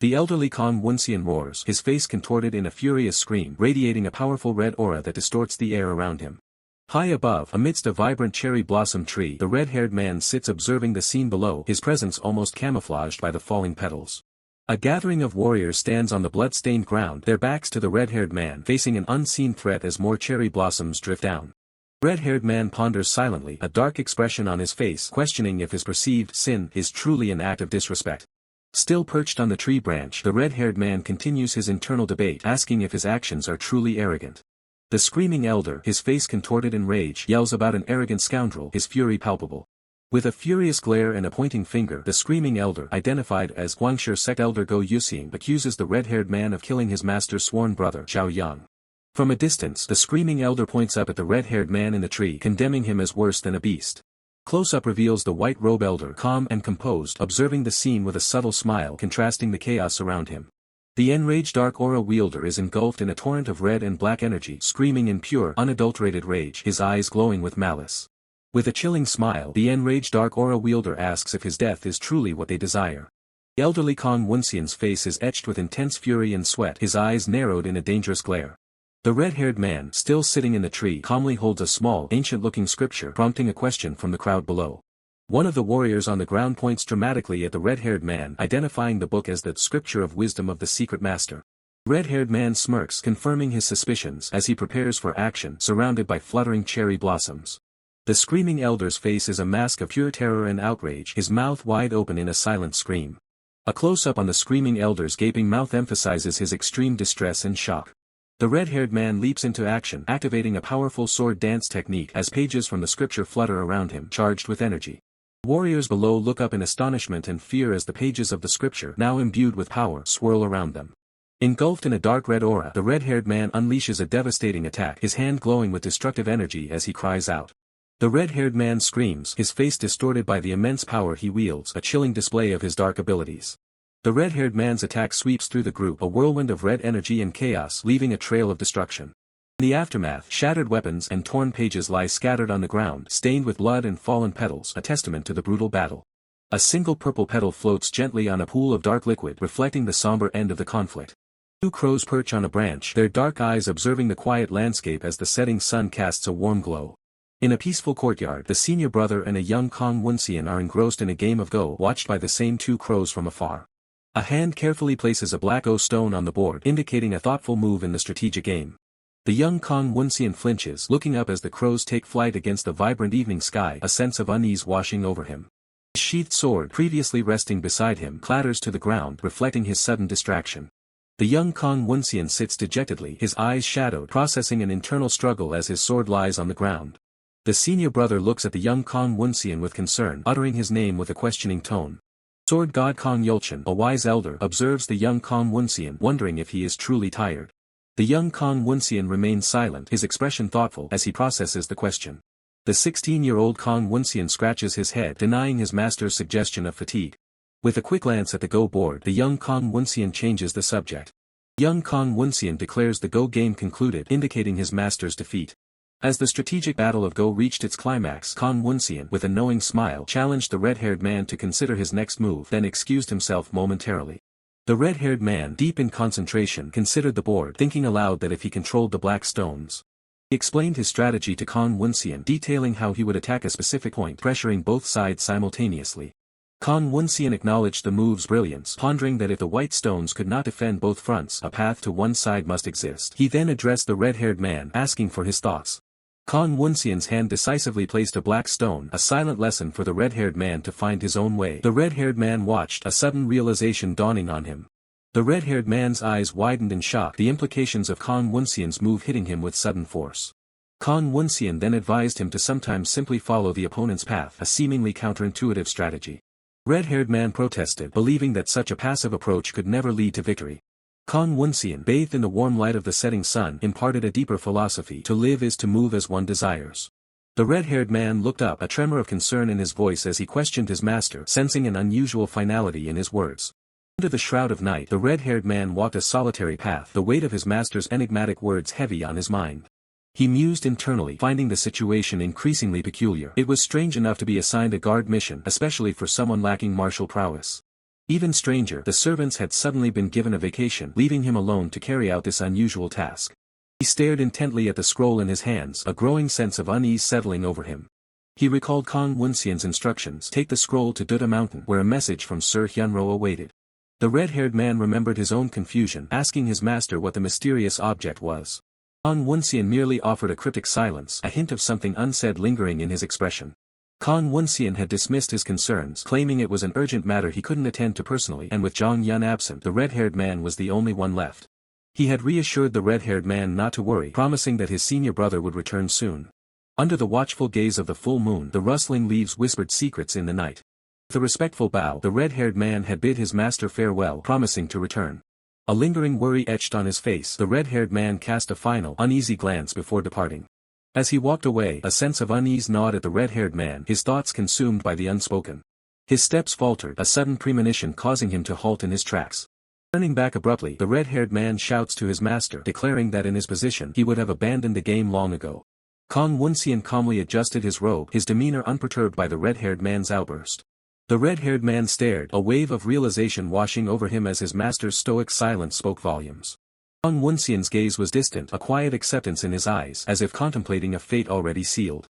The elderly Kong Woonseon roars, his face contorted in a furious scream, radiating a powerful red aura that distorts the air around him. High above, amidst a vibrant cherry blossom tree, the red-haired man sits observing the scene below, his presence almost camouflaged by the falling petals. A gathering of warriors stands on the blood-stained ground, their backs to the red-haired man, facing an unseen threat as more cherry blossoms drift down. Red-haired man ponders silently, a dark expression on his face, questioning if his perceived sin is truly an act of disrespect. Still perched on the tree branch, the red-haired man continues his internal debate, asking if his actions are truly arrogant. The screaming elder, his face contorted in rage, yells about an arrogant scoundrel, his fury palpable. With a furious glare and a pointing finger, the screaming elder, identified as Guangshi sect elder Go Yuxing, accuses the red-haired man of killing his master's sworn brother, Zhao Yang. From a distance, the screaming elder points up at the red-haired man in the tree, condemning him as worse than a beast. Close-up reveals the white robe elder, calm and composed, observing the scene with a subtle smile, contrasting the chaos around him. The enraged dark aura wielder is engulfed in a torrent of red and black energy, screaming in pure, unadulterated rage, his eyes glowing with malice. With a chilling smile, the enraged dark aura wielder asks if his death is truly what they desire. The elderly Kong Woonseon's face is etched with intense fury and sweat, his eyes narrowed in a dangerous glare. The red-haired man, still sitting in the tree, calmly holds a small, ancient-looking scripture, prompting a question from the crowd below. One of the warriors on the ground points dramatically at the red-haired man, identifying the book as the Scripture of Wisdom of the Secret Master. The red-haired man smirks, confirming his suspicions as he prepares for action, surrounded by fluttering cherry blossoms. The screaming elder's face is a mask of pure terror and outrage, his mouth wide open in a silent scream. A close-up on the screaming elder's gaping mouth emphasizes his extreme distress and shock. The red-haired man leaps into action, activating a powerful sword dance technique as pages from the scripture flutter around him, charged with energy. Warriors below look up in astonishment and fear as the pages of the scripture, now imbued with power, swirl around them. Engulfed in a dark red aura, the red-haired man unleashes a devastating attack, his hand glowing with destructive energy as he cries out. The red-haired man screams, his face distorted by the immense power he wields, a chilling display of his dark abilities. The red-haired man's attack sweeps through the group, a whirlwind of red energy and chaos, leaving a trail of destruction. In the aftermath, shattered weapons and torn pages lie scattered on the ground, stained with blood and fallen petals, a testament to the brutal battle. A single purple petal floats gently on a pool of dark liquid, reflecting the somber end of the conflict. Two crows perch on a branch, their dark eyes observing the quiet landscape as the setting sun casts a warm glow. In a peaceful courtyard, the senior brother and a young Kong Woonseon are engrossed in a game of Go, watched by the same two crows from afar. A hand carefully places a black O stone on the board, indicating a thoughtful move in the strategic game. The young Kong Woonseon flinches, looking up as the crows take flight against the vibrant evening sky, a sense of unease washing over him. His sheathed sword, previously resting beside him, clatters to the ground, reflecting his sudden distraction. The young Kong Woonseon sits dejectedly, his eyes shadowed, processing an internal struggle as his sword lies on the ground. The senior brother looks at the young Kong Woonseon with concern, uttering his name with a questioning tone. Sword god Kong Yulchin, a wise elder, observes the young Kong Woonseon, wondering if he is truly tired. The young Kong Woonseon remains silent, his expression thoughtful as he processes the question. The 16-year-old Kong Woonseon scratches his head, denying his master's suggestion of fatigue. With a quick glance at the Go board, the young Kong Woonseon changes the subject. Young Kong Woonseon declares the Go game concluded, indicating his master's defeat. As the strategic battle of Go reached its climax, Kong Woonseon, with a knowing smile, challenged the red-haired man to consider his next move, then excused himself momentarily. The red-haired man, deep in concentration, considered the board, thinking aloud that if he controlled the black stones. He explained his strategy to Kong Woonseon, detailing how he would attack a specific point, pressuring both sides simultaneously. Kong Woonseon acknowledged the move's brilliance, pondering that if the white stones could not defend both fronts, a path to one side must exist. He then addressed the red-haired man, asking for his thoughts. Kong Woonseon's hand decisively placed a black stone, a silent lesson for the red-haired man to find his own way. The red-haired man watched, a sudden realization dawning on him. The red-haired man's eyes widened in shock, the implications of Kong Woonseon's move hitting him with sudden force. Kong Woonseon then advised him to sometimes simply follow the opponent's path, a seemingly counterintuitive strategy. Red-haired man protested, believing that such a passive approach could never lead to victory. Kong Woonseon, bathed in the warm light of the setting sun, imparted a deeper philosophy: to live is to move as one desires. The red-haired man looked up, a tremor of concern in his voice as he questioned his master, sensing an unusual finality in his words. Under the shroud of night, the red-haired man walked a solitary path, the weight of his master's enigmatic words heavy on his mind. He mused internally, finding the situation increasingly peculiar. It was strange enough to be assigned a guard mission, especially for someone lacking martial prowess. Even stranger, the servants had suddenly been given a vacation, leaving him alone to carry out this unusual task. He stared intently at the scroll in his hands, a growing sense of unease settling over him. He recalled Kong Woonseon's instructions: take the scroll to Duda Mountain, where a message from Sir Hyunro awaited. The red-haired man remembered his own confusion, asking his master what the mysterious object was. Kong Woonseon merely offered a cryptic silence, a hint of something unsaid lingering in his expression. Kong Woonseon had dismissed his concerns, claiming it was an urgent matter he couldn't attend to personally, and with Zhang Yun absent, the red-haired man was the only one left. He had reassured the red-haired man not to worry, promising that his senior brother would return soon. Under the watchful gaze of the full moon, the rustling leaves whispered secrets in the night. With a respectful bow, the red-haired man had bid his master farewell, promising to return. A lingering worry etched on his face, the red-haired man cast a final, uneasy glance before departing. As he walked away, a sense of unease gnawed at the red-haired man, his thoughts consumed by the unspoken. His steps faltered, a sudden premonition causing him to halt in his tracks. Turning back abruptly, the red-haired man shouts to his master, declaring that in his position, he would have abandoned the game long ago. Kong Woonseon calmly adjusted his robe, his demeanor unperturbed by the red-haired man's outburst. The red-haired man stared, a wave of realization washing over him as his master's stoic silence spoke volumes. Kong Woonseon's gaze was distant, a quiet acceptance in his eyes, as if contemplating a fate already sealed.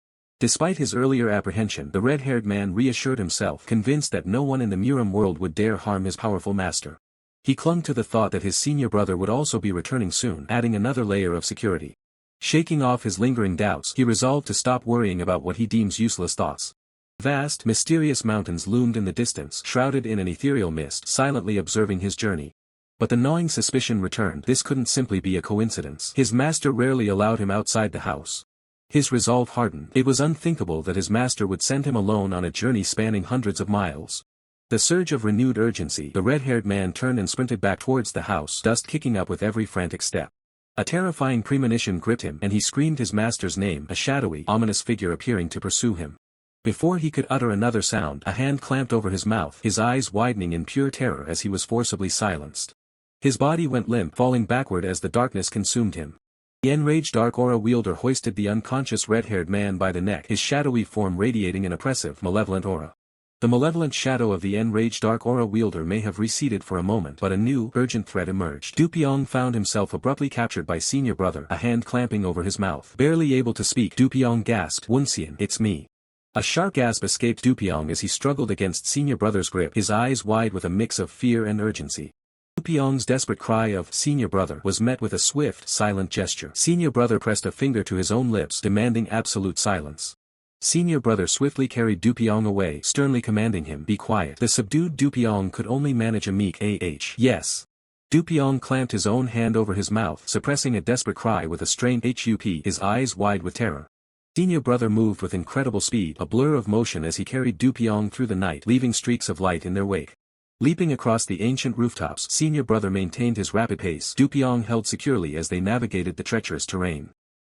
Despite his earlier apprehension, the red-haired man reassured himself, convinced that no one in the Murim world would dare harm his powerful master. He clung to the thought that his senior brother would also be returning soon, adding another layer of security. Shaking off his lingering doubts, he resolved to stop worrying about what he deems useless thoughts. Vast, mysterious mountains loomed in the distance, shrouded in an ethereal mist, silently observing his journey. But the gnawing suspicion returned: this couldn't simply be a coincidence. His master rarely allowed him outside the house. His resolve hardened. It was unthinkable that his master would send him alone on a journey spanning hundreds of miles. The surge of renewed urgency, the red-haired man turned and sprinted back towards the house, dust kicking up with every frantic step. A terrifying premonition gripped him, and he screamed his master's name, a shadowy, ominous figure appearing to pursue him. Before he could utter another sound, a hand clamped over his mouth, his eyes widening in pure terror as he was forcibly silenced. His body went limp, falling backward as the darkness consumed him. The enraged dark aura wielder hoisted the unconscious red-haired man by the neck, his shadowy form radiating an oppressive, malevolent aura. The malevolent shadow of the enraged dark aura wielder may have receded for a moment, but a new, urgent threat emerged. Du Pyong found himself abruptly captured by senior brother, a hand clamping over his mouth. Barely able to speak, Du Pyong gasped, "Woonseon, it's me." A sharp gasp escaped Du Pyong as he struggled against senior brother's grip, his eyes wide with a mix of fear and urgency. Du Pyong's desperate cry of "senior brother" was met with a swift, silent gesture. Senior brother pressed a finger to his own lips, demanding absolute silence. Senior brother swiftly carried Du Pyong away, sternly commanding him, "Be quiet." The subdued Du Pyong could only manage a meek yes. Du Pyong clamped his own hand over his mouth, suppressing a desperate cry with a strained hup, his eyes wide with terror. Senior brother moved with incredible speed, a blur of motion as he carried Du Pyong through the night, leaving streaks of light in their wake. Leaping across the ancient rooftops, senior brother maintained his rapid pace, Du Pyong held securely as they navigated the treacherous terrain.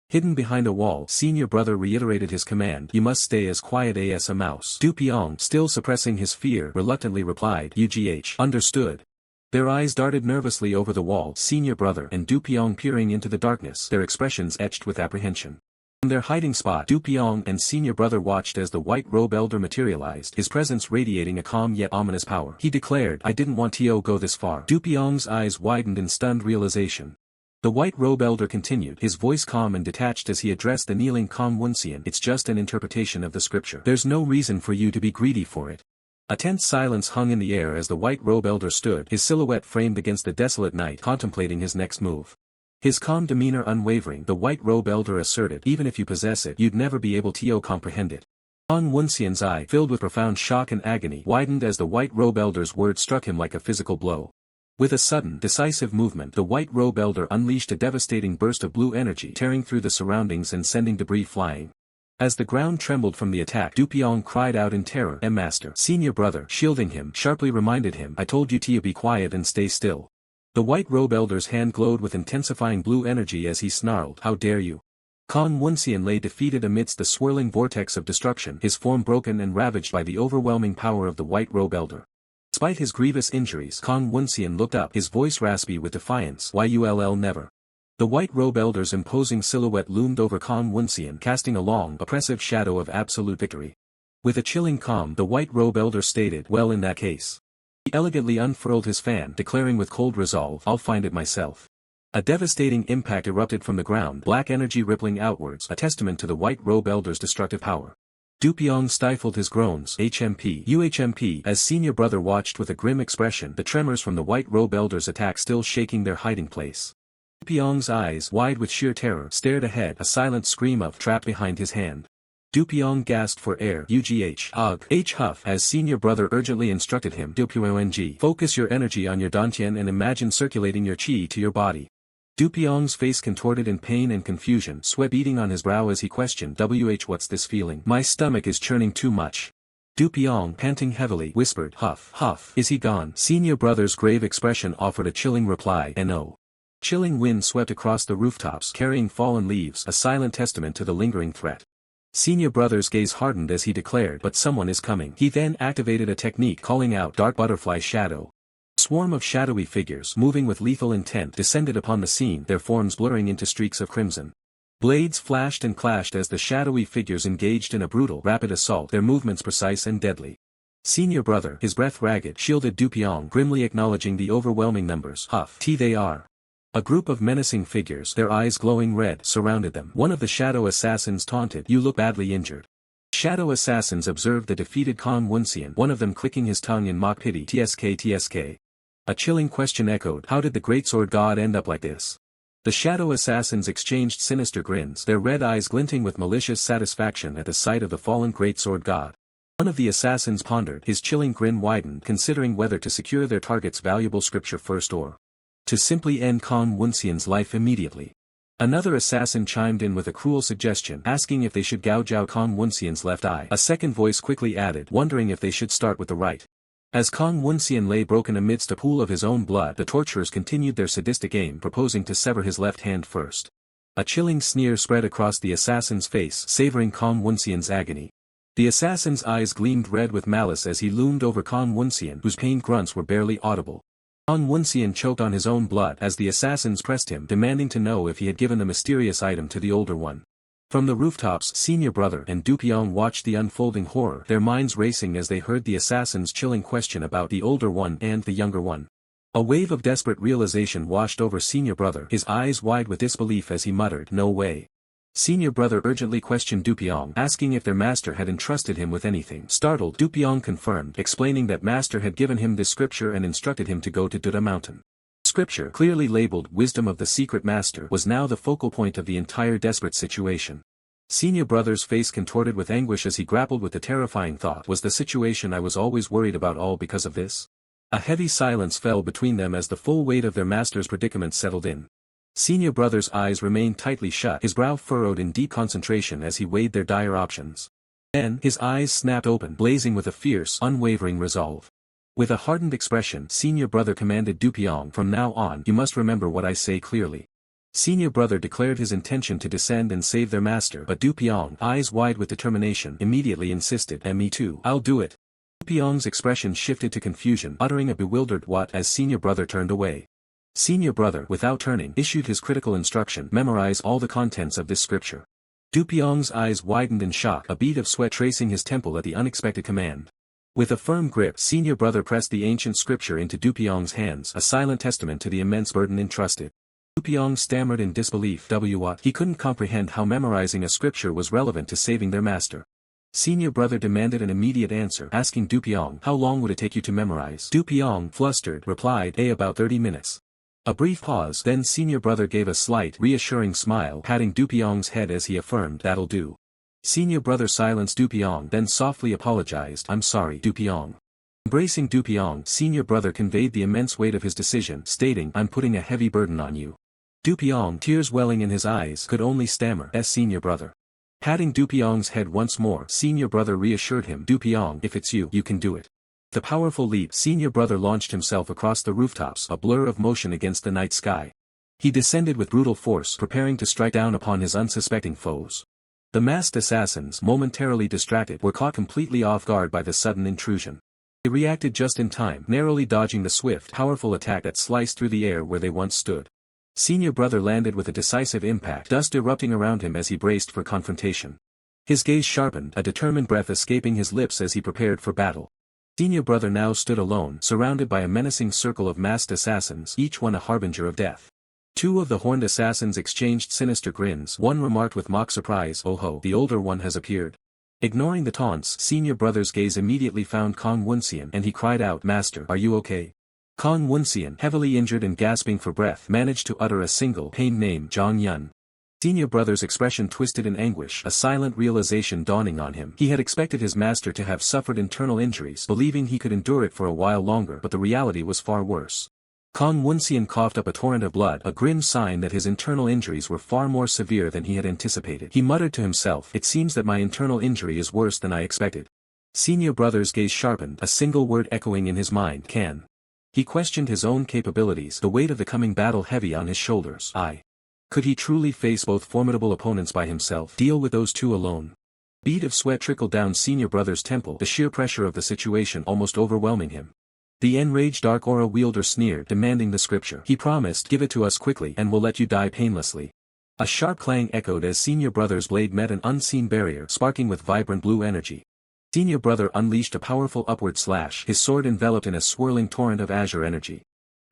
Hidden behind a wall, senior brother reiterated his command, "You must stay as quiet as a mouse." Du Pyong, still suppressing his fear, reluctantly replied, "UGH, understood." Their eyes darted nervously over the wall, senior brother and Du Pyong peering into the darkness, their expressions etched with apprehension. From their hiding spot, Du Pyong and senior brother watched as the white robe elder materialized, his presence radiating a calm yet ominous power. He declared, "I didn't want to go this far." Du Pyong's eyes widened in stunned realization. The white robe elder continued, his voice calm and detached as he addressed the kneeling Kong Woonseon, "It's just an interpretation of the scripture. There's no reason for you to be greedy for it." A tense silence hung in the air as the white robe elder stood, his silhouette framed against the desolate night, contemplating his next move. His calm demeanor unwavering, the white robe elder asserted, "Even if you possess it, you'd never be able to comprehend it." Kong Woonseon's eye, filled with profound shock and agony, widened as the white robe elder's words struck him like a physical blow. With a sudden, decisive movement, the white robe elder unleashed a devastating burst of blue energy, tearing through the surroundings and sending debris flying. As the ground trembled from the attack, Du Pyong cried out in terror, "Master." Senior brother, shielding him, sharply reminded him, "I told you to be quiet and stay still." The white robe elder's hand glowed with intensifying blue energy as he snarled, "How dare you!" Kong Woonseon lay defeated amidst the swirling vortex of destruction, his form broken and ravaged by the overwhelming power of the white robe elder. Despite his grievous injuries, Kong Woonseon looked up, his voice raspy with defiance, "Yull never." The white robe elder's imposing silhouette loomed over Kong Woonseon, casting a long, oppressive shadow of absolute victory. With a chilling calm, the white robe elder stated, "Well, in that case. He elegantly unfurled his fan, declaring with cold resolve, "I'll find it myself." A devastating impact erupted from the ground, black energy rippling outwards, a testament to the White Robe Elder's destructive power. Dupyong stifled his groans, UHMP, as senior brother watched with a grim expression, the tremors from the White Robe Elder's attack still shaking their hiding place. Dupyong's eyes, wide with sheer terror, stared ahead, a silent scream of trap behind his hand. Dupyong gasped for air, huff, as senior brother urgently instructed him, focus your energy on your dantian and imagine circulating your qi to your body. Dupyong's face contorted in pain and confusion, sweat beading on his brow as he questioned, what's this feeling? My stomach is churning too much. Dupyong, panting heavily, whispered, huff, is he gone? Senior brother's grave expression offered a chilling reply, no. Chilling wind swept across the rooftops, carrying fallen leaves, a silent testament to the lingering threat. Senior brother's gaze hardened as he declared, but someone is coming. He then activated a technique calling out dark butterfly shadow. A swarm of shadowy figures, moving with lethal intent, descended upon the scene, their forms blurring into streaks of crimson. Blades flashed and clashed as the shadowy figures engaged in a brutal, rapid assault, their movements precise and deadly. Senior brother, his breath ragged, shielded Dupyong, grimly acknowledging the overwhelming numbers. They are. A group of menacing figures, their eyes glowing red, surrounded them. One of the shadow assassins taunted, "You look badly injured." Shadow assassins observed the defeated Woonseon, one of them clicking his tongue in mock pity. TSK. A chilling question echoed, how did the greatsword god end up like this? The shadow assassins exchanged sinister grins, their red eyes glinting with malicious satisfaction at the sight of the fallen greatsword god. One of the assassins pondered, his chilling grin widened, considering whether to secure their target's valuable scripture first or to simply end Woonseon's life immediately. Another assassin chimed in with a cruel suggestion, asking if they should gouge out Woonseon's left eye. A second voice quickly added, wondering if they should start with the right. As Woonseon lay broken amidst a pool of his own blood, the torturers continued their sadistic aim, proposing to sever his left hand first. A chilling sneer spread across the assassin's face, savoring Woonseon's agony. The assassin's eyes gleamed red with malice as he loomed over Woonseon, whose pained grunts were barely audible. Woonseon choked on his own blood as the assassins pressed him, demanding to know if he had given the mysterious item to the older one. From the rooftops, senior brother and Dupyong watched the unfolding horror, their minds racing as they heard the assassin's chilling question about the older one and the younger one. A wave of desperate realization washed over senior brother, his eyes wide with disbelief as he muttered, "No way." Senior brother urgently questioned Dupyong, asking if their master had entrusted him with anything. Startled, Dupyong confirmed, explaining that master had given him this scripture and instructed him to go to Duda Mountain. Scripture, clearly labeled Wisdom of the Secret Master, was now the focal point of the entire desperate situation. Senior brother's face contorted with anguish as he grappled with the terrifying thought, was the situation I was always worried about all because of this? A heavy silence fell between them as the full weight of their master's predicament settled in. Senior brother's eyes remained tightly shut, his brow furrowed in deep concentration as he weighed their dire options. Then, his eyes snapped open, blazing with a fierce, unwavering resolve. With a hardened expression, senior brother commanded Dupyong, from now on, you must remember what I say clearly. Senior brother declared his intention to descend and save their master, but Dupyong, eyes wide with determination, immediately insisted, "Me too, I'll do it." Dupyong's expression shifted to confusion, uttering a bewildered "what" as senior brother turned away. Senior brother, without turning, issued his critical instruction, memorize all the contents of this scripture. Dupyong's eyes widened in shock, a bead of sweat tracing his temple at the unexpected command. With a firm grip, senior brother pressed the ancient scripture into Dupyong's hands, a silent testament to the immense burden entrusted. Dupyong stammered in disbelief. What? He couldn't comprehend how memorizing a scripture was relevant to saving their master. Senior brother demanded an immediate answer, asking Dupyong, how long would it take you to memorize? Dupyong, flustered, replied, about 30 minutes. A brief pause, then senior brother gave a slight, reassuring smile, patting Dupyong's head as he affirmed, that'll do. Senior brother silenced Dupyong, then softly apologized, I'm sorry, Dupyong. Embracing Dupyong, senior brother conveyed the immense weight of his decision, stating, I'm putting a heavy burden on you. Dupyong, tears welling in his eyes, could only stammer, senior brother. Patting Dupyong's head once more, senior brother reassured him, Dupyong, if it's you, you can do it. The powerful leap, senior brother launched himself across the rooftops, a blur of motion against the night sky. He descended with brutal force, preparing to strike down upon his unsuspecting foes. The masked assassins, momentarily distracted, were caught completely off guard by the sudden intrusion. They reacted just in time, narrowly dodging the swift, powerful attack that sliced through the air where they once stood. Senior brother landed with a decisive impact, dust erupting around him as he braced for confrontation. His gaze sharpened, a determined breath escaping his lips as he prepared for battle. Senior brother now stood alone, surrounded by a menacing circle of masked assassins, each one a harbinger of death. Two of the horned assassins exchanged sinister grins. One remarked with mock surprise, "Oh ho, the older one has appeared." Ignoring the taunts, senior brother's gaze immediately found Kong Woonseon, and he cried out, "Master, are you okay?" Kong Woonseon, heavily injured and gasping for breath, managed to utter a single, pained name, Jianghu. Senior brother's expression twisted in anguish, a silent realization dawning on him. He had expected his master to have suffered internal injuries, believing he could endure it for a while longer, but the reality was far worse. Kong Woonseon coughed up a torrent of blood, a grim sign that his internal injuries were far more severe than he had anticipated. He muttered to himself, "It seems that my internal injury is worse than I expected." Senior brother's gaze sharpened, a single word echoing in his mind, "Can." He questioned his own capabilities, the weight of the coming battle heavy on his shoulders. Could he truly face both formidable opponents by himself? Deal with those two alone? Bead of sweat trickled down senior brother's temple, the sheer pressure of the situation almost overwhelming him. The enraged dark aura wielder sneered, demanding the scripture. He promised, "Give it to us quickly, and we'll let you die painlessly." A sharp clang echoed as senior brother's blade met an unseen barrier, sparking with vibrant blue energy. Senior brother unleashed a powerful upward slash, his sword enveloped in a swirling torrent of azure energy.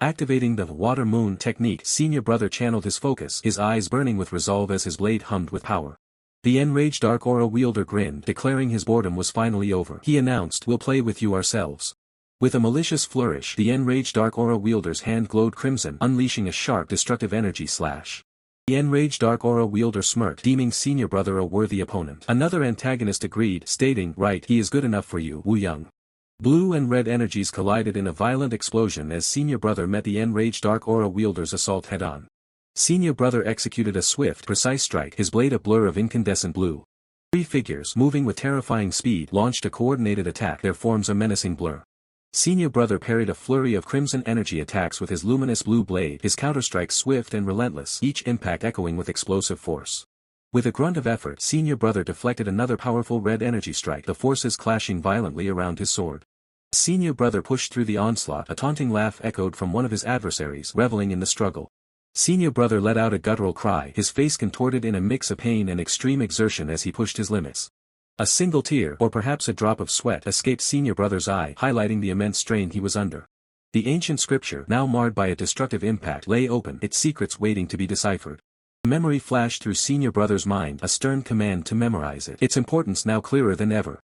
Activating the water moon technique, senior brother channeled his focus, his eyes burning with resolve as his blade hummed with power. The enraged dark aura wielder grinned, declaring his boredom was finally over. He announced, "We'll play with you ourselves." With a malicious flourish, the enraged dark aura wielder's hand glowed crimson, unleashing a sharp destructive energy slash. The enraged dark aura wielder smirked, deeming senior brother a worthy opponent. Another antagonist agreed, stating, "Right, he is good enough for you, Wu Young." Blue and red energies collided in a violent explosion as senior brother met the enraged dark aura wielder's assault head-on. Senior brother executed a swift, precise strike, his blade a blur of incandescent blue. Three figures, moving with terrifying speed, launched a coordinated attack, their forms a menacing blur. Senior brother parried a flurry of crimson energy attacks with his luminous blue blade, his counterstrike swift and relentless, each impact echoing with explosive force. With a grunt of effort, senior brother deflected another powerful red energy strike, the forces clashing violently around his sword. Senior brother pushed through the onslaught, a taunting laugh echoed from one of his adversaries, reveling in the struggle. Senior brother let out a guttural cry, his face contorted in a mix of pain and extreme exertion as he pushed his limits. A single tear, or perhaps a drop of sweat, escaped senior brother's eye, highlighting the immense strain he was under. The ancient scripture, now marred by a destructive impact, lay open, its secrets waiting to be deciphered. A memory flashed through senior brother's mind, a stern command to memorize it, its importance now clearer than ever.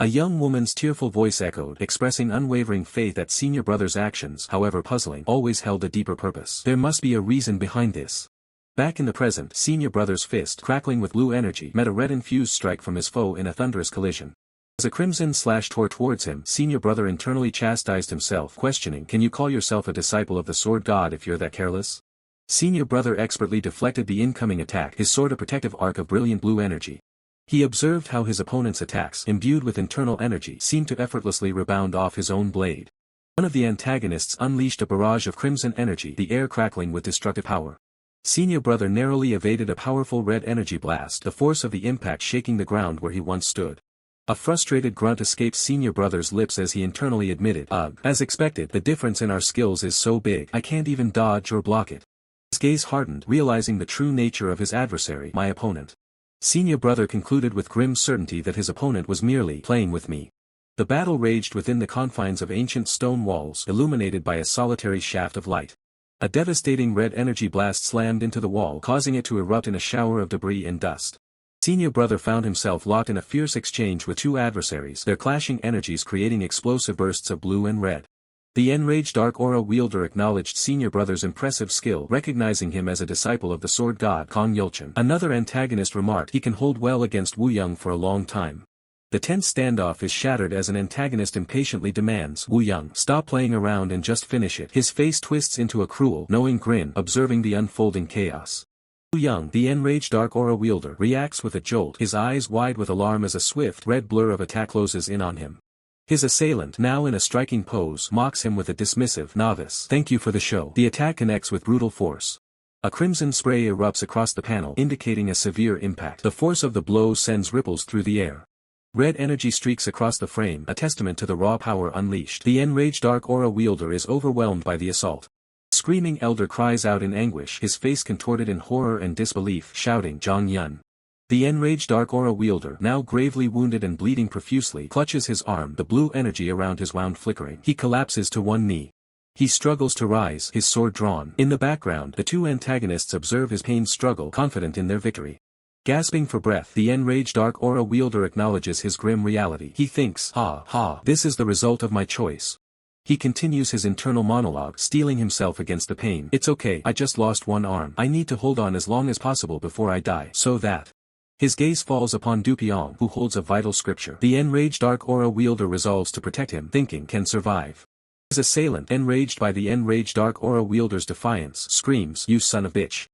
A young woman's tearful voice echoed, expressing unwavering faith that senior brother's actions, however puzzling, always held a deeper purpose. There must be a reason behind this. Back in the present, senior brother's fist, crackling with blue energy, met a red-infused strike from his foe in a thunderous collision. As a crimson slash tore towards him, senior brother internally chastised himself, questioning, "Can you call yourself a disciple of the sword god if you're that careless?" Senior brother expertly deflected the incoming attack, his sword a protective arc of brilliant blue energy. He observed how his opponent's attacks, imbued with internal energy, seemed to effortlessly rebound off his own blade. One of the antagonists unleashed a barrage of crimson energy, the air crackling with destructive power. Senior brother narrowly evaded a powerful red energy blast, the force of the impact shaking the ground where he once stood. A frustrated grunt escaped senior brother's lips as he internally admitted, "Ugh, as expected, the difference in our skills is so big, I can't even dodge or block it." His gaze hardened, realizing the true nature of his adversary, my opponent. Senior brother concluded with grim certainty that his opponent was merely playing with me. The battle raged within the confines of ancient stone walls, illuminated by a solitary shaft of light. A devastating red energy blast slammed into the wall, causing it to erupt in a shower of debris and dust. Senior brother found himself locked in a fierce exchange with two adversaries, their clashing energies creating explosive bursts of blue and red. The enraged dark aura wielder acknowledged senior brother's impressive skill, recognizing him as a disciple of the sword god Kong Yulchin. Another antagonist remarked, "He can hold well against Wu Young for a long time." The tense standoff is shattered as an antagonist impatiently demands, "Wu Young, stop playing around and just finish it." His face twists into a cruel, knowing grin, observing the unfolding chaos. Wu Young, the enraged dark aura wielder, reacts with a jolt, his eyes wide with alarm as a swift, red blur of attack closes in on him. His assailant, now in a striking pose, mocks him with a dismissive, "Novice, thank you for the show." The attack connects with brutal force. A crimson spray erupts across the panel, indicating a severe impact. The force of the blow sends ripples through the air. Red energy streaks across the frame, a testament to the raw power unleashed. The enraged dark aura wielder is overwhelmed by the assault. The screaming elder cries out in anguish, his face contorted in horror and disbelief, shouting, "Zhang Yun! The enraged dark aura wielder, now gravely wounded and bleeding profusely, clutches his arm, the blue energy around his wound flickering. He collapses to one knee. He struggles to rise, his sword drawn. In the background, the two antagonists observe his pained struggle, confident in their victory. Gasping for breath, the enraged dark aura wielder acknowledges his grim reality. He thinks, this is the result of my choice. He continues his internal monologue, steeling himself against the pain. It's okay, I just lost one arm. I need to hold on as long as possible before I die. So that. His gaze falls upon Du Piong, who holds a vital scripture. The enraged dark aura wielder resolves to protect him, thinking can survive. His assailant, enraged by the enraged dark aura wielder's defiance, screams, "You son of bitch."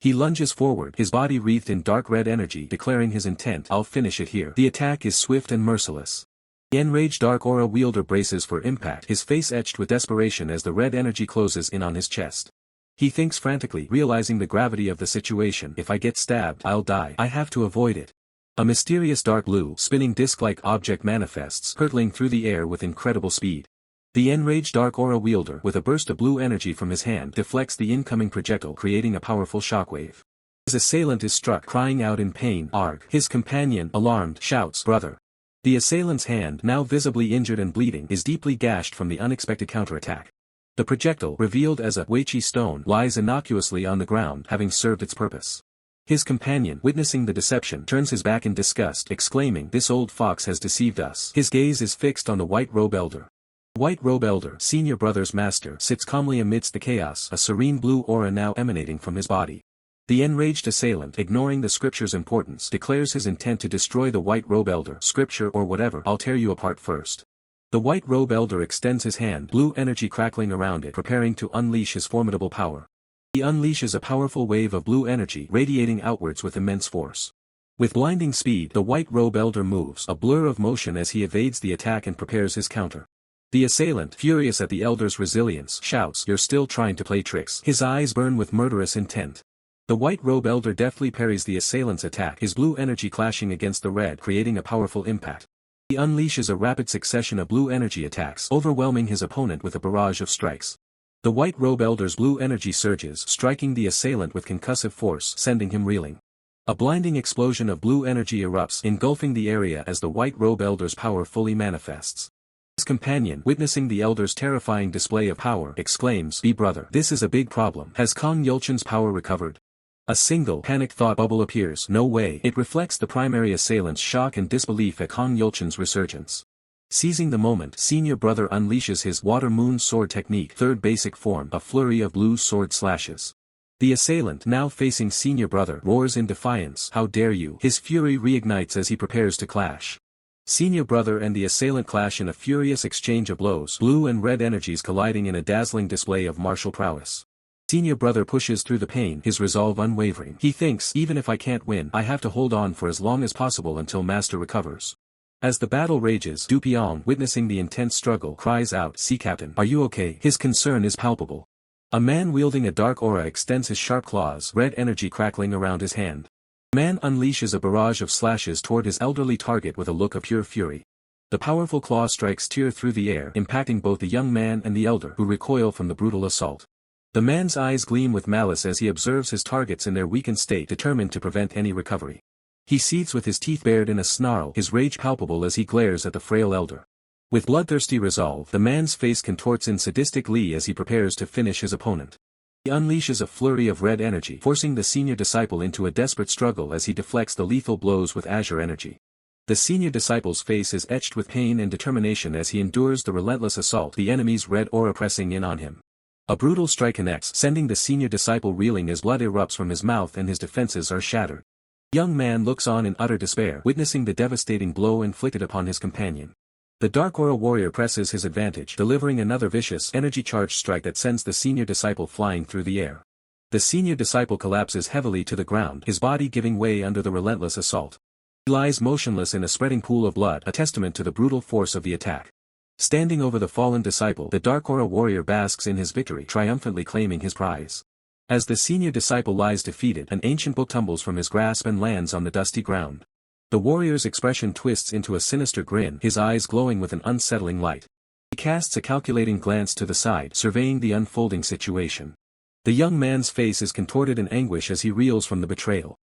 He lunges forward, his body wreathed in dark red energy, declaring his intent, "I'll finish it here." The attack is swift and merciless. The enraged dark aura wielder braces for impact, his face etched with desperation as the red energy closes in on his chest. He thinks frantically, realizing the gravity of the situation. If I get stabbed, I'll die. I have to avoid it. A mysterious dark blue, spinning disc-like object manifests, hurtling through the air with incredible speed. The enraged dark aura wielder, with a burst of blue energy from his hand, deflects the incoming projectile, creating a powerful shockwave. His assailant is struck, crying out in pain. Arg. His companion, alarmed, shouts, "Brother." The assailant's hand, now visibly injured and bleeding, is deeply gashed from the unexpected counterattack. The projectile, revealed as a Weiqi stone, lies innocuously on the ground, having served its purpose. His companion, witnessing the deception, turns his back in disgust, exclaiming, "This old fox has deceived us." His gaze is fixed on the white robe elder. White robe elder, senior brother's master, sits calmly amidst the chaos, a serene blue aura now emanating from his body. The enraged assailant, ignoring the scripture's importance, declares his intent to destroy the white robe elder. "Scripture or whatever, I'll tear you apart first." The white robe elder extends his hand, blue energy crackling around it, preparing to unleash his formidable power. He unleashes a powerful wave of blue energy, radiating outwards with immense force. With blinding speed, the white robe elder moves, a blur of motion as he evades the attack and prepares his counter. The assailant, furious at the elder's resilience, shouts, "You're still trying to play tricks." His eyes burn with murderous intent. The white robe elder deftly parries the assailant's attack, his blue energy clashing against the red, creating a powerful impact. He unleashes a rapid succession of blue energy attacks, overwhelming his opponent with a barrage of strikes. The white robe elder's blue energy surges, striking the assailant with concussive force, sending him reeling. A blinding explosion of blue energy erupts, engulfing the area as the white robe elder's power fully manifests. His companion, witnessing the elder's terrifying display of power, exclaims, "Brother, this is a big problem. Has Kong Yulchen's power recovered?" A single, panicked thought bubble appears. No way. It reflects the primary assailant's shock and disbelief at Kong Yulchen's resurgence. Seizing the moment, senior brother unleashes his water moon sword technique, third basic form, a flurry of blue sword slashes. The assailant, now facing senior brother, roars in defiance, "How dare you!" His fury reignites as he prepares to clash. Senior brother and the assailant clash in a furious exchange of blows, blue and red energies colliding in a dazzling display of martial prowess. Senior brother pushes through the pain, his resolve unwavering. He thinks, "Even if I can't win, I have to hold on for as long as possible until master recovers." As the battle rages, Du Piong, witnessing the intense struggle, cries out, "Sea Captain, are you okay?" His concern is palpable. A man wielding a dark aura extends his sharp claws, red energy crackling around his hand. The man unleashes a barrage of slashes toward his elderly target with a look of pure fury. The powerful claw strikes tear through the air, impacting both the young man and the elder, who recoil from the brutal assault. The man's eyes gleam with malice as he observes his targets in their weakened state, determined to prevent any recovery. He seethes with his teeth bared in a snarl, his rage palpable as he glares at the frail elder. With bloodthirsty resolve, the man's face contorts in sadistic glee as he prepares to finish his opponent. He unleashes a flurry of red energy, forcing the senior disciple into a desperate struggle as he deflects the lethal blows with azure energy. The senior disciple's face is etched with pain and determination as he endures the relentless assault, the enemy's red aura pressing in on him. A brutal strike connects, sending the senior disciple reeling as blood erupts from his mouth and his defenses are shattered. The young man looks on in utter despair, witnessing the devastating blow inflicted upon his companion. The Dark Aura warrior presses his advantage, delivering another vicious, energy-charged strike that sends the senior disciple flying through the air. The senior disciple collapses heavily to the ground, his body giving way under the relentless assault. He lies motionless in a spreading pool of blood, a testament to the brutal force of the attack. Standing over the fallen disciple, the Dark Aura warrior basks in his victory, triumphantly claiming his prize. As the senior disciple lies defeated, an ancient book tumbles from his grasp and lands on the dusty ground. The warrior's expression twists into a sinister grin, his eyes glowing with an unsettling light. He casts a calculating glance to the side, surveying the unfolding situation. The young man's face is contorted in anguish as he reels from the betrayal.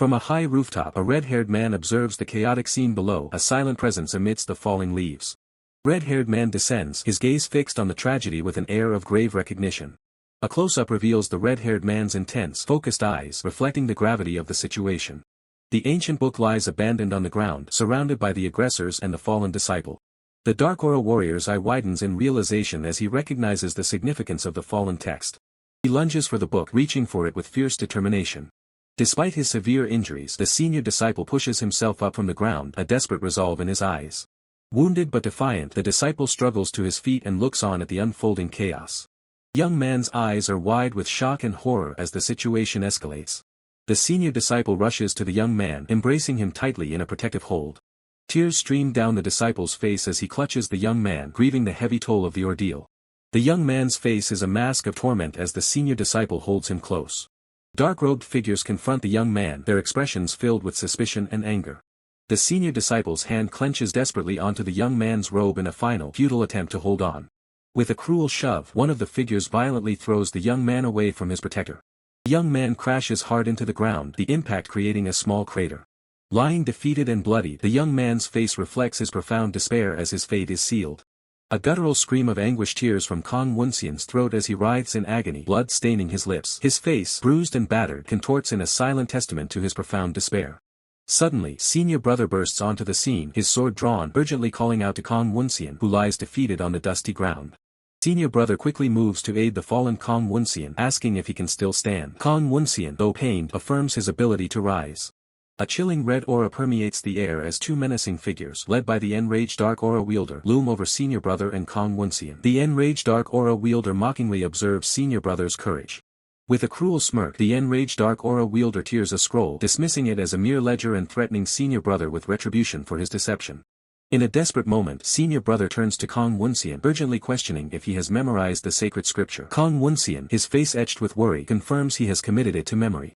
From a high rooftop, a red-haired man observes the chaotic scene below, a silent presence amidst the falling leaves. Red-haired man descends, his gaze fixed on the tragedy with an air of grave recognition. A close-up reveals the red-haired man's intense, focused eyes, reflecting the gravity of the situation. The ancient book lies abandoned on the ground, surrounded by the aggressors and the fallen disciple. The Dark Aura warrior's eye widens in realization as he recognizes the significance of the fallen text. He lunges for the book, reaching for it with fierce determination. Despite his severe injuries, the senior disciple pushes himself up from the ground, a desperate resolve in his eyes. Wounded but defiant, the disciple struggles to his feet and looks on at the unfolding chaos. The young man's eyes are wide with shock and horror as the situation escalates. The senior disciple rushes to the young man, embracing him tightly in a protective hold. Tears stream down the disciple's face as he clutches the young man, grieving the heavy toll of the ordeal. The young man's face is a mask of torment as the senior disciple holds him close. Dark-robed figures confront the young man, their expressions filled with suspicion and anger. The senior disciple's hand clenches desperately onto the young man's robe in a final, futile attempt to hold on. With a cruel shove, one of the figures violently throws the young man away from his protector. The young man crashes hard into the ground, the impact creating a small crater. Lying defeated and bloodied, the young man's face reflects his profound despair as his fate is sealed. A guttural scream of anguish tears from Woonseon's throat as he writhes in agony, blood staining his lips. His face, bruised and battered, contorts in a silent testament to his profound despair. Suddenly, senior brother bursts onto the scene, his sword drawn, urgently calling out to Woonseon, who lies defeated on the dusty ground. Senior brother quickly moves to aid the fallen Woonseon, asking if he can still stand. Woonseon, though pained, affirms his ability to rise. A chilling red aura permeates the air as two menacing figures, led by the enraged Dark Aura wielder, loom over senior brother and Woonseon. The enraged Dark Aura wielder mockingly observes senior brother's courage. With a cruel smirk, the enraged Dark Aura wielder tears a scroll, dismissing it as a mere ledger and threatening senior brother with retribution for his deception. In a desperate moment, senior brother turns to Woonseon, urgently questioning if he has memorized the sacred scripture. Woonseon, his face etched with worry, confirms he has committed it to memory.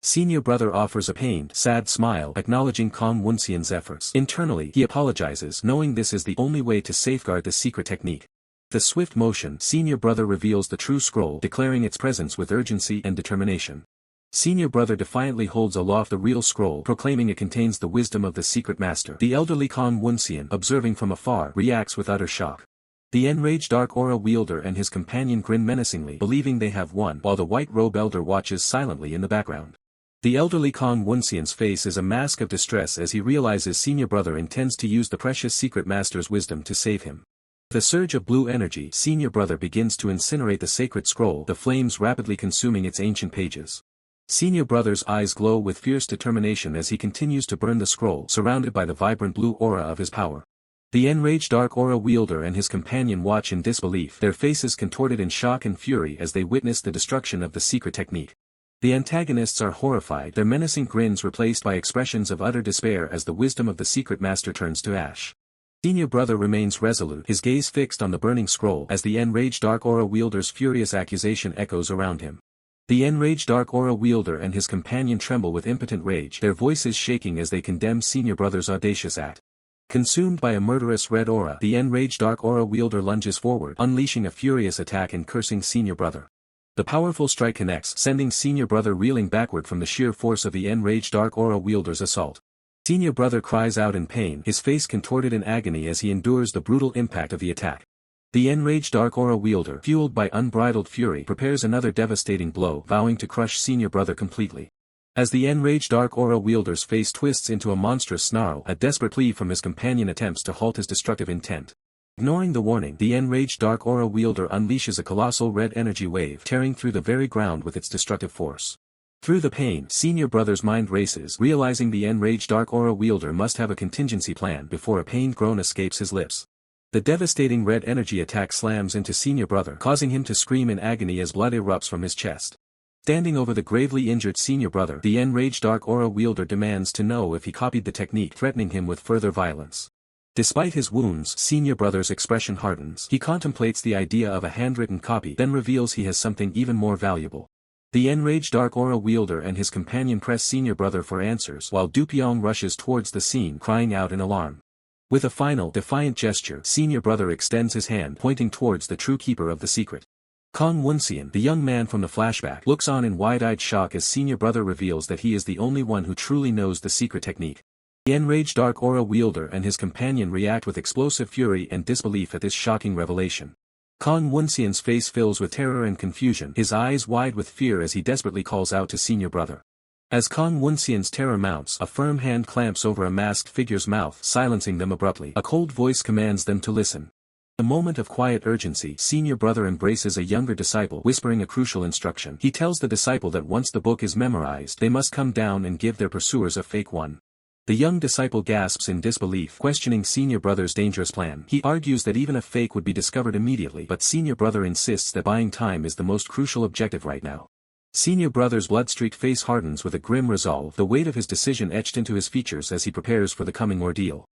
Senior brother offers a pained, sad smile, acknowledging Woonseon's efforts. Internally, he apologizes, knowing this is the only way to safeguard the secret technique. With a swift motion, senior brother reveals the true scroll, declaring its presence with urgency and determination. Senior brother defiantly holds aloft the real scroll, proclaiming it contains the wisdom of the secret master. The elderly Woonseon, observing from afar, reacts with utter shock. The enraged Dark Aura wielder and his companion grin menacingly, believing they have won, while the white robe elder watches silently in the background. The elderly Woonseon's face is a mask of distress as he realizes senior brother intends to use the precious secret master's wisdom to save him. With a surge of blue energy, senior brother begins to incinerate the sacred scroll, the flames rapidly consuming its ancient pages. Senior brother's eyes glow with fierce determination as he continues to burn the scroll, surrounded by the vibrant blue aura of his power. The enraged Dark Aura wielder and his companion watch in disbelief, their faces contorted in shock and fury as they witness the destruction of the secret technique. The antagonists are horrified, their menacing grins replaced by expressions of utter despair as the wisdom of the secret master turns to ash. Senior brother remains resolute, his gaze fixed on the burning scroll as the enraged Dark Aura wielder's furious accusation echoes around him. The enraged Dark Aura wielder and his companion tremble with impotent rage, their voices shaking as they condemn senior brother's audacious act. Consumed by a murderous red aura, the enraged Dark Aura wielder lunges forward, unleashing a furious attack and cursing senior brother. The powerful strike connects, sending senior brother reeling backward from the sheer force of the enraged Dark Aura wielder's assault. Senior brother cries out in pain, his face contorted in agony as he endures the brutal impact of the attack. The enraged Dark Aura wielder, fueled by unbridled fury, prepares another devastating blow, vowing to crush senior brother completely. As the enraged Dark Aura wielder's face twists into a monstrous snarl, a desperate plea from his companion attempts to halt his destructive intent. Ignoring the warning, the enraged Dark Aura wielder unleashes a colossal red energy wave, tearing through the very ground with its destructive force. Through the pain, senior brother's mind races, realizing the enraged Dark Aura wielder must have a contingency plan before a pained groan escapes his lips. The devastating red energy attack slams into senior brother, causing him to scream in agony as blood erupts from his chest. Standing over the gravely injured senior brother, the enraged Dark Aura wielder demands to know if he copied the technique, threatening him with further violence. Despite his wounds, senior brother's expression hardens. He contemplates the idea of a handwritten copy, then reveals he has something even more valuable. The enraged Dark Aura wielder and his companion press senior brother for answers, while Dupyeong rushes towards the scene, crying out in alarm. With a final, defiant gesture, senior brother extends his hand, pointing towards the true keeper of the secret. Kong Woonseon, the young man from the flashback, looks on in wide-eyed shock as senior brother reveals that he is the only one who truly knows the secret technique. The enraged dark aura wielder and his companion react with explosive fury and disbelief at this shocking revelation. Kong Woonseon's face fills with terror and confusion, his eyes wide with fear as he desperately calls out to senior brother. As Kong Woonseon's terror mounts, a firm hand clamps over a masked figure's mouth, silencing them abruptly. A cold voice commands them to listen. In a moment of quiet urgency, senior brother embraces a younger disciple, whispering a crucial instruction. He tells the disciple that once the book is memorized, they must come down and give their pursuers a fake one. The young disciple gasps in disbelief, questioning senior brother's dangerous plan. He argues that even a fake would be discovered immediately, but senior brother insists that buying time is the most crucial objective right now. Senior brother's blood-streaked face hardens with a grim resolve, the weight of his decision etched into his features as he prepares for the coming ordeal.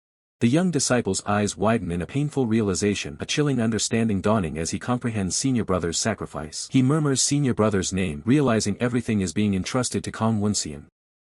The young disciple's eyes widen in a painful realization, a chilling understanding dawning as he comprehends senior brother's sacrifice. He murmurs senior brother's name, realizing everything is being entrusted to Kong Woonseon.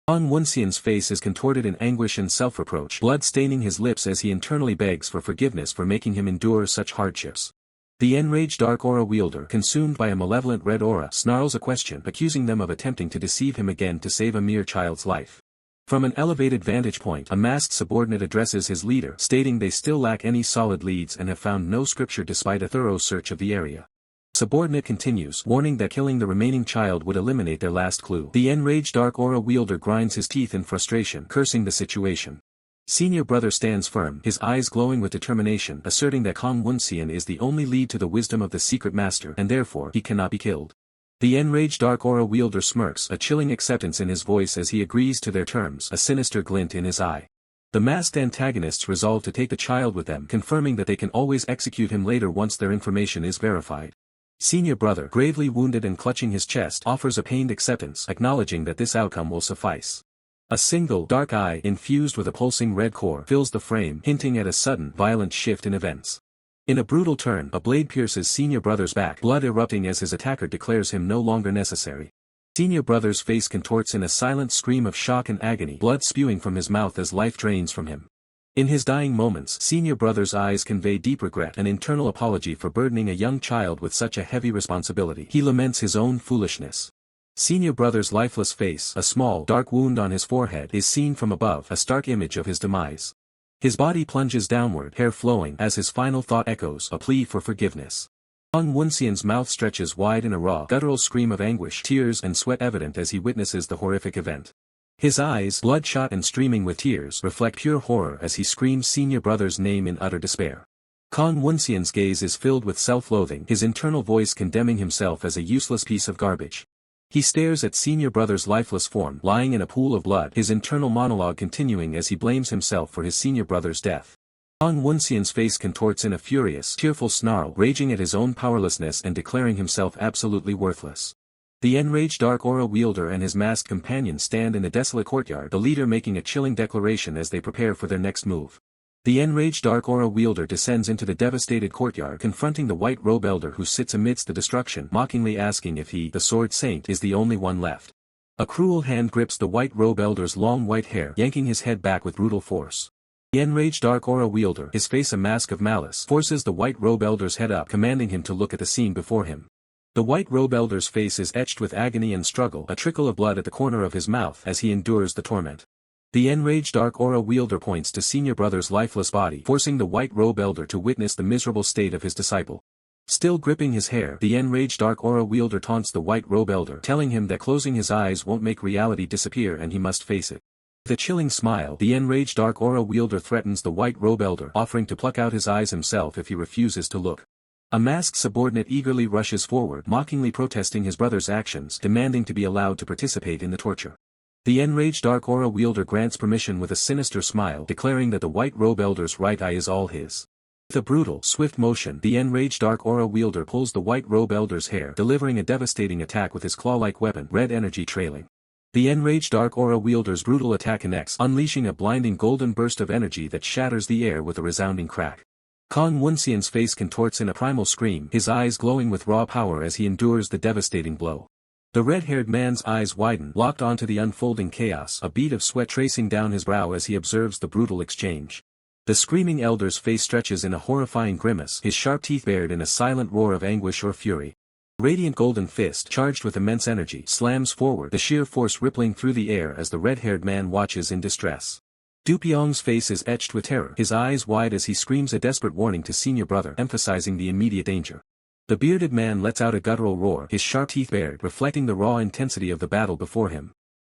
Kong Woonseon's face is contorted in anguish and self-reproach, blood staining his lips as he internally begs for forgiveness for making him endure such hardships. The enraged dark aura wielder, consumed by a malevolent red aura, snarls a question, accusing them of attempting to deceive him again to save a mere child's life. From an elevated vantage point, a masked subordinate addresses his leader, stating they still lack any solid leads and have found no scripture despite a thorough search of the area. Subordinate continues, warning that killing the remaining child would eliminate their last clue. The enraged dark aura wielder grinds his teeth in frustration, cursing the situation. Senior brother stands firm, his eyes glowing with determination, asserting that Kong Woonseon is the only lead to the wisdom of the secret master, and therefore he cannot be killed. The enraged dark aura wielder smirks, a chilling acceptance in his voice as he agrees to their terms, a sinister glint in his eye. The masked antagonists resolve to take the child with them, confirming that they can always execute him later once their information is verified. Senior brother, gravely wounded and clutching his chest, offers a pained acceptance, acknowledging that this outcome will suffice. A single, dark eye, infused with a pulsing red core, fills the frame, hinting at a sudden, violent shift in events. In a brutal turn, a blade pierces senior brother's back, blood erupting as his attacker declares him no longer necessary. Senior brother's face contorts in a silent scream of shock and agony, blood spewing from his mouth as life drains from him. In his dying moments, senior brother's eyes convey deep regret, an internal apology for burdening a young child with such a heavy responsibility. He laments his own foolishness. Senior brother's lifeless face, a small, dark wound on his forehead, is seen from above, a stark image of his demise. His body plunges downward, hair flowing, as his final thought echoes, a plea for forgiveness. Kong Woonseon's mouth stretches wide in a raw, guttural scream of anguish, tears and sweat evident as he witnesses the horrific event. His eyes, bloodshot and streaming with tears, reflect pure horror as he screams senior brother's name in utter despair. Kong Woonseon's gaze is filled with self-loathing, his internal voice condemning himself as a useless piece of garbage. He stares at senior brother's lifeless form, lying in a pool of blood, his internal monologue continuing as he blames himself for his senior brother's death. Kong Woonseon's face contorts in a furious, tearful snarl, raging at his own powerlessness and declaring himself absolutely worthless. The enraged dark aura wielder and his masked companion stand in the desolate courtyard, the leader making a chilling declaration as they prepare for their next move. The enraged dark aura wielder descends into the devastated courtyard, confronting the white robe elder who sits amidst the destruction, mockingly asking if he, the sword saint, is the only one left. A cruel hand grips the white robe elder's long white hair, yanking his head back with brutal force. The enraged dark aura wielder, his face a mask of malice, forces the white robe elder's head up, commanding him to look at the scene before him. The white robe elder's face is etched with agony and struggle, a trickle of blood at the corner of his mouth as he endures the torment. The enraged dark aura wielder points to senior brother's lifeless body, forcing the white robe elder to witness the miserable state of his disciple. Still gripping his hair, the enraged dark aura wielder taunts the white robe elder, telling him that closing his eyes won't make reality disappear and he must face it. With a chilling smile, the enraged dark aura wielder threatens the white robe elder, offering to pluck out his eyes himself if he refuses to look. A masked subordinate eagerly rushes forward, mockingly protesting his brother's actions, demanding to be allowed to participate in the torture. The enraged dark aura wielder grants permission with a sinister smile, declaring that the white robe elder's right eye is all his. With a brutal, swift motion, the enraged dark aura wielder pulls the white robe elder's hair, delivering a devastating attack with his claw-like weapon, red energy trailing. The enraged dark aura wielder's brutal attack connects, unleashing a blinding golden burst of energy that shatters the air with a resounding crack. Kong Woonseon's face contorts in a primal scream, his eyes glowing with raw power as he endures the devastating blow. The red-haired man's eyes widen, locked onto the unfolding chaos, a bead of sweat tracing down his brow as he observes the brutal exchange. The screaming elder's face stretches in a horrifying grimace, his sharp teeth bared in a silent roar of anguish or fury. Radiant golden fist, charged with immense energy, slams forward, the sheer force rippling through the air as the red-haired man watches in distress. Du Pyong's face is etched with terror, his eyes wide as he screams a desperate warning to senior brother, emphasizing the immediate danger. The bearded man lets out a guttural roar, his sharp teeth bared, reflecting the raw intensity of the battle before him.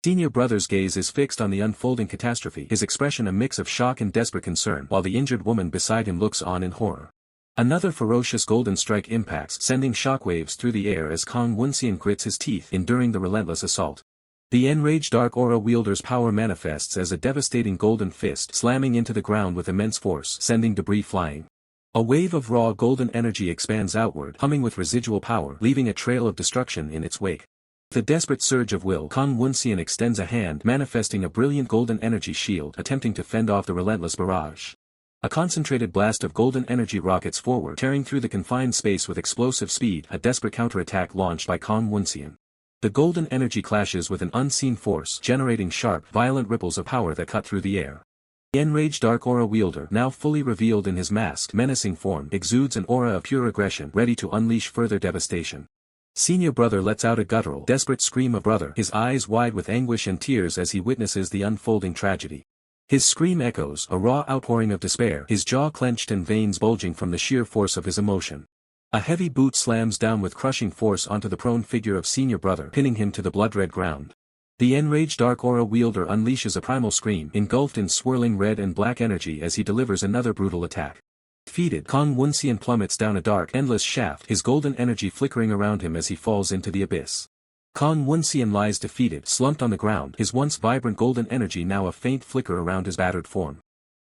Senior brother's gaze is fixed on the unfolding catastrophe, his expression a mix of shock and desperate concern, while the injured woman beside him looks on in horror. Another ferocious golden strike impacts, sending shockwaves through the air as Kong Woonseon grits his teeth, enduring the relentless assault. The enraged Dark Aura wielder's power manifests as a devastating golden fist, slamming into the ground with immense force, sending debris flying. A wave of raw golden energy expands outward, humming with residual power, leaving a trail of destruction in its wake. With a desperate surge of will, Kong Woonseon extends a hand, manifesting a brilliant golden energy shield, attempting to fend off the relentless barrage. A concentrated blast of golden energy rockets forward, tearing through the confined space with explosive speed, a desperate counterattack launched by Kong Woonseon. The golden energy clashes with an unseen force, generating sharp, violent ripples of power that cut through the air. The enraged Dark Aura wielder, now fully revealed in his masked, menacing form, exudes an aura of pure aggression, ready to unleash further devastation. Senior brother lets out a guttural, desperate scream of brother, his eyes wide with anguish and tears as he witnesses the unfolding tragedy. His scream echoes, a raw outpouring of despair, his jaw clenched and veins bulging from the sheer force of his emotion. A heavy boot slams down with crushing force onto the prone figure of senior brother, pinning him to the blood-red ground. The enraged Dark Aura wielder unleashes a primal scream, engulfed in swirling red and black energy as he delivers another brutal attack. Defeated, Kong Woonseon plummets down a dark, endless shaft, his golden energy flickering around him as he falls into the abyss. Kong Woonseon lies defeated, slumped on the ground, his once vibrant golden energy now a faint flicker around his battered form.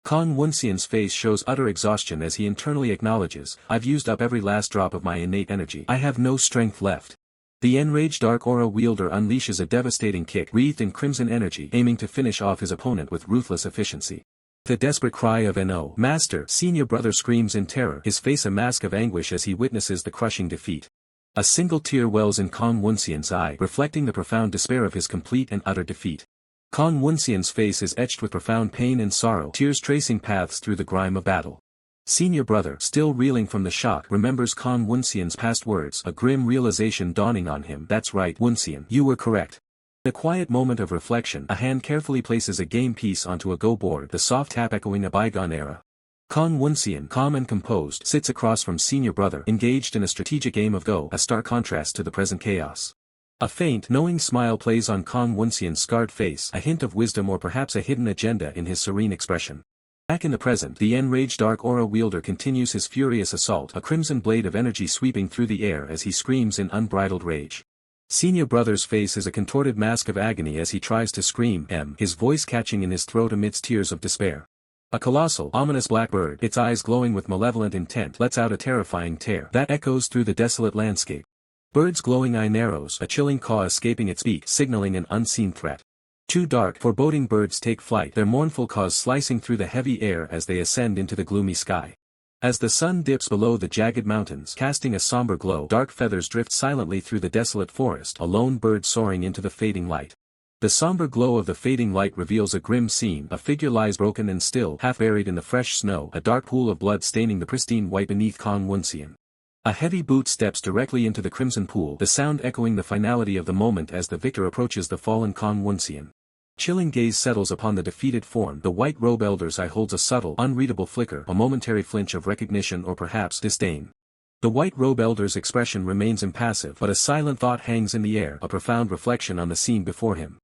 Kong Woonseon's face shows utter exhaustion as he internally acknowledges, "I've used up every last drop of my innate energy. I have no strength left." The enraged Dark Aura wielder unleashes a devastating kick, wreathed in crimson energy, aiming to finish off his opponent with ruthless efficiency. The desperate cry of "No, Master!" senior brother screams in terror, his face a mask of anguish as he witnesses the crushing defeat. A single tear wells in Kong Woonseon's eye, reflecting the profound despair of his complete and utter defeat. Kong Woonseon's face is etched with profound pain and sorrow, tears tracing paths through the grime of battle. Senior brother, still reeling from the shock, remembers Kong Woonseon's past words, a grim realization dawning on him. "That's right, Woonseon, you were correct." In a quiet moment of reflection, a hand carefully places a game piece onto a Go board, the soft tap echoing a bygone era. Kong Woonseon, calm and composed, sits across from senior brother, engaged in a strategic game of Go, a stark contrast to the present chaos. A faint, knowing smile plays on Kong Woonseon's scarred face, a hint of wisdom or perhaps a hidden agenda in his serene expression. Back in the present, the enraged Dark Aura wielder continues his furious assault, a crimson blade of energy sweeping through the air as he screams in unbridled rage. Senior brother's face is a contorted mask of agony as he tries to scream, his voice catching in his throat amidst tears of despair. A colossal, ominous black bird, its eyes glowing with malevolent intent, lets out a terrifying tear that echoes through the desolate landscape. Bird's glowing eye narrows, a chilling caw escaping its beak, signaling an unseen threat. Two dark, foreboding birds take flight, their mournful caws slicing through the heavy air as they ascend into the gloomy sky. As the sun dips below the jagged mountains, casting a somber glow, dark feathers drift silently through the desolate forest, a lone bird soaring into the fading light. The somber glow of the fading light reveals a grim scene, a figure lies broken and still, half buried in the fresh snow, a dark pool of blood staining the pristine white beneath Kong Woonseon. A heavy boot steps directly into the crimson pool, the sound echoing the finality of the moment as the victor approaches the fallen Kong Woonseon. Chilling gaze settles upon the defeated form, the white robe elder's eye holds a subtle, unreadable flicker, a momentary flinch of recognition or perhaps disdain. The white robe elder's expression remains impassive, but a silent thought hangs in the air, a profound reflection on the scene before him.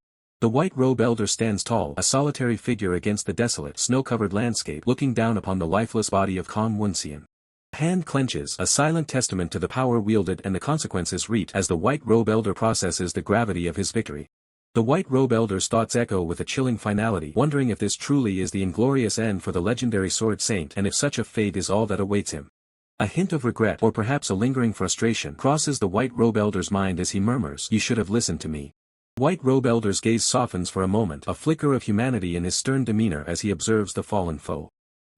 The white robe elder stands tall, a solitary figure against the desolate, snow-covered landscape, looking down upon the lifeless body of Kong Woonseon. A hand clenches, a silent testament to the power wielded and the consequences reaped as the white robe elder processes the gravity of his victory. The white robe elder's thoughts echo with a chilling finality, wondering if this truly is the inglorious end for the legendary sword saint and if such a fate is all that awaits him. A hint of regret or perhaps a lingering frustration crosses the white robe elder's mind as he murmurs, "You should have listened to me." White robe elder's gaze softens for a moment, a flicker of humanity in his stern demeanor as he observes the fallen foe.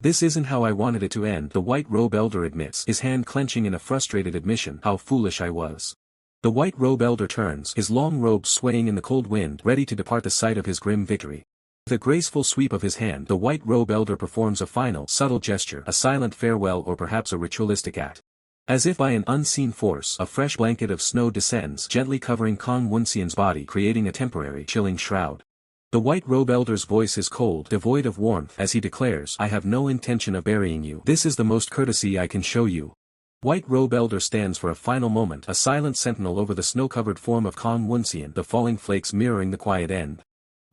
"This isn't how I wanted it to end," the white robe elder admits, his hand clenching in a frustrated admission, "How foolish I was." The white robe elder turns, his long robes swaying in the cold wind, ready to depart the site of his grim victory. With a graceful sweep of his hand, the white robe elder performs a final, subtle gesture, a silent farewell or perhaps a ritualistic act. As if by an unseen force, a fresh blanket of snow descends, gently covering Woonseon's body, creating a temporary, chilling shroud. The white robe elder's voice is cold, devoid of warmth, as he declares, "I have no intention of burying you. This is the most courtesy I can show you." White robe elder stands for a final moment, a silent sentinel over the snow-covered form of Woonseon, the falling flakes mirroring the quiet end.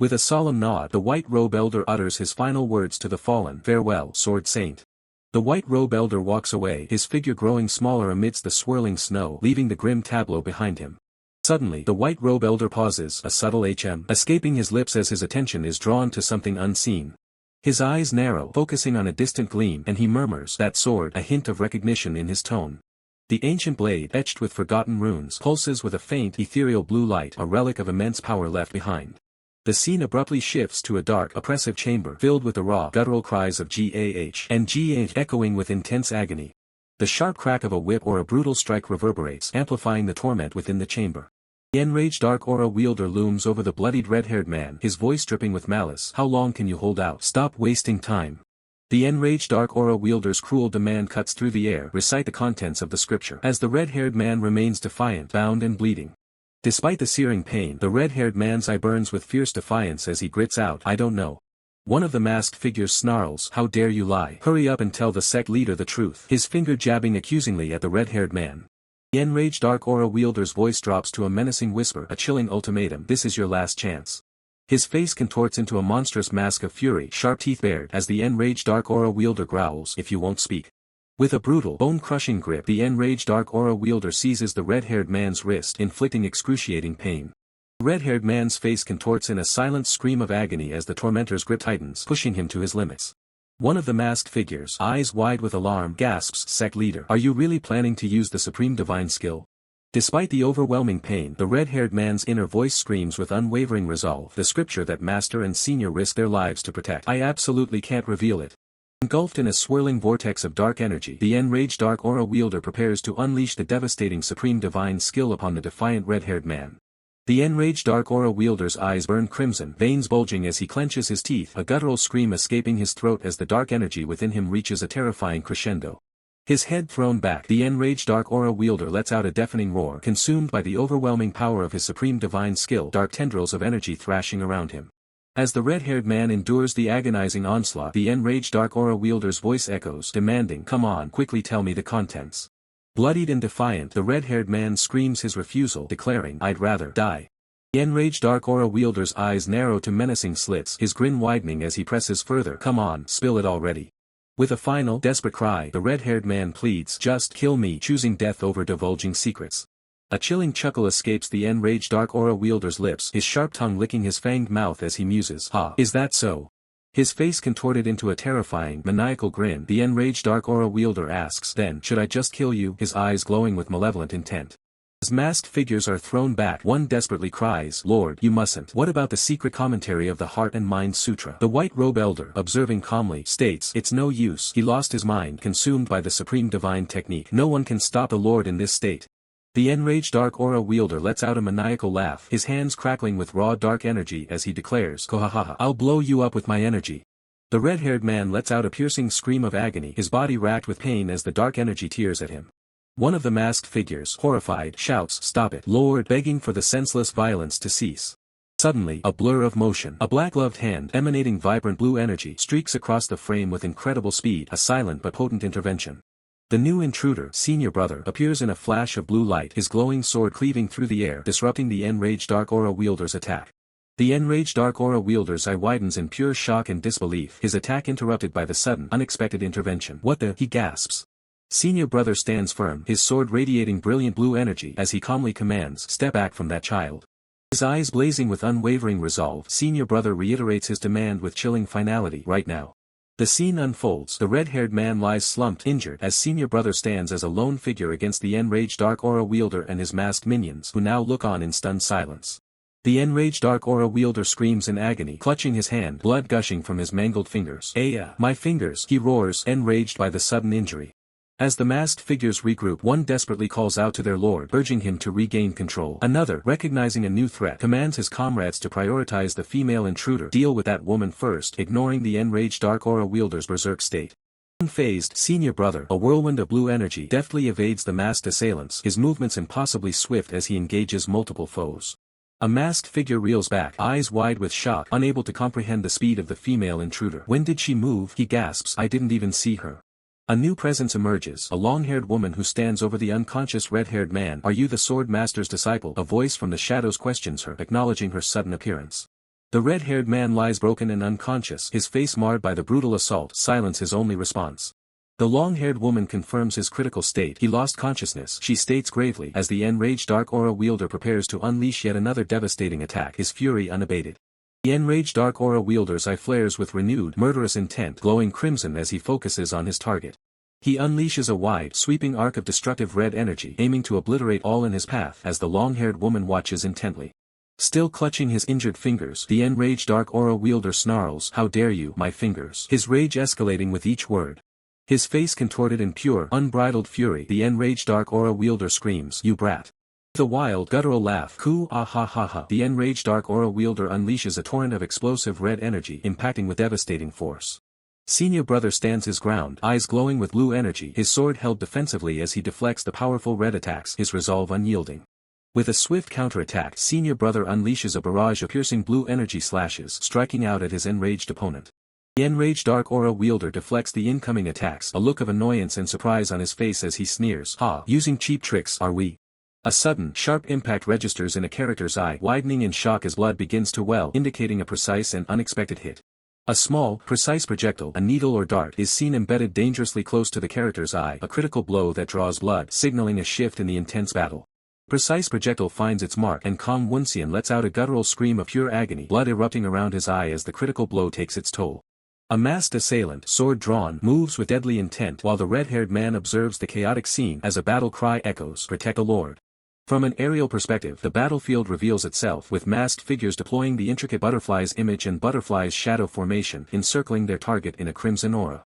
With a solemn nod, the white robe elder utters his final words to the fallen, "Farewell, sword saint." The white robe elder walks away, his figure growing smaller amidst the swirling snow, leaving the grim tableau behind him. Suddenly, the white robe elder pauses, a subtle escaping his lips as his attention is drawn to something unseen. His eyes narrow, focusing on a distant gleam, and he murmurs, "That sword," a hint of recognition in his tone. The ancient blade, etched with forgotten runes, pulses with a faint, ethereal blue light, a relic of immense power left behind. The scene abruptly shifts to a dark, oppressive chamber, filled with the raw, guttural cries of "Gah" and "Gah" echoing with intense agony. The sharp crack of a whip or a brutal strike reverberates, amplifying the torment within the chamber. The enraged dark aura wielder looms over the bloodied red-haired man, his voice dripping with malice. "How long can you hold out? Stop wasting time." The enraged dark aura wielder's cruel demand cuts through the air. "Recite the contents of the scripture." As the red-haired man remains defiant, bound and bleeding. Despite the searing pain, the red-haired man's eye burns with fierce defiance as he grits out, "I don't know." One of the masked figures snarls, "How dare you lie? Hurry up and tell the sect leader the truth." His finger jabbing accusingly at the red-haired man. The enraged dark aura wielder's voice drops to a menacing whisper, a chilling ultimatum, "This is your last chance." His face contorts into a monstrous mask of fury, sharp teeth bared, as the enraged dark aura wielder growls, "If you won't speak." With a brutal, bone-crushing grip, the enraged dark aura wielder seizes the red-haired man's wrist, inflicting excruciating pain. The red-haired man's face contorts in a silent scream of agony as the tormentor's grip tightens, pushing him to his limits. One of the masked figures, eyes wide with alarm, gasps, "Sect leader, are you really planning to use the supreme divine skill?" Despite the overwhelming pain, the red-haired man's inner voice screams with unwavering resolve, "The scripture that Master and Senior risk their lives to protect. I absolutely can't reveal it." Engulfed in a swirling vortex of dark energy, the enraged dark aura wielder prepares to unleash the devastating supreme divine skill upon the defiant red-haired man. The enraged dark aura wielder's eyes burn crimson, veins bulging as he clenches his teeth, a guttural scream escaping his throat as the dark energy within him reaches a terrifying crescendo. His head thrown back, the enraged dark aura wielder lets out a deafening roar, consumed by the overwhelming power of his supreme divine skill, dark tendrils of energy thrashing around him. As the red-haired man endures the agonizing onslaught, the enraged dark aura wielder's voice echoes, demanding, "Come on, quickly tell me the contents." Bloodied and defiant, the red-haired man screams his refusal, declaring, "I'd rather die." The enraged dark aura wielder's eyes narrow to menacing slits, his grin widening as he presses further, "Come on, spill it already." With a final, desperate cry, the red-haired man pleads, "Just kill me," choosing death over divulging secrets. A chilling chuckle escapes the enraged dark aura wielder's lips, his sharp tongue licking his fanged mouth as he muses, "Ha, is that so?" His face contorted into a terrifying, maniacal grin, the enraged dark aura wielder asks, "Then, should I just kill you?" his eyes glowing with malevolent intent. As masked figures are thrown back, one desperately cries, "Lord, you mustn't." What about the secret commentary of the Heart and Mind Sutra? The white robe elder, observing calmly, states, "It's no use. He lost his mind, consumed by the supreme divine technique. No one can stop the Lord in this state." The enraged dark aura wielder lets out a maniacal laugh, his hands crackling with raw dark energy as he declares, "Kohahaha, I'll blow you up with my energy." The red-haired man lets out a piercing scream of agony, his body racked with pain as the dark energy tears at him. One of the masked figures, horrified, shouts, "Stop it, Lord," begging for the senseless violence to cease. Suddenly, a blur of motion, a black-gloved hand, emanating vibrant blue energy, streaks across the frame with incredible speed, a silent but potent intervention. The new intruder, Senior Brother, appears in a flash of blue light, his glowing sword cleaving through the air, disrupting the enraged dark aura wielder's attack. The enraged dark aura wielder's eye widens in pure shock and disbelief, his attack interrupted by the sudden, unexpected intervention. "What the?" he gasps. Senior Brother stands firm, his sword radiating brilliant blue energy as he calmly commands, "Step back from that child." His eyes blazing with unwavering resolve, Senior Brother reiterates his demand with chilling finality, "Right now." The scene unfolds, the red-haired man lies slumped, injured, as Senior Brother stands as a lone figure against the enraged dark aura wielder and his masked minions, who now look on in stunned silence. The enraged dark aura wielder screams in agony, clutching his hand, blood gushing from his mangled fingers. My fingers," he roars, enraged by the sudden injury. As the masked figures regroup, one desperately calls out to their lord, urging him to regain control. Another, recognizing a new threat, commands his comrades to prioritize the female intruder, deal with that woman first, ignoring the enraged dark aura wielder's berserk state. Unfazed, senior brother, a whirlwind of blue energy, deftly evades the masked assailants, his movements impossibly swift as he engages multiple foes. A masked figure reels back, eyes wide with shock, unable to comprehend the speed of the female intruder. When did she move? He gasps. I didn't even see her. A new presence emerges, a long-haired woman who stands over the unconscious red-haired man. Are you the sword master's disciple? A voice from the shadows questions her, acknowledging her sudden appearance. The red-haired man lies broken and unconscious, his face marred by the brutal assault, silence his only response. The long-haired woman confirms his critical state. He lost consciousness, she states gravely, as the enraged Dark Aura wielder prepares to unleash yet another devastating attack, his fury unabated. The enraged Dark Aura wielder's eye flares with renewed, murderous intent, glowing crimson as he focuses on his target. He unleashes a wide, sweeping arc of destructive red energy, aiming to obliterate all in his path as the long-haired woman watches intently. Still clutching his injured fingers, the enraged Dark Aura wielder snarls, "How dare you, my fingers!" His rage escalating with each word. His face contorted in pure, unbridled fury, the enraged Dark Aura wielder screams, "You brat!" With a wild, guttural laugh, "Coo, ah ha ha ha," the enraged Dark Aura wielder unleashes a torrent of explosive red energy, impacting with devastating force. Senior brother stands his ground, eyes glowing with blue energy, his sword held defensively as he deflects the powerful red attacks, his resolve unyielding. With a swift counterattack, senior brother unleashes a barrage of piercing blue energy slashes, striking out at his enraged opponent. The enraged Dark Aura wielder deflects the incoming attacks, a look of annoyance and surprise on his face as he sneers, "Ha, using cheap tricks, are we?" A sudden, sharp impact registers in a character's eye, widening in shock as blood begins to well, indicating a precise and unexpected hit. A small, precise projectile, a needle or dart, is seen embedded dangerously close to the character's eye, a critical blow that draws blood, signaling a shift in the intense battle. Precise projectile finds its mark, and calm Woonseon lets out a guttural scream of pure agony, blood erupting around his eye as the critical blow takes its toll. A masked assailant, sword drawn, moves with deadly intent while the red-haired man observes the chaotic scene as a battle cry echoes, "Protect the Lord." From an aerial perspective, the battlefield reveals itself with masked figures deploying the intricate butterfly's image and butterfly's shadow formation, encircling their target in a crimson aura.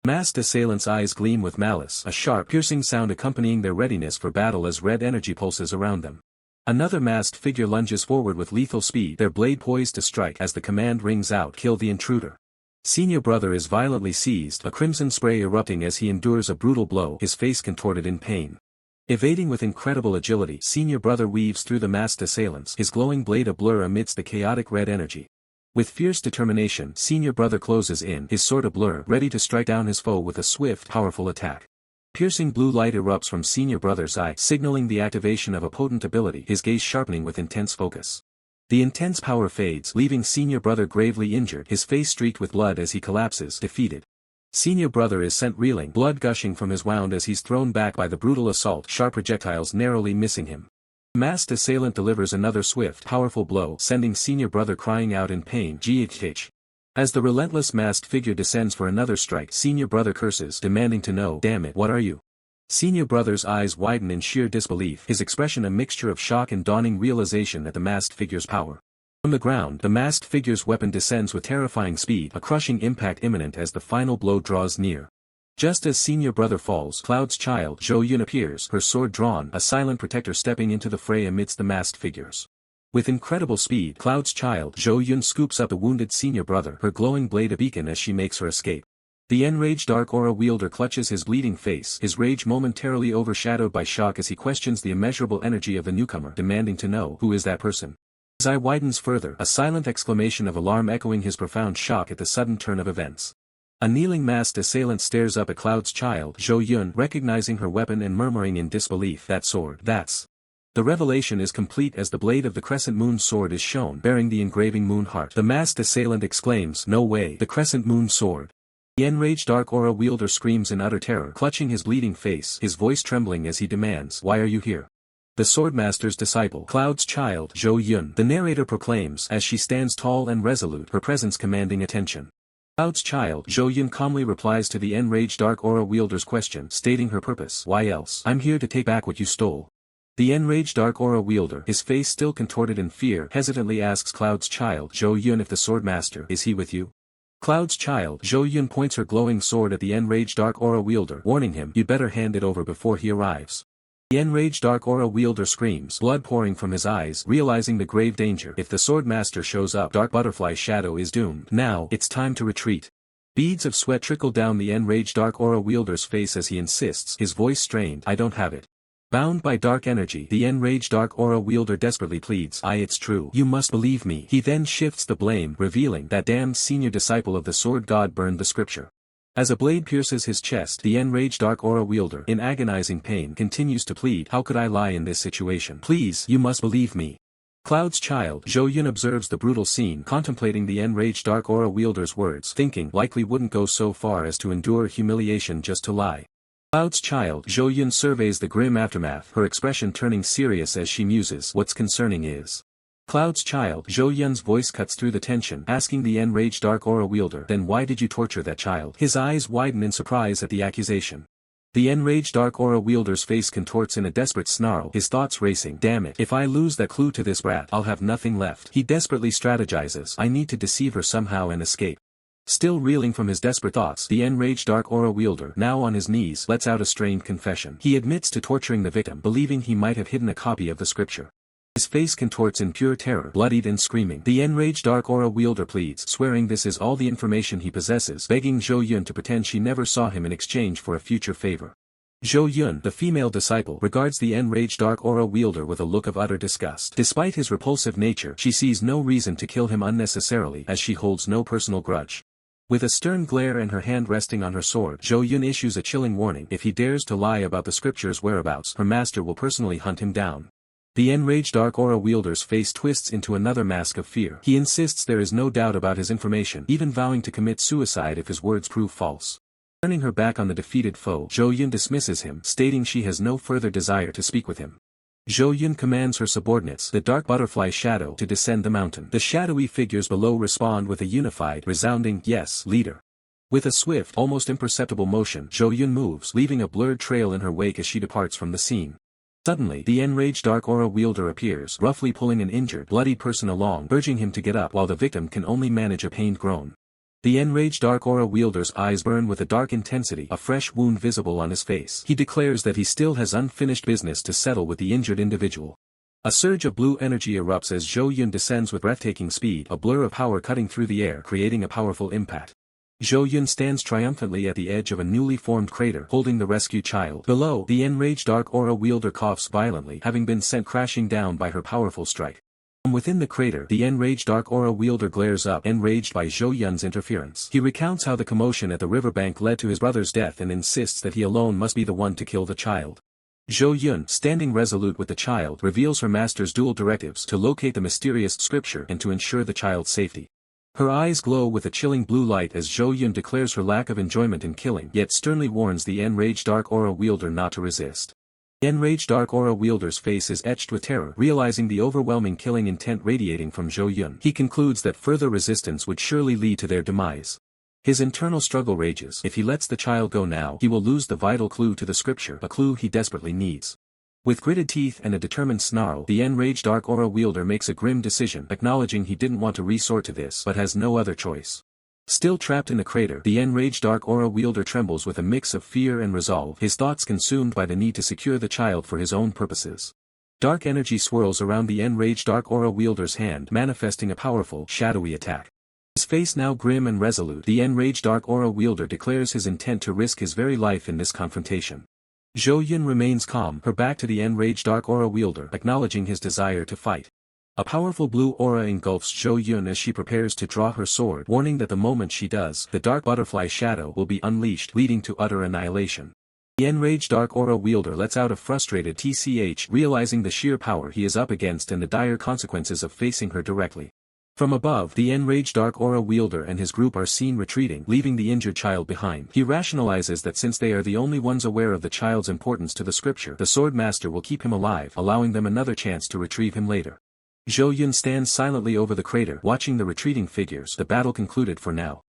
Masked assailants' eyes gleam with malice, a sharp, piercing sound accompanying their readiness for battle as red energy pulses around them. Another masked figure lunges forward with lethal speed, their blade poised to strike as the command rings out, "Kill the intruder." Senior brother is violently seized, a crimson spray erupting as he endures a brutal blow, his face contorted in pain. Evading with incredible agility, senior brother weaves through the masked assailants, his glowing blade a blur amidst the chaotic red energy. With fierce determination, senior brother closes in, his sword a blur, ready to strike down his foe with a swift, powerful attack. Piercing blue light erupts from senior brother's eye, signaling the activation of a potent ability, his gaze sharpening with intense focus. The intense power fades, leaving senior brother gravely injured, his face streaked with blood as he collapses, defeated. Senior brother is sent reeling, blood gushing from his wound as he's thrown back by the brutal assault, sharp projectiles narrowly missing him. Masked assailant delivers another swift, powerful blow, sending senior brother crying out in pain, "GH." As the relentless masked figure descends for another strike, senior brother curses, demanding to know, "Damn it, what are you?" Senior brother's eyes widen in sheer disbelief, his expression a mixture of shock and dawning realization at the masked figure's power. From the ground, the masked figure's weapon descends with terrifying speed, a crushing impact imminent as the final blow draws near. Just as senior brother falls, Cloud's child, Zhou-Yun appears, her sword drawn, a silent protector stepping into the fray amidst the masked figures. With incredible speed, Cloud's child, Zhou-Yun scoops up the wounded senior brother, her glowing blade a beacon as she makes her escape. The enraged Dark Aura wielder clutches his bleeding face, his rage momentarily overshadowed by shock as he questions the immeasurable energy of the newcomer, demanding to know, "Who is that person?" His eye widens further, a silent exclamation of alarm echoing his profound shock at the sudden turn of events. A kneeling masked assailant stares up at Cloud's child, Zhou-Yun, recognizing her weapon and murmuring in disbelief, "That sword, that's..." The revelation is complete as the blade of the crescent moon sword is shown, bearing the engraving moon heart. The masked assailant exclaims, "No way, the crescent moon sword." The enraged Dark Aura wielder screams in utter terror, clutching his bleeding face, his voice trembling as he demands, "Why are you here?" The Swordmaster's disciple, Cloud's child, Zhou-Yun, the narrator proclaims, as she stands tall and resolute, her presence commanding attention. Cloud's child, Zhou-Yun calmly replies to the enraged Dark Aura wielder's question, stating her purpose, "Why else? I'm here to take back what you stole." The enraged Dark Aura wielder, his face still contorted in fear, hesitantly asks Cloud's child, Zhou-Yun, if the Swordmaster, is he with you? Cloud's child, Zhou-Yun points her glowing sword at the enraged Dark Aura wielder, warning him, "You'd better hand it over before he arrives." The enraged Dark Aura wielder screams, blood pouring from his eyes, realizing the grave danger. If the Swordmaster shows up, Dark Butterfly's shadow is doomed. Now, it's time to retreat. Beads of sweat trickle down the enraged dark aura wielder's face as he insists, his voice strained, I don't have it. Bound by dark energy, the enraged dark aura wielder desperately pleads, it's true. You must believe me. He then shifts the blame, revealing that damned senior disciple of the sword god burned the scripture. As a blade pierces his chest, the enraged dark aura wielder, in agonizing pain, continues to plead, how could I lie in this situation? Please, you must believe me. Cloud's child, Zhou Yun, observes the brutal scene, contemplating the enraged dark aura wielder's words, thinking likely wouldn't go so far as to endure humiliation just to lie. Cloud's child, Zhou Yun, surveys the grim aftermath, her expression turning serious as she muses, what's concerning is. Cloud's child, Zhou Yun's voice cuts through the tension, asking the enraged dark aura wielder, then why did you torture that child? His eyes widen in surprise at the accusation. The enraged dark aura wielder's face contorts in a desperate snarl, his thoughts racing. Damn it, if I lose that clue to this brat, I'll have nothing left. He desperately strategizes, I need to deceive her somehow and escape. Still reeling from his desperate thoughts, the enraged dark aura wielder, now on his knees, lets out a strained confession. He admits to torturing the victim, believing he might have hidden a copy of the scripture. His face contorts in pure terror, bloodied and screaming. The enraged dark aura wielder pleads, swearing this is all the information he possesses, begging Zhou Yun to pretend she never saw him in exchange for a future favor. Zhou Yun, the female disciple, regards the enraged dark aura wielder with a look of utter disgust. Despite his repulsive nature, she sees no reason to kill him unnecessarily, as she holds no personal grudge. With a stern glare and her hand resting on her sword, Zhou Yun issues a chilling warning, if he dares to lie about the scripture's whereabouts, her master will personally hunt him down. The enraged dark aura wielder's face twists into another mask of fear. He insists there is no doubt about his information, even vowing to commit suicide if his words prove false. Turning her back on the defeated foe, Zhou Yun dismisses him, stating she has no further desire to speak with him. Zhou Yun commands her subordinates, the dark butterfly shadow, to descend the mountain. The shadowy figures below respond with a unified, resounding, yes, leader. With a swift, almost imperceptible motion, Zhou Yun moves, leaving a blurred trail in her wake as she departs from the scene. Suddenly, the enraged dark aura wielder appears, roughly pulling an injured, bloody person along, urging him to get up while the victim can only manage a pained groan. The enraged dark aura wielder's eyes burn with a dark intensity, a fresh wound visible on his face. He declares that he still has unfinished business to settle with the injured individual. A surge of blue energy erupts as Zhou Yun descends with breathtaking speed, a blur of power cutting through the air, creating a powerful impact. Zhou Yun stands triumphantly at the edge of a newly formed crater, holding the rescued child. Below, the enraged dark aura wielder coughs violently, having been sent crashing down by her powerful strike. From within the crater, the enraged dark aura wielder glares up, enraged by Zhou Yun's interference. He recounts how the commotion at the riverbank led to his brother's death and insists that he alone must be the one to kill the child. Zhou Yun, standing resolute with the child, reveals her master's dual directives to locate the mysterious scripture and to ensure the child's safety. Her eyes glow with a chilling blue light as Zhou Yun declares her lack of enjoyment in killing, yet sternly warns the enraged dark aura wielder not to resist. The enraged dark aura wielder's face is etched with terror, realizing the overwhelming killing intent radiating from Zhou Yun. He concludes that further resistance would surely lead to their demise. His internal struggle rages. If he lets the child go now, he will lose the vital clue to the scripture, a clue he desperately needs. With gritted teeth and a determined snarl, the enraged dark aura wielder makes a grim decision, acknowledging he didn't want to resort to this but has no other choice. Still trapped in the crater, the enraged dark aura wielder trembles with a mix of fear and resolve, his thoughts consumed by the need to secure the child for his own purposes. Dark energy swirls around the enraged dark aura wielder's hand, manifesting a powerful, shadowy attack. His face now grim and resolute, the enraged dark aura wielder declares his intent to risk his very life in this confrontation. Zhou Yun remains calm, her back to the enraged dark aura wielder, acknowledging his desire to fight. A powerful blue aura engulfs Zhou Yun as she prepares to draw her sword, warning that the moment she does, the dark butterfly shadow will be unleashed, leading to utter annihilation. The enraged dark aura wielder lets out a frustrated tch, realizing the sheer power he is up against and the dire consequences of facing her directly. From above, the enraged dark aura wielder and his group are seen retreating, leaving the injured child behind. He rationalizes that since they are the only ones aware of the child's importance to the scripture, the sword master will keep him alive, allowing them another chance to retrieve him later. Zhou Yun stands silently over the crater, watching the retreating figures. The battle concluded for now.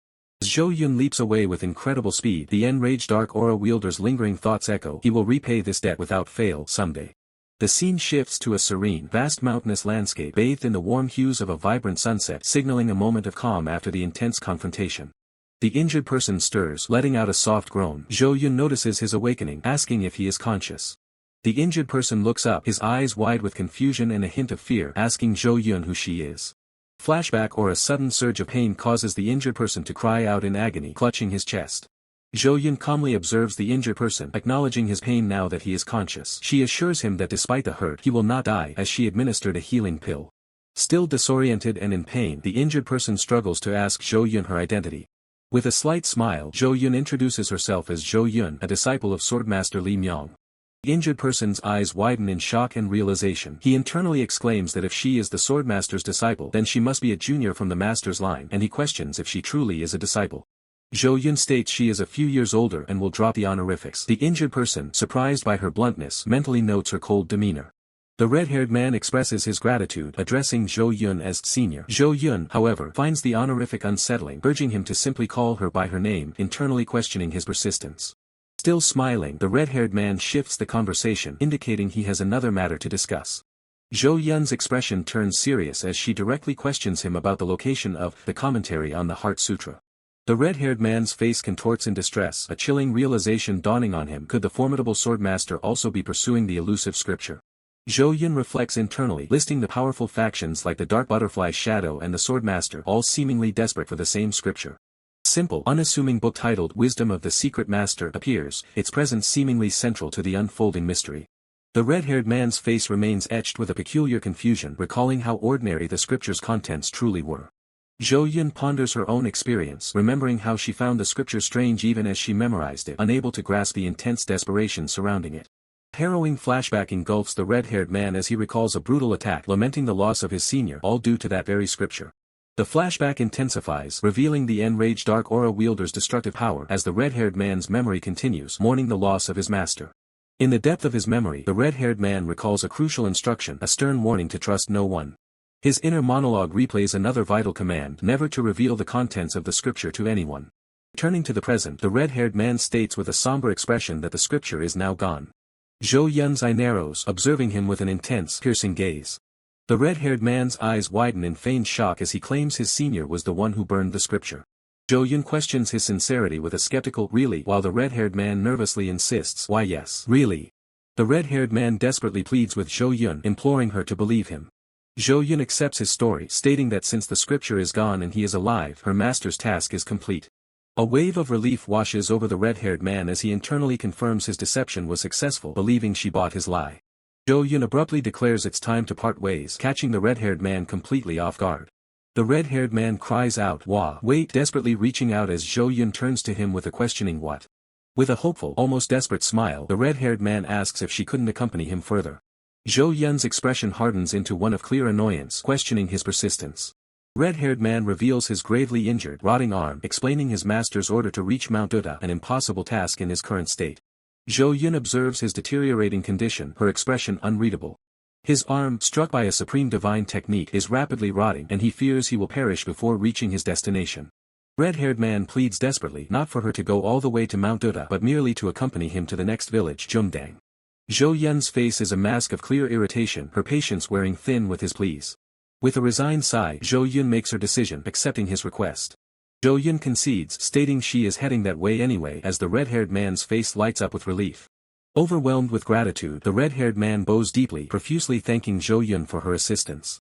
As Zhou Yun leaps away with incredible speed, the enraged dark aura wielder's lingering thoughts echo, he will repay this debt without fail someday. The scene shifts to a serene, vast mountainous landscape bathed in the warm hues of a vibrant sunset, signaling a moment of calm after the intense confrontation. The injured person stirs, letting out a soft groan. Zhou Yun notices his awakening, asking if he is conscious. The injured person looks up, his eyes wide with confusion and a hint of fear, asking Zhou Yun who she is. Flashback or a sudden surge of pain causes the injured person to cry out in agony, clutching his chest. Zhou Yun calmly observes the injured person, acknowledging his pain now that he is conscious. She assures him that despite the hurt, he will not die, as she administered a healing pill. Still disoriented and in pain, the injured person struggles to ask Zhou Yun her identity. With a slight smile, Zhou Yun introduces herself as Zhou Yun, a disciple of Swordmaster Li Myong. The injured person's eyes widen in shock and realization. He internally exclaims that if she is the Swordmaster's disciple, then she must be a junior from the Master's line, and he questions if she truly is a disciple. Zhou Yun states she is a few years older and will drop the honorifics. The injured person, surprised by her bluntness, mentally notes her cold demeanor. The red-haired man expresses his gratitude, addressing Zhou Yun as senior. Zhou Yun, however, finds the honorific unsettling, urging him to simply call her by her name, internally questioning his persistence. Still smiling, the red-haired man shifts the conversation, indicating he has another matter to discuss. Zhou Yun's expression turns serious as she directly questions him about the location of the commentary on the Heart Sutra. The red-haired man's face contorts in distress, a chilling realization dawning on him. Could the formidable swordmaster also be pursuing the elusive scripture? Zhou Yun reflects internally, listing the powerful factions like the Dark Butterfly Shadow and the Swordmaster, all seemingly desperate for the same scripture. A simple, unassuming book titled Wisdom of the Secret Master appears, its presence seemingly central to the unfolding mystery. The red-haired man's face remains etched with a peculiar confusion, recalling how ordinary the scripture's contents truly were. Zhou Yun ponders her own experience, remembering how she found the scripture strange even as she memorized it, unable to grasp the intense desperation surrounding it. Harrowing flashback engulfs the red-haired man as he recalls a brutal attack, lamenting the loss of his senior, all due to that very scripture. The flashback intensifies, revealing the enraged Dark Aura wielder's destructive power as the red-haired man's memory continues, mourning the loss of his master. In the depth of his memory, the red-haired man recalls a crucial instruction, a stern warning to trust no one. His inner monologue replays another vital command, never to reveal the contents of the scripture to anyone. Turning to the present, the red-haired man states with a somber expression that the scripture is now gone. Zhou Yun's eye narrows, observing him with an intense, piercing gaze. The red-haired man's eyes widen in feigned shock as he claims his senior was the one who burned the scripture. Zhou Yun questions his sincerity with a skeptical "really," while the red-haired man nervously insists, "Why yes, really." The red-haired man desperately pleads with Zhou Yun, imploring her to believe him. Zhou Yun accepts his story, stating that since the scripture is gone and he is alive, her master's task is complete. A wave of relief washes over the red-haired man as he internally confirms his deception was successful, believing she bought his lie. Zhou Yun abruptly declares it's time to part ways, catching the red-haired man completely off guard. The red-haired man cries out, wait, desperately reaching out as Zhou Yun turns to him with a questioning what. With a hopeful, almost desperate smile, the red-haired man asks if she couldn't accompany him further. Zhou Yun's expression hardens into one of clear annoyance, questioning his persistence. Red-haired man reveals his gravely injured, rotting arm, explaining his master's order to reach Mount Buddha, an impossible task in his current state. Zhou Yun observes his deteriorating condition, her expression unreadable. His arm, struck by a supreme divine technique, is rapidly rotting, and he fears he will perish before reaching his destination. Red-haired man pleads desperately, not for her to go all the way to Mount Buddha, but merely to accompany him to the next village, Jumdang. Zhou Yun's face is a mask of clear irritation, her patience wearing thin with his pleas. With a resigned sigh, Zhou Yun makes her decision, accepting his request. Zhou Yun concedes, stating she is heading that way anyway, as the red-haired man's face lights up with relief. Overwhelmed with gratitude, the red-haired man bows deeply, profusely thanking Zhou Yun for her assistance.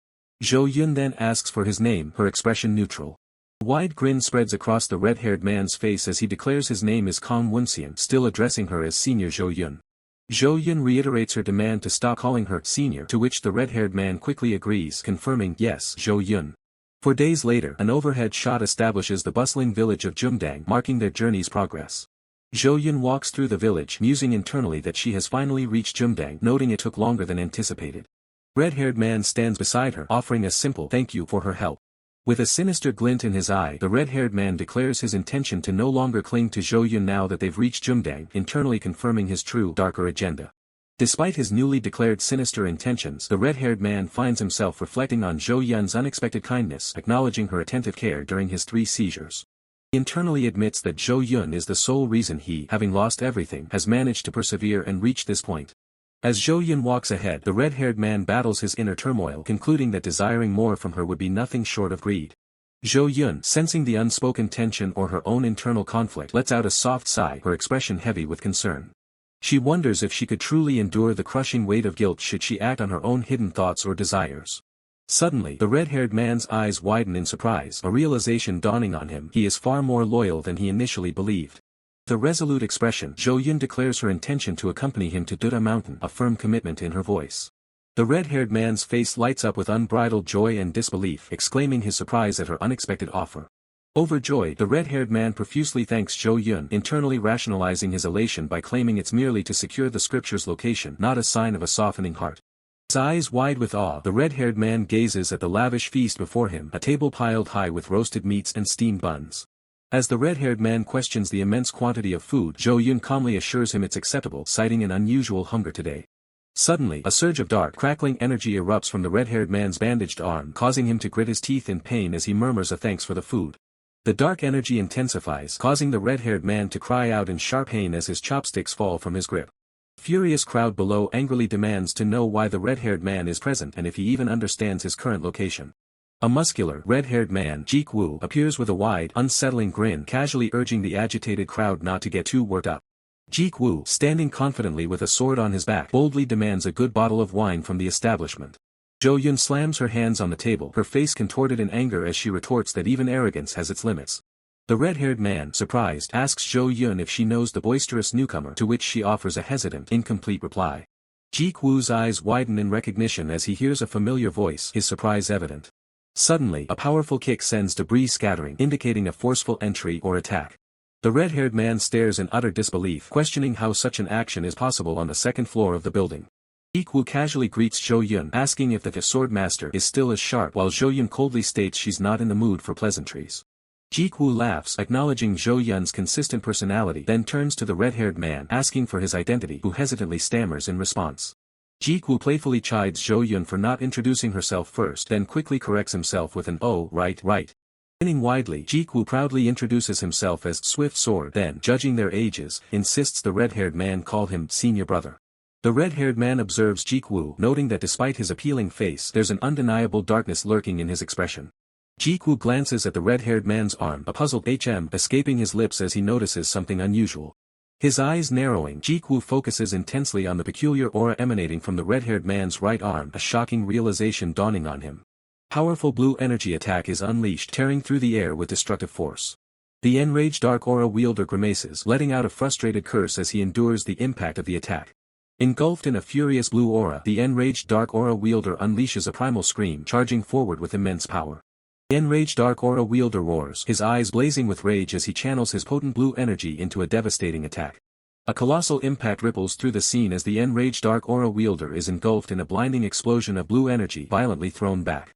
Zhou Yun then asks for his name, her expression neutral. A wide grin spreads across the red-haired man's face as he declares his name is Woonseon, still addressing her as Senior Zhou Yun. Zhou Yun reiterates her demand to stop calling her senior, to which the red-haired man quickly agrees, confirming, yes, Zhou Yun. 4 days later, an overhead shot establishes the bustling village of Jumdang, marking their journey's progress. Zhou Yun walks through the village, musing internally that she has finally reached Jumdang, noting it took longer than anticipated. Red-haired man stands beside her, offering a simple thank you for her help. With a sinister glint in his eye, the red-haired man declares his intention to no longer cling to Zhou Yun now that they've reached Jumdang, internally confirming his true, darker agenda. Despite his newly declared sinister intentions, the red-haired man finds himself reflecting on Zhou Yun's unexpected kindness, acknowledging her attentive care during his 3 seizures. He internally admits that Zhou Yun is the sole reason he, having lost everything, has managed to persevere and reach this point. As Zhou Yun walks ahead, the red-haired man battles his inner turmoil, concluding that desiring more from her would be nothing short of greed. Zhou Yun, sensing the unspoken tension or her own internal conflict, lets out a soft sigh, her expression heavy with concern. She wonders if she could truly endure the crushing weight of guilt should she act on her own hidden thoughts or desires. Suddenly, the red-haired man's eyes widen in surprise, a realization dawning on him: he is far more loyal than he initially believed. The resolute expression, Zhou Yun declares her intention to accompany him to Duda Mountain, a firm commitment in her voice. The red-haired man's face lights up with unbridled joy and disbelief, exclaiming his surprise at her unexpected offer. Overjoyed, the red-haired man profusely thanks Zhou Yun, internally rationalizing his elation by claiming it's merely to secure the scripture's location, not a sign of a softening heart. His eyes wide with awe, the red-haired man gazes at the lavish feast before him, a table piled high with roasted meats and steamed buns. As the red-haired man questions the immense quantity of food, Zhou Yun calmly assures him it's acceptable, citing an unusual hunger today. Suddenly, a surge of dark, crackling energy erupts from the red-haired man's bandaged arm, causing him to grit his teeth in pain as he murmurs a thanks for the food. The dark energy intensifies, causing the red-haired man to cry out in sharp pain as his chopsticks fall from his grip. The furious crowd below angrily demands to know why the red-haired man is present and if he even understands his current location. A muscular, red-haired man, Jianghu, appears with a wide, unsettling grin, casually urging the agitated crowd not to get too worked up. Jianghu, standing confidently with a sword on his back, boldly demands a good bottle of wine from the establishment. Zhou Yun slams her hands on the table, her face contorted in anger as she retorts that even arrogance has its limits. The red-haired man, surprised, asks Zhou Yun if she knows the boisterous newcomer, to which she offers a hesitant, incomplete reply. Jianghu's eyes widen in recognition as he hears a familiar voice, his surprise evident. Suddenly, a powerful kick sends debris scattering, indicating a forceful entry or attack. The red-haired man stares in utter disbelief, questioning how such an action is possible on the second floor of the building. Jianghu casually greets Zhou Yun, asking if the sword master is still as sharp, while Zhou Yun coldly states she's not in the mood for pleasantries. Jianghu laughs, acknowledging Zhou Yun's consistent personality, then turns to the red-haired man, asking for his identity, who hesitantly stammers in response. Jianghu playfully chides Zhou Yun for not introducing herself first, then quickly corrects himself with an "oh, right." Grinning widely, Jianghu proudly introduces himself as Swift Sword, then, judging their ages, insists the red-haired man call him senior brother. The red-haired man observes Jianghu, noting that despite his appealing face, there's an undeniable darkness lurking in his expression. Jianghu glances at the red-haired man's arm, a puzzled escaping his lips as he notices something unusual. His eyes narrowing, Jianghu focuses intensely on the peculiar aura emanating from the red-haired man's right arm, a shocking realization dawning on him. Powerful blue energy attack is unleashed, tearing through the air with destructive force. The enraged dark aura wielder grimaces, letting out a frustrated curse as he endures the impact of the attack. Engulfed in a furious blue aura, the enraged dark aura wielder unleashes a primal scream, charging forward with immense power. The enraged dark aura wielder roars, his eyes blazing with rage as he channels his potent blue energy into a devastating attack. A colossal impact ripples through the scene as the enraged dark aura wielder is engulfed in a blinding explosion of blue energy, violently thrown back.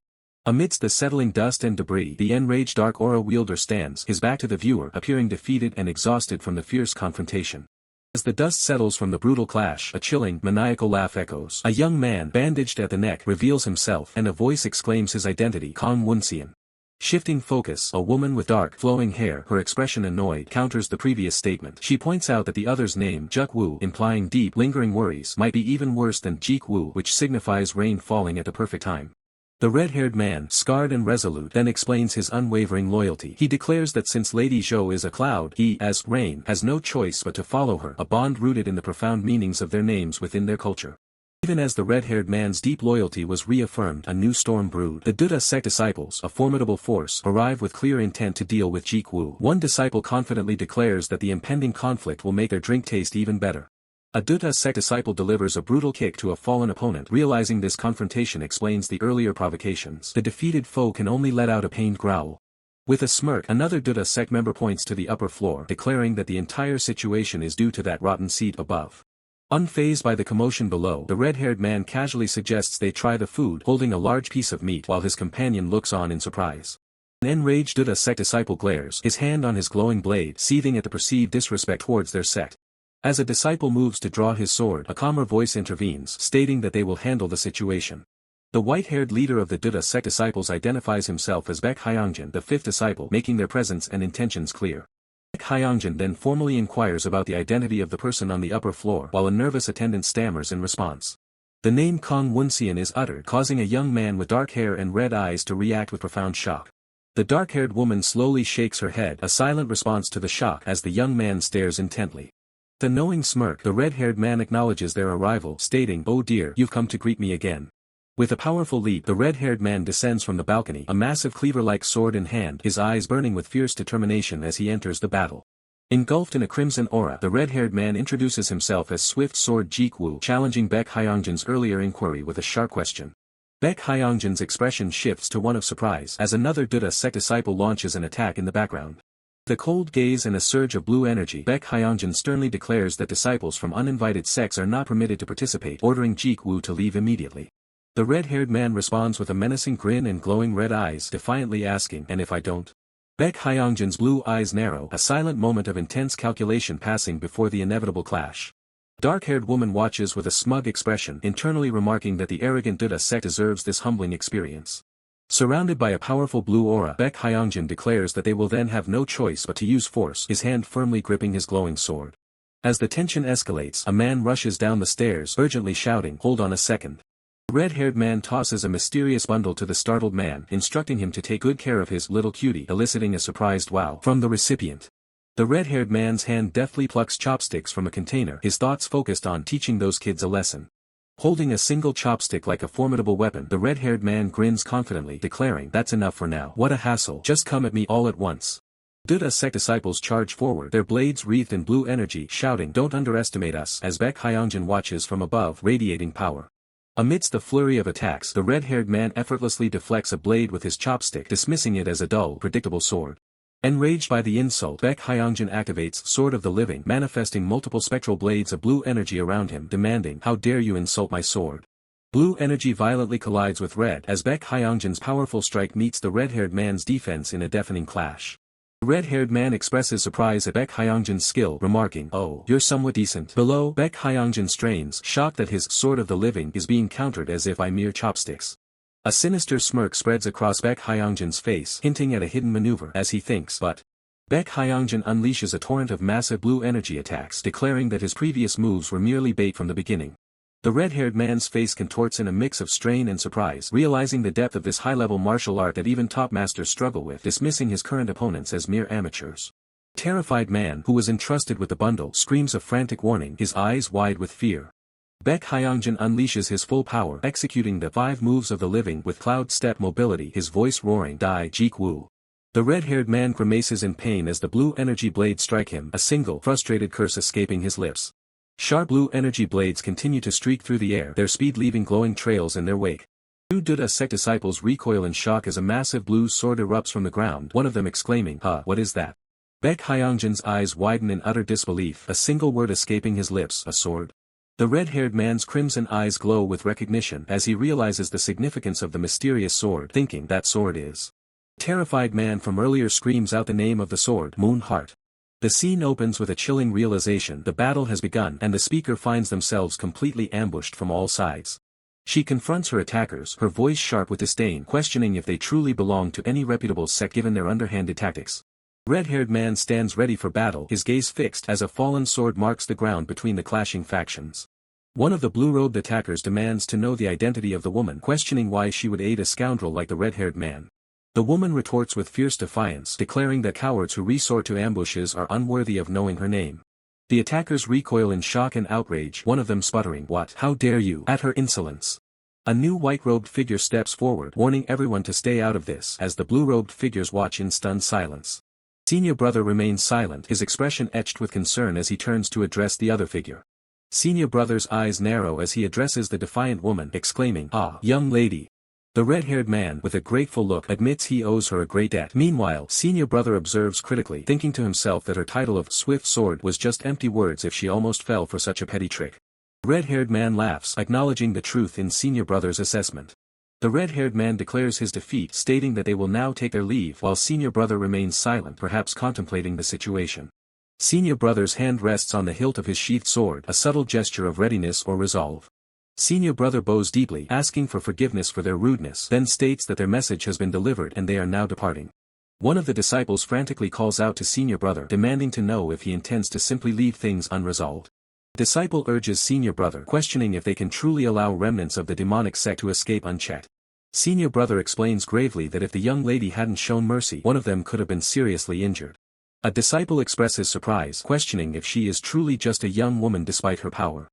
Amidst the settling dust and debris, the enraged dark aura wielder stands, his back to the viewer, appearing defeated and exhausted from the fierce confrontation. As the dust settles from the brutal clash, a chilling, maniacal laugh echoes. A young man, bandaged at the neck, reveals himself, and a voice exclaims his identity: Woonseon. Shifting focus, a woman with dark, flowing hair, her expression annoyed, counters the previous statement. She points out that the other's name, Jianghu, implying deep, lingering worries, might be even worse than Jianghu, which signifies rain falling at the perfect time. The red-haired man, scarred and resolute, then explains his unwavering loyalty. He declares that since Lady Zhou is a cloud, he, as rain, has no choice but to follow her, a bond rooted in the profound meanings of their names within their culture. Even as the red-haired man's deep loyalty was reaffirmed, a new storm brewed. The Duda sect disciples, a formidable force, arrive with clear intent to deal with Jianghu. One disciple confidently declares that the impending conflict will make their drink taste even better. A Duda sect disciple delivers a brutal kick to a fallen opponent, realizing this confrontation explains the earlier provocations. The defeated foe can only let out a pained growl. With a smirk, another Duda sect member points to the upper floor, declaring that the entire situation is due to that rotten seat above. Unfazed by the commotion below, the red-haired man casually suggests they try the food, holding a large piece of meat while his companion looks on in surprise. An enraged Duda sect disciple glares, his hand on his glowing blade, seething at the perceived disrespect towards their sect. As a disciple moves to draw his sword, a calmer voice intervenes, stating that they will handle the situation. The white-haired leader of the Duda sect disciples identifies himself as Baek Hyungjin, the fifth disciple, making their presence and intentions clear. Baek Hyungjin then formally inquires about the identity of the person on the upper floor, while a nervous attendant stammers in response. The name Woonseon is uttered, causing a young man with dark hair and red eyes to react with profound shock. The dark-haired woman slowly shakes her head, a silent response to the shock, as the young man stares intently. With a knowing smirk, the red-haired man acknowledges their arrival, stating, "Oh dear, you've come to greet me again." With a powerful leap, the red-haired man descends from the balcony, a massive cleaver-like sword in hand, his eyes burning with fierce determination as he enters the battle. Engulfed in a crimson aura, the red-haired man introduces himself as Swift Sword Jianghu, challenging Baek Hyungjan's earlier inquiry with a sharp question. Baek Hyungjan's expression shifts to one of surprise as another Buddha sect disciple launches an attack in the background. The cold gaze and a surge of blue energy, Baek Hyungjan sternly declares that disciples from uninvited sects are not permitted to participate, ordering Jianghu to leave immediately. The red-haired man responds with a menacing grin and glowing red eyes, defiantly asking, "And if I don't?" Baek Hyungjan's blue eyes narrow, a silent moment of intense calculation passing before the inevitable clash. Dark-haired woman watches with a smug expression, internally remarking that the arrogant Buddha sect deserves this humbling experience. Surrounded by a powerful blue aura, Baek Hyungjan declares that they will then have no choice but to use force, his hand firmly gripping his glowing sword. As the tension escalates, a man rushes down the stairs, urgently shouting, "Hold on a second." The red-haired man tosses a mysterious bundle to the startled man, instructing him to take good care of his little cutie, eliciting a surprised wow from the recipient. The red-haired man's hand deftly plucks chopsticks from a container, his thoughts focused on teaching those kids a lesson. Holding a single chopstick like a formidable weapon, the red-haired man grins confidently, declaring, "That's enough for now. What a hassle, just come at me all at once." Buddha sect disciples charge forward, their blades wreathed in blue energy, shouting, "Don't underestimate us," as Baek Hyungjan watches from above, radiating power. Amidst the flurry of attacks, the red-haired man effortlessly deflects a blade with his chopstick, dismissing it as a dull, predictable sword. Enraged by the insult, Baek Hyungjan activates Sword of the Living, manifesting multiple spectral blades of blue energy around him, demanding, "How dare you insult my sword?" Blue energy violently collides with red as Baek Hyungjan's powerful strike meets the red-haired man's defense in a deafening clash. The red-haired man expresses surprise at Baek Hyungjan's skill, remarking, "Oh, you're somewhat decent." Below, Baek Hyungjan strains, shocked that his Sword of the Living is being countered as if by mere chopsticks. A sinister smirk spreads across Baek Hyungjan's face, hinting at a hidden maneuver as he thinks, but Baek Hyungjan unleashes a torrent of massive blue energy attacks, declaring that his previous moves were merely bait from the beginning. The red-haired man's face contorts in a mix of strain and surprise, realizing the depth of this high-level martial art that even top masters struggle with, dismissing his current opponents as mere amateurs. Terrified man, who was entrusted with the bundle, screams a frantic warning, his eyes wide with fear. Baek Hyungjan unleashes his full power, executing the 5 moves of the living with cloud step mobility, his voice roaring, "Die, Jianghu." The red-haired man grimaces in pain as the blue energy blades strike him, a single, frustrated curse escaping his lips. Sharp blue energy blades continue to streak through the air, their speed leaving glowing trails in their wake. 2 Buddha sect disciples recoil in shock as a massive blue sword erupts from the ground, one of them exclaiming, "Huh, what is that?" Baek Hyungjan's eyes widen in utter disbelief, a single word escaping his lips, "A sword?" The red-haired man's crimson eyes glow with recognition as he realizes the significance of the mysterious sword, thinking, "That sword is." Terrified man from earlier screams out the name of the sword, "Moon Heart." The scene opens with a chilling realization, the battle has begun, and the speaker finds themselves completely ambushed from all sides. She confronts her attackers, her voice sharp with disdain, questioning if they truly belong to any reputable sect given their underhanded tactics. Red-haired man stands ready for battle, his gaze fixed as a fallen sword marks the ground between the clashing factions. One of the blue-robed attackers demands to know the identity of the woman, questioning why she would aid a scoundrel like the red-haired man. The woman retorts with fierce defiance, declaring that cowards who resort to ambushes are unworthy of knowing her name. The attackers recoil in shock and outrage, one of them sputtering, "What? How dare you?" at her insolence. A new white-robed figure steps forward, warning everyone to stay out of this, as the blue-robed figures watch in stunned silence. Senior brother remains silent, his expression etched with concern as he turns to address the other figure. Senior brother's eyes narrow as he addresses the defiant woman, exclaiming, "Ah, young lady." The red-haired man, with a grateful look, admits he owes her a great debt. Meanwhile, senior brother observes critically, thinking to himself that her title of Swift Sword was just empty words if she almost fell for such a petty trick. The red-haired man laughs, acknowledging the truth in senior brother's assessment. The red-haired man declares his defeat, stating that they will now take their leave, while senior brother remains silent, perhaps contemplating the situation. Senior brother's hand rests on the hilt of his sheathed sword, a subtle gesture of readiness or resolve. Senior brother bows deeply, asking for forgiveness for their rudeness, then states that their message has been delivered and they are now departing. One of the disciples frantically calls out to senior brother, demanding to know if he intends to simply leave things unresolved. The disciple urges senior brother, questioning if they can truly allow remnants of the demonic sect to escape unchecked. Senior brother explains gravely that if the young lady hadn't shown mercy, one of them could have been seriously injured. A disciple expresses surprise, questioning if she is truly just a young woman despite her power.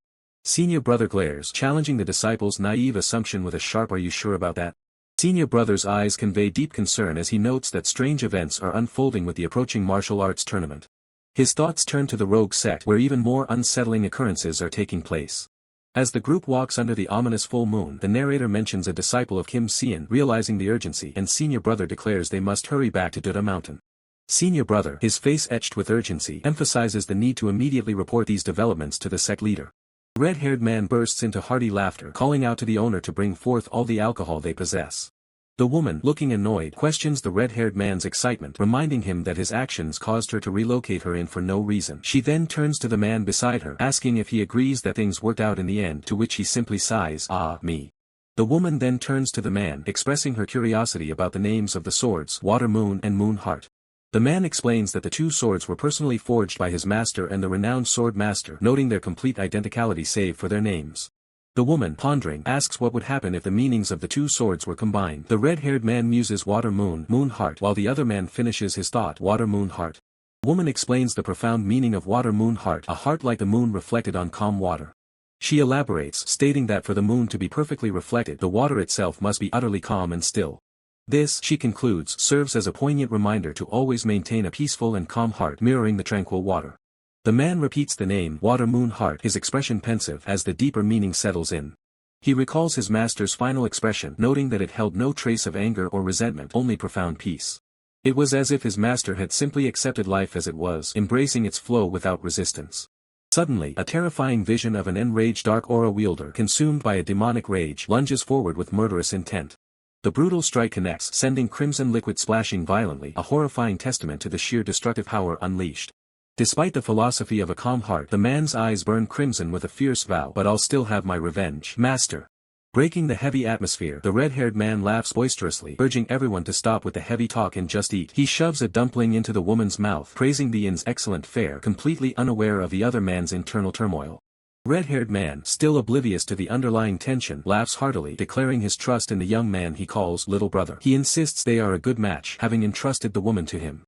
Senior brother glares, challenging the disciple's naive assumption with a sharp "Are you sure about that?" Senior brother's eyes convey deep concern as he notes that strange events are unfolding with the approaching martial arts tournament. His thoughts turn to the rogue sect where even more unsettling occurrences are taking place. As the group walks under the ominous full moon, the narrator mentions a disciple of Kim Seon realizing the urgency, and senior brother declares they must hurry back to Duda Mountain. Senior brother, his face etched with urgency, emphasizes the need to immediately report these developments to the sect leader. The red-haired man bursts into hearty laughter, calling out to the owner to bring forth all the alcohol they possess. The woman, looking annoyed, questions the red-haired man's excitement, reminding him that his actions caused her to relocate her in for no reason. She then turns to the man beside her, asking if he agrees that things worked out in the end, to which he simply sighs, "Ah, me." The woman then turns to the man, expressing her curiosity about the names of the swords, Water Moon and Moon Heart. The man explains that the two swords were personally forged by his master and the renowned sword master, noting their complete identicality save for their names. The woman, pondering, asks what would happen if the meanings of the two swords were combined. The red-haired man muses Water Moon, Moon Heart, while the other man finishes his thought, Water Moon Heart. The woman explains the profound meaning of Water Moon Heart, a heart like the moon reflected on calm water. She elaborates, stating that for the moon to be perfectly reflected, the water itself must be utterly calm and still. This, she concludes, serves as a poignant reminder to always maintain a peaceful and calm heart, mirroring the tranquil water. The man repeats the name, Water Moon Heart, his expression pensive as the deeper meaning settles in. He recalls his master's final expression, noting that it held no trace of anger or resentment, only profound peace. It was as if his master had simply accepted life as it was, embracing its flow without resistance. Suddenly, a terrifying vision of an enraged dark aura wielder, consumed by a demonic rage, lunges forward with murderous intent. The brutal strike connects, sending crimson liquid splashing violently, a horrifying testament to the sheer destructive power unleashed. Despite the philosophy of a calm heart, the man's eyes burn crimson with a fierce vow, "But I'll still have my revenge, master." Breaking the heavy atmosphere, the red-haired man laughs boisterously, urging everyone to stop with the heavy talk and just eat. He shoves a dumpling into the woman's mouth, praising the inn's excellent fare, completely unaware of the other man's internal turmoil. The red-haired man, still oblivious to the underlying tension, laughs heartily, declaring his trust in the young man he calls little brother. He insists they are a good match, having entrusted the woman to him.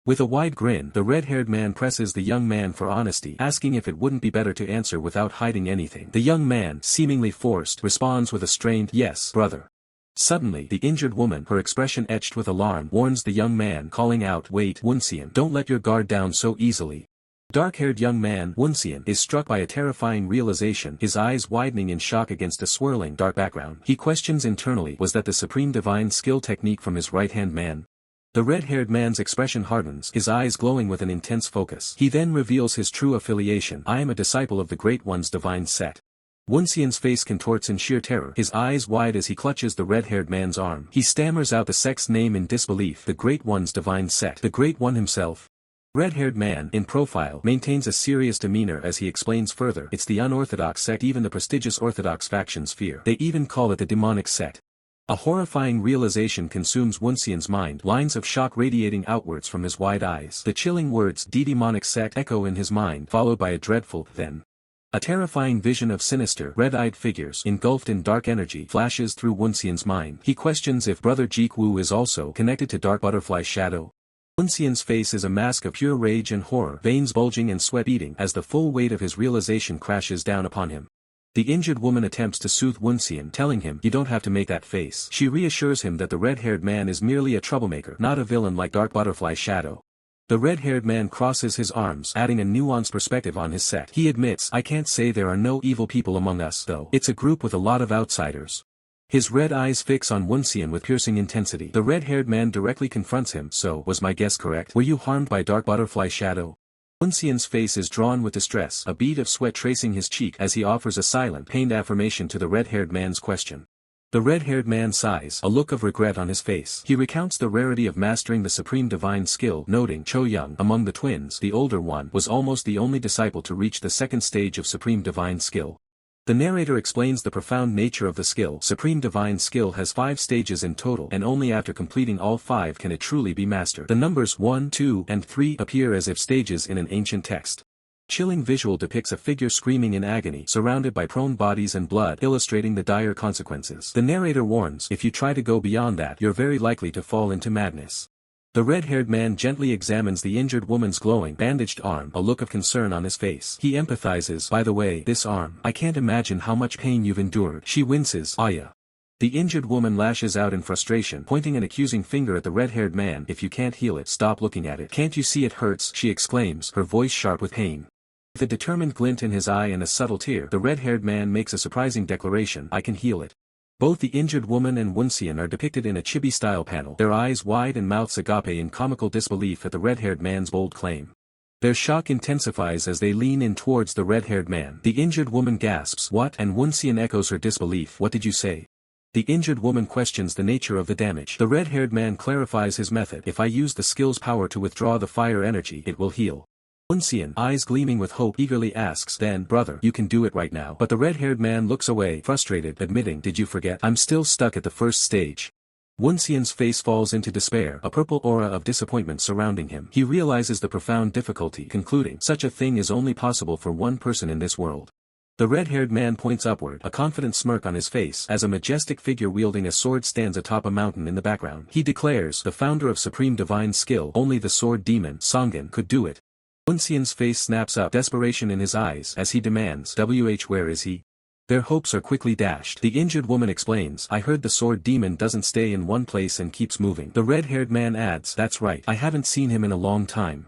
With a wide grin, the red-haired man presses the young man for honesty, asking if it wouldn't be better to answer without hiding anything. The young man, seemingly forced, responds with a strained, "Yes, brother." Suddenly, the injured woman, her expression etched with alarm, warns the young man, calling out, "Wait, Woonseon, don't let your guard down so easily." Dark-haired young man, Woonseon, is struck by a terrifying realization, his eyes widening in shock against a swirling, dark background. He questions internally, was that the supreme divine skill technique from his right-hand man? The red-haired man's expression hardens, his eyes glowing with an intense focus. He then reveals his true affiliation, "I am a disciple of the Great One's divine set." Woonseon's face contorts in sheer terror, his eyes wide as he clutches the red-haired man's arm. He stammers out the sect's name in disbelief, "The Great One's divine set. The Great One himself?" Red-haired man, in profile, maintains a serious demeanor as he explains further, "It's the unorthodox sect even the prestigious orthodox factions fear. They even call it the demonic sect." A horrifying realization consumes Woonseon's mind, lines of shock radiating outwards from his wide eyes. The chilling words, "the demonic sect," echo in his mind, followed by a dreadful, "then." A terrifying vision of sinister, red-eyed figures, engulfed in dark energy, flashes through Woonseon's mind. He questions if Brother Jianghu is also connected to Dark Butterfly Shadow. Woonseon's face is a mask of pure rage and horror, veins bulging and sweat beading, as the full weight of his realization crashes down upon him. The injured woman attempts to soothe Woonseon, telling him, "You don't have to make that face." She reassures him that the red-haired man is merely a troublemaker, not a villain like Dark Butterfly Shadow. The red-haired man crosses his arms, adding a nuanced perspective on his sect. He admits, "I can't say there are no evil people among us, though. It's a group with a lot of outsiders." His red eyes fix on Woonseon with piercing intensity. The red-haired man directly confronts him, "So, was my guess correct? Were you harmed by Dark Butterfly Shadow?" Woonseon's face is drawn with distress, a bead of sweat tracing his cheek as he offers a silent, pained affirmation to the red-haired man's question. The red-haired man sighs, a look of regret on his face. He recounts the rarity of mastering the supreme divine skill, noting, Cho-young, among the twins, the older one, was almost the only disciple to reach the second stage of supreme divine skill. The narrator explains the profound nature of the skill. Supreme divine skill has 5 stages in total, and only after completing all 5 can it truly be mastered. The numbers 1, 2, and 3 appear as if stages in an ancient text. Chilling visual depicts a figure screaming in agony, surrounded by prone bodies and blood, illustrating the dire consequences. The narrator warns, if you try to go beyond that, you're very likely to fall into madness. The red-haired man gently examines the injured woman's glowing, bandaged arm, a look of concern on his face. He empathizes. By the way, this arm, I can't imagine how much pain you've endured. She winces. Aya. The injured woman lashes out in frustration, pointing an accusing finger at the red-haired man. If you can't heal it, stop looking at it. Can't you see it hurts? She exclaims, her voice sharp with pain. With a determined glint in his eye and a subtle tear, the red-haired man makes a surprising declaration. I can heal it. Both the injured woman and Woonseon are depicted in a chibi-style panel, their eyes wide and mouths agape in comical disbelief at the red-haired man's bold claim. Their shock intensifies as they lean in towards the red-haired man. The injured woman gasps, "What?" and Woonseon echoes her disbelief. "What did you say?" The injured woman questions the nature of the damage. The red-haired man clarifies his method. "If I use the skill's power to withdraw the fire energy, it will heal." Woonseon, eyes gleaming with hope, eagerly asks, "Then, brother, you can do it right now." But the red-haired man looks away, frustrated, admitting, "Did you forget? I'm still stuck at the first stage." Woonseon's face falls into despair, a purple aura of disappointment surrounding him. He realizes the profound difficulty, concluding, "Such a thing is only possible for one person in this world." The red-haired man points upward, a confident smirk on his face, as a majestic figure wielding a sword stands atop a mountain in the background. He declares, "The founder of supreme divine skill, only the sword demon, Songen, could do it." Woonseon's face snaps up, desperation in his eyes, as he demands, where is he?" Their hopes are quickly dashed. The injured woman explains, "I heard the sword demon doesn't stay in one place and keeps moving." The red-haired man adds, "That's right, I haven't seen him in a long time."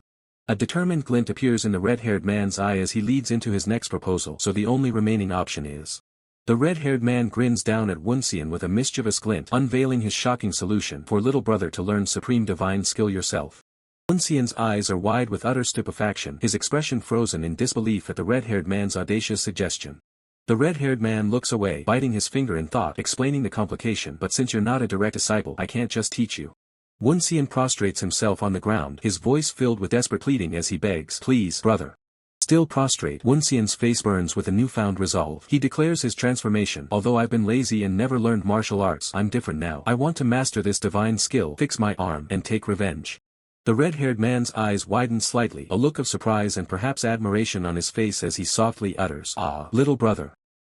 A determined glint appears in the red-haired man's eye as he leads into his next proposal, "So the only remaining option is..." The red-haired man grins down at Woonseon with a mischievous glint, unveiling his shocking solution, "For little brother to learn supreme divine skill yourself." Woonseon's eyes are wide with utter stupefaction, his expression frozen in disbelief at the red-haired man's audacious suggestion. The red-haired man looks away, biting his finger in thought, explaining the complication, "But since you're not a direct disciple, I can't just teach you." Woonseon prostrates himself on the ground, his voice filled with desperate pleading as he begs, "Please, brother." Still prostrate, Woonseon's face burns with a newfound resolve. He declares his transformation, "Although I've been lazy and never learned martial arts, I'm different now. I want to master this divine skill, fix my arm, and take revenge." The red-haired man's eyes widen slightly, a look of surprise and perhaps admiration on his face as he softly utters, "Ah, little brother."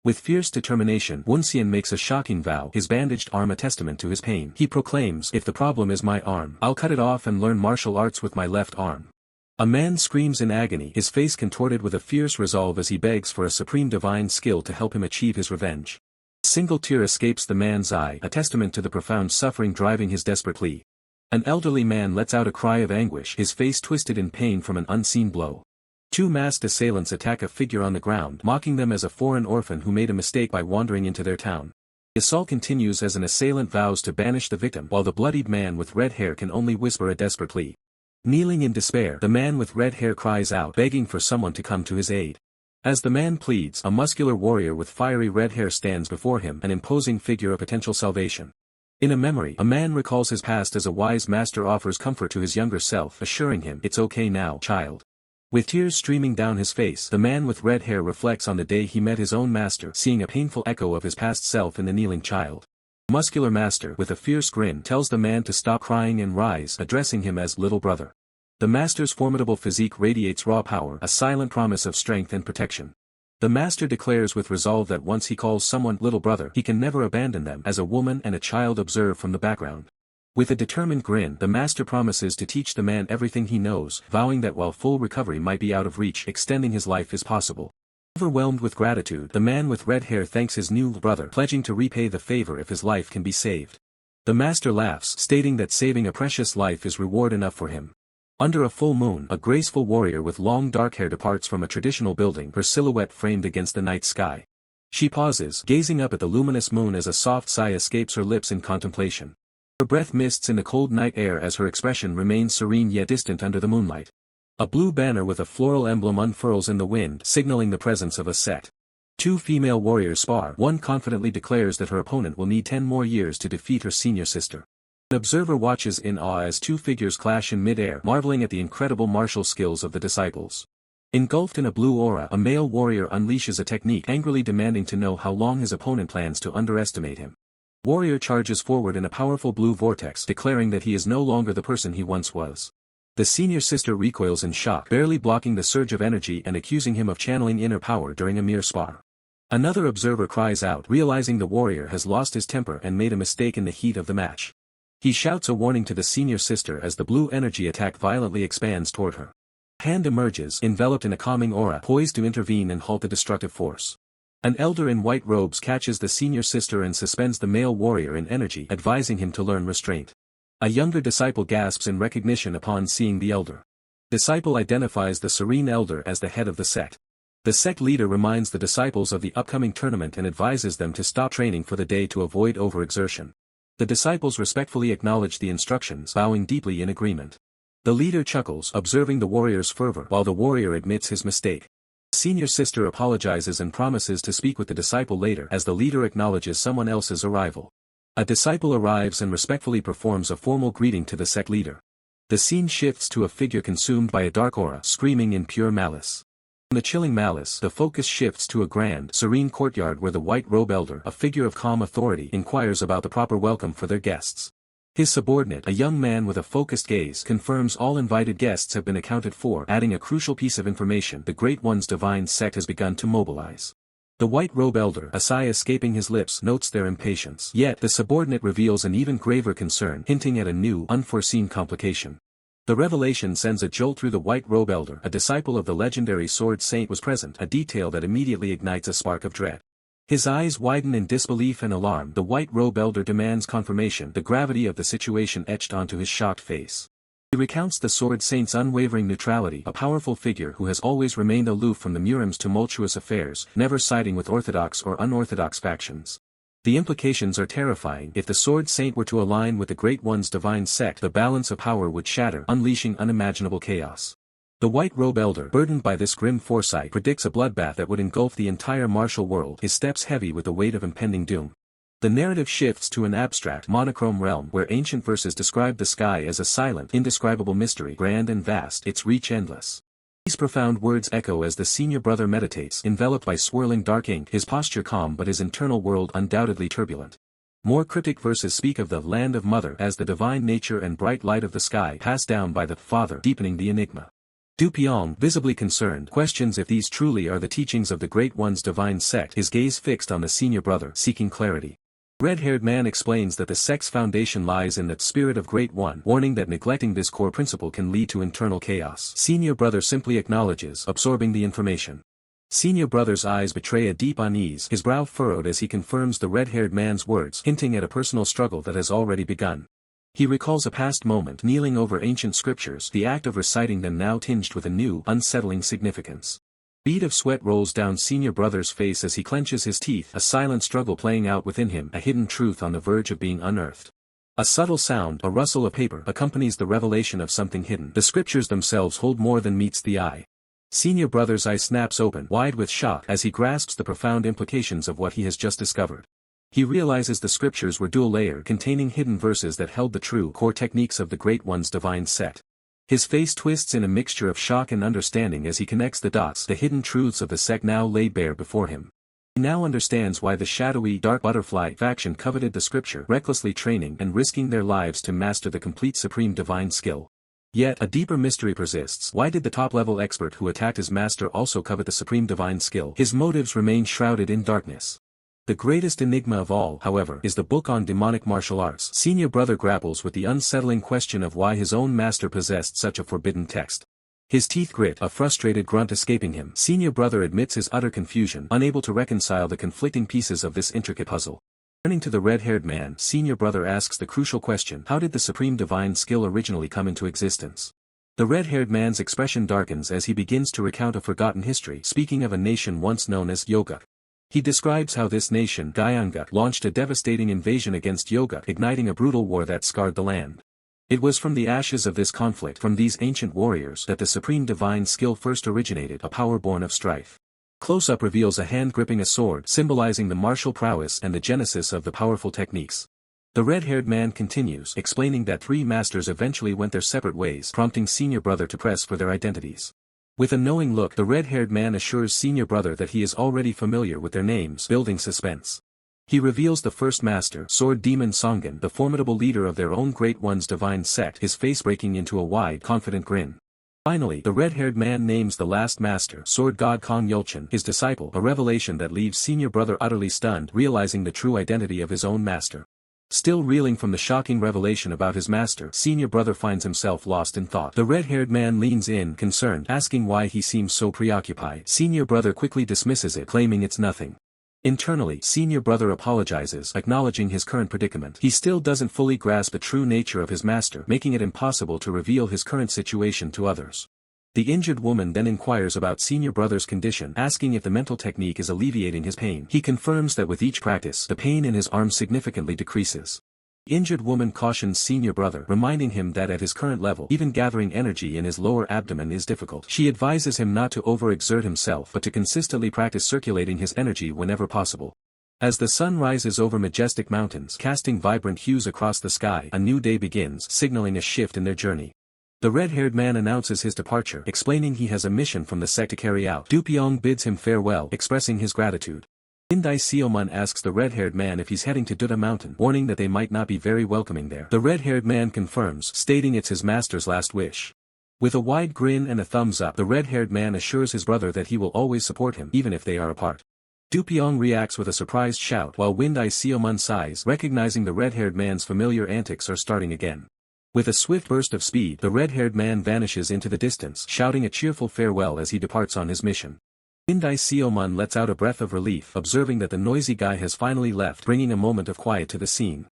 With fierce determination, Woonseon makes a shocking vow, his bandaged arm a testament to his pain. He proclaims, "If the problem is my arm, I'll cut it off and learn martial arts with my left arm." A man screams in agony, his face contorted with a fierce resolve as he begs for a supreme divine skill to help him achieve his revenge. A single tear escapes the man's eye, a testament to the profound suffering driving his desperate plea. An elderly man lets out a cry of anguish, his face twisted in pain from an unseen blow. Two masked assailants attack a figure on the ground, mocking them as a foreign orphan who made a mistake by wandering into their town. The assault continues as an assailant vows to banish the victim, while the bloodied man with red hair can only whisper a desperate plea. Kneeling in despair, the man with red hair cries out, begging for someone to come to his aid. As the man pleads, a muscular warrior with fiery red hair stands before him, an imposing figure of potential salvation. In a memory, a man recalls his past as a wise master offers comfort to his younger self, assuring him, "It's okay now, child." With tears streaming down his face, the man with red hair reflects on the day he met his own master, seeing a painful echo of his past self in the kneeling child. The muscular master, with a fierce grin, tells the man to stop crying and rise, addressing him as little brother. The master's formidable physique radiates raw power, a silent promise of strength and protection. The master declares with resolve that once he calls someone little brother, he can never abandon them, as a woman and a child observe from the background. With a determined grin, the master promises to teach the man everything he knows, vowing that while full recovery might be out of reach, extending his life is possible. Overwhelmed with gratitude, the man with red hair thanks his new brother, pledging to repay the favor if his life can be saved. The master laughs, stating that saving a precious life is reward enough for him. Under a full moon, a graceful warrior with long dark hair departs from a traditional building, her silhouette framed against the night sky. She pauses, gazing up at the luminous moon as a soft sigh escapes her lips in contemplation. Her breath mists in the cold night air as her expression remains serene yet distant under the moonlight. A blue banner with a floral emblem unfurls in the wind, signaling the presence of a set. Two female warriors spar. One confidently declares that her opponent will need 10 more years to defeat her senior sister. An observer watches in awe as two figures clash in mid-air, marveling at the incredible martial skills of the disciples. Engulfed in a blue aura, a male warrior unleashes a technique, angrily demanding to know how long his opponent plans to underestimate him. Warrior charges forward in a powerful blue vortex, declaring that he is no longer the person he once was. The senior sister recoils in shock, barely blocking the surge of energy and accusing him of channeling inner power during a mere spar. Another observer cries out, realizing the warrior has lost his temper and made a mistake in the heat of the match. He shouts a warning to the senior sister as the blue energy attack violently expands toward her. A hand emerges, enveloped in a calming aura, poised to intervene and halt the destructive force. An elder in white robes catches the senior sister and suspends the male warrior in energy, advising him to learn restraint. A younger disciple gasps in recognition upon seeing the elder. Disciple identifies the serene elder as the head of the sect. The sect leader reminds the disciples of the upcoming tournament and advises them to stop training for the day to avoid overexertion. The disciples respectfully acknowledge the instructions, bowing deeply in agreement. The leader chuckles, observing the warrior's fervor, while the warrior admits his mistake. The senior sister apologizes and promises to speak with the disciple later as the leader acknowledges someone else's arrival. A disciple arrives and respectfully performs a formal greeting to the sect leader. The scene shifts to a figure consumed by a dark aura, screaming in pure malice. In the chilling malice, the focus shifts to a grand, serene courtyard where the white robe elder, a figure of calm authority, inquires about the proper welcome for their guests. His subordinate, a young man with a focused gaze, confirms all invited guests have been accounted for, adding a crucial piece of information: the Great One's divine sect has begun to mobilize. The white robe elder, a sigh escaping his lips, notes their impatience. Yet the subordinate reveals an even graver concern, hinting at a new, unforeseen complication. The revelation sends a jolt through the white robe elder. A disciple of the legendary sword saint was present, a detail that immediately ignites a spark of dread. His eyes widen in disbelief and alarm. The white robe elder demands confirmation, the gravity of the situation etched onto his shocked face. He recounts the sword saint's unwavering neutrality, a powerful figure who has always remained aloof from the Murim's tumultuous affairs, never siding with orthodox or unorthodox factions. The implications are terrifying. If the sword saint were to align with the Great One's divine sect, the balance of power would shatter, unleashing unimaginable chaos. The white robe elder, burdened by this grim foresight, predicts a bloodbath that would engulf the entire martial world, his steps heavy with the weight of impending doom. The narrative shifts to an abstract, monochrome realm where ancient verses describe the sky as a silent, indescribable mystery, grand and vast, its reach endless. These profound words echo as the senior brother meditates, enveloped by swirling dark ink, his posture calm but his internal world undoubtedly turbulent. More cryptic verses speak of the land of mother as the divine nature and bright light of the sky passed down by the father, deepening the enigma. Du Piong, visibly concerned, questions if these truly are the teachings of the Great One's divine sect, his gaze fixed on the senior brother, seeking clarity. Red-haired man explains that the sect's foundation lies in the spirit of Great One, warning that neglecting this core principle can lead to internal chaos. Senior brother simply acknowledges, absorbing the information. Senior brother's eyes betray a deep unease, his brow furrowed as he confirms the red-haired man's words, hinting at a personal struggle that has already begun. He recalls a past moment, kneeling over ancient scriptures, the act of reciting them now tinged with a new, unsettling significance. A bead of sweat rolls down senior brother's face as he clenches his teeth, a silent struggle playing out within him, a hidden truth on the verge of being unearthed. A subtle sound, a rustle of paper, accompanies the revelation of something hidden. The scriptures themselves hold more than meets the eye. Senior brother's eye snaps open, wide with shock, as he grasps the profound implications of what he has just discovered. He realizes the scriptures were dual-layered, containing hidden verses that held the true core techniques of the Great One's divine sect. His face twists in a mixture of shock and understanding as he connects the dots. The hidden truths of the sect now lay bare before him. He now understands why the shadowy Dark Butterfly faction coveted the scripture, recklessly training and risking their lives to master the complete supreme divine skill. Yet, a deeper mystery persists. Why did the top-level expert who attacked his master also covet the supreme divine skill? His motives remain shrouded in darkness. The greatest enigma of all, however, is the book on demonic martial arts. Senior brother grapples with the unsettling question of why his own master possessed such a forbidden text. His teeth grit, a frustrated grunt escaping him. Senior brother admits his utter confusion, unable to reconcile the conflicting pieces of this intricate puzzle. Turning to the red-haired man, senior brother asks the crucial question: how did the supreme divine skill originally come into existence? The red-haired man's expression darkens as he begins to recount a forgotten history, speaking of a nation once known as Yoguk. He describes how this nation, Jianghu, launched a devastating invasion against Yoguk, igniting a brutal war that scarred the land. It was from the ashes of this conflict, from these ancient warriors, that the supreme divine skill first originated, a power born of strife. Close-up reveals a hand gripping a sword, symbolizing the martial prowess and the genesis of the powerful techniques. The red-haired man continues, explaining that three masters eventually went their separate ways, prompting senior brother to press for their identities. With a knowing look, the red-haired man assures senior brother that he is already familiar with their names, building suspense. He reveals the first master, Sword Demon Songen, the formidable leader of their own Great One's divine sect, his face breaking into a wide, confident grin. Finally, the red-haired man names the last master, Sword God Kong Yulchin, his disciple, a revelation that leaves senior brother utterly stunned, realizing the true identity of his own master. Still reeling from the shocking revelation about his master, senior brother finds himself lost in thought. The red-haired man leans in, concerned, asking why he seems so preoccupied. Senior brother quickly dismisses it, claiming it's nothing. Internally, senior brother apologizes, acknowledging his current predicament. He still doesn't fully grasp the true nature of his master, making it impossible to reveal his current situation to others. The injured woman then inquires about senior brother's condition, asking if the mental technique is alleviating his pain. He confirms that with each practice, the pain in his arm significantly decreases. The injured woman cautions senior brother, reminding him that at his current level, even gathering energy in his lower abdomen is difficult. She advises him not to overexert himself but to consistently practice circulating his energy whenever possible. As the sun rises over majestic mountains, casting vibrant hues across the sky, a new day begins, signaling a shift in their journey. The red-haired man announces his departure, explaining he has a mission from the sect to carry out. Dupyeong bids him farewell, expressing his gratitude. Seomun asks the red-haired man if he's heading to Duda Mountain, warning that they might not be very welcoming there. The red-haired man confirms, stating it's his master's last wish. With a wide grin and a thumbs up, the red-haired man assures his brother that he will always support him, even if they are apart. Dupyeong reacts with a surprised shout, while Seomun sighs, recognizing the red-haired man's familiar antics are starting again. With a swift burst of speed, the red-haired man vanishes into the distance, shouting a cheerful farewell as he departs on his mission. Seomun lets out a breath of relief, observing that the noisy guy has finally left, bringing a moment of quiet to the scene.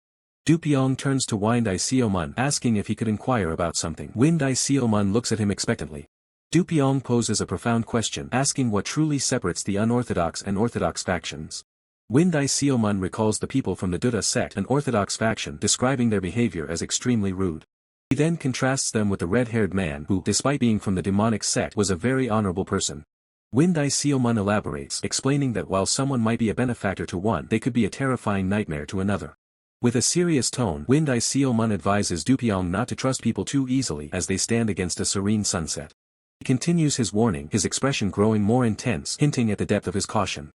Dupyeong turns to Seomun, asking if he could inquire about something. Seomun looks at him expectantly. Dupyeong poses a profound question, asking what truly separates the unorthodox and orthodox factions. Seomun recalls the people from the Duda sect, an orthodox faction, describing their behavior as extremely rude. He then contrasts them with the red-haired man who, despite being from the demonic sect, was a very honorable person. Seomun elaborates, explaining that while someone might be a benefactor to one, they could be a terrifying nightmare to another. With a serious tone, Seomun advises Dupyeong not to trust people too easily as they stand against a serene sunset. He continues his warning, his expression growing more intense, hinting at the depth of his caution.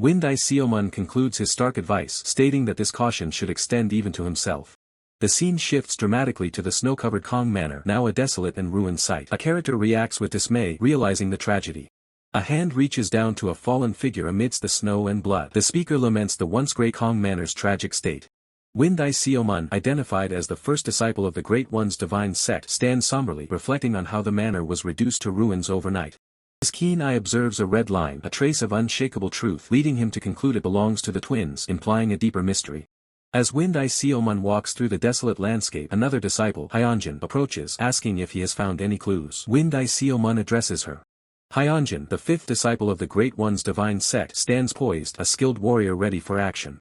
Seomun concludes his stark advice, stating that this caution should extend even to himself. The scene shifts dramatically to the snow-covered Kong Manor, now a desolate and ruined site. A character reacts with dismay, realizing the tragedy. A hand reaches down to a fallen figure amidst the snow and blood. The speaker laments the once great Kong Manor's tragic state. Seomun, identified as the first disciple of the Great One's divine sect, stands somberly, reflecting on how the manor was reduced to ruins overnight. His keen eye observes a red line, a trace of unshakable truth, leading him to conclude it belongs to the twins, implying a deeper mystery. As Seomun walks through the desolate landscape, another disciple, Hyunjin, approaches, asking if he has found any clues. Seomun addresses her. Hyunjin, the fifth disciple of the Great One's divine sect, stands poised, a skilled warrior ready for action.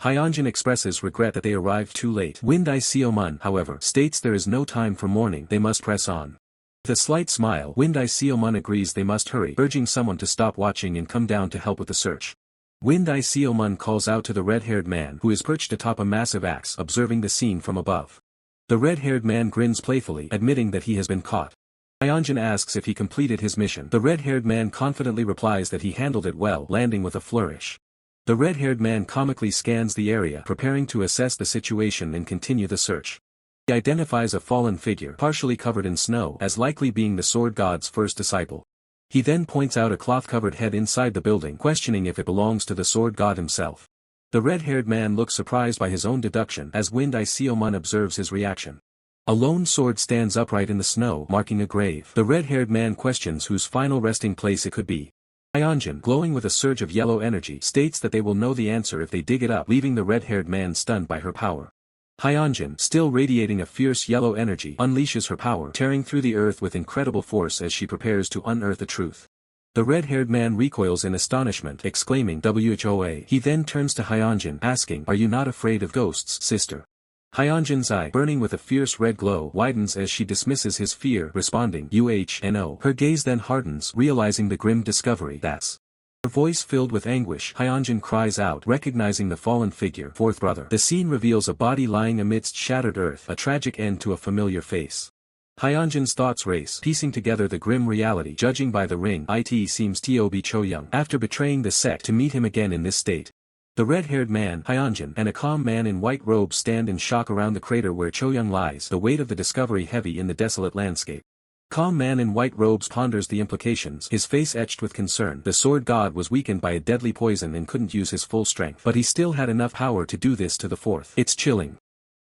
Hyunjin expresses regret that they arrived too late. Seomun, however, states there is no time for mourning, they must press on. With a slight smile, Seomun agrees they must hurry, urging someone to stop watching and come down to help with the search. Seomun calls out to the red-haired man, who is perched atop a massive axe, observing the scene from above. The red-haired man grins playfully, admitting that he has been caught. Hyunjin asks if he completed his mission. The red-haired man confidently replies that he handled it well, landing with a flourish. The red-haired man comically scans the area, preparing to assess the situation and continue the search. He identifies a fallen figure, partially covered in snow, as likely being the sword god's first disciple. He then points out a cloth-covered head inside the building, questioning if it belongs to the sword god himself. The red-haired man looks surprised by his own deduction as Seomun observes his reaction. A lone sword stands upright in the snow, marking a grave. The red-haired man questions whose final resting place it could be. Hyunjin, glowing with a surge of yellow energy, states that they will know the answer if they dig it up, leaving the red-haired man stunned by her power. Hyunjin, still radiating a fierce yellow energy, unleashes her power, tearing through the earth with incredible force as she prepares to unearth the truth. The red-haired man recoils in astonishment, exclaiming "Whoa!" He then turns to Hyunjin, asking, "Are you not afraid of ghosts, sister?" Hyunjin's eye, burning with a fierce red glow, widens as she dismisses his fear, responding, "No." Her gaze then hardens, realizing the grim discovery. That's. Her voice filled with anguish, Hyunjin cries out, recognizing the fallen figure, fourth brother. The scene reveals a body lying amidst shattered earth, a tragic end to a familiar face. Hyunjin's thoughts race, piecing together the grim reality. Judging by the ring, it seems Tob Choyoung, after betraying the sect, to meet him again in this state. The red-haired man, Hyunjin, and a calm man in white robes stand in shock around the crater where Choyoung lies, the weight of the discovery heavy in the desolate landscape. Calm man in white robes ponders the implications, his face etched with concern. The sword god was weakened by a deadly poison and couldn't use his full strength, but he still had enough power to do this to the fourth. It's chilling.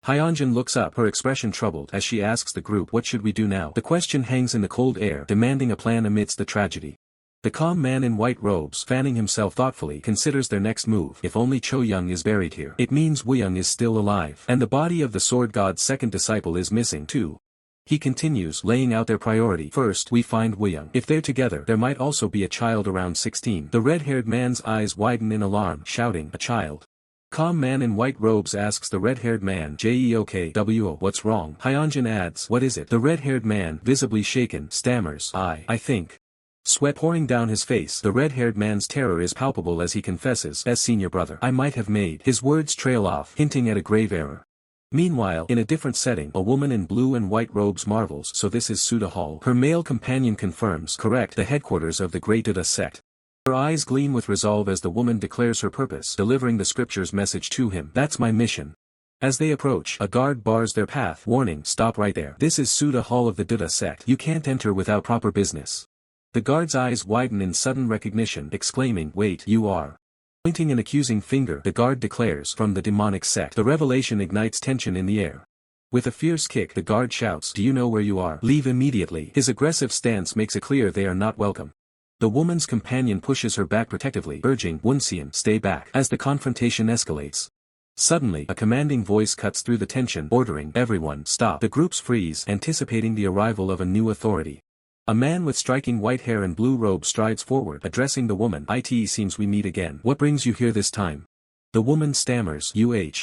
Hyunjin looks up, her expression troubled, as she asks the group, what should we do now? The question hangs in the cold air, demanding a plan amidst the tragedy. The calm man in white robes, fanning himself thoughtfully, considers their next move. If only Cho Young is buried here, it means Woo-young is still alive. And the body of the sword god's second disciple is missing too. He continues, laying out their priority. First, we find Woo-young. If they're together, there might also be a child around 16. The red-haired man's eyes widen in alarm, shouting, a child. Calm man in white robes asks the red-haired man, JEOKWO, what's wrong? Hyunjin adds, what is it? The red-haired man, visibly shaken, stammers, I think. Sweat pouring down his face, the red-haired man's terror is palpable as he confesses, as senior brother, I might have made. His words trail off, hinting at a grave error. Meanwhile, in a different setting, a woman in blue and white robes marvels, so this is Suda Hall. Her male companion confirms, correct, the headquarters of the Great Buddha sect. Her eyes gleam with resolve as the woman declares her purpose, delivering the scripture's message to him. That's my mission. As they approach, a guard bars their path, warning, stop right there. This is Suda Hall of the Buddha sect. You can't enter without proper business. The guard's eyes widen in sudden recognition, exclaiming, wait, you are. Pointing an accusing finger, the guard declares, from the demonic sect. The revelation ignites tension in the air. With a fierce kick, the guard shouts, do you know where you are? Leave immediately. His aggressive stance makes it clear they are not welcome. The woman's companion pushes her back protectively, urging, Woonseon, stay back. As the confrontation escalates. Suddenly, a commanding voice cuts through the tension, ordering, everyone, stop. The groups freeze, anticipating the arrival of a new authority. A man with striking white hair and blue robe strides forward, addressing the woman. It seems we meet again. What brings you here this time? The woman stammers,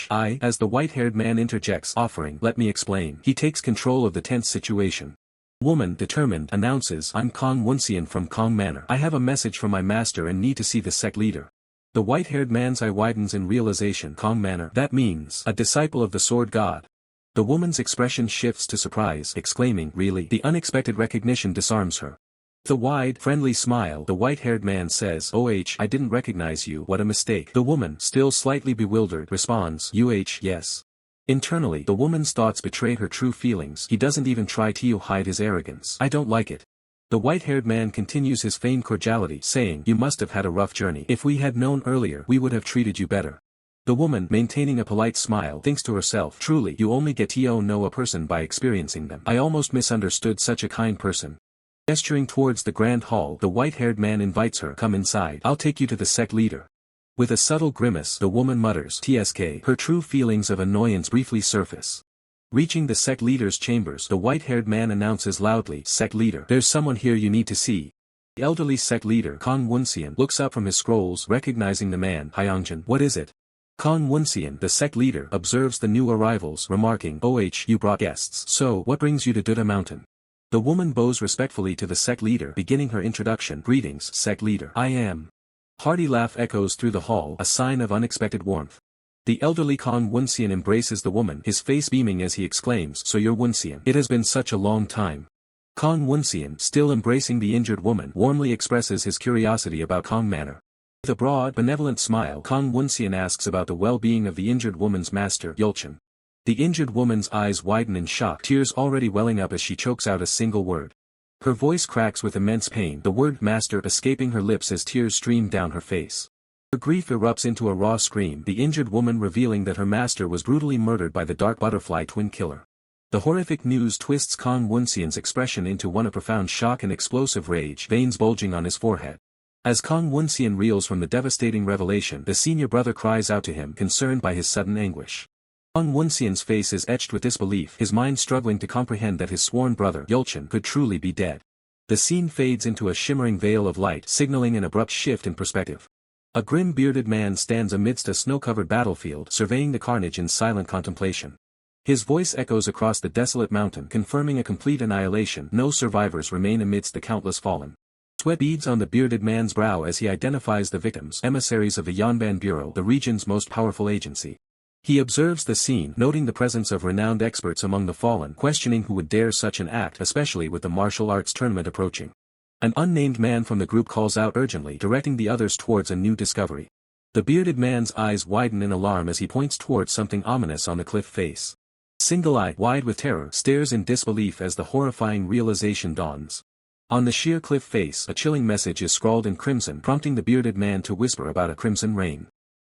I, as the white-haired man interjects, offering, let me explain. He takes control of the tense situation. Woman, determined, announces, I'm Kong Woonseon from Kong Manor. I have a message from my master and need to see the sect leader. The white-haired man's eye widens in realization. Kong Manor. That means, a disciple of the sword god. The woman's expression shifts to surprise, exclaiming, really? The unexpected recognition disarms her. With a wide, friendly smile, the white-haired man says, I didn't recognize you, what a mistake. The woman, still slightly bewildered, responds, yes. Internally, the woman's thoughts betray her true feelings. He doesn't even try to hide his arrogance. I don't like it. The white-haired man continues his feigned cordiality, saying, you must have had a rough journey. If we had known earlier, we would have treated you better. The woman, maintaining a polite smile, thinks to herself, truly, you only get to know a person by experiencing them. I almost misunderstood such a kind person. Gesturing towards the grand hall, the white-haired man invites her, come inside. I'll take you to the sect leader. With a subtle grimace, the woman mutters, TSK. Her true feelings of annoyance briefly surface. Reaching the sect leader's chambers, the white-haired man announces loudly, sect leader, there's someone here you need to see. The elderly sect leader, Kong Woonseon, looks up from his scrolls, recognizing the man. Hyunjin, what is it? Kong Woonseon, the sect leader, observes the new arrivals, remarking, you brought guests. So, what brings you to Buddha Mountain? The woman bows respectfully to the sect leader, beginning her introduction. Greetings, sect leader. I am. Hearty laugh echoes through the hall, a sign of unexpected warmth. The elderly Kong Woonseon embraces the woman, his face beaming as he exclaims, so you're Woonseon. It has been such a long time. Kong Woonseon, still embracing the injured woman, warmly expresses his curiosity about Kong Manor. With a broad, benevolent smile, Kong Woonseon asks about the well-being of the injured woman's master, Yulchin. The injured woman's eyes widen in shock, tears already welling up as she chokes out a single word. Her voice cracks with immense pain, the word master escaping her lips as tears stream down her face. Her grief erupts into a raw scream, the injured woman revealing that her master was brutally murdered by the dark butterfly twin killer. The horrific news twists Kong Woonseon's expression into one of profound shock and explosive rage, veins bulging on his forehead. As Kong Woonseon reels from the devastating revelation, the senior brother cries out to him, concerned by his sudden anguish. Kong Woonseon's face is etched with disbelief, his mind struggling to comprehend that his sworn brother, Yulchin, could truly be dead. The scene fades into a shimmering veil of light, signaling an abrupt shift in perspective. A grim bearded man stands amidst a snow-covered battlefield, surveying the carnage in silent contemplation. His voice echoes across the desolate mountain, confirming a complete annihilation. No survivors remain amidst the countless fallen. Sweat beads on the bearded man's brow as he identifies the victims, emissaries of the Yanban Bureau, the region's most powerful agency. He observes the scene, noting the presence of renowned experts among the fallen, questioning who would dare such an act, especially with the martial arts tournament approaching. An unnamed man from the group calls out urgently, directing the others towards a new discovery. The bearded man's eyes widen in alarm as he points towards something ominous on the cliff face. Single eye, wide with terror, stares in disbelief as the horrifying realization dawns. On the sheer cliff face, a chilling message is scrawled in crimson, prompting the bearded man to whisper about a crimson rain.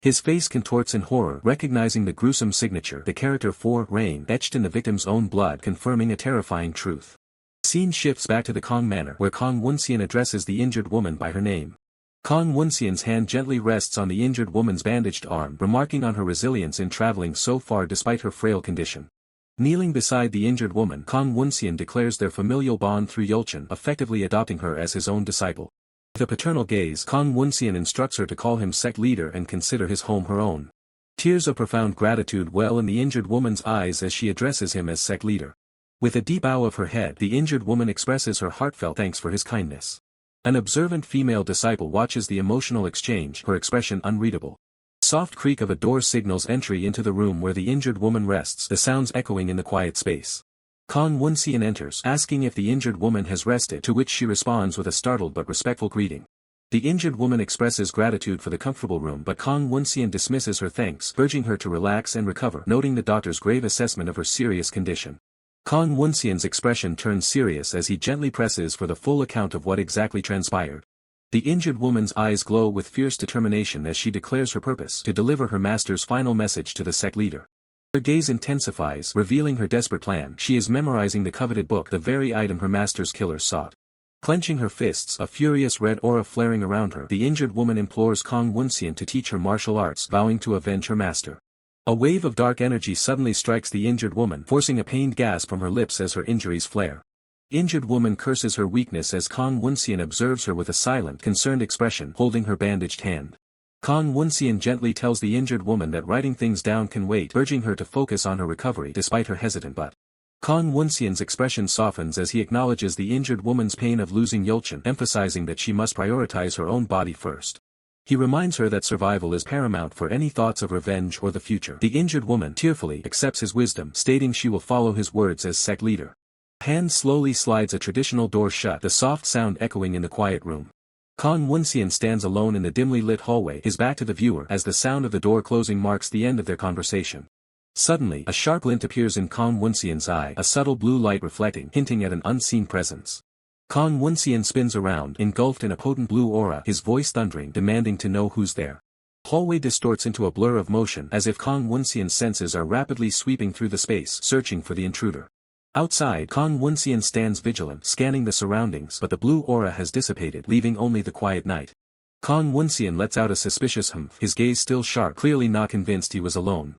His face contorts in horror, recognizing the gruesome signature, the character for Rain, etched in the victim's own blood, confirming a terrifying truth. Scene shifts back to the Kong Manor, where Kong Woonseon addresses the injured woman by her name. Kong Woonseon's hand gently rests on the injured woman's bandaged arm, remarking on her resilience in traveling so far despite her frail condition. Kneeling beside the injured woman, Kong Woonseon declares their familial bond through Yulchin, effectively adopting her as his own disciple. With a paternal gaze, Kong Woonseon instructs her to call him sect leader and consider his home her own. Tears of profound gratitude well in the injured woman's eyes as she addresses him as sect leader. With a deep bow of her head, the injured woman expresses her heartfelt thanks for his kindness. An observant female disciple watches the emotional exchange, her expression unreadable. Soft creak of a door signals entry into the room where the injured woman rests, the sounds echoing in the quiet space. Kong Woonseon enters, asking if the injured woman has rested, to which she responds with a startled but respectful greeting. The injured woman expresses gratitude for the comfortable room, but Kong Woonseon dismisses her thanks, urging her to relax and recover, noting the doctor's grave assessment of her serious condition. Kong Woonseon's expression turns serious as he gently presses for the full account of what exactly transpired. The injured woman's eyes glow with fierce determination as she declares her purpose to deliver her master's final message to the sect leader. Her gaze intensifies, revealing her desperate plan. She is memorizing the coveted book, the very item her master's killer sought. Clenching her fists, a furious red aura flaring around her, the injured woman implores Kong Woonseon to teach her martial arts, vowing to avenge her master. A wave of dark energy suddenly strikes the injured woman, forcing a pained gasp from her lips as her injuries flare. Injured woman curses her weakness as Kong Woonseon observes her with a silent, concerned expression, holding her bandaged hand. Kong Woonseon gently tells the injured woman that writing things down can wait, urging her to focus on her recovery despite her hesitant but. Kong Woonseon's expression softens as he acknowledges the injured woman's pain of losing Yulchin, emphasizing that she must prioritize her own body first. He reminds her that survival is paramount for any thoughts of revenge or the future. The injured woman tearfully accepts his wisdom, stating she will follow his words as sect leader. Hand slowly slides a traditional door shut, the soft sound echoing in the quiet room. Kong Woonseon stands alone in the dimly lit hallway, his back to the viewer, as the sound of the door closing marks the end of their conversation. Suddenly, a sharp glint appears in Kong Woonseon's eye, a subtle blue light reflecting, hinting at an unseen presence. Kong Woonseon spins around, engulfed in a potent blue aura, his voice thundering, demanding to know who's there. Hallway distorts into a blur of motion, as if Kong Woonseon's senses are rapidly sweeping through the space, searching for the intruder. Outside, Kong Woonseon stands vigilant, scanning the surroundings, but the blue aura has dissipated, leaving only the quiet night. Kong Woonseon lets out a suspicious humph, his gaze still sharp, clearly not convinced he was alone.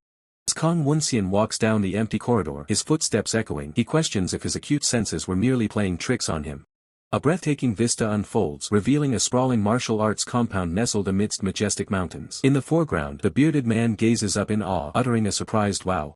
As Kong Woonseon walks down the empty corridor, his footsteps echoing, he questions if his acute senses were merely playing tricks on him. A breathtaking vista unfolds, revealing a sprawling martial arts compound nestled amidst majestic mountains. In the foreground, the bearded man gazes up in awe, uttering a surprised wow.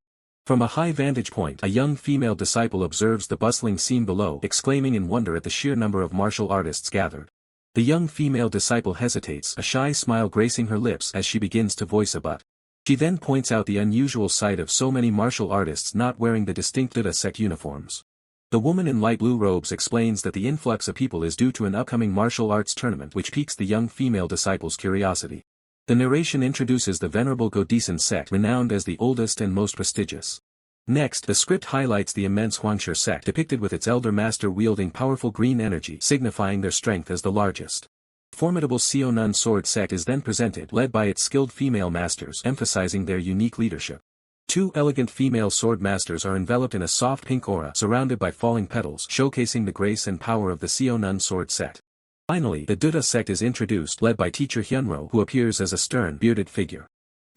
From a high vantage point, a young female disciple observes the bustling scene below, exclaiming in wonder at the sheer number of martial artists gathered. The young female disciple hesitates, a shy smile gracing her lips as she begins to voice a but. She then points out the unusual sight of so many martial artists not wearing the distinct Buddha sect uniforms. The woman in light blue robes explains that the influx of people is due to an upcoming martial arts tournament which piques the young female disciple's curiosity. The narration introduces the venerable Godisen sect, renowned as the oldest and most prestigious. Next, the script highlights the immense Huangshi sect, depicted with its elder master wielding powerful green energy, signifying their strength as the largest. Formidable Seonan sword sect is then presented, led by its skilled female masters, emphasizing their unique leadership. Two elegant female sword masters are enveloped in a soft pink aura, surrounded by falling petals, showcasing the grace and power of the Seonan sword sect. Finally, the Duda sect is introduced, led by teacher Hyunro, who appears as a stern, bearded figure.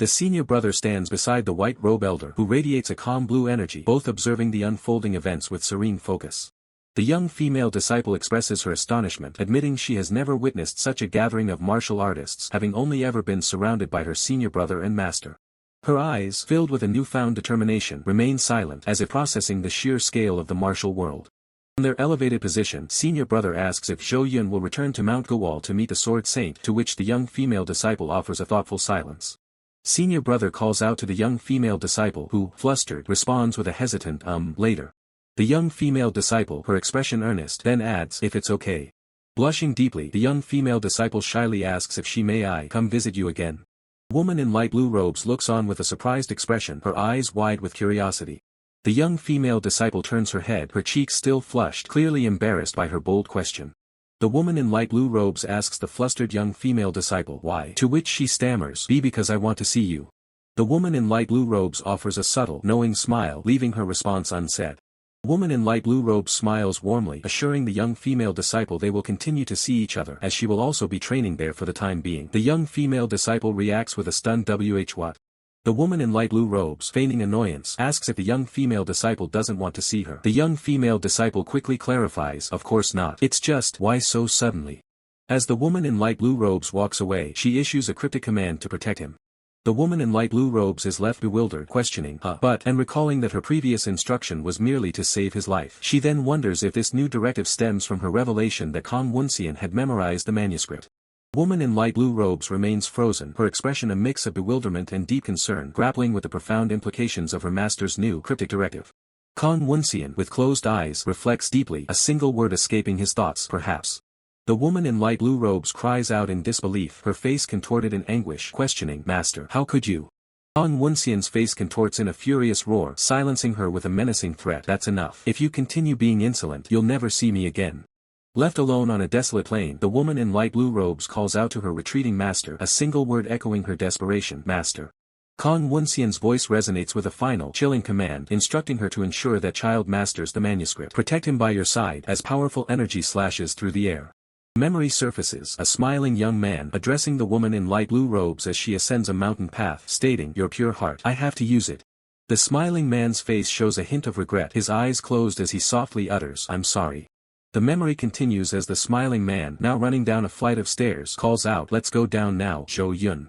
The senior brother stands beside the white robe elder, who radiates a calm blue energy, both observing the unfolding events with serene focus. The young female disciple expresses her astonishment, admitting she has never witnessed such a gathering of martial artists, having only ever been surrounded by her senior brother and master. Her eyes, filled with a newfound determination, remain silent, as if processing the sheer scale of the martial world. From their elevated position, senior brother asks if Zhou Yun will return to Mount Gawal to meet the sword saint, to which the young female disciple offers a thoughtful silence. Senior brother calls out to the young female disciple, who, flustered, responds with a hesitant later. The young female disciple, her expression earnest, then adds, if it's okay. Blushing deeply, the young female disciple shyly asks if she may I come visit you again. The woman in light blue robes looks on with a surprised expression, her eyes wide with curiosity. The young female disciple turns her head, her cheeks still flushed, clearly embarrassed by her bold question. The woman in light blue robes asks the flustered young female disciple why, to which she stammers, "Be because I want to see you." The woman in light blue robes offers a subtle, knowing smile, leaving her response unsaid. The woman in light blue robes smiles warmly, assuring the young female disciple they will continue to see each other as she will also be training there for the time being. The young female disciple reacts with a stunned "Wh what?" The woman in light blue robes, feigning annoyance, asks if the young female disciple doesn't want to see her. The young female disciple quickly clarifies, "Of course not. It's just, why so suddenly?" As the woman in light blue robes walks away, she issues a cryptic command to protect him. The woman in light blue robes is left bewildered, questioning, but, and recalling that her previous instruction was merely to save his life. She then wonders if this new directive stems from her revelation that Woonseon had memorized the manuscript. The woman in light blue robes remains frozen, her expression a mix of bewilderment and deep concern, grappling with the profound implications of her master's new cryptic directive. Woonseon, with closed eyes, reflects deeply, a single word escaping his thoughts, "Perhaps." The woman in light blue robes cries out in disbelief, her face contorted in anguish, questioning, "Master, how could you?" Woonseon's face contorts in a furious roar, silencing her with a menacing threat, "That's enough. If you continue being insolent, you'll never see me again." Left alone on a desolate plain, the woman in light blue robes calls out to her retreating master, a single word echoing her desperation, "Master." Woonseon's voice resonates with a final, chilling command, instructing her to ensure that child masters the manuscript. "Protect him by your side," as powerful energy slashes through the air. Memory surfaces, a smiling young man addressing the woman in light blue robes as she ascends a mountain path, stating, "Your pure heart. I have to use it." The smiling man's face shows a hint of regret, his eyes closed as he softly utters, "I'm sorry." The memory continues as the smiling man, now running down a flight of stairs, calls out, "Let's go down now, Zhou Yun."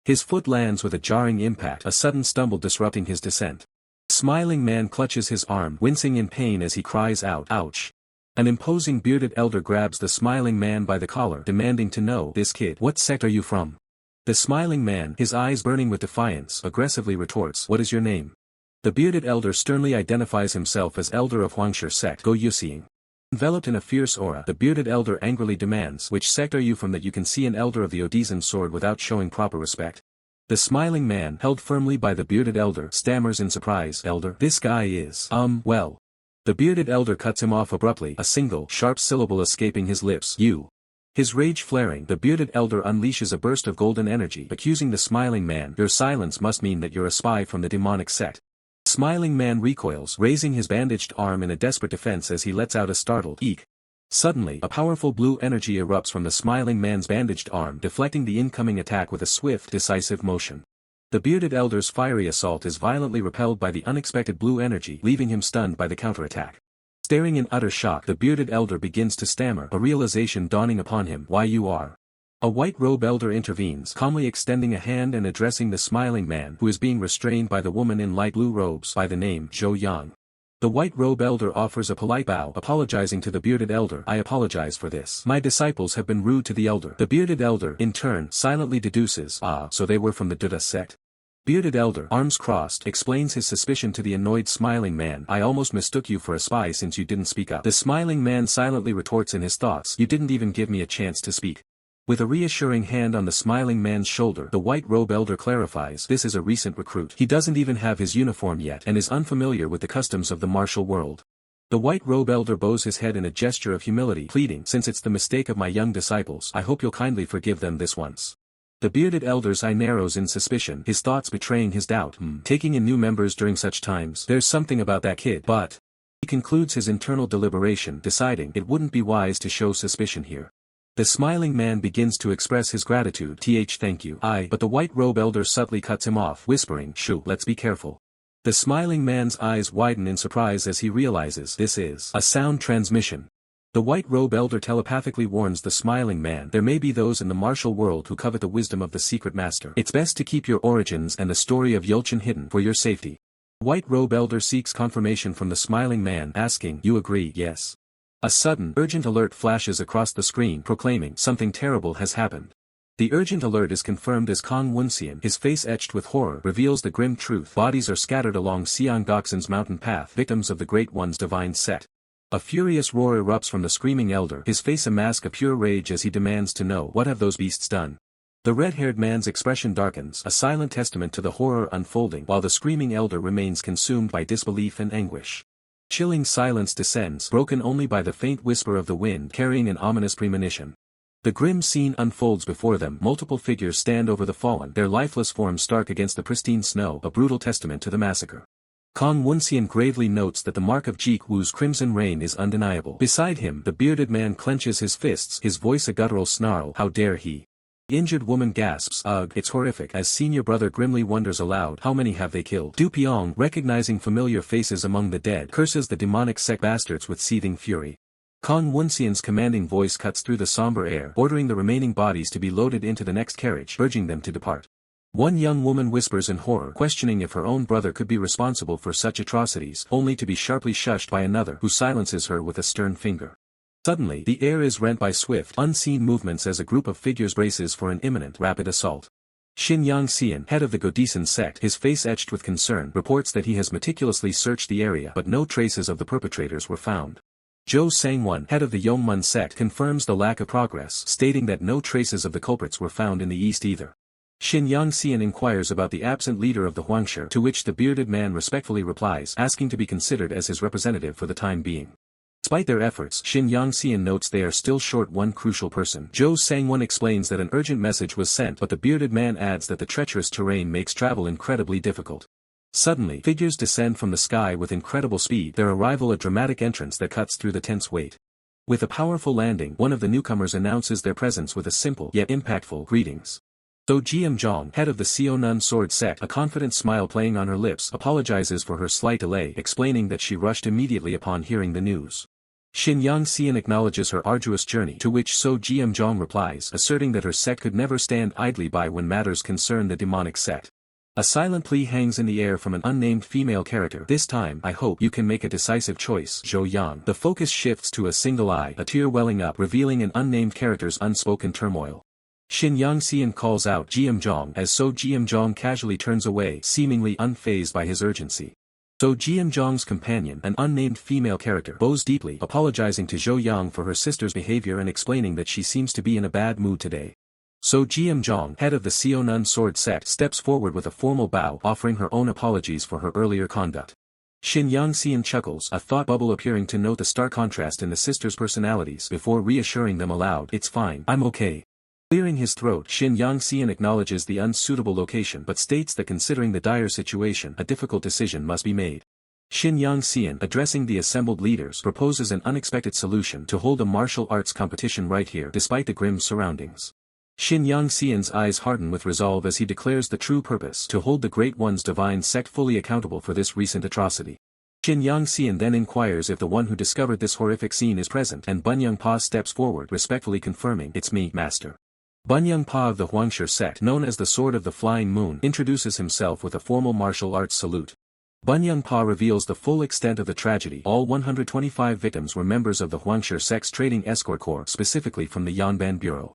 His foot lands with a jarring impact, a sudden stumble disrupting his descent. The smiling man clutches his arm, wincing in pain as he cries out, "Ouch." An imposing bearded elder grabs the smiling man by the collar, demanding to know, "This kid, what sect are you from?" The smiling man, his eyes burning with defiance, aggressively retorts, "What is your name?" The bearded elder sternly identifies himself as elder of Huangshe sect, Go Yuxiang. Enveloped in a fierce aura, the bearded elder angrily demands, "Which sect are you from that you can see an elder of the Odizan sword without showing proper respect?" The smiling man, held firmly by the bearded elder, stammers in surprise, "Elder, this guy is, well." The bearded elder cuts him off abruptly, a single, sharp syllable escaping his lips, "You." His rage flaring, the bearded elder unleashes a burst of golden energy, accusing the smiling man, "Your silence must mean that you're a spy from the demonic sect." The smiling man recoils, raising his bandaged arm in a desperate defense as he lets out a startled, "Eek." Suddenly, a powerful blue energy erupts from the smiling man's bandaged arm, deflecting the incoming attack with a swift, decisive motion. The bearded elder's fiery assault is violently repelled by the unexpected blue energy, leaving him stunned by the counterattack. Staring in utter shock, the bearded elder begins to stammer, a realization dawning upon him, "Why you are." A white robe elder intervenes, calmly extending a hand and addressing the smiling man, who is being restrained by the woman in light blue robes, by the name, Zhou Yang. The white robe elder offers a polite bow, apologizing to the bearded elder, "I apologize for this. My disciples have been rude to the elder." The bearded elder, in turn, silently deduces, so they were from the Buddha sect. Bearded elder, arms crossed, explains his suspicion to the annoyed smiling man, "I almost mistook you for a spy since you didn't speak up." The smiling man silently retorts in his thoughts, "You didn't even give me a chance to speak." With a reassuring hand on the smiling man's shoulder, the white robe elder clarifies, "This is a recent recruit. He doesn't even have his uniform yet and is unfamiliar with the customs of the martial world." The white robe elder bows his head in a gesture of humility, pleading, "Since it's the mistake of my young disciples, I hope you'll kindly forgive them this once." The bearded elder's eye narrows in suspicion, his thoughts betraying his doubt. Taking in new members during such times, there's something about that kid, but... He concludes his internal deliberation, deciding it wouldn't be wise to show suspicion here. The smiling man begins to express his gratitude, "Thank you." But the white robe elder subtly cuts him off, whispering, "Shoo, let's be careful." The smiling man's eyes widen in surprise as he realizes this is a sound transmission. The white robe elder telepathically warns the smiling man, "There may be those in the martial world who covet the wisdom of the secret master. It's best to keep your origins and the story of Yulchin hidden for your safety." The white robe elder seeks confirmation from the smiling man, asking, "You agree?" "Yes." A sudden, urgent alert flashes across the screen, proclaiming, "Something terrible has happened." The urgent alert is confirmed as Woonseon, his face etched with horror, reveals the grim truth. Bodies are scattered along Xianggoxin's mountain path, victims of the Great One's divine set. A furious roar erupts from the screaming elder, his face a mask of pure rage as he demands to know, "What have those beasts done?" The red-haired man's expression darkens, a silent testament to the horror unfolding, while the screaming elder remains consumed by disbelief and anguish. Chilling silence descends, broken only by the faint whisper of the wind carrying an ominous premonition. The grim scene unfolds before them. Multiple figures stand over the fallen, their lifeless forms stark against the pristine snow, a brutal testament to the massacre. Kong Woonseon gravely notes that the mark of Jianghu's crimson reign is undeniable. Beside him, the bearded man clenches his fists, his voice a guttural snarl. How dare he? The injured woman gasps, ugh, it's horrific, as senior brother grimly wonders aloud, how many have they killed? Du Pyong, recognizing familiar faces among the dead, curses the demonic sect bastards with seething fury. Kong Woonseon's commanding voice cuts through the somber air, ordering the remaining bodies to be loaded into the next carriage, urging them to depart. One young woman whispers in horror, questioning if her own brother could be responsible for such atrocities, only to be sharply shushed by another, who silences her with a stern finger. Suddenly, the air is rent by swift, unseen movements as a group of figures braces for an imminent, rapid assault. Jianghu, head of the Godison sect, his face etched with concern, reports that he has meticulously searched the area but no traces of the perpetrators were found. Zhou Sangwon, head of the Yongmun sect, confirms the lack of progress, stating that no traces of the culprits were found in the east either. Jianghu inquires about the absent leader of the Huangshi, to which the bearded man respectfully replies, asking to be considered as his representative for the time being. Despite their efforts, Jianghu notes they are still short one crucial person. Zhou Sangwon explains that an urgent message was sent, but the bearded man adds that the treacherous terrain makes travel incredibly difficult. Suddenly, figures descend from the sky with incredible speed, their arrival a dramatic entrance that cuts through the tense wait. With a powerful landing, one of the newcomers announces their presence with a simple, yet impactful, greetings. So Jiamzhong, head of the Sionan sword sect, a confident smile playing on her lips, apologizes for her slight delay, explaining that she rushed immediately upon hearing the news. Jianghu acknowledges her arduous journey, to which So Jiamzhong replies, asserting that her sect could never stand idly by when matters concern the demonic sect. A silent plea hangs in the air from an unnamed female character. This time, I hope you can make a decisive choice, Zhou Yang. The focus shifts to a single eye, a tear welling up, revealing an unnamed character's unspoken turmoil. Jianghu calls out Jiamzhong as So Jiamzhong casually turns away, seemingly unfazed by his urgency. So Jiamzhong's companion, an unnamed female character, bows deeply, apologizing to Zhou Yang for her sister's behavior and explaining that she seems to be in a bad mood today. So Jiamzhong, head of the Sionan sword sect, steps forward with a formal bow, offering her own apologies for her earlier conduct. Jianghu chuckles, a thought bubble appearing to note the stark contrast in the sisters' personalities, before reassuring them aloud, it's fine, I'm okay. Clearing his throat, Jianghu acknowledges the unsuitable location but states that considering the dire situation, a difficult decision must be made. Jianghu, addressing the assembled leaders, proposes an unexpected solution: to hold a martial arts competition right here despite the grim surroundings. Jianghu's eyes harden with resolve as he declares the true purpose: to hold the Great One's divine sect fully accountable for this recent atrocity. Jianghu then inquires if the one who discovered this horrific scene is present, and Bunyang Pa steps forward, respectfully confirming, it's me, master. Bunyang Pa of the Huangshi sect, known as the Sword of the Flying Moon, introduces himself with a formal martial arts salute. Bunyang Pa reveals the full extent of the tragedy. All 125 victims were members of the Huangshi sect's trading escort corps, specifically from the Yanban Bureau.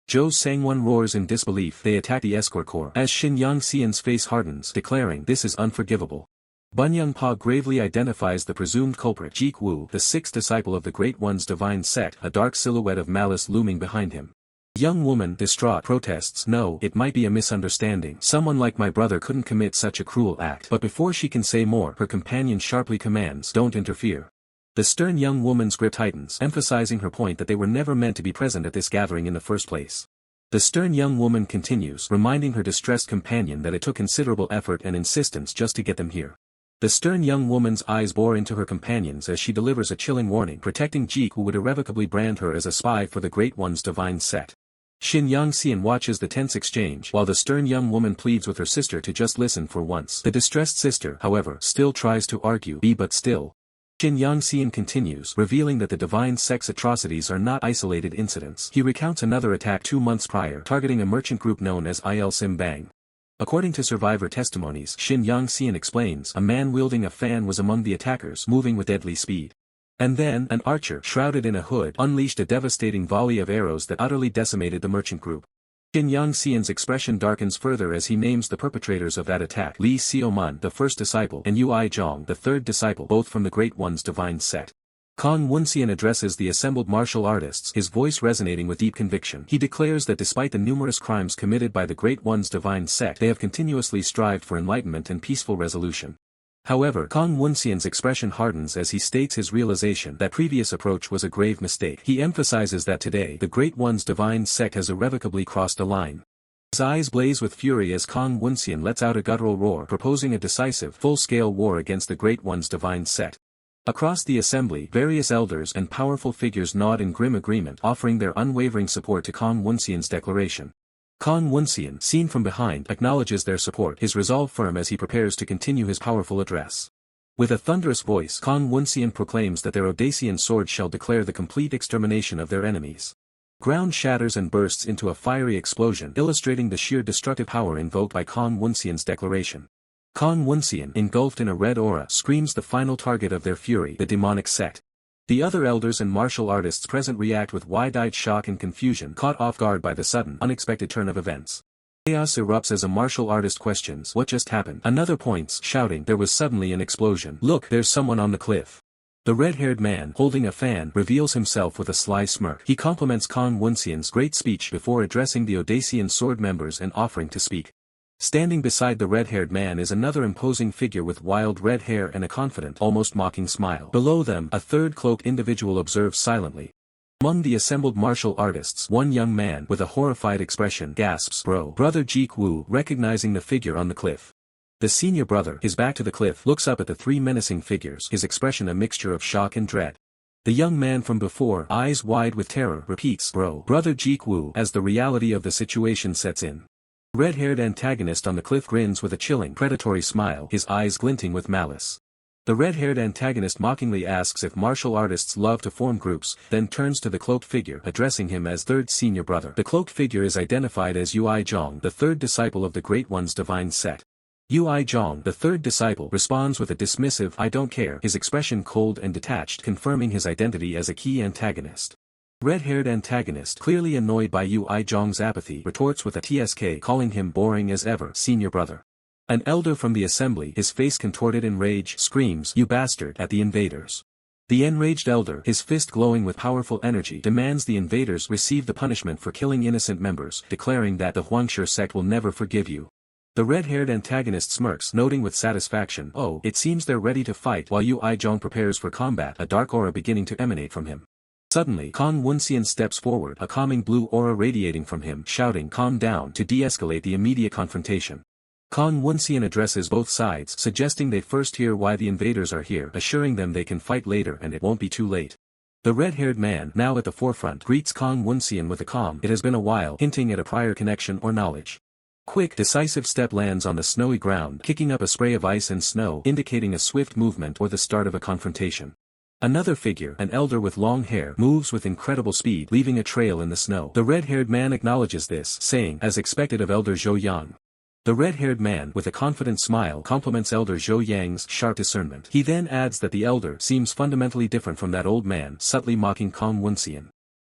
Zhou Sangwon roars in disbelief. They attack the escort corps, as Jianghu's face hardens, declaring, this is unforgivable. Bunyang Pa gravely identifies the presumed culprit, Jianghu, the sixth disciple of the Great One's divine sect, a dark silhouette of malice looming behind him. The young woman, distraught, protests, no, it might be a misunderstanding. Someone like my brother couldn't commit such a cruel act. But before she can say more, her companion sharply commands, don't interfere. The stern young woman's grip tightens, emphasizing her point that they were never meant to be present at this gathering in the first place. The stern young woman continues, reminding her distressed companion that it took considerable effort and insistence just to get them here. The stern young woman's eyes bore into her companions as she delivers a chilling warning: protecting Jianghu would irrevocably brand her as a spy for the Great One's divine sect. Jianghu watches the tense exchange, while the stern young woman pleads with her sister to just listen for once. The distressed sister, however, still tries to argue, but still. Jianghu continues, revealing that the divine sect's atrocities are not isolated incidents. He recounts another attack 2 months prior, targeting a merchant group known as Il Simbang. According to survivor testimonies, Jianghu explains, a man wielding a fan was among the attackers, moving with deadly speed. And then, an archer, shrouded in a hood, unleashed a devastating volley of arrows that utterly decimated the merchant group. Jianghu's expression darkens further as he names the perpetrators of that attack: Li Xiaoman, the first disciple, and Yu Zhong, the third disciple, both from the Great One's divine sect. Kong Woonseon addresses the assembled martial artists, his voice resonating with deep conviction. He declares that despite the numerous crimes committed by the Great One's divine sect, they have continuously strived for enlightenment and peaceful resolution. However, Kang Woonseon's expression hardens as he states his realization that previous approach was a grave mistake. He emphasizes that today the Great One's divine sect has irrevocably crossed a line. His eyes blaze with fury as Kang Woonseon lets out a guttural roar, proposing a decisive, full-scale war against the Great One's divine sect. Across the assembly, various elders and powerful figures nod in grim agreement, offering their unwavering support to Kang Woonseon's declaration. Kang Woonseon, seen from behind, acknowledges their support, his resolve firm as he prepares to continue his powerful address. With a thunderous voice, Kang Woonseon proclaims that their Odasian sword shall declare the complete extermination of their enemies. Ground shatters and bursts into a fiery explosion, illustrating the sheer destructive power invoked by Kang Woonseon's declaration. Kang Woonseon, engulfed in a red aura, screams the final target of their fury, the demonic sect. The other elders and martial artists present react with wide-eyed shock and confusion, caught off guard by the sudden, unexpected turn of events. Chaos erupts as a martial artist questions what just happened. Another points, shouting, there was suddenly an explosion. Look, there's someone on the cliff. The red-haired man, holding a fan, reveals himself with a sly smirk. He compliments Kang Woonseon's great speech before addressing the Odasian sword members and offering to speak. Standing beside the red-haired man is another imposing figure with wild red hair and a confident, almost mocking smile. Below them, a third cloaked individual observes silently. Among the assembled martial artists, one young man, with a horrified expression, gasps, Brother Jianghu, recognizing the figure on the cliff. The senior brother, his back to the cliff, looks up at the three menacing figures, his expression a mixture of shock and dread. The young man from before, eyes wide with terror, repeats, Brother Jianghu, as the reality of the situation sets in. The red-haired antagonist on the cliff grins with a chilling, predatory smile, his eyes glinting with malice. The red-haired antagonist mockingly asks if martial artists love to form groups, then turns to the cloaked figure, addressing him as third senior brother. The cloaked figure is identified as Jianghu, the third disciple of the Great One's divine sect. Jianghu, the third disciple, responds with a dismissive, I don't care, his expression cold and detached, confirming his identity as a key antagonist. Red-haired antagonist, clearly annoyed by Jianghu's apathy, retorts with a tsk, calling him boring as ever, senior brother. An elder from the assembly, his face contorted in rage, screams, you bastard, at the invaders. The enraged elder, his fist glowing with powerful energy, demands the invaders receive the punishment for killing innocent members, declaring that the Huangshi sect will never forgive you. The red-haired antagonist smirks, noting with satisfaction, oh, it seems they're ready to fight, while Jianghu prepares for combat, a dark aura beginning to emanate from him. Suddenly, Kang Woonseon steps forward, a calming blue aura radiating from him, shouting, calm down, to de-escalate the immediate confrontation. Kang Woonseon addresses both sides, suggesting they first hear why the invaders are here, assuring them they can fight later and it won't be too late. The red-haired man, now at the forefront, greets Kang Woonseon with a calm, it has been a while, hinting at a prior connection or knowledge. Quick, decisive step lands on the snowy ground, kicking up a spray of ice and snow, indicating a swift movement or the start of a confrontation. Another figure, an elder with long hair, moves with incredible speed, leaving a trail in the snow. The red-haired man acknowledges this, saying, as expected of Elder Zhou Yang. The red-haired man, with a confident smile, compliments Elder Zhou Yang's sharp discernment. He then adds that the elder seems fundamentally different from that old man, subtly mocking Kang Woonseon.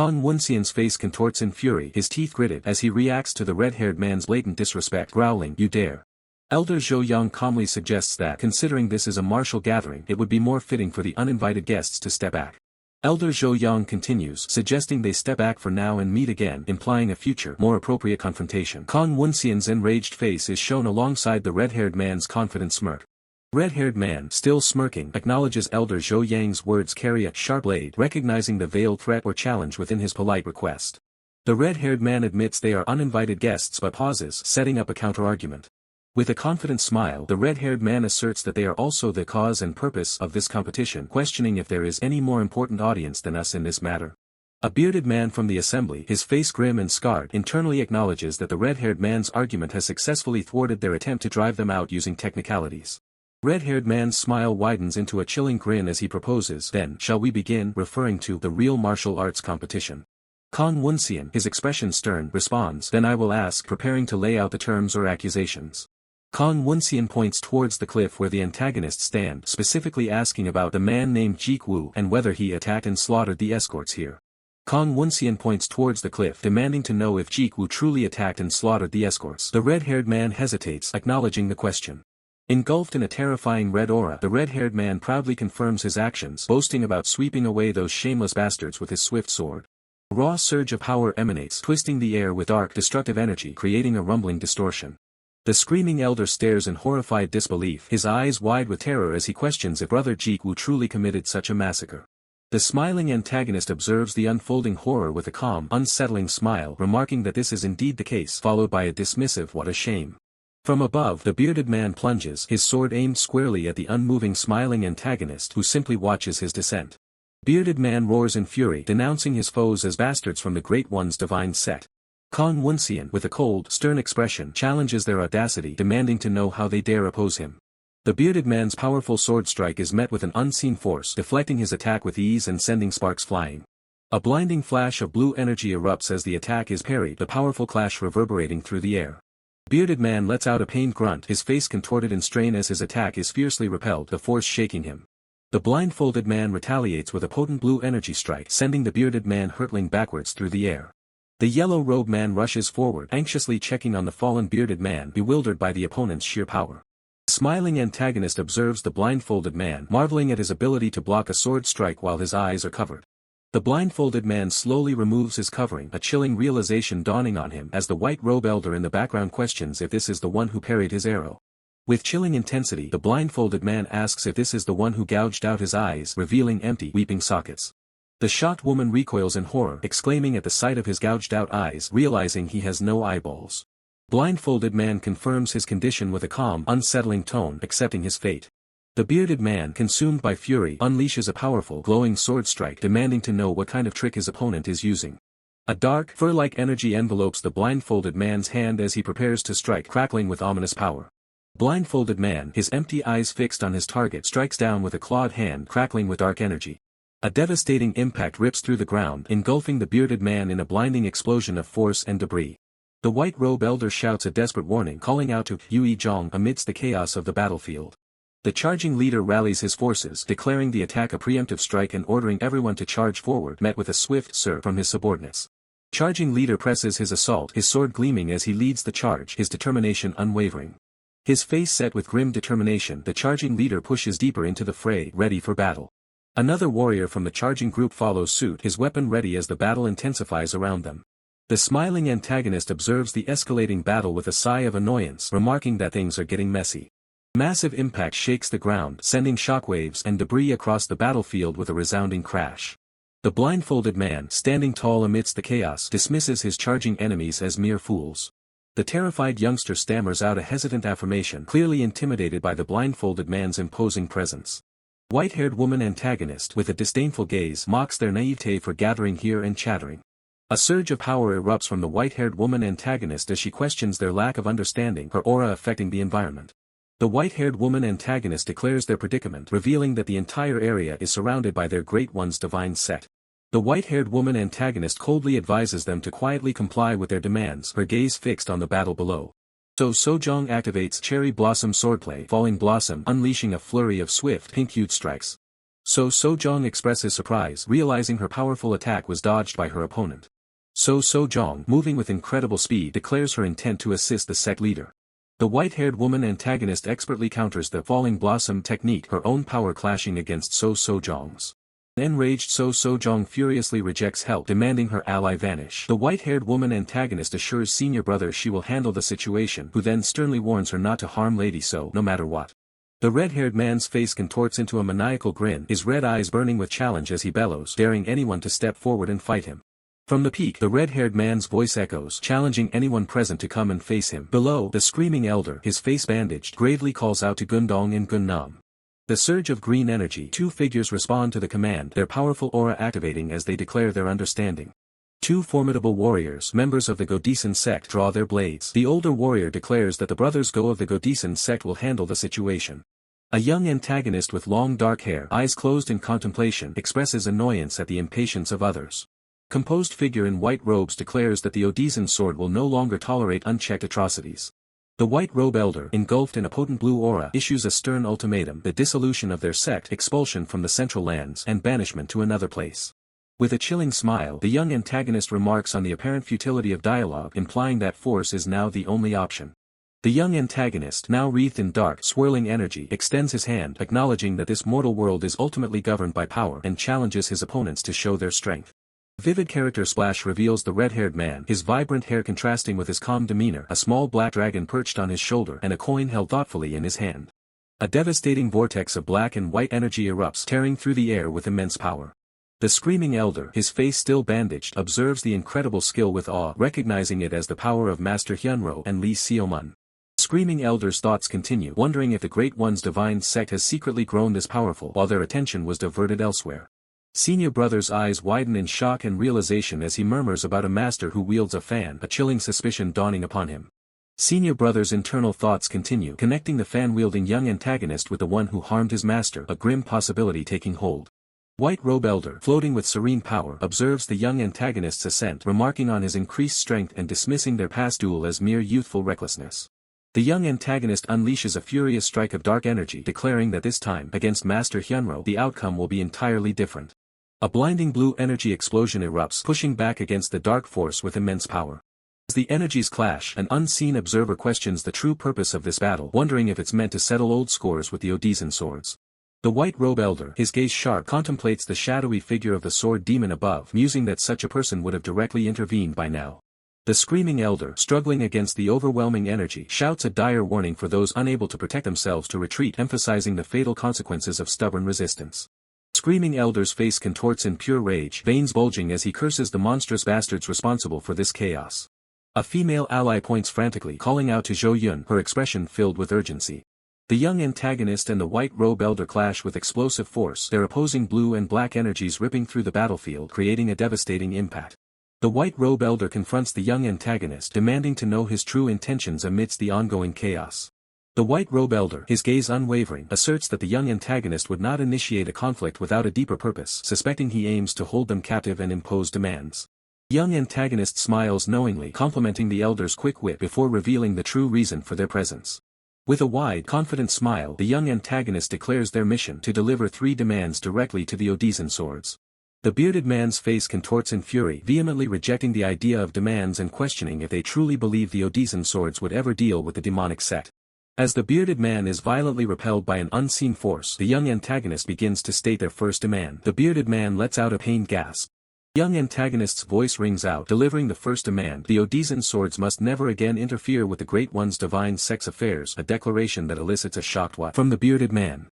Kang Woonseon's face contorts in fury, his teeth gritted, as he reacts to the red-haired man's blatant disrespect, growling, you dare. Elder Zhou Yang calmly suggests that, considering this is a martial gathering, it would be more fitting for the uninvited guests to step back. Elder Zhou Yang continues, suggesting they step back for now and meet again, implying a future, more appropriate confrontation. Kang Woonseon's enraged face is shown alongside the red-haired man's confident smirk. The red-haired man, still smirking, acknowledges Elder Zhou Yang's words carry a sharp blade, recognizing the veiled threat or challenge within his polite request. The red-haired man admits they are uninvited guests but pauses, setting up a counter-argument. With a confident smile, the red-haired man asserts that they are also the cause and purpose of this competition, questioning if there is any more important audience than us in this matter. A bearded man from the assembly, his face grim and scarred, internally acknowledges that the red-haired man's argument has successfully thwarted their attempt to drive them out using technicalities. Red-haired man's smile widens into a chilling grin as he proposes, then, shall we begin, referring to the real martial arts competition. Kang Woonseon, his expression stern, responds, then I will ask, preparing to lay out the terms or accusations. Kang Woonseon points towards the cliff where the antagonists stand, specifically asking about the man named Jianghu and whether he attacked and slaughtered the escorts here. Kang Woonseon points towards the cliff, demanding to know if Jianghu truly attacked and slaughtered the escorts. The red-haired man hesitates, acknowledging the question. Engulfed in a terrifying red aura, the red-haired man proudly confirms his actions, boasting about sweeping away those shameless bastards with his swift sword. A raw surge of power emanates, twisting the air with dark, destructive energy, creating a rumbling distortion. The screaming elder stares in horrified disbelief, his eyes wide with terror as he questions if Brother Jianghu truly committed such a massacre. The smiling antagonist observes the unfolding horror with a calm, unsettling smile, remarking that this is indeed the case, followed by a dismissive "what a shame." From above, the bearded man plunges, his sword aimed squarely at the unmoving smiling antagonist who simply watches his descent. Bearded man roars in fury, denouncing his foes as bastards from the Great One's divine set. Woonseon, with a cold, stern expression, challenges their audacity, demanding to know how they dare oppose him. The bearded man's powerful sword strike is met with an unseen force, deflecting his attack with ease and sending sparks flying. A blinding flash of blue energy erupts as the attack is parried, the powerful clash reverberating through the air. Bearded man lets out a pained grunt, his face contorted in strain as his attack is fiercely repelled, the force shaking him. The blindfolded man retaliates with a potent blue energy strike, sending the bearded man hurtling backwards through the air. The yellow robe man rushes forward, anxiously checking on the fallen bearded man, bewildered by the opponent's sheer power. The smiling antagonist observes the blindfolded man, marveling at his ability to block a sword strike while his eyes are covered. The blindfolded man slowly removes his covering, a chilling realization dawning on him as the white robe elder in the background questions if this is the one who parried his arrow. With chilling intensity, the blindfolded man asks if this is the one who gouged out his eyes, revealing empty, weeping sockets. The shocked woman recoils in horror, exclaiming at the sight of his gouged-out eyes, realizing he has no eyeballs. Blindfolded man confirms his condition with a calm, unsettling tone, accepting his fate. The bearded man, consumed by fury, unleashes a powerful, glowing sword strike, demanding to know what kind of trick his opponent is using. A dark, fur-like energy envelopes the blindfolded man's hand as he prepares to strike, crackling with ominous power. Blindfolded man, his empty eyes fixed on his target, strikes down with a clawed hand, crackling with dark energy. A devastating impact rips through the ground, engulfing the bearded man in a blinding explosion of force and debris. The white robe elder shouts a desperate warning, calling out to Yui Zhang amidst the chaos of the battlefield. The charging leader rallies his forces, declaring the attack a preemptive strike and ordering everyone to charge forward, met with a swift "sir" from his subordinates. Charging leader presses his assault, his sword gleaming as he leads the charge, his determination unwavering. His face set with grim determination, the charging leader pushes deeper into the fray, ready for battle. Another warrior from the charging group follows suit, his weapon ready as the battle intensifies around them. The smiling antagonist observes the escalating battle with a sigh of annoyance, remarking that things are getting messy. Massive impact shakes the ground, sending shockwaves and debris across the battlefield with a resounding crash. The blindfolded man, standing tall amidst the chaos, dismisses his charging enemies as mere fools. The terrified youngster stammers out a hesitant affirmation, clearly intimidated by the blindfolded man's imposing presence. White-haired woman antagonist, with a disdainful gaze, mocks their naivete for gathering here and chattering. A surge of power erupts from the white-haired woman antagonist as she questions their lack of understanding, her aura affecting the environment. The white-haired woman antagonist declares their predicament, revealing that the entire area is surrounded by their Great One's divine set. The white-haired woman antagonist coldly advises them to quietly comply with their demands, her gaze fixed on the battle below. So Sojong activates Cherry Blossom Swordplay, Falling Blossom, unleashing a flurry of swift, pink-hued strikes. So Sojong expresses surprise, realizing her powerful attack was dodged by her opponent. So Sojong, moving with incredible speed, declares her intent to assist the sect leader. The white-haired woman antagonist expertly counters the Falling Blossom technique, her own power clashing against So Sojong's. Enraged So Sojong furiously rejects help, demanding her ally vanish. The white-haired woman antagonist assures senior brother she will handle the situation, who then sternly warns her not to harm Lady So, no matter what. The red-haired man's face contorts into a maniacal grin, his red eyes burning with challenge as he bellows, daring anyone to step forward and fight him. From the peak, the red-haired man's voice echoes, challenging anyone present to come and face him. Below, the screaming elder, his face bandaged, gravely calls out to Gundong and Gunnam. The surge of green energy, two figures respond to the command, their powerful aura activating as they declare their understanding. Two formidable warriors, members of the Godisen sect, draw their blades. The older warrior declares that the brothers Go of the Godisen sect will handle the situation. A young antagonist with long dark hair, eyes closed in contemplation, expresses annoyance at the impatience of others. Composed figure in white robes declares that the Odizan sword will no longer tolerate unchecked atrocities. The white robe elder, engulfed in a potent blue aura, issues a stern ultimatum: the dissolution of their sect, expulsion from the central lands, and banishment to another place. With a chilling smile, the young antagonist remarks on the apparent futility of dialogue, implying that force is now the only option. The young antagonist, now wreathed in dark, swirling energy, extends his hand, acknowledging that this mortal world is ultimately governed by power, and challenges his opponents to show their strength. Vivid character splash reveals the red-haired man, his vibrant hair contrasting with his calm demeanor, a small black dragon perched on his shoulder and a coin held thoughtfully in his hand. A devastating vortex of black and white energy erupts, tearing through the air with immense power. The screaming elder, his face still bandaged, observes the incredible skill with awe, recognizing it as the power of Master Hyunro and Lee Seomun. Screaming elder's thoughts continue, wondering if the Great One's divine sect has secretly grown this powerful, while their attention was diverted elsewhere. Senior brother's eyes widen in shock and realization as he murmurs about a master who wields a fan, a chilling suspicion dawning upon him. Senior brother's internal thoughts continue, connecting the fan-wielding young antagonist with the one who harmed his master, a grim possibility taking hold. White robe elder, floating with serene power, observes the young antagonist's ascent, remarking on his increased strength and dismissing their past duel as mere youthful recklessness. The young antagonist unleashes a furious strike of dark energy, declaring that this time, against Master Hyunro, the outcome will be entirely different. A blinding blue energy explosion erupts, pushing back against the dark force with immense power. As the energies clash, an unseen observer questions the true purpose of this battle, wondering if it's meant to settle old scores with the Odison swords. The white robe elder, his gaze sharp, contemplates the shadowy figure of the sword demon above, musing that such a person would have directly intervened by now. The screaming elder, struggling against the overwhelming energy, shouts a dire warning for those unable to protect themselves to retreat, emphasizing the fatal consequences of stubborn resistance. Screaming elder's face contorts in pure rage, veins bulging as he curses the monstrous bastards responsible for this chaos. A female ally points frantically, calling out to Zhou Yun, her expression filled with urgency. The young antagonist and the white robe elder clash with explosive force, their opposing blue and black energies ripping through the battlefield, creating a devastating impact. The white robe elder confronts the young antagonist, demanding to know his true intentions amidst the ongoing chaos. The white robe elder, his gaze unwavering, asserts that the young antagonist would not initiate a conflict without a deeper purpose, suspecting he aims to hold them captive and impose demands. The young antagonist smiles knowingly, complimenting the elder's quick wit before revealing the true reason for their presence. With a wide, confident smile, the young antagonist declares their mission to deliver 3 demands directly to the Odison swords. The bearded man's face contorts in fury, vehemently rejecting the idea of demands and questioning if they truly believe the Odison swords would ever deal with the demonic sect. As the bearded man is violently repelled by an unseen force, the young antagonist begins to state their first demand. The bearded man lets out a pained gasp. The young antagonist's voice rings out, delivering the first demand: the Odison swords must never again interfere with the Great One's divine sex affairs, a declaration that elicits a shocked what from the bearded man.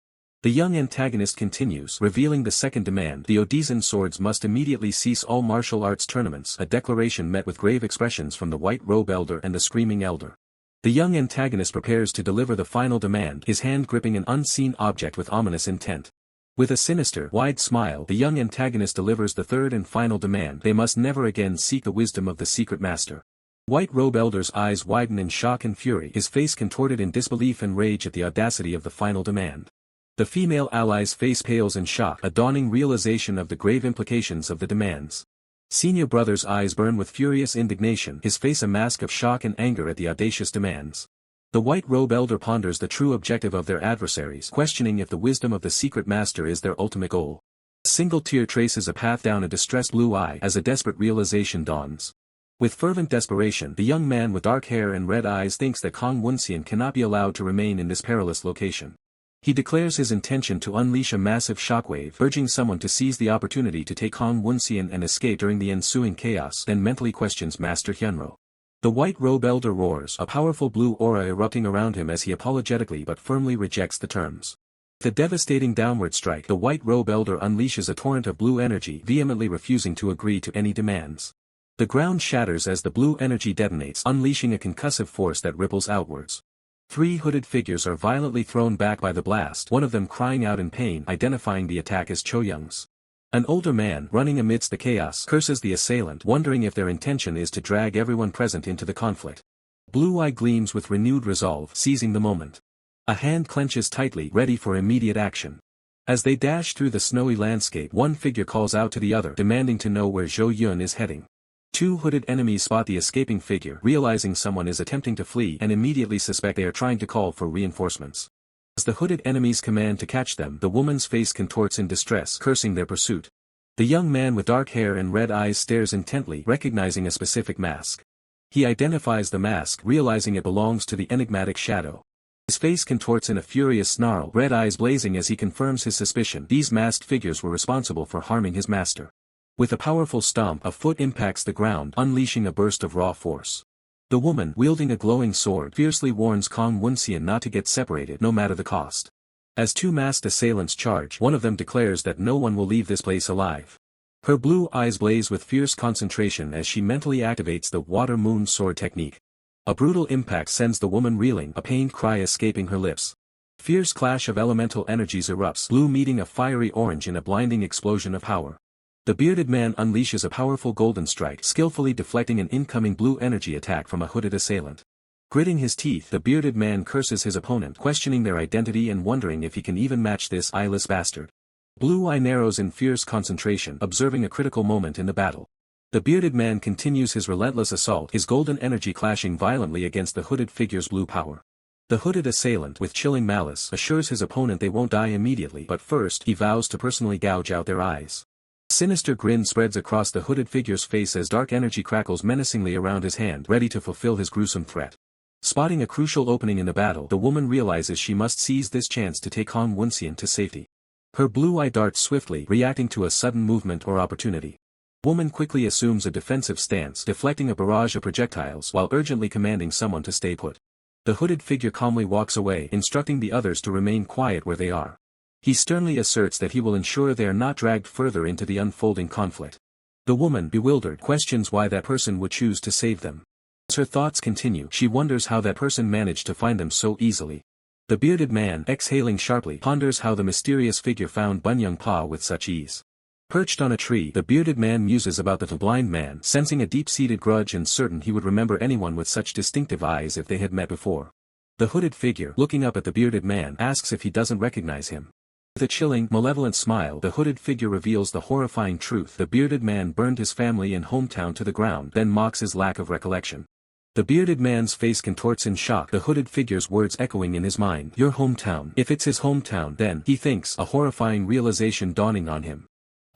The young antagonist continues, revealing the second demand: the Odison swords must immediately cease all martial arts tournaments, a declaration met with grave expressions from the white robe elder and the screaming elder. The young antagonist prepares to deliver the final demand, his hand gripping an unseen object with ominous intent. With a sinister, wide smile, the young antagonist delivers the third and final demand: they must never again seek the wisdom of the secret master. White robe elder's eyes widen in shock and fury, his face contorted in disbelief and rage at the audacity of the final demand. The female ally's face pales in shock, a dawning realization of the grave implications of the demands. Senior brother's eyes burn with furious indignation, his face a mask of shock and anger at the audacious demands. The white robe elder ponders the true objective of their adversaries, questioning if the wisdom of the secret master is their ultimate goal. A single tear traces a path down a distressed blue eye as a desperate realization dawns. With fervent desperation, the young man with dark hair and red eyes thinks that Kong Woonseon cannot be allowed to remain in this perilous location. He declares his intention to unleash a massive shockwave, urging someone to seize the opportunity to take Kong Woonseon and escape during the ensuing chaos, then mentally questions Master Hyunro. The white robe elder roars, a powerful blue aura erupting around him as he apologetically but firmly rejects the terms. With a devastating downward strike, the white robe elder unleashes a torrent of blue energy, vehemently refusing to agree to any demands. The ground shatters as the blue energy detonates, unleashing a concussive force that ripples outwards. 3 hooded figures are violently thrown back by the blast, one of them crying out in pain, identifying the attack as Cho Young's. An older man, running amidst the chaos, curses the assailant, wondering if their intention is to drag everyone present into the conflict. Blue eye gleams with renewed resolve, seizing the moment. A hand clenches tightly, ready for immediate action. As they dash through the snowy landscape, one figure calls out to the other, demanding to know where Zhou Yun is heading. 2 hooded enemies spot the escaping figure, realizing someone is attempting to flee, and immediately suspect they are trying to call for reinforcements. As the hooded enemies command to catch them, the woman's face contorts in distress, cursing their pursuit. The young man with dark hair and red eyes stares intently, recognizing a specific mask. He identifies the mask, realizing it belongs to the enigmatic shadow. His face contorts in a furious snarl, red eyes blazing as he confirms his suspicion: these masked figures were responsible for harming his master. With a powerful stomp, a foot impacts the ground, unleashing a burst of raw force. The woman, wielding a glowing sword, fiercely warns Kong Woonseon not to get separated no matter the cost. As two masked assailants charge, one of them declares that no one will leave this place alive. Her blue eyes blaze with fierce concentration as she mentally activates the water moon sword technique. A brutal impact sends the woman reeling, a pained cry escaping her lips. Fierce clash of elemental energies erupts, blue meeting a fiery orange in a blinding explosion of power. The bearded man unleashes a powerful golden strike, skillfully deflecting an incoming blue energy attack from a hooded assailant. Gritting his teeth, the bearded man curses his opponent, questioning their identity and wondering if he can even match this eyeless bastard. Blue eye narrows in fierce concentration, observing a critical moment in the battle. The bearded man continues his relentless assault, his golden energy clashing violently against the hooded figure's blue power. The hooded assailant, with chilling malice, assures his opponent they won't die immediately, but first he vows to personally gouge out their eyes. A sinister grin spreads across the hooded figure's face as dark energy crackles menacingly around his hand, ready to fulfill his gruesome threat. Spotting a crucial opening in the battle, the woman realizes she must seize this chance to take Kong Woonseon to safety. Her blue eye darts swiftly, reacting to a sudden movement or opportunity. Woman quickly assumes a defensive stance, deflecting a barrage of projectiles while urgently commanding someone to stay put. The hooded figure calmly walks away, instructing the others to remain quiet where they are. He sternly asserts that he will ensure they are not dragged further into the unfolding conflict. The woman, bewildered, questions why that person would choose to save them. As her thoughts continue, she wonders how that person managed to find them so easily. The bearded man, exhaling sharply, ponders how the mysterious figure found Bunyang Pa with such ease. Perched on a tree, the bearded man muses about the blind man, sensing a deep-seated grudge and certain he would remember anyone with such distinctive eyes if they had met before. The hooded figure, looking up at the bearded man, asks if he doesn't recognize him. With a chilling, malevolent smile, the hooded figure reveals the horrifying truth: the bearded man burned his family and hometown to the ground, then mocks his lack of recollection. The bearded man's face contorts in shock, the hooded figure's words echoing in his mind. Your hometown. If it's his hometown, then, he thinks, a horrifying realization dawning on him.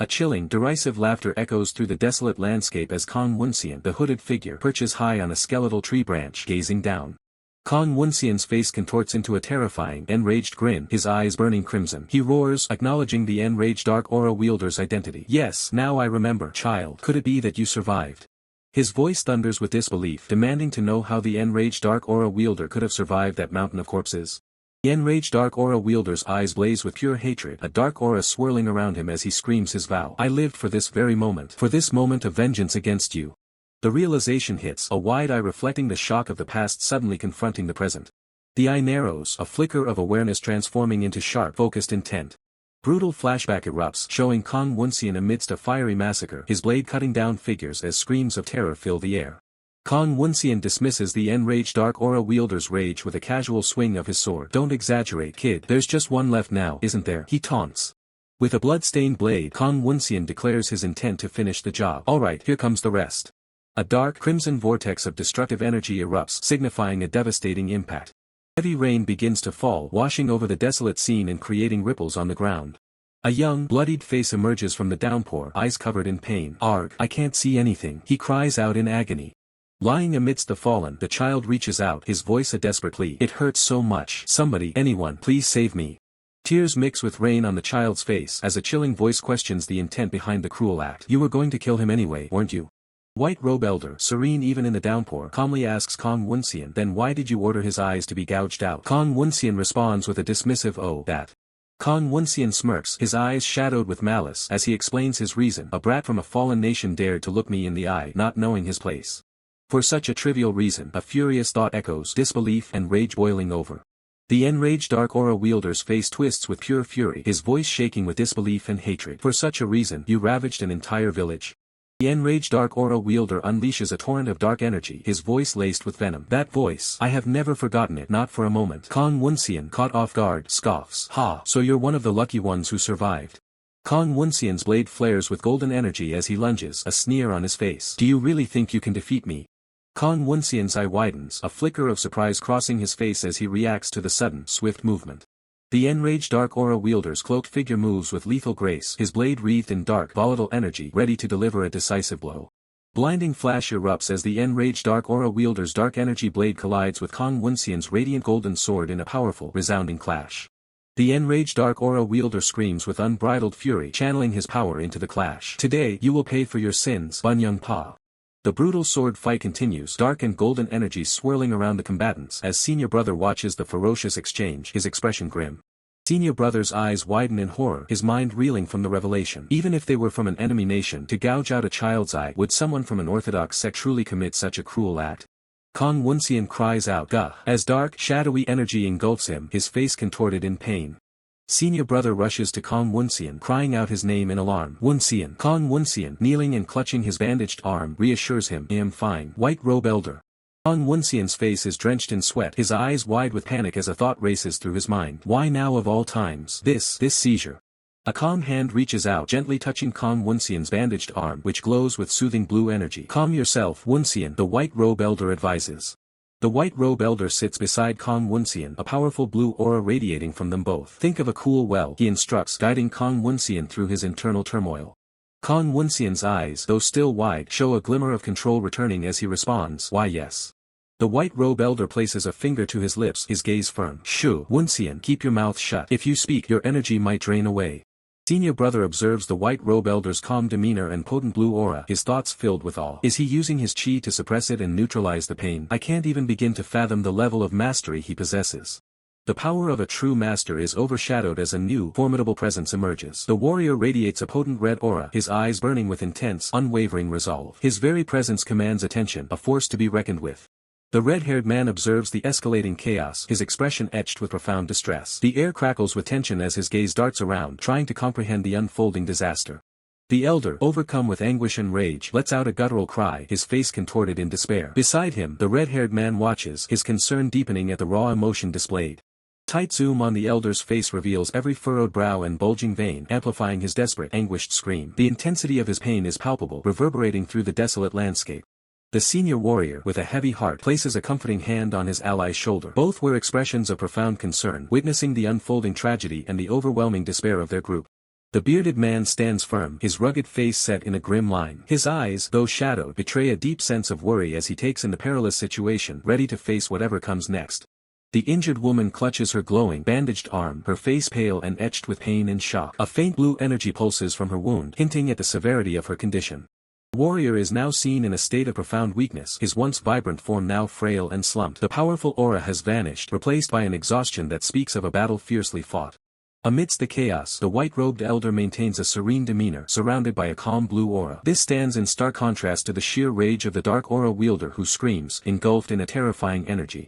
A chilling, derisive laughter echoes through the desolate landscape as Kong Woonseon, the hooded figure, perches high on a skeletal tree branch, gazing down. Kong Woonseon's face contorts into a terrifying, enraged grin, his eyes burning crimson. He roars, acknowledging the enraged dark aura wielder's identity. Yes, now I remember, child. Could it be that you survived? His voice thunders with disbelief, demanding to know how the enraged dark aura wielder could have survived that mountain of corpses. The enraged dark aura wielder's eyes blaze with pure hatred, a dark aura swirling around him as he screams his vow. I lived for this very moment of vengeance against you. The realization hits, a wide eye reflecting the shock of the past suddenly confronting the present. The eye narrows, a flicker of awareness transforming into sharp, focused intent. Brutal flashback erupts, showing Kong Woonseon amidst a fiery massacre, his blade cutting down figures as screams of terror fill the air. Kong Woonseon dismisses the enraged dark aura wielder's rage with a casual swing of his sword. Don't exaggerate, kid. There's just one left now, isn't there? He taunts. With a blood-stained blade, Kong Woonseon declares his intent to finish the job. Alright, here comes the rest. A dark, crimson vortex of destructive energy erupts, signifying a devastating impact. Heavy rain begins to fall, washing over the desolate scene and creating ripples on the ground. A young, bloodied face emerges from the downpour, eyes covered in pain. Arg, I can't see anything, he cries out in agony. Lying amidst the fallen, the child reaches out, his voice a desperate plea. It hurts so much. Somebody, anyone, please save me. Tears mix with rain on the child's face as a chilling voice questions the intent behind the cruel act. You were going to kill him anyway, weren't you? White robe elder, serene even in the downpour, calmly asks Kong Woonseon, then why did you order his eyes to be gouged out? Kong Woonseon responds with a dismissive "Oh, that." Kong Woonseon smirks, his eyes shadowed with malice, as he explains his reason. A brat from a fallen nation dared to look me in the eye, not knowing his place. For such a trivial reason, a furious thought echoes, disbelief and rage boiling over. The enraged dark aura wielder's face twists with pure fury, his voice shaking with disbelief and hatred. For such a reason, you ravaged an entire village. The enraged dark aura wielder unleashes a torrent of dark energy, his voice laced with venom. That voice, I have never forgotten it, not for a moment. Kong Woonseon, caught off guard, scoffs. Ha, so you're one of the lucky ones who survived. Kong Woonseon's blade flares with golden energy as he lunges, a sneer on his face. Do you really think you can defeat me? Kong Woonseon's eye widens, a flicker of surprise crossing his face as he reacts to the sudden, swift movement. The enraged dark aura wielder's cloaked figure moves with lethal grace, his blade wreathed in dark, volatile energy, ready to deliver a decisive blow. Blinding flash erupts as the enraged dark aura wielder's dark energy blade collides with Kong Woonseon's radiant golden sword in a powerful, resounding clash. The enraged dark aura wielder screams with unbridled fury, channeling his power into the clash. Today you will pay for your sins, Bunyang Pa. The brutal sword fight continues, dark and golden energies swirling around the combatants as senior brother watches the ferocious exchange, his expression grim. Senior brother's eyes widen in horror, his mind reeling from the revelation. Even if they were from an enemy nation, to gouge out a child's eye, would someone from an orthodox sect truly commit such a cruel act? Kong Woonseon cries out, "Gah!" as dark, shadowy energy engulfs him, his face contorted in pain. Senior brother rushes to Kong Woonseon, crying out his name in alarm. Woonseon. Kong Woonseon, kneeling and clutching his bandaged arm, reassures him, "I am fine." White robe elder. Kong Woonseon's face is drenched in sweat, his eyes wide with panic as a thought races through his mind. Why now of all times? This seizure. A calm hand reaches out, gently touching Kong Woonseon's bandaged arm, which glows with soothing blue energy. "Calm yourself, Woonseon," the white robe elder advises. The white robe elder sits beside Kong Woonseon, a powerful blue aura radiating from them both. "Think of a cool well," he instructs, guiding Kong Woonseon through his internal turmoil. Kong Woonseon's eyes, though still wide, show a glimmer of control returning as he responds, "Why yes." The white robe elder places a finger to his lips, his gaze firm. "Shoo, Woonseon, keep your mouth shut. If you speak, your energy might drain away." Senior brother observes the white robe elder's calm demeanor and potent blue aura, his thoughts filled with awe. Is he using his chi to suppress it and neutralize the pain? I can't even begin to fathom the level of mastery he possesses. The power of a true master is overshadowed as a new, formidable presence emerges. The warrior radiates a potent red aura, his eyes burning with intense, unwavering resolve. His very presence commands attention, a force to be reckoned with. The red-haired man observes the escalating chaos, his expression etched with profound distress. The air crackles with tension as his gaze darts around, trying to comprehend the unfolding disaster. The elder, overcome with anguish and rage, lets out a guttural cry, his face contorted in despair. Beside him, the red-haired man watches, his concern deepening at the raw emotion displayed. Tight zoom on the elder's face reveals every furrowed brow and bulging vein, amplifying his desperate, anguished scream. The intensity of his pain is palpable, reverberating through the desolate landscape. The senior warrior, with a heavy heart, places a comforting hand on his ally's shoulder. Both wear expressions of profound concern, witnessing the unfolding tragedy and the overwhelming despair of their group. The bearded man stands firm, his rugged face set in a grim line. His eyes, though shadowed, betray a deep sense of worry as he takes in the perilous situation, ready to face whatever comes next. The injured woman clutches her glowing, bandaged arm, her face pale and etched with pain and shock. A faint blue energy pulses from her wound, hinting at the severity of her condition. The warrior is now seen in a state of profound weakness, his once vibrant form now frail and slumped. The powerful aura has vanished, replaced by an exhaustion that speaks of a battle fiercely fought. Amidst the chaos, the white-robed elder maintains a serene demeanor, surrounded by a calm blue aura. This stands in stark contrast to the sheer rage of the dark aura wielder who screams, engulfed in a terrifying energy.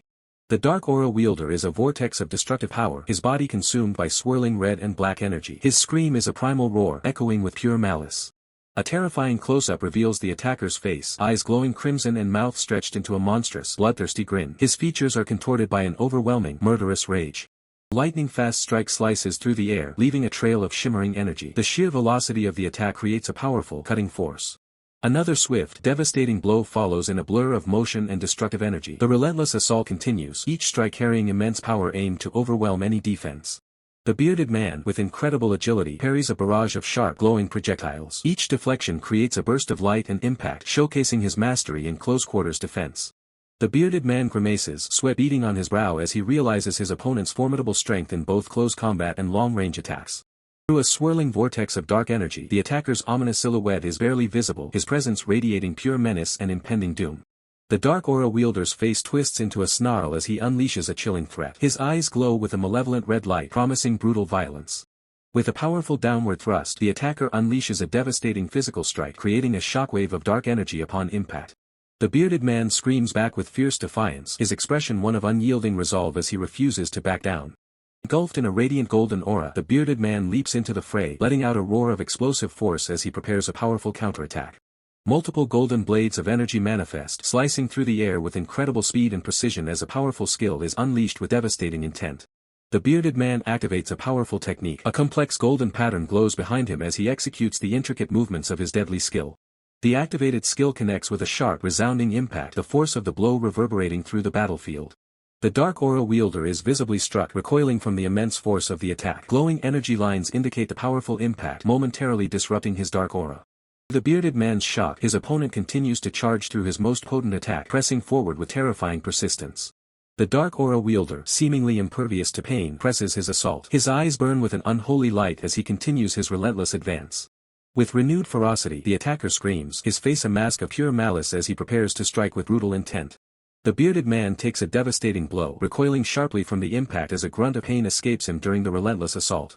The dark aura wielder is a vortex of destructive power, his body consumed by swirling red and black energy. His scream is a primal roar, echoing with pure malice. A terrifying close-up reveals the attacker's face, eyes glowing crimson and mouth stretched into a monstrous, bloodthirsty grin. His features are contorted by an overwhelming, murderous rage. Lightning-fast strike slices through the air, leaving a trail of shimmering energy. The sheer velocity of the attack creates a powerful, cutting force. Another swift, devastating blow follows in a blur of motion and destructive energy. The relentless assault continues, each strike carrying immense power aimed to overwhelm any defense. The bearded man, with incredible agility, parries a barrage of sharp, glowing projectiles. Each deflection creates a burst of light and impact, showcasing his mastery in close-quarters defense. The bearded man grimaces, sweat beading on his brow as he realizes his opponent's formidable strength in both close combat and long-range attacks. Through a swirling vortex of dark energy, the attacker's ominous silhouette is barely visible, his presence radiating pure menace and impending doom. The dark aura wielder's face twists into a snarl as he unleashes a chilling threat. His eyes glow with a malevolent red light, promising brutal violence. With a powerful downward thrust, the attacker unleashes a devastating physical strike, creating a shockwave of dark energy upon impact. The bearded man screams back with fierce defiance, his expression one of unyielding resolve as he refuses to back down. Engulfed in a radiant golden aura, the bearded man leaps into the fray, letting out a roar of explosive force as he prepares a powerful counterattack. Multiple golden blades of energy manifest, slicing through the air with incredible speed and precision as a powerful skill is unleashed with devastating intent. The bearded man activates a powerful technique. A complex golden pattern glows behind him as he executes the intricate movements of his deadly skill. The activated skill connects with a sharp, resounding impact, the force of the blow reverberating through the battlefield. The dark aura wielder is visibly struck, recoiling from the immense force of the attack. Glowing energy lines indicate the powerful impact, momentarily disrupting his dark aura. The bearded man's shock, his opponent continues to charge through his most potent attack, pressing forward with terrifying persistence. The dark aura wielder, seemingly impervious to pain, presses his assault. His eyes burn with an unholy light as he continues his relentless advance. With renewed ferocity, the attacker screams, his face a mask of pure malice as he prepares to strike with brutal intent. The bearded man takes a devastating blow, recoiling sharply from the impact as a grunt of pain escapes him during the relentless assault.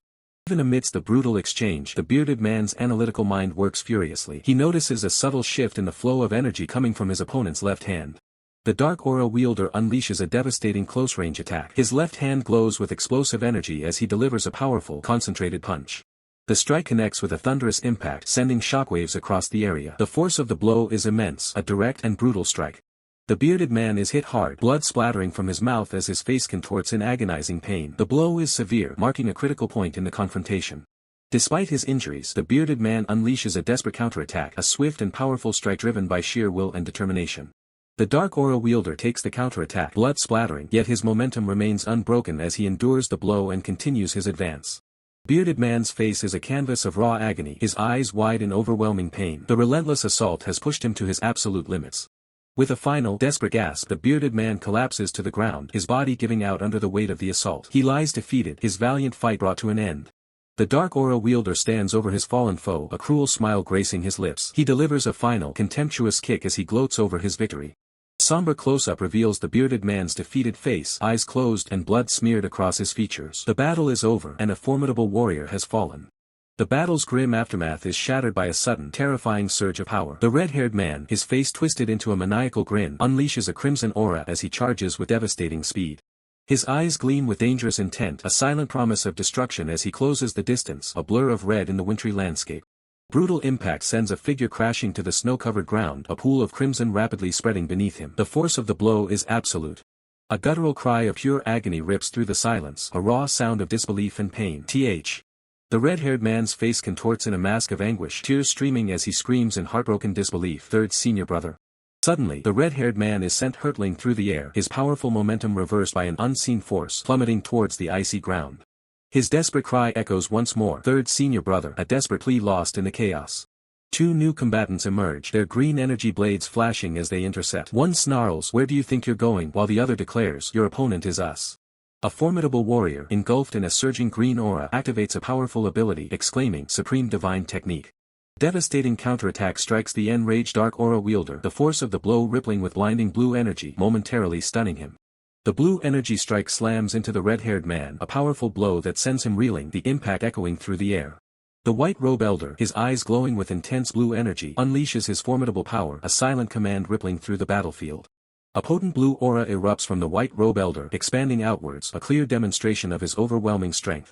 Even amidst the brutal exchange, the bearded man's analytical mind works furiously. He notices a subtle shift in the flow of energy coming from his opponent's left hand. The dark aura wielder unleashes a devastating close-range attack. His left hand glows with explosive energy as he delivers a powerful, concentrated punch. The strike connects with a thunderous impact, sending shockwaves across the area. The force of the blow is immense, a direct and brutal strike. The bearded man is hit hard, blood splattering from his mouth as his face contorts in agonizing pain. The blow is severe, marking a critical point in the confrontation. Despite his injuries, the bearded man unleashes a desperate counterattack, a swift and powerful strike driven by sheer will and determination. The dark aura wielder takes the counterattack, blood splattering, yet his momentum remains unbroken as he endures the blow and continues his advance. Bearded man's face is a canvas of raw agony, his eyes wide in overwhelming pain. The relentless assault has pushed him to his absolute limits. With a final, desperate gasp, the bearded man collapses to the ground, his body giving out under the weight of the assault. He lies defeated, his valiant fight brought to an end. The dark aura wielder stands over his fallen foe, a cruel smile gracing his lips. He delivers a final, contemptuous kick as he gloats over his victory. A somber close-up reveals the bearded man's defeated face, eyes closed and blood smeared across his features. The battle is over, and a formidable warrior has fallen. The battle's grim aftermath is shattered by a sudden, terrifying surge of power. The red-haired man, his face twisted into a maniacal grin, unleashes a crimson aura as he charges with devastating speed. His eyes gleam with dangerous intent, a silent promise of destruction as he closes the distance, a blur of red in the wintry landscape. Brutal impact sends a figure crashing to the snow-covered ground, a pool of crimson rapidly spreading beneath him. The force of the blow is absolute. A guttural cry of pure agony rips through the silence, a raw sound of disbelief and pain. The red-haired man's face contorts in a mask of anguish, tears streaming as he screams in heartbroken disbelief. Third senior brother. Suddenly, the red-haired man is sent hurtling through the air, his powerful momentum reversed by an unseen force, plummeting towards the icy ground. His desperate cry echoes once more. Third senior brother, a desperate plea lost in the chaos. Two new combatants emerge, their green energy blades flashing as they intercept. One snarls, "Where do you think you're going?" while the other declares, "Your opponent is us." A formidable warrior, engulfed in a surging green aura, activates a powerful ability, exclaiming, "Supreme divine technique." Devastating counterattack strikes the enraged dark aura wielder, the force of the blow rippling with blinding blue energy, momentarily stunning him. The blue energy strike slams into the red-haired man, a powerful blow that sends him reeling, the impact echoing through the air. The white robe elder, his eyes glowing with intense blue energy, unleashes his formidable power, a silent command rippling through the battlefield. A potent blue aura erupts from the white robe elder, expanding outwards, a clear demonstration of his overwhelming strength.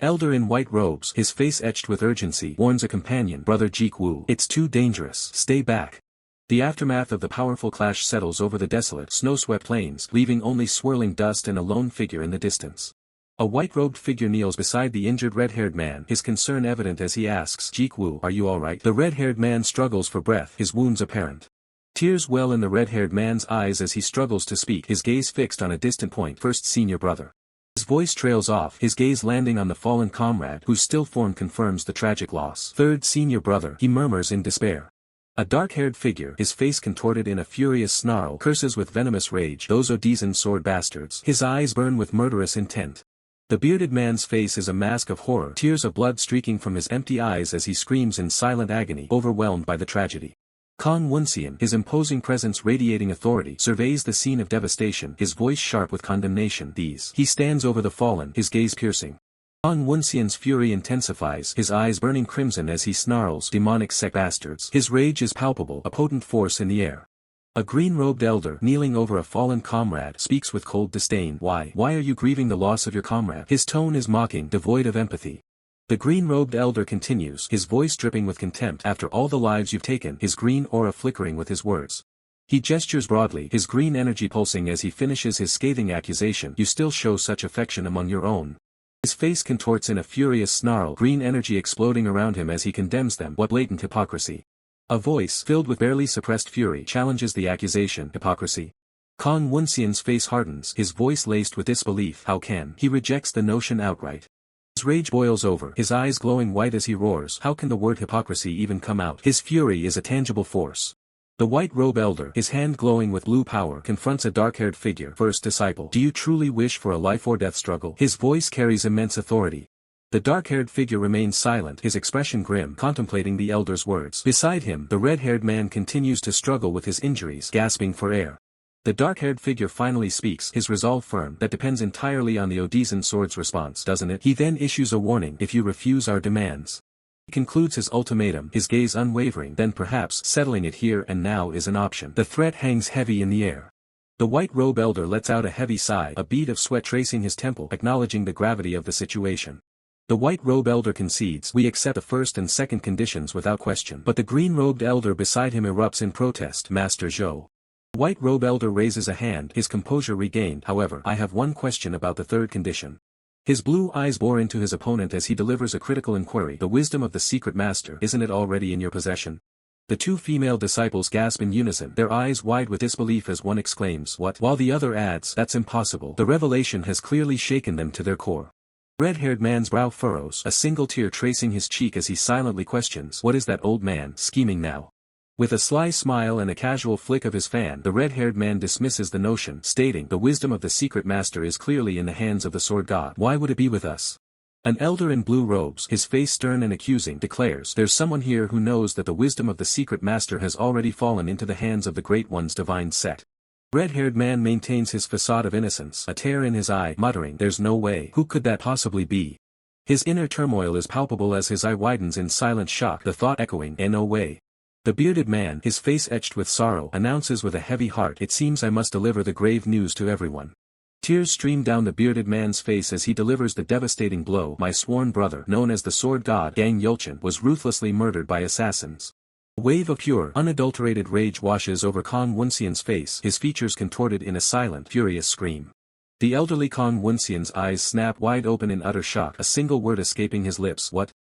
Elder in white robes, his face etched with urgency, warns a companion, Brother Jianghu, "It's too dangerous, stay back." The aftermath of the powerful clash settles over the desolate, snow-swept plains, leaving only swirling dust and a lone figure in the distance. A white-robed figure kneels beside the injured red-haired man, his concern evident as he asks, "Jianghu, are you all right?" The red-haired man struggles for breath, his wounds apparent. Tears well in the red-haired man's eyes as he struggles to speak, his gaze fixed on a distant point. First senior brother. His voice trails off, his gaze landing on the fallen comrade, whose still form confirms the tragic loss. Third senior brother, he murmurs in despair. A dark-haired figure, his face contorted in a furious snarl, curses with venomous rage, "Those Odizan sword bastards." His eyes burn with murderous intent. The bearded man's face is a mask of horror, tears of blood streaking from his empty eyes as he screams in silent agony, overwhelmed by the tragedy. Woonseon, his imposing presence radiating authority, surveys the scene of devastation, his voice sharp with condemnation. He stands over the fallen, his gaze piercing. Woonseon's fury intensifies, his eyes burning crimson as he snarls, "Demonic sect bastards." His rage is palpable, a potent force in the air. A green-robed elder, kneeling over a fallen comrade, speaks with cold disdain. Why are you grieving the loss of your comrade?" His tone is mocking, devoid of empathy. The green-robed elder continues, his voice dripping with contempt. "After all the lives you've taken," his green aura flickering with his words. He gestures broadly, his green energy pulsing as he finishes his scathing accusation, "You still show such affection among your own." His face contorts in a furious snarl, green energy exploding around him as he condemns them. What blatant hypocrisy. A voice, filled with barely suppressed fury, challenges the accusation. Hypocrisy. Woonseon's face hardens, his voice laced with disbelief. How can he rejects the notion outright? His rage boils over, his eyes glowing white as he roars. How can the word hypocrisy even come out? His fury is a tangible force. The white robe elder, his hand glowing with blue power, confronts a dark-haired figure. First disciple, do you truly wish for a life-or-death struggle? His voice carries immense authority. The dark-haired figure remains silent, his expression grim, contemplating the elder's words. Beside him, the red-haired man continues to struggle with his injuries, gasping for air. The dark-haired figure finally speaks, his resolve firm. That depends entirely on the Odizan sword's response, doesn't it? He then issues a warning, if you refuse our demands. He concludes his ultimatum, his gaze unwavering, then perhaps settling it here and now is an option. The threat hangs heavy in the air. The white robe elder lets out a heavy sigh, a bead of sweat tracing his temple, acknowledging the gravity of the situation. The white robe elder concedes, we accept the first and second conditions without question. But the green-robed elder beside him erupts in protest. Master Zhou. The white robe elder raises a hand, his composure regained. However, I have one question about the third condition. His blue eyes bore into his opponent as he delivers a critical inquiry. The wisdom of the secret master, isn't it already in your possession? The two female disciples gasp in unison, their eyes wide with disbelief as one exclaims, what? While the other adds, that's impossible. The revelation has clearly shaken them to their core. Red-haired man's brow furrows, a single tear tracing his cheek as he silently questions, what is that old man scheming now? With a sly smile and a casual flick of his fan, the red-haired man dismisses the notion, stating, the wisdom of the secret master is clearly in the hands of the sword god. Why would it be with us? An elder in blue robes, his face stern and accusing, declares, there's someone here who knows that the wisdom of the secret master has already fallen into the hands of the Great One's divine set. Red-haired man maintains his facade of innocence, a tear in his eye, muttering, there's no way, who could that possibly be? His inner turmoil is palpable as his eye widens in silent shock, the thought echoing, no way. The bearded man, his face etched with sorrow, announces with a heavy heart, it seems I must deliver the grave news to everyone. Tears stream down the bearded man's face as he delivers the devastating blow. My sworn brother, known as the sword god, Gang Yulchin, was ruthlessly murdered by assassins. A wave of pure, unadulterated rage washes over Kong Woonseon's face, his features contorted in a silent, furious scream. The elderly Kong Woonseon's eyes snap wide open in utter shock, a single word escaping his lips, what?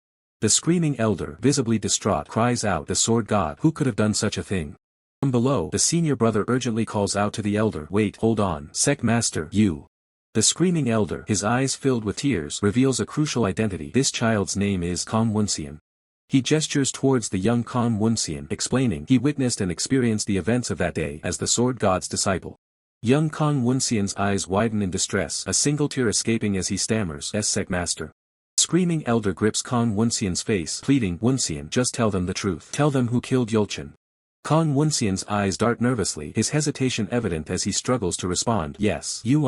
The screaming elder, visibly distraught, cries out, the sword god, who could have done such a thing? From below, the senior brother urgently calls out to the elder, wait, hold on, sect master, you. The screaming elder, his eyes filled with tears, reveals a crucial identity. This child's name is Kong Woonseon. He gestures towards the young Kong Woonseon, explaining, he witnessed and experienced the events of that day as the sword god's disciple. Young Kong Woonseon's eyes widen in distress, a single tear escaping as he stammers, sect master. Screaming elder grips Kong Woonseon's face, pleading, Woonseon, just tell them the truth. Tell them who killed Yulchin. Kong Woonseon's eyes dart nervously, his hesitation evident as he struggles to respond, yes, you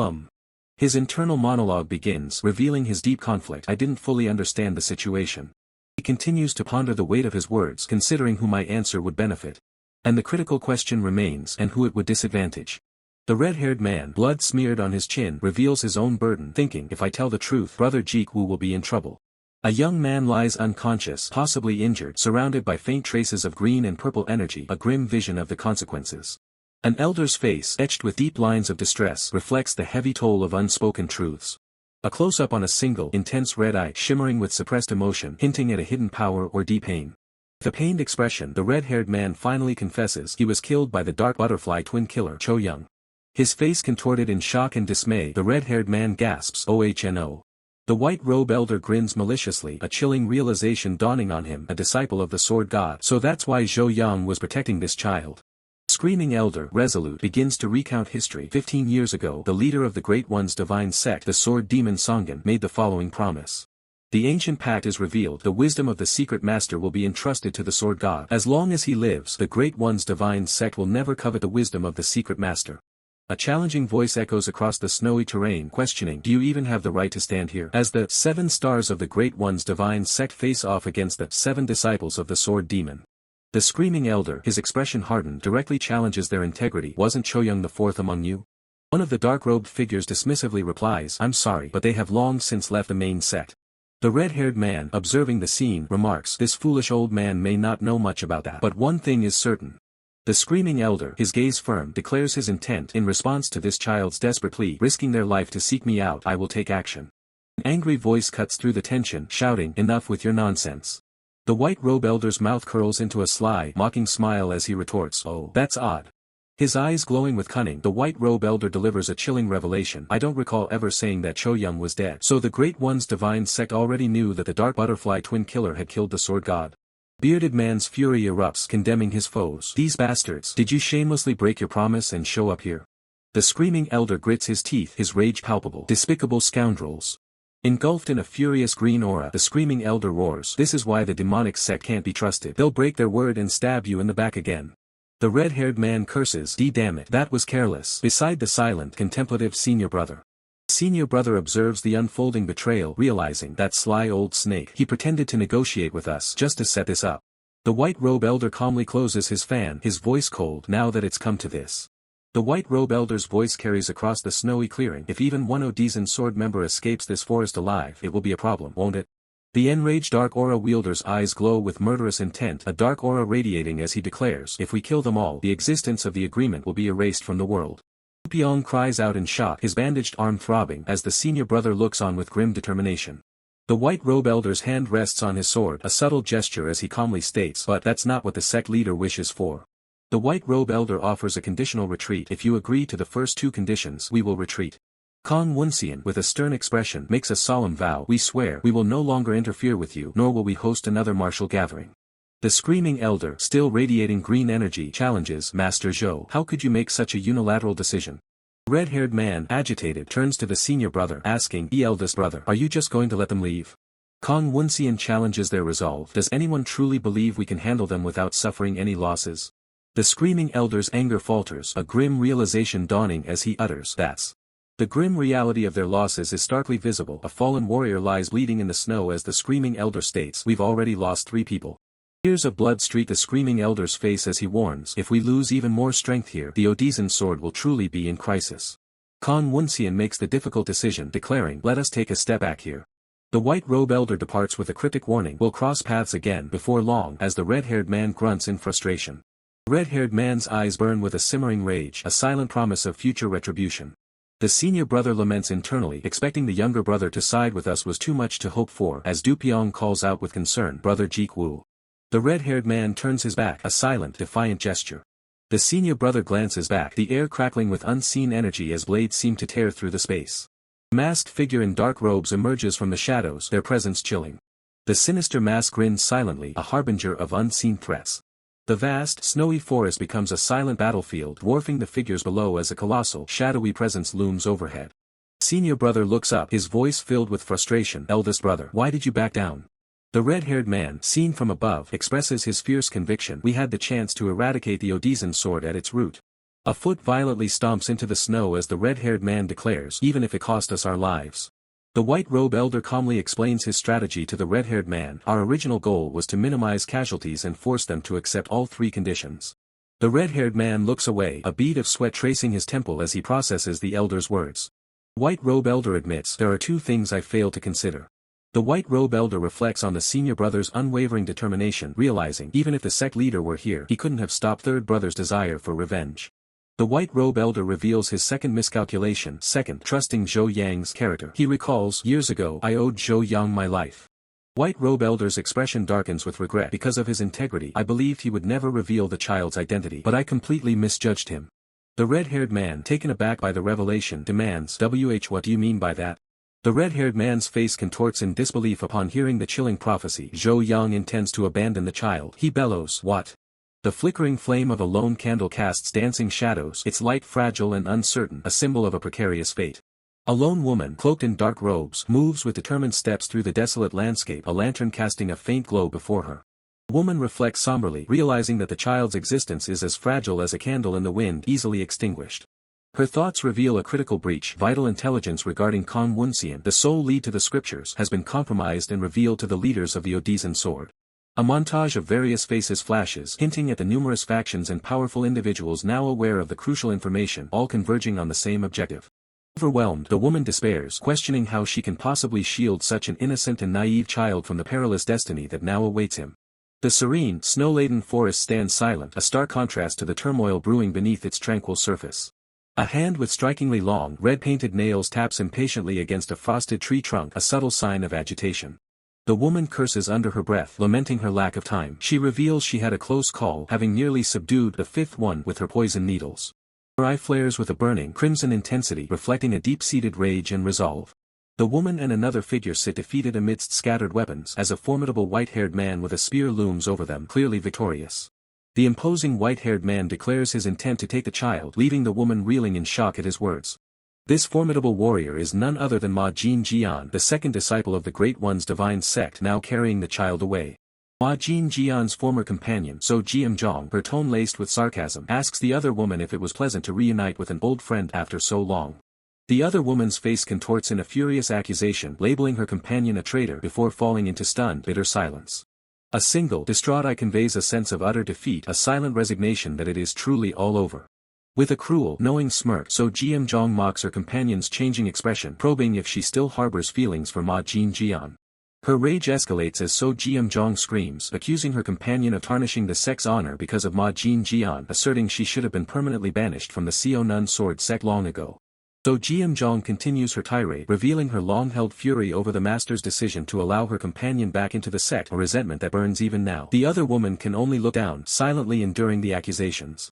His internal monologue begins, revealing his deep conflict. I didn't fully understand the situation. He continues to ponder the weight of his words, considering who my answer would benefit. And the critical question remains, and who it would disadvantage. The red-haired man, blood smeared on his chin, reveals his own burden, thinking, if I tell the truth, brother Jianghu will be in trouble. A young man lies unconscious, possibly injured, surrounded by faint traces of green and purple energy, a grim vision of the consequences. An elder's face, etched with deep lines of distress, reflects the heavy toll of unspoken truths. A close-up on a single, intense red eye, shimmering with suppressed emotion, hinting at a hidden power or deep pain. With a pained expression, the red-haired man finally confesses, he was killed by the dark butterfly twin killer, Cho-young. His face contorted in shock and dismay, the red-haired man gasps, OHNO. The white robe elder grins maliciously, a chilling realization dawning on him, a disciple of the sword god. So that's why Zhou was protecting this child. Screaming elder, resolute, begins to recount history. 15 years ago, the leader of the Great One's divine sect, the sword demon Songen, made the following promise. The ancient pact is revealed, the wisdom of the secret master will be entrusted to the sword god. As long as he lives, the Great One's divine sect will never covet the wisdom of the secret master. A challenging voice echoes across the snowy terrain, questioning, do you even have the right to stand here? As the 7 stars of the Great One's divine sect face off against the 7 disciples of the sword demon. The screaming elder, his expression hardened, directly challenges their integrity. Wasn't Cho-young the fourth among you? One of the dark-robed figures dismissively replies, I'm sorry, but they have long since left the main sect. The red-haired man, observing the scene, remarks, this foolish old man may not know much about that. But one thing is certain. The screaming elder, his gaze firm, declares his intent. In response to this child's desperate plea, risking their life to seek me out, I will take action. An angry voice cuts through the tension, shouting, enough with your nonsense. The white robe elder's mouth curls into a sly, mocking smile as he retorts, oh, that's odd. His eyes glowing with cunning, the white robe elder delivers a chilling revelation. I don't recall ever saying that Cho-young was dead. So the Great One's divine sect already knew that the dark butterfly twin killer had killed the sword god. Bearded man's fury erupts, condemning his foes. These bastards, did you shamelessly break your promise and show up here? The screaming elder grits his teeth, his rage palpable. Despicable scoundrels. Engulfed in a furious green aura, the screaming elder roars. This is why the demonic sect can't be trusted. They'll break their word and stab you in the back again. The red-haired man curses. Damn it, that was careless. Beside the silent, contemplative senior brother. Senior brother observes the unfolding betrayal, realizing that sly old snake. He pretended to negotiate with us just to set this up. The white robe elder calmly closes his fan, his voice cold. Now that it's come to this. The white robe elder's voice carries across the snowy clearing. If even one Odizan sword member escapes this forest alive, it will be a problem, won't it? The enraged dark aura wielder's eyes glow with murderous intent, a dark aura radiating as he declares, if we kill them all, the existence of the agreement will be erased from the world. Pyong cries out in shock, his bandaged arm throbbing, as the senior brother looks on with grim determination. The white robe elder's hand rests on his sword, a subtle gesture as he calmly states, but that's not what the sect leader wishes for. The white robe elder offers a conditional retreat. If you agree to the first two conditions, we will retreat. Kong Woonseon, with a stern expression, makes a solemn vow. We swear, we will no longer interfere with you, nor will we host another martial gathering. The screaming elder, still radiating green energy, challenges, Master Zhou, how could you make such a unilateral decision? The red-haired man, agitated, turns to the senior brother, asking, the eldest brother, are you just going to let them leave? Kong Woonseon challenges their resolve. Does anyone truly believe we can handle them without suffering any losses? The screaming elder's anger falters, a grim realization dawning as he utters, that's. The grim reality of their losses is starkly visible. A fallen warrior lies bleeding in the snow as the screaming elder states, we've already lost 3 people. Tears of blood streak the screaming elder's face as he warns, if we lose even more strength here, the Odizan sword will truly be in crisis. Kong Woonseon makes the difficult decision, declaring, let us take a step back here. The white robe elder departs with a cryptic warning, we'll cross paths again before long, as the red-haired man grunts in frustration. The red-haired man's eyes burn with a simmering rage, a silent promise of future retribution. The senior brother laments internally, expecting the younger brother to side with us was too much to hope for, as Du Pyong calls out with concern, brother Jianghu. The red-haired man turns his back, a silent, defiant gesture. The senior brother glances back, the air crackling with unseen energy as blades seem to tear through the space. A masked figure in dark robes emerges from the shadows, their presence chilling. The sinister mask grins silently, a harbinger of unseen threats. The vast, snowy forest becomes a silent battlefield, dwarfing the figures below as a colossal, shadowy presence looms overhead. Senior brother looks up, his voice filled with frustration. Eldest brother, why did you back down? The red-haired man, seen from above, expresses his fierce conviction. We had the chance to eradicate the Odizan sword at its root. A foot violently stomps into the snow as the red-haired man declares, even if it cost us our lives. The white robe elder calmly explains his strategy to the red-haired man. Our original goal was to minimize casualties and force them to accept all 3 conditions. The red-haired man looks away, a bead of sweat tracing his temple as he processes the elder's words. White robe elder admits, there are 2 things I failed to consider. The white robe elder reflects on the senior brother's unwavering determination, realizing, even if the sect leader were here, he couldn't have stopped third brother's desire for revenge. The white robe elder reveals his second miscalculation, trusting Zhou Yang's character. He recalls, years ago, I owed Zhou Yang my life. White robe elder's expression darkens with regret. Because of his integrity, I believed he would never reveal the child's identity, but I completely misjudged him. The red-haired man, taken aback by the revelation, demands, what do you mean by that? The red-haired man's face contorts in disbelief upon hearing the chilling prophecy. Zhou Yang intends to abandon the child. He bellows, what? The flickering flame of a lone candle casts dancing shadows, its light fragile and uncertain, a symbol of a precarious fate. A lone woman, cloaked in dark robes, moves with determined steps through the desolate landscape, a lantern casting a faint glow before her. The woman reflects somberly, realizing that the child's existence is as fragile as a candle in the wind, easily extinguished. Her thoughts reveal a critical breach. Vital intelligence regarding Kong Woonseon, the sole lead to the scriptures, has been compromised and revealed to the leaders of the Odizan sword. A montage of various faces flashes, hinting at the numerous factions and powerful individuals now aware of the crucial information, all converging on the same objective. Overwhelmed, the woman despairs, questioning how she can possibly shield such an innocent and naive child from the perilous destiny that now awaits him. The serene, snow-laden forest stands silent, a stark contrast to the turmoil brewing beneath its tranquil surface. A hand with strikingly long, red-painted nails taps impatiently against a frosted tree trunk, a subtle sign of agitation. The woman curses under her breath, lamenting her lack of time. She reveals she had a close call, having nearly subdued the 5th one with her poison needles. Her eye flares with a burning, crimson intensity, reflecting a deep-seated rage and resolve. The woman and another figure sit defeated amidst scattered weapons as a formidable white-haired man with a spear looms over them, clearly victorious. The imposing white-haired man declares his intent to take the child, leaving the woman reeling in shock at his words. This formidable warrior is none other than Ma Jinjian, the second disciple of the Great One's divine sect, now carrying the child away. Ma Jinjian's former companion, So Jiamzhong, her tone laced with sarcasm, asks the other woman if it was pleasant to reunite with an old friend after so long. The other woman's face contorts in a furious accusation, labeling her companion a traitor before falling into stunned, bitter silence. A single, distraught eye conveys a sense of utter defeat, a silent resignation that it is truly all over. With a cruel, knowing smirk, So Jiamzhong mocks her companion's changing expression, probing if she still harbors feelings for Ma Jinjian. Her rage escalates as So Jiamzhong screams, accusing her companion of tarnishing the sect's honor because of Ma Jinjian, asserting she should have been permanently banished from the Sionan sword sect long ago. So Jiamzhong continues her tirade, revealing her long-held fury over the master's decision to allow her companion back into the sect, a resentment that burns even now. The other woman can only look down, silently enduring the accusations.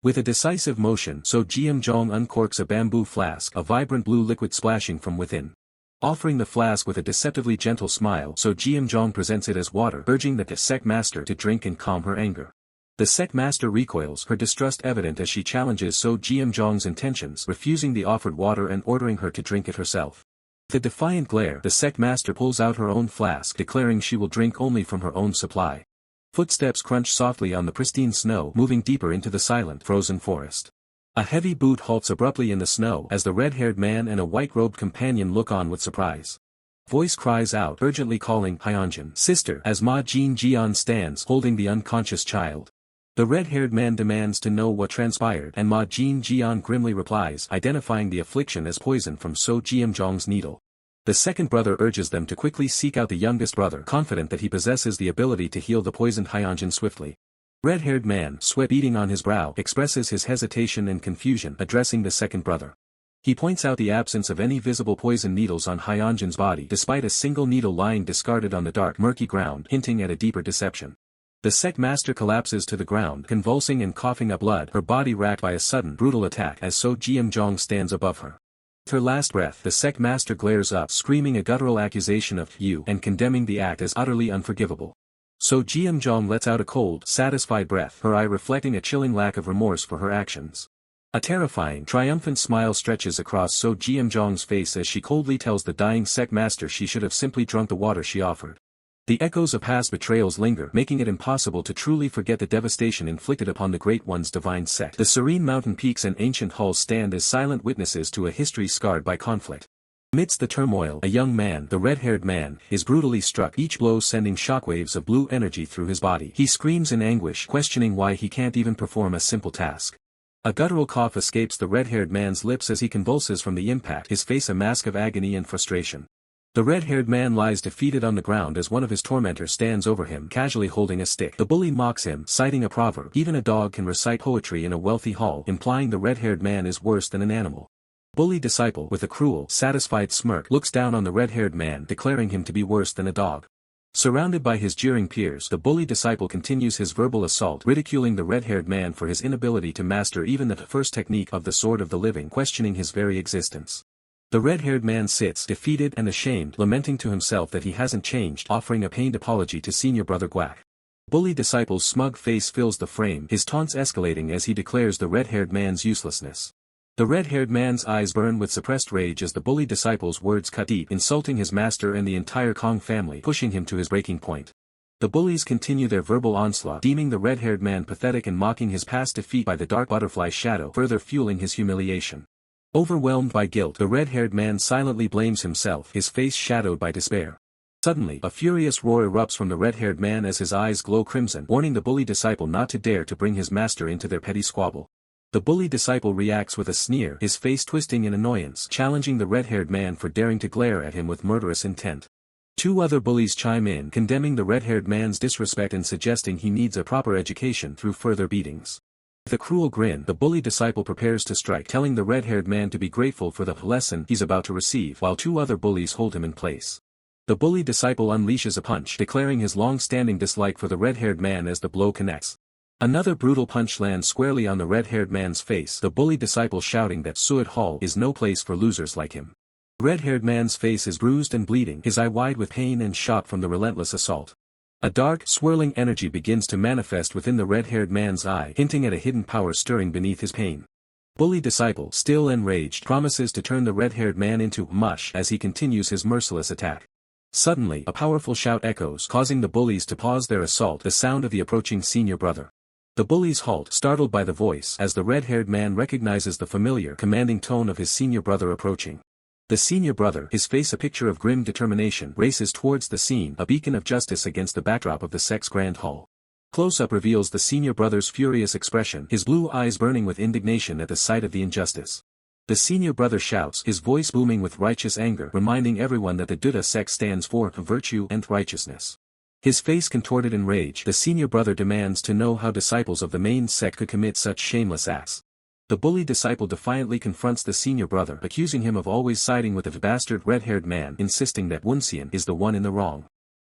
With a decisive motion, So Jiamzhong uncorks a bamboo flask, a vibrant blue liquid splashing from within. Offering the flask with a deceptively gentle smile, So Jiamzhong presents it as water, urging the sect master to drink and calm her anger. The sect master recoils, her distrust evident as she challenges So Jiamzhong's intentions, refusing the offered water and ordering her to drink it herself. With a defiant glare, the sect master pulls out her own flask, declaring she will drink only from her own supply. Footsteps crunch softly on the pristine snow, moving deeper into the silent, frozen forest. A heavy boot halts abruptly in the snow as the red-haired man and a white-robed companion look on with surprise. Voice cries out, urgently calling Hyunjin, sister, as Ma Jinjian stands holding the unconscious child. The red-haired man demands to know what transpired, and Ma Jinjian grimly replies, identifying the affliction as poison from So Jiamzhong's needle. The second brother urges them to quickly seek out the youngest brother, confident that he possesses the ability to heal the poisoned Hyunjin swiftly. Red-haired man, sweat beading on his brow, expresses his hesitation and confusion, addressing the second brother. He points out the absence of any visible poison needles on Hyunjin's body, despite a single needle lying discarded on the dark, murky ground, hinting at a deeper deception. The sect master collapses to the ground, convulsing and coughing up blood, her body racked by a sudden, brutal attack as So Jiamzhong stands above her. With her last breath, the sect master glares up, screaming a guttural accusation of you and condemning the act as utterly unforgivable. So Jiamzhong lets out a cold, satisfied breath, her eye reflecting a chilling lack of remorse for her actions. A terrifying, triumphant smile stretches across So Jiamzhong's face as she coldly tells the dying sect master she should have simply drunk the water she offered. The echoes of past betrayals linger, making it impossible to truly forget the devastation inflicted upon the Great One's divine sect. The serene mountain peaks and ancient halls stand as silent witnesses to a history scarred by conflict. Amidst the turmoil, a young man, the red-haired man, is brutally struck, each blow sending shockwaves of blue energy through his body. He screams in anguish, questioning why he can't even perform a simple task. A guttural cough escapes the red-haired man's lips as he convulses from the impact, his face a mask of agony and frustration. The red-haired man lies defeated on the ground as one of his tormentors stands over him, casually holding a stick. The bully mocks him, citing a proverb, even a dog can recite poetry in a wealthy hall, implying the red-haired man is worse than an animal. Bully disciple, with a cruel, satisfied smirk, looks down on the red-haired man, declaring him to be worse than a dog. Surrounded by his jeering peers, the bully disciple continues his verbal assault, ridiculing the red-haired man for his inability to master even the first technique of the Sword of the Living, questioning his very existence. The red-haired man sits, defeated and ashamed, lamenting to himself that he hasn't changed, offering a pained apology to senior brother Guak. Bully disciple's smug face fills the frame, his taunts escalating as he declares the red-haired man's uselessness. The red-haired man's eyes burn with suppressed rage as the bully disciple's words cut deep, insulting his master and the entire Kong family, pushing him to his breaking point. The bullies continue their verbal onslaught, deeming the red-haired man pathetic and mocking his past defeat by the dark butterfly shadow, further fueling his humiliation. Overwhelmed by guilt, the red-haired man silently blames himself, his face shadowed by despair. Suddenly, a furious roar erupts from the red-haired man as his eyes glow crimson, warning the bully disciple not to dare to bring his master into their petty squabble. The bully disciple reacts with a sneer, his face twisting in annoyance, challenging the red-haired man for daring to glare at him with murderous intent. Two other bullies chime in, condemning the red-haired man's disrespect and suggesting he needs a proper education through further beatings. With a cruel grin, the bully disciple prepares to strike, telling the red-haired man to be grateful for the lesson he's about to receive, while two other bullies hold him in place. The bully disciple unleashes a punch, declaring his long-standing dislike for the red-haired man as the blow connects. Another brutal punch lands squarely on the red-haired man's face, the bully disciple shouting that Suet Hall is no place for losers like him. The red-haired man's face is bruised and bleeding, his eye wide with pain and shock from the relentless assault. A dark, swirling energy begins to manifest within the red-haired man's eye, hinting at a hidden power stirring beneath his pain. Bully disciple, still enraged, promises to turn the red-haired man into mush as he continues his merciless attack. Suddenly, a powerful shout echoes, causing the bullies to pause their assault, the sound of the approaching senior brother. The bullies halt, startled by the voice, as the red-haired man recognizes the familiar, commanding tone of his senior brother approaching. The senior brother, his face a picture of grim determination, races towards the scene, a beacon of justice against the backdrop of the sect's grand hall. Close-up reveals the senior brother's furious expression, his blue eyes burning with indignation at the sight of the injustice. The senior brother shouts, his voice booming with righteous anger, reminding everyone that the Buddha sect stands for virtue and righteousness. His face contorted in rage, the senior brother demands to know how disciples of the main sect could commit such shameless acts. The bully disciple defiantly confronts the senior brother, accusing him of always siding with the bastard red-haired man, insisting that Woonseon is the one in the wrong.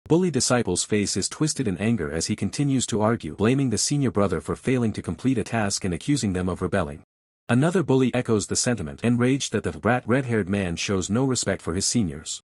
Bully disciple's face is twisted in anger as he continues to argue, blaming the senior brother for failing to complete a task and accusing them of rebelling. Another bully echoes the sentiment, enraged that the brat red-haired man shows no respect for his seniors.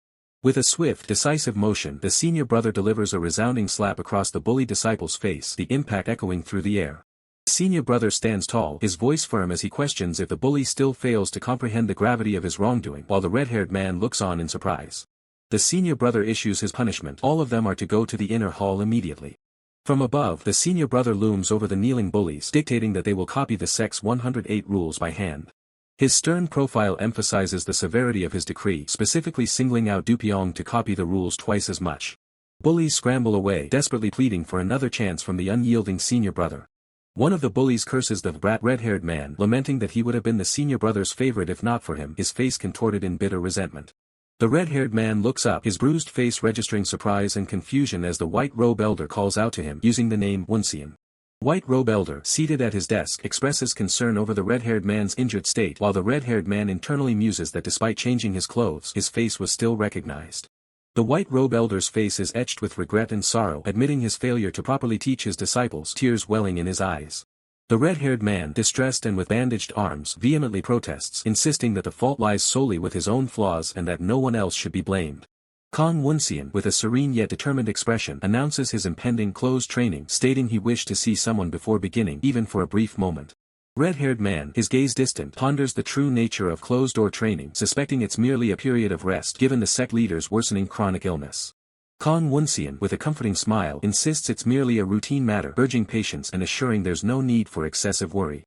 With a swift, decisive motion, the senior brother delivers a resounding slap across the bully disciple's face, the impact echoing through the air. The senior brother stands tall, his voice firm as he questions if the bully still fails to comprehend the gravity of his wrongdoing, while the red-haired man looks on in surprise. The senior brother issues his punishment, all of them are to go to the inner hall immediately. From above, the senior brother looms over the kneeling bullies, dictating that they will copy the sect's 108 rules by hand. His stern profile emphasizes the severity of his decree, specifically singling out Dupyeong to copy the rules twice as much. Bullies scramble away, desperately pleading for another chance from the unyielding senior brother. One of the bullies curses the brat red-haired man, lamenting that he would have been the senior brother's favorite if not for him, his face contorted in bitter resentment. The red-haired man looks up, his bruised face registering surprise and confusion as the white robe elder calls out to him, using the name Woonseon. White robe elder, seated at his desk, expresses concern over the red-haired man's injured state, while the red-haired man internally muses that despite changing his clothes, his face was still recognized. The white robe elder's face is etched with regret and sorrow, admitting his failure to properly teach his disciples, tears welling in his eyes. The red-haired man, distressed and with bandaged arms, vehemently protests, insisting that the fault lies solely with his own flaws and that no one else should be blamed. Kong Woonseon, with a serene yet determined expression, announces his impending closed training, stating he wished to see someone before beginning, even for a brief moment. Red-haired man, his gaze distant, ponders the true nature of closed-door training, suspecting it's merely a period of rest given the sect leader's worsening chronic illness. Kong Woonseon, with a comforting smile, insists it's merely a routine matter, urging patience and assuring there's no need for excessive worry.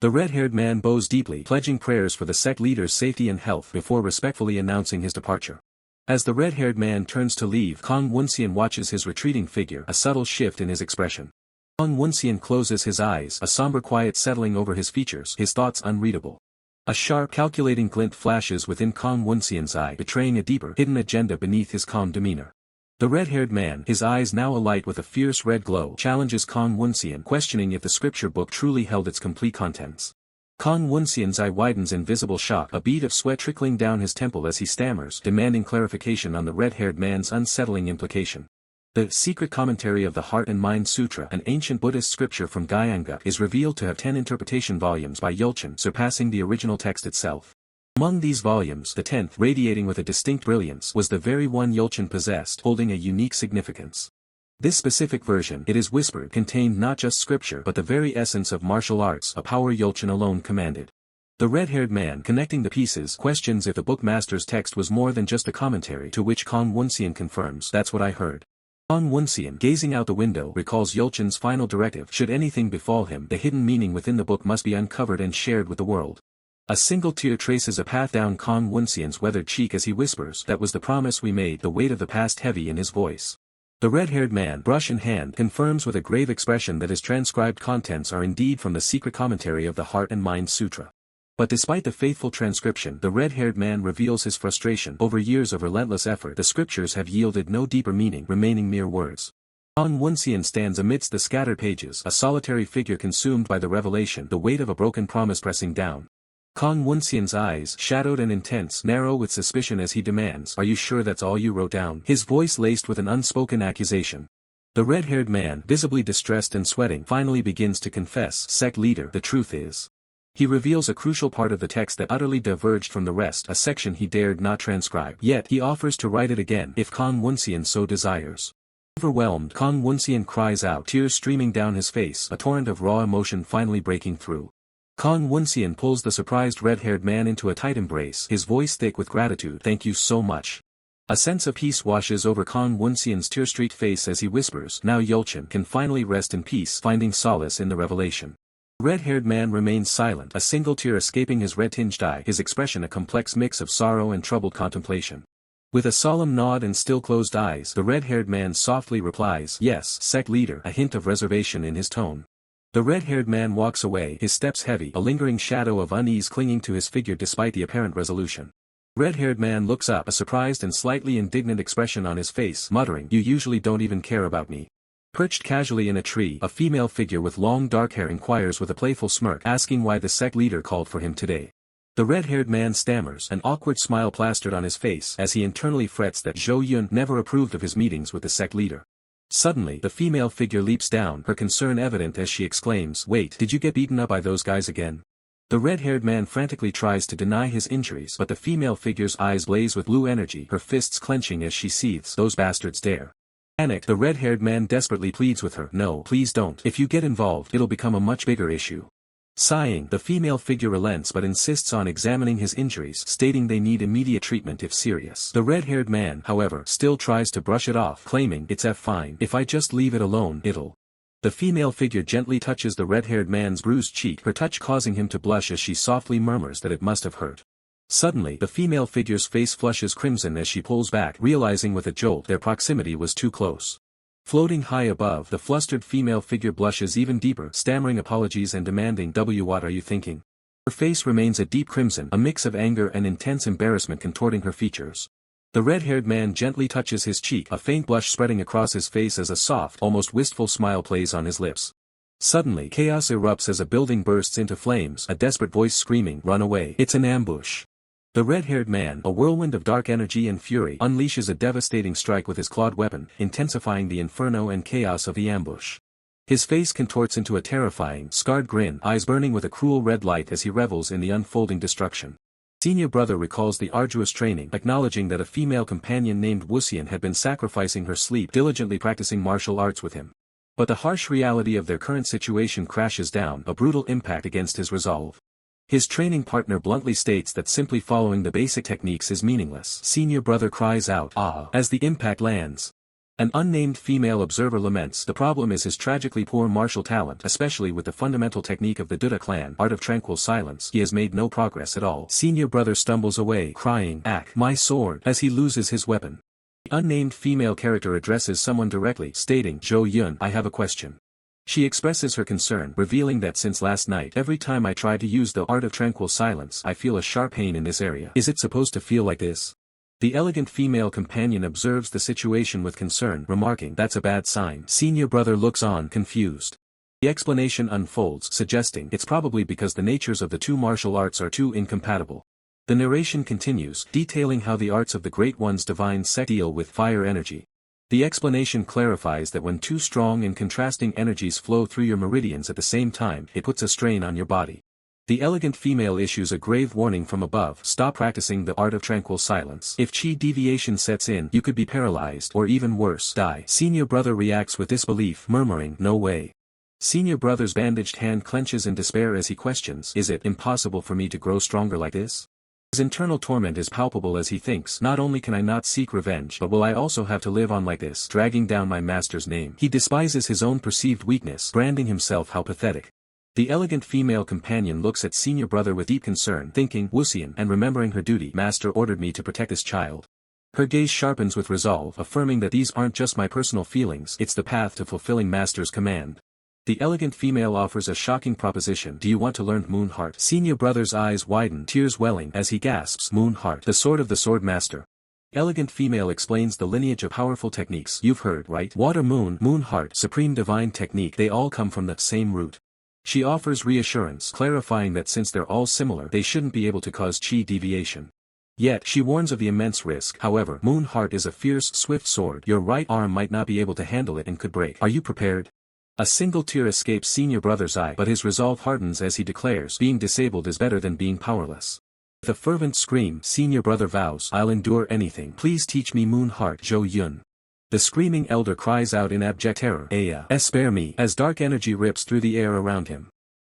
The red-haired man bows deeply, pledging prayers for the sect leader's safety and health before respectfully announcing his departure. As the red-haired man turns to leave, Kong Woonseon watches his retreating figure, a subtle shift in his expression. Kong Woonseon closes his eyes, a somber quiet settling over his features, his thoughts unreadable. A sharp, calculating glint flashes within Kong Woonseon's eye, betraying a deeper, hidden agenda beneath his calm demeanor. The red-haired man, his eyes now alight with a fierce red glow, challenges Kong Woonseon, questioning if the scripture book truly held its complete contents. Kong Woonseon's eye widens in visible shock, a bead of sweat trickling down his temple as he stammers, demanding clarification on the red-haired man's unsettling implication. The Secret Commentary of the Heart and Mind Sutra, an ancient Buddhist scripture from Jianghu, is revealed to have 10 interpretation volumes by Yulchin, surpassing the original text itself. Among these volumes, the 10th, radiating with a distinct brilliance, was the very one Yulchin possessed, holding a unique significance. This specific version, it is whispered, contained not just scripture but the very essence of martial arts, a power Yulchin alone commanded. The red-haired man, connecting the pieces, questions if the bookmaster's text was more than just a commentary, to which Kong Woonseon confirms, "That's what I heard." Kong Woonseon, gazing out the window, recalls Yulchin's final directive: should anything befall him, the hidden meaning within the book must be uncovered and shared with the world. A single tear traces a path down Kong Woonseon's weathered cheek as he whispers, "That was the promise we made," the weight of the past heavy in his voice. The red-haired man, brush in hand, confirms with a grave expression that his transcribed contents are indeed from the Secret Commentary of the Heart and Mind Sutra. But despite the faithful transcription, the red-haired man reveals his frustration. Over years of relentless effort, the scriptures have yielded no deeper meaning, remaining mere words. Kong Woonseon stands amidst the scattered pages, a solitary figure consumed by the revelation, the weight of a broken promise pressing down. Kong Woonseon's eyes, shadowed and intense, narrow with suspicion as he demands, "Are you sure that's all you wrote down?" His voice laced with an unspoken accusation. The red-haired man, visibly distressed and sweating, finally begins to confess, "Sect leader, the truth is, He reveals a crucial part of the text that utterly diverged from the rest, a section he dared not transcribe. Yet he offers to write it again if Kang Woonseon so desires. Overwhelmed, Kang Woonseon cries out, tears streaming down his face, a torrent of raw emotion finally breaking through. Kang Woonseon pulls the surprised red-haired man into a tight embrace, his voice thick with gratitude. Thank you so much. A sense of peace washes over Kang Woonseon's tear-streaked face as he whispers, now Yulchin can finally rest in peace, finding solace in the revelation. The red-haired man remains silent, a single tear escaping his red-tinged eye, his expression a complex mix of sorrow and troubled contemplation. With a solemn nod and still closed eyes, the red-haired man softly replies, yes, sect leader, a hint of reservation in his tone. The red-haired man walks away, his steps heavy, a lingering shadow of unease clinging to his figure despite the apparent resolution. Red-haired man looks up, a surprised and slightly indignant expression on his face, muttering, you usually don't even care about me. Perched casually in a tree, a female figure with long dark hair inquires with a playful smirk, asking why the sect leader called for him today. The red-haired man stammers, an awkward smile plastered on his face as he internally frets that Zhou Yun never approved of his meetings with the sect leader. Suddenly, the female figure leaps down, her concern evident as she exclaims, wait, did you get beaten up by those guys again? The red-haired man frantically tries to deny his injuries, but the female figure's eyes blaze with blue energy, her fists clenching as she seethes, those bastards dare. Panicked, the red-haired man desperately pleads with her, no, please don't. If you get involved, it'll become a much bigger issue. Sighing, the female figure relents but insists on examining his injuries, stating they need immediate treatment if serious. The red-haired man, however, still tries to brush it off, claiming, it's fine. If I just leave it alone, it'll. The female figure gently touches the red-haired man's bruised cheek, her touch causing him to blush as she softly murmurs that it must have hurt. Suddenly, the female figure's face flushes crimson as she pulls back, realizing with a jolt their proximity was too close. Floating high above, the flustered female figure blushes even deeper, stammering apologies and demanding, what are you thinking? Her face remains a deep crimson, a mix of anger and intense embarrassment contorting her features. The red-haired man gently touches his cheek, a faint blush spreading across his face as a soft, almost wistful smile plays on his lips. Suddenly, chaos erupts as a building bursts into flames, a desperate voice screaming, run away, it's an ambush. The red-haired man, a whirlwind of dark energy and fury, unleashes a devastating strike with his clawed weapon, intensifying the inferno and chaos of the ambush. His face contorts into a terrifying, scarred grin, eyes burning with a cruel red light as he revels in the unfolding destruction. Senior brother recalls the arduous training, acknowledging that a female companion named Woonseon had been sacrificing her sleep, diligently practicing martial arts with him. But the harsh reality of their current situation crashes down, a brutal impact against his resolve. His training partner bluntly states that simply following the basic techniques is meaningless. Senior brother cries out, ah, as the impact lands. An unnamed female observer laments, the problem is his tragically poor martial talent, especially with the fundamental technique of the Duda clan, art of tranquil silence. He has made no progress at all. Senior brother stumbles away, crying, ack, my sword, as he loses his weapon. The unnamed female character addresses someone directly, stating, Zhou Yun, I have a question. She expresses her concern, revealing that since last night, every time I try to use the art of tranquil silence, I feel a sharp pain in this area. Is it supposed to feel like this? The elegant female companion observes the situation with concern, remarking, that's a bad sign. Senior brother looks on, confused. The explanation unfolds, suggesting, it's probably because the natures of the two martial arts are too incompatible. The narration continues, detailing how the arts of the Great One's divine sect deal with fire energy. The explanation clarifies that when two strong and contrasting energies flow through your meridians at the same time, it puts a strain on your body. The elegant female issues a grave warning from above, stop practicing the art of tranquil silence. If chi deviation sets in, you could be paralyzed, or even worse, die. Senior brother reacts with disbelief, murmuring, no way. Senior brother's bandaged hand clenches in despair as he questions, is it impossible for me to grow stronger like this? His internal torment is palpable as he thinks, not only can I not seek revenge but will I also have to live on like this, dragging down my master's name. He despises his own perceived weakness, branding himself how pathetic. The elegant female companion looks at senior brother with deep concern, thinking, Woonseon, and remembering her duty, master ordered me to protect this child. Her gaze sharpens with resolve, affirming that these aren't just my personal feelings, it's the path to fulfilling master's command. The elegant female offers a shocking proposition, do you want to learn Moon Heart? Senior brother's eyes widen, tears welling, as he gasps, Moon Heart, the sword of the sword master. Elegant female explains the lineage of powerful techniques, you've heard, right? Water Moon, Moon Heart, Supreme Divine Technique, they all come from the same root. She offers reassurance, clarifying that since they're all similar, they shouldn't be able to cause chi deviation. Yet, she warns of the immense risk. However, Moon Heart is a fierce, swift sword, your right arm might not be able to handle it and could break. Are you prepared? A single tear escapes senior brother's eye, but his resolve hardens as he declares being disabled is better than being powerless. With a fervent scream, senior brother vows, "I'll endure anything. Please teach me moon heart Zhou Yun." The screaming elder cries out in abject terror, "Aya, spare me," as dark energy rips through the air around him.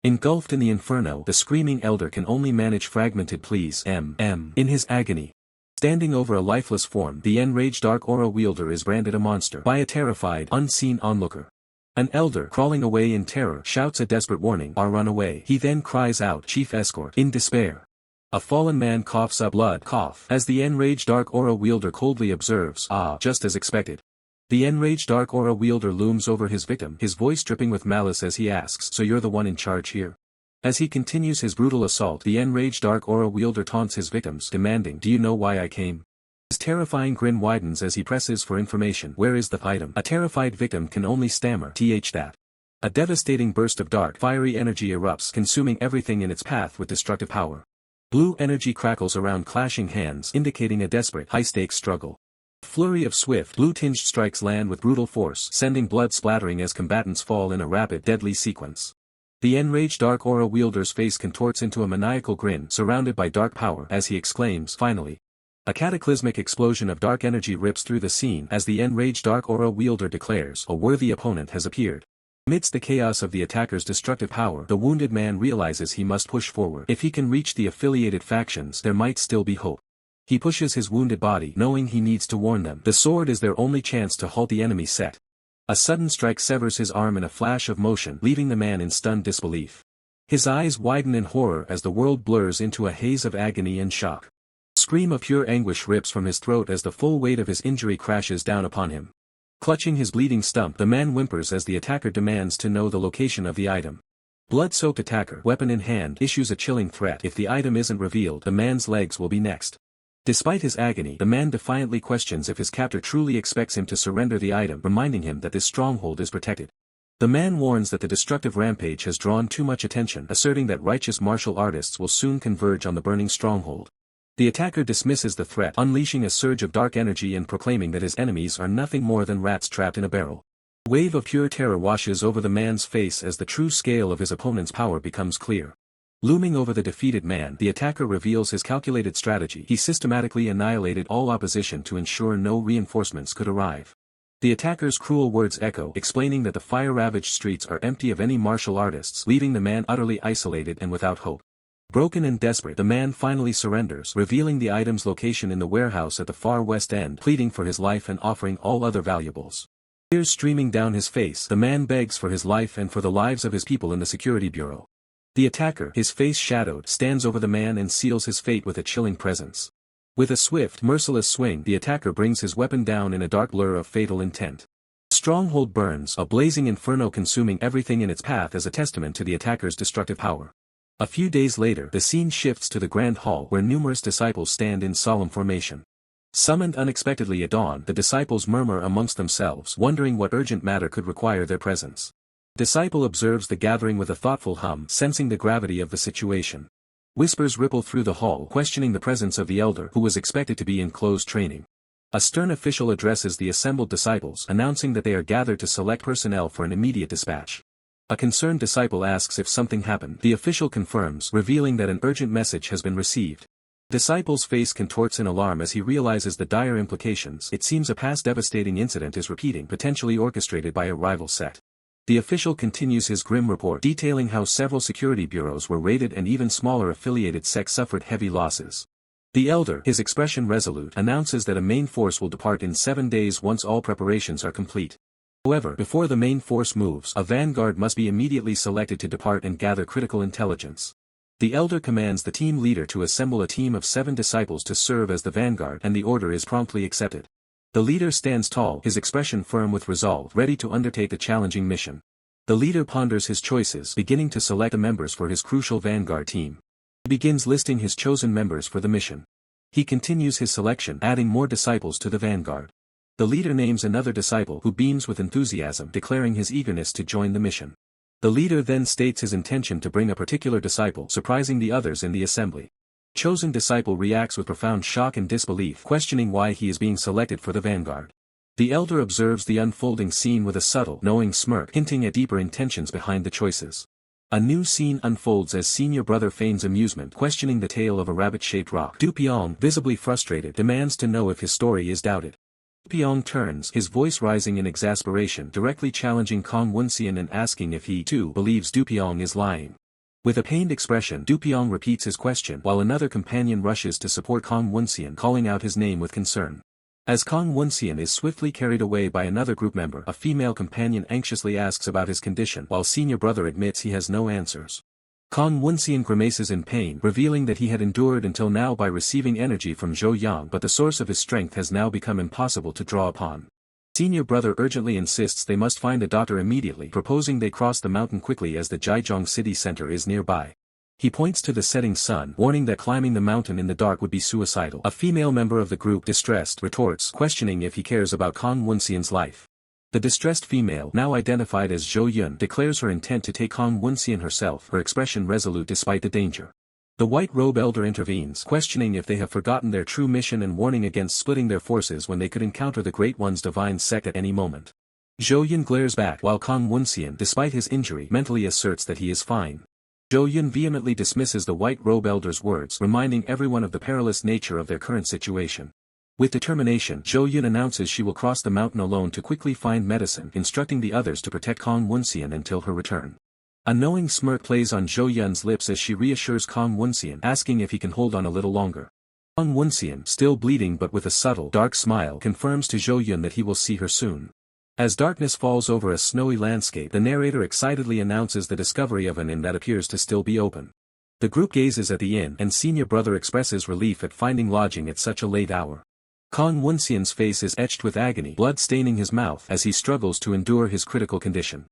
Engulfed in the inferno, the screaming elder can only manage fragmented pleas in his agony. Standing over a lifeless form, the enraged dark aura wielder is branded a monster by a terrified, unseen onlooker. An elder, crawling away in terror, shouts a desperate warning, "Run away." He then cries out, "Chief escort," in despair. A fallen man coughs up blood as the enraged dark aura wielder coldly observes, just as expected. The enraged dark aura wielder looms over his victim, his voice dripping with malice as he asks, "So you're the one in charge here?" As he continues his brutal assault, the enraged dark aura wielder taunts his victims, demanding, "Do you know why I came?" His terrifying grin widens as he presses for information. "Where is the item?" A terrified victim can only stammer, that. A devastating burst of dark, fiery energy erupts, consuming everything in its path with destructive power. Blue energy crackles around clashing hands, indicating a desperate, high-stakes struggle. A flurry of swift, blue-tinged strikes land with brutal force, sending blood splattering as combatants fall in a rapid, deadly sequence. The enraged dark aura wielder's face contorts into a maniacal grin, surrounded by dark power, as he exclaims, "Finally." A cataclysmic explosion of dark energy rips through the scene as the enraged dark aura wielder declares, "A worthy opponent has appeared." Amidst the chaos of the attacker's destructive power, the wounded man realizes he must push forward. If he can reach the affiliated factions, there might still be hope. He pushes his wounded body, knowing he needs to warn them. The sword is their only chance to halt the enemy set. A sudden strike severs his arm in a flash of motion, leaving the man in stunned disbelief. His eyes widen in horror as the world blurs into a haze of agony and shock. A scream of pure anguish rips from his throat as the full weight of his injury crashes down upon him. Clutching his bleeding stump, the man whimpers as the attacker demands to know the location of the item. Blood-soaked attacker, weapon in hand, issues a chilling threat. If the item isn't revealed, the man's legs will be next. Despite his agony, the man defiantly questions if his captor truly expects him to surrender the item, reminding him that this stronghold is protected. The man warns that the destructive rampage has drawn too much attention, asserting that righteous martial artists will soon converge on the burning stronghold. The attacker dismisses the threat, unleashing a surge of dark energy and proclaiming that his enemies are nothing more than rats trapped in a barrel. A wave of pure terror washes over the man's face as the true scale of his opponent's power becomes clear. Looming over the defeated man, the attacker reveals his calculated strategy. He systematically annihilated all opposition to ensure no reinforcements could arrive. The attacker's cruel words echo, explaining that the fire-ravaged streets are empty of any martial artists, leaving the man utterly isolated and without hope. Broken and desperate, the man finally surrenders, revealing the item's location in the warehouse at the far west end, pleading for his life and offering all other valuables. Tears streaming down his face, the man begs for his life and for the lives of his people in the security bureau. The attacker, his face shadowed, stands over the man and seals his fate with a chilling presence. With a swift, merciless swing, the attacker brings his weapon down in a dark blur of fatal intent. The stronghold burns, a blazing inferno consuming everything in its path as a testament to the attacker's destructive power. A few days later, the scene shifts to the Grand Hall where numerous disciples stand in solemn formation. Summoned unexpectedly at dawn, the disciples murmur amongst themselves, wondering what urgent matter could require their presence. Disciple observes the gathering with a thoughtful hum, sensing the gravity of the situation. Whispers ripple through the hall, questioning the presence of the elder, who was expected to be in closed training. A stern official addresses the assembled disciples, announcing that they are gathered to select personnel for an immediate dispatch. A concerned disciple asks if something happened. The official confirms, revealing that an urgent message has been received. Disciple's face contorts in alarm as he realizes the dire implications. It seems a past devastating incident is repeating, potentially orchestrated by a rival sect. The official continues his grim report, detailing how several security bureaus were raided and even smaller affiliated sects suffered heavy losses. The elder, his expression resolute, announces that a main force will depart in 7 days once all preparations are complete. However, before the main force moves, a vanguard must be immediately selected to depart and gather critical intelligence. The elder commands the team leader to assemble a team of 7 disciples to serve as the vanguard, and the order is promptly accepted. The leader stands tall, his expression firm with resolve, ready to undertake the challenging mission. The leader ponders his choices, beginning to select the members for his crucial vanguard team. He begins listing his chosen members for the mission. He continues his selection, adding more disciples to the vanguard. The leader names another disciple who beams with enthusiasm, declaring his eagerness to join the mission. The leader then states his intention to bring a particular disciple, surprising the others in the assembly. Chosen disciple reacts with profound shock and disbelief, questioning why he is being selected for the vanguard. The elder observes the unfolding scene with a subtle, knowing smirk hinting at deeper intentions behind the choices. A new scene unfolds as senior brother feigns amusement questioning the tale of a rabbit-shaped rock. Du Pyong, visibly frustrated, demands to know if his story is doubted. Du Pyong turns, his voice rising in exasperation, directly challenging Kong Woonseon and asking if he, too, believes Du Pyong is lying. With a pained expression, Du Pyong repeats his question while another companion rushes to support Kong Woonseon, calling out his name with concern. As Kong Woonseon is swiftly carried away by another group member, a female companion anxiously asks about his condition while senior brother admits he has no answers. Kong Woonseon grimaces in pain, revealing that he had endured until now by receiving energy from Zhou Yang, but the source of his strength has now become impossible to draw upon. Senior brother urgently insists they must find a doctor immediately, proposing they cross the mountain quickly as the Jianghu city center is nearby. He points to the setting sun, warning that climbing the mountain in the dark would be suicidal. A female member of the group, distressed, retorts, questioning if he cares about Kong Woonseon's life. The distressed female, now identified as Zhou Yun, declares her intent to take Kong Woonseon herself, her expression resolute despite the danger. The white robe elder intervenes, questioning if they have forgotten their true mission and warning against splitting their forces when they could encounter the Great One's divine sect at any moment. Zhou Yun glares back while Kong Woonseon, despite his injury, mentally asserts that he is fine. Zhou Yun vehemently dismisses the white robe elder's words, reminding everyone of the perilous nature of their current situation. With determination, Zhou Yun announces she will cross the mountain alone to quickly find medicine, instructing the others to protect Kong Woonseon until her return. A knowing smirk plays on Zhou Yun's lips as she reassures Kong Woonseon, asking if he can hold on a little longer. Kong Woonseon, still bleeding but with a subtle, dark smile, confirms to Zhou Yun that he will see her soon. As darkness falls over a snowy landscape, the narrator excitedly announces the discovery of an inn that appears to still be open. The group gazes at the inn, and senior brother expresses relief at finding lodging at such a late hour. Kong Woonseon's face is etched with agony, blood staining his mouth as he struggles to endure his critical condition.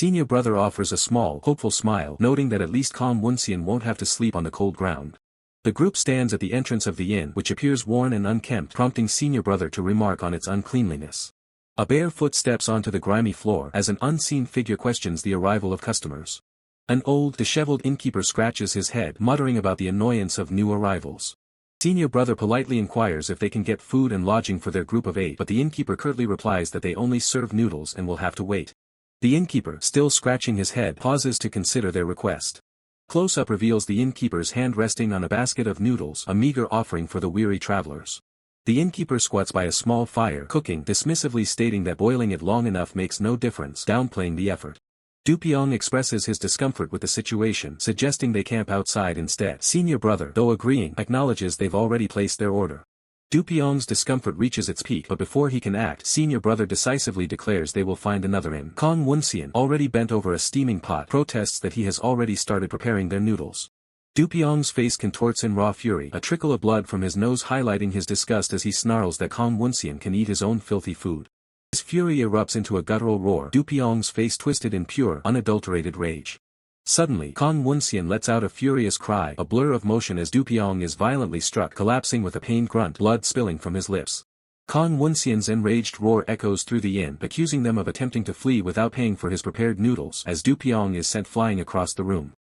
Senior brother offers a small, hopeful smile, noting that at least Kong Woonseon won't have to sleep on the cold ground. The group stands at the entrance of the inn, which appears worn and unkempt, prompting senior brother to remark on its uncleanliness. A bare foot steps onto the grimy floor as an unseen figure questions the arrival of customers. An old, disheveled innkeeper scratches his head, muttering about the annoyance of new arrivals. Senior brother politely inquires if they can get food and lodging for their group of 8, but the innkeeper curtly replies that they only serve noodles and will have to wait. The innkeeper, still scratching his head, pauses to consider their request. Close-up reveals the innkeeper's hand resting on a basket of noodles, a meager offering for the weary travelers. The innkeeper squats by a small fire, cooking, dismissively stating that boiling it long enough makes no difference, downplaying the effort. Du Pyong expresses his discomfort with the situation, suggesting they camp outside instead. Senior brother, though agreeing, acknowledges they've already placed their order. Du Pyong's discomfort reaches its peak, but before he can act, senior brother decisively declares they will find another inn. Kong Woonseon, already bent over a steaming pot, protests that he has already started preparing their noodles. Du Pyong's face contorts in raw fury, a trickle of blood from his nose highlighting his disgust as he snarls that Kong Woonseon can eat his own filthy food. His fury erupts into a guttural roar, Du Pyong's face twisted in pure, unadulterated rage. Suddenly, Kong Woonseon lets out a furious cry, a blur of motion as Du Pyong is violently struck, collapsing with a pained grunt, blood spilling from his lips. Kong Woonseon's enraged roar echoes through the inn, accusing them of attempting to flee without paying for his prepared noodles, as Du Pyong is sent flying across the room.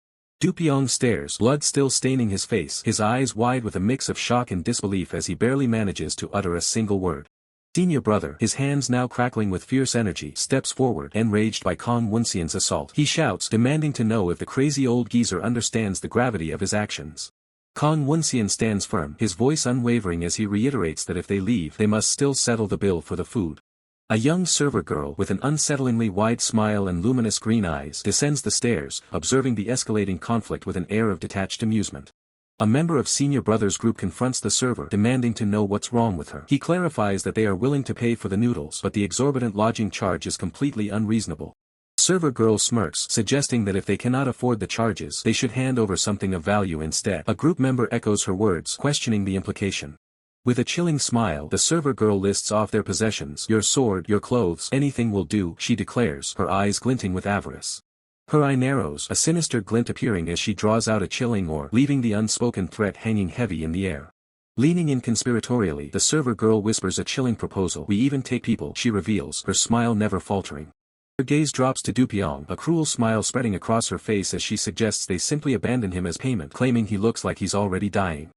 Du Pyong stares, blood still staining his face, his eyes wide with a mix of shock and disbelief as he barely manages to utter a single word. Senior brother, his hands now crackling with fierce energy, steps forward, enraged by Kong Woonseon's assault. He shouts, demanding to know if the crazy old geezer understands the gravity of his actions. Kong Woonseon stands firm, his voice unwavering as he reiterates that if they leave, they must still settle the bill for the food. A young server girl with an unsettlingly wide smile and luminous green eyes descends the stairs, observing the escalating conflict with an air of detached amusement. A member of senior brother's group confronts the server, demanding to know what's wrong with her. He clarifies that they are willing to pay for the noodles, but the exorbitant lodging charge is completely unreasonable. The server girl smirks, suggesting that if they cannot afford the charges, they should hand over something of value instead. A group member echoes her words, questioning the implication. With a chilling smile, the server girl lists off their possessions. Your sword, your clothes, anything will do, she declares, her eyes glinting with avarice. Her eye narrows, a sinister glint appearing as she draws out a chilling ore, leaving the unspoken threat hanging heavy in the air. Leaning in conspiratorially, the server girl whispers a chilling proposal. We even take people, she reveals, her smile never faltering. Her gaze drops to Du Pyong, a cruel smile spreading across her face as she suggests they simply abandon him as payment, claiming he looks like he's already dying.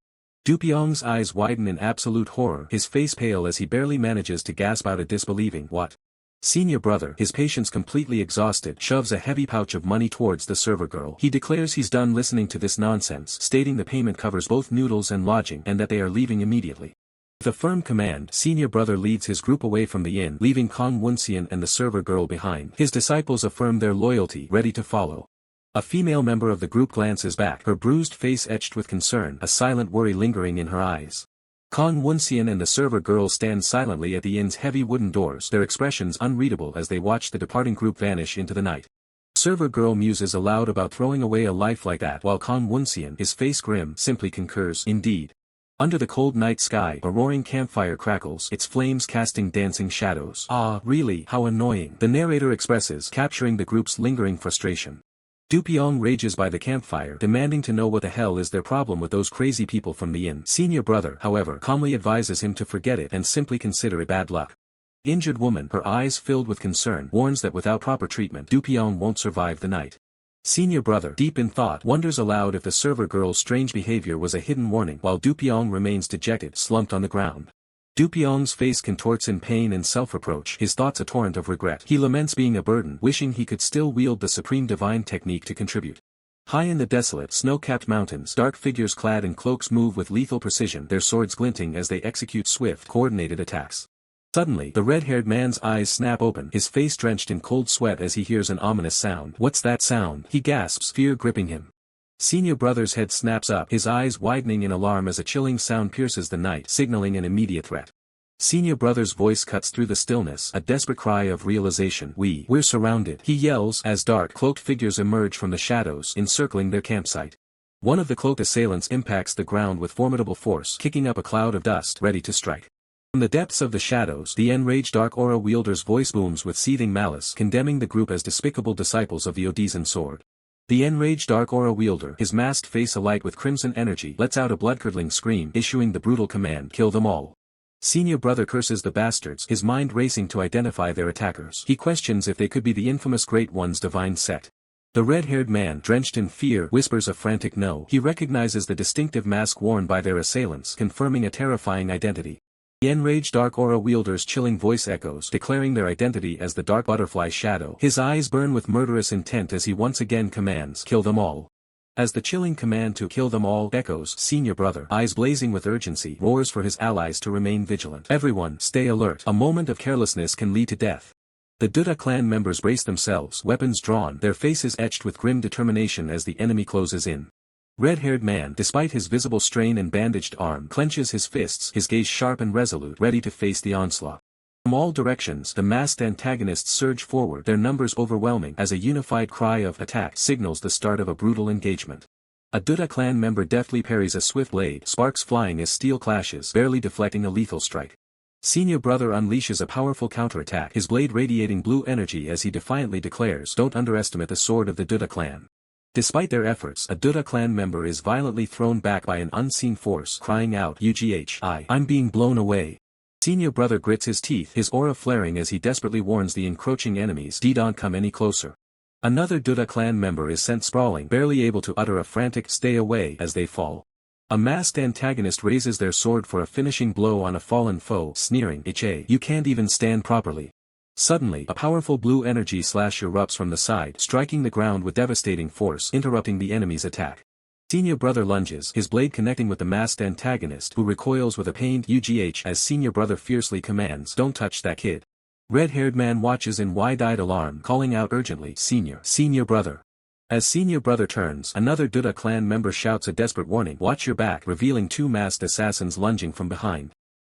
Dupyong's eyes widen in absolute horror, his face pale as he barely manages to gasp out a disbelieving "What?" Senior brother, his patience completely exhausted, shoves a heavy pouch of money towards the server girl. He declares he's done listening to this nonsense, stating the payment covers both noodles and lodging and that they are leaving immediately. With a firm command, senior brother leads his group away from the inn, leaving Woonseon and the server girl behind. His disciples affirm their loyalty, ready to follow. A female member of the group glances back, her bruised face etched with concern, a silent worry lingering in her eyes. Woonseon and the server girl stand silently at the inn's heavy wooden doors, their expressions unreadable as they watch the departing group vanish into the night. Server girl muses aloud about throwing away a life like that, while Woonseon, his face grim, simply concurs, "Indeed." Under the cold night sky, a roaring campfire crackles, its flames casting dancing shadows. "Ah, really, how annoying," the narrator expresses, capturing the group's lingering frustration. Dupyong rages by the campfire, demanding to know what the hell is their problem with those crazy people from the inn. Senior brother, however, calmly advises him to forget it and simply consider it bad luck. The injured woman, her eyes filled with concern, warns that without proper treatment, Dupyong won't survive the night. Senior brother, deep in thought, wonders aloud if the server girl's strange behavior was a hidden warning, while Dupyong remains dejected, slumped on the ground. Dupyong's face contorts in pain and self-reproach, his thoughts a torrent of regret. He laments being a burden, wishing he could still wield the supreme divine technique to contribute. High in the desolate, snow-capped mountains, dark figures clad in cloaks move with lethal precision, their swords glinting as they execute swift, coordinated attacks. Suddenly, the red-haired man's eyes snap open, his face drenched in cold sweat as he hears an ominous sound. "What's that sound?" he gasps, fear gripping him. Senior brother's head snaps up, his eyes widening in alarm as a chilling sound pierces the night, signaling an immediate threat. Senior brother's voice cuts through the stillness, a desperate cry of realization. We're surrounded," he yells, as dark, cloaked figures emerge from the shadows, encircling their campsite. One of the cloaked assailants impacts the ground with formidable force, kicking up a cloud of dust, ready to strike. From the depths of the shadows, the enraged Dark Aura wielder's voice booms with seething malice, condemning the group as despicable disciples of the Odizan sword. The enraged Dark Aura wielder, his masked face alight with crimson energy, lets out a blood-curdling scream, issuing the brutal command, "Kill them all." Senior brother curses the bastards, his mind racing to identify their attackers. He questions if they could be the infamous Great One's divine set. The red-haired man, drenched in fear, whispers a frantic no. He recognizes the distinctive mask worn by their assailants, confirming a terrifying identity. The enraged Dark Aura wielder's chilling voice echoes, declaring their identity as the Dark Butterfly Shadow. His eyes burn with murderous intent as he once again commands, "Kill them all." As the chilling command to "kill them all" echoes, senior brother, eyes blazing with urgency, roars for his allies to remain vigilant. "Everyone, stay alert. A moment of carelessness can lead to death." The Duda clan members brace themselves, weapons drawn, their faces etched with grim determination as the enemy closes in. Red-haired man, despite his visible strain and bandaged arm, clenches his fists, his gaze sharp and resolute, ready to face the onslaught. From all directions, the masked antagonists surge forward, their numbers overwhelming, as a unified cry of "attack" signals the start of a brutal engagement. A Duda clan member deftly parries a swift blade, sparks flying as steel clashes, barely deflecting a lethal strike. Senior brother unleashes a powerful counterattack, his blade radiating blue energy as he defiantly declares, "Don't underestimate the sword of the Duda clan." Despite their efforts, a Duda clan member is violently thrown back by an unseen force, crying out, I'm being blown away." Senior brother grits his teeth, his aura flaring as he desperately warns the encroaching enemies, "Don't come any closer." Another Duda clan member is sent sprawling, barely able to utter a frantic "stay away" as they fall. A masked antagonist raises their sword for a finishing blow on a fallen foe, sneering, You can't even stand properly." Suddenly, a powerful blue energy slash erupts from the side, striking the ground with devastating force, interrupting the enemy's attack. Senior brother lunges, his blade connecting with the masked antagonist, who recoils with a pained as senior brother fiercely commands, "Don't touch that kid." Red-haired man watches in wide-eyed alarm, calling out urgently, Senior brother." As senior brother turns, another Duda clan member shouts a desperate warning, "Watch your back," revealing two masked assassins lunging from behind.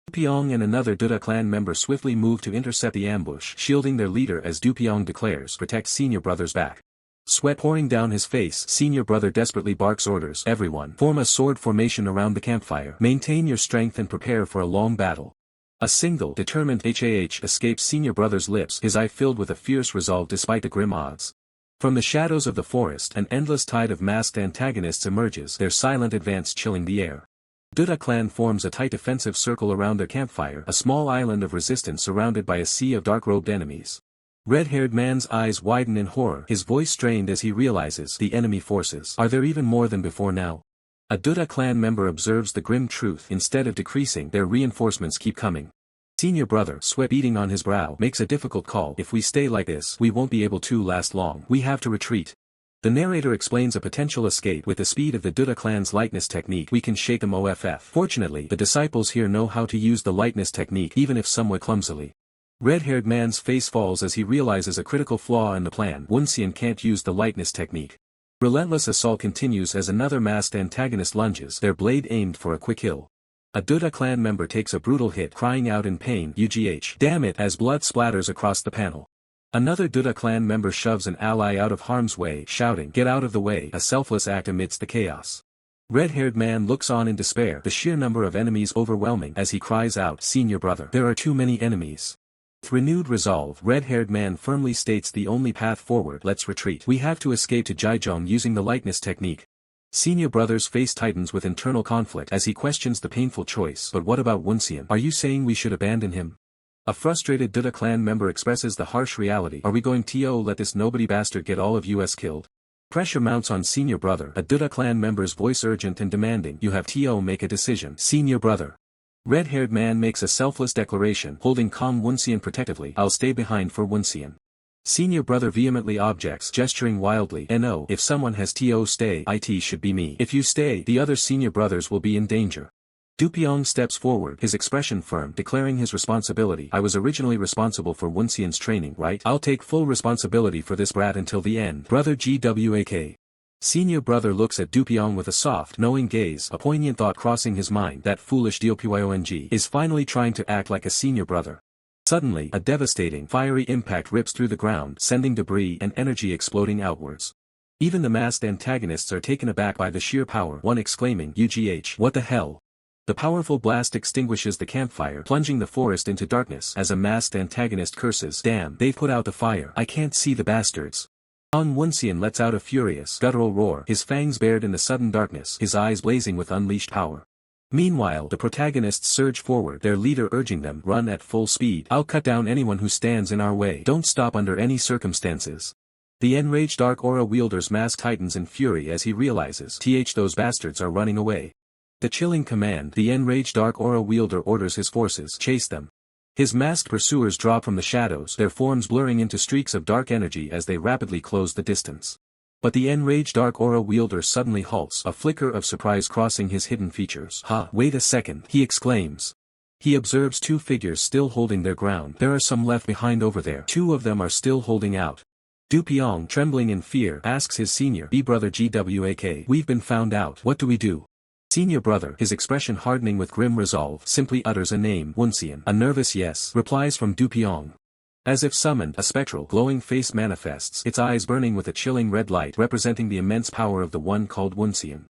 Dupyong and another Duda clan member swiftly move to intercept the ambush, shielding their leader as Dupyong declares, "Protect senior brother's back." Sweat pouring down his face, senior brother desperately barks orders, "Everyone, form a sword formation around the campfire. Maintain your strength and prepare for a long battle." A single, determined escapes senior brother's lips, his eye filled with a fierce resolve despite the grim odds. From the shadows of the forest, an endless tide of masked antagonists emerges, their silent advance chilling the air. Duda clan forms a tight defensive circle around their campfire, a small island of resistance surrounded by a sea of dark-robed enemies. Red-haired man's eyes widen in horror, his voice strained as he realizes the enemy forces. Are there even more than before now? A Duda clan member observes the grim truth. Instead of decreasing, their reinforcements keep coming. Senior brother, sweat beading on his brow, makes a difficult call. If we stay like this, we won't be able to last long. We have to retreat. The narrator explains a potential escape. With the speed of the Duda clan's lightness technique, we can shake them off. Fortunately, the disciples here know how to use the lightness technique, even if somewhat clumsily. Red-haired man's face falls as he realizes a critical flaw in the plan. Woonseon can't use the lightness technique. Relentless assault continues as another masked antagonist lunges, their blade aimed for a quick kill. A Duda clan member takes a brutal hit, crying out in pain, "UGH, damn it," as blood splatters across the panel. Another Duda clan member shoves an ally out of harm's way, shouting, "Get out of the way," a selfless act amidst the chaos. Red-haired man looks on in despair, the sheer number of enemies overwhelming, as he cries out, "Senior brother, there are too many enemies." With renewed resolve, red-haired man firmly states, "The only path forward, let's retreat. We have to escape to Jianghu using the lightness technique." Senior brother's face tightens with internal conflict as he questions the painful choice. "But what about Woonseon? Are you saying we should abandon him?" A frustrated Duda clan member expresses the harsh reality. "Are we going to let this nobody bastard get all of us killed?" Pressure mounts on senior brother, a Duda clan member's voice urgent and demanding. "You have to make a decision, senior brother." Red-haired man makes a selfless declaration, holding calm Woonseon protectively. "I'll stay behind for Woonseon." Senior brother vehemently objects, gesturing wildly. "No, if someone has to stay, it should be me. If you stay, the other senior brothers will be in danger." Dupyong steps forward, his expression firm, declaring his responsibility. "I was originally responsible for Woonseon's training, right? I'll take full responsibility for this brat until the end. Brother GWAK. Senior brother looks at Dupyong with a soft, knowing gaze, a poignant thought crossing his mind. That foolish Dopyong is finally trying to act like a senior brother. Suddenly, a devastating, fiery impact rips through the ground, sending debris and energy exploding outwards. Even the masked antagonists are taken aback by the sheer power, one exclaiming, "UGH, what the hell?" The powerful blast extinguishes the campfire, plunging the forest into darkness as a masked antagonist curses, "Damn, they've put out the fire. I can't see the bastards." Woonseon lets out a furious, guttural roar, his fangs bared in the sudden darkness, his eyes blazing with unleashed power. Meanwhile, the protagonists surge forward, their leader urging them, "Run at full speed. I'll cut down anyone who stands in our way. Don't stop under any circumstances." The enraged Dark Aura wielder's mask tightens in fury as he realizes, those bastards are running away. The chilling command, the enraged Dark Aura wielder orders his forces, "Chase them." His masked pursuers drop from the shadows, their forms blurring into streaks of dark energy as they rapidly close the distance. But the enraged Dark Aura wielder suddenly halts, a flicker of surprise crossing his hidden features. Wait a second," he exclaims. He observes two figures still holding their ground. "There are some left behind over there. Two of them are still holding out." Dupyong, trembling in fear, asks his senior brother GWAK, "We've been found out. What do we do?" Senior brother, his expression hardening with grim resolve, simply utters a name, "Woonseon." A nervous yes replies from Dupyong. As if summoned, a spectral, glowing face manifests, its eyes burning with a chilling red light representing the immense power of the one called Woonseon.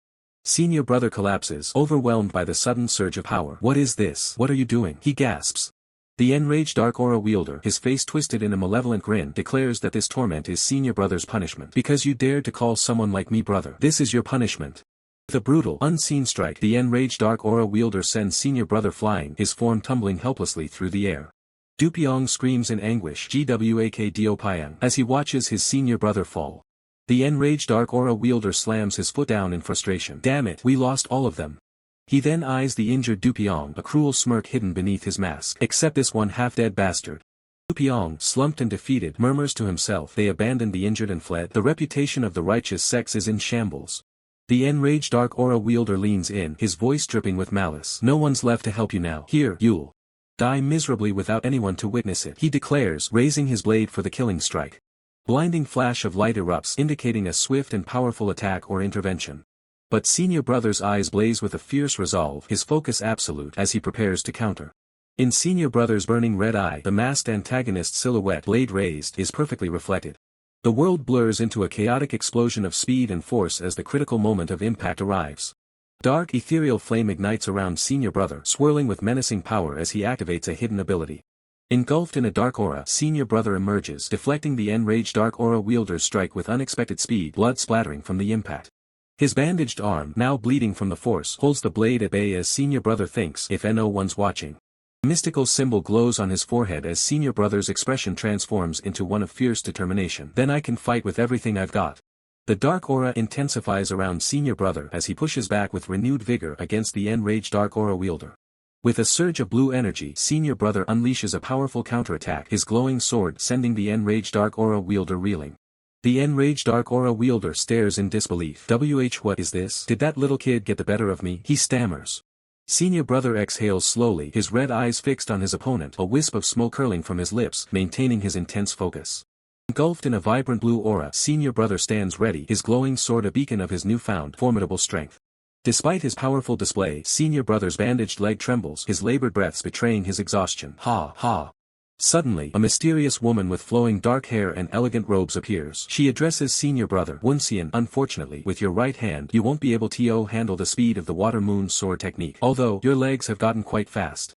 Senior brother collapses, overwhelmed by the sudden surge of power. "What is this? What are you doing?" he gasps. The enraged Dark Aura wielder, his face twisted in a malevolent grin, declares that this torment is senior brother's punishment. "Because you dared to call someone like me brother. This is your punishment." With a brutal, unseen strike, the enraged Dark Aura wielder sends senior brother flying, his form tumbling helplessly through the air. Dupyong screams in anguish, "GWAK Diopyang," as he watches his senior brother fall. The enraged Dark Aura wielder slams his foot down in frustration. "Damn it, we lost all of them." He then eyes the injured Dupyong, a cruel smirk hidden beneath his mask. "Except this one half-dead bastard." Dupyong, slumped and defeated, murmurs to himself, "They abandoned the injured and fled. The reputation of the righteous sex is in shambles." The enraged Dark Aura wielder leans in, his voice dripping with malice. "No one's left to help you now. Here, you'll die miserably without anyone to witness it," he declares, raising his blade for the killing strike. Blinding flash of light erupts, indicating a swift and powerful attack or intervention. But senior brother's eyes blaze with a fierce resolve, his focus absolute, as he prepares to counter. In senior brother's burning red eye, the masked antagonist's silhouette, blade raised, is perfectly reflected. The world blurs into a chaotic explosion of speed and force as the critical moment of impact arrives. Dark ethereal flame ignites around senior brother, swirling with menacing power as he activates a hidden ability. Engulfed in a dark aura, senior brother emerges, deflecting the enraged Dark Aura wielder's strike with unexpected speed, blood splattering from the impact. His bandaged arm, now bleeding from the force, holds the blade at bay as senior brother thinks, "If no one's watching." A mystical symbol glows on his forehead as senior brother's expression transforms into one of fierce determination. "Then I can fight with everything I've got." The dark aura intensifies around Senior Brother as he pushes back with renewed vigor against the enraged dark aura wielder. With a surge of blue energy, Senior Brother unleashes a powerful counterattack, his glowing sword sending the enraged dark aura wielder reeling. The enraged dark aura wielder stares in disbelief. What is this? Did that little kid get the better of me? He stammers. Senior Brother exhales slowly, his red eyes fixed on his opponent, a wisp of smoke curling from his lips, maintaining his intense focus. Engulfed in a vibrant blue aura, Senior Brother stands ready, his glowing sword a beacon of his newfound, formidable strength. Despite his powerful display, Senior Brother's bandaged leg trembles, his labored breaths betraying his exhaustion. Ha, ha. Suddenly, a mysterious woman with flowing dark hair and elegant robes appears. She addresses Senior Brother. Woonseon, unfortunately, with your right hand, you won't be able to handle the speed of the water moon sword technique. Although, your legs have gotten quite fast.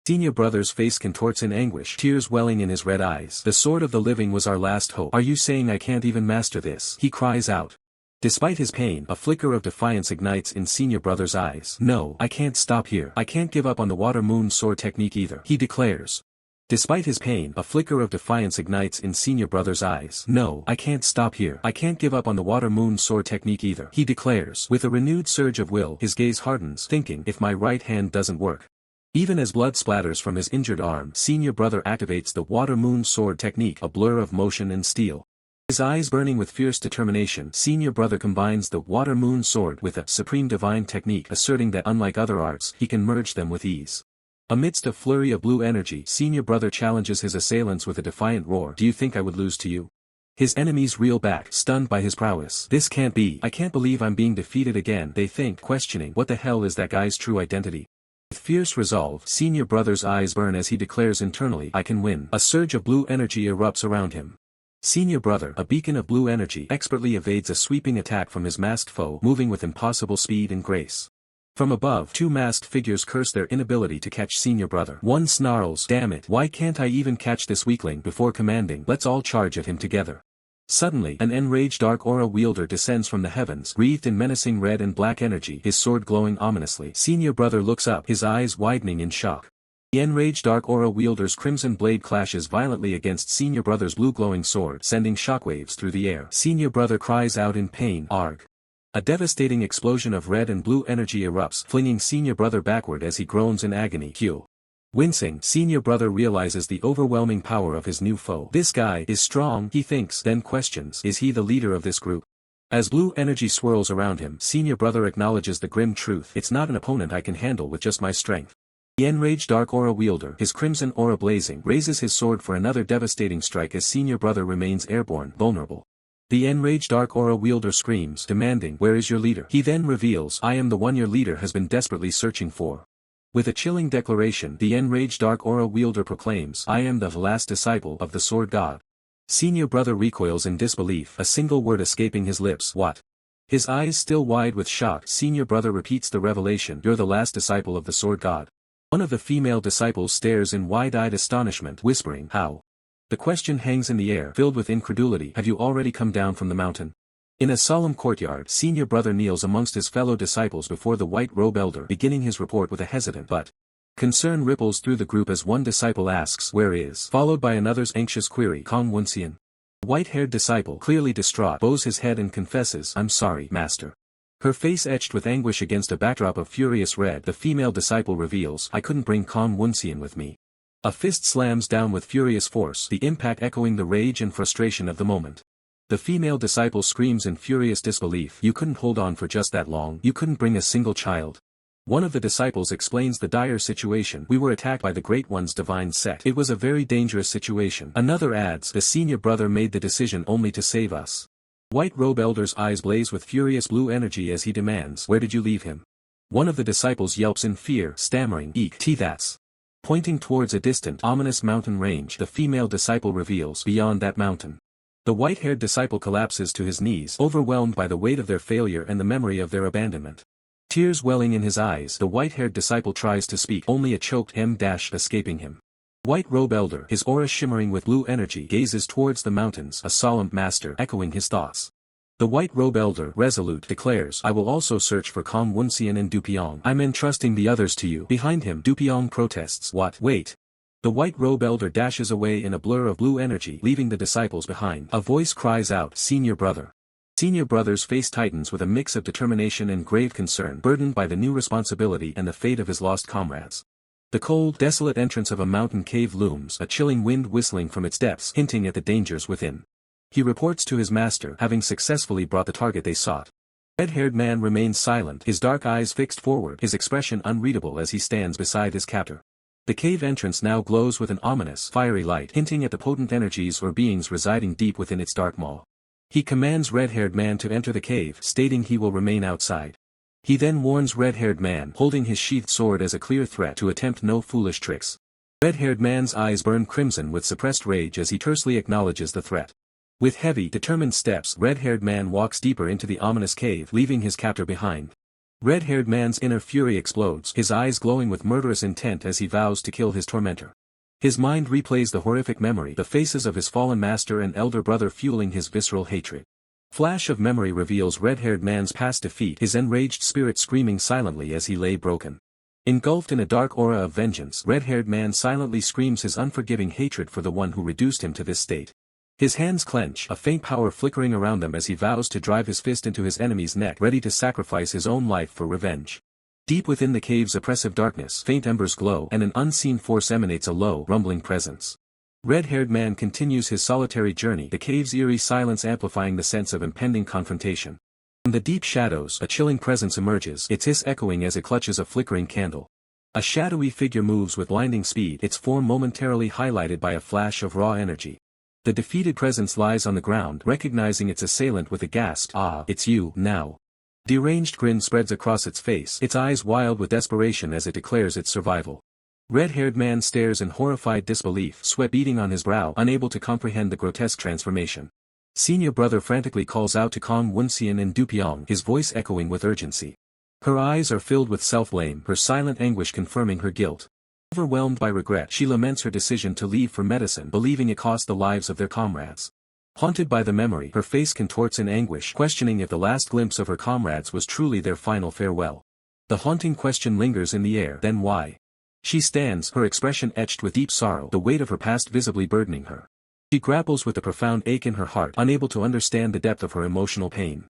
Senior Brother's face contorts in anguish, tears welling in his red eyes. The sword of the living was our last hope. Are you saying I can't even master this? He cries out. Despite his pain, a flicker of defiance ignites in Senior Brother's eyes. No, I can't stop here. I can't give up on the water moon sword technique either, he declares. Despite his pain, a flicker of defiance ignites in Senior Brother's eyes. No, I can't stop here. I can't give up on the water moon sword technique either, he declares. With a renewed surge of will, his gaze hardens, thinking, if my right hand doesn't work. Even as blood splatters from his injured arm, Senior Brother activates the water moon sword technique, a blur of motion and steel. His eyes burning with fierce determination, Senior Brother combines the water moon sword with a supreme divine technique, asserting that unlike other arts, he can merge them with ease. Amidst a flurry of blue energy, Senior Brother challenges his assailants with a defiant roar. Do you think I would lose to you? His enemies reel back, stunned by his prowess. This can't be. I can't believe I'm being defeated again, they think, questioning, what the hell is that guy's true identity? With fierce resolve, Senior Brother's eyes burn as he declares internally, I can win. A surge of blue energy erupts around him. Senior Brother, a beacon of blue energy, expertly evades a sweeping attack from his masked foe, moving with impossible speed and grace. From above, two masked figures curse their inability to catch Senior Brother. One snarls, damn it, why can't I even catch this weakling, before commanding, let's all charge at him together. Suddenly, an enraged dark aura wielder descends from the heavens, wreathed in menacing red and black energy, his sword glowing ominously. Senior Brother looks up, his eyes widening in shock. The enraged dark aura wielder's crimson blade clashes violently against Senior Brother's blue glowing sword, sending shockwaves through the air. Senior Brother cries out in pain, arg. A devastating explosion of red and blue energy erupts, flinging Senior Brother backward as he groans in agony. Q. Wincing, Senior Brother realizes the overwhelming power of his new foe. This guy is strong, he thinks, then questions, is he the leader of this group? As blue energy swirls around him, Senior Brother acknowledges the grim truth. It's not an opponent I can handle with just my strength. The enraged dark aura wielder, his crimson aura blazing, raises his sword for another devastating strike as Senior Brother remains airborne, vulnerable. The enraged dark aura wielder screams, demanding, where is your leader? He then reveals, I am the one your leader has been desperately searching for. With a chilling declaration, the enraged dark aura wielder proclaims, I am the last disciple of the sword god. Senior Brother recoils in disbelief, a single word escaping his lips, what? His eyes still wide with shock, Senior Brother repeats the revelation, you're the last disciple of the sword god. One of the female disciples stares in wide-eyed astonishment, whispering, how? The question hangs in the air, filled with incredulity, have you already come down from the mountain? In a solemn courtyard, Senior Brother kneels amongst his fellow disciples before the white robe elder, beginning his report with a hesitant but concern ripples through the group as one disciple asks, where is, followed by another's anxious query, Woonseon. The white-haired disciple, clearly distraught, bows his head and confesses, I'm sorry, master. Her face etched with anguish against a backdrop of furious red, the female disciple reveals, I couldn't bring Woonseon with me. A fist slams down with furious force, the impact echoing the rage and frustration of the moment. The female disciple screams in furious disbelief, you couldn't hold on for just that long, you couldn't bring a single child. One of the disciples explains the dire situation, we were attacked by the Great One's divine sect. It was a very dangerous situation. Another adds, the Senior Brother made the decision only to save us. White robe elder's eyes blaze with furious blue energy as he demands, where did you leave him? One of the disciples yelps in fear, stammering, eek, that's. Pointing towards a distant, ominous mountain range, the female disciple reveals, beyond that mountain. The white-haired disciple collapses to his knees, overwhelmed by the weight of their failure and the memory of their abandonment. Tears welling in his eyes, the white-haired disciple tries to speak, only a choked escaping him. White robe elder, his aura shimmering with blue energy, gazes towards the mountains, a solemn master, echoing his thoughts. The white robe elder, resolute, declares, I will also search for Woonseon and Dupyeong. I'm entrusting the others to you. Behind him, Dupyeong protests, what? Wait. The white robe elder dashes away in a blur of blue energy, leaving the disciples behind. A voice cries out, Senior Brother. Senior brother's face tightens with a mix of determination and grave concern, burdened by the new responsibility and the fate of his lost comrades. The cold, desolate entrance of a mountain cave looms, a chilling wind whistling from its depths, hinting at the dangers within. He reports to his master, having successfully brought the target they sought. Red-haired man remains silent, his dark eyes fixed forward, his expression unreadable as he stands beside his captor. The cave entrance now glows with an ominous, fiery light, hinting at the potent energies or beings residing deep within its dark maw. He commands red-haired man to enter the cave, stating he will remain outside. He then warns red-haired man, holding his sheathed sword as a clear threat, to attempt no foolish tricks. Red-haired man's eyes burn crimson with suppressed rage as he tersely acknowledges the threat. With heavy, determined steps, red-haired man walks deeper into the ominous cave, leaving his captor behind. Red-haired man's inner fury explodes, his eyes glowing with murderous intent as he vows to kill his tormentor. His mind replays the horrific memory, the faces of his fallen master and elder brother fueling his visceral hatred. Flash of memory reveals red-haired man's past defeat, his enraged spirit screaming silently as he lay broken. Engulfed in a dark aura of vengeance, red-haired man silently screams his unforgiving hatred for the one who reduced him to this state. His hands clench, a faint power flickering around them as he vows to drive his fist into his enemy's neck, ready to sacrifice his own life for revenge. Deep within the cave's oppressive darkness, faint embers glow, and an unseen force emanates, a low, rumbling presence. Red-haired man continues his solitary journey, the cave's eerie silence amplifying the sense of impending confrontation. From the deep shadows, a chilling presence emerges, its hiss echoing as it clutches a flickering candle. A shadowy figure moves with blinding speed, its form momentarily highlighted by a flash of raw energy. The defeated presence lies on the ground, recognizing its assailant with a gasp, "Ah, it's you, now." Deranged grin spreads across its face, its eyes wild with desperation as it declares its survival. Red-haired man stares in horrified disbelief, sweat beading on his brow, unable to comprehend the grotesque transformation. Senior brother frantically calls out to Kong Woonseon and Dupyeong, his voice echoing with urgency. Her eyes are filled with self-blame, her silent anguish confirming her guilt. Overwhelmed by regret, she laments her decision to leave for medicine, believing it cost the lives of their comrades. Haunted by the memory, her face contorts in anguish, questioning if the last glimpse of her comrades was truly their final farewell. The haunting question lingers in the air, then why? She stands, her expression etched with deep sorrow, the weight of her past visibly burdening her. She grapples with the profound ache in her heart, unable to understand the depth of her emotional pain.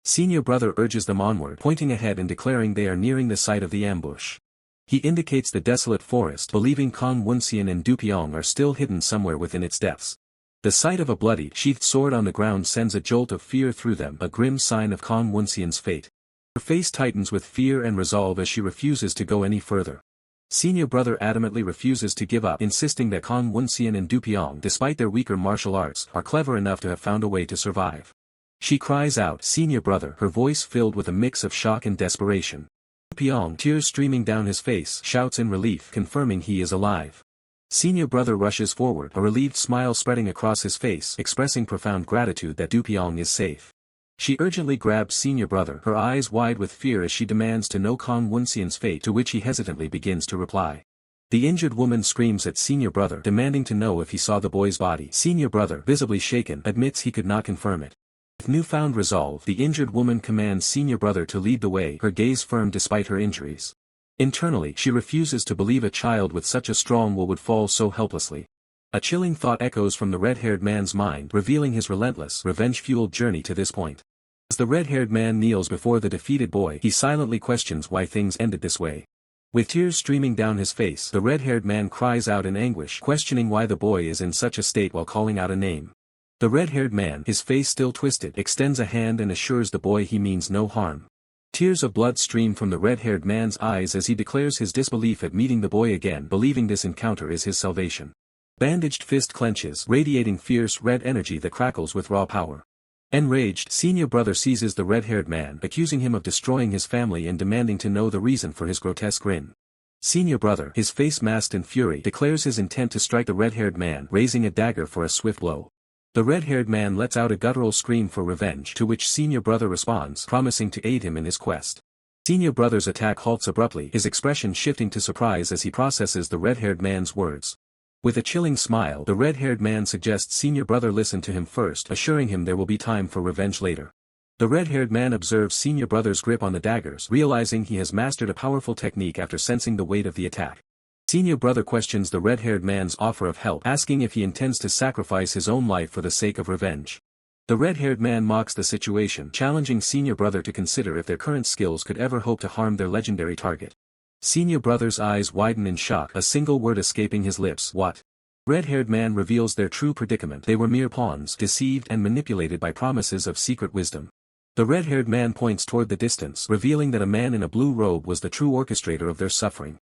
Senior brother urges them onward, pointing ahead and declaring they are nearing the site of the ambush. He indicates the desolate forest, believing Kong Woonseon and Dupyeong are still hidden somewhere within its depths. The sight of a bloody, sheathed sword on the ground sends a jolt of fear through them, a grim sign of Kong Woonseon's fate. Her face tightens with fear and resolve as she refuses to go any further. Senior brother adamantly refuses to give up, insisting that Kong Woonseon and Dupyeong, despite their weaker martial arts, are clever enough to have found a way to survive. She cries out, "Senior brother," her voice filled with a mix of shock and desperation. Dupyeong, tears streaming down his face, shouts in relief, confirming he is alive. Senior brother rushes forward, a relieved smile spreading across his face, expressing profound gratitude that Dupyeong is safe. She urgently grabs senior brother, her eyes wide with fear as she demands to know Kong Woonseon's fate, to which he hesitantly begins to reply. The injured woman screams at senior brother, demanding to know if he saw the boy's body. Senior brother, visibly shaken, admits he could not confirm it. With newfound resolve, the injured woman commands senior brother to lead the way, her gaze firm despite her injuries. Internally, she refuses to believe a child with such a strong will would fall so helplessly. A chilling thought echoes from the red-haired man's mind, revealing his relentless, revenge-fueled journey to this point. As the red-haired man kneels before the defeated boy, he silently questions why things ended this way. With tears streaming down his face, the red-haired man cries out in anguish, questioning why the boy is in such a state while calling out a name. The red-haired man, his face still twisted, extends a hand and assures the boy he means no harm. Tears of blood stream from the red-haired man's eyes as he declares his disbelief at meeting the boy again, believing this encounter is his salvation. Bandaged fist clenches, radiating fierce red energy that crackles with raw power. Enraged, senior brother seizes the red-haired man, accusing him of destroying his family and demanding to know the reason for his grotesque grin. Senior brother, his face masked in fury, declares his intent to strike the red-haired man, raising a dagger for a swift blow. The red-haired man lets out a guttural scream for revenge, to which senior brother responds, promising to aid him in his quest. Senior brother's attack halts abruptly, his expression shifting to surprise as he processes the red-haired man's words. With a chilling smile, the red-haired man suggests senior brother listen to him first, assuring him there will be time for revenge later. The red-haired man observes senior brother's grip on the daggers, realizing he has mastered a powerful technique after sensing the weight of the attack. Senior brother questions the red-haired man's offer of help, asking if he intends to sacrifice his own life for the sake of revenge. The red-haired man mocks the situation, challenging Senior Brother to consider if their current skills could ever hope to harm their legendary target. Senior Brother's eyes widen in shock, a single word escaping his lips. What? Red-haired man reveals their true predicament. They were mere pawns, deceived and manipulated by promises of secret wisdom. The red-haired man points toward the distance, revealing that a man in a blue robe was the true orchestrator of their suffering.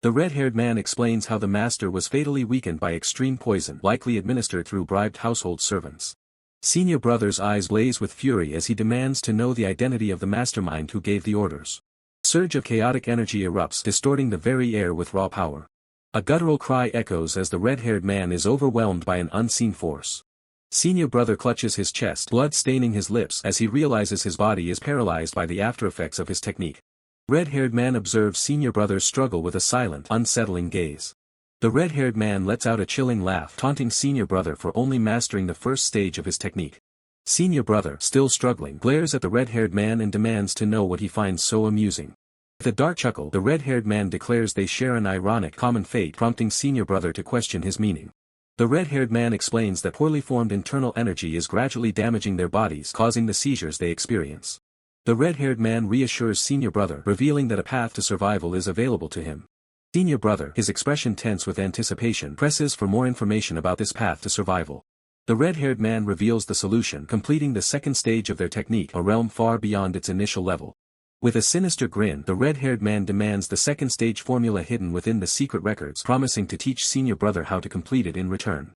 The red-haired man explains how the master was fatally weakened by extreme poison, likely administered through bribed household servants. Senior Brother's eyes blaze with fury as he demands to know the identity of the mastermind who gave the orders. A surge of chaotic energy erupts, distorting the very air with raw power. A guttural cry echoes as the red-haired man is overwhelmed by an unseen force. Senior Brother clutches his chest, blood staining his lips as he realizes his body is paralyzed by the aftereffects of his technique. Red-haired man observes Senior Brother's struggle with a silent, unsettling gaze. The red-haired man lets out a chilling laugh, taunting Senior Brother for only mastering the first stage of his technique. Senior Brother, still struggling, glares at the red-haired man and demands to know what he finds so amusing. With a dark chuckle, the red-haired man declares they share an ironic, common fate, prompting Senior Brother to question his meaning. The red-haired man explains that poorly formed internal energy is gradually damaging their bodies, causing the seizures they experience. The red-haired man reassures Senior Brother, revealing that a path to survival is available to him. Senior Brother, his expression tense with anticipation, presses for more information about this path to survival. The red-haired man reveals the solution, completing the second stage of their technique, a realm far beyond its initial level. With a sinister grin, the red-haired man demands the second stage formula hidden within the secret records, promising to teach Senior Brother how to complete it in return.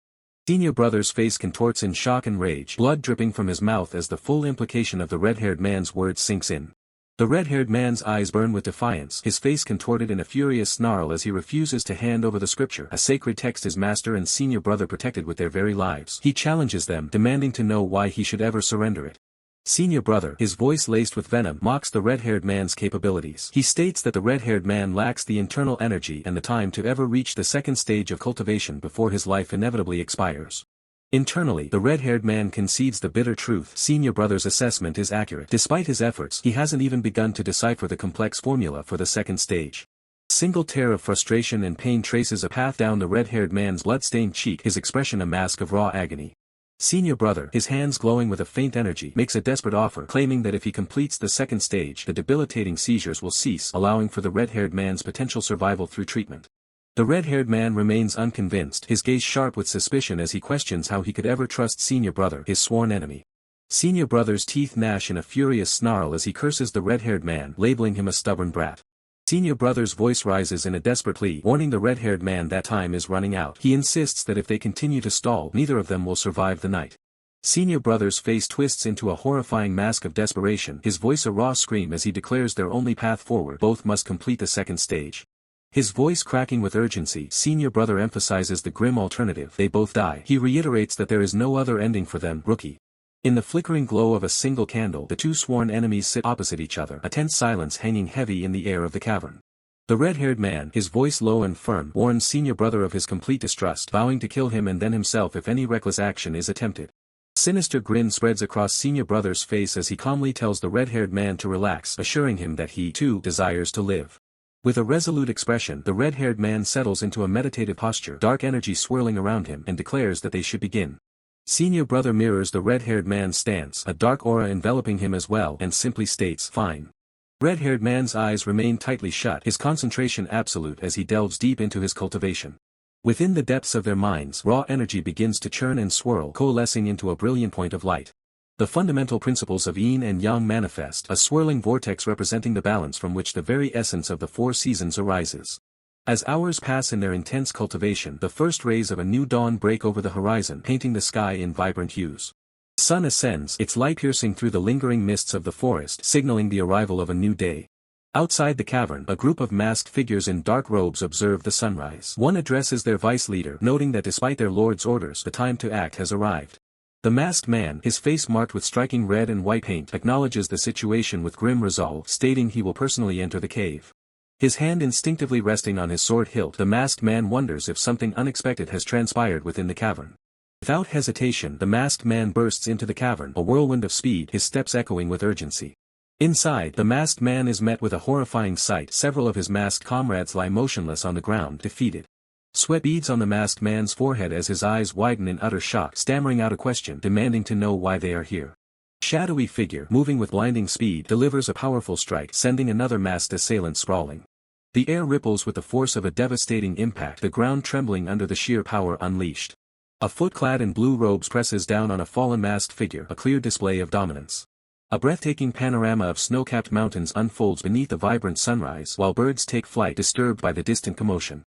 Senior Brother's face contorts in shock and rage, blood dripping from his mouth as the full implication of the red-haired man's words sinks in. The red-haired man's eyes burn with defiance, his face contorted in a furious snarl as he refuses to hand over the scripture, a sacred text his master and Senior Brother protected with their very lives. He challenges them, demanding to know why he should ever surrender it. Senior Brother, his voice laced with venom, mocks the red-haired man's capabilities. He states that the red-haired man lacks the internal energy and the time to ever reach the second stage of cultivation before his life inevitably expires. Internally, the red-haired man concedes the bitter truth. Senior Brother's assessment is accurate. Despite his efforts, he hasn't even begun to decipher the complex formula for the second stage. A single tear of frustration and pain traces a path down the red-haired man's blood-stained cheek, his expression a mask of raw agony. Senior Brother, his hands glowing with a faint energy, makes a desperate offer, claiming that if he completes the second stage, the debilitating seizures will cease, allowing for the red-haired man's potential survival through treatment. The red-haired man remains unconvinced, his gaze sharp with suspicion as he questions how he could ever trust Senior Brother, his sworn enemy. Senior Brother's teeth gnash in a furious snarl as he curses the red-haired man, labeling him a stubborn brat. Senior Brother's voice rises in a desperate plea, warning the red-haired man that time is running out. He insists that if they continue to stall, neither of them will survive the night. Senior Brother's face twists into a horrifying mask of desperation, his voice a raw scream as he declares their only path forward. Both must complete the second stage. His voice cracking with urgency, Senior Brother emphasizes the grim alternative. They both die. He reiterates that there is no other ending for them. Rookie. In the flickering glow of a single candle, the two sworn enemies sit opposite each other, a tense silence hanging heavy in the air of the cavern. The red-haired man, his voice low and firm, warns Senior Brother of his complete distrust, vowing to kill him and then himself if any reckless action is attempted. A sinister grin spreads across Senior Brother's face as he calmly tells the red-haired man to relax, assuring him that he, too, desires to live. With a resolute expression, the red-haired man settles into a meditative posture, dark energy swirling around him, and declares that they should begin. Senior Brother mirrors the red-haired man's stance, a dark aura enveloping him as well, and simply states, "Fine." Red-haired man's eyes remain tightly shut, his concentration absolute as he delves deep into his cultivation. Within the depths of their minds, raw energy begins to churn and swirl, coalescing into a brilliant point of light. The fundamental principles of yin and yang manifest, a swirling vortex representing the balance from which the very essence of the four seasons arises. As hours pass in their intense cultivation, the first rays of a new dawn break over the horizon, painting the sky in vibrant hues. The sun ascends, its light piercing through the lingering mists of the forest, signaling the arrival of a new day. Outside the cavern, a group of masked figures in dark robes observe the sunrise. One addresses their vice leader, noting that despite their lord's orders, the time to act has arrived. The masked man, his face marked with striking red and white paint, acknowledges the situation with grim resolve, stating he will personally enter the cave. His hand instinctively resting on his sword hilt, the masked man wonders if something unexpected has transpired within the cavern. Without hesitation, the masked man bursts into the cavern, a whirlwind of speed, his steps echoing with urgency. Inside, the masked man is met with a horrifying sight. Several of his masked comrades lie motionless on the ground, defeated. Sweat beads on the masked man's forehead as his eyes widen in utter shock, stammering out a question, demanding to know why they are here. Shadowy figure, moving with blinding speed, delivers a powerful strike, sending another masked assailant sprawling. The air ripples with the force of a devastating impact, the ground trembling under the sheer power unleashed. A foot clad in blue robes presses down on a fallen masked figure, a clear display of dominance. A breathtaking panorama of snow-capped mountains unfolds beneath the vibrant sunrise while birds take flight, disturbed by the distant commotion.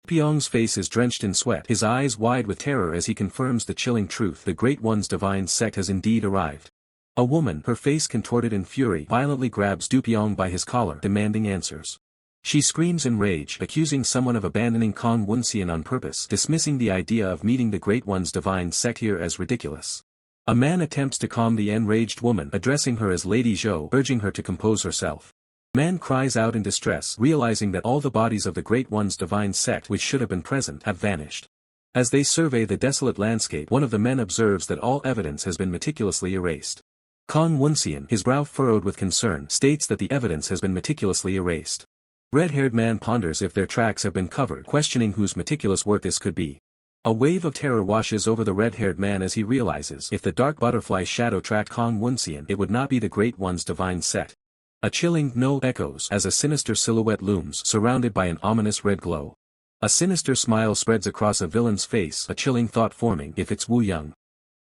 Pyong's face is drenched in sweat, his eyes wide with terror as he confirms the chilling truth: the Great One's divine sect has indeed arrived. A woman, her face contorted in fury, violently grabs Du Pyong by his collar, demanding answers. She screams in rage, accusing someone of abandoning Kong Woonseon on purpose, dismissing the idea of meeting the Great One's divine sect here as ridiculous. A man attempts to calm the enraged woman, addressing her as Lady Zhou, urging her to compose herself. Man cries out in distress, realizing that all the bodies of the Great One's divine sect which should have been present have vanished. As they survey the desolate landscape, one of the men observes that all evidence has been meticulously erased. Kong Woonseon, his brow furrowed with concern, states that the evidence has been meticulously erased. Red-haired man ponders if their tracks have been covered, questioning whose meticulous work this could be. A wave of terror washes over the red-haired man as he realizes if the dark butterfly shadow tracked Kong Woonseon, it would not be the Great One's divine sect. A chilling no echoes as a sinister silhouette looms, surrounded by an ominous red glow. A sinister smile spreads across a villain's face, a chilling thought forming: if it's Wu Young.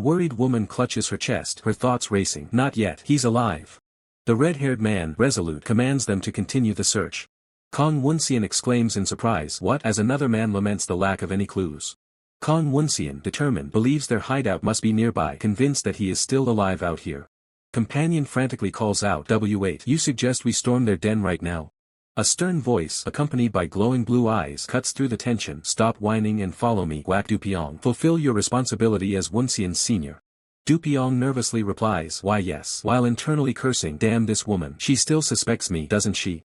Worried woman clutches her chest, her thoughts racing. Not yet, he's alive. The red-haired man, resolute, commands them to continue the search. Kong Woonseon exclaims in surprise, "What?" as another man laments the lack of any clues. Kong Woonseon, determined, believes their hideout must be nearby, convinced that he is still alive out here. Companion frantically calls out, "W8, you suggest we storm their den right now?" A stern voice, accompanied by glowing blue eyes, cuts through the tension. "Stop whining and follow me, Guak Du Pyong. Fulfill your responsibility as Woonseon's senior." Du Pyong nervously replies, "Why yes," while internally cursing, "Damn this woman, she still suspects me, doesn't she?"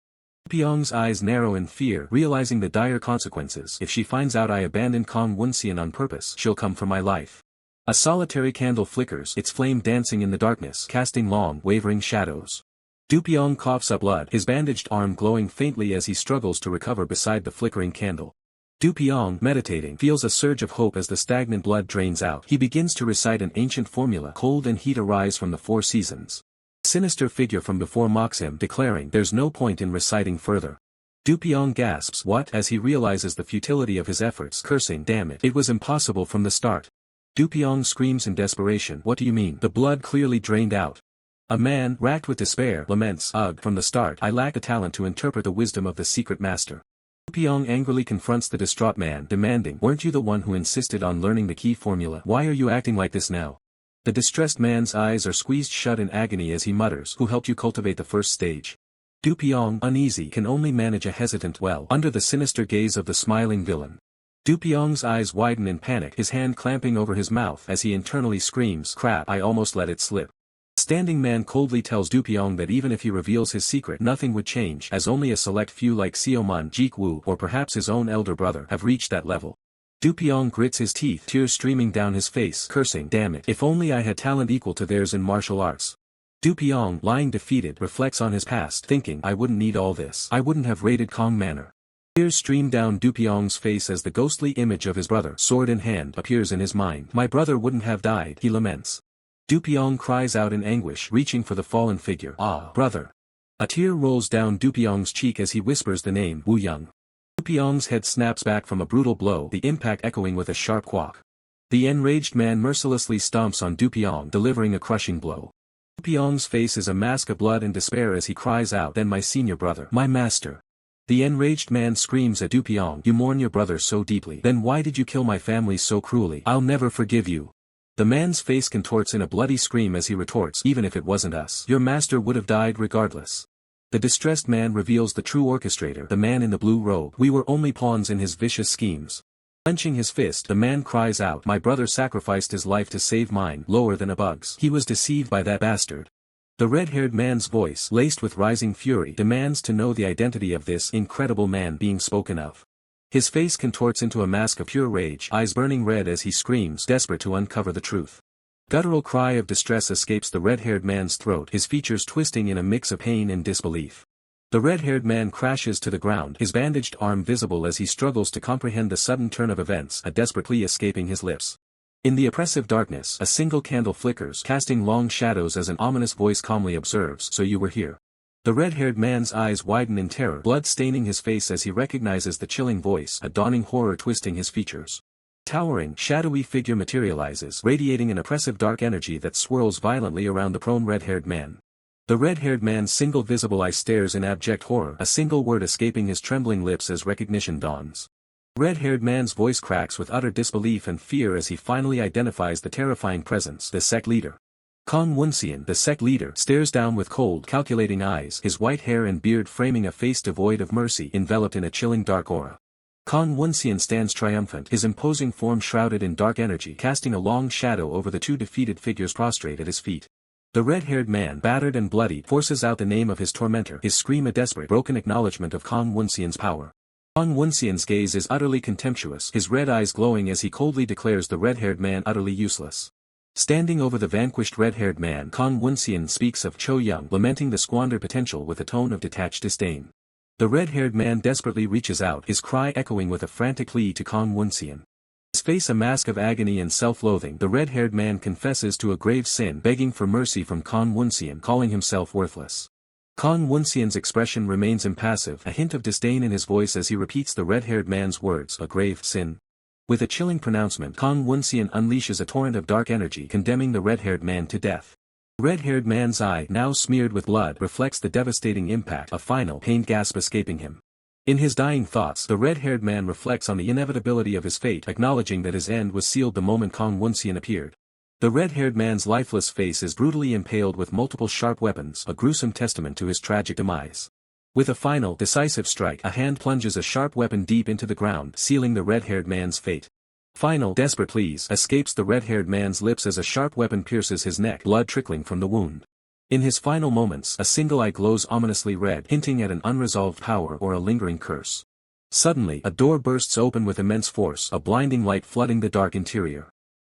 Du Pyong's eyes narrow in fear, realizing the dire consequences. If she finds out I abandoned Kong Woonseon on purpose, she'll come for my life. A solitary candle flickers, its flame dancing in the darkness, casting long, wavering shadows. Du Pyong coughs up blood, his bandaged arm glowing faintly as he struggles to recover beside the flickering candle. Du Pyong, meditating, feels a surge of hope as the stagnant blood drains out. He begins to recite an ancient formula: cold and heat arise from the four seasons. A sinister figure from before mocks him, declaring, "There's no point in reciting further." Du Pyong gasps, "What?" as he realizes the futility of his efforts, cursing, "Damn it, it was impossible from the start." Du Pyong screams in desperation, "What do you mean?" The blood clearly drained out. A man, racked with despair, laments, "Ugh, from the start, I lacked the talent to interpret the wisdom of the secret master." Du Pyong angrily confronts the distraught man, demanding, "Weren't you the one who insisted on learning the key formula? Why are you acting like this now?" The distressed man's eyes are squeezed shut in agony as he mutters, "Who helped you cultivate the first stage?" Du Pyong, uneasy, can only manage a hesitant well, under the sinister gaze of the smiling villain. Du Pyong's eyes widen in panic, his hand clamping over his mouth as he internally screams, "Crap, I almost let it slip." The standing man coldly tells Du Pyong that even if he reveals his secret, nothing would change, as only a select few like Xiaoman, Jianghu, or perhaps his own elder brother, have reached that level. Du Pyong grits his teeth, tears streaming down his face, cursing, "Damn it, if only I had talent equal to theirs in martial arts." Du Pyong, lying defeated, reflects on his past, thinking, "I wouldn't need all this. I wouldn't have raided Kong Manor." Tears stream down Du Pyong's face as the ghostly image of his brother, sword in hand, appears in his mind. "My brother wouldn't have died," he laments. Du Pyong cries out in anguish, reaching for the fallen figure. "Ah, brother." A tear rolls down Du Pyong's cheek as he whispers the name, Wu Young. Du Pyong's head snaps back from a brutal blow, the impact echoing with a sharp quack. The enraged man mercilessly stomps on Du Pyong, delivering a crushing blow. Du Pyong's face is a mask of blood and despair as he cries out, "Then my senior brother, my master." The enraged man screams at Du Pyong, "You mourn your brother so deeply. Then why did you kill my family so cruelly? I'll never forgive you." The man's face contorts in a bloody scream as he retorts, "Even if it wasn't us, your master would have died regardless." The distressed man reveals the true orchestrator, the man in the blue robe. "We were only pawns in his vicious schemes." Clenching his fist, the man cries out, "My brother sacrificed his life to save mine, lower than a bug's. He was deceived by that bastard." The red-haired man's voice, laced with rising fury, demands to know the identity of this incredible man being spoken of. His face contorts into a mask of pure rage, eyes burning red as he screams, desperate to uncover the truth. Guttural cry of distress escapes the red-haired man's throat, his features twisting in a mix of pain and disbelief. The red-haired man crashes to the ground, his bandaged arm visible as he struggles to comprehend the sudden turn of events, a desperate plea escaping his lips. In the oppressive darkness, a single candle flickers, casting long shadows as an ominous voice calmly observes, "So you were here." The red-haired man's eyes widen in terror, blood staining his face as he recognizes the chilling voice, a dawning horror twisting his features. Towering, shadowy figure materializes, radiating an oppressive dark energy that swirls violently around the prone red-haired man. The red-haired man's single visible eye stares in abject horror, a single word escaping his trembling lips as recognition dawns. Red-haired man's voice cracks with utter disbelief and fear as he finally identifies the terrifying presence, the sect leader. Woonseon, the sect leader, stares down with cold, calculating eyes, his white hair and beard framing a face devoid of mercy, enveloped in a chilling dark aura. Woonseon stands triumphant, his imposing form shrouded in dark energy, casting a long shadow over the two defeated figures prostrate at his feet. The red-haired man, battered and bloody, forces out the name of his tormentor, his scream a desperate, broken acknowledgement of Woonseon's power. Woonseon's gaze is utterly contemptuous, his red eyes glowing as he coldly declares the red-haired man utterly useless. Standing over the vanquished red-haired man, Woonseon speaks of Cho Young, lamenting the squandered potential with a tone of detached disdain. The red-haired man desperately reaches out, his cry echoing with a frantic plea to Woonseon. His face a mask of agony and self-loathing, the red-haired man confesses to a grave sin, begging for mercy from Woonseon, calling himself worthless. Woonseon's expression remains impassive, a hint of disdain in his voice as he repeats the red-haired man's words, a grave sin. With a chilling pronouncement, Woonseon unleashes a torrent of dark energy, condemning the red-haired man to death. The red-haired man's eye, now smeared with blood, reflects the devastating impact, a final, pained gasp escaping him. In his dying thoughts, the red-haired man reflects on the inevitability of his fate, acknowledging that his end was sealed the moment Woonseon appeared. The red-haired man's lifeless face is brutally impaled with multiple sharp weapons, a gruesome testament to his tragic demise. With a final, decisive strike, a hand plunges a sharp weapon deep into the ground, sealing the red-haired man's fate. Final, desperate pleas escapes the red-haired man's lips as a sharp weapon pierces his neck, blood trickling from the wound. In his final moments, a single eye glows ominously red, hinting at an unresolved power or a lingering curse. Suddenly, a door bursts open with immense force, a blinding light flooding the dark interior.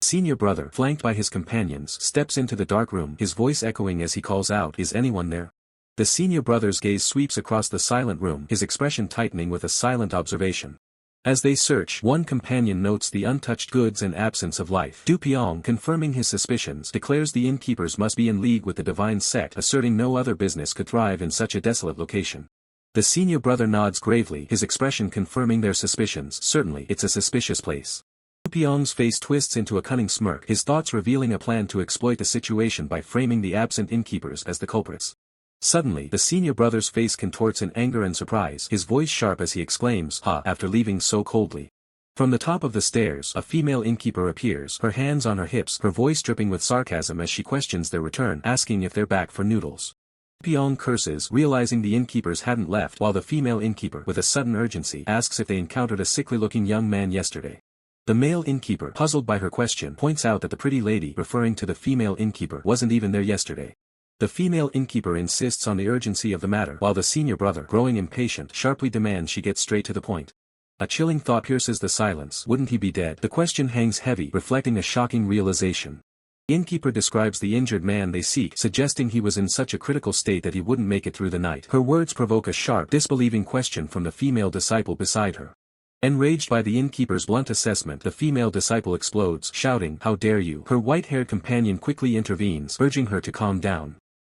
Senior brother, flanked by his companions, steps into the dark room, his voice echoing as he calls out, "Is anyone there?" The senior brother's gaze sweeps across the silent room, his expression tightening with a silent observation. As they search, one companion notes the untouched goods and absence of life. Du Pyong, confirming his suspicions, declares the innkeepers must be in league with the divine sect, asserting no other business could thrive in such a desolate location. The senior brother nods gravely, his expression confirming their suspicions. Certainly, it's a suspicious place. Du Pyong's face twists into a cunning smirk, his thoughts revealing a plan to exploit the situation by framing the absent innkeepers as the culprits. Suddenly, the senior brother's face contorts in anger and surprise, his voice sharp as he exclaims, "Ha!" after leaving so coldly. From the top of the stairs, a female innkeeper appears, her hands on her hips, her voice dripping with sarcasm as she questions their return, asking if they're back for noodles. Pyong curses, realizing the innkeepers hadn't left, while the female innkeeper, with a sudden urgency, asks if they encountered a sickly-looking young man yesterday. The male innkeeper, puzzled by her question, points out that the pretty lady, referring to the female innkeeper, wasn't even there yesterday. The female innkeeper insists on the urgency of the matter, while the senior brother, growing impatient, sharply demands she get straight to the point. A chilling thought pierces the silence, wouldn't he be dead? The question hangs heavy, reflecting a shocking realization. The innkeeper describes the injured man they seek, suggesting he was in such a critical state that he wouldn't make it through the night. Her words provoke a sharp, disbelieving question from the female disciple beside her. Enraged by the innkeeper's blunt assessment, the female disciple explodes, shouting, "How dare you!" Her white-haired companion quickly intervenes, urging her to calm down.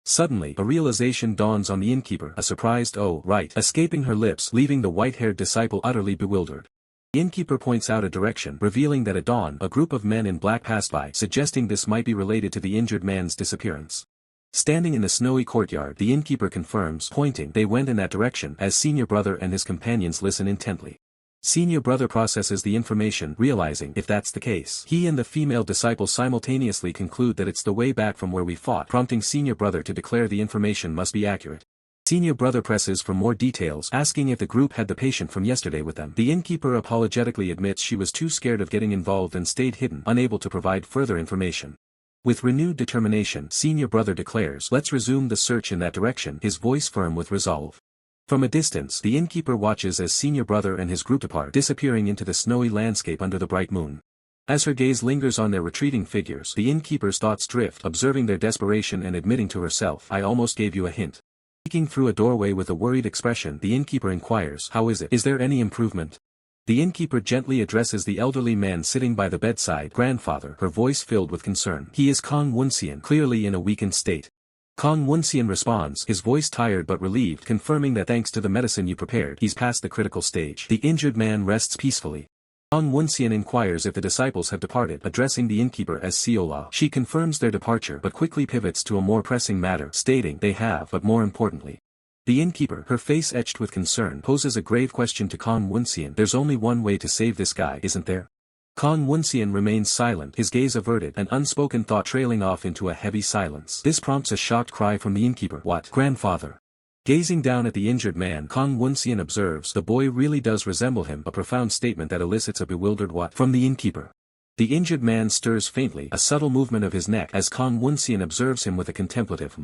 Suddenly, a realization dawns on the innkeeper, a surprised "oh, right," escaping her lips, leaving the white-haired disciple utterly bewildered. The innkeeper points out a direction, revealing that at dawn, a group of men in black passed by, suggesting this might be related to the injured man's disappearance. Standing in the snowy courtyard, the innkeeper confirms, pointing, they went in that direction, as senior brother and his companions listen intently. Senior brother processes the information, realizing, if that's the case, he and the female disciple simultaneously conclude that it's the way back from where we fought, prompting senior brother to declare the information must be accurate. Senior brother presses for more details, asking if the group had the patient from yesterday with them. The innkeeper apologetically admits she was too scared of getting involved and stayed hidden, unable to provide further information. With renewed determination, senior brother declares, "Let's resume the search in that direction," his voice firm with resolve. From a distance, the innkeeper watches as senior brother and his group depart, disappearing into the snowy landscape under the bright moon. As her gaze lingers on their retreating figures, the innkeeper's thoughts drift, observing their desperation and admitting to herself, "I almost gave you a hint." Peeking through a doorway with a worried expression, the innkeeper inquires, "How is it? Is there any improvement?" The innkeeper gently addresses the elderly man sitting by the bedside, "Grandfather," her voice filled with concern. He is Kong Woonseon, clearly in a weakened state. Kong Woonseon responds, his voice tired but relieved, confirming that thanks to the medicine you prepared, he's past the critical stage. The injured man rests peacefully. Kong Woonseon inquires if the disciples have departed, addressing the innkeeper as Seola. She confirms their departure but quickly pivots to a more pressing matter, stating, "They have, but more importantly." The innkeeper, her face etched with concern, poses a grave question to Kong Woonseon. "There's only one way to save this guy, isn't there?" Kong Woonseon remains silent, his gaze averted, an unspoken thought trailing off into a heavy silence. This prompts a shocked cry from the innkeeper. "What, grandfather?" Gazing down at the injured man, Kong Woonseon observes, "The boy really does resemble him," a profound statement that elicits a bewildered "what?" from the innkeeper. The injured man stirs faintly, a subtle movement of his neck, as Kong Woonseon observes him with a contemplative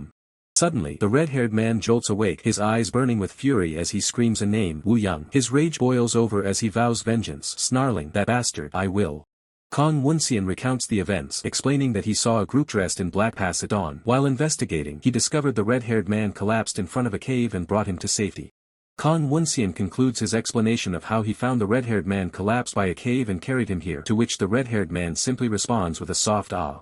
Suddenly, the red-haired man jolts awake, his eyes burning with fury as he screams a name, Wu Young. His rage boils over as he vows vengeance, snarling, "That bastard, I will." Kong Woonseon recounts the events, explaining that he saw a group dressed in black pass at dawn. While investigating, he discovered the red-haired man collapsed in front of a cave and brought him to safety. Kong Woonseon concludes his explanation of how he found the red-haired man collapsed by a cave and carried him here, to which the red-haired man simply responds with a soft "ah."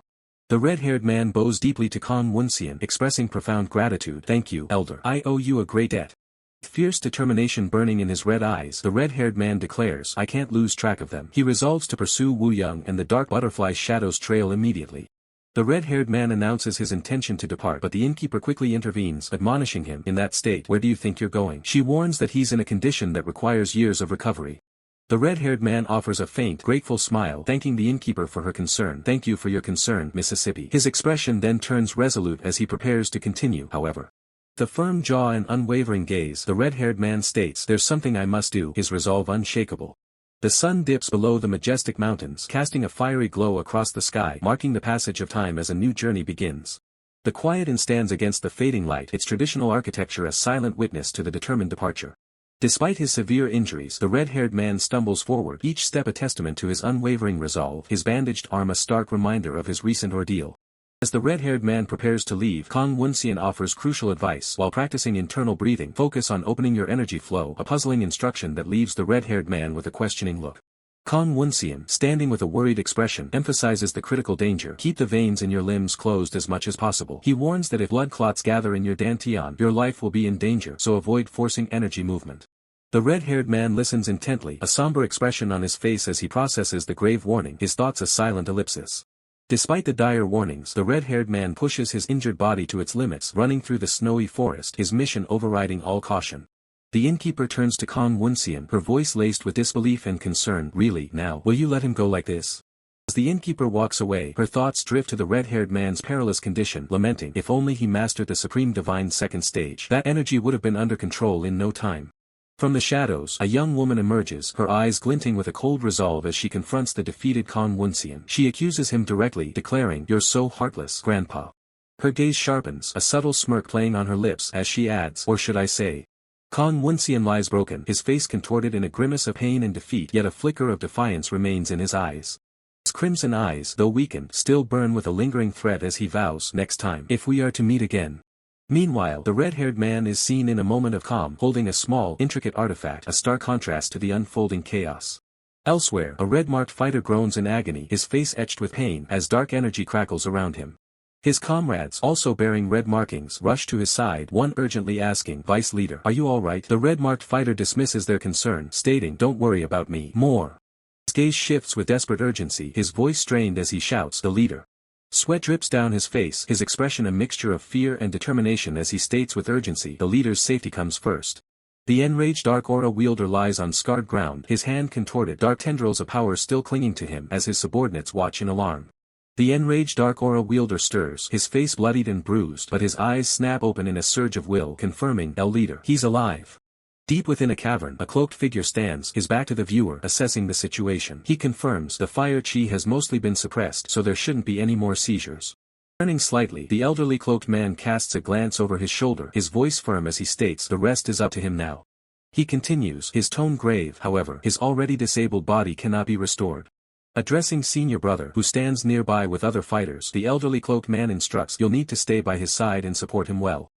The red-haired man bows deeply to Kong Woonseon, expressing profound gratitude. "Thank you, elder. I owe you a great debt." Fierce determination burning in his red eyes, the red-haired man declares, "I can't lose track of them." He resolves to pursue Wu Young and the dark butterfly shadows trail immediately. The red-haired man announces his intention to depart, but the innkeeper quickly intervenes, admonishing him, "In that state, where do you think you're going?" She warns that he's in a condition that requires years of recovery. The red-haired man offers a faint, grateful smile, thanking the innkeeper for her concern. "Thank you for your concern, Mississippi." His expression then turns resolute as he prepares to continue, however. The firm jaw and unwavering gaze, the red-haired man states, "There's something I must do," his resolve unshakable. The sun dips below the majestic mountains, casting a fiery glow across the sky, marking the passage of time as a new journey begins. The quiet inn stands against the fading light, its traditional architecture a silent witness to the determined departure. Despite his severe injuries, the red-haired man stumbles forward, each step a testament to his unwavering resolve, his bandaged arm a stark reminder of his recent ordeal. As the red-haired man prepares to leave, Kong Woonseon offers crucial advice. While practicing internal breathing, focus on opening your energy flow, a puzzling instruction that leaves the red-haired man with a questioning look. Kong Woonseon, standing with a worried expression, emphasizes the critical danger. "Keep the veins in your limbs closed as much as possible." He warns that if blood clots gather in your dantian, your life will be in danger, so avoid forcing energy movement. The red-haired man listens intently, a somber expression on his face as he processes the grave warning, his thoughts a silent ellipsis. Despite the dire warnings, the red-haired man pushes his injured body to its limits, running through the snowy forest, his mission overriding all caution. The innkeeper turns to Kong Woonseon, her voice laced with disbelief and concern. "Really, now, will you let him go like this?" As the innkeeper walks away, her thoughts drift to the red-haired man's perilous condition, lamenting, "If only he mastered the supreme divine second stage, that energy would have been under control in no time." From the shadows, a young woman emerges, her eyes glinting with a cold resolve as she confronts the defeated Kong Woonseon. She accuses him directly, declaring, "You're so heartless, Grandpa." Her gaze sharpens, a subtle smirk playing on her lips, as she adds, "Or should I say?" Kong Woonseon lies broken, his face contorted in a grimace of pain and defeat, yet a flicker of defiance remains in his eyes. His crimson eyes, though weakened, still burn with a lingering threat as he vows, "Next time, if we are to meet again." Meanwhile, the red-haired man is seen in a moment of calm, holding a small, intricate artifact, a stark contrast to the unfolding chaos. Elsewhere, a red-marked fighter groans in agony, his face etched with pain, as dark energy crackles around him. His comrades, also bearing red markings, rush to his side, one urgently asking, "Vice Leader, are you alright?" The red-marked fighter dismisses their concern, stating, "Don't worry about me." More. His gaze shifts with desperate urgency, his voice strained as he shouts, "The leader." Sweat drips down his face, his expression a mixture of fear and determination as he states with urgency, "The leader's safety comes first." The enraged Dark Aura wielder lies on scarred ground, his hand contorted, dark tendrils of power still clinging to him as his subordinates watch in alarm. The enraged Dark Aura wielder stirs, his face bloodied and bruised, but his eyes snap open in a surge of will, confirming, "El leader, he's alive." Deep within a cavern, a cloaked figure stands, his back to the viewer, assessing the situation. He confirms, "The fire chi has mostly been suppressed, so there shouldn't be any more seizures." Turning slightly, the elderly cloaked man casts a glance over his shoulder, his voice firm as he states, "The rest is up to him now." He continues, his tone grave, however, his already disabled body cannot be restored. Addressing senior brother, who stands nearby with other fighters, the elderly cloaked man instructs, "You'll need to stay by his side and support him well."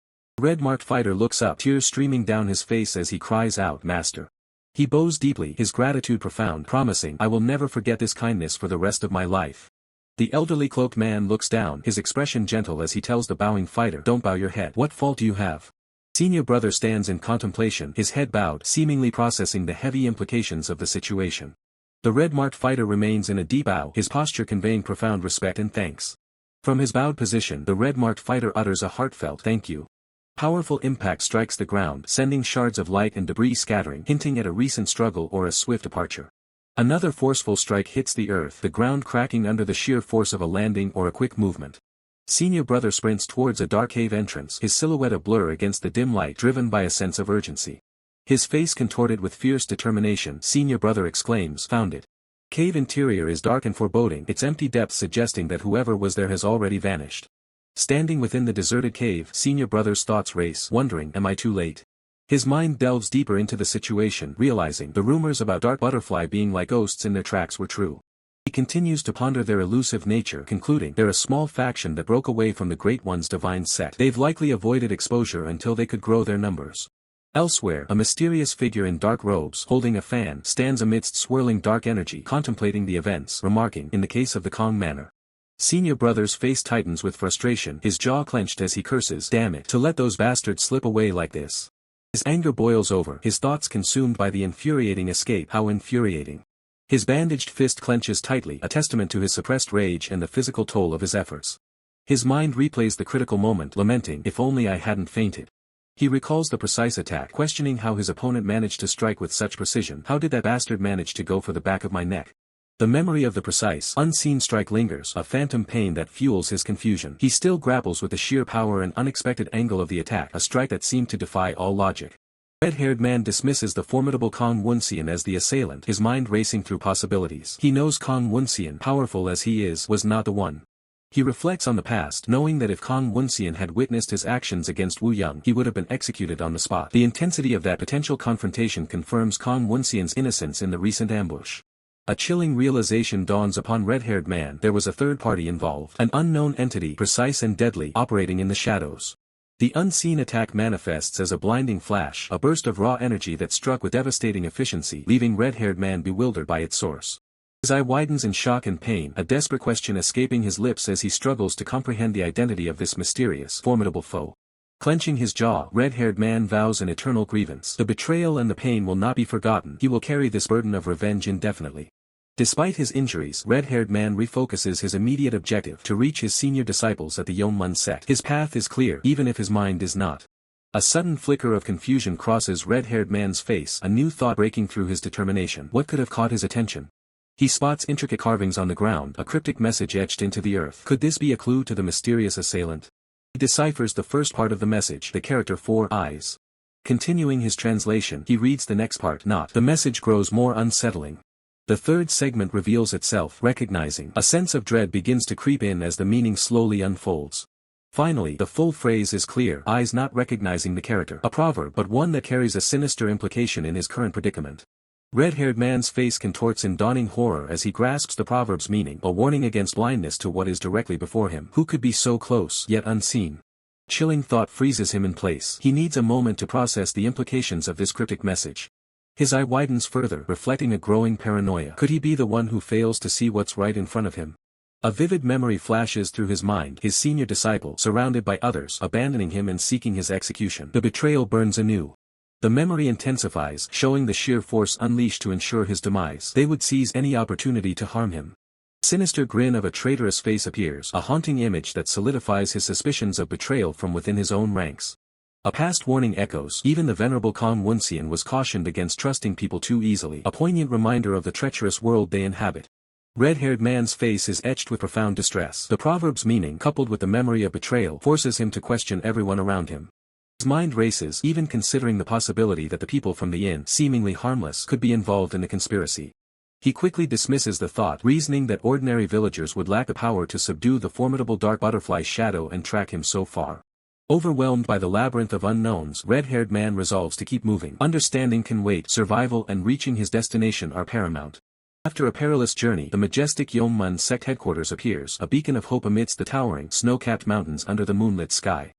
Red-marked fighter looks up, tears streaming down his face as he cries out, "Master." He bows deeply, his gratitude profound, promising, "I will never forget this kindness for the rest of my life." The elderly cloaked man looks down, his expression gentle as he tells the bowing fighter, "Don't bow your head. What fault do you have?" Senior brother stands in contemplation, his head bowed, seemingly processing the heavy implications of the situation. The red-marked fighter remains in a deep bow, his posture conveying profound respect and thanks. From his bowed position, the red-marked fighter utters a heartfelt, "Thank you." Powerful impact strikes the ground, sending shards of light and debris scattering, hinting at a recent struggle or a swift departure. Another forceful strike hits the earth, the ground cracking under the sheer force of a landing or a quick movement. Senior brother sprints towards a dark cave entrance, his silhouette a blur against the dim light, driven by a sense of urgency. His face contorted with fierce determination, senior brother exclaims, "Found it." Cave interior is dark and foreboding, its empty depths suggesting that whoever was there has already vanished. Standing within the deserted cave, senior brother's thoughts race, wondering, am I too late? His mind delves deeper into the situation, realizing the rumors about Dark Butterfly being like ghosts in their tracks were true. He continues to ponder their elusive nature, concluding, they're a small faction that broke away from the Great One's divine sect. They've likely avoided exposure until they could grow their numbers. Elsewhere, a mysterious figure in dark robes, holding a fan, stands amidst swirling dark energy, contemplating the events, remarking, in the case of the Kong Manor. Senior brother's face tightens with frustration, his jaw clenched as he curses, "Damn it, to let those bastards slip away like this." His anger boils over, his thoughts consumed by the infuriating escape. How infuriating. His bandaged fist clenches tightly, a testament to his suppressed rage and the physical toll of his efforts. His mind replays the critical moment, lamenting, "If only I hadn't fainted." He recalls the precise attack, questioning how his opponent managed to strike with such precision. How did that bastard manage to go for the back of my neck? The memory of the precise, unseen strike lingers, a phantom pain that fuels his confusion. He still grapples with the sheer power and unexpected angle of the attack, a strike that seemed to defy all logic. Red-haired man dismisses the formidable Kong Woonseon as the assailant, his mind racing through possibilities. He knows Kong Woonseon, powerful as he is, was not the one. He reflects on the past, knowing that if Kong Woonseon had witnessed his actions against Wu Young, he would have been executed on the spot. The intensity of that potential confrontation confirms Kong Woonseon's innocence in the recent ambush. A chilling realization dawns upon red-haired man, there was a third party involved. An unknown entity, precise and deadly, operating in the shadows. The unseen attack manifests as a blinding flash, a burst of raw energy that struck with devastating efficiency, leaving red-haired man bewildered by its source. His eye widens in shock and pain, a desperate question escaping his lips as he struggles to comprehend the identity of this mysterious, formidable foe. Clenching his jaw, red-haired man vows an eternal grievance. The betrayal and the pain will not be forgotten, he will carry this burden of revenge indefinitely. Despite his injuries, red-haired man refocuses his immediate objective, to reach his senior disciples at the Yeoman sect. His path is clear, even if his mind is not. A sudden flicker of confusion crosses red-haired man's face, a new thought breaking through his determination. What could have caught his attention? He spots intricate carvings on the ground, a cryptic message etched into the earth. Could this be a clue to the mysterious assailant? He deciphers the first part of the message, the character 4 eyes. Continuing his translation, he reads the next part, not. The message grows more unsettling. The third segment reveals itself, recognizing. A sense of dread begins to creep in as the meaning slowly unfolds. Finally, the full phrase is clear, eyes not recognizing the character. A proverb, but one that carries a sinister implication in his current predicament. Red-haired man's face contorts in dawning horror as he grasps the proverb's meaning, a warning against blindness to what is directly before him. Who could be so close, yet unseen? Chilling thought freezes him in place. He needs a moment to process the implications of this cryptic message. His eye widens further, reflecting a growing paranoia. Could he be the one who fails to see what's right in front of him? A vivid memory flashes through his mind, his senior disciple, surrounded by others, abandoning him and seeking his execution. The betrayal burns anew. The memory intensifies, showing the sheer force unleashed to ensure his demise. They would seize any opportunity to harm him. Sinister grin of a traitorous face appears, a haunting image that solidifies his suspicions of betrayal from within his own ranks. A past warning echoes, even the venerable Kong Woonseon was cautioned against trusting people too easily, a poignant reminder of the treacherous world they inhabit. Red-haired man's face is etched with profound distress. The proverb's meaning, coupled with the memory of betrayal, forces him to question everyone around him. His mind races, even considering the possibility that the people from the inn, seemingly harmless, could be involved in the conspiracy. He quickly dismisses the thought, reasoning that ordinary villagers would lack the power to subdue the formidable dark butterfly's shadow and track him so far. Overwhelmed by the labyrinth of unknowns, red-haired man resolves to keep moving. Understanding can wait, survival and reaching his destination are paramount. After a perilous journey, the majestic Yeoman sect headquarters appears, a beacon of hope amidst the towering, snow-capped mountains under the moonlit sky.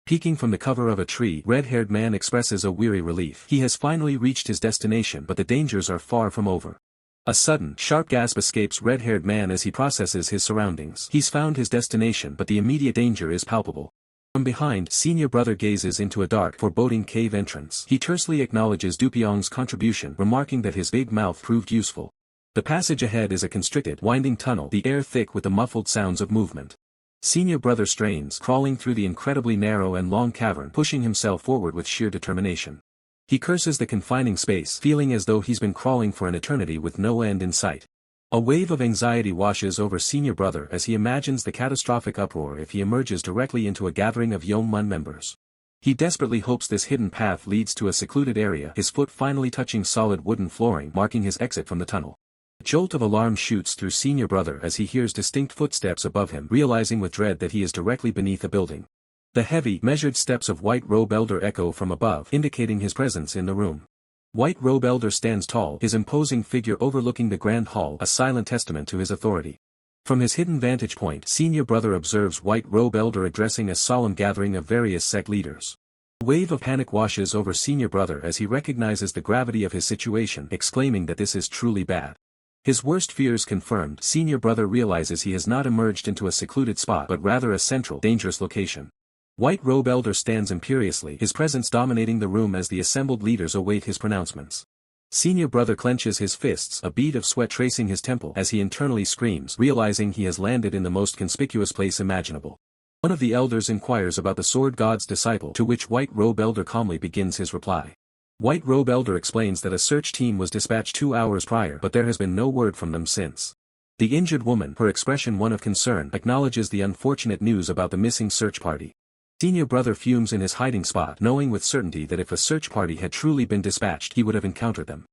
Peeking from the cover of a tree, red-haired man expresses a weary relief. He has finally reached his destination, but the dangers are far from over. A sudden, sharp gasp escapes red-haired man as he processes his surroundings. He's found his destination, but the immediate danger is palpable. From behind, senior brother gazes into a dark, foreboding cave entrance. He tersely acknowledges Dupyong's contribution, remarking that his big mouth proved useful. The passage ahead is a constricted, winding tunnel, the air thick with the muffled sounds of movement. Senior brother strains, crawling through the incredibly narrow and long cavern, pushing himself forward with sheer determination. He curses the confining space, feeling as though he's been crawling for an eternity with no end in sight. A wave of anxiety washes over senior brother as he imagines the catastrophic uproar if he emerges directly into a gathering of Yeongmun members. He desperately hopes this hidden path leads to a secluded area, his foot finally touching solid wooden flooring, marking his exit from the tunnel. A jolt of alarm shoots through senior brother as he hears distinct footsteps above him, realizing with dread that he is directly beneath a building. The heavy, measured steps of White Robe Elder echo from above, indicating his presence in the room. White Robe Elder stands tall, his imposing figure overlooking the grand hall, a silent testament to his authority. From his hidden vantage point, senior brother observes White Robe Elder addressing a solemn gathering of various sect leaders. A wave of panic washes over senior brother as he recognizes the gravity of his situation, exclaiming that this is truly bad. His worst fears confirmed, senior brother realizes he has not emerged into a secluded spot but rather a central, dangerous location. White Robe Elder stands imperiously, his presence dominating the room as the assembled leaders await his pronouncements. Senior brother clenches his fists, a bead of sweat tracing his temple as he internally screams, realizing he has landed in the most conspicuous place imaginable. One of the elders inquires about the sword god's disciple, to which White Robe Elder calmly begins his reply. White Robe Elder explains that a search team was dispatched 2 hours prior, but there has been no word from them since. The injured woman, her expression one of concern, acknowledges the unfortunate news about the missing search party. Senior brother fumes in his hiding spot, knowing with certainty that if a search party had truly been dispatched, he would have encountered them.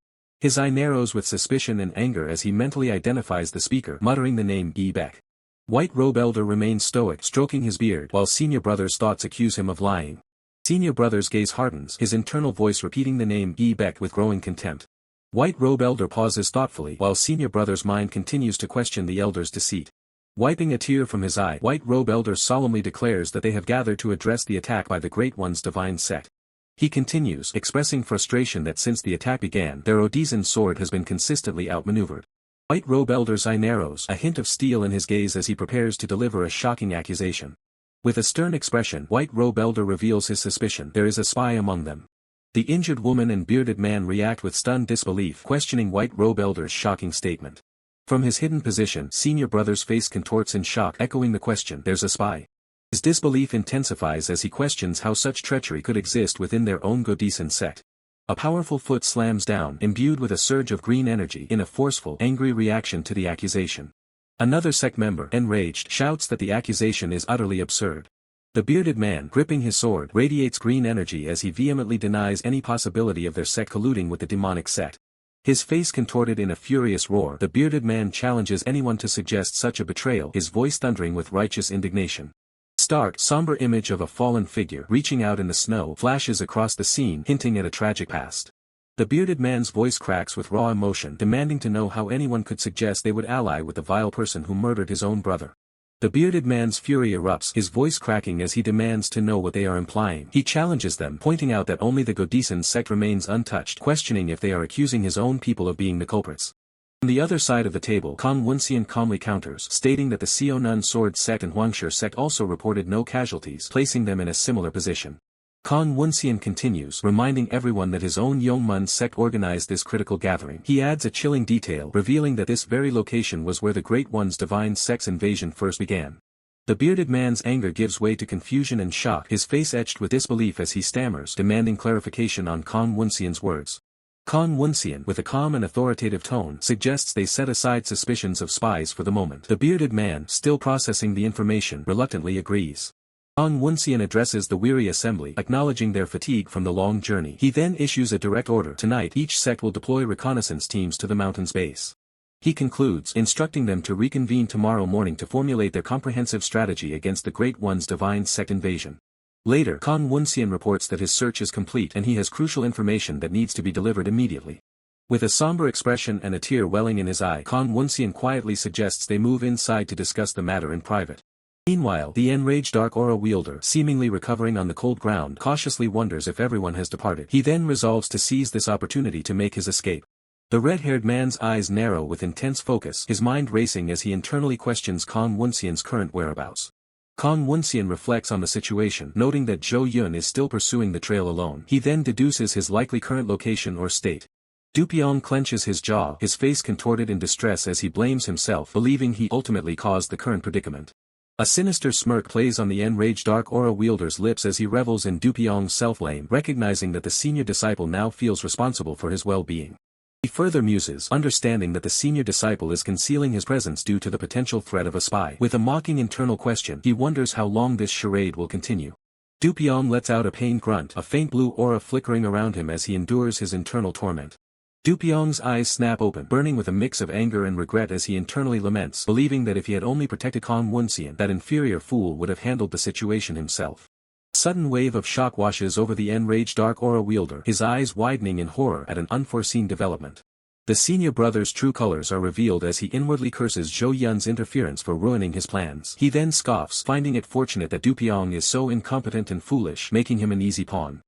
His eye narrows with suspicion and anger as he mentally identifies the speaker, muttering the name Yi Beck. White Robe Elder remains stoic, stroking his beard, while senior brother's thoughts accuse him of lying. Senior brother's gaze hardens, his internal voice repeating the name Yi Beck with growing contempt. White Robe Elder pauses thoughtfully, while senior brother's mind continues to question the elder's deceit. Wiping a tear from his eye, White Robe Elder solemnly declares that they have gathered to address the attack by the Great One's divine sect. He continues, expressing frustration that since the attack began, their Odizan sword has been consistently outmaneuvered. White Robe Elder's eye narrows, a hint of steel in his gaze as he prepares to deliver a shocking accusation. With a stern expression, White Robe Elder reveals his suspicion: there is a spy among them. The injured woman and bearded man react with stunned disbelief, questioning White Robe Elder's shocking statement. From his hidden position, senior brother's face contorts in shock, echoing the question, "There's a spy?" His disbelief intensifies as he questions how such treachery could exist within their own Godisen sect. A powerful foot slams down, imbued with a surge of green energy, in a forceful, angry reaction to the accusation. Another sect member, enraged, shouts that the accusation is utterly absurd. The bearded man, gripping his sword, radiates green energy as he vehemently denies any possibility of their sect colluding with the demonic sect. His face contorted in a furious roar, the bearded man challenges anyone to suggest such a betrayal, his voice thundering with righteous indignation. A stark, somber image of a fallen figure, reaching out in the snow, flashes across the scene, hinting at a tragic past. The bearded man's voice cracks with raw emotion, demanding to know how anyone could suggest they would ally with the vile person who murdered his own brother. The bearded man's fury erupts, his voice cracking as he demands to know what they are implying. He challenges them, pointing out that only the Godisen sect remains untouched, questioning if they are accusing his own people of being the culprits. On the other side of the table, Woonseon calmly counters, stating that the Seonun Sword sect and Hwangshur sect also reported no casualties, placing them in a similar position. Woonseon continues, reminding everyone that his own Yeongmun sect organized this critical gathering. He adds a chilling detail, revealing that this very location was where the Great One's divine sect's invasion first began. The bearded man's anger gives way to confusion and shock, his face etched with disbelief as he stammers, demanding clarification on Woonseon's words. Woonseon, with a calm and authoritative tone, suggests they set aside suspicions of spies for the moment. The bearded man, still processing the information, reluctantly agrees. Woonseon addresses the weary assembly, acknowledging their fatigue from the long journey. He then issues a direct order: tonight each sect will deploy reconnaissance teams to the mountain's base. He concludes, instructing them to reconvene tomorrow morning to formulate their comprehensive strategy against the Great One's divine sect invasion. Later, Woonseon reports that his search is complete and he has crucial information that needs to be delivered immediately. With a somber expression and a tear welling in his eye, Woonseon quietly suggests they move inside to discuss the matter in private. Meanwhile, the enraged Dark Aura wielder, seemingly recovering on the cold ground, cautiously wonders if everyone has departed. He then resolves to seize this opportunity to make his escape. The red-haired man's eyes narrow with intense focus, his mind racing as he internally questions Kang Woonseon's current whereabouts. Kang Woonseon reflects on the situation, noting that Zhou Yun is still pursuing the trail alone. He then deduces his likely current location or state. Du Piong clenches his jaw, his face contorted in distress as he blames himself, believing he ultimately caused the current predicament. A sinister smirk plays on the enraged Dark Aura wielder's lips as he revels in Du Piong's self-blame, recognizing that the senior disciple now feels responsible for his well-being. He further muses, understanding that the senior disciple is concealing his presence due to the potential threat of a spy. With a mocking internal question, he wonders how long this charade will continue. Du Piong lets out a pained grunt, a faint blue aura flickering around him as he endures his internal torment. Du Piong's eyes snap open, burning with a mix of anger and regret as he internally laments, believing that if he had only protected Kang Woonseon, that inferior fool would have handled the situation himself. A sudden wave of shock washes over the enraged Dark Aura wielder, his eyes widening in horror at an unforeseen development. The senior brother's true colors are revealed as he inwardly curses Zhou Yun's interference for ruining his plans. He then scoffs, finding it fortunate that Du Piong is so incompetent and foolish, making him an easy pawn.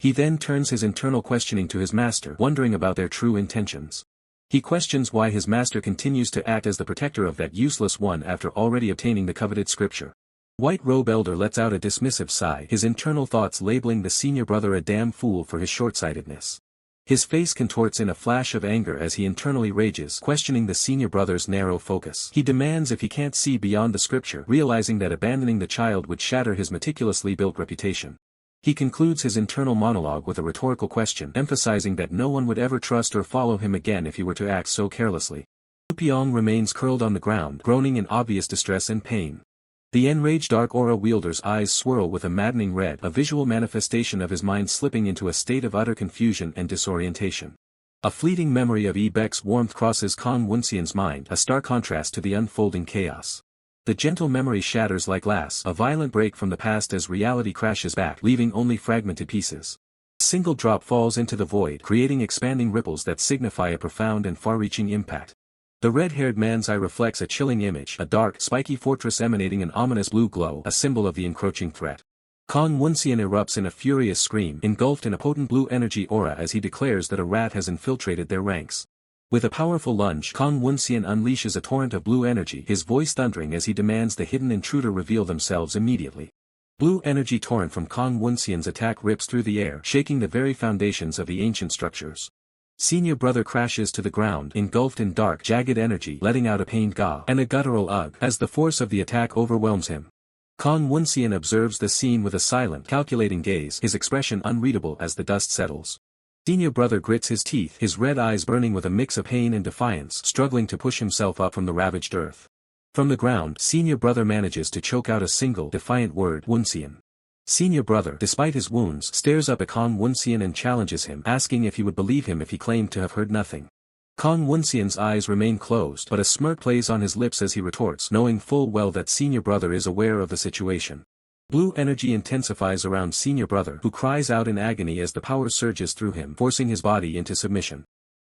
He then turns his internal questioning to his master, wondering about their true intentions. He questions why his master continues to act as the protector of that useless one after already obtaining the coveted scripture. White Robe Elder lets out a dismissive sigh, his internal thoughts labeling the senior brother a damn fool for his short-sightedness. His face contorts in a flash of anger as he internally rages, questioning the senior brother's narrow focus. He demands if he can't see beyond the scripture, realizing that abandoning the child would shatter his meticulously built reputation. He concludes his internal monologue with a rhetorical question, emphasizing that no one would ever trust or follow him again if he were to act so carelessly. Du Piong remains curled on the ground, groaning in obvious distress and pain. The enraged Dark Aura wielder's eyes swirl with a maddening red, a visual manifestation of his mind slipping into a state of utter confusion and disorientation. A fleeting memory of Beck's warmth crosses Kang Woonseon's mind, a stark contrast to the unfolding chaos. The gentle memory shatters like glass, a violent break from the past as reality crashes back, leaving only fragmented pieces. A single drop falls into the void, creating expanding ripples that signify a profound and far-reaching impact. The red-haired man's eye reflects a chilling image, a dark, spiky fortress emanating an ominous blue glow, a symbol of the encroaching threat. Kang Woonseon erupts in a furious scream, engulfed in a potent blue energy aura as he declares that a rat has infiltrated their ranks. With a powerful lunge, Kang Woonseon unleashes a torrent of blue energy, his voice thundering as he demands the hidden intruder reveal themselves immediately. Blue energy torrent from Kang Woonseon's attack rips through the air, shaking the very foundations of the ancient structures. Senior brother crashes to the ground, engulfed in dark, jagged energy, letting out a pained gah and a guttural ugh as the force of the attack overwhelms him. Kang Woonseon observes the scene with a silent, calculating gaze, his expression unreadable as the dust settles. Senior brother grits his teeth, his red eyes burning with a mix of pain and defiance, struggling to push himself up from the ravaged earth. From the ground, senior brother manages to choke out a single, defiant word, Woonseon. Senior brother, despite his wounds, stares up at Kang Woonseon and challenges him, asking if he would believe him if he claimed to have heard nothing. Kang Woonseon's eyes remain closed, but a smirk plays on his lips as he retorts, knowing full well that senior brother is aware of the situation. Blue energy intensifies around senior brother, who cries out in agony as the power surges through him, forcing his body into submission.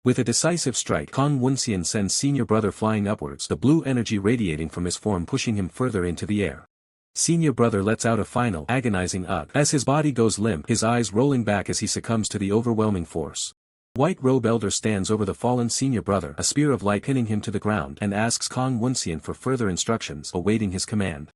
With a decisive strike, Kang Woonseon sends senior brother flying upwards, the blue energy radiating from his form pushing him further into the air. Senior brother lets out a final, agonizing ugh as his body goes limp, his eyes rolling back as he succumbs to the overwhelming force. White Robe Elder stands over the fallen senior brother, a spear of light pinning him to the ground, and asks Kang Woonseon for further instructions, awaiting his command.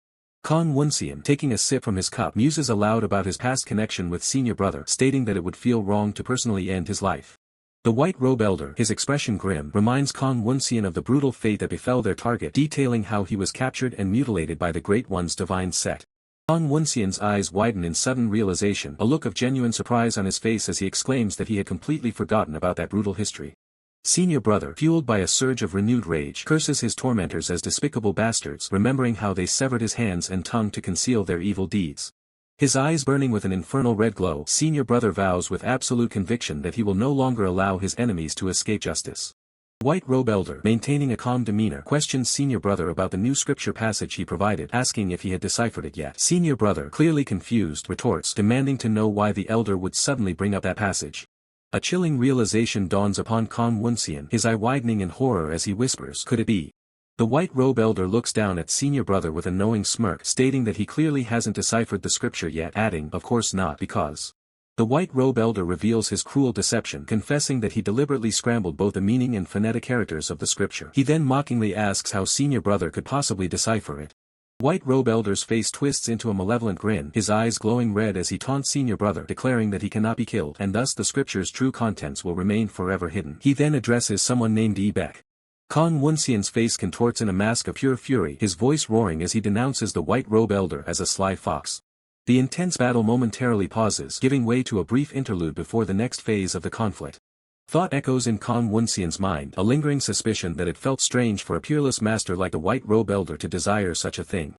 Kang Woonseon, taking a sip from his cup, muses aloud about his past connection with senior brother, stating that it would feel wrong to personally end his life. The White Robe Elder, his expression grim, reminds Kang Woonseon of the brutal fate that befell their target, detailing how he was captured and mutilated by the Great One's divine set. Kang Woonseon's eyes widen in sudden realization, a look of genuine surprise on his face as he exclaims that he had completely forgotten about that brutal history. Senior brother, fueled by a surge of renewed rage, curses his tormentors as despicable bastards, remembering how they severed his hands and tongue to conceal their evil deeds. His eyes burning with an infernal red glow, senior brother vows with absolute conviction that he will no longer allow his enemies to escape justice. White Robe Elder, maintaining a calm demeanor, questions senior brother about the new scripture passage he provided, asking if he had deciphered it yet. Senior brother, clearly confused, retorts, demanding to know why the elder would suddenly bring up that passage. A chilling realization dawns upon Kang Woonseon, his eye widening in horror as he whispers, "Could it be The white robe elder looks down at senior brother with a knowing smirk, stating that he clearly hasn't deciphered the scripture yet, adding, of course not, because. The white robe elder reveals his cruel deception, confessing that he deliberately scrambled both the meaning and phonetic characters of the scripture. He then mockingly asks how senior brother could possibly decipher it. White robe elder's face twists into a malevolent grin, his eyes glowing red as he taunts senior brother, declaring that he cannot be killed and thus the scripture's true contents will remain forever hidden. He then addresses someone named Beck. Kong Woonseon's face contorts in a mask of pure fury, his voice roaring as he denounces the white robe elder as a sly fox. The intense battle momentarily pauses, giving way to a brief interlude before the next phase of the conflict. Thought echoes in Kong Woonseon's mind, a lingering suspicion that it felt strange for a peerless master like the white robe elder to desire such a thing.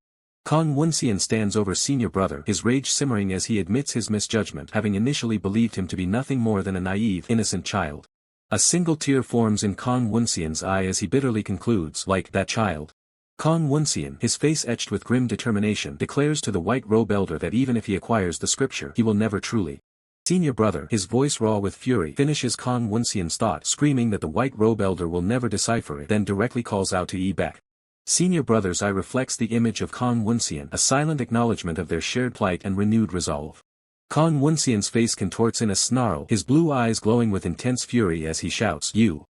Kong Woonseon stands over senior brother, his rage simmering as he admits his misjudgment, having initially believed him to be nothing more than a naive, innocent child. A single tear forms in Kong Woonseon's eye as he bitterly concludes, like that child. Kong Woonseon, his face etched with grim determination, declares to the white robe elder that even if he acquires the scripture, he will never truly. Senior brother, his voice raw with fury, finishes Kong Woonseon's thought, screaming that the white robe elder will never decipher it, then directly calls out to Beck. Senior brother's eye reflects the image of Kong Woonseon, a silent acknowledgement of their shared plight and renewed resolve. Kong Woonseon's face contorts in a snarl, his blue eyes glowing with intense fury as he shouts, "You!"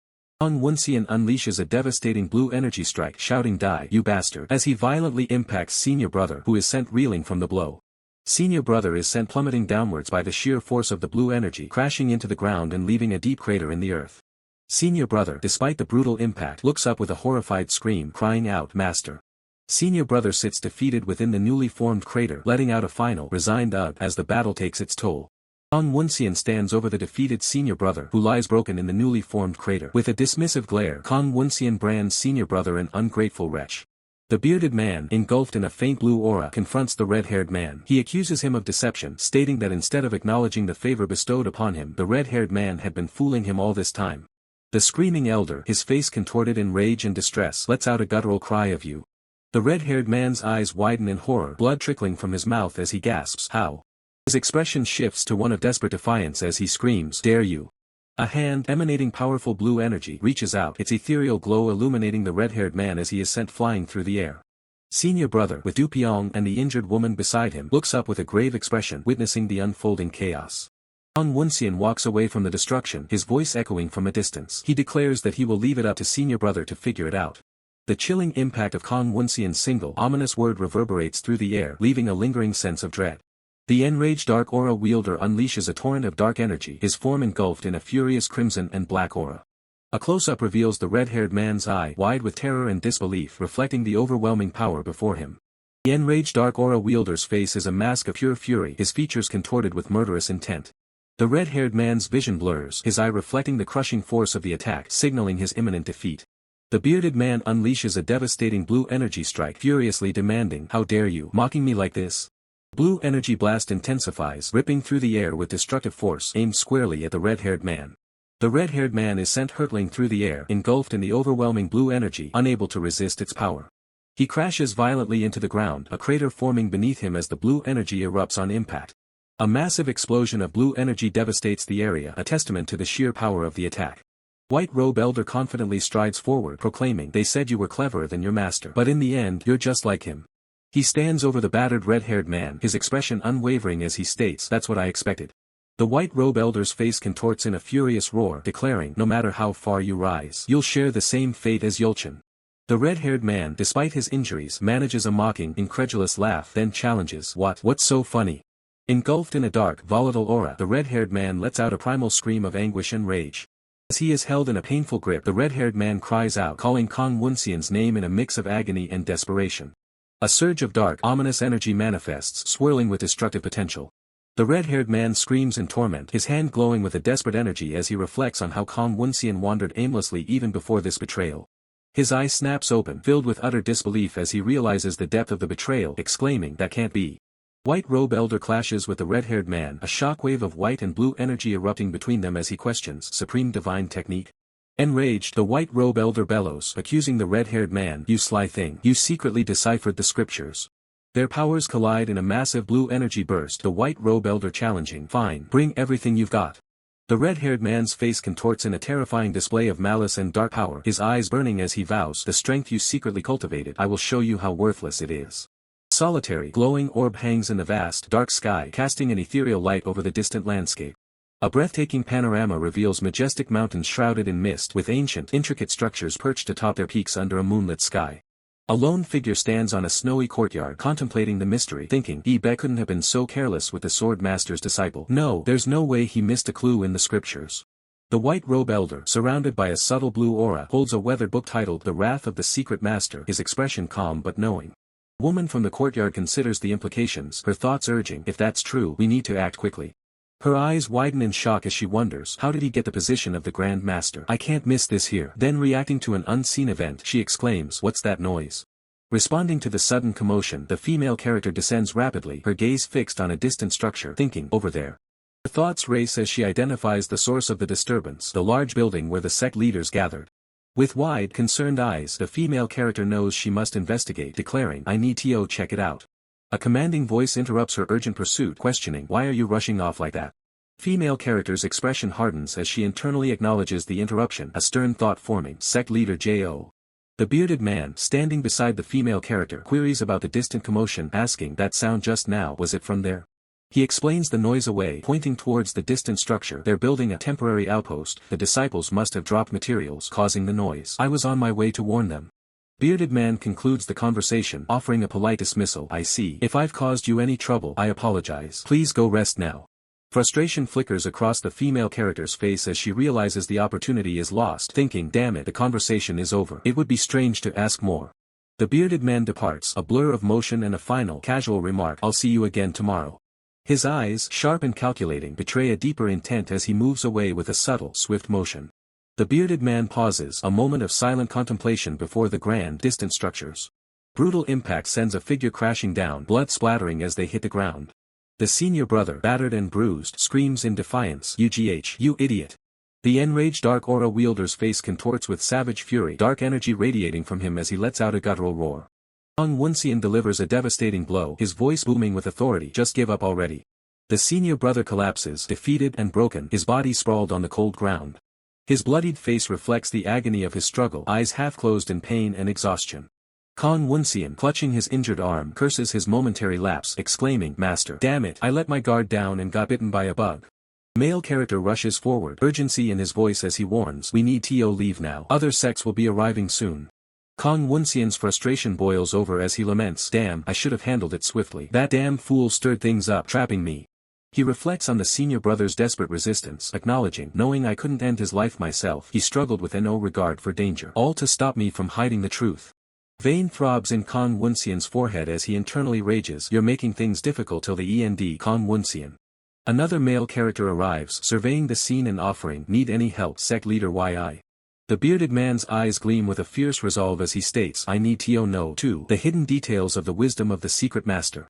Kong Woonseon unleashes a devastating blue energy strike, shouting, "Die, you bastard," as he violently impacts senior brother, who is sent reeling from the blow. Senior brother is sent plummeting downwards by the sheer force of the blue energy, crashing into the ground and leaving a deep crater in the earth. Senior brother, despite the brutal impact, looks up with a horrified scream, crying out, "Master." Senior brother sits defeated within the newly formed crater, letting out a final, resigned ugh as the battle takes its toll. Kong Woonseon stands over the defeated senior brother, who lies broken in the newly formed crater. With a dismissive glare, Kong Woonseon brands senior brother an ungrateful wretch. The bearded man, engulfed in a faint blue aura, confronts the red-haired man. He accuses him of deception, stating that instead of acknowledging the favor bestowed upon him, the red-haired man had been fooling him all this time. The screaming elder, his face contorted in rage and distress, lets out a guttural cry of "You." The red-haired man's eyes widen in horror, blood trickling from his mouth as he gasps, "How?" His expression shifts to one of desperate defiance as he screams, "Dare you!" A hand, emanating powerful blue energy, reaches out, its ethereal glow illuminating the red-haired man as he is sent flying through the air. Senior brother, with Du Pyong and the injured woman beside him, looks up with a grave expression, witnessing the unfolding chaos. Kong Woonseon walks away from the destruction, his voice echoing from a distance. He declares that he will leave it up to senior brother to figure it out. The chilling impact of Kong Woonseon's single, ominous word reverberates through the air, leaving a lingering sense of dread. The enraged dark aura wielder unleashes a torrent of dark energy, his form engulfed in a furious crimson and black aura. A close-up reveals the red-haired man's eye, wide with terror and disbelief, reflecting the overwhelming power before him. The enraged dark aura wielder's face is a mask of pure fury, his features contorted with murderous intent. The red-haired man's vision blurs, his eye reflecting the crushing force of the attack, signaling his imminent defeat. The bearded man unleashes a devastating blue energy strike, furiously demanding, "How dare you, mocking me like this?" Blue energy blast intensifies, ripping through the air with destructive force, aimed squarely at the red-haired man. The red-haired man is sent hurtling through the air, engulfed in the overwhelming blue energy, unable to resist its power. He crashes violently into the ground, a crater forming beneath him as the blue energy erupts on impact. A massive explosion of blue energy devastates the area, a testament to the sheer power of the attack. White robe elder confidently strides forward, proclaiming, "They said you were cleverer than your master, but in the end, you're just like him." He stands over the battered red-haired man, his expression unwavering as he states, "That's what I expected." The white robe elder's face contorts in a furious roar, declaring, "No matter how far you rise, you'll share the same fate as Yulchin." The red-haired man, despite his injuries, manages a mocking, incredulous laugh, then challenges, "What's so funny?" Engulfed in a dark, volatile aura, the red-haired man lets out a primal scream of anguish and rage. As he is held in a painful grip, the red-haired man cries out, calling Kong Woonseon's name in a mix of agony and desperation. A surge of dark, ominous energy manifests, swirling with destructive potential. The red-haired man screams in torment, his hand glowing with a desperate energy as he reflects on how Kong Woonseon wandered aimlessly even before this betrayal. His eye snaps open, filled with utter disbelief as he realizes the depth of the betrayal, exclaiming, "That can't be." White robe elder clashes with the red-haired man, a shockwave of white and blue energy erupting between them as he questions, "Supreme divine technique?" Enraged, the white robe elder bellows, accusing the red-haired man, "You sly thing, you secretly deciphered the scriptures." Their powers collide in a massive blue energy burst, the white robe elder challenging, "Fine, bring everything you've got." The red-haired man's face contorts in a terrifying display of malice and dark power, his eyes burning as he vows, "The strength you secretly cultivated, I will show you how worthless it is." A solitary, glowing orb hangs in the vast, dark sky, casting an ethereal light over the distant landscape. A breathtaking panorama reveals majestic mountains shrouded in mist, with ancient, intricate structures perched atop their peaks under a moonlit sky. A lone figure stands on a snowy courtyard contemplating the mystery, thinking, Be couldn't have been so careless with the sword master's disciple. No, there's no way he missed a clue in the scriptures. The white robe elder, surrounded by a subtle blue aura, holds a weathered book titled The Wrath of the Secret Master, his expression calm but knowing. A woman from the courtyard considers the implications, her thoughts urging, if that's true, we need to act quickly. Her eyes widen in shock as she wonders, how did he get the position of the Grand Master? I can't miss this here. Then reacting to an unseen event, she exclaims, what's that noise? Responding to the sudden commotion, the female character descends rapidly, her gaze fixed on a distant structure, thinking, over there. Her thoughts race as she identifies the source of the disturbance, the large building where the sect leaders gathered. With wide, concerned eyes, the female character knows she must investigate, declaring, I need to check it out. A commanding voice interrupts her urgent pursuit, questioning, why are you rushing off like that? Female character's expression hardens as she internally acknowledges the interruption, a stern thought forming, sect leader J.O. The bearded man, standing beside the female character, queries about the distant commotion, asking, that sound just now, was it from there? He explains the noise away, pointing towards the distant structure. They're building a temporary outpost, the disciples must have dropped materials, causing the noise. I was on my way to warn them. Bearded man concludes the conversation, offering a polite dismissal. I see. If I've caused you any trouble, I apologize. Please go rest now. Frustration flickers across the female character's face as she realizes the opportunity is lost, thinking, damn it, the conversation is over. It would be strange to ask more. The bearded man departs, a blur of motion and a final, casual remark, I'll see you again tomorrow. His eyes, sharp and calculating, betray a deeper intent as he moves away with a subtle, swift motion. The bearded man pauses, a moment of silent contemplation before the grand, distant structures. Brutal impact sends a figure crashing down, blood splattering as they hit the ground. The senior brother, battered and bruised, screams in defiance, UGH, you idiot. The enraged dark aura wielder's face contorts with savage fury, dark energy radiating from him as he lets out a guttural roar. Woonseon delivers a devastating blow, his voice booming with authority, just give up already. The senior brother collapses, defeated and broken, his body sprawled on the cold ground. His bloodied face reflects the agony of his struggle, eyes half-closed in pain and exhaustion. Woonseon, clutching his injured arm, curses his momentary lapse, exclaiming, Master, damn it, I let my guard down and got bitten by a bug. Male character rushes forward, urgency in his voice as he warns, we need to leave now, other sects will be arriving soon. Woonseon's frustration boils over as he laments, damn, I should have handled it swiftly. That damn fool stirred things up, trapping me. He reflects on the senior brother's desperate resistance, acknowledging, knowing I couldn't end his life myself, he struggled with no regard for danger, all to stop me from hiding the truth. Vein throbs in Woonseon's forehead as he internally rages, you're making things difficult till the end. Woonseon. Another male character arrives, surveying the scene and offering, need any help, sect leader YI. The bearded man's eyes gleam with a fierce resolve as he states, I need to know too the hidden details of the wisdom of the secret master.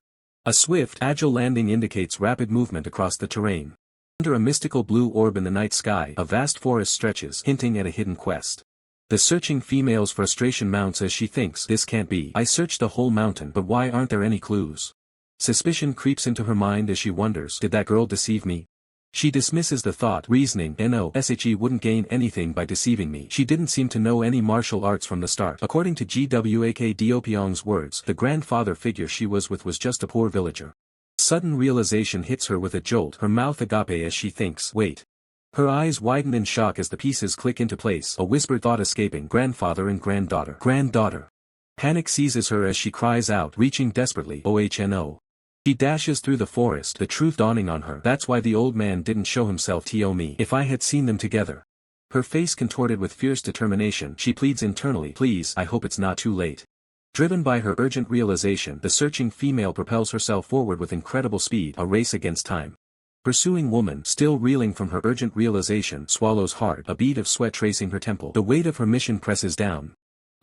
A swift, agile landing indicates rapid movement across the terrain. Under a mystical blue orb in the night sky, a vast forest stretches, hinting at a hidden quest. The searching female's frustration mounts as she thinks, this can't be. I searched the whole mountain, but why aren't there any clues? Suspicion creeps into her mind as she wonders, did that girl deceive me? She dismisses the thought, reasoning, no, she wouldn't gain anything by deceiving me. She didn't seem to know any martial arts from the start. According to Gwak Diopyeong's words, the grandfather figure she was with was just a poor villager. Sudden realization hits her with a jolt, her mouth agape as she thinks, wait. Her eyes widen in shock as the pieces click into place, a whispered thought escaping, grandfather and granddaughter. Granddaughter. Panic seizes her as she cries out, reaching desperately, OHNO. She dashes through the forest, the truth dawning on her. That's why the old man didn't show himself to me. If I had seen them together. Her face contorted with fierce determination, she pleads internally, please, I hope it's not too late. Driven by her urgent realization, the searching female propels herself forward with incredible speed, a race against time. Pursuing woman, still reeling from her urgent realization, swallows hard, a bead of sweat tracing her temple. The weight of her mission presses down.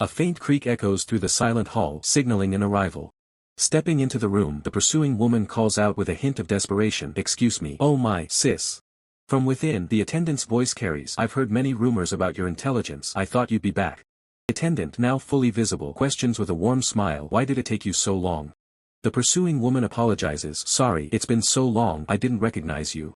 A faint creak echoes through the silent hall, signaling an arrival. Stepping into the room, the pursuing woman calls out with a hint of desperation, excuse me. Oh my, sis. From within, the attendant's voice carries, I've heard many rumors about your intelligence, I thought you'd be back. The attendant, now fully visible, questions with a warm smile, why did it take you so long? The pursuing woman apologizes, sorry, it's been so long, I didn't recognize you.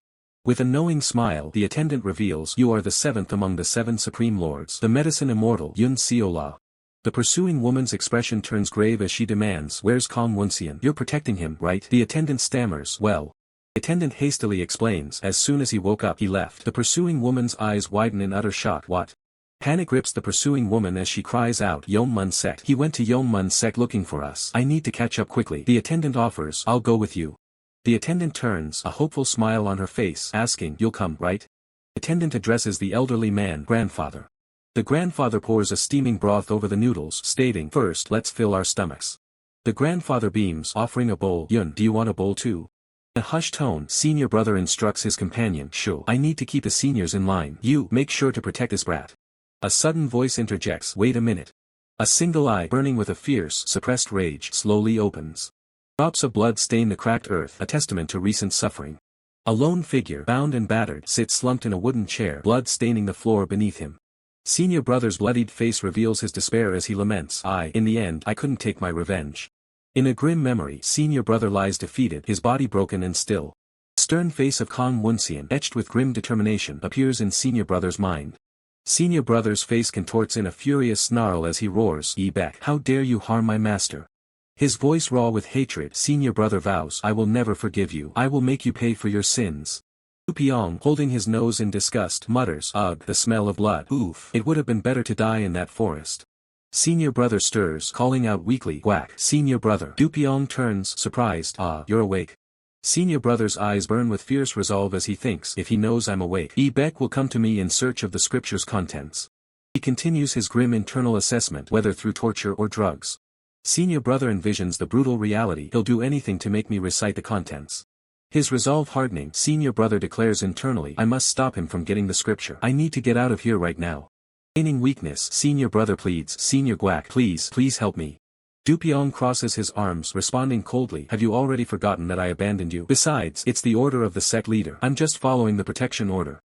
With a knowing smile, the attendant reveals, you are the seventh among the seven supreme lords, the medicine immortal, Woonseon. The pursuing woman's expression turns grave as she demands, where's Woonseon? You're protecting him, right? The attendant stammers, well. The attendant hastily explains, as soon as he woke up he left. The pursuing woman's eyes widen in utter shock. What? Panic grips the pursuing woman as she cries out, Woonseon. He went to Woonseon looking for us. I need to catch up quickly. The attendant offers, I'll go with you. The attendant turns, a hopeful smile on her face, asking, you'll come, right? The attendant addresses the elderly man, grandfather. The grandfather pours a steaming broth over the noodles, stating, first let's fill our stomachs. The grandfather beams, offering a bowl. Yun, do you want a bowl too? In a hushed tone, senior brother instructs his companion, sure. I need to keep the seniors in line. You, make sure to protect this brat. A sudden voice interjects, wait a minute. A single eye, burning with a fierce, suppressed rage, slowly opens. Drops of blood stain the cracked earth, a testament to recent suffering. A lone figure, bound and battered, sits slumped in a wooden chair, blood staining the floor beneath him. Senior brother's bloodied face reveals his despair as he laments, in the end, I couldn't take my revenge. In a grim memory, senior brother lies defeated, his body broken and still. The stern face of Woonseon, etched with grim determination, appears in senior brother's mind. Senior brother's face contorts in a furious snarl as he roars, Baek, how dare you harm my master? His voice raw with hatred, senior brother vows, I will never forgive you. I will make you pay for your sins. Pyong, holding his nose in disgust, mutters, ugh, the smell of blood. Oof, it would have been better to die in that forest. Senior brother stirs, calling out weakly, quack. Senior brother. Pyong turns, surprised, you're awake. Senior brother's eyes burn with fierce resolve as he thinks, if he knows I'm awake, Baek will come to me in search of the scripture's contents. He continues his grim internal assessment, whether through torture or drugs. Senior brother envisions the brutal reality, he'll do anything to make me recite the contents. His resolve hardening, senior brother declares internally, I must stop him from getting the scripture. I need to get out of here right now. Feigning weakness, senior brother pleads, Senior Guak, please help me. Pyong crosses his arms, responding coldly, have you already forgotten that I abandoned you? Besides, it's the order of the sect leader. I'm just following the protection order.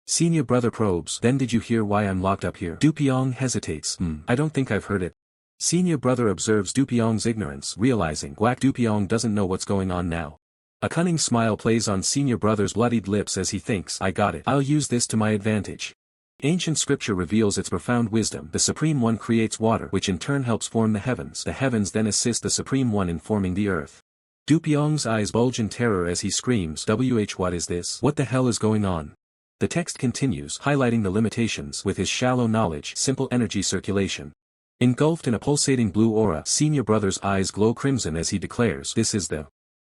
Senior brother probes, then did you hear why I'm locked up here? Pyong hesitates, I don't think I've heard it. Senior brother observes Pyong's ignorance, realizing, Guak Pyong doesn't know what's going on now. A cunning smile plays on senior brother's bloodied lips as he thinks, I got it. I'll use this to my advantage. Ancient scripture reveals its profound wisdom. The Supreme One creates water, which in turn helps form the heavens. The heavens then assist the Supreme One in forming the earth. Pyong's eyes bulge in terror as he screams, what is this? What the hell is going on? The text continues, highlighting the limitations with his shallow knowledge, simple energy circulation. Engulfed in a pulsating blue aura, senior brother's eyes glow crimson as he declares, this is the.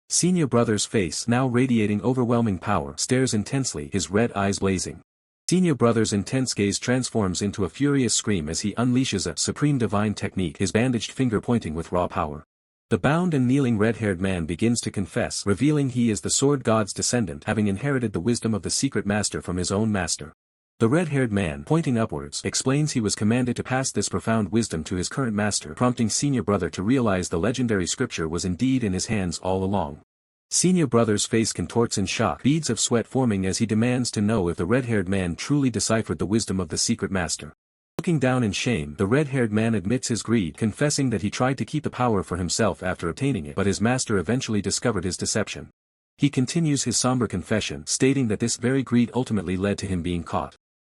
Senior brother's face, now radiating overwhelming power, stares intensely, his red eyes blazing. Senior brother's intense gaze transforms into a furious scream as he unleashes a supreme divine technique, his bandaged finger pointing with raw power. The bound and kneeling red-haired man begins to confess, revealing he is the sword god's descendant, having inherited the wisdom of the secret master from his own master. The red-haired man, pointing upwards, explains he was commanded to pass this profound wisdom to his current master, prompting senior brother to realize the legendary scripture was indeed in his hands all along. Senior brother's face contorts in shock, beads of sweat forming as he demands to know if the red-haired man truly deciphered the wisdom of the secret master. Looking down in shame, the red-haired man admits his greed, confessing that he tried to keep the power for himself after obtaining it, but his master eventually discovered his deception. He continues his somber confession, stating that this very greed ultimately led to him being caught.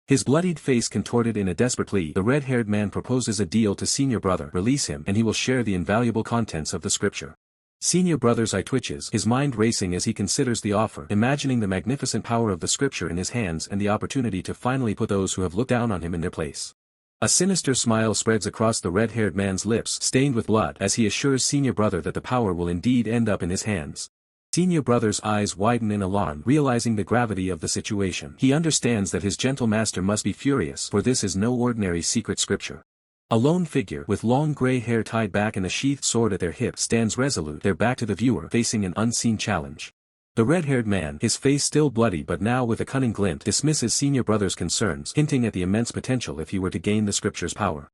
His bloodied face contorted in a desperate plea, the red-haired man proposes a deal to senior brother, release him and he will share the invaluable contents of the scripture. Senior brother's eye twitches, his mind racing as he considers the offer, imagining the magnificent power of the scripture in his hands and the opportunity to finally put those who have looked down on him in their place. A sinister smile spreads across the red-haired man's lips, stained with blood, as he assures senior brother that the power will indeed end up in his hands. Senior brother's eyes widen in alarm, realizing the gravity of the situation. He understands that his gentle master must be furious, for this is no ordinary secret scripture. A lone figure, with long gray hair tied back and a sheathed sword at their hip, stands resolute, their back to the viewer, facing an unseen challenge. The red-haired man, his face still bloody but now with a cunning glint, dismisses senior brother's concerns, hinting at the immense potential if he were to gain the scripture's power.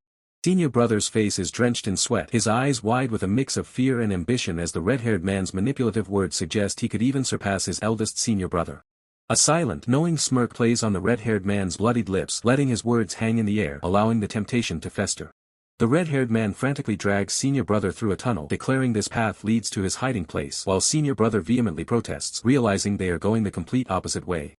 Senior brother's face is drenched in sweat, his eyes wide with a mix of fear and ambition as the red-haired man's manipulative words suggest he could even surpass his eldest senior brother. A silent, knowing smirk plays on the red-haired man's bloodied lips, letting his words hang in the air, allowing the temptation to fester. The red-haired man frantically drags senior brother through a tunnel, declaring this path leads to his hiding place, while senior brother vehemently protests, realizing they are going the complete opposite way.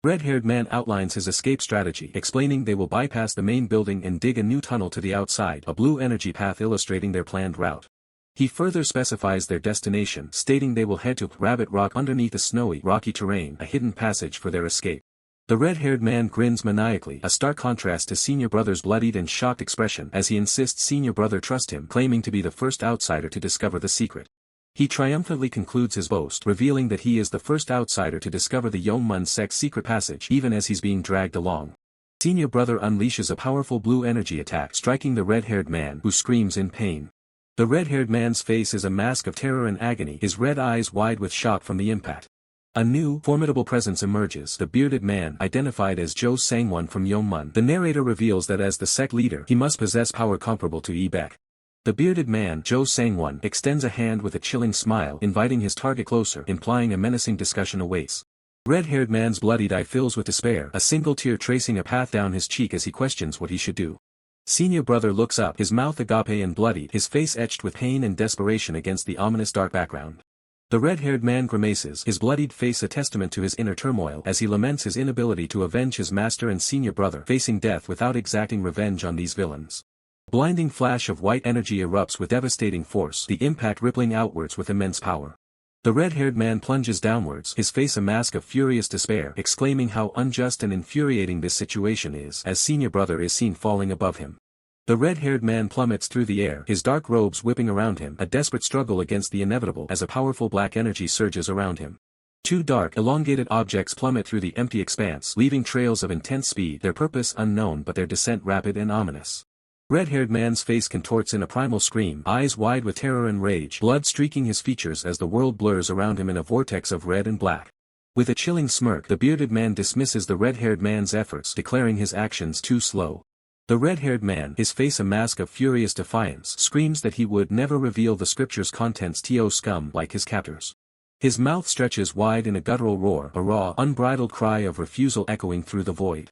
Red-haired man outlines his escape strategy, explaining they will bypass the main building and dig a new tunnel to the outside, a blue energy path illustrating their planned route. He further specifies their destination, stating they will head to Rabbit Rock underneath the snowy, rocky terrain, a hidden passage for their escape. The red-haired man grins maniacally, a stark contrast to Senior Brother's bloodied and shocked expression as he insists Senior Brother trust him, claiming to be the first outsider to discover the secret. He triumphantly concludes his boast, revealing that he is the first outsider to discover the Yeongmun sect's secret passage even as he's being dragged along. Senior Brother unleashes a powerful blue energy attack, striking the red-haired man, who screams in pain. The red-haired man's face is a mask of terror and agony, his red eyes wide with shock from the impact. A new, formidable presence emerges, the bearded man, identified as Jo Sangwon from Yeongmun. The narrator reveals that as the sect leader, he must possess power comparable to Ebek. The bearded man, Jo Sangwon, extends a hand with a chilling smile, inviting his target closer, implying a menacing discussion awaits. Red-haired man's bloodied eye fills with despair, a single tear tracing a path down his cheek as he questions what he should do. Senior Brother looks up, his mouth agape and bloodied, his face etched with pain and desperation against the ominous dark background. The red-haired man grimaces, his bloodied face a testament to his inner turmoil as he laments his inability to avenge his master and Senior Brother, facing death without exacting revenge on these villains. A blinding flash of white energy erupts with devastating force, the impact rippling outwards with immense power. The red-haired man plunges downwards, his face a mask of furious despair, exclaiming how unjust and infuriating this situation is as Senior Brother is seen falling above him. The red-haired man plummets through the air, his dark robes whipping around him, a desperate struggle against the inevitable as a powerful black energy surges around him. Two dark, elongated objects plummet through the empty expanse, leaving trails of intense speed, their purpose unknown but their descent rapid and ominous. Red-haired man's face contorts in a primal scream, eyes wide with terror and rage, blood streaking his features as the world blurs around him in a vortex of red and black. With a chilling smirk, the bearded man dismisses the red-haired man's efforts, declaring his actions too slow. The red-haired man, his face a mask of furious defiance, screams that he would never reveal the scripture's contents to scum like his captors. His mouth stretches wide in a guttural roar, a raw, unbridled cry of refusal echoing through the void.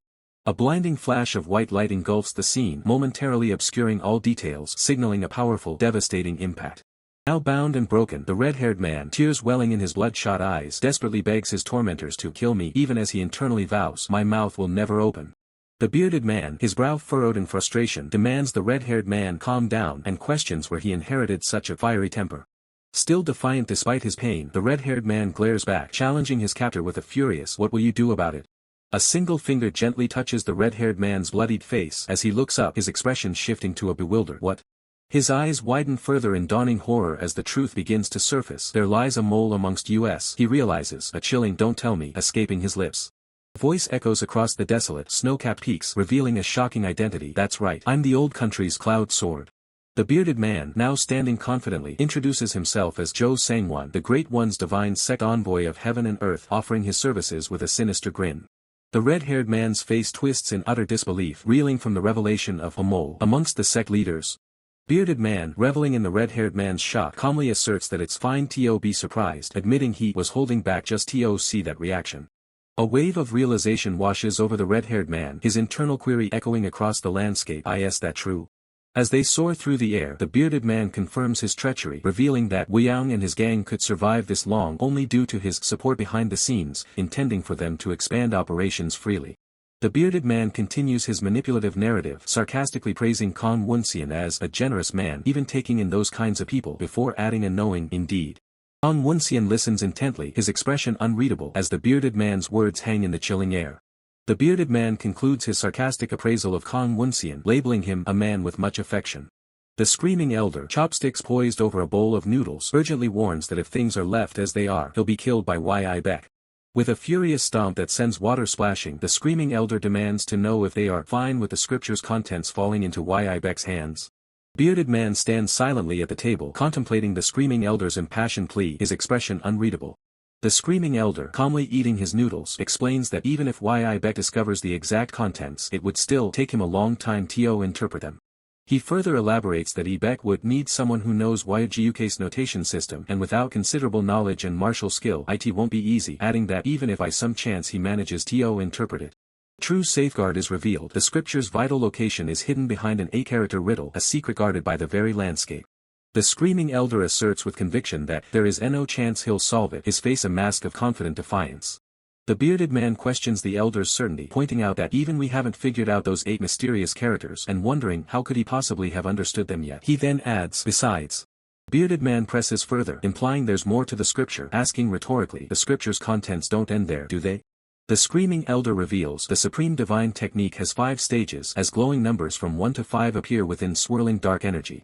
A blinding flash of white light engulfs the scene, momentarily obscuring all details, signaling a powerful, devastating impact. Now bound and broken, the red-haired man, tears welling in his bloodshot eyes, desperately begs his tormentors to kill me even as he internally vows, my mouth will never open. The bearded man, his brow furrowed in frustration, demands the red-haired man calm down and questions where he inherited such a fiery temper. Still defiant despite his pain, the red-haired man glares back, challenging his captor with a furious, what will you do about it? A single finger gently touches the red-haired man's bloodied face as he looks up, his expression shifting to a bewildered what? His eyes widen further in dawning horror as the truth begins to surface. There lies a mole amongst us, he realizes, a chilling don't tell me escaping his lips. A voice echoes across the desolate, snow-capped peaks, revealing a shocking identity. That's right, I'm the old country's cloud sword. The bearded man, now standing confidently, introduces himself as Jo Sangwon, the Great One's divine sect envoy of heaven and earth, offering his services with a sinister grin. The red-haired man's face twists in utter disbelief, reeling from the revelation of a mole amongst the sect leaders. Bearded man, reveling in the red-haired man's shock, calmly asserts that it's fine to be surprised, admitting he was holding back just to see that reaction. A wave of realization washes over the red-haired man, his internal query echoing across the landscape. Is that true? As they soar through the air, the bearded man confirms his treachery, revealing that Woonseon and his gang could survive this long only due to his support behind the scenes, intending for them to expand operations freely. The bearded man continues his manipulative narrative, sarcastically praising Woonseon as a generous man, even taking in those kinds of people, before adding a knowing indeed. Woonseon listens intently, his expression unreadable as the bearded man's words hang in the chilling air. The bearded man concludes his sarcastic appraisal of Woonseon, labeling him a man with much affection. The screaming elder, chopsticks poised over a bowl of noodles, urgently warns that if things are left as they are, he'll be killed by Ibek. With a furious stomp that sends water splashing, the screaming elder demands to know if they are fine with the scripture's contents falling into Ibek's hands. Bearded man stands silently at the table, contemplating the screaming elder's impassioned plea, his expression unreadable. The screaming elder, calmly eating his noodles, explains that even if Ibek discovers the exact contents, it would still take him a long time to interpret them. He further elaborates that Ibek would need someone who knows YGUK's notation system, and without considerable knowledge and martial skill, it won't be easy, adding that even if by some chance he manages to interpret it. True safeguard is revealed. The scripture's vital location is hidden behind an 8-character riddle, a secret guarded by the very landscape. The screaming elder asserts with conviction that there is no chance he'll solve it, his face a mask of confident defiance. The bearded man questions the elder's certainty, pointing out that even we haven't figured out those 8 mysterious characters and wondering how could he possibly have understood them yet. He then adds, besides. Bearded man presses further, implying there's more to the scripture, asking rhetorically, the scripture's contents don't end there, do they? The screaming elder reveals the supreme divine technique has 5 stages as glowing numbers from 1 to 5 appear within swirling dark energy.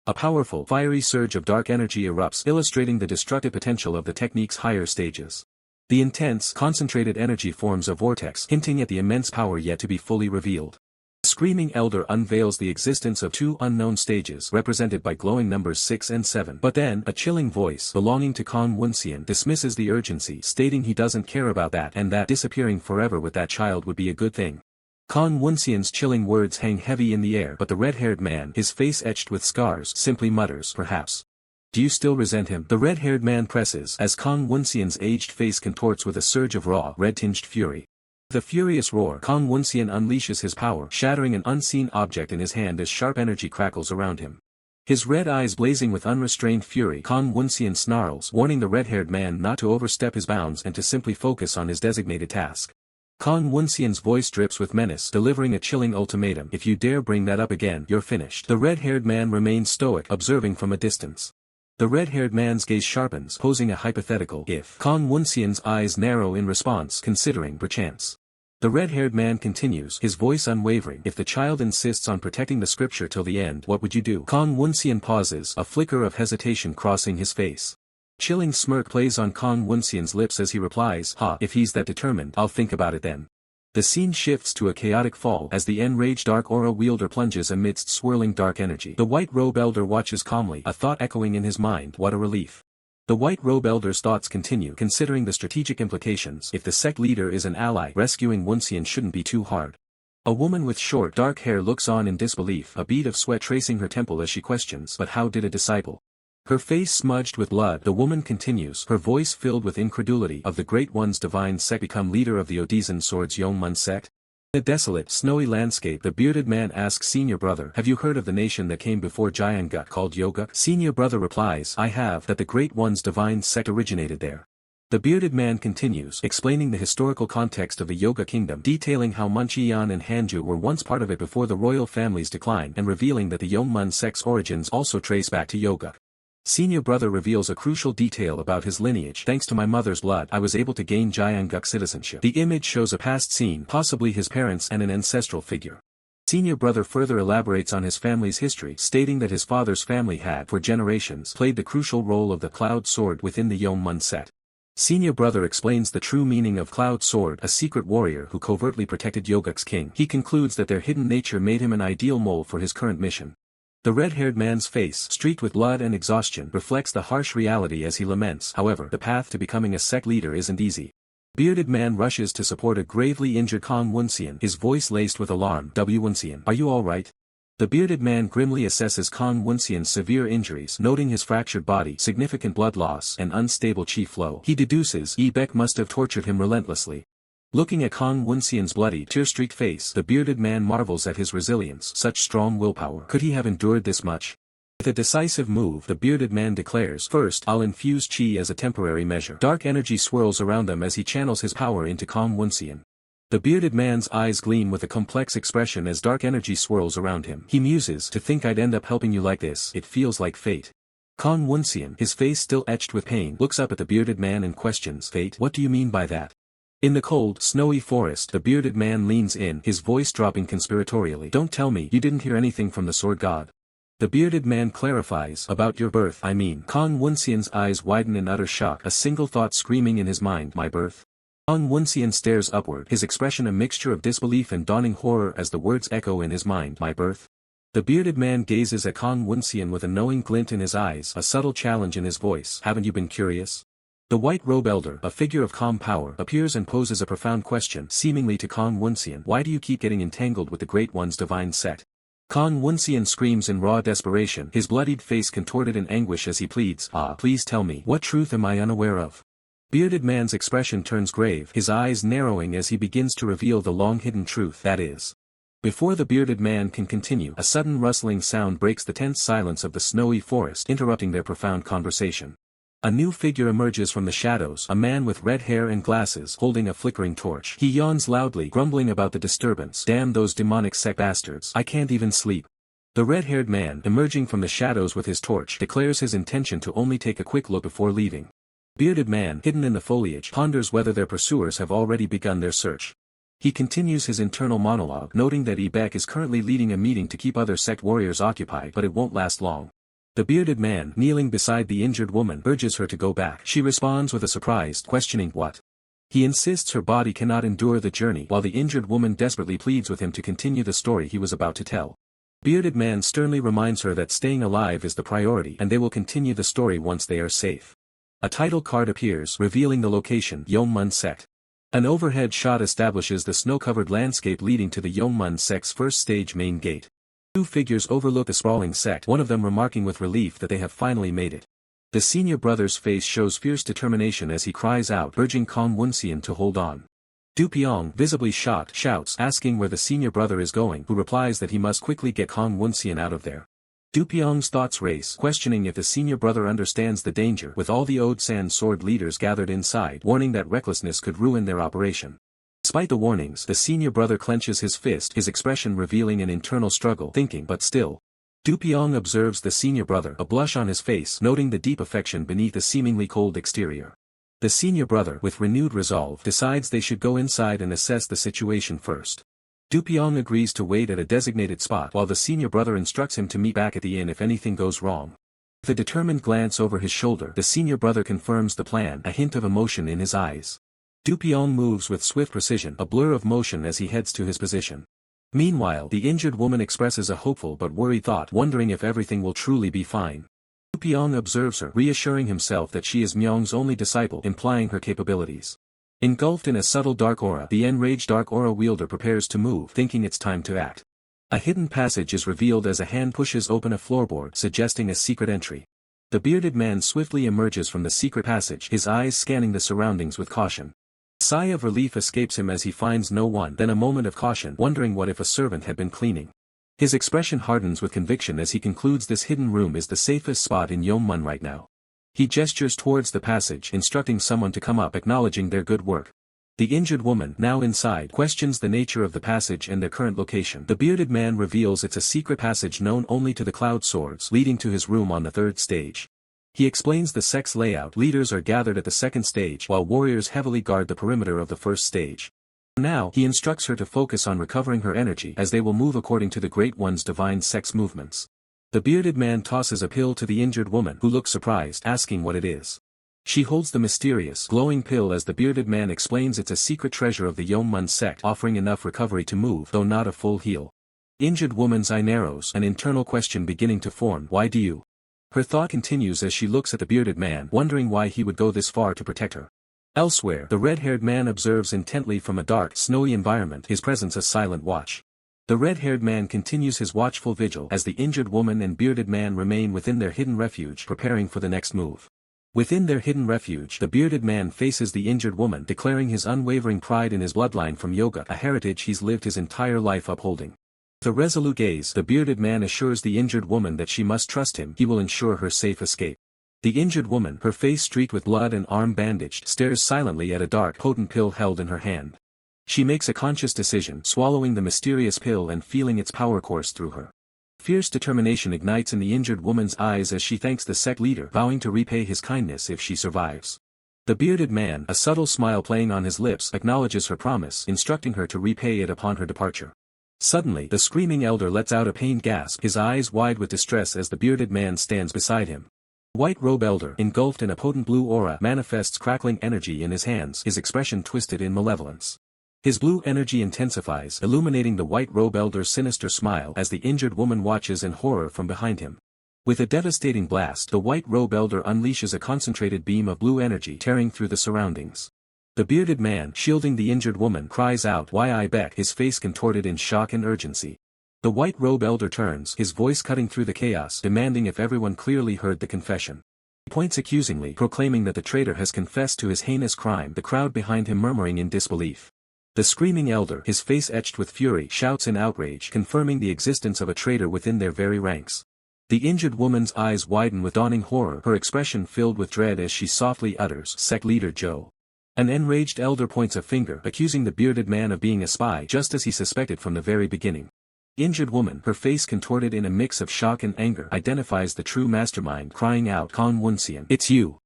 A powerful, fiery surge of dark energy erupts, illustrating the destructive potential of the technique's higher stages. The intense, concentrated energy forms a vortex, hinting at the immense power yet to be fully revealed. The screaming elder unveils the existence of 2 unknown stages represented by glowing numbers 6 and 7. But then, a chilling voice belonging to Woonseon dismisses the urgency, stating he doesn't care about that and that disappearing forever with that child would be a good thing. Woonseon's chilling words hang heavy in the air, but the red-haired man, his face etched with scars, simply mutters, perhaps. Do you still resent him? The red-haired man presses as Woonseon's aged face contorts with a surge of raw, red-tinged fury. With a furious roar, Woonseon unleashes his power, shattering an unseen object in his hand as sharp energy crackles around him. His red eyes blazing with unrestrained fury, Woonseon snarls, warning the red-haired man not to overstep his bounds and to simply focus on his designated task. Woonseon's voice drips with menace, delivering a chilling ultimatum: if you dare bring that up again, you're finished. The red-haired man remains stoic, observing from a distance. The red-haired man's gaze sharpens, posing a hypothetical if. Woonseon's eyes narrow in response, considering perchance. The red-haired man continues, his voice unwavering, if the child insists on protecting the scripture till the end, what would you do? Woonseon pauses, a flicker of hesitation crossing his face. Chilling smirk plays on Woonseon's lips as he replies, if he's that determined, I'll think about it then. The scene shifts to a chaotic fall as the enraged dark aura wielder plunges amidst swirling dark energy. The white robe elder watches calmly, a thought echoing in his mind, what a relief. The white robe elder's thoughts continue, considering the strategic implications. If the sect leader is an ally, rescuing Woonseon shouldn't be too hard. A woman with short, dark hair looks on in disbelief, a bead of sweat tracing her temple as she questions, but how did a disciple? Her face smudged with blood, the woman continues, her voice filled with incredulity, of the Great One's divine sect become leader of the Odizan Sword's Yongmun sect? In a desolate, snowy landscape, the bearded man asks senior brother, have you heard of the nation that came before Jianghu called Yoga? Senior brother replies, I have, that the Great One's divine sect originated there. The bearded man continues, explaining the historical context of the Yoga kingdom, detailing how Muncheon and Hanju were once part of it before the royal family's decline, and revealing that the Yongmun sect's origins also trace back to Yoga. Senior brother reveals a crucial detail about his lineage. Thanks to my mother's blood, I was able to gain Jianghu citizenship. The image shows a past scene, possibly his parents and an ancestral figure. Senior brother further elaborates on his family's history, stating that his father's family had, for generations, played the crucial role of the Cloud Sword within the Yongmun sect. Senior brother explains the true meaning of Cloud Sword, a secret warrior who covertly protected Yoga's king. He concludes that their hidden nature made him an ideal mold for his current mission. The red-haired man's face, streaked with blood and exhaustion, reflects the harsh reality as he laments. However, the path to becoming a sect leader isn't easy. Bearded man rushes to support a gravely injured Woonseon, his voice laced with alarm. Woonseon, are you alright? The bearded man grimly assesses Woonseon's severe injuries, noting his fractured body, significant blood loss, and unstable chi flow. He deduces Ebek must have tortured him relentlessly. Looking at Woonseon's bloody, tear-streaked face, the bearded man marvels at his resilience, such strong willpower. Could he have endured this much? With a decisive move, the bearded man declares, first, I'll infuse chi as a temporary measure. Dark energy swirls around them as he channels his power into Woonseon. The bearded man's eyes gleam with a complex expression as dark energy swirls around him. He muses, to think I'd end up helping you like this, it feels like fate. Woonseon, his face still etched with pain, looks up at the bearded man and questions, fate? What do you mean by that? In the cold, snowy forest, the bearded man leans in, his voice dropping conspiratorially. Don't tell me you didn't hear anything from the sword god. The bearded man clarifies, about your birth, I mean. Woonseon's eyes widen in utter shock, a single thought screaming in his mind, my birth. Woonseon stares upward, his expression a mixture of disbelief and dawning horror as the words echo in his mind, my birth. The bearded man gazes at Woonseon with a knowing glint in his eyes, a subtle challenge in his voice, haven't you been curious? The white robe elder, a figure of calm power, appears and poses a profound question, seemingly to Woonseon. Why do you keep getting entangled with the Great One's divine sect? Woonseon screams in raw desperation, his bloodied face contorted in anguish as he pleads, please tell me, what truth am I unaware of? Bearded man's expression turns grave, his eyes narrowing as he begins to reveal the long-hidden truth, that is. Before the bearded man can continue, a sudden rustling sound breaks the tense silence of the snowy forest, interrupting their profound conversation. A new figure emerges from the shadows, a man with red hair and glasses holding a flickering torch. He yawns loudly, grumbling about the disturbance. Damn those demonic sect bastards. I can't even sleep. The red-haired man, emerging from the shadows with his torch, declares his intention to only take a quick look before leaving. Bearded man, hidden in the foliage, ponders whether their pursuers have already begun their search. He continues his internal monologue, noting that Ebek is currently leading a meeting to keep other sect warriors occupied, but it won't last long. The bearded man, kneeling beside the injured woman, urges her to go back. She responds with a surprised, questioning what. He insists her body cannot endure the journey, while the injured woman desperately pleads with him to continue the story he was about to tell. Bearded man sternly reminds her that staying alive is the priority and they will continue the story once they are safe. A title card appears, revealing the location, Yongmun sect. An overhead shot establishes the snow-covered landscape leading to the Yongmun sect's first stage main gate. Two figures overlook the sprawling sect, one of them remarking with relief that they have finally made it. The senior brother's face shows fierce determination as he cries out, urging Kong Woonseon to hold on. Du Pyong, visibly shocked, shouts, asking where the senior brother is going, who replies that he must quickly get Kong Woonseon out of there. Du Pyong's thoughts race, questioning if the senior brother understands the danger, with all the Odesan sword leaders gathered inside, warning that recklessness could ruin their operation. Despite the warnings, the senior brother clenches his fist, his expression revealing an internal struggle, thinking, but still. Du Pyong observes the senior brother, a blush on his face, noting the deep affection beneath the seemingly cold exterior. The senior brother, with renewed resolve, decides they should go inside and assess the situation first. Du Pyong agrees to wait at a designated spot while the senior brother instructs him to meet back at the inn if anything goes wrong. With a determined glance over his shoulder, the senior brother confirms the plan, a hint of emotion in his eyes. Du Pyong moves with swift precision, a blur of motion as he heads to his position. Meanwhile, the injured woman expresses a hopeful but worried thought, wondering if everything will truly be fine. Du Pyong observes her, reassuring himself that she is Myong's only disciple, implying her capabilities. Engulfed in a subtle dark aura, the enraged dark aura wielder prepares to move, thinking it's time to act. A hidden passage is revealed as a hand pushes open a floorboard, suggesting a secret entry. The bearded man swiftly emerges from the secret passage, his eyes scanning the surroundings with caution. A sigh of relief escapes him as he finds no one, then a moment of caution, wondering what if a servant had been cleaning. His expression hardens with conviction as he concludes this hidden room is the safest spot in Yongmun right now. He gestures towards the passage, instructing someone to come up, acknowledging their good work. The injured woman, now inside, questions the nature of the passage and their current location. The bearded man reveals it's a secret passage known only to the Cloud Swords, leading to his room on the third stage. He explains the sect's layout. Leaders are gathered at the second stage, while warriors heavily guard the perimeter of the first stage. Now, he instructs her to focus on recovering her energy, as they will move according to the Great One's divine sect's movements. The bearded man tosses a pill to the injured woman, who looks surprised, asking what it is. She holds the mysterious, glowing pill as the bearded man explains it's a secret treasure of the Yongmun sect, offering enough recovery to move, though not a full heal. Injured woman's eye narrows, an internal question beginning to form. Why do you? Her thought continues as she looks at the bearded man, wondering why he would go this far to protect her. Elsewhere, the red-haired man observes intently from a dark, snowy environment, his presence a silent watch. The red-haired man continues his watchful vigil as the injured woman and bearded man remain within their hidden refuge, preparing for the next move. Within their hidden refuge, the bearded man faces the injured woman, declaring his unwavering pride in his bloodline from yoga, a heritage he's lived his entire life upholding. With a resolute gaze, the bearded man assures the injured woman that she must trust him, he will ensure her safe escape. The injured woman, her face streaked with blood and arm bandaged, stares silently at a dark, potent pill held in her hand. She makes a conscious decision, swallowing the mysterious pill and feeling its power course through her. Fierce determination ignites in the injured woman's eyes as she thanks the sect leader, vowing to repay his kindness if she survives. The bearded man, a subtle smile playing on his lips, acknowledges her promise, instructing her to repay it upon her departure. Suddenly, the screaming elder lets out a pained gasp, his eyes wide with distress as the bearded man stands beside him. The white robe elder, engulfed in a potent blue aura, manifests crackling energy in his hands, his expression twisted in malevolence. His blue energy intensifies, illuminating the white robe elder's sinister smile as the injured woman watches in horror from behind him. With a devastating blast, the white robe elder unleashes a concentrated beam of blue energy tearing through the surroundings. The bearded man, shielding the injured woman, cries out, "Why I bet," his face contorted in shock and urgency. The white robe elder turns, his voice cutting through the chaos, demanding if everyone clearly heard the confession. He points accusingly, proclaiming that the traitor has confessed to his heinous crime, the crowd behind him murmuring in disbelief. The screaming elder, his face etched with fury, shouts in outrage, confirming the existence of a traitor within their very ranks. The injured woman's eyes widen with dawning horror, her expression filled with dread as she softly utters, "Sect leader Joe." An enraged elder points a finger, accusing the bearded man of being a spy just as he suspected from the very beginning. Injured woman, her face contorted in a mix of shock and anger, identifies the true mastermind, crying out, Woonseon, "It's you!"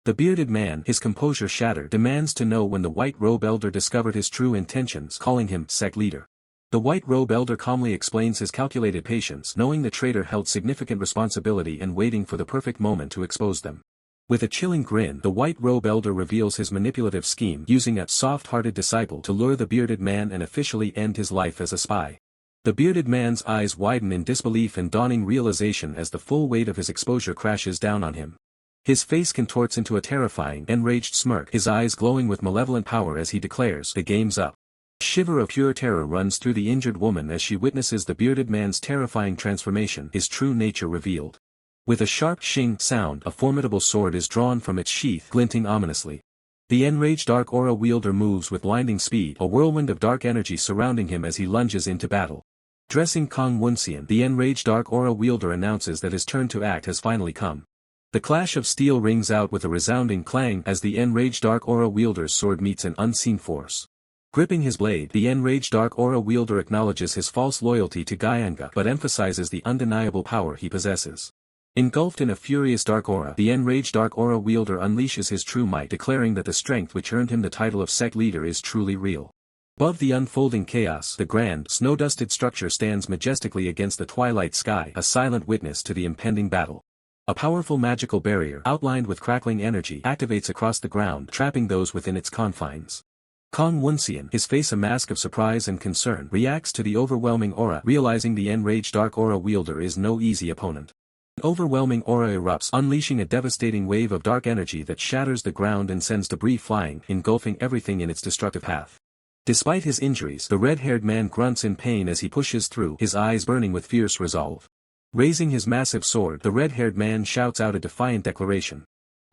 The bearded man, his composure shattered, demands to know when the white robe elder discovered his true intentions, calling him sect leader. The white robe elder calmly explains his calculated patience, knowing the traitor held significant responsibility and waiting for the perfect moment to expose them. With a chilling grin, the white robe elder reveals his manipulative scheme, using a soft-hearted disciple to lure the bearded man and officially end his life as a spy. The bearded man's eyes widen in disbelief and dawning realization as the full weight of his exposure crashes down on him. His face contorts into a terrifying, enraged smirk, his eyes glowing with malevolent power as he declares, "The game's up." A shiver of pure terror runs through the injured woman as she witnesses the bearded man's terrifying transformation, his true nature revealed. With a sharp shing sound, a formidable sword is drawn from its sheath, glinting ominously. The enraged dark aura wielder moves with blinding speed, a whirlwind of dark energy surrounding him as he lunges into battle. Dressing Woonseon, the enraged dark aura wielder announces that his turn to act has finally come. The clash of steel rings out with a resounding clang as the enraged dark aura wielder's sword meets an unseen force. Gripping his blade, the enraged dark aura wielder acknowledges his false loyalty to Jianghu but emphasizes the undeniable power he possesses. Engulfed in a furious dark aura, the enraged dark aura wielder unleashes his true might, declaring that the strength which earned him the title of sect leader is truly real. Above the unfolding chaos, the grand, snow-dusted structure stands majestically against the twilight sky, a silent witness to the impending battle. A powerful magical barrier, outlined with crackling energy, activates across the ground, trapping those within its confines. Woonseon, his face a mask of surprise and concern, reacts to the overwhelming aura, realizing the enraged dark aura wielder is no easy opponent. An overwhelming aura erupts, unleashing a devastating wave of dark energy that shatters the ground and sends debris flying, engulfing everything in its destructive path. Despite his injuries, the red-haired man grunts in pain as he pushes through, his eyes burning with fierce resolve. Raising his massive sword, the red-haired man shouts out a defiant declaration.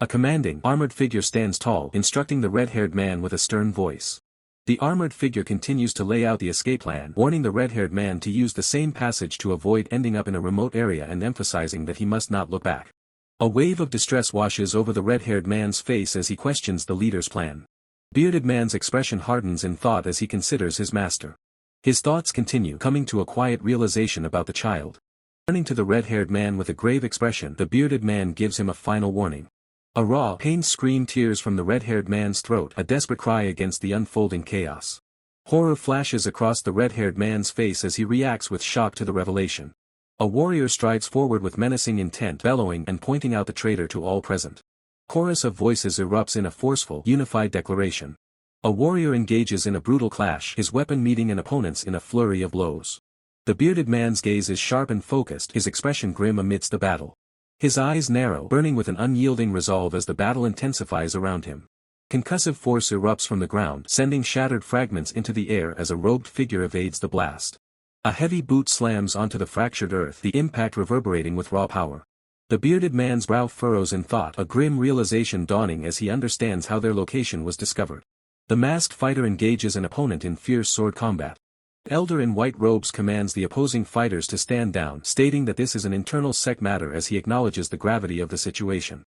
A commanding, armored figure stands tall, instructing the red-haired man with a stern voice. The armored figure continues to lay out the escape plan, warning the red-haired man to use the same passage to avoid ending up in a remote area and emphasizing that he must not look back. A wave of distress washes over the red-haired man's face as he questions the leader's plan. Bearded man's expression hardens in thought as he considers his master. His thoughts continue, coming to a quiet realization about the child. Turning to the red-haired man with a grave expression, the bearded man gives him a final warning. A raw, pained scream tears from the red-haired man's throat, a desperate cry against the unfolding chaos. Horror flashes across the red-haired man's face as he reacts with shock to the revelation. A warrior strides forward with menacing intent, bellowing and pointing out the traitor to all present. Chorus of voices erupts in a forceful, unified declaration. A warrior engages in a brutal clash, his weapon meeting an opponent's in a flurry of blows. The bearded man's gaze is sharp and focused, his expression grim amidst the battle. His eyes narrow, burning with an unyielding resolve as the battle intensifies around him. Concussive force erupts from the ground, sending shattered fragments into the air as a robed figure evades the blast. A heavy boot slams onto the fractured earth, the impact reverberating with raw power. The bearded man's brow furrows in thought, a grim realization dawning as he understands how their location was discovered. The masked fighter engages an opponent in fierce sword combat. The elder in white robes commands the opposing fighters to stand down, stating that this is an internal sect matter as he acknowledges the gravity of the situation.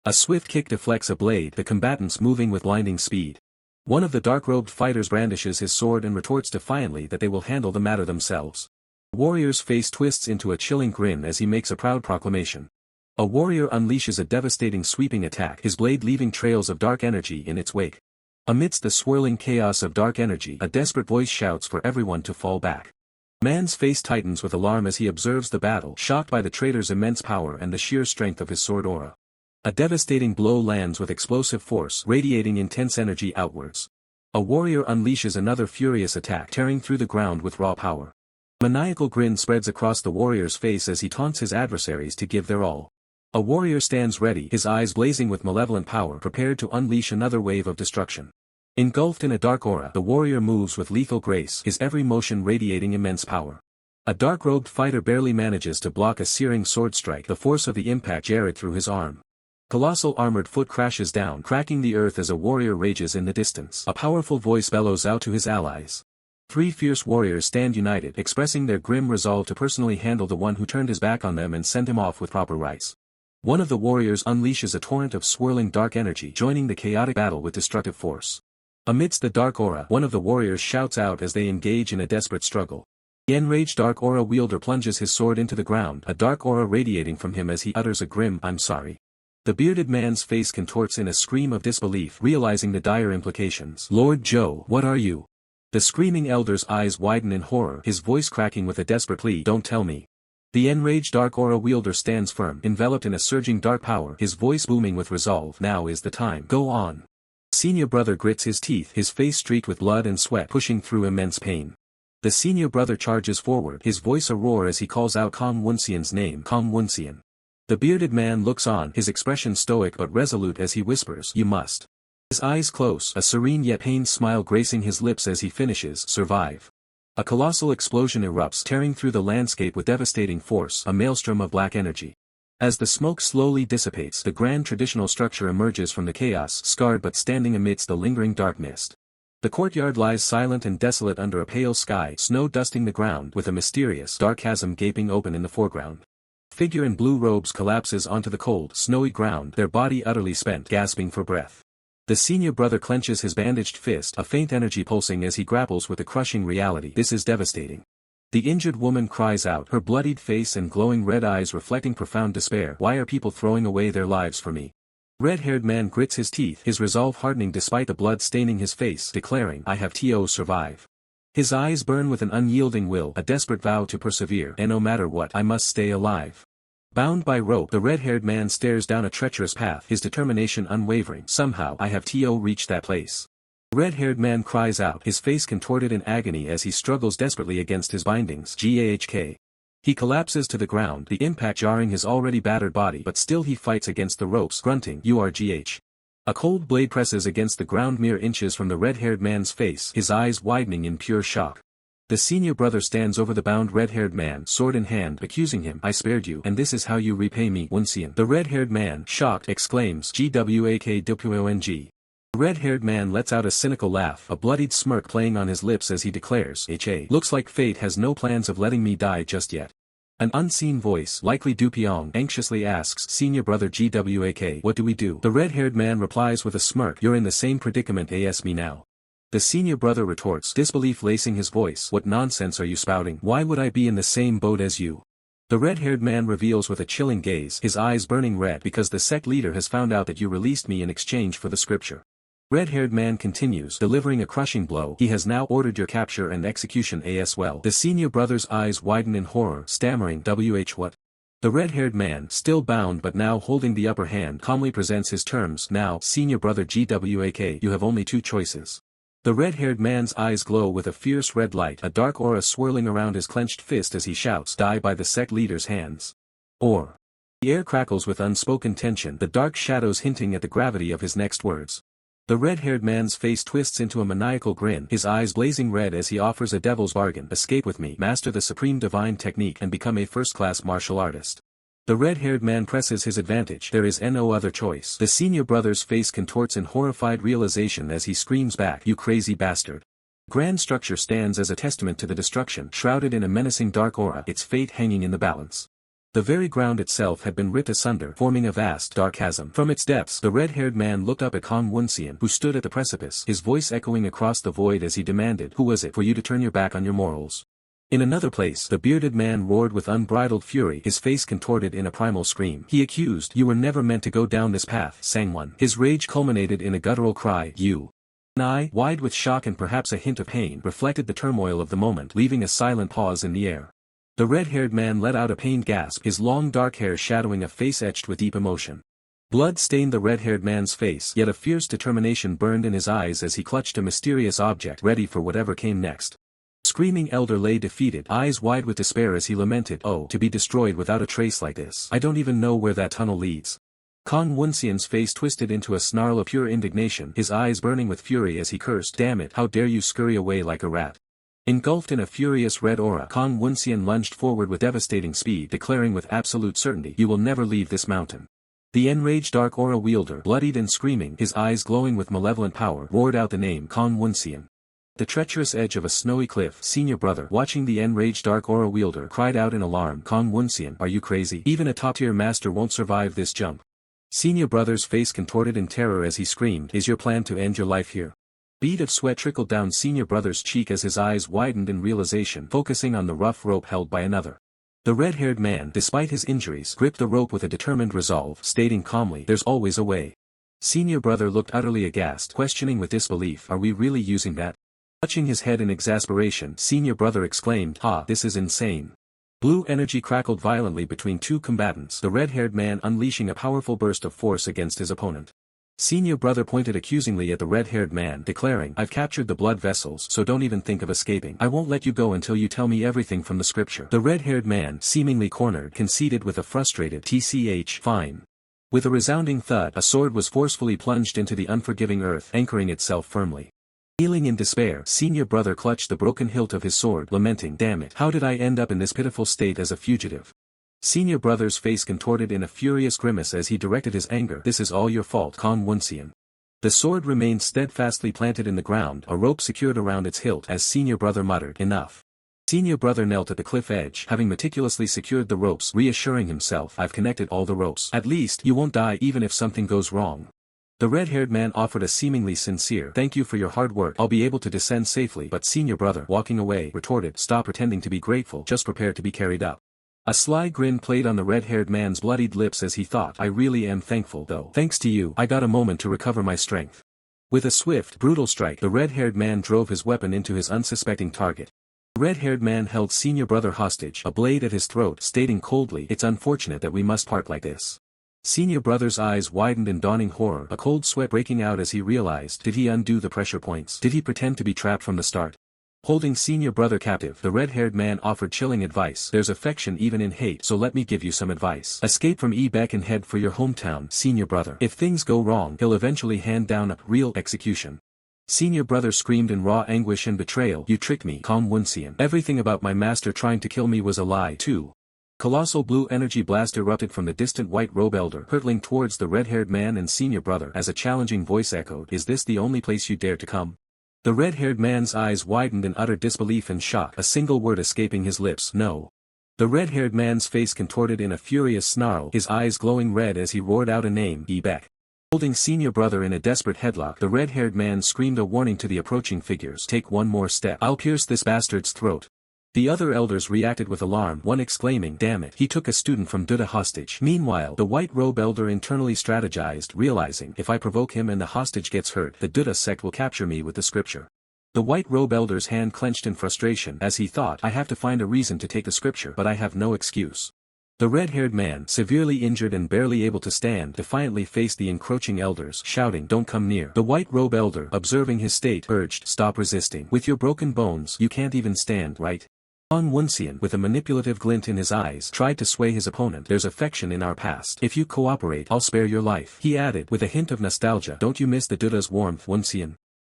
A swift kick deflects a blade, the combatants moving with blinding speed. One of the dark-robed fighters brandishes his sword and retorts defiantly that they will handle the matter themselves. The warrior's face twists into a chilling grin as he makes a proud proclamation. A warrior unleashes a devastating sweeping attack, his blade leaving trails of dark energy in its wake. Amidst the swirling chaos of dark energy, a desperate voice shouts for everyone to fall back. Man's face tightens with alarm as he observes the battle, shocked by the traitor's immense power and the sheer strength of his sword aura. A devastating blow lands with explosive force, radiating intense energy outwards. A warrior unleashes another furious attack, tearing through the ground with raw power. A maniacal grin spreads across the warrior's face as he taunts his adversaries to give their all. A warrior stands ready, his eyes blazing with malevolent power, prepared to unleash another wave of destruction. Engulfed in a dark aura, the warrior moves with lethal grace, his every motion radiating immense power. A dark-robed fighter barely manages to block a searing sword strike, the force of the impact jarred through his arm. Colossal armored foot crashes down, cracking the earth as a warrior rages in the distance. A powerful voice bellows out to his allies. Three fierce warriors stand united, expressing their grim resolve to personally handle the one who turned his back on them and send him off with proper rites. One of the warriors unleashes a torrent of swirling dark energy, joining the chaotic battle with destructive force. Amidst the dark aura, one of the warriors shouts out as they engage in a desperate struggle. The enraged dark aura wielder plunges his sword into the ground, a dark aura radiating from him as he utters a grim, "I'm sorry." The bearded man's face contorts in a scream of disbelief, realizing the dire implications. "Lord Joe, what are you?" The screaming elder's eyes widen in horror, his voice cracking with a desperate plea, "Don't tell me." The enraged dark aura wielder stands firm, enveloped in a surging dark power, his voice booming with resolve. "Now is the time. Go on." Senior brother grits his teeth, his face streaked with blood and sweat, pushing through immense pain. The senior brother charges forward, his voice a roar as he calls out Kong Woonseon's name. "Kong Woonseon." The bearded man looks on, his expression stoic but resolute as he whispers, "You must." His eyes close, a serene yet pained smile gracing his lips as he finishes, "Survive." A colossal explosion erupts, tearing through the landscape with devastating force, a maelstrom of black energy. As the smoke slowly dissipates, the grand traditional structure emerges from the chaos, scarred but standing amidst the lingering dark mist. The courtyard lies silent and desolate under a pale sky, snow dusting the ground, with a mysterious, dark chasm gaping open in the foreground. A figure in blue robes collapses onto the cold, snowy ground, their body utterly spent, gasping for breath. The senior brother clenches his bandaged fist, a faint energy pulsing as he grapples with the crushing reality. This is devastating. The injured woman cries out, her bloodied face and glowing red eyes reflecting profound despair. "Why are people throwing away their lives for me?" Red-haired man grits his teeth, his resolve hardening despite the blood staining his face, declaring, "I have to survive." His eyes burn with an unyielding will, a desperate vow to persevere, and no matter what, I must stay alive. Bound by rope, the red-haired man stares down a treacherous path, his determination unwavering. "Somehow, I have to reach that place." The red-haired man cries out, his face contorted in agony as he struggles desperately against his bindings. Gahk. He collapses to the ground, the impact jarring his already battered body, but still he fights against the ropes, grunting, "URGH." A cold blade presses against the ground mere inches from the red-haired man's face, his eyes widening in pure shock. The senior brother stands over the bound red-haired man, sword in hand, accusing him, "I spared you, and this is how you repay me, Woonseon." The red-haired man, shocked, exclaims, "GWAKWONG." The red-haired man lets out a cynical laugh, a bloodied smirk playing on his lips as he declares, "HA. Looks like fate has no plans of letting me die just yet." An unseen voice, likely Du Pyong, anxiously asks, "Senior brother GWAK, what do we do?" The red-haired man replies with a smirk, "You're in the same predicament as me now." The senior brother retorts, disbelief lacing his voice, "What nonsense are you spouting? Why would I be in the same boat as you?" The red-haired man reveals with a chilling gaze, his eyes burning red, "Because the sect leader has found out that you released me in exchange for the scripture." Red-haired man continues, delivering a crushing blow, "He has now ordered your capture and execution as well." The senior brother's eyes widen in horror, stammering, "WH what?" The red-haired man, still bound but now holding the upper hand, calmly presents his terms. "Now, senior brother GWAK, you have only two choices." The red-haired man's eyes glow with a fierce red light, a dark aura swirling around his clenched fist as he shouts, "Die by the sect leader's hands." Or. The air crackles with unspoken tension, the dark shadows hinting at the gravity of his next words. The red-haired man's face twists into a maniacal grin, his eyes blazing red as he offers a devil's bargain, "Escape with me, master the supreme divine technique and become a first-class martial artist." The red-haired man presses his advantage, "There is no other choice." The senior brother's face contorts in horrified realization as he screams back, "You crazy bastard." Grand structure stands as a testament to the destruction, shrouded in a menacing dark aura, its fate hanging in the balance. The very ground itself had been ripped asunder, forming a vast, dark chasm. From its depths, the red-haired man looked up at Kong Woonseon, who stood at the precipice, his voice echoing across the void as he demanded, "Who was it for you to turn your back on your morals?" In another place, the bearded man roared with unbridled fury, his face contorted in a primal scream. He accused, "You were never meant to go down this path, Sangwon." His rage culminated in a guttural cry, "You." An eye, wide with shock and perhaps a hint of pain, reflected the turmoil of the moment, leaving a silent pause in the air. The red-haired man let out a pained gasp, his long dark hair shadowing a face etched with deep emotion. Blood stained the red-haired man's face, yet a fierce determination burned in his eyes as he clutched a mysterious object, ready for whatever came next. Screaming elder lay defeated, eyes wide with despair as he lamented, "Oh, to be destroyed without a trace like this. I don't even know where that tunnel leads." Kong Woonseon's face twisted into a snarl of pure indignation, his eyes burning with fury as he cursed, "Damn it, how dare you scurry away like a rat." Engulfed in a furious red aura, Kong Woonseon lunged forward with devastating speed, declaring with absolute certainty, "You will never leave this mountain." The enraged dark aura wielder, bloodied and screaming, his eyes glowing with malevolent power, roared out the name Kong Woonseon. The treacherous edge of a snowy cliff. Senior brother, watching the enraged dark aura wielder, cried out in alarm. Woonseon, are you crazy? Even a top-tier master won't survive this jump. Senior brother's face contorted in terror as he screamed, is your plan to end your life here? Bead of sweat trickled down senior brother's cheek as his eyes widened in realization, focusing on the rough rope held by another. The red-haired man, despite his injuries, gripped the rope with a determined resolve, stating calmly, there's always a way. Senior brother looked utterly aghast, questioning with disbelief, are we really using that? Touching his head in exasperation, senior brother exclaimed, this is insane. Blue energy crackled violently between two combatants, the red-haired man unleashing a powerful burst of force against his opponent. Senior brother pointed accusingly at the red-haired man, declaring, I've captured the blood vessels, so don't even think of escaping. I won't let you go until you tell me everything from the scripture. The red-haired man, seemingly cornered, conceded with a frustrated fine. With a resounding thud, a sword was forcefully plunged into the unforgiving earth, anchoring itself firmly. Kneeling in despair, senior brother clutched the broken hilt of his sword, lamenting, damn it, how did I end up in this pitiful state as a fugitive? Senior brother's face contorted in a furious grimace as he directed his anger. This is all your fault, Woonseon. The sword remained steadfastly planted in the ground, a rope secured around its hilt, as senior brother muttered, enough. Senior brother knelt at the cliff edge, having meticulously secured the ropes, reassuring himself, I've connected all the ropes. At least, you won't die even if something goes wrong. The red-haired man offered a seemingly sincere, thank you for your hard work, I'll be able to descend safely, but senior brother, walking away, retorted, stop pretending to be grateful, just prepare to be carried up. A sly grin played on the red-haired man's bloodied lips as he thought, I really am thankful though. Thanks to you, I got a moment to recover my strength. With a swift, brutal strike, the red-haired man drove his weapon into his unsuspecting target. The red-haired man held senior brother hostage, a blade at his throat, stating coldly, it's unfortunate that we must part like this. Senior brother's eyes widened in dawning horror, a cold sweat breaking out as he realized, did he undo the pressure points? Did he pretend to be trapped from the start? Holding senior brother captive, the red-haired man offered chilling advice. There's affection even in hate, so let me give you some advice. Escape from Ebek and head for your hometown, senior brother. If things go wrong, he'll eventually hand down a real execution. Senior brother screamed in raw anguish and betrayal. You tricked me, Woonseon. Everything about my master trying to kill me was a lie, too. Colossal blue energy blast erupted from the distant white robe elder, hurtling towards the red-haired man and senior brother as a challenging voice echoed, is this the only place you dare to come? The red-haired man's eyes widened in utter disbelief and shock, a single word escaping his lips, no. The red-haired man's face contorted in a furious snarl, his eyes glowing red as he roared out a name, Ebek. Holding senior brother in a desperate headlock, the red-haired man screamed a warning to the approaching figures, take one more step, I'll pierce this bastard's throat. The other elders reacted with alarm, one exclaiming, damn it, he took a student from Duda hostage. Meanwhile, the white robe elder internally strategized, realizing, if I provoke him and the hostage gets hurt, the Duda sect will capture me with the scripture. The white robe elder's hand clenched in frustration, as he thought, I have to find a reason to take the scripture, but I have no excuse. The red-haired man, severely injured and barely able to stand, defiantly faced the encroaching elders, shouting, don't come near. The white robe elder, observing his state, urged, stop resisting. With your broken bones, you can't even stand, right? Woonseon, with a manipulative glint in his eyes, tried to sway his opponent. There's affection in our past. If you cooperate, I'll spare your life. He added, with a hint of nostalgia, don't you miss the Duda's warmth, Woonseon?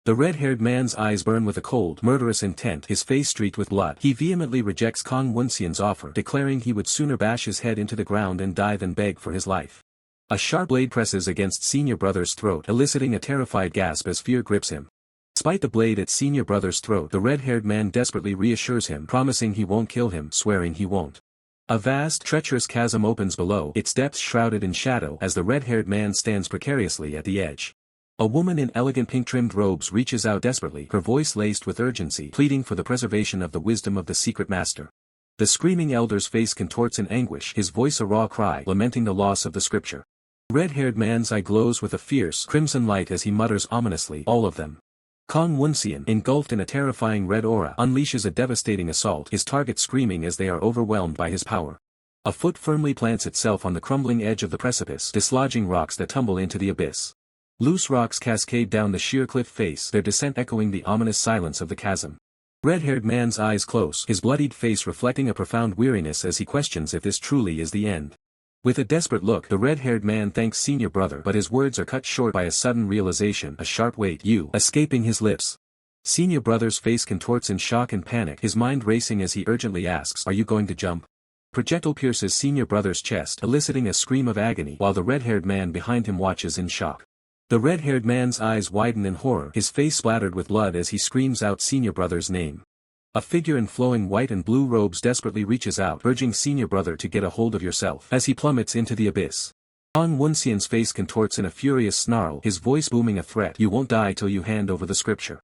The red-haired man's eyes burn with a cold, murderous intent, his face streaked with blood. He vehemently rejects Woonseon's offer, declaring he would sooner bash his head into the ground and die than beg for his life. A sharp blade presses against senior brother's throat, eliciting a terrified gasp as fear grips him. Despite the blade at senior brother's throat, the red-haired man desperately reassures him, promising he won't kill him, swearing he won't. A vast, treacherous chasm opens below, its depths shrouded in shadow, as the red-haired man stands precariously at the edge. A woman in elegant pink-trimmed robes reaches out desperately, her voice laced with urgency, pleading for the preservation of the wisdom of the secret master. The screaming elder's face contorts in anguish, his voice a raw cry, lamenting the loss of the scripture. The red-haired man's eye glows with a fierce, crimson light as he mutters ominously, all of them. Woonseon, engulfed in a terrifying red aura, unleashes a devastating assault, his target screaming as they are overwhelmed by his power. A foot firmly plants itself on the crumbling edge of the precipice, dislodging rocks that tumble into the abyss. Loose rocks cascade down the sheer cliff face, their descent echoing the ominous silence of the chasm. Red-haired man's eyes close, his bloodied face reflecting a profound weariness as he questions if this truly is the end. With a desperate look, the red-haired man thanks senior brother, but his words are cut short by a sudden realization, a sharp weight, escaping his lips. Senior brother's face contorts in shock and panic, his mind racing as he urgently asks, are you going to jump? Projectile pierces senior brother's chest, eliciting a scream of agony, while the red-haired man behind him watches in shock. The red-haired man's eyes widen in horror, his face splattered with blood as he screams out Senior Brother's name. A figure in flowing white and blue robes desperately reaches out, urging Senior Brother to get a hold of yourself as he plummets into the abyss. Woonseon's face contorts in a furious snarl, his voice booming a threat. You won't die till you hand over the scripture.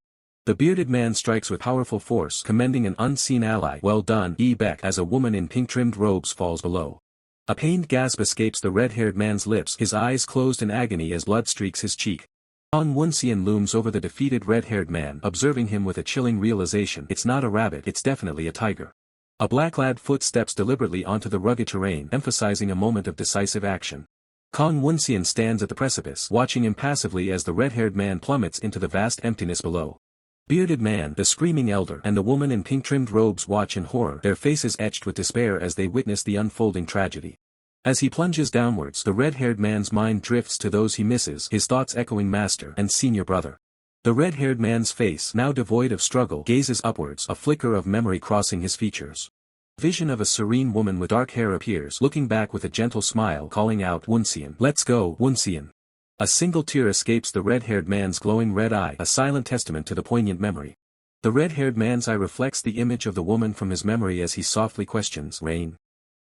The bearded man strikes with powerful force, commending an unseen ally. Well done, Beck, as a woman in pink-trimmed robes falls below. A pained gasp escapes the red-haired man's lips, his eyes closed in agony as blood streaks his cheek. Woonseon looms over the defeated red-haired man, observing him with a chilling realization. It's not a rabbit, it's definitely a tiger. A black-clad foot steps deliberately onto the rugged terrain, emphasizing a moment of decisive action. Woonseon stands at the precipice, watching impassively as the red-haired man plummets into the vast emptiness below. Bearded man, the screaming elder, and the woman in pink-trimmed robes watch in horror, their faces etched with despair as they witness the unfolding tragedy. As he plunges downwards, the red-haired man's mind drifts to those he misses, his thoughts echoing Master and Senior Brother. The red-haired man's face, now devoid of struggle, gazes upwards, a flicker of memory crossing his features. Vision of a serene woman with dark hair appears, looking back with a gentle smile, calling out, Woonseon. Let's go, Woonseon. A single tear escapes the red-haired man's glowing red eye, a silent testament to the poignant memory. The red-haired man's eye reflects the image of the woman from his memory as he softly questions, Rain.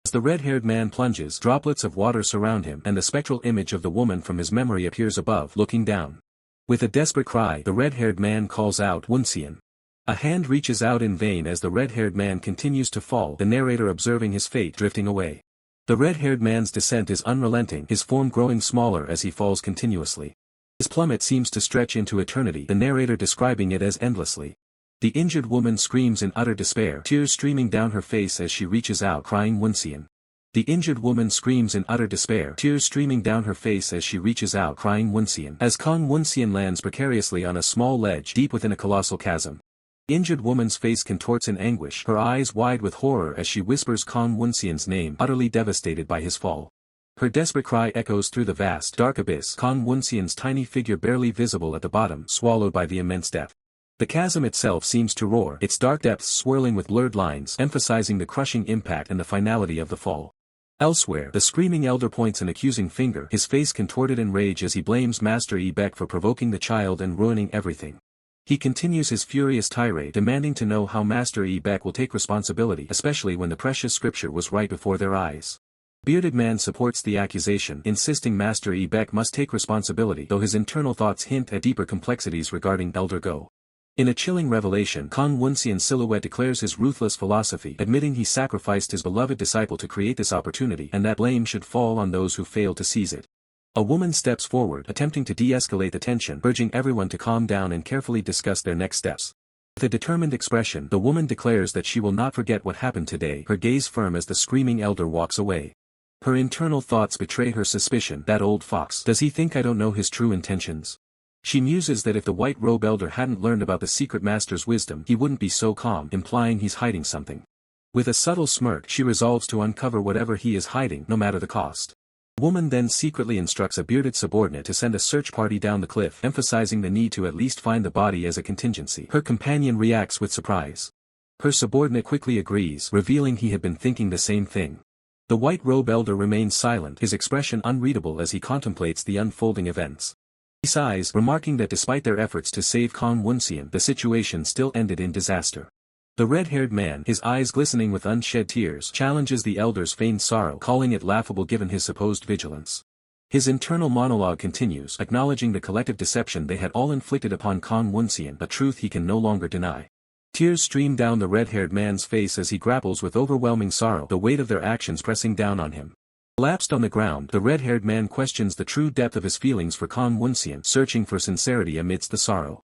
As the red-haired man plunges, droplets of water surround him, and the spectral image of the woman from his memory appears above, looking down. With a desperate cry, the red-haired man calls out, Woonseon. A hand reaches out in vain as the red-haired man continues to fall, the narrator observing his fate drifting away. The red-haired man's descent is unrelenting, his form growing smaller as he falls continuously. His plummet seems to stretch into eternity, the narrator describing it as endlessly. The injured woman screams in utter despair, tears streaming down her face as she reaches out, crying Woonseon. The injured woman screams in utter despair, tears streaming down her face as she reaches out, crying Woonseon. As Woonseon lands precariously on a small ledge deep within a colossal chasm. The injured woman's face contorts in anguish, her eyes wide with horror as she whispers Woonseon's name, utterly devastated by his fall. Her desperate cry echoes through the vast, dark abyss, Woonseon's tiny figure barely visible at the bottom, swallowed by the immense depth. The chasm itself seems to roar, its dark depths swirling with blurred lines, emphasizing the crushing impact and the finality of the fall. Elsewhere, the screaming elder points an accusing finger, his face contorted in rage as he blames Master Beck for provoking the child and ruining everything. He continues his furious tirade, demanding to know how Master Beck will take responsibility, especially when the precious scripture was right before their eyes. Bearded man supports the accusation, insisting Master Beck must take responsibility, though his internal thoughts hint at deeper complexities regarding Elder Go. In a chilling revelation, Woonseon's silhouette declares his ruthless philosophy, admitting he sacrificed his beloved disciple to create this opportunity and that blame should fall on those who failed to seize it. A woman steps forward, attempting to de-escalate the tension, urging everyone to calm down and carefully discuss their next steps. With a determined expression, the woman declares that she will not forget what happened today, her gaze firm as the screaming elder walks away. Her internal thoughts betray her suspicion, that old fox, does he think I don't know his true intentions? She muses that if the white robe elder hadn't learned about the secret master's wisdom, he wouldn't be so calm, implying he's hiding something. With a subtle smirk, she resolves to uncover whatever he is hiding, no matter the cost. The woman then secretly instructs a bearded subordinate to send a search party down the cliff, emphasizing the need to at least find the body as a contingency. Her companion reacts with surprise. Her subordinate quickly agrees, revealing he had been thinking the same thing. The white robe elder remains silent, his expression unreadable as he contemplates the unfolding events. He sighs, remarking that despite their efforts to save Woonseon, the situation still ended in disaster. The red-haired man, his eyes glistening with unshed tears, challenges the elder's feigned sorrow, calling it laughable given his supposed vigilance. His internal monologue continues, acknowledging the collective deception they had all inflicted upon Woonseon, a truth he can no longer deny. Tears stream down the red-haired man's face as he grapples with overwhelming sorrow, the weight of their actions pressing down on him. Collapsed on the ground, the red-haired man questions the true depth of his feelings for Woonseon, searching for sincerity amidst the sorrow.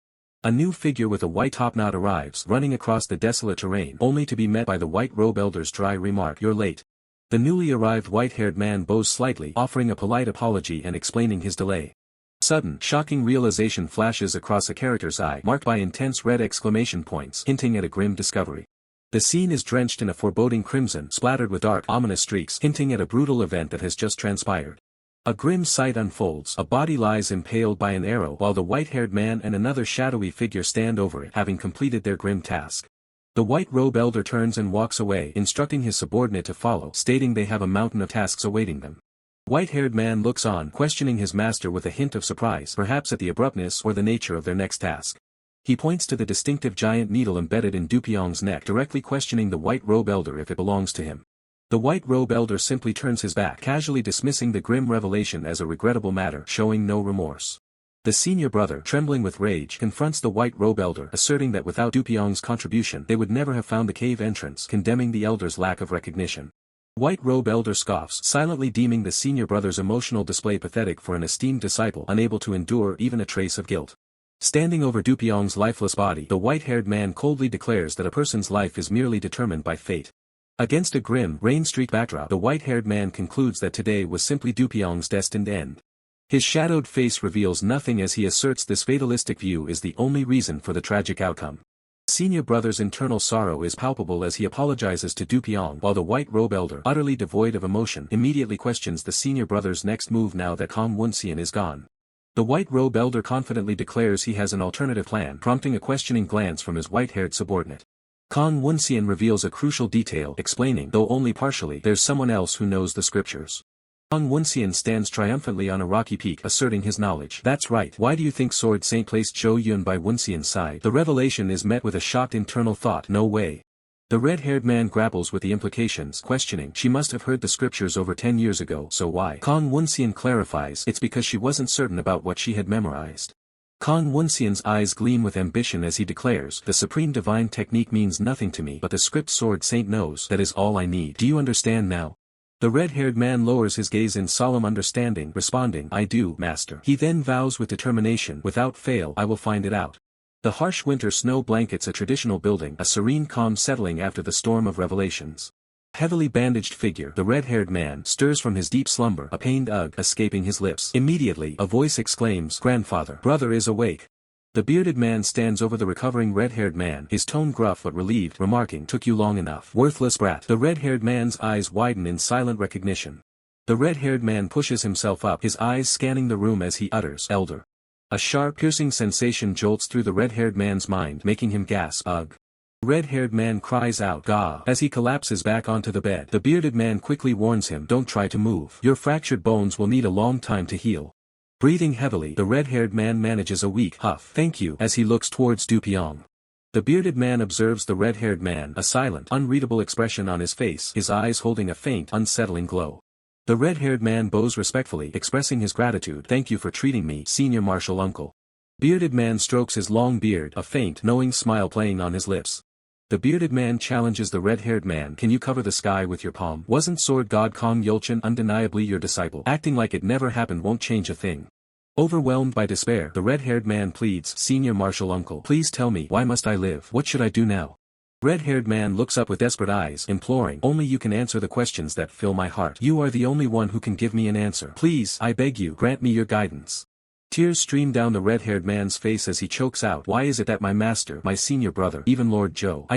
A new figure with a white topknot arrives, running across the desolate terrain, only to be met by the white robe elder's dry remark, "You're late." The newly arrived white-haired man bows slightly, offering a polite apology and explaining his delay. Sudden, shocking realization flashes across a character's eye, marked by intense red exclamation points, hinting at a grim discovery. The scene is drenched in a foreboding crimson, splattered with dark, ominous streaks, hinting at a brutal event that has just transpired. A grim sight unfolds, a body lies impaled by an arrow while the white-haired man and another shadowy figure stand over it, having completed their grim task. The white robe elder turns and walks away, instructing his subordinate to follow, stating they have a mountain of tasks awaiting them. White-haired man looks on, questioning his master with a hint of surprise, perhaps at the abruptness or the nature of their next task. He points to the distinctive giant needle embedded in Dupyong's neck, directly questioning the white robe elder if it belongs to him. The white robe elder simply turns his back, casually dismissing the grim revelation as a regrettable matter, showing no remorse. The senior brother, trembling with rage, confronts the white robe elder, asserting that without Dupyong's contribution they would never have found the cave entrance, condemning the elder's lack of recognition. White robe elder scoffs, silently deeming the senior brother's emotional display pathetic for an esteemed disciple unable to endure even a trace of guilt. Standing over Dupyong's lifeless body, the white-haired man coldly declares that a person's life is merely determined by fate. Against a grim, rain-streaked backdrop, the white-haired man concludes that today was simply Dupyong's destined end. His shadowed face reveals nothing as he asserts this fatalistic view is the only reason for the tragic outcome. Senior brother's internal sorrow is palpable as he apologizes to Dupyong, while the white robe elder, utterly devoid of emotion, immediately questions the senior brother's next move now that Woonseon is gone. The white robe elder confidently declares he has an alternative plan, prompting a questioning glance from his white-haired subordinate. Woonseon reveals a crucial detail, explaining, though only partially, there's someone else who knows the scriptures. Woonseon stands triumphantly on a rocky peak, asserting his knowledge. That's right. Why do you think Sword Saint placed Zhou Yun by Woonseon's side? The revelation is met with a shocked internal thought. No way. The red-haired man grapples with the implications, questioning. She must have heard the scriptures over 10 years ago, so why? Woonseon clarifies, it's because she wasn't certain about what she had memorized. Woonseon's eyes gleam with ambition as he declares, the supreme divine technique means nothing to me, but the script Sword Saint knows. That is all I need. Do you understand now? The red-haired man lowers his gaze in solemn understanding, responding, I do, master. He then vows with determination, without fail, I will find it out. The harsh winter snow blankets a traditional building, a serene calm settling after the storm of revelations. Heavily bandaged figure, the red-haired man, stirs from his deep slumber, a pained ugh escaping his lips. Immediately, a voice exclaims, Grandfather, brother is awake. The bearded man stands over the recovering red-haired man, his tone gruff but relieved, remarking, took you long enough. Worthless brat. The red-haired man's eyes widen in silent recognition. The red-haired man pushes himself up, his eyes scanning the room as he utters, Elder. A sharp, piercing sensation jolts through the red-haired man's mind, making him gasp, ugh. The red-haired man cries out, Gah, as he collapses back onto the bed. The bearded man quickly warns him, don't try to move. Your fractured bones will need a long time to heal. Breathing heavily, the red-haired man manages a weak huff. Thank you, as he looks towards Dupyong. The bearded man observes the red-haired man, a silent, unreadable expression on his face, his eyes holding a faint, unsettling glow. The red-haired man bows respectfully, expressing his gratitude. Thank you for treating me, senior martial uncle. Bearded man strokes his long beard, a faint, knowing smile playing on his lips. The bearded man challenges the red-haired man, can you cover the sky with your palm? Wasn't sword god Kong Yulchin undeniably your disciple? Acting like it never happened won't change a thing. Overwhelmed by despair, the red-haired man pleads, senior martial uncle, please tell me, why must I live? What should I do now? Red-haired man looks up with desperate eyes, imploring, only you can answer the questions that fill my heart. You are the only one who can give me an answer. Please, I beg you, grant me your guidance. Tears stream down the red-haired man's face as he chokes out, why is it that my master, my senior brother, even Lord Zhou,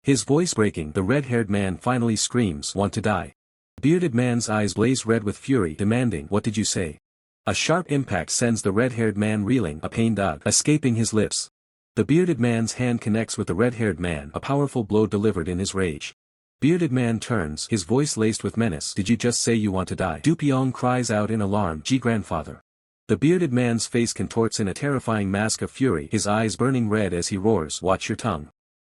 His voice breaking, the red-haired man finally screams, want to die. The bearded man's eyes blaze red with fury, demanding, what did you say? A sharp impact sends the red-haired man reeling, a pained ugh escaping his lips. The bearded man's hand connects with the red-haired man, a powerful blow delivered in his rage. Bearded man turns, his voice laced with menace, did you just say you want to die? Dupyong cries out in alarm, Gee grandfather. The bearded man's face contorts in a terrifying mask of fury, his eyes burning red as he roars, watch your tongue.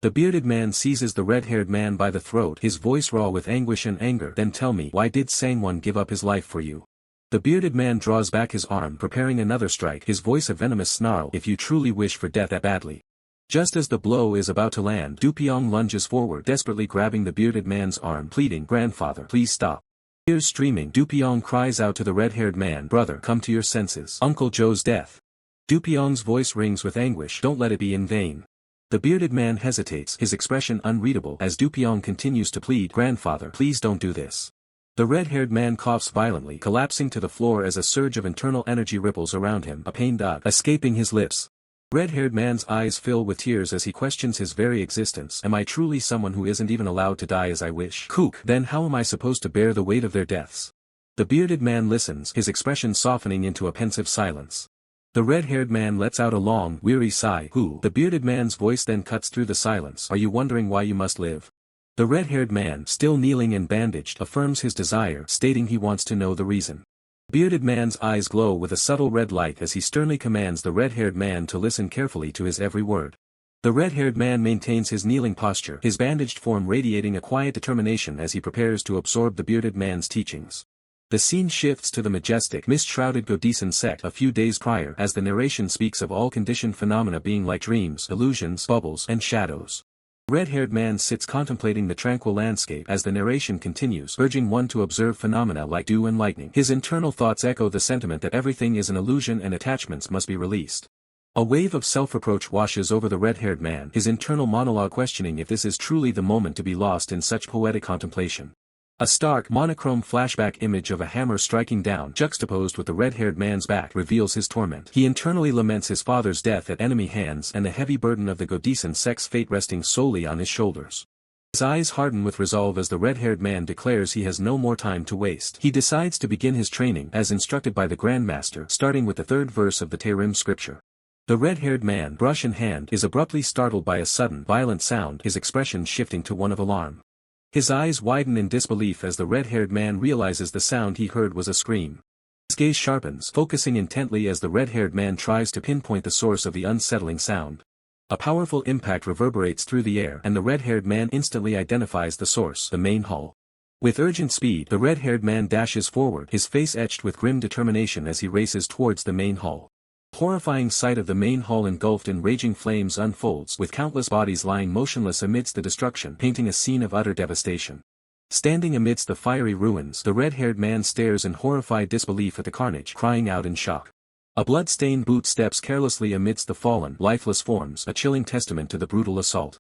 The bearded man seizes the red-haired man by the throat, his voice raw with anguish and anger, then tell me, why did Sangwon give up his life for you? The bearded man draws back his arm, preparing another strike, his voice a venomous snarl, if you truly wish for death that badly. Just as the blow is about to land, Dupyong lunges forward, desperately grabbing the bearded man's arm, pleading, grandfather, please stop. Tears streaming, Dupyong cries out to the red-haired man, brother, come to your senses. Uncle Zhou's death. Dupyong's voice rings with anguish, don't let it be in vain. The bearded man hesitates, his expression unreadable, as Dupyong continues to plead, grandfather, please don't do this. The red-haired man coughs violently, collapsing to the floor as a surge of internal energy ripples around him, a pained ugh escaping his lips. Red-haired man's eyes fill with tears as he questions his very existence. Am I truly someone who isn't even allowed to die as I wish? Kook, then how am I supposed to bear the weight of their deaths? The bearded man listens, his expression softening into a pensive silence. The red-haired man lets out a long, weary sigh. Who? The bearded man's voice then cuts through the silence. Are you wondering why you must live? The red-haired man, still kneeling and bandaged, affirms his desire, stating he wants to know the reason. The bearded man's eyes glow with a subtle red light as he sternly commands the red-haired man to listen carefully to his every word. The red-haired man maintains his kneeling posture, his bandaged form radiating a quiet determination as he prepares to absorb the bearded man's teachings. The scene shifts to the majestic, mist-shrouded Godisen sect a few days prior as the narration speaks of all conditioned phenomena being like dreams, illusions, bubbles, and shadows. The red-haired man sits contemplating the tranquil landscape as the narration continues, urging one to observe phenomena like dew and lightning. His internal thoughts echo the sentiment that everything is an illusion and attachments must be released. A wave of self-reproach washes over the red-haired man, his internal monologue questioning if this is truly the moment to be lost in such poetic contemplation. A stark, monochrome flashback image of a hammer striking down, juxtaposed with the red-haired man's back, reveals his torment. He internally laments his father's death at enemy hands and the heavy burden of the Godisen sect's fate resting solely on his shoulders. His eyes harden with resolve as the red-haired man declares he has no more time to waste. He decides to begin his training, as instructed by the Grandmaster, starting with the third verse of the Terim scripture. The red-haired man, brush in hand, is abruptly startled by a sudden, violent sound, his expression shifting to one of alarm. His eyes widen in disbelief as the red-haired man realizes the sound he heard was a scream. His gaze sharpens, focusing intently as the red-haired man tries to pinpoint the source of the unsettling sound. A powerful impact reverberates through the air, and the red-haired man instantly identifies the source, the main hall. With urgent speed, the red-haired man dashes forward, his face etched with grim determination as he races towards the main hall. Horrifying sight of the main hall engulfed in raging flames unfolds, with countless bodies lying motionless amidst the destruction, painting a scene of utter devastation. Standing amidst the fiery ruins, the red-haired man stares in horrified disbelief at the carnage, crying out in shock. A blood-stained boot steps carelessly amidst the fallen, lifeless forms, a chilling testament to the brutal assault.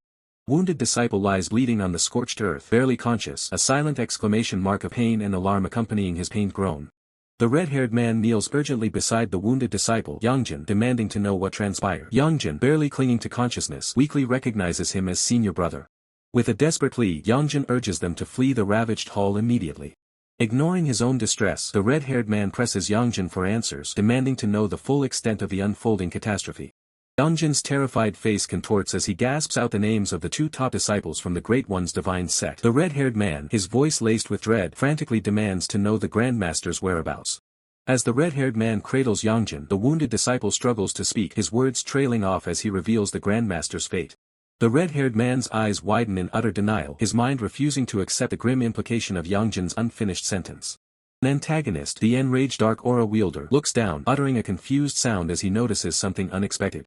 Wounded disciple lies bleeding on the scorched earth, barely conscious, a silent exclamation mark of pain and alarm accompanying his pained groan. The red-haired man kneels urgently beside the wounded disciple, Yangjin, demanding to know what transpired. Yangjin, barely clinging to consciousness, weakly recognizes him as senior brother. With a desperate plea, Yangjin urges them to flee the ravaged hall immediately. Ignoring his own distress, the red-haired man presses Yangjin for answers, demanding to know the full extent of the unfolding catastrophe. Yangjin's terrified face contorts as he gasps out the names of the two top disciples from the Great One's divine sect. The red-haired man, his voice laced with dread, frantically demands to know the Grandmaster's whereabouts. As the red-haired man cradles Yangjin, the wounded disciple struggles to speak, his words trailing off as he reveals the Grandmaster's fate. The red-haired man's eyes widen in utter denial, his mind refusing to accept the grim implication of Yangjin's unfinished sentence. An antagonist, the enraged dark aura wielder, looks down, uttering a confused sound as he notices something unexpected.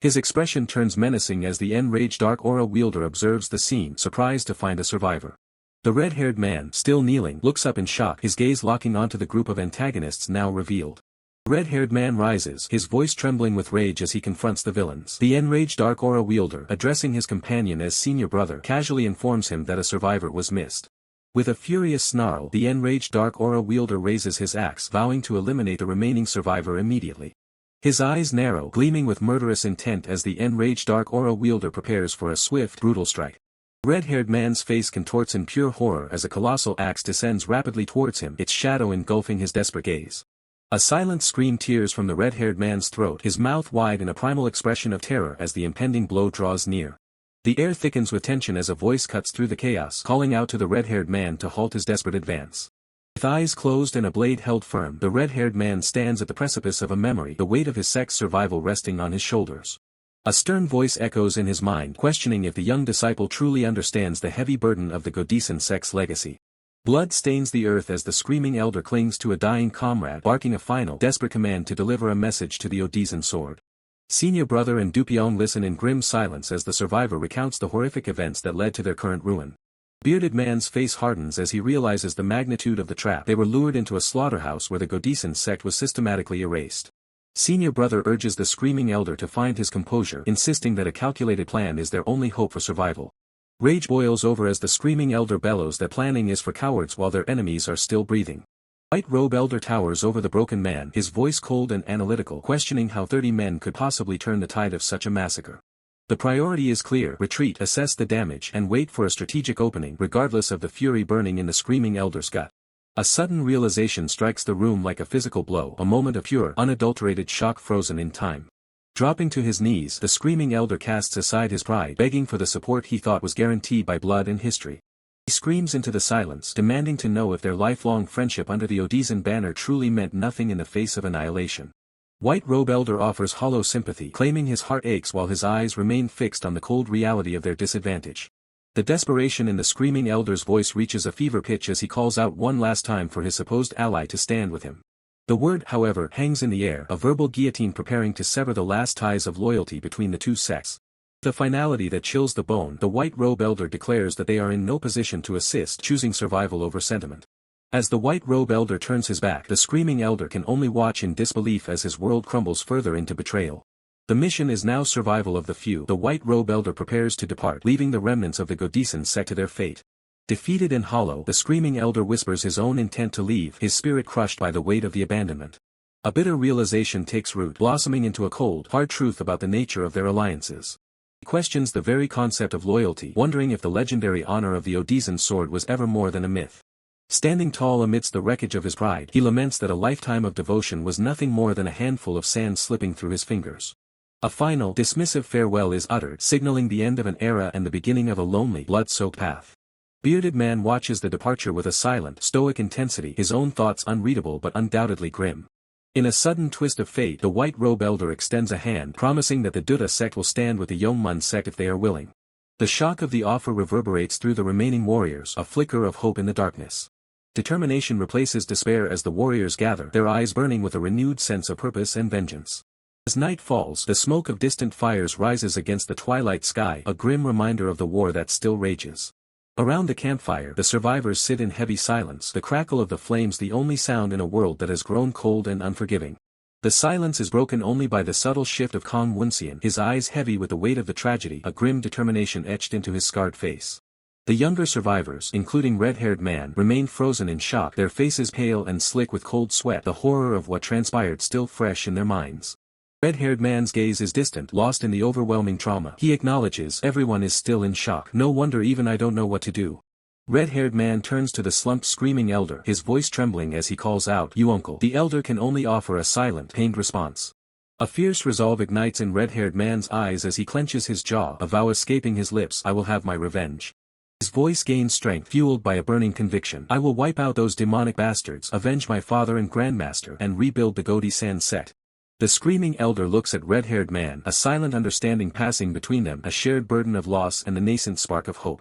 His expression turns menacing as the enraged dark aura wielder observes the scene, surprised to find a survivor. The red-haired man, still kneeling, looks up in shock, his gaze locking onto the group of antagonists now revealed. The red-haired man rises, his voice trembling with rage as he confronts the villains. The enraged dark aura wielder, addressing his companion as senior brother, casually informs him that a survivor was missed. With a furious snarl, the enraged dark aura wielder raises his axe, vowing to eliminate the remaining survivor immediately. His eyes narrow, gleaming with murderous intent as the enraged dark aura wielder prepares for a swift, brutal strike. The red-haired man's face contorts in pure horror as a colossal axe descends rapidly towards him, its shadow engulfing his desperate gaze. A silent scream tears from the red-haired man's throat, his mouth wide in a primal expression of terror as the impending blow draws near. The air thickens with tension as a voice cuts through the chaos, calling out to the red-haired man to halt his desperate advance. With eyes closed and a blade held firm, the red-haired man stands at the precipice of a memory, the weight of his sect's survival resting on his shoulders. A stern voice echoes in his mind, questioning if the young disciple truly understands the heavy burden of the Godisen sect's legacy. Blood stains the earth as the screaming elder clings to a dying comrade, barking a final, desperate command to deliver a message to the Odisen sword. Senior brother and Dupyeong listen in grim silence as the survivor recounts the horrific events that led to their current ruin. The bearded man's face hardens as he realizes the magnitude of the trap. They were lured into a slaughterhouse where the Godisen sect was systematically erased. Senior brother urges the screaming elder to find his composure, insisting that a calculated plan is their only hope for survival. Rage boils over as the screaming elder bellows that planning is for cowards while their enemies are still breathing. White robe elder towers over the broken man, his voice cold and analytical, questioning how 30 men could possibly turn the tide of such a massacre. The priority is clear: retreat, assess the damage, and wait for a strategic opening, regardless of the fury burning in the screaming elder's gut. A sudden realization strikes the room like a physical blow, a moment of pure, unadulterated shock frozen in time. Dropping to his knees, the screaming elder casts aside his pride, begging for the support he thought was guaranteed by blood and history. He screams into the silence, demanding to know if their lifelong friendship under the Odison banner truly meant nothing in the face of annihilation. White Robe Elder offers hollow sympathy, claiming his heart aches while his eyes remain fixed on the cold reality of their disadvantage. The desperation in the screaming elder's voice reaches a fever pitch as he calls out one last time for his supposed ally to stand with him. The word, however, hangs in the air, a verbal guillotine preparing to sever the last ties of loyalty between the two sects. The finality that chills the bone, the White Robe Elder declares that they are in no position to assist, choosing survival over sentiment. As the White Robe Elder turns his back, the screaming elder can only watch in disbelief as his world crumbles further into betrayal. The mission is now survival of the few. The White Robe Elder prepares to depart, leaving the remnants of the Godison sect to their fate. Defeated and hollow, the screaming elder whispers his own intent to leave, his spirit crushed by the weight of the abandonment. A bitter realization takes root, blossoming into a cold, hard truth about the nature of their alliances. He questions the very concept of loyalty, wondering if the legendary honor of the Odison sword was ever more than a myth. Standing tall amidst the wreckage of his pride, he laments that a lifetime of devotion was nothing more than a handful of sand slipping through his fingers. A final, dismissive farewell is uttered, signaling the end of an era and the beginning of a lonely, blood-soaked path. Bearded Man watches the departure with a silent, stoic intensity, his own thoughts unreadable but undoubtedly grim. In a sudden twist of fate, the White Robe Elder extends a hand, promising that the Dutta sect will stand with the Yeoman sect if they are willing. The shock of the offer reverberates through the remaining warriors, a flicker of hope in the darkness. Determination replaces despair as the warriors gather, their eyes burning with a renewed sense of purpose and vengeance. As night falls, the smoke of distant fires rises against the twilight sky, a grim reminder of the war that still rages. Around the campfire, the survivors sit in heavy silence, the crackle of the flames the only sound in a world that has grown cold and unforgiving. The silence is broken only by the subtle shift of Woonseon, his eyes heavy with the weight of the tragedy, a grim determination etched into his scarred face. The younger survivors, including Red-Haired Man, remain frozen in shock, their faces pale and slick with cold sweat, the horror of what transpired still fresh in their minds. Red-Haired Man's gaze is distant, lost in the overwhelming trauma. He acknowledges, everyone is still in shock. No wonder even I don't know what to do. Red-Haired Man turns to the slumped screaming elder, his voice trembling as he calls out, "You uncle." The elder can only offer a silent, pained response. A fierce resolve ignites in Red-Haired Man's eyes as he clenches his jaw, a vow escaping his lips, "I will have my revenge." His voice gains strength, fueled by a burning conviction. "I will wipe out those demonic bastards, avenge my father and grandmaster, and rebuild the Godison sect." The screaming elder looks at Red-Haired Man, a silent understanding passing between them, a shared burden of loss and the nascent spark of hope.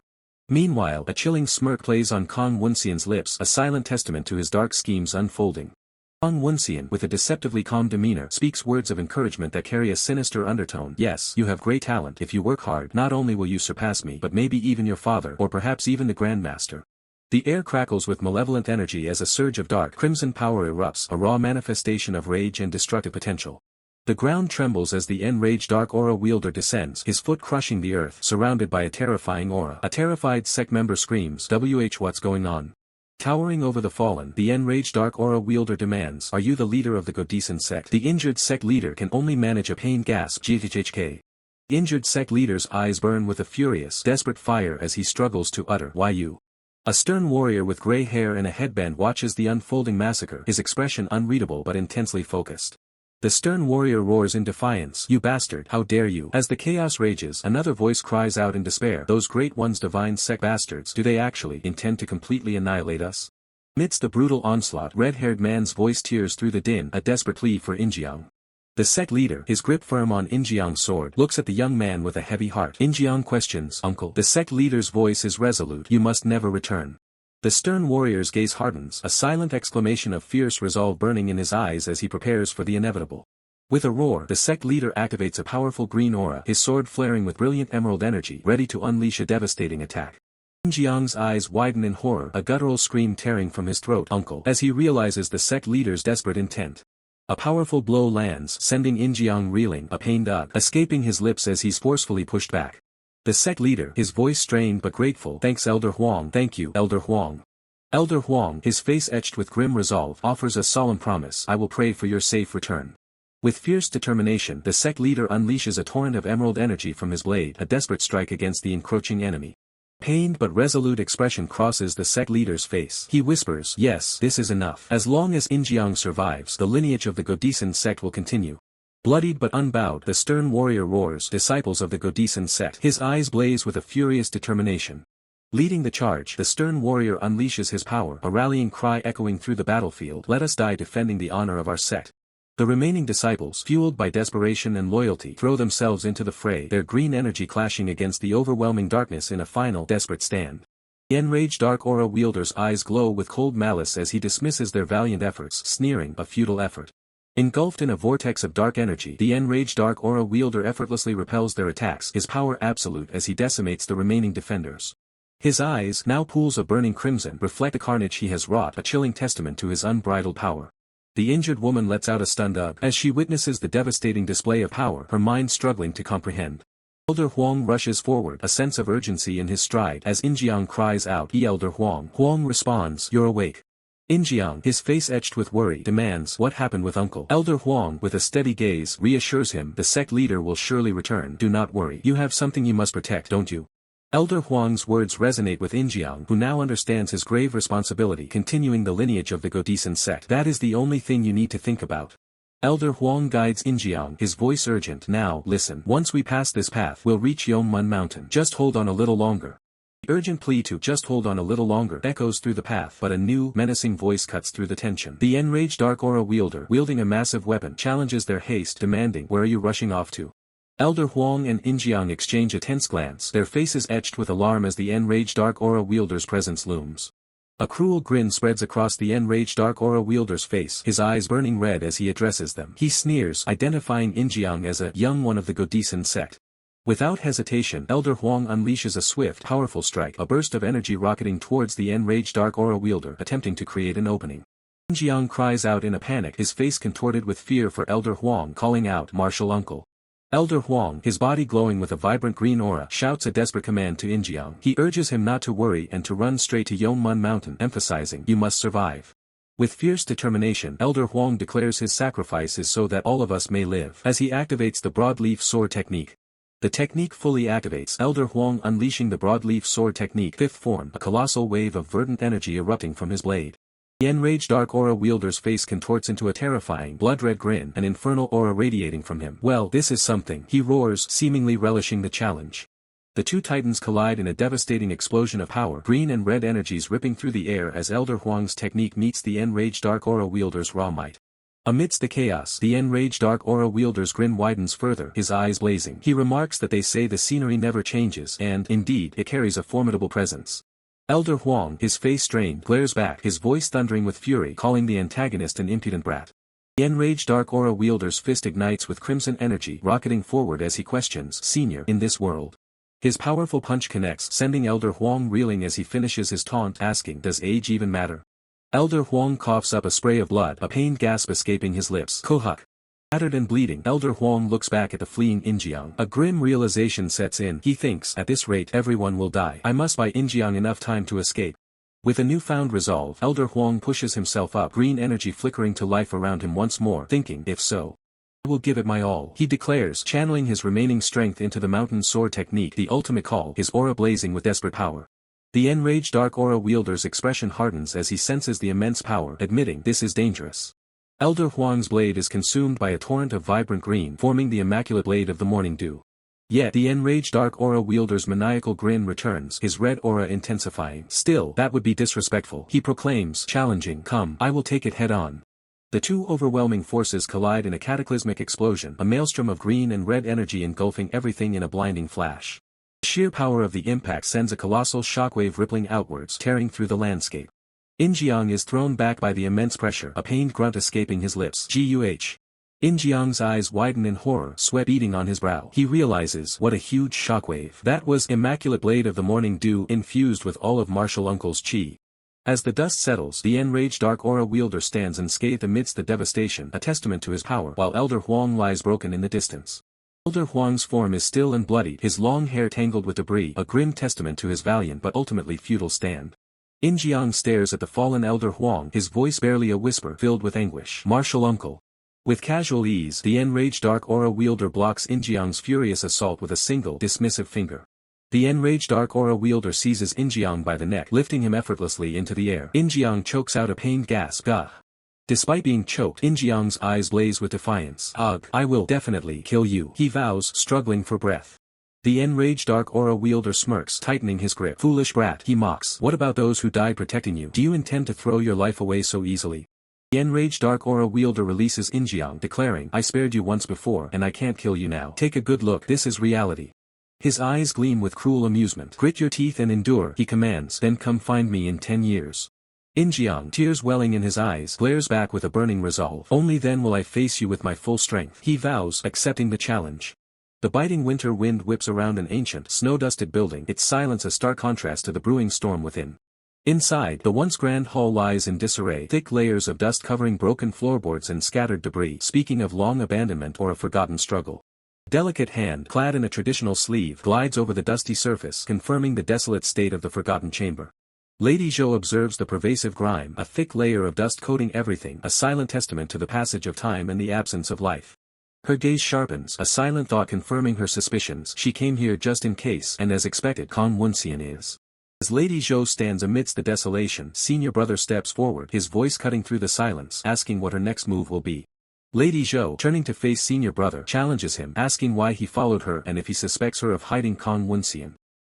Meanwhile, a chilling smirk plays on Woonseon's lips, a silent testament to his dark schemes unfolding. Woonseon, with a deceptively calm demeanor, speaks words of encouragement that carry a sinister undertone. "Yes, you have great talent. If you work hard, not only will you surpass me, but maybe even your father, or perhaps even the Grandmaster." The air crackles with malevolent energy as a surge of dark, crimson power erupts, a raw manifestation of rage and destructive potential. The ground trembles as the enraged Dark Aura wielder descends, his foot crushing the earth, surrounded by a terrifying aura. A terrified sect member screams, what's going on?" Towering over the fallen, the enraged Dark Aura wielder demands, "Are you the leader of the Godison sect?" The injured sect leader can only manage a pained gasp. "GHK." The injured sect leader's eyes burn with a furious, desperate fire as he struggles to utter, "Why you?" A stern warrior with gray hair and a headband watches the unfolding massacre, his expression unreadable but intensely focused. The stern warrior roars in defiance, "You bastard, how dare you!" As the chaos rages, another voice cries out in despair, "Those great ones divine sect bastards, do they actually intend to completely annihilate us?" Amidst the brutal onslaught, Red-Haired Man's voice tears through the din, a desperate plea for Jianghu. The sect leader, his grip firm on Jianghu's sword, looks at the young man with a heavy heart. Jianghu questions, "Uncle." The sect leader's voice is resolute, "You must never return." The stern warrior's gaze hardens, a silent exclamation of fierce resolve burning in his eyes as he prepares for the inevitable. With a roar, the sect leader activates a powerful green aura, his sword flaring with brilliant emerald energy, ready to unleash a devastating attack. Jianghu's eyes widen in horror, a guttural scream tearing from his throat, "Uncle," as he realizes the sect leader's desperate intent. A powerful blow lands, sending Jianghu reeling, a pained ugh escaping his lips as he's forcefully pushed back. The sect leader, his voice strained but grateful, "Thanks Elder Huang." "Thank you, Elder Huang." Elder Huang, his face etched with grim resolve, offers a solemn promise, "I will pray for your safe return." With fierce determination, the sect leader unleashes a torrent of emerald energy from his blade, a desperate strike against the encroaching enemy. Pained but resolute expression crosses the sect leader's face. He whispers, "Yes, this is enough. As long as Jianghu survives, the lineage of the Godison sect will continue." Bloodied but unbowed, the stern warrior roars, "Disciples of the Godison sect." His eyes blaze with a furious determination. Leading the charge, the stern warrior unleashes his power, a rallying cry echoing through the battlefield. Let us die defending the honor of our sect. The remaining disciples, fueled by desperation and loyalty, throw themselves into the fray, their green energy clashing against the overwhelming darkness in a final, desperate stand. The enraged Dark Aura wielder's eyes glow with cold malice as he dismisses their valiant efforts, sneering, a futile effort. Engulfed in a vortex of dark energy, the enraged Dark Aura wielder effortlessly repels their attacks, his power absolute as he decimates the remaining defenders. His eyes, now pools of burning crimson, reflect the carnage he has wrought, a chilling testament to his unbridled power. The injured woman lets out a stunned ugh as she witnesses the devastating display of power, her mind struggling to comprehend. Elder Huang rushes forward, a sense of urgency in his stride as Injiang cries out, Elder Huang. Huang responds, you're awake. Injiang, his face etched with worry, demands, what happened with Uncle? Elder Huang, with a steady gaze, reassures him, the sect leader will surely return. Do not worry. You have something you must protect, don't you? Elder Huang's words resonate with Injiang, who now understands his grave responsibility, continuing the lineage of the Godisen sect. That is the only thing you need to think about. Elder Huang guides Injiang, his voice urgent. Now, listen. Once we pass this path, we'll reach Yongmun Mountain. Just hold on a little longer. The urgent plea to just hold on a little longer echoes through the path, but a new, menacing voice cuts through the tension. The enraged Dark Aura wielder, wielding a massive weapon, challenges their haste, demanding, where are you rushing off to? Elder Huang and Injiang exchange a tense glance, their faces etched with alarm as the enraged Dark Aura wielder's presence looms. A cruel grin spreads across the enraged Dark Aura wielder's face, his eyes burning red as he addresses them. He sneers, identifying Injiang as a young one of the Godisen sect. Without hesitation, Elder Huang unleashes a swift, powerful strike, a burst of energy rocketing towards the enraged Dark Aura wielder, attempting to create an opening. Injiang cries out in a panic, his face contorted with fear for Elder Huang, calling out, Martial Uncle. Elder Huang, his body glowing with a vibrant green aura, shouts a desperate command to Injiang. He urges him not to worry and to run straight to Yongmun Mountain, emphasizing, you must survive. With fierce determination, Elder Huang declares his sacrifice is so that all of us may live, as he activates the broadleaf sword technique. The technique fully activates, Elder Huang unleashing the broadleaf sword technique, fifth form, a colossal wave of verdant energy erupting from his blade. The enraged Dark Aura wielder's face contorts into a terrifying, blood-red grin, an infernal aura radiating from him. Well, this is something, he roars, seemingly relishing the challenge. The two titans collide in a devastating explosion of power, green and red energies ripping through the air as Elder Huang's technique meets the enraged Dark Aura wielder's raw might. Amidst the chaos, the enraged Dark Aura wielder's grin widens further, his eyes blazing. He remarks that they say the scenery never changes, and, indeed, it carries a formidable presence. Elder Huang, his face strained, glares back, his voice thundering with fury, calling the antagonist an impudent brat. The enraged Dark Aura wielder's fist ignites with crimson energy, rocketing forward as he questions, Senior, in this world. His powerful punch connects, sending Elder Huang reeling as he finishes his taunt, asking, does age even matter? Elder Huang coughs up a spray of blood, a pained gasp escaping his lips. Kohuk. Battered and bleeding, Elder Huang looks back at the fleeing Injiang. A grim realization sets in. He thinks, at this rate everyone will die. I must buy Injiang enough time to escape. With a newfound resolve, Elder Huang pushes himself up, green energy flickering to life around him once more, thinking, if so, I will give it my all. He declares, channeling his remaining strength into the mountain sword technique, the ultimate call, his aura blazing with desperate power. The enraged Dark Aura wielder's expression hardens as he senses the immense power, admitting, this is dangerous. Elder Huang's blade is consumed by a torrent of vibrant green, forming the immaculate blade of the morning dew. Yet the enraged Dark Aura wielder's maniacal grin returns, his red aura intensifying. Still, that would be disrespectful, he proclaims, challenging, come, I will take it head on. The two overwhelming forces collide in a cataclysmic explosion, a maelstrom of green and red energy engulfing everything in a blinding flash. The sheer power of the impact sends a colossal shockwave rippling outwards, tearing through the landscape. Injiang is thrown back by the immense pressure, a pained grunt escaping his lips. Guh. Injiang's eyes widen in horror, sweat beading on his brow. He realizes, what a huge shockwave. That was immaculate blade of the morning dew, infused with all of Martial Uncle's chi. As the dust settles, the enraged Dark Aura wielder stands unscathed amidst the devastation, a testament to his power, while Elder Huang lies broken in the distance. Elder Huang's form is still and bloodied, his long hair tangled with debris, a grim testament to his valiant but ultimately futile stand. Injiang stares at the fallen Elder Huang, his voice barely a whisper, filled with anguish. Martial Uncle. With casual ease, the enraged Dark Aura wielder blocks Injiang's furious assault with a single, dismissive finger. The enraged Dark Aura wielder seizes Injiang by the neck, lifting him effortlessly into the air. Injiang chokes out a pained gasp. Gah. Despite being choked, Injiang's eyes blaze with defiance. Ugh, I will definitely kill you, he vows, struggling for breath. The enraged Dark Aura wielder smirks, tightening his grip. Foolish brat, he mocks. What about those who died protecting you? Do you intend to throw your life away so easily? The enraged Dark Aura wielder releases Jianghu, declaring, I spared you once before and I can't kill you now. Take a good look, this is reality. His eyes gleam with cruel amusement. Grit your teeth and endure, he commands, then come find me in 10 years. Jianghu, tears welling in his eyes, glares back with a burning resolve. Only then will I face you with my full strength, he vows, accepting the challenge. The biting winter wind whips around an ancient, snow-dusted building, its silence a stark contrast to the brewing storm within. Inside, the once grand hall lies in disarray, thick layers of dust covering broken floorboards and scattered debris, speaking of long abandonment or a forgotten struggle. A delicate hand, clad in a traditional sleeve, glides over the dusty surface, confirming the desolate state of the forgotten chamber. Lady Zhou observes the pervasive grime, a thick layer of dust coating everything, a silent testament to the passage of time and the absence of life. Her gaze sharpens, a silent thought confirming her suspicions. She came here just in case, and as expected, Woonseon is. As Lady Zhou stands amidst the desolation, senior brother steps forward, his voice cutting through the silence, asking what her next move will be. Lady Zhou, turning to face senior brother, challenges him, asking why he followed her and if he suspects her of hiding Woonseon.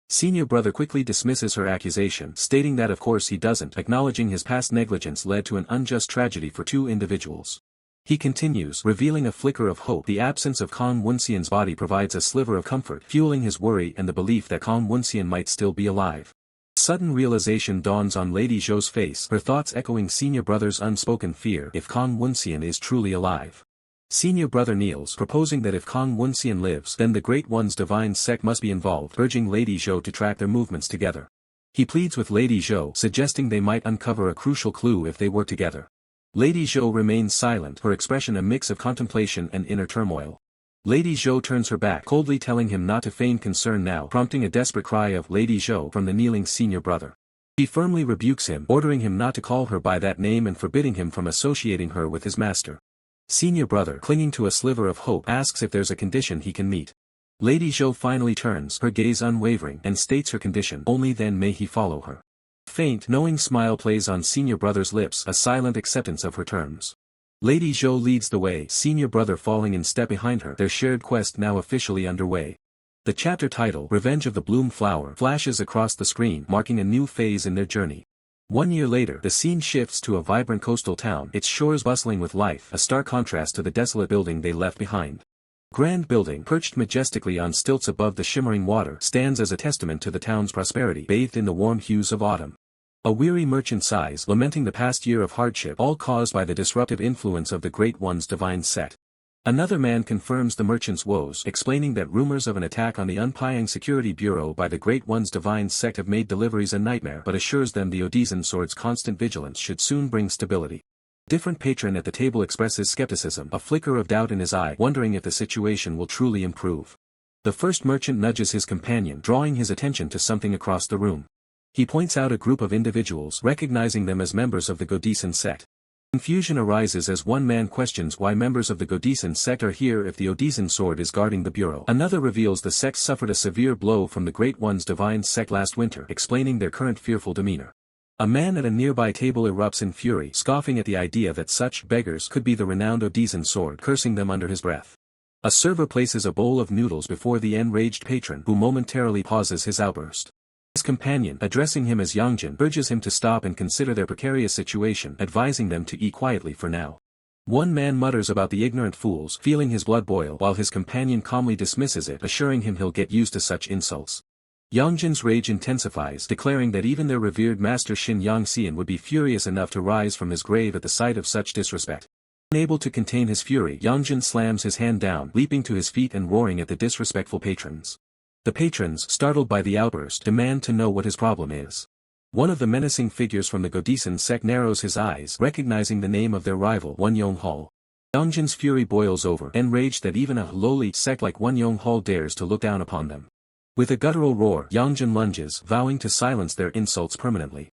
Senior brother quickly dismisses her accusation, stating that of course he doesn't, acknowledging his past negligence led to an unjust tragedy for two individuals. He continues, revealing a flicker of hope. The absence of Woonseon's body provides a sliver of comfort, fueling his worry and the belief that Woonseon might still be alive. Sudden realization dawns on Lady Zhou's face, her thoughts echoing senior brother's unspoken fear. If Woonseon is truly alive. Senior brother kneels, proposing that if Woonseon lives, then the Great One's divine sect must be involved, urging Lady Zhou to track their movements together. He pleads with Lady Zhou, suggesting they might uncover a crucial clue if they work together. Lady Zhou remains silent, her expression a mix of contemplation and inner turmoil. Lady Zhou turns her back, coldly telling him not to feign concern now, prompting a desperate cry of Lady Zhou from the kneeling senior brother. She firmly rebukes him, ordering him not to call her by that name and forbidding him from associating her with his master. Senior brother, clinging to a sliver of hope, asks if there's a condition he can meet. Lady Zhou finally turns, her gaze unwavering, and states her condition, only then may he follow her. A faint, knowing smile plays on senior brother's lips, a silent acceptance of her terms. Lady Zhou leads the way, senior brother falling in step behind her, their shared quest now officially underway. The chapter title, Revenge of the Bloom Flower, flashes across the screen, marking a new phase in their journey. 1 year later, the scene shifts to a vibrant coastal town, its shores bustling with life, a stark contrast to the desolate building they left behind. Grand building, perched majestically on stilts above the shimmering water, stands as a testament to the town's prosperity, bathed in the warm hues of autumn. A weary merchant sighs, lamenting the past year of hardship, all caused by the disruptive influence of the Great One's divine sect. Another man confirms the merchant's woes, explaining that rumors of an attack on the Unpyang Security Bureau by the Great One's divine sect have made deliveries a nightmare, but assures them the Odison Sword's constant vigilance should soon bring stability. Different patron at the table expresses skepticism, a flicker of doubt in his eye, wondering if the situation will truly improve. The first merchant nudges his companion, drawing his attention to something across the room. He points out a group of individuals, recognizing them as members of the Godison sect. Confusion arises as one man questions why members of the Godison sect are here if the Odison Sword is guarding the bureau. Another reveals the sect suffered a severe blow from the Great One's divine sect last winter, explaining their current fearful demeanor. A man at a nearby table erupts in fury, scoffing at the idea that such beggars could be the renowned Odison Sword, cursing them under his breath. A server places a bowl of noodles before the enraged patron, who momentarily pauses his outburst. His companion, addressing him as Yangjin, urges him to stop and consider their precarious situation, advising them to eat quietly for now. One man mutters about the ignorant fools, feeling his blood boil, while his companion calmly dismisses it, assuring him he'll get used to such insults. Yangjin's rage intensifies, declaring that even their revered master Shin Yangxian would be furious enough to rise from his grave at the sight of such disrespect. Unable to contain his fury, Yangjin slams his hand down, leaping to his feet and roaring at the disrespectful patrons. The patrons, startled by the outburst, demand to know what his problem is. One of the menacing figures from the Godison sect narrows his eyes, recognizing the name of their rival, Woonseon Hall. Yangjin's fury boils over, enraged that even a lowly sect like Woonseon Hall dares to look down upon them. With a guttural roar, Yangjin lunges, vowing to silence their insults permanently.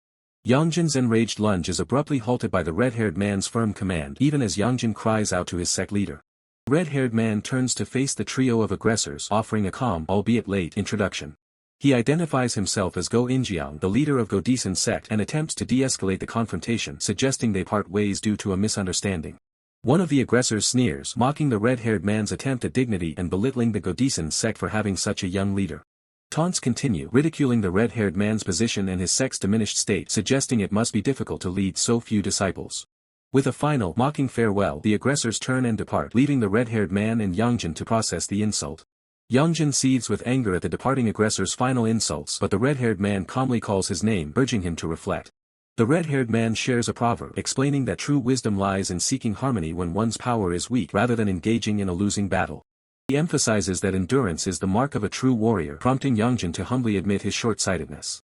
Yangjin's enraged lunge is abruptly halted by the red-haired man's firm command, even as Yangjin cries out to his sect leader. The red-haired man turns to face the trio of aggressors, offering a calm, albeit late, introduction. He identifies himself as Go Injiang, the leader of Godison sect, and attempts to de-escalate the confrontation, suggesting they part ways due to a misunderstanding. One of the aggressors sneers, mocking the red-haired man's attempt at dignity and belittling the Godisen sect for having such a young leader. Taunts continue, ridiculing the red-haired man's position and his sect's diminished state, suggesting it must be difficult to lead so few disciples. With a final, mocking farewell, the aggressors turn and depart, leaving the red-haired man and Yangjin to process the insult. Yangjin seethes with anger at the departing aggressor's final insults, but the red-haired man calmly calls his name, urging him to reflect. The red-haired man shares a proverb, explaining that true wisdom lies in seeking harmony when one's power is weak rather than engaging in a losing battle. He emphasizes that endurance is the mark of a true warrior, prompting Yangjin to humbly admit his short-sightedness.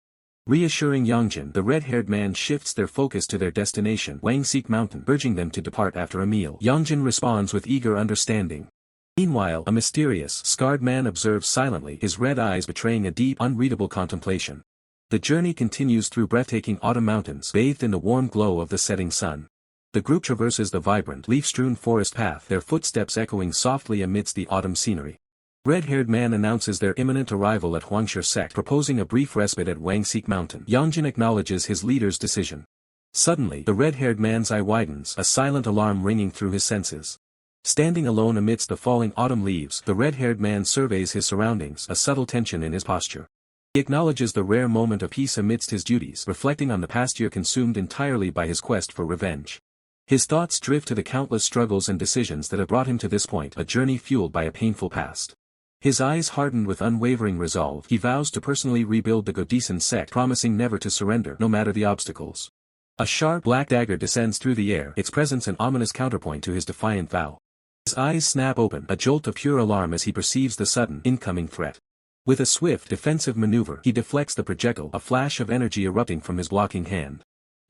Reassuring Yangjin, the red-haired man shifts their focus to their destination, Wangsik Mountain, urging them to depart after a meal. Yangjin responds with eager understanding. Meanwhile, a mysterious, scarred man observes silently, his red eyes betraying a deep, unreadable contemplation. The journey continues through breathtaking autumn mountains, bathed in the warm glow of the setting sun. The group traverses the vibrant, leaf-strewn forest path, their footsteps echoing softly amidst the autumn scenery. Red-haired man announces their imminent arrival at Huangshi sect, proposing a brief respite at Wangsik Mountain. Yangjin acknowledges his leader's decision. Suddenly, the red-haired man's eye widens, a silent alarm ringing through his senses. Standing alone amidst the falling autumn leaves, the red-haired man surveys his surroundings, a subtle tension in his posture. He acknowledges the rare moment of peace amidst his duties, reflecting on the past year consumed entirely by his quest for revenge. His thoughts drift to the countless struggles and decisions that have brought him to this point, a journey fueled by a painful past. His eyes hardened with unwavering resolve, he vows to personally rebuild the Godisen sect, promising never to surrender, no matter the obstacles. A sharp black dagger descends through the air, its presence an ominous counterpoint to his defiant vow. His eyes snap open, a jolt of pure alarm as he perceives the sudden, incoming threat. With a swift, defensive maneuver, he deflects the projectile, a flash of energy erupting from his blocking hand.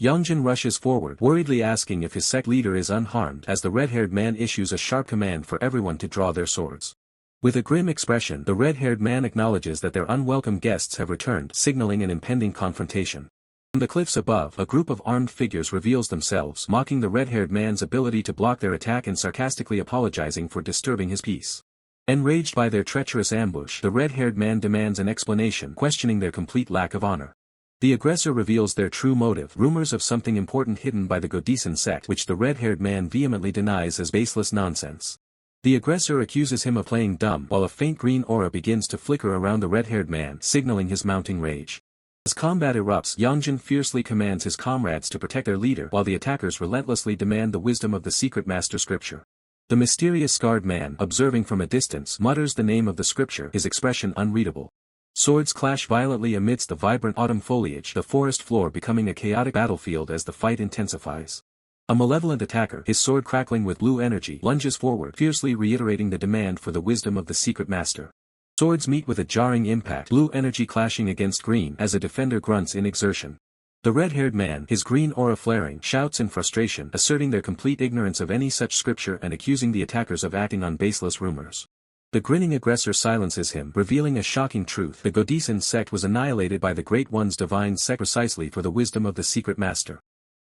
Yangjin rushes forward, worriedly asking if his sect leader is unharmed, as the red-haired man issues a sharp command for everyone to draw their swords. With a grim expression, the red-haired man acknowledges that their unwelcome guests have returned, signaling an impending confrontation. From the cliffs above, a group of armed figures reveals themselves, mocking the red-haired man's ability to block their attack and sarcastically apologizing for disturbing his peace. Enraged by their treacherous ambush, the red-haired man demands an explanation, questioning their complete lack of honor. The aggressor reveals their true motive, rumors of something important hidden by the Godisen sect, which the red-haired man vehemently denies as baseless nonsense. The aggressor accuses him of playing dumb, while a faint green aura begins to flicker around the red-haired man, signaling his mounting rage. As combat erupts, Yangjin fiercely commands his comrades to protect their leader, while the attackers relentlessly demand the wisdom of the secret master scripture. The mysterious scarred man, observing from a distance, mutters the name of the scripture, his expression unreadable. Swords clash violently amidst the vibrant autumn foliage, the forest floor becoming a chaotic battlefield as the fight intensifies. A malevolent attacker, his sword crackling with blue energy, lunges forward, fiercely reiterating the demand for the wisdom of the secret master. Swords meet with a jarring impact, blue energy clashing against green as a defender grunts in exertion. The red-haired man, his green aura flaring, shouts in frustration, asserting their complete ignorance of any such scripture and accusing the attackers of acting on baseless rumors. The grinning aggressor silences him, revealing a shocking truth: the Godisen sect was annihilated by the Great One's divine sect precisely for the wisdom of the secret master.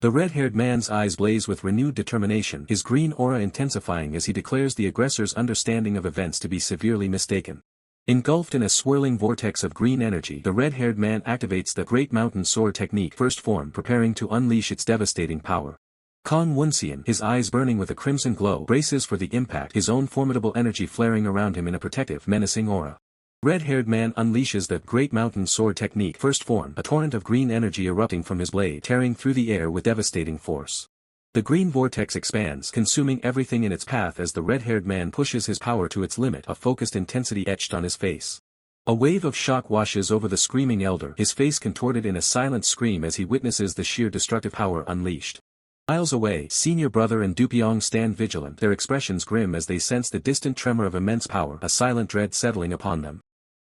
The red-haired man's eyes blaze with renewed determination, his green aura intensifying as he declares the aggressor's understanding of events to be severely mistaken. Engulfed in a swirling vortex of green energy, the red-haired man activates the Great Mountain Sword technique first form, preparing to unleash its devastating power. Woonseon, his eyes burning with a crimson glow, braces for the impact, his own formidable energy flaring around him in a protective, menacing aura. Red-haired man unleashes the Great Mountain Sword technique first form, a torrent of green energy erupting from his blade, tearing through the air with devastating force. The green vortex expands, consuming everything in its path as the red-haired man pushes his power to its limit, a focused intensity etched on his face. A wave of shock washes over the screaming elder, his face contorted in a silent scream as he witnesses the sheer destructive power unleashed. Miles away, senior brother and Dupyeong stand vigilant, their expressions grim as they sense the distant tremor of immense power, a silent dread settling upon them.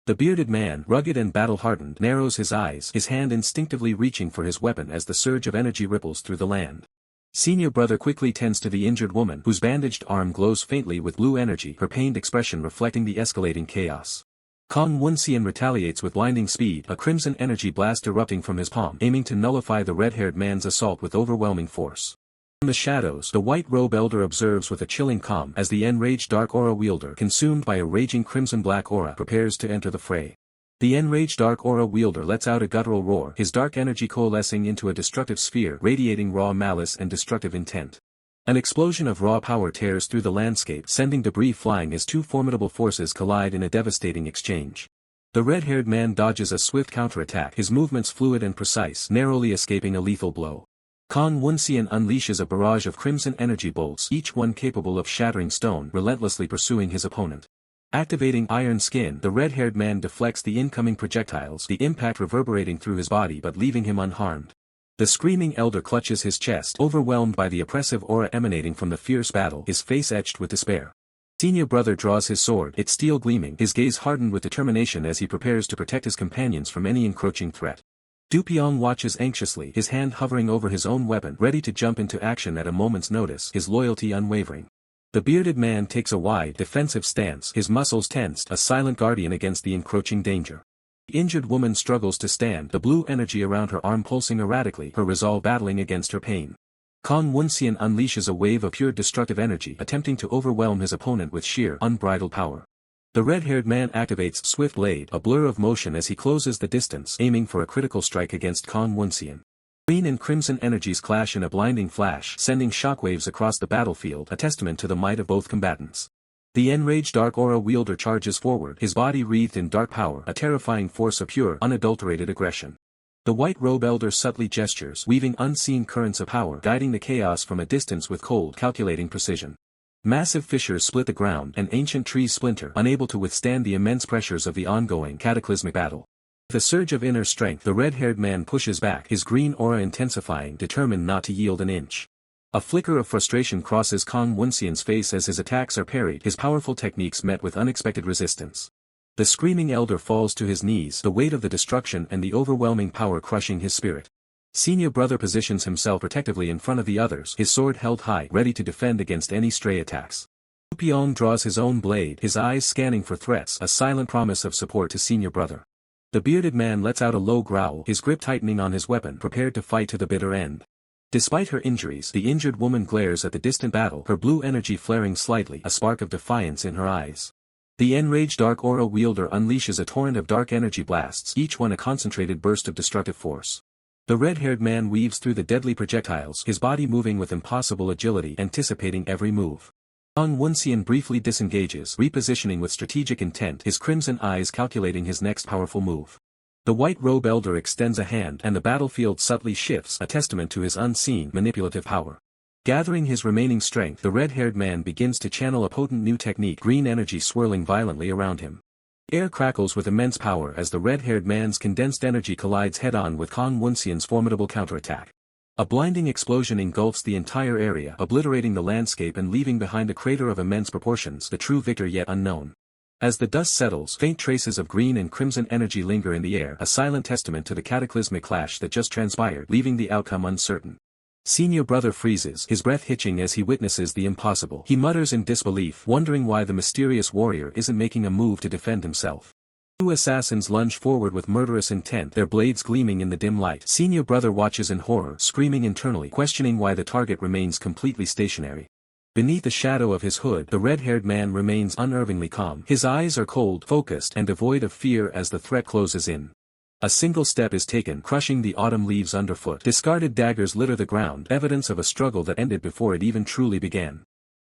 The bearded man, rugged and battle-hardened, narrows his eyes, his hand instinctively reaching for his weapon as the surge of energy ripples through the land. Senior brother quickly tends to the injured woman, whose bandaged arm glows faintly with blue energy, her pained expression reflecting the escalating chaos. Woonseon retaliates with blinding speed, a crimson energy blast erupting from his palm, aiming to nullify the red-haired man's assault with overwhelming force. From the shadows, the white robe elder observes with a chilling calm as the enraged dark aura wielder, consumed by a raging crimson-black aura, prepares to enter the fray. The enraged dark aura wielder lets out a guttural roar, his dark energy coalescing into a destructive sphere, radiating raw malice and destructive intent. An explosion of raw power tears through the landscape, sending debris flying as two formidable forces collide in a devastating exchange. The red-haired man dodges a swift counterattack, his movements fluid and precise, narrowly escaping a lethal blow. Woonseon unleashes a barrage of crimson energy bolts, each one capable of shattering stone, relentlessly pursuing his opponent. Activating Iron Skin, the red-haired man deflects the incoming projectiles, the impact reverberating through his body but leaving him unharmed. The screaming elder clutches his chest, overwhelmed by the oppressive aura emanating from the fierce battle, his face etched with despair. Senior brother draws his sword, its steel gleaming, his gaze hardened with determination as he prepares to protect his companions from any encroaching threat. Dupyong watches anxiously, his hand hovering over his own weapon, ready to jump into action at a moment's notice, his loyalty unwavering. The bearded man takes a wide, defensive stance, his muscles tensed, a silent guardian against the encroaching danger. The injured woman struggles to stand, the blue energy around her arm pulsing erratically, her resolve battling against her pain. Woonseon unleashes a wave of pure destructive energy, attempting to overwhelm his opponent with sheer, unbridled power. The red-haired man activates Swift Blade, a blur of motion as he closes the distance, aiming for a critical strike against Woonseon. Green and crimson energies clash in a blinding flash, sending shockwaves across the battlefield, a testament to the might of both combatants. The enraged Dark Aura wielder charges forward, his body wreathed in dark power, a terrifying force of pure, unadulterated aggression. The white robe elder subtly gestures, weaving unseen currents of power, guiding the chaos from a distance with cold, calculating precision. Massive fissures split the ground, and ancient trees splinter, unable to withstand the immense pressures of the ongoing, cataclysmic battle. With a surge of inner strength, the red-haired man pushes back, his green aura intensifying, determined not to yield an inch. A flicker of frustration crosses Woonseon's face as his attacks are parried, his powerful techniques met with unexpected resistance. The screaming elder falls to his knees, the weight of the destruction and the overwhelming power crushing his spirit. Senior brother positions himself protectively in front of the others, his sword held high, ready to defend against any stray attacks. Dupyong draws his own blade, his eyes scanning for threats, a silent promise of support to senior brother. The bearded man lets out a low growl, his grip tightening on his weapon, prepared to fight to the bitter end. Despite her injuries, the injured woman glares at the distant battle, her blue energy flaring slightly, a spark of defiance in her eyes. The enraged Dark Aura wielder unleashes a torrent of dark energy blasts, each one a concentrated burst of destructive force. The red-haired man weaves through the deadly projectiles, his body moving with impossible agility, anticipating every move. Woonseon briefly disengages, repositioning with strategic intent, his crimson eyes calculating his next powerful move. The white robe elder extends a hand, and the battlefield subtly shifts, a testament to his unseen, manipulative power. Gathering his remaining strength, the red-haired man begins to channel a potent new technique, green energy swirling violently around him. Air crackles with immense power as the red-haired man's condensed energy collides head-on with Woonseon's formidable counterattack. A blinding explosion engulfs the entire area, obliterating the landscape and leaving behind a crater of immense proportions, the true victor yet unknown. As the dust settles, faint traces of green and crimson energy linger in the air, a silent testament to the cataclysmic clash that just transpired, leaving the outcome uncertain. Senior brother freezes, his breath hitching as he witnesses the impossible. He mutters in disbelief, wondering why the mysterious warrior isn't making a move to defend himself. Two assassins lunge forward with murderous intent, their blades gleaming in the dim light. Senior brother watches in horror, screaming internally, questioning why the target remains completely stationary. Beneath the shadow of his hood, the red-haired man remains unnervingly calm. His eyes are cold, focused, and devoid of fear as the threat closes in. A single step is taken, crushing the autumn leaves underfoot. Discarded daggers litter the ground, evidence of a struggle that ended before it even truly began.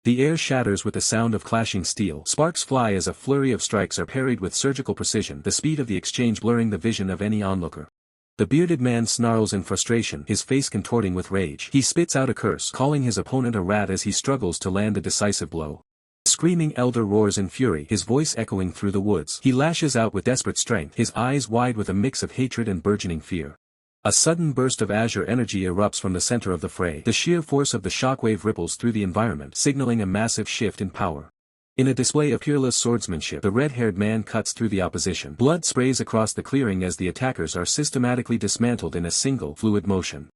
The air shatters with the sound of clashing steel. Sparks fly as a flurry of strikes are parried with surgical precision, the speed of the exchange blurring the vision of any onlooker. The bearded man snarls in frustration, his face contorting with rage. He spits out a curse, calling his opponent a rat as he struggles to land a decisive blow. The screaming elder roars in fury, his voice echoing through the woods. He lashes out with desperate strength, his eyes wide with a mix of hatred and burgeoning fear. A sudden burst of azure energy erupts from the center of the fray. The sheer force of the shockwave ripples through the environment, signaling a massive shift in power. In a display of peerless swordsmanship, the red-haired man cuts through the opposition. Blood sprays across the clearing as the attackers are systematically dismantled in a single, fluid motion.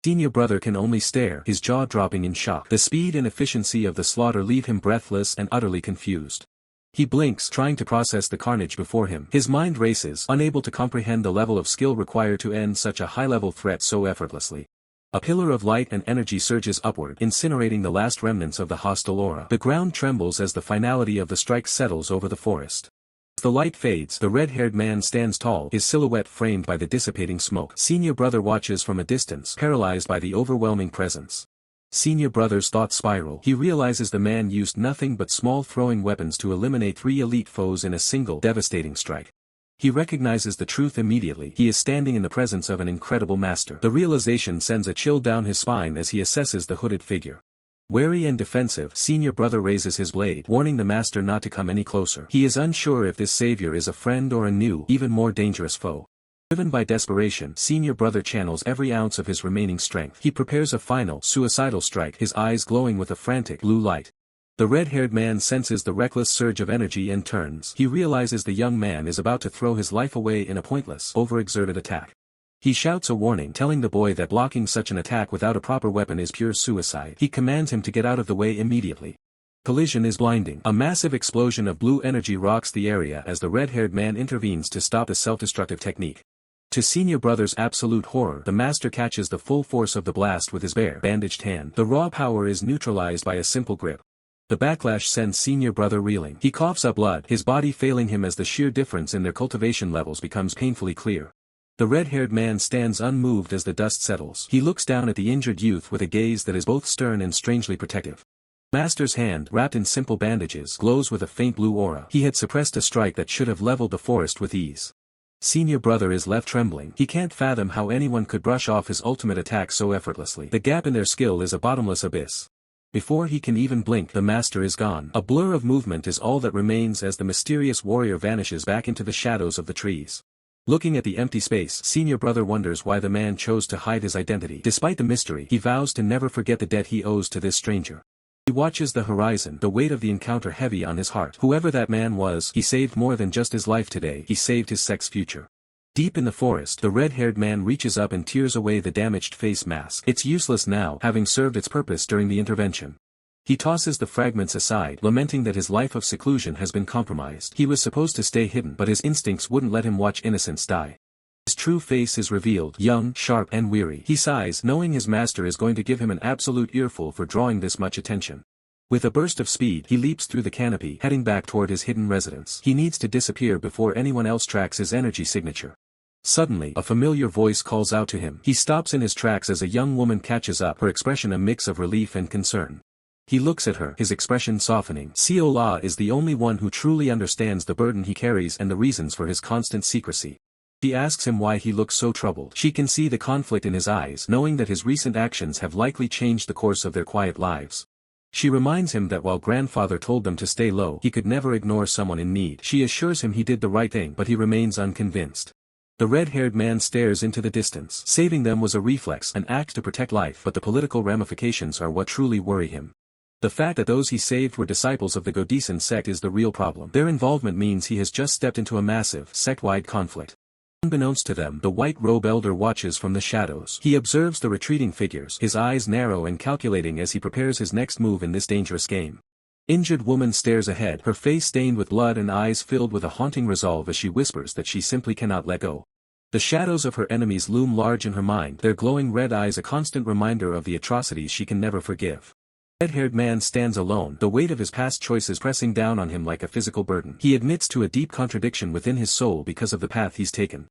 Senior brother can only stare, his jaw dropping in shock. The speed and efficiency of the slaughter leave him breathless and utterly confused. He blinks, trying to process the carnage before him. His mind races, unable to comprehend the level of skill required to end such a high-level threat so effortlessly. A pillar of light and energy surges upward, incinerating the last remnants of the hostile aura. The ground trembles as the finality of the strike settles over the forest. As the light fades, the red-haired man stands tall, his silhouette framed by the dissipating smoke. Senior brother watches from a distance, paralyzed by the overwhelming presence. Senior brother's thoughts spiral. He realizes the man used nothing but small throwing weapons to eliminate 3 elite foes in a single devastating strike. He recognizes the truth immediately. He is standing in the presence of an incredible master. The realization sends a chill down his spine as he assesses the hooded figure. Wary and defensive, senior brother raises his blade, warning the master not to come any closer. He is unsure if this savior is a friend or a new, even more dangerous foe. Driven by desperation, senior brother channels every ounce of his remaining strength. He prepares a final, suicidal strike, his eyes glowing with a frantic blue light. The red-haired man senses the reckless surge of energy and turns. He realizes the young man is about to throw his life away in a pointless, overexerted attack. He shouts a warning, telling the boy that blocking such an attack without a proper weapon is pure suicide. He commands him to get out of the way immediately. Collision is blinding. A massive explosion of blue energy rocks the area as the red-haired man intervenes to stop the self-destructive technique. To senior brother's absolute horror, the master catches the full force of the blast with his bare, bandaged hand. The raw power is neutralized by a simple grip. The backlash sends senior brother reeling. He coughs up blood, his body failing him as the sheer difference in their cultivation levels becomes painfully clear. The red-haired man stands unmoved as the dust settles. He looks down at the injured youth with a gaze that is both stern and strangely protective. Master's hand, wrapped in simple bandages, glows with a faint blue aura. He had suppressed a strike that should have leveled the forest with ease. Senior brother is left trembling. He can't fathom how anyone could brush off his ultimate attack so effortlessly. The gap in their skill is a bottomless abyss. Before he can even blink, the master is gone. A blur of movement is all that remains as the mysterious warrior vanishes back into the shadows of the trees. Looking at the empty space, senior brother wonders why the man chose to hide his identity. Despite the mystery, he vows to never forget the debt he owes to this stranger. He watches the horizon, the weight of the encounter heavy on his heart. Whoever that man was, he saved more than just his life today. He saved his sex future. Deep in the forest, the red-haired man reaches up and tears away the damaged face mask. It's useless now, having served its purpose during the intervention. He tosses the fragments aside, lamenting that his life of seclusion has been compromised. He was supposed to stay hidden, but his instincts wouldn't let him watch innocents die. His true face is revealed, young, sharp and weary. He sighs, knowing his master is going to give him an absolute earful for drawing this much attention. With a burst of speed, he leaps through the canopy, heading back toward his hidden residence. He needs to disappear before anyone else tracks his energy signature. Suddenly, a familiar voice calls out to him. He stops in his tracks as a young woman catches up, her expression a mix of relief and concern. He looks at her, his expression softening. Siola is the only one who truly understands the burden he carries and the reasons for his constant secrecy. She asks him why he looks so troubled. She can see the conflict in his eyes, knowing that his recent actions have likely changed the course of their quiet lives. She reminds him that while grandfather told them to stay low, he could never ignore someone in need. She assures him he did the right thing, but he remains unconvinced. The red-haired man stares into the distance. Saving them was a reflex, an act to protect life, but the political ramifications are what truly worry him. The fact that those he saved were disciples of the Godison sect is the real problem. Their involvement means he has just stepped into a massive, sect-wide conflict. Unbeknownst to them, the white robe elder watches from the shadows. He observes the retreating figures, his eyes narrow and calculating as he prepares his next move in this dangerous game. Injured woman stares ahead, her face stained with blood and eyes filled with a haunting resolve as she whispers that she simply cannot let go. The shadows of her enemies loom large in her mind, their glowing red eyes a constant reminder of the atrocities she can never forgive. The red-haired man stands alone, the weight of his past choices pressing down on him like a physical burden. He admits to a deep contradiction within his soul because of the path he's taken.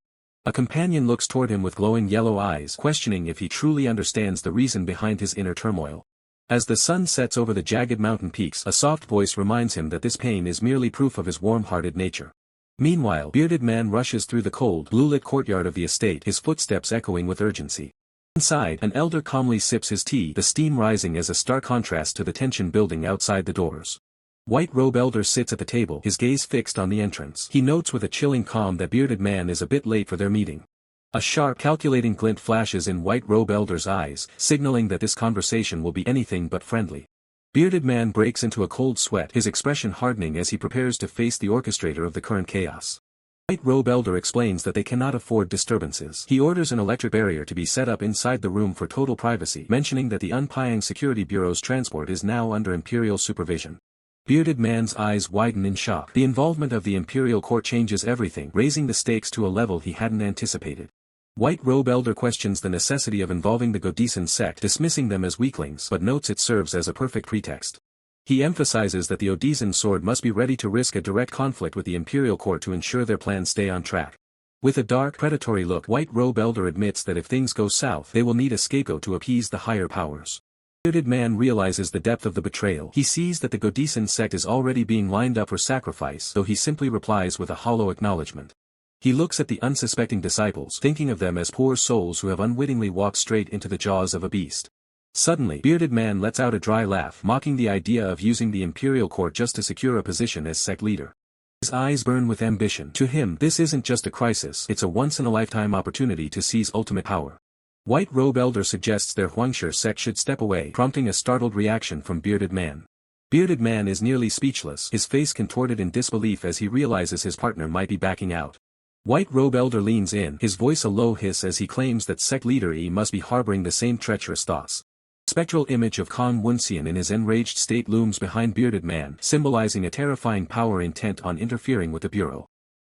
A companion looks toward him with glowing yellow eyes, questioning if he truly understands the reason behind his inner turmoil. As the sun sets over the jagged mountain peaks, a soft voice reminds him that this pain is merely proof of his warm-hearted nature. Meanwhile, bearded man rushes through the cold, blue-lit courtyard of the estate, his footsteps echoing with urgency. Inside, an elder calmly sips his tea, the steam rising as a stark contrast to the tension building outside the doors. White robe elder sits at the table, his gaze fixed on the entrance. He notes with a chilling calm that bearded man is a bit late for their meeting. A sharp, calculating glint flashes in white robe elder's eyes, signaling that this conversation will be anything but friendly. Bearded man breaks into a cold sweat, his expression hardening as he prepares to face the orchestrator of the current chaos. White robe elder explains that they cannot afford disturbances. He orders an electric barrier to be set up inside the room for total privacy, mentioning that the Unpyang Security Bureau's transport is now under imperial supervision. Bearded man's eyes widen in shock. The involvement of the imperial court changes everything, raising the stakes to a level he hadn't anticipated. White robe elder questions the necessity of involving the Godison sect, dismissing them as weaklings, but notes it serves as a perfect pretext. He emphasizes that the Odizan sword must be ready to risk a direct conflict with the imperial court to ensure their plans stay on track. With a dark, predatory look, white robe elder admits that if things go south, they will need a scapegoat to appease the higher powers. Bearded man realizes the depth of the betrayal. He sees that the Godison sect is already being lined up for sacrifice, though he simply replies with a hollow acknowledgement. He looks at the unsuspecting disciples, thinking of them as poor souls who have unwittingly walked straight into the jaws of a beast. Suddenly, Bearded Man lets out a dry laugh, mocking the idea of using the imperial court just to secure a position as sect leader. His eyes burn with ambition. To him, this isn't just a crisis, it's a once-in-a-lifetime opportunity to seize ultimate power. White Robe Elder suggests their Huangshe sect should step away, prompting a startled reaction from Bearded Man. Bearded Man is nearly speechless, his face contorted in disbelief as he realizes his partner might be backing out. White Robe Elder leans in, his voice a low hiss as he claims that sect leader E must be harboring the same treacherous thoughts. The spectral image of Kong Woonseon in his enraged state looms behind Bearded Man, symbolizing a terrifying power intent on interfering with the Bureau.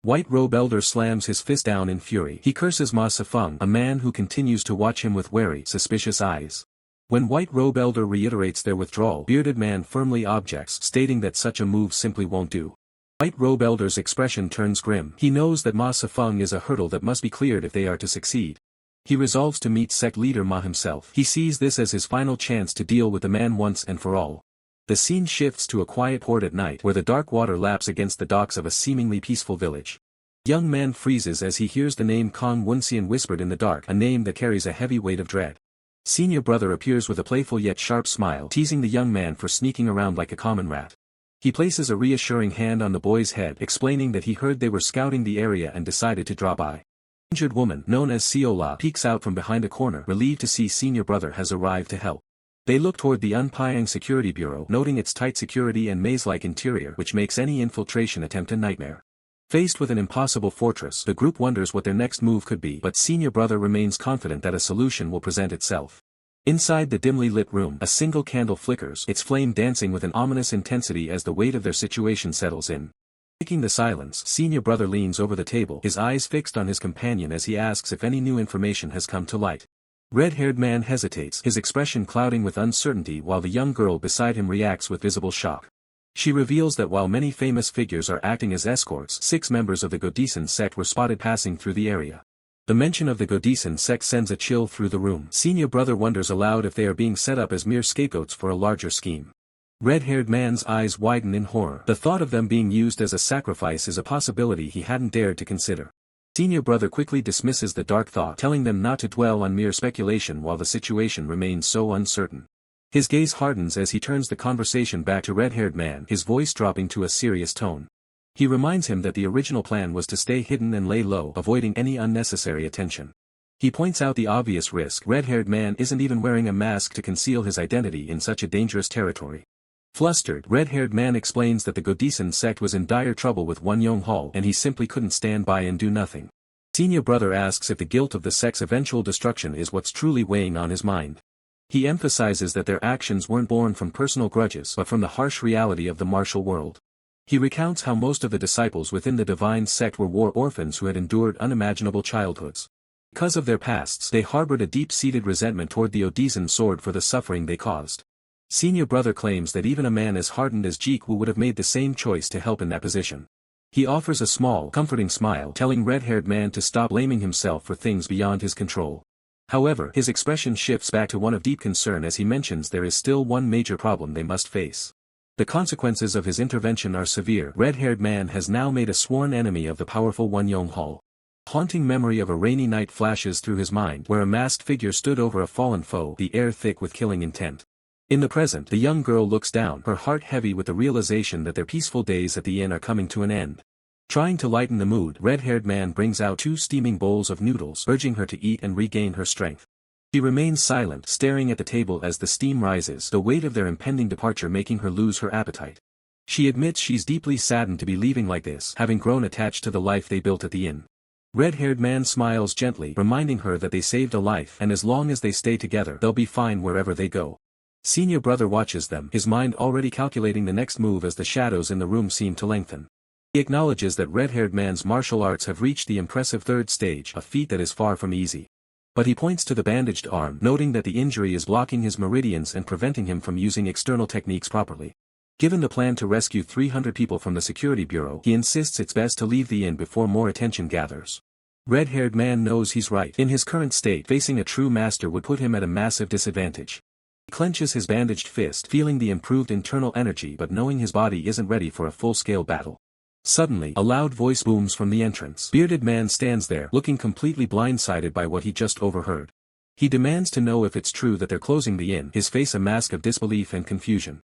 White Robe Elder slams his fist down in fury. He curses Ma Sifeng, a man who continues to watch him with wary, suspicious eyes. When White Robe Elder reiterates their withdrawal, Bearded Man firmly objects, stating that such a move simply won't do. White Robe Elder's expression turns grim. He knows that Ma Sifeng is a hurdle that must be cleared if they are to succeed. He resolves to meet sect leader Ma himself. He sees this as his final chance to deal with the man once and for all. The scene shifts to a quiet port at night where the dark water laps against the docks of a seemingly peaceful village. Young man freezes as he hears the name Kong Woonseon whispered in the dark, a name that carries a heavy weight of dread. Senior brother appears with a playful yet sharp smile, teasing the young man for sneaking around like a common rat. He places a reassuring hand on the boy's head, explaining that he heard they were scouting the area and decided to drop by. An injured woman, known as Siola, peeks out from behind a corner, relieved to see senior brother has arrived to help. They look toward the Unpyang Security Bureau, noting its tight security and maze-like interior which makes any infiltration attempt a nightmare. Faced with an impossible fortress, the group wonders what their next move could be, but senior brother remains confident that a solution will present itself. Inside the dimly lit room, a single candle flickers, its flame dancing with an ominous intensity as the weight of their situation settles in. Breaking the silence, senior brother leans over the table, his eyes fixed on his companion as he asks if any new information has come to light. Red-haired man hesitates, his expression clouding with uncertainty while the young girl beside him reacts with visible shock. She reveals that while many famous figures are acting as escorts, 6 members of the Godison sect were spotted passing through the area. The mention of the Godison sect sends a chill through the room. Senior brother wonders aloud if they are being set up as mere scapegoats for a larger scheme. Red-haired man's eyes widen in horror. The thought of them being used as a sacrifice is a possibility he hadn't dared to consider. Senior brother quickly dismisses the dark thought, telling them not to dwell on mere speculation while the situation remains so uncertain. His gaze hardens as he turns the conversation back to red-haired man, his voice dropping to a serious tone. He reminds him that the original plan was to stay hidden and lay low, avoiding any unnecessary attention. He points out the obvious risk. Red-haired man isn't even wearing a mask to conceal his identity in such a dangerous territory. Flustered, red-haired man explains that the Godison sect was in dire trouble with Woonseon Hall and he simply couldn't stand by and do nothing. Senior brother asks if the guilt of the sect's eventual destruction is what's truly weighing on his mind. He emphasizes that their actions weren't born from personal grudges but from the harsh reality of the martial world. He recounts how most of the disciples within the divine sect were war orphans who had endured unimaginable childhoods. Because of their pasts, they harbored a deep-seated resentment toward the Odison sword for the suffering they caused. Senior brother claims that even a man as hardened as Jianghu would have made the same choice to help in that position. He offers a small, comforting smile, telling red-haired man to stop blaming himself for things beyond his control. However, his expression shifts back to one of deep concern as he mentions there is still one major problem they must face. The consequences of his intervention are severe. Red-haired man has now made a sworn enemy of the powerful Woonseon Hall. Haunting memory of a rainy night flashes through his mind where a masked figure stood over a fallen foe, the air thick with killing intent. In the present, the young girl looks down, her heart heavy with the realization that their peaceful days at the inn are coming to an end. Trying to lighten the mood, red-haired man brings out 2 steaming bowls of noodles, urging her to eat and regain her strength. She remains silent, staring at the table as the steam rises, the weight of their impending departure making her lose her appetite. She admits she's deeply saddened to be leaving like this, having grown attached to the life they built at the inn. Red-haired man smiles gently, reminding her that they saved a life and as long as they stay together, they'll be fine wherever they go. Senior brother watches them, his mind already calculating the next move as the shadows in the room seem to lengthen. He acknowledges that red-haired man's martial arts have reached the impressive 3rd stage, a feat that is far from easy. But he points to the bandaged arm, noting that the injury is blocking his meridians and preventing him from using external techniques properly. Given the plan to rescue 300 people from the security bureau, he insists it's best to leave the inn before more attention gathers. Red-haired man knows he's right. In his current state, facing a true master would put him at a massive disadvantage. He clenches his bandaged fist, feeling the improved internal energy but knowing his body isn't ready for a full-scale battle. Suddenly, a loud voice booms from the entrance. Bearded man stands there, looking completely blindsided by what he just overheard. He demands to know if it's true that they're closing the inn, his face a mask of disbelief and confusion.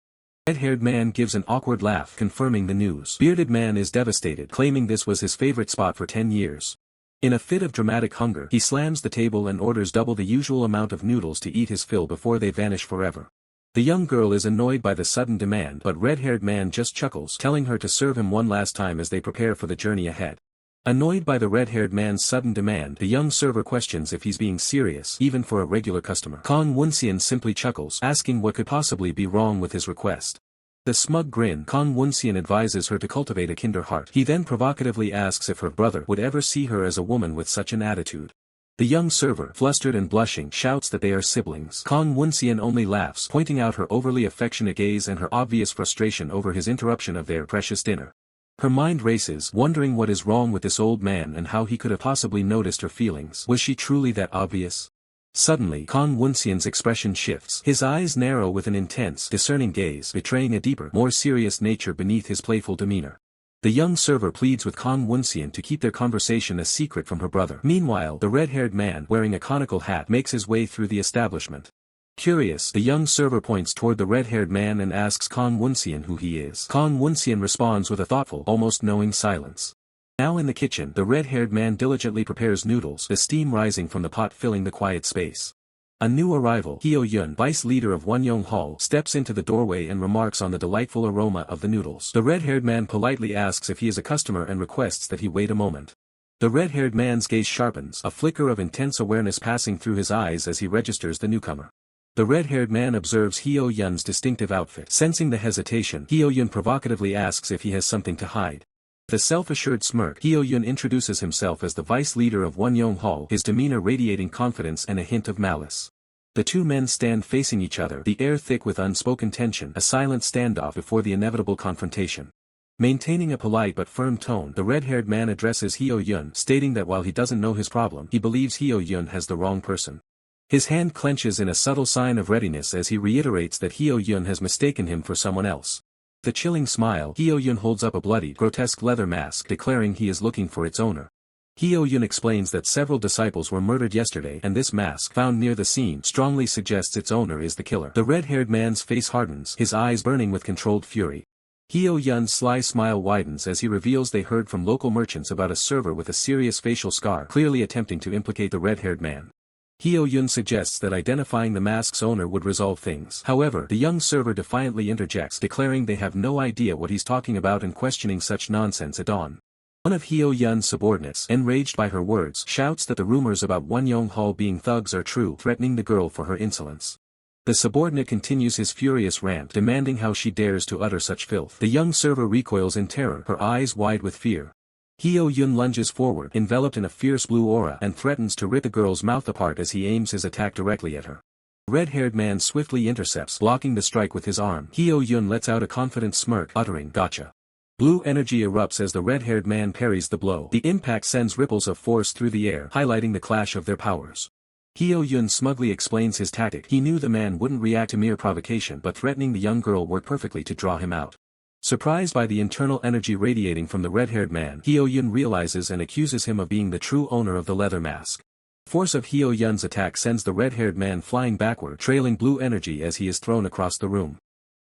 Red-haired man gives an awkward laugh, confirming the news. Bearded man is devastated, claiming this was his favorite spot for 10 years. In a fit of dramatic hunger, he slams the table and orders double the usual amount of noodles to eat his fill before they vanish forever. The young girl is annoyed by the sudden demand, but red-haired man just chuckles, telling her to serve him one last time as they prepare for the journey ahead. Annoyed by the red-haired man's sudden demand, the young server questions if he's being serious, even for a regular customer. Kong Woonseon simply chuckles, asking what could possibly be wrong with his request. The smug grin, Kong Woonseon advises her to cultivate a kinder heart. He then provocatively asks if her brother would ever see her as a woman with such an attitude. The young server, flustered and blushing, shouts that they are siblings. Kong Woonseon only laughs, pointing out her overly affectionate gaze and her obvious frustration over his interruption of their precious dinner. Her mind races, wondering what is wrong with this old man and how he could have possibly noticed her feelings. Was she truly that obvious? Suddenly, Kong Woonseon's expression shifts. His eyes narrow with an intense, discerning gaze, betraying a deeper, more serious nature beneath his playful demeanor. The young server pleads with Kong Woonseon to keep their conversation a secret from her brother. Meanwhile, the red-haired man, wearing a conical hat, makes his way through the establishment. Curious, the young server points toward the red-haired man and asks Kong Woonseon who he is. Kong Woonseon responds with a thoughtful, almost knowing silence. Now in the kitchen, the red-haired man diligently prepares noodles, the steam rising from the pot filling the quiet space. A new arrival, Hyo-yun, vice leader of Woonseon Hall, steps into the doorway and remarks on the delightful aroma of the noodles. The red-haired man politely asks if he is a customer and requests that he wait a moment. The red-haired man's gaze sharpens, a flicker of intense awareness passing through his eyes as he registers the newcomer. The red-haired man observes Hyo-yun's distinctive outfit. Sensing the hesitation, Hyo-yun provocatively asks if he has something to hide. With a self-assured smirk, Hyo-yun introduces himself as the vice leader of Woonseon Hall, his demeanor radiating confidence and a hint of malice. The two men stand facing each other, the air thick with unspoken tension, a silent standoff before the inevitable confrontation. Maintaining a polite but firm tone, the red-haired man addresses Hyo-yun, stating that while he doesn't know his problem, he believes Hyo-yun has the wrong person. His hand clenches in a subtle sign of readiness as he reiterates that Hyo-yun has mistaken him for someone else. With a chilling smile, Hyo-yun holds up a bloodied, grotesque leather mask, declaring he is looking for its owner. Hyo-yun explains that several disciples were murdered yesterday and this mask, found near the scene, strongly suggests its owner is the killer. The red-haired man's face hardens, his eyes burning with controlled fury. Hyo-yun's sly smile widens as he reveals they heard from local merchants about a server with a serious facial scar, clearly attempting to implicate the red-haired man. Hyo-yun suggests that identifying the mask's owner would resolve things. However, the young server defiantly interjects, declaring they have no idea what he's talking about and questioning such nonsense at dawn. One of Hyo-yun's subordinates, enraged by her words, shouts that the rumors about Woonseon Hall being thugs are true, threatening the girl for her insolence. The subordinate continues his furious rant, demanding how she dares to utter such filth. The young server recoils in terror, her eyes wide with fear. Hyo-yun lunges forward, enveloped in a fierce blue aura, and threatens to rip the girl's mouth apart as he aims his attack directly at her. The red-haired man swiftly intercepts, blocking the strike with his arm. Hyo-yun lets out a confident smirk, uttering, "Gotcha." Blue energy erupts as the red-haired man parries the blow. The impact sends ripples of force through the air, highlighting the clash of their powers. Hyo-yun smugly explains his tactic. He knew the man wouldn't react to mere provocation, but threatening the young girl worked perfectly to draw him out. Surprised by the internal energy radiating from the red-haired man, Hyo-yun realizes and accuses him of being the true owner of the leather mask. The force of Hyo-yun's attack sends the red-haired man flying backward, trailing blue energy as he is thrown across the room.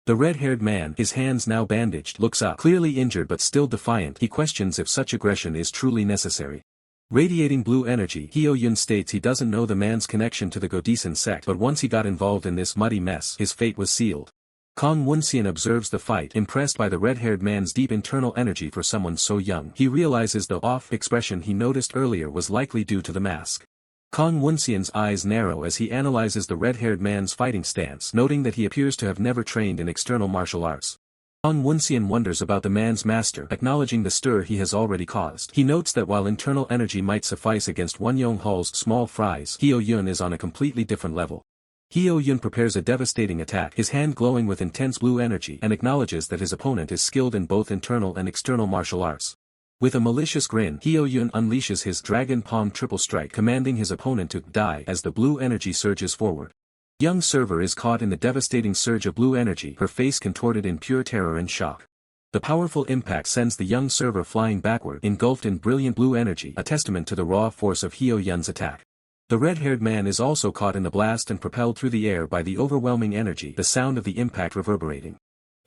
The red-haired man, his hands now bandaged, looks up, clearly injured but still defiant. He questions if such aggression is truly necessary. Radiating blue energy, Hyo-yun states he doesn't know the man's connection to the Godisen sect, but once he got involved in this muddy mess, his fate was sealed. Kong Woonseon observes the fight, impressed by the red-haired man's deep internal energy for someone so young. He realizes the off expression he noticed earlier was likely due to the mask. Kong Woonseon's eyes narrow as he analyzes the red-haired man's fighting stance, noting that he appears to have never trained in external martial arts. Kong Woonseon wonders about the man's master, acknowledging the stir he has already caused. He notes that while internal energy might suffice against Woonseon Hall's small fries, Hyo-yun is on a completely different level. Hyo-yun prepares a devastating attack, his hand glowing with intense blue energy, and acknowledges that his opponent is skilled in both internal and external martial arts. With a malicious grin, Hyo-yun unleashes his Dragon Palm triple strike, commanding his opponent to die as the blue energy surges forward. Young server is caught in the devastating surge of blue energy, her face contorted in pure terror and shock. The powerful impact sends the young server flying backward, engulfed in brilliant blue energy, a testament to the raw force of Hyo Yun's attack. The red-haired man is also caught in the blast and propelled through the air by the overwhelming energy, the sound of the impact reverberating.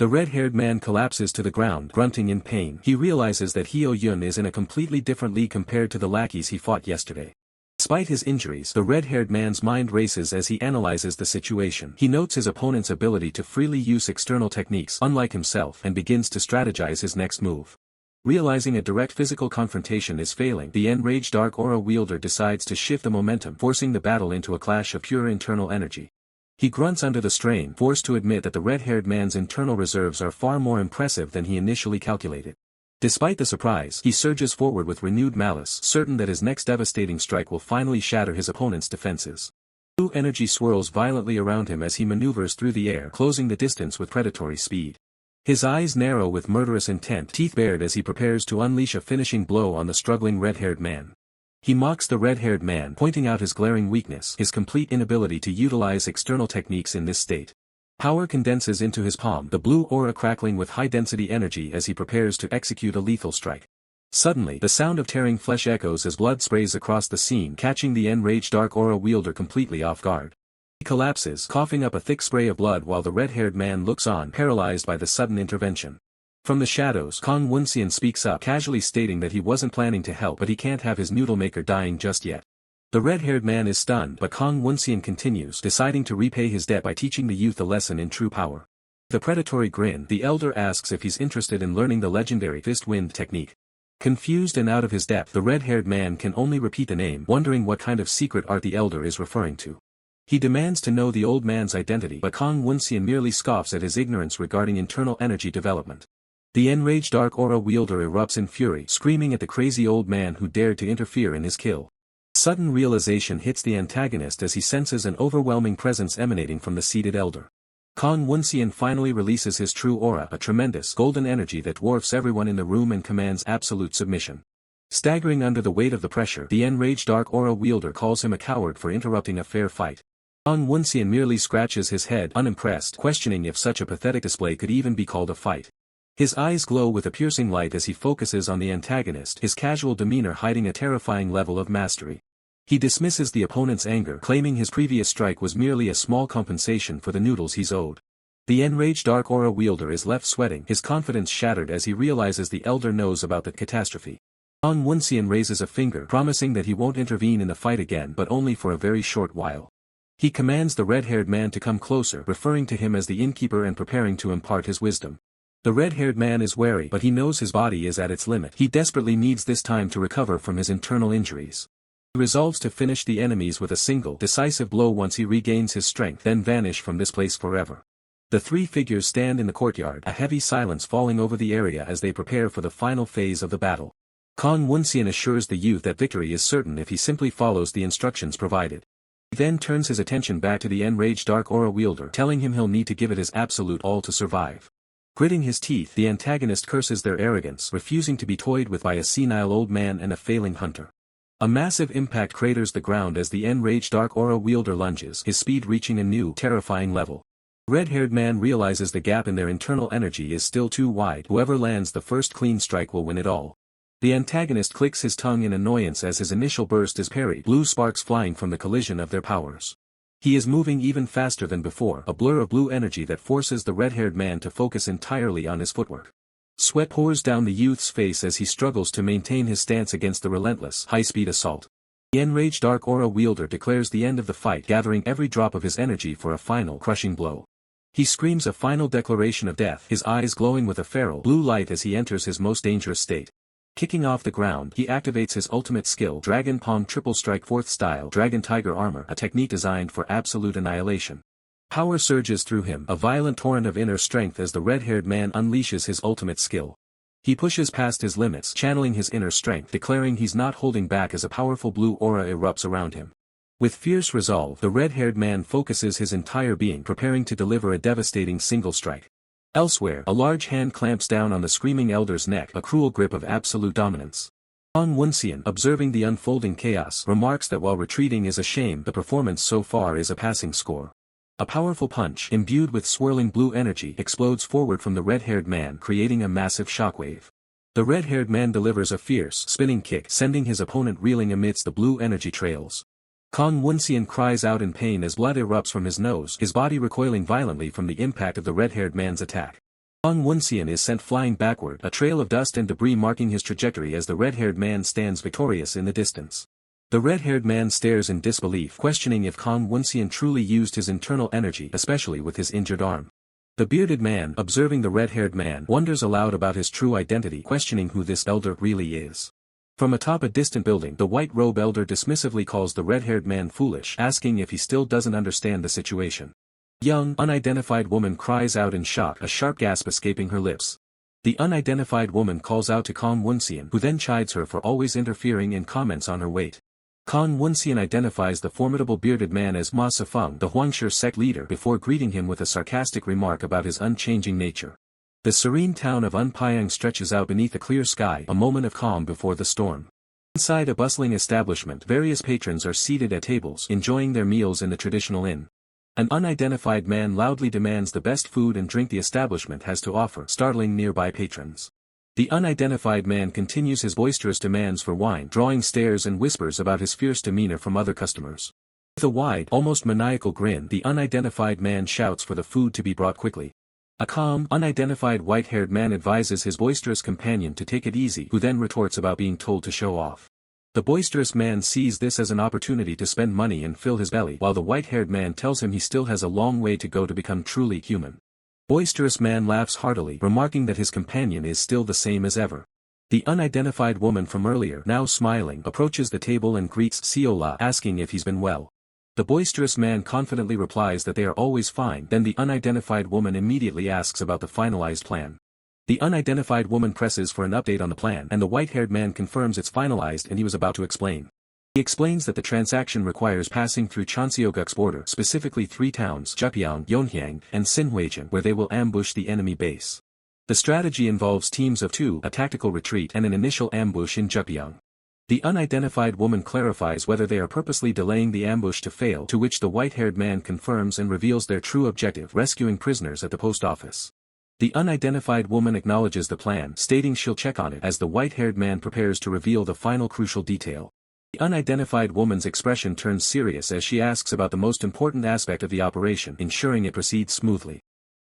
The red-haired man collapses to the ground, grunting in pain. He realizes that Hyo Yun is in a completely different league compared to the lackeys he fought yesterday. Despite his injuries, the red-haired man's mind races as he analyzes the situation. He notes his opponent's ability to freely use external techniques unlike himself and begins to strategize his next move. Realizing a direct physical confrontation is failing, the enraged Dark Aura wielder decides to shift the momentum, forcing the battle into a clash of pure internal energy. He grunts under the strain, forced to admit that the red-haired man's internal reserves are far more impressive than he initially calculated. Despite the surprise, he surges forward with renewed malice, certain that his next devastating strike will finally shatter his opponent's defenses. Blue energy swirls violently around him as he maneuvers through the air, closing the distance with predatory speed. His eyes narrow with murderous intent, teeth bared as he prepares to unleash a finishing blow on the struggling red-haired man. He mocks the red-haired man, pointing out his glaring weakness, his complete inability to utilize external techniques in this state. Power condenses into his palm, the blue aura crackling with high-density energy as he prepares to execute a lethal strike. Suddenly, the sound of tearing flesh echoes as blood sprays across the scene, catching the enraged Dark Aura wielder completely off guard. He collapses, coughing up a thick spray of blood while the red-haired man looks on, paralyzed by the sudden intervention. From the shadows, Kong Woonseon speaks up, casually stating that he wasn't planning to help but he can't have his noodle maker dying just yet. The red-haired man is stunned, but Kong Woonseon continues, deciding to repay his debt by teaching the youth a lesson in true power. With a predatory grin, the elder asks if he's interested in learning the legendary fist wind technique. Confused and out of his depth, the red-haired man can only repeat the name, wondering what kind of secret art the elder is referring to. He demands to know the old man's identity, but Kong Woonseon merely scoffs at his ignorance regarding internal energy development. The enraged Dark Aura wielder erupts in fury, screaming at the crazy old man who dared to interfere in his kill. Sudden realization hits the antagonist as he senses an overwhelming presence emanating from the seated elder. Kong Woonseon finally releases his true aura, a tremendous, golden energy that dwarfs everyone in the room and commands absolute submission. Staggering under the weight of the pressure, the enraged Dark Aura wielder calls him a coward for interrupting a fair fight. Kong Woonseon merely scratches his head, unimpressed, questioning if such a pathetic display could even be called a fight. His eyes glow with a piercing light as he focuses on the antagonist, his casual demeanor hiding a terrifying level of mastery. He dismisses the opponent's anger, claiming his previous strike was merely a small compensation for the noodles he's owed. The enraged Dark Aura wielder is left sweating, his confidence shattered as he realizes the elder knows about the catastrophe. Kong Woonseon raises a finger, promising that he won't intervene in the fight again, but only for a very short while. He commands the red-haired man to come closer, referring to him as the innkeeper and preparing to impart his wisdom. The red-haired man is wary, but he knows his body is at its limit. He desperately needs this time to recover from his internal injuries. He resolves to finish the enemies with a single, decisive blow once he regains his strength, then vanish from this place forever. The three figures stand in the courtyard, a heavy silence falling over the area as they prepare for the final phase of the battle. Kong Woonseon assures the youth that victory is certain if he simply follows the instructions provided. He then turns his attention back to the enraged Dark Aura wielder, telling him he'll need to give it his absolute all to survive. Gritting his teeth, the antagonist curses their arrogance, refusing to be toyed with by a senile old man and a failing hunter. A massive impact craters the ground as the enraged Dark Aura wielder lunges, his speed reaching a new, terrifying level. The red-haired man realizes the gap in their internal energy is still too wide. Whoever lands the first clean strike will win it all. The antagonist clicks his tongue in annoyance as his initial burst is parried, blue sparks flying from the collision of their powers. He is moving even faster than before, a blur of blue energy that forces the red-haired man to focus entirely on his footwork. Sweat pours down the youth's face as he struggles to maintain his stance against the relentless, high-speed assault. The enraged Dark Aura wielder declares the end of the fight, gathering every drop of his energy for a final, crushing blow. He screams a final declaration of death, his eyes glowing with a feral, blue light as he enters his most dangerous state. Kicking off the ground, he activates his ultimate skill, Dragon Palm Triple Strike 4th Style Dragon Tiger Armor, a technique designed for absolute annihilation. Power surges through him, a violent torrent of inner strength as the red-haired man unleashes his ultimate skill. He pushes past his limits, channeling his inner strength, declaring he's not holding back as a powerful blue aura erupts around him. With fierce resolve, the red-haired man focuses his entire being, preparing to deliver a devastating single strike. Elsewhere, a large hand clamps down on the screaming elder's neck, a cruel grip of absolute dominance. Kong Woonseon, observing the unfolding chaos, remarks that while retreating is a shame, the performance so far is a passing score. A powerful punch, imbued with swirling blue energy, explodes forward from the red-haired man, creating a massive shockwave. The red-haired man delivers a fierce, spinning kick, sending his opponent reeling amidst the blue energy trails. Woonseon cries out in pain as blood erupts from his nose, his body recoiling violently from the impact of the red-haired man's attack. Woonseon is sent flying backward, a trail of dust and debris marking his trajectory as the red-haired man stands victorious in the distance. The red-haired man stares in disbelief, questioning if Woonseon truly used his internal energy, especially with his injured arm. The bearded man, observing the red-haired man, wonders aloud about his true identity, questioning who this elder really is. From atop a distant building, the white robe elder dismissively calls the red-haired man foolish, asking if he still doesn't understand the situation. Young, unidentified woman cries out in shock, a sharp gasp escaping her lips. The unidentified woman calls out to Woonseon, who then chides her for always interfering and comments on her weight. Woonseon identifies the formidable bearded man as Ma Sifeng, the Huangshi sect leader, before greeting him with a sarcastic remark about his unchanging nature. The serene town of Unpyang stretches out beneath a clear sky, a moment of calm before the storm. Inside a bustling establishment, various patrons are seated at tables, enjoying their meals in the traditional inn. An unidentified man loudly demands the best food and drink the establishment has to offer, startling nearby patrons. The unidentified man continues his boisterous demands for wine, drawing stares and whispers about his fierce demeanor from other customers. With a wide, almost maniacal grin, the unidentified man shouts for the food to be brought quickly. A calm, unidentified white-haired man advises his boisterous companion to take it easy, who then retorts about being told to show off. The boisterous man sees this as an opportunity to spend money and fill his belly, while the white-haired man tells him he still has a long way to go to become truly human. Boisterous man laughs heartily, remarking that his companion is still the same as ever. The unidentified woman from earlier, now smiling, approaches the table and greets Siola, asking if he's been well. The boisterous man confidently replies that they are always fine. Then the unidentified woman immediately asks about the finalized plan. The unidentified woman presses for an update on the plan, and the white-haired man confirms it's finalized and he was about to explain. He explains that the transaction requires passing through Cheonseoguk's border, specifically 3 towns, Jeopyeong, Yonhyang, and Sinhuijeon, where they will ambush the enemy base. The strategy involves teams of 2, a tactical retreat and an initial ambush in Jeopyeong. The unidentified woman clarifies whether they are purposely delaying the ambush to fail, to which the white-haired man confirms and reveals their true objective, rescuing prisoners at the post office. The unidentified woman acknowledges the plan, stating she'll check on it as the white-haired man prepares to reveal the final crucial detail. The unidentified woman's expression turns serious as she asks about the most important aspect of the operation, ensuring it proceeds smoothly.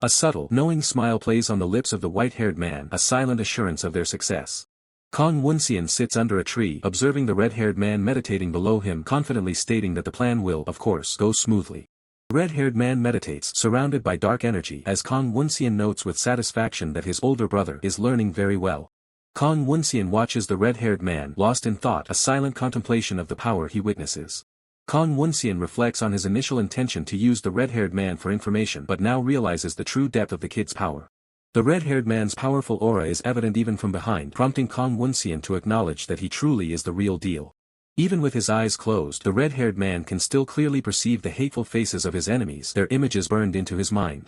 A subtle, knowing smile plays on the lips of the white-haired man, a silent assurance of their success. Woonseon sits under a tree, observing the red-haired man meditating below him, confidently stating that the plan will, of course, go smoothly. The red-haired man meditates, surrounded by dark energy, as Woonseon notes with satisfaction that his older brother is learning very well. Woonseon watches the red-haired man, lost in thought, a silent contemplation of the power he witnesses. Woonseon reflects on his initial intention to use the red-haired man for information, but now realizes the true depth of the kid's power. The red-haired man's powerful aura is evident even from behind, prompting Woonseon to acknowledge that he truly is the real deal. Even with his eyes closed, the red-haired man can still clearly perceive the hateful faces of his enemies, their images burned into his mind.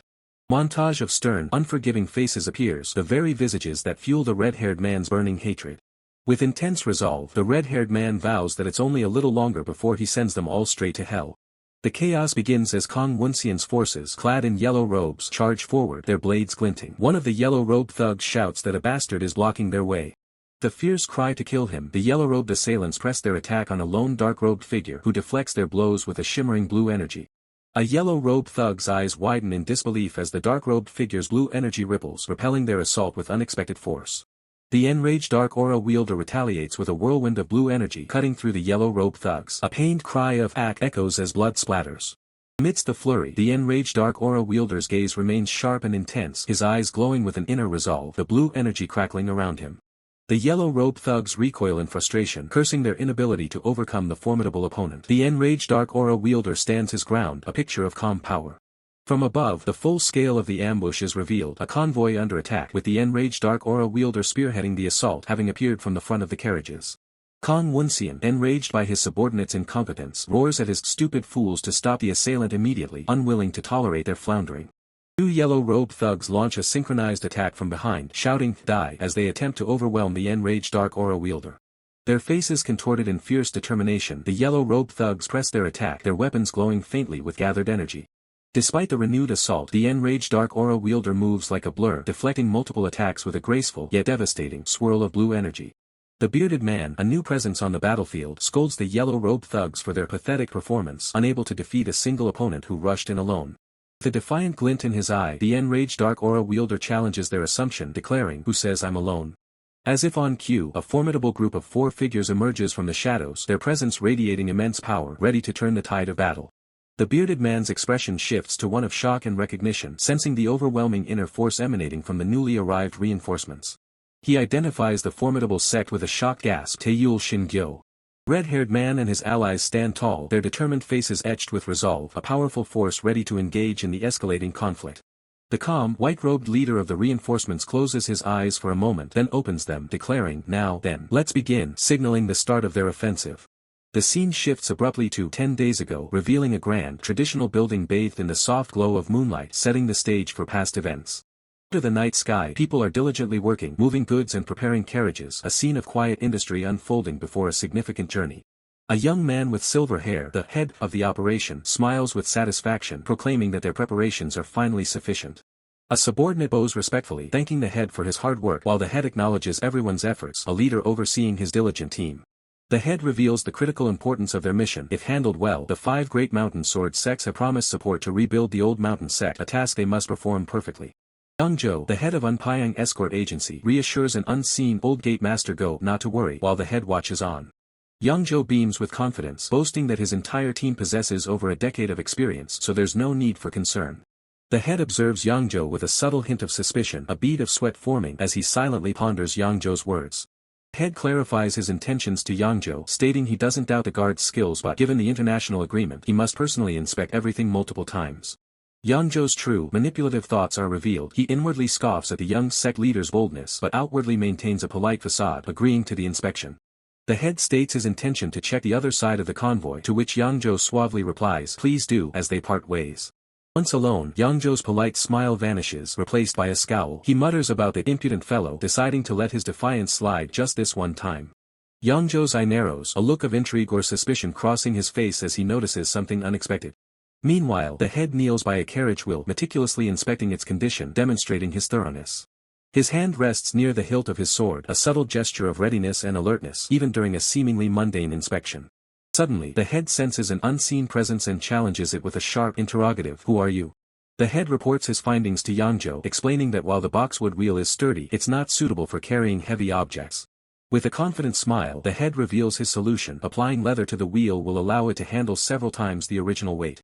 Montage of stern, unforgiving faces appears, the very visages that fuel the red-haired man's burning hatred. With intense resolve, the red-haired man vows that it's only a little longer before he sends them all straight to hell. The chaos begins as Woonseon's forces, clad in yellow robes, charge forward, their blades glinting. One of the yellow-robed thugs shouts that a bastard is blocking their way. The fierce cry to kill him, the yellow-robed assailants press their attack on a lone dark-robed figure who deflects their blows with a shimmering blue energy. A yellow-robed thug's eyes widen in disbelief as the dark-robed figure's blue energy ripples, repelling their assault with unexpected force. The enraged dark aura wielder retaliates with a whirlwind of blue energy, cutting through the yellow-robed thugs. A pained cry of "ack" echoes as blood splatters. Amidst the flurry, the enraged dark aura wielder's gaze remains sharp and intense, his eyes glowing with an inner resolve, the blue energy crackling around him. The yellow-robed thugs recoil in frustration, cursing their inability to overcome the formidable opponent. The enraged dark aura wielder stands his ground, a picture of calm power. From above, the full scale of the ambush is revealed, a convoy under attack, with the enraged dark aura wielder spearheading the assault, having appeared from the front of the carriages. Woonseon, enraged by his subordinates' incompetence, roars at his stupid fools to stop the assailant immediately, unwilling to tolerate their floundering. 2 yellow-robed thugs launch a synchronized attack from behind, shouting, "Die," as they attempt to overwhelm the enraged dark aura wielder. Their faces contorted in fierce determination, the yellow-robed thugs press their attack, their weapons glowing faintly with gathered energy. Despite the renewed assault, the enraged dark aura wielder moves like a blur, deflecting multiple attacks with a graceful yet devastating swirl of blue energy. The bearded man, a new presence on the battlefield, scolds the yellow-robed thugs for their pathetic performance, unable to defeat a single opponent who rushed in alone. With a defiant glint in his eye, the enraged dark aura wielder challenges their assumption, declaring, "Who says I'm alone?" As if on cue, a formidable group of 4 figures emerges from the shadows, their presence radiating immense power, ready to turn the tide of battle. The bearded man's expression shifts to one of shock and recognition, sensing the overwhelming inner force emanating from the newly arrived reinforcements. He identifies the formidable sect with a shocked gasp, Taeyul Shingyo. Red-haired man and his allies stand tall, their determined faces etched with resolve, a powerful force ready to engage in the escalating conflict. The calm, white-robed leader of the reinforcements closes his eyes for a moment, then opens them, declaring, "Now, then, let's begin," signaling the start of their offensive. The scene shifts abruptly to 10 days ago, revealing a grand, traditional building bathed in the soft glow of moonlight, setting the stage for past events. Under the night sky, people are diligently working, moving goods and preparing carriages, a scene of quiet industry unfolding before a significant journey. A young man with silver hair, the head of the operation, smiles with satisfaction, proclaiming that their preparations are finally sufficient. A subordinate bows respectfully, thanking the head for his hard work, while the head acknowledges everyone's efforts, a leader overseeing his diligent team. The head reveals the critical importance of their mission. If handled well, the 5 great mountain sword sects have promised support to rebuild the old mountain sect, a task they must perform perfectly. Jianghu, the head of Unpyang Escort Agency, reassures an unseen old gate master Go not to worry, while the head watches on. Jianghu beams with confidence, boasting that his entire team possesses over a decade of experience, so there's no need for concern. The head observes Jianghu with a subtle hint of suspicion, a bead of sweat forming as he silently ponders Jianghu's words. The head clarifies his intentions to Jianghu, stating he doesn't doubt the guard's skills, but given the international agreement, he must personally inspect everything multiple times. Jianghu's true, manipulative thoughts are revealed. He inwardly scoffs at the young sect leader's boldness, but outwardly maintains a polite facade, agreeing to the inspection. The head states his intention to check the other side of the convoy, to which Jianghu suavely replies, "Please do," as they part ways. Once alone, Jianghu's polite smile vanishes, replaced by a scowl. He mutters about the impudent fellow, deciding to let his defiance slide just this one time. Jianghu's eye narrows, a look of intrigue or suspicion crossing his face as he notices something unexpected. Meanwhile, the head kneels by a carriage wheel, meticulously inspecting its condition, demonstrating his thoroughness. His hand rests near the hilt of his sword, a subtle gesture of readiness and alertness, even during a seemingly mundane inspection. Suddenly, the head senses an unseen presence and challenges it with a sharp interrogative, "Who are you?" The head reports his findings to Jianghu, explaining that while the boxwood wheel is sturdy, it's not suitable for carrying heavy objects. With a confident smile, the head reveals his solution. Applying leather to the wheel will allow it to handle several times the original weight.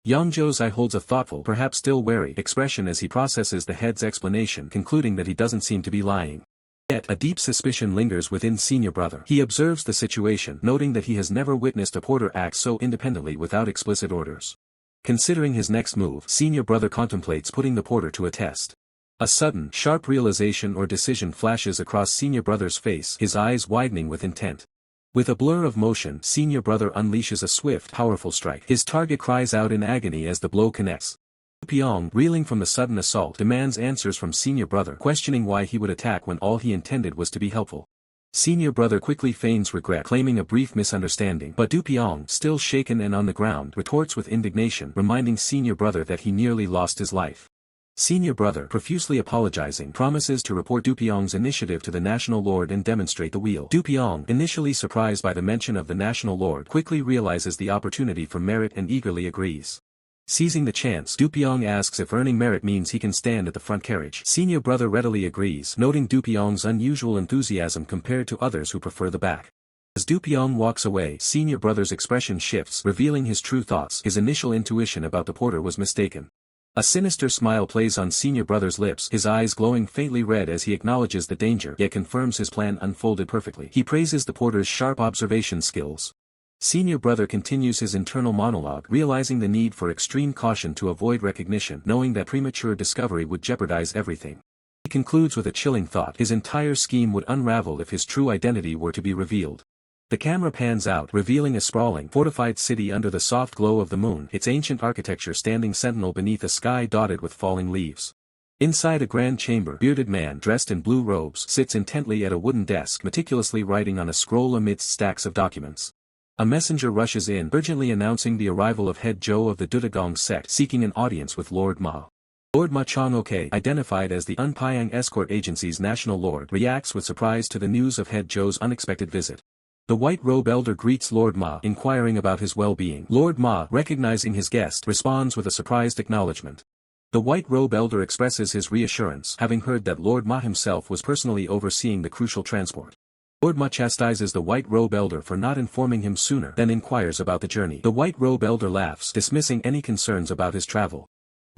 Jianghu's eye holds a thoughtful, perhaps still wary, expression as he processes the head's explanation, concluding that he doesn't seem to be lying. Yet, a deep suspicion lingers within senior brother. He observes the situation, noting that he has never witnessed a porter act so independently without explicit orders. Considering his next move, senior brother contemplates putting the porter to a test. A sudden, sharp realization or decision flashes across senior brother's face, his eyes widening with intent. With a blur of motion, senior brother unleashes a swift, powerful strike. His target cries out in agony as the blow connects. Pyong, reeling from the sudden assault, demands answers from senior brother, questioning why he would attack when all he intended was to be helpful. Senior brother quickly feigns regret, claiming a brief misunderstanding, but Du Pyong, still shaken and on the ground, retorts with indignation, reminding senior brother that he nearly lost his life. Senior brother, profusely apologizing, promises to report Du Pyong's initiative to the National Lord and demonstrate the wheel. Du Pyong, initially surprised by the mention of the National Lord, quickly realizes the opportunity for merit and eagerly agrees. Seizing the chance, Du Pyong asks if earning merit means he can stand at the front carriage. Senior brother readily agrees, noting Du Pyong's unusual enthusiasm compared to others who prefer the back. As Du Pyong walks away, senior brother's expression shifts, revealing his true thoughts. His initial intuition about the porter was mistaken. A sinister smile plays on senior brother's lips, his eyes glowing faintly red as he acknowledges the danger, yet confirms his plan unfolded perfectly. He praises the porter's sharp observation skills. Senior brother continues his internal monologue, realizing the need for extreme caution to avoid recognition, knowing that premature discovery would jeopardize everything. He concludes with a chilling thought: his entire scheme would unravel if his true identity were to be revealed. The camera pans out, revealing a sprawling, fortified city under the soft glow of the moon, its ancient architecture standing sentinel beneath a sky dotted with falling leaves. Inside a grand chamber, a bearded man dressed in blue robes sits intently at a wooden desk, meticulously writing on a scroll amidst stacks of documents. A messenger rushes in, urgently announcing the arrival of head Zhou of the Dudagong sect seeking an audience with Lord Ma. Lord Ma Chang'ok, identified as the Unpyang Escort Agency's national lord, reacts with surprise to the news of head Zhou's unexpected visit. The White Robe Elder greets Lord Ma, inquiring about his well-being. Lord Ma, recognizing his guest, responds with a surprised acknowledgement. The White Robe Elder expresses his reassurance, having heard that Lord Ma himself was personally overseeing the crucial transport. Lord Ma chastises the White Robe Elder for not informing him sooner, then inquires about the journey. The White Robe Elder laughs, dismissing any concerns about his travel.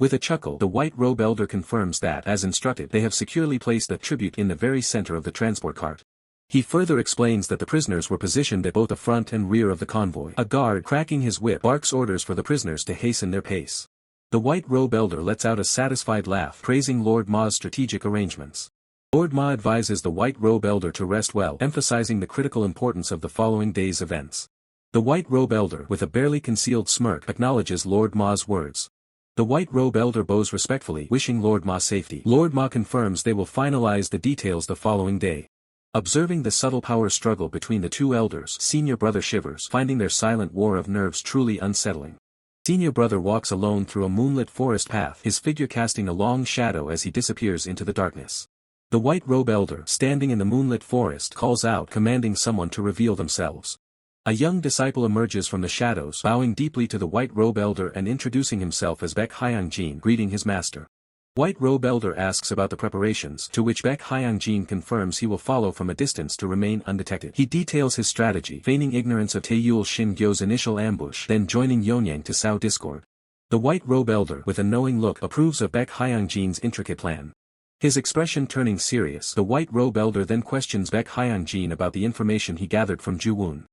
With a chuckle, the White Robe Elder confirms that, as instructed, they have securely placed the tribute in the very center of the transport cart. He further explains that the prisoners were positioned at both the front and rear of the convoy. A guard, cracking his whip, barks orders for the prisoners to hasten their pace. The White Robe Elder lets out a satisfied laugh, praising Lord Ma's strategic arrangements. Lord Ma advises the White Robe Elder to rest well, emphasizing the critical importance of the following day's events. The White Robe Elder, with a barely concealed smirk, acknowledges Lord Ma's words. The White Robe Elder bows respectfully, wishing Lord Ma safety. Lord Ma confirms they will finalize the details the following day. Observing the subtle power struggle between the two elders, Senior Brother shivers, finding their silent war of nerves truly unsettling. Senior Brother walks alone through a moonlit forest path, his figure casting a long shadow as he disappears into the darkness. The White Robe Elder, standing in the moonlit forest, calls out, commanding someone to reveal themselves. A young disciple emerges from the shadows, bowing deeply to the White Robe Elder and introducing himself as Baek Hyangjin, greeting his master. White Robe Elder asks about the preparations, to which Baek Hyangjin confirms he will follow from a distance to remain undetected. He details his strategy, feigning ignorance of Taeyul Shin-gyo's initial ambush, then joining Yonyang to sow discord. The White Robe Elder, with a knowing look, approves of Baek Hyangjin's intricate plan. His expression turning serious, the White Robe Elder then questions Baek Hyangjin about the information he gathered from Jianghu.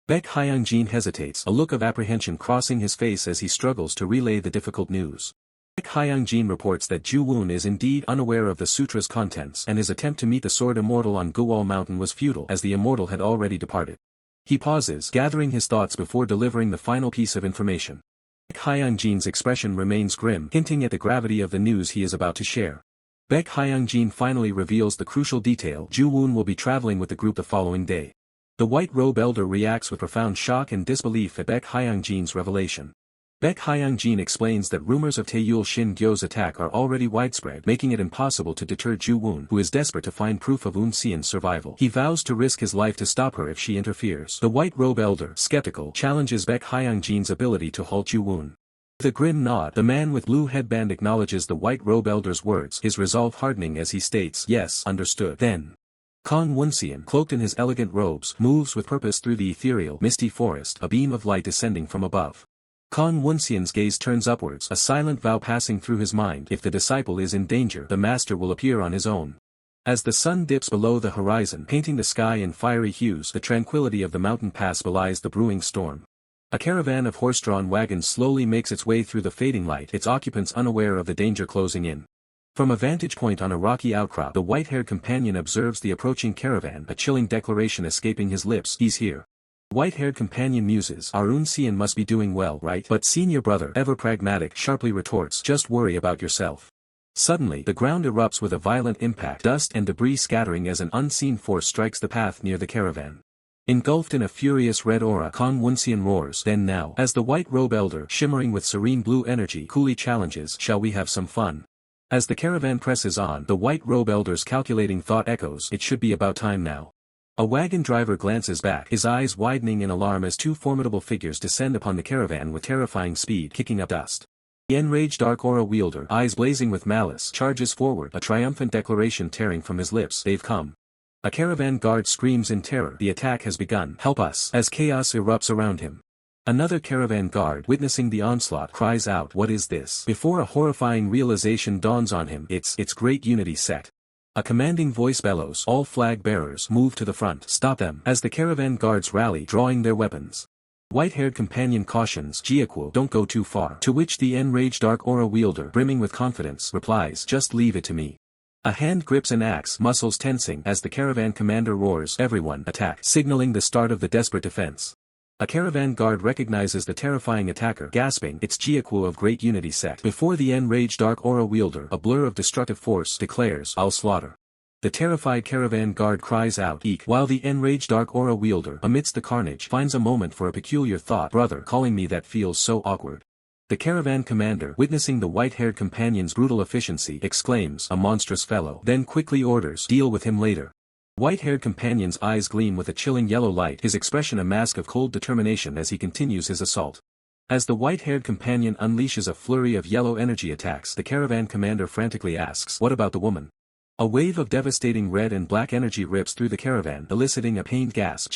Baek Hyangjin hesitates, a look of apprehension crossing his face as he struggles to relay the difficult news. Baek Hyangjin reports that Jianghu is indeed unaware of the sutra's contents, and his attempt to meet the Sword Immortal on Guwal Mountain was futile, as the Immortal had already departed. He pauses, gathering his thoughts before delivering the final piece of information. Baek Hyangjin's expression remains grim, hinting at the gravity of the news he is about to share. Baek Hyangjin finally reveals the crucial detail: Jianghu will be traveling with the group the following day. The White Robe Elder reacts with profound shock and disbelief at Baek Hyangjin's revelation. Baek Hyangjin explains that rumors of Taeyul Shin-gyo's attack are already widespread, making it impossible to deter Jianghu, who is desperate to find proof of Woonseon's survival. He vows to risk his life to stop her if she interferes. The White Robe Elder, skeptical, challenges Baek Hyangjin's ability to halt Jianghu. With a grim nod, the man with blue headband acknowledges the White Robe Elder's words, his resolve hardening as he states, "Yes, understood." Then, Kong Woonseon, cloaked in his elegant robes, moves with purpose through the ethereal, misty forest, a beam of light descending from above. Kong Woonseon's gaze turns upwards, a silent vow passing through his mind: if the disciple is in danger, the master will appear on his own. As the sun dips below the horizon, painting the sky in fiery hues, the tranquility of the mountain pass belies the brewing storm. A caravan of horse-drawn wagons slowly makes its way through the fading light, its occupants unaware of the danger closing in. From a vantage point on a rocky outcrop, the white-haired companion observes the approaching caravan, a chilling declaration escaping his lips: "He's here." White-haired companion muses, "Our Woonseon must be doing well, right?" But Senior Brother, ever pragmatic, sharply retorts, "Just worry about yourself." Suddenly, the ground erupts with a violent impact, dust and debris scattering as an unseen force strikes the path near the caravan. Engulfed in a furious red aura, Kong Woonseon roars, "Then now," as the White Robe Elder, shimmering with serene blue energy, coolly challenges, "Shall we have some fun?" As the caravan presses on, the White Robe Elder's calculating thought echoes, "It should be about time now." A wagon driver glances back, his eyes widening in alarm as two formidable figures descend upon the caravan with terrifying speed, kicking up dust. The enraged Dark Aura wielder, eyes blazing with malice, charges forward, a triumphant declaration tearing from his lips: "They've come." A caravan guard screams in terror, "The attack has begun, help us," as chaos erupts around him. Another caravan guard, witnessing the onslaught, cries out, "What is this?" before a horrifying realization dawns on him: It's Great Unity Sect. A commanding voice bellows, "All flag bearers, move to the front, stop them," as the caravan guards rally, drawing their weapons. White-haired companion cautions, "Jianghu, don't go too far," to which the enraged Dark Aura wielder, brimming with confidence, replies, "Just leave it to me." A hand grips an axe, muscles tensing, as the caravan commander roars, "Everyone, attack," signaling the start of the desperate defense. A caravan guard recognizes the terrifying attacker, gasping, "It's Jianghu of Great Unity Sect," before the enraged Dark Aura wielder, a blur of destructive force, declares, "I'll slaughter." The terrified caravan guard cries out "Eek!" while the enraged dark aura wielder amidst the carnage finds a moment for a peculiar thought. Brother calling me, that feels so awkward. The caravan commander, witnessing the white-haired companion's brutal efficiency, exclaims, "A monstrous fellow," then quickly orders, "Deal with him later." White-haired companion's eyes gleam with a chilling yellow light, his expression a mask of cold determination as he continues his assault. As the white-haired companion unleashes a flurry of yellow energy attacks, the caravan commander frantically asks, "What about the woman?" A wave of devastating red and black energy rips through the caravan, eliciting a pained gasp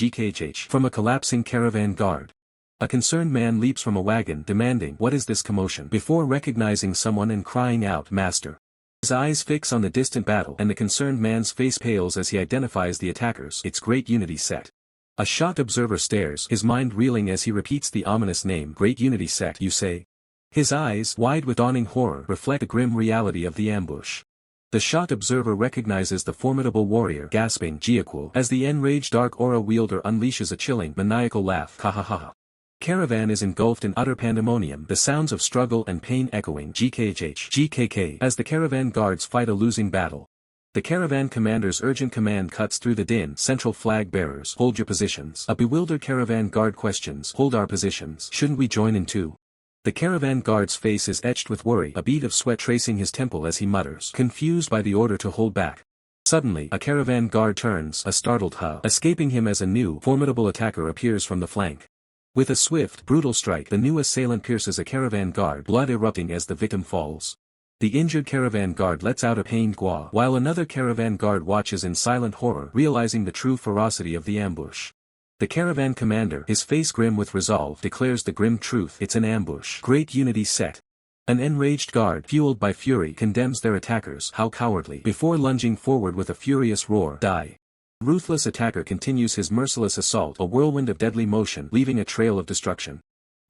from a collapsing caravan guard. A concerned man leaps from a wagon, demanding, "What is this commotion?" before recognizing someone and crying out, "Master." His eyes fix on the distant battle, and the concerned man's face pales as he identifies the attackers. It's Great Unity Set. A shocked observer stares, his mind reeling as he repeats the ominous name. Great Unity Set, you say? His eyes, wide with dawning horror, reflect the grim reality of the ambush. The shocked observer recognizes the formidable warrior, gasping, Jianghu, as the enraged dark aura wielder unleashes a chilling, maniacal laugh. Ha ha ha. Caravan is engulfed in utter pandemonium, the sounds of struggle and pain echoing GKK as the caravan guards fight a losing battle. The caravan commander's urgent command cuts through the din. Central flag bearers, hold your positions. A bewildered caravan guard questions, hold our positions. Shouldn't we join in too? The caravan guard's face is etched with worry, a bead of sweat tracing his temple as he mutters, confused by the order to hold back. Suddenly, a caravan guard turns, a startled huh, escaping him as a new, formidable attacker appears from the flank. With a swift, brutal strike, the new assailant pierces a caravan guard, blood erupting as the victim falls. The injured caravan guard lets out a pained gua, while another caravan guard watches in silent horror, realizing the true ferocity of the ambush. The caravan commander, his face grim with resolve, declares the grim truth: it's an ambush. Great Unity Set. An enraged guard, fueled by fury, condemns their attackers. How cowardly! Before lunging forward with a furious roar, die. The ruthless attacker continues his merciless assault, a whirlwind of deadly motion, leaving a trail of destruction.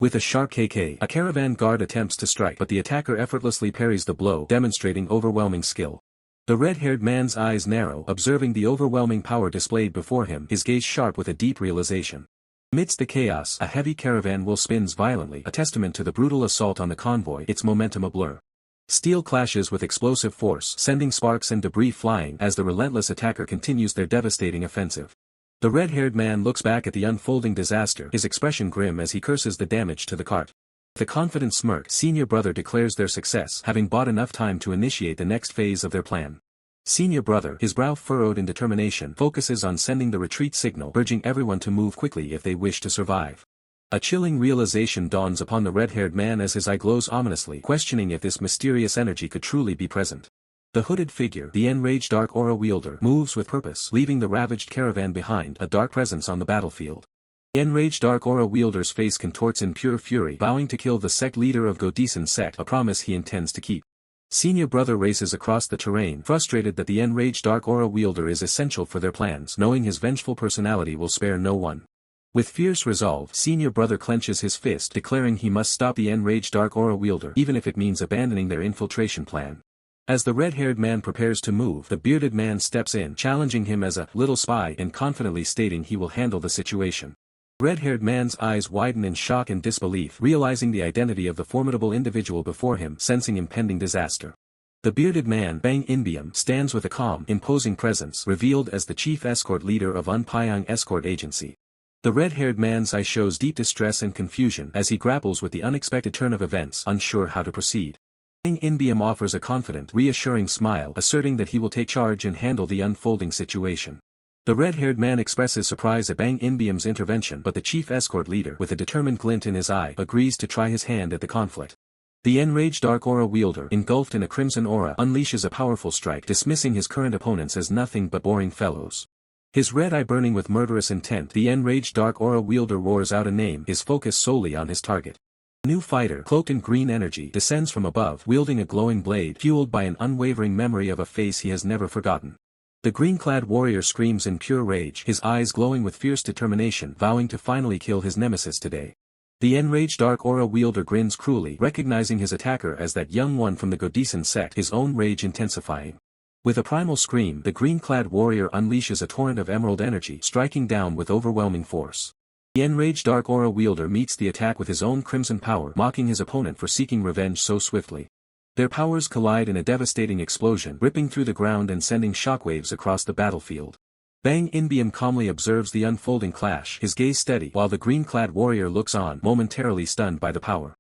With a sharp KK, a caravan guard attempts to strike, but the attacker effortlessly parries the blow, demonstrating overwhelming skill. The red-haired man's eyes narrow, observing the overwhelming power displayed before him, his gaze sharp with a deep realization. Amidst the chaos, a heavy caravan wheel spins violently, a testament to the brutal assault on the convoy, its momentum a blur. Steel clashes with explosive force, sending sparks and debris flying as the relentless attacker continues their devastating offensive. The red-haired man looks back at the unfolding disaster, his expression grim as he curses the damage to the cart. With a confident smirk, Senior Brother declares their success, having bought enough time to initiate the next phase of their plan. Senior Brother, his brow furrowed in determination, focuses on sending the retreat signal, urging everyone to move quickly if they wish to survive. A chilling realization dawns upon the red-haired man as his eye glows ominously, questioning if this mysterious energy could truly be present. The hooded figure, the enraged dark aura wielder, moves with purpose, leaving the ravaged caravan behind, a dark presence on the battlefield. The enraged dark aura wielder's face contorts in pure fury, vowing to kill the sect leader of Godison sect, a promise he intends to keep. Senior Brother races across the terrain, frustrated that the enraged dark aura wielder is essential for their plans, knowing his vengeful personality will spare no one. With fierce resolve, Senior Brother clenches his fist, declaring he must stop the enraged dark aura wielder, even if it means abandoning their infiltration plan. As the red-haired man prepares to move, the bearded man steps in, challenging him as a little spy and confidently stating he will handle the situation. The red-haired man's eyes widen in shock and disbelief, realizing the identity of the formidable individual before him, sensing impending disaster. The bearded man, Bang Inbium, stands with a calm, imposing presence, revealed as the chief escort leader of Unpyong Escort Agency. The red-haired man's eye shows deep distress and confusion as he grapples with the unexpected turn of events, unsure how to proceed. Bang Inbium offers a confident, reassuring smile, asserting that he will take charge and handle the unfolding situation. The red-haired man expresses surprise at Bang Inbium's intervention, but the chief escort leader, with a determined glint in his eye, agrees to try his hand at the conflict. The enraged dark aura wielder, engulfed in a crimson aura, unleashes a powerful strike, dismissing his current opponents as nothing but boring fellows. His red eye burning with murderous intent, the enraged dark aura wielder roars out a name, his focus solely on his target. A new fighter, cloaked in green energy, descends from above, wielding a glowing blade, fueled by an unwavering memory of a face he has never forgotten. The green-clad warrior screams in pure rage, his eyes glowing with fierce determination, vowing to finally kill his nemesis today. The enraged dark aura wielder grins cruelly, recognizing his attacker as that young one from the Godison sect, his own rage intensifying. With a primal scream, the green-clad warrior unleashes a torrent of emerald energy, striking down with overwhelming force. The enraged dark aura wielder meets the attack with his own crimson power, mocking his opponent for seeking revenge so swiftly. Their powers collide in a devastating explosion, ripping through the ground and sending shockwaves across the battlefield. Bang Inbeom calmly observes the unfolding clash, his gaze steady, while the green-clad warrior looks on, momentarily stunned by the power.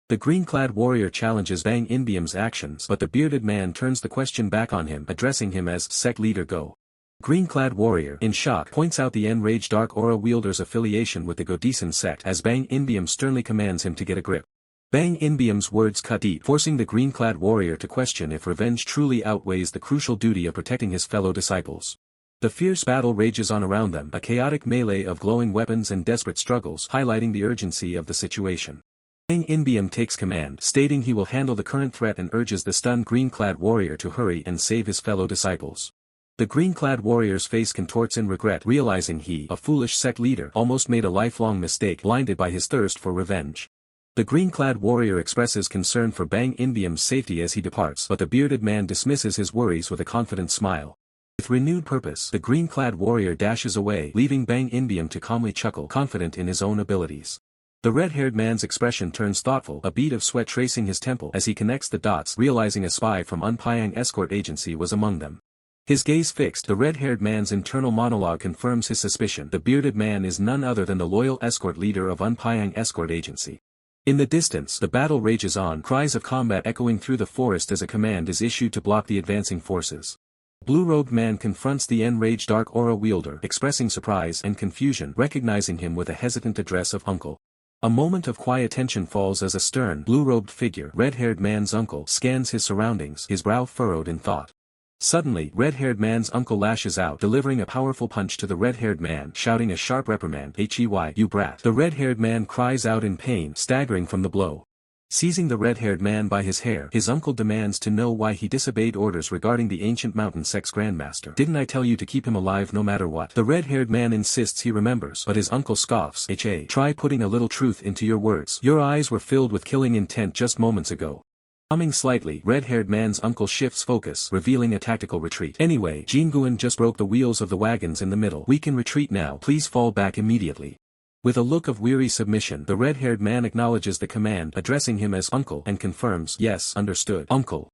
The green-clad warrior challenges Bang Inbeom's actions, but the bearded man turns the question back on him, addressing him as sect leader Go. Green-clad warrior, in shock, points out the enraged Dark Aura wielder's affiliation with the Godison sect as Bang Inbeom sternly commands him to get a grip. Bang Inbeom's words cut deep, forcing the green-clad warrior to question if revenge truly outweighs the crucial duty of protecting his fellow disciples. The fierce battle rages on around them, a chaotic melee of glowing weapons and desperate struggles, highlighting the urgency of the situation. Bang Inbeom takes command, stating he will handle the current threat and urges the stunned green-clad warrior to hurry and save his fellow disciples. The green-clad warrior's face contorts in regret, realizing he, a foolish sect leader, almost made a lifelong mistake, blinded by his thirst for revenge. The green-clad warrior expresses concern for Bang Inbeom's safety as he departs, but the bearded man dismisses his worries with a confident smile. With renewed purpose, the green-clad warrior dashes away, leaving Bang Inbeom to calmly chuckle, confident in his own abilities. The red-haired man's expression turns thoughtful, a bead of sweat tracing his temple as he connects the dots, realizing a spy from Unpyang escort agency was among them. His gaze fixed, the red-haired man's internal monologue confirms his suspicion. The bearded man is none other than the loyal escort leader of Unpyang escort agency. In the distance, the battle rages on, cries of combat echoing through the forest as a command is issued to block the advancing forces. Blue-robed man confronts the enraged Dark Aura wielder, expressing surprise and confusion, recognizing him with a hesitant address of uncle. A moment of quiet tension falls as a stern, blue-robed figure, red-haired man's uncle, scans his surroundings, his brow furrowed in thought. Suddenly, red-haired man's uncle lashes out, delivering a powerful punch to the red-haired man, shouting a sharp reprimand, "Hey, you brat." The red-haired man cries out in pain, staggering from the blow. Seizing the red-haired man by his hair, his uncle demands to know why he disobeyed orders regarding the ancient mountain sect's grandmaster. "Didn't I tell you to keep him alive no matter what?" The red-haired man insists he remembers, but his uncle scoffs. Try putting a little truth into your words. Your eyes were filled with killing intent just moments ago." Humming slightly, red-haired man's uncle shifts focus, revealing a tactical retreat. "Anyway, Jianghu just broke the wheels of the wagons in the middle. We can retreat now. Please fall back immediately." With a look of weary submission, the red-haired man acknowledges the command, addressing him as uncle, and confirms, "Yes, understood, uncle."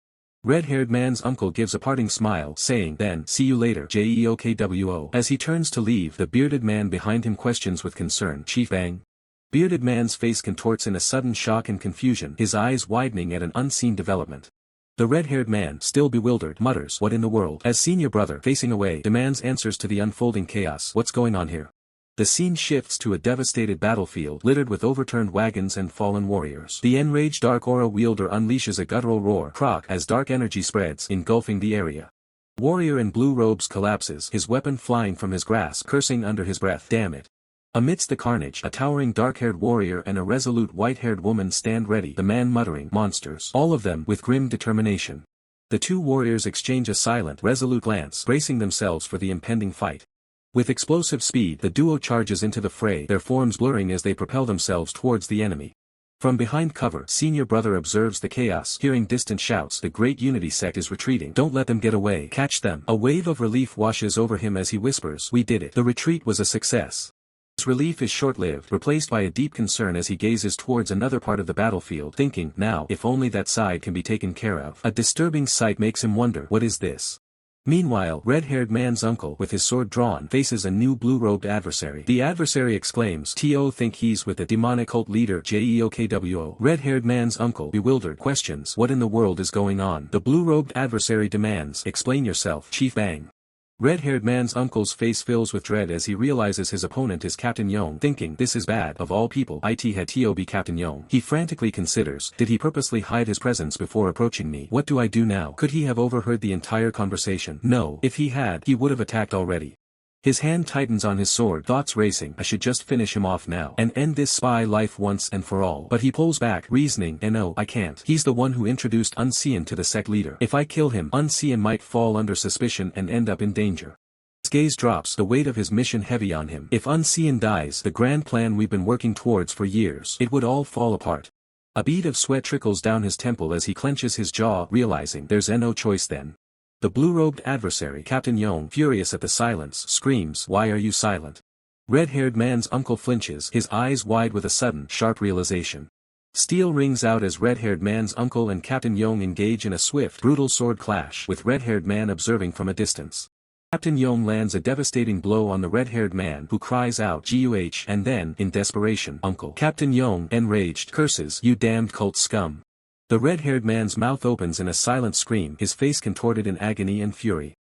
Red-haired man's uncle gives a parting smile, saying, "Then, see you later, Jeokwo." As he turns to leave, the bearded man behind him questions with concern, "Chief Bang?" Bearded man's face contorts in a sudden shock and confusion, his eyes widening at an unseen development. The red-haired man, still bewildered, mutters, "What in the world?" As senior brother, facing away, demands answers to the unfolding chaos. "What's going on here?" The scene shifts to a devastated battlefield, littered with overturned wagons and fallen warriors. The enraged Dark Aura wielder unleashes a guttural roar, "Croc," as dark energy spreads, engulfing the area. Warrior in blue robes collapses, his weapon flying from his grasp, cursing under his breath, "Damn it." Amidst the carnage, a towering dark-haired warrior and a resolute white-haired woman stand ready, the man muttering, "Monsters." All of them, with grim determination. The two warriors exchange a silent, resolute glance, bracing themselves for the impending fight. With explosive speed, the duo charges into the fray, their forms blurring as they propel themselves towards the enemy. From behind cover, senior brother observes the chaos, hearing distant shouts, "The great unity sect is retreating. Don't let them get away. Catch them." A wave of relief washes over him as he whispers, "We did it." The retreat was a success. His relief is short-lived, replaced by a deep concern as he gazes towards another part of the battlefield, thinking, "Now, if only that side can be taken care of." A disturbing sight makes him wonder, what is this? Meanwhile, red-haired man's uncle, with his sword drawn, faces a new blue-robed adversary. The adversary exclaims, "To think he's with the demonic cult leader Jeokwo." Red-haired man's uncle, bewildered, questions, "What in the world is going on?" The blue-robed adversary demands, "Explain yourself, Chief Bang." Red-haired man's uncle's face fills with dread as he realizes his opponent is Captain Yong, thinking, "This is bad, of all people, it had to be Captain Yong." He frantically considers, did he purposely hide his presence before approaching me? What do I do now? Could he have overheard the entire conversation? No, if he had, he would have attacked already. His hand tightens on his sword, thoughts racing, I should just finish him off now and end this spy life once and for all. But he pulls back, reasoning, no, I can't. He's the one who introduced Woonseon to the sect leader. If I kill him, Woonseon might fall under suspicion and end up in danger. His gaze drops, the weight of his mission heavy on him. If Woonseon dies, the grand plan we've been working towards for years, it would all fall apart. A bead of sweat trickles down his temple as he clenches his jaw, realizing there's no choice then. The blue-robed adversary, Captain Yong, furious at the silence, screams, "Why are you silent?" Red-haired man's uncle flinches, his eyes wide with a sudden, sharp realization. Steel rings out as red-haired man's uncle and Captain Yong engage in a swift, brutal sword clash with red-haired man observing from a distance. Captain Yong lands a devastating blow on the red-haired man who cries out "Guh," and then, in desperation, Uncle Captain Yong, enraged, curses, "You damned cult scum." The red-haired man's mouth opens in a silent scream, his face contorted in agony and fury.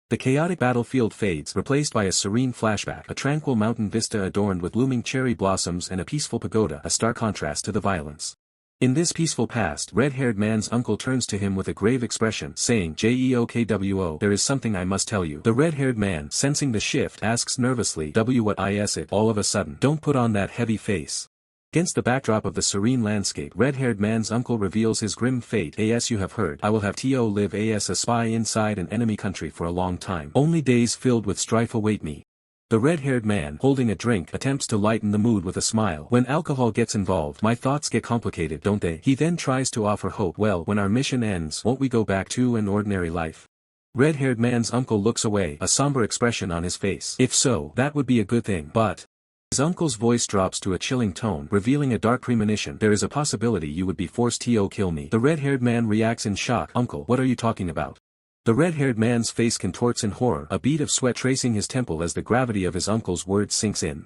The chaotic battlefield fades, replaced by a serene flashback, a tranquil mountain vista adorned with looming cherry blossoms and a peaceful pagoda, a stark contrast to the violence. In this peaceful past, red-haired man's uncle turns to him with a grave expression, saying, "Jokwo, there is something I must tell you." The red-haired man, sensing the shift, asks nervously, "What is it?" All of a sudden, "Don't put on that heavy face." Against the backdrop of the serene landscape, red-haired man's uncle reveals his grim fate. "As you have heard, I will have To live as a spy inside an enemy country for a long time. Only days filled with strife await me." The red-haired man, holding a drink, attempts to lighten the mood with a smile. "When alcohol gets involved, my thoughts get complicated, don't they?" He then tries to offer hope. "Well, when our mission ends, won't we go back to an ordinary life?" Red-haired man's uncle looks away, a somber expression on his face. "If so, that would be a good thing, but..." His uncle's voice drops to a chilling tone, revealing a dark premonition. "There is a possibility you would be forced to kill me." The red-haired man reacts in shock. "Uncle, what are you talking about?" The red-haired man's face contorts in horror, a bead of sweat tracing his temple as the gravity of his uncle's words sinks in.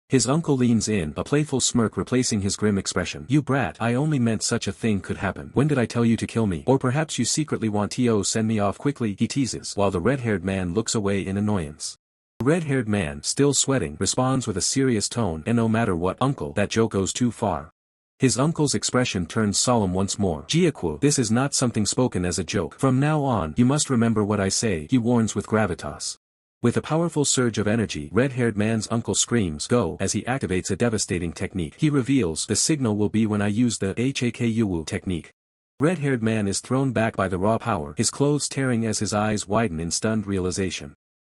His uncle leans in, a playful smirk replacing his grim expression. "You brat, I only meant such a thing could happen. When did I tell you to kill me? Or perhaps you secretly want to send me off quickly," he teases, while the red-haired man looks away in annoyance. The red-haired man, still sweating, responds with a serious tone, "And no matter what, uncle, that joke goes too far." His uncle's expression turns solemn once more. "Jianghu, this is not something spoken as a joke. From now on, you must remember what I say," he warns with gravitas. With a powerful surge of energy, red-haired man's uncle screams, "Go," as he activates a devastating technique. He reveals, "The signal will be when I use the Accusations technique." Red-haired man is thrown back by the raw power, his clothes tearing as his eyes widen in stunned realization.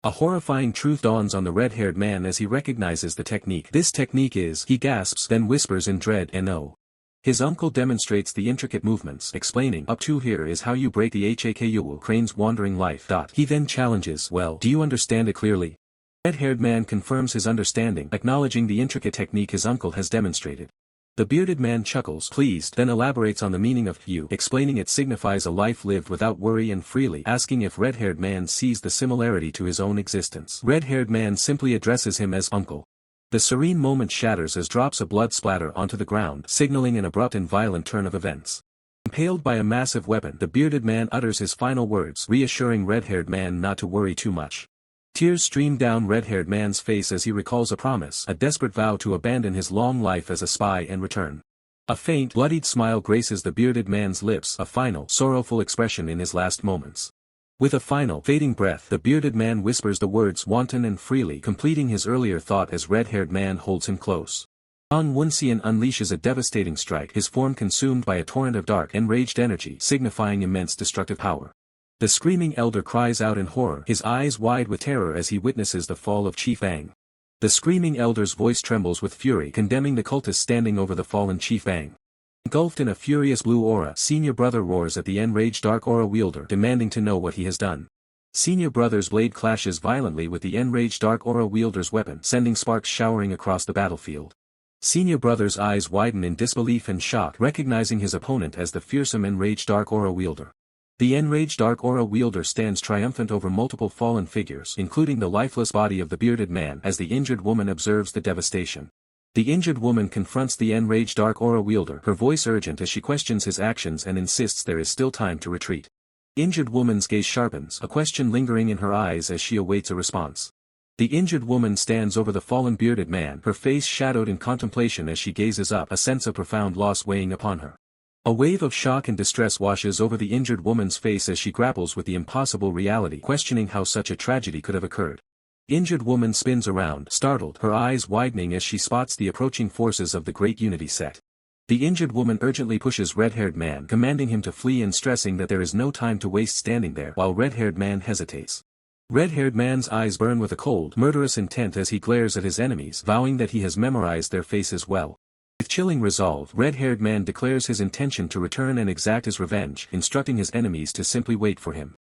A horrifying truth dawns on the red-haired man as he recognizes the technique. "This technique is," he gasps, then whispers in dread, "No." His uncle demonstrates the intricate movements, explaining, "Up to here is how you break the Accusations crane's wandering life." He then challenges, "Well, do you understand it clearly?" Red-haired man confirms his understanding, acknowledging the intricate technique his uncle has demonstrated. The bearded man chuckles, pleased, then elaborates on the meaning of "you," explaining it signifies a life lived without worry and freely, asking if red-haired man sees the similarity to his own existence. Red-haired man simply addresses him as "uncle." The serene moment shatters as drops of blood splatter onto the ground, signaling an abrupt and violent turn of events. Impaled by a massive weapon, the bearded man utters his final words, reassuring red-haired man not to worry too much. Tears stream down red-haired man's face as he recalls a promise, a desperate vow to abandon his long life as a spy and return. A faint, bloodied smile graces the bearded man's lips, a final, sorrowful expression in his last moments. With a final, fading breath, the bearded man whispers the words "wanton and freely," completing his earlier thought as red-haired man holds him close. Woonseon unleashes a devastating strike, his form consumed by a torrent of dark, enraged energy, signifying immense destructive power. The screaming elder cries out in horror, his eyes wide with terror as he witnesses the fall of Chief Bang. The screaming elder's voice trembles with fury, condemning the cultist standing over the fallen Chief Bang. Engulfed in a furious blue aura, Senior Brother roars at the enraged Dark Aura wielder, demanding to know what he has done. Senior Brother's blade clashes violently with the enraged Dark Aura wielder's weapon, sending sparks showering across the battlefield. Senior Brother's eyes widen in disbelief and shock, recognizing his opponent as the fearsome enraged Dark Aura wielder. The enraged Dark Aura wielder stands triumphant over multiple fallen figures, including the lifeless body of the bearded man, as the injured woman observes the devastation. The injured woman confronts the enraged Dark Aura wielder, her voice urgent as she questions his actions and insists there is still time to retreat. The injured woman's gaze sharpens, a question lingering in her eyes as she awaits a response. The injured woman stands over the fallen bearded man, her face shadowed in contemplation as she gazes up, a sense of profound loss weighing upon her. A wave of shock and distress washes over the injured woman's face as she grapples with the impossible reality, questioning how such a tragedy could have occurred. The injured woman spins around, startled, her eyes widening as she spots the approaching forces of the Great Unity set. The injured woman urgently pushes red-haired man, commanding him to flee and stressing that there is no time to waste standing there, while red-haired man hesitates. Red-haired man's eyes burn with a cold, murderous intent as he glares at his enemies, vowing that he has memorized their faces well. With chilling resolve, red-haired man declares his intention to return and exact his revenge, instructing his enemies to simply wait for him.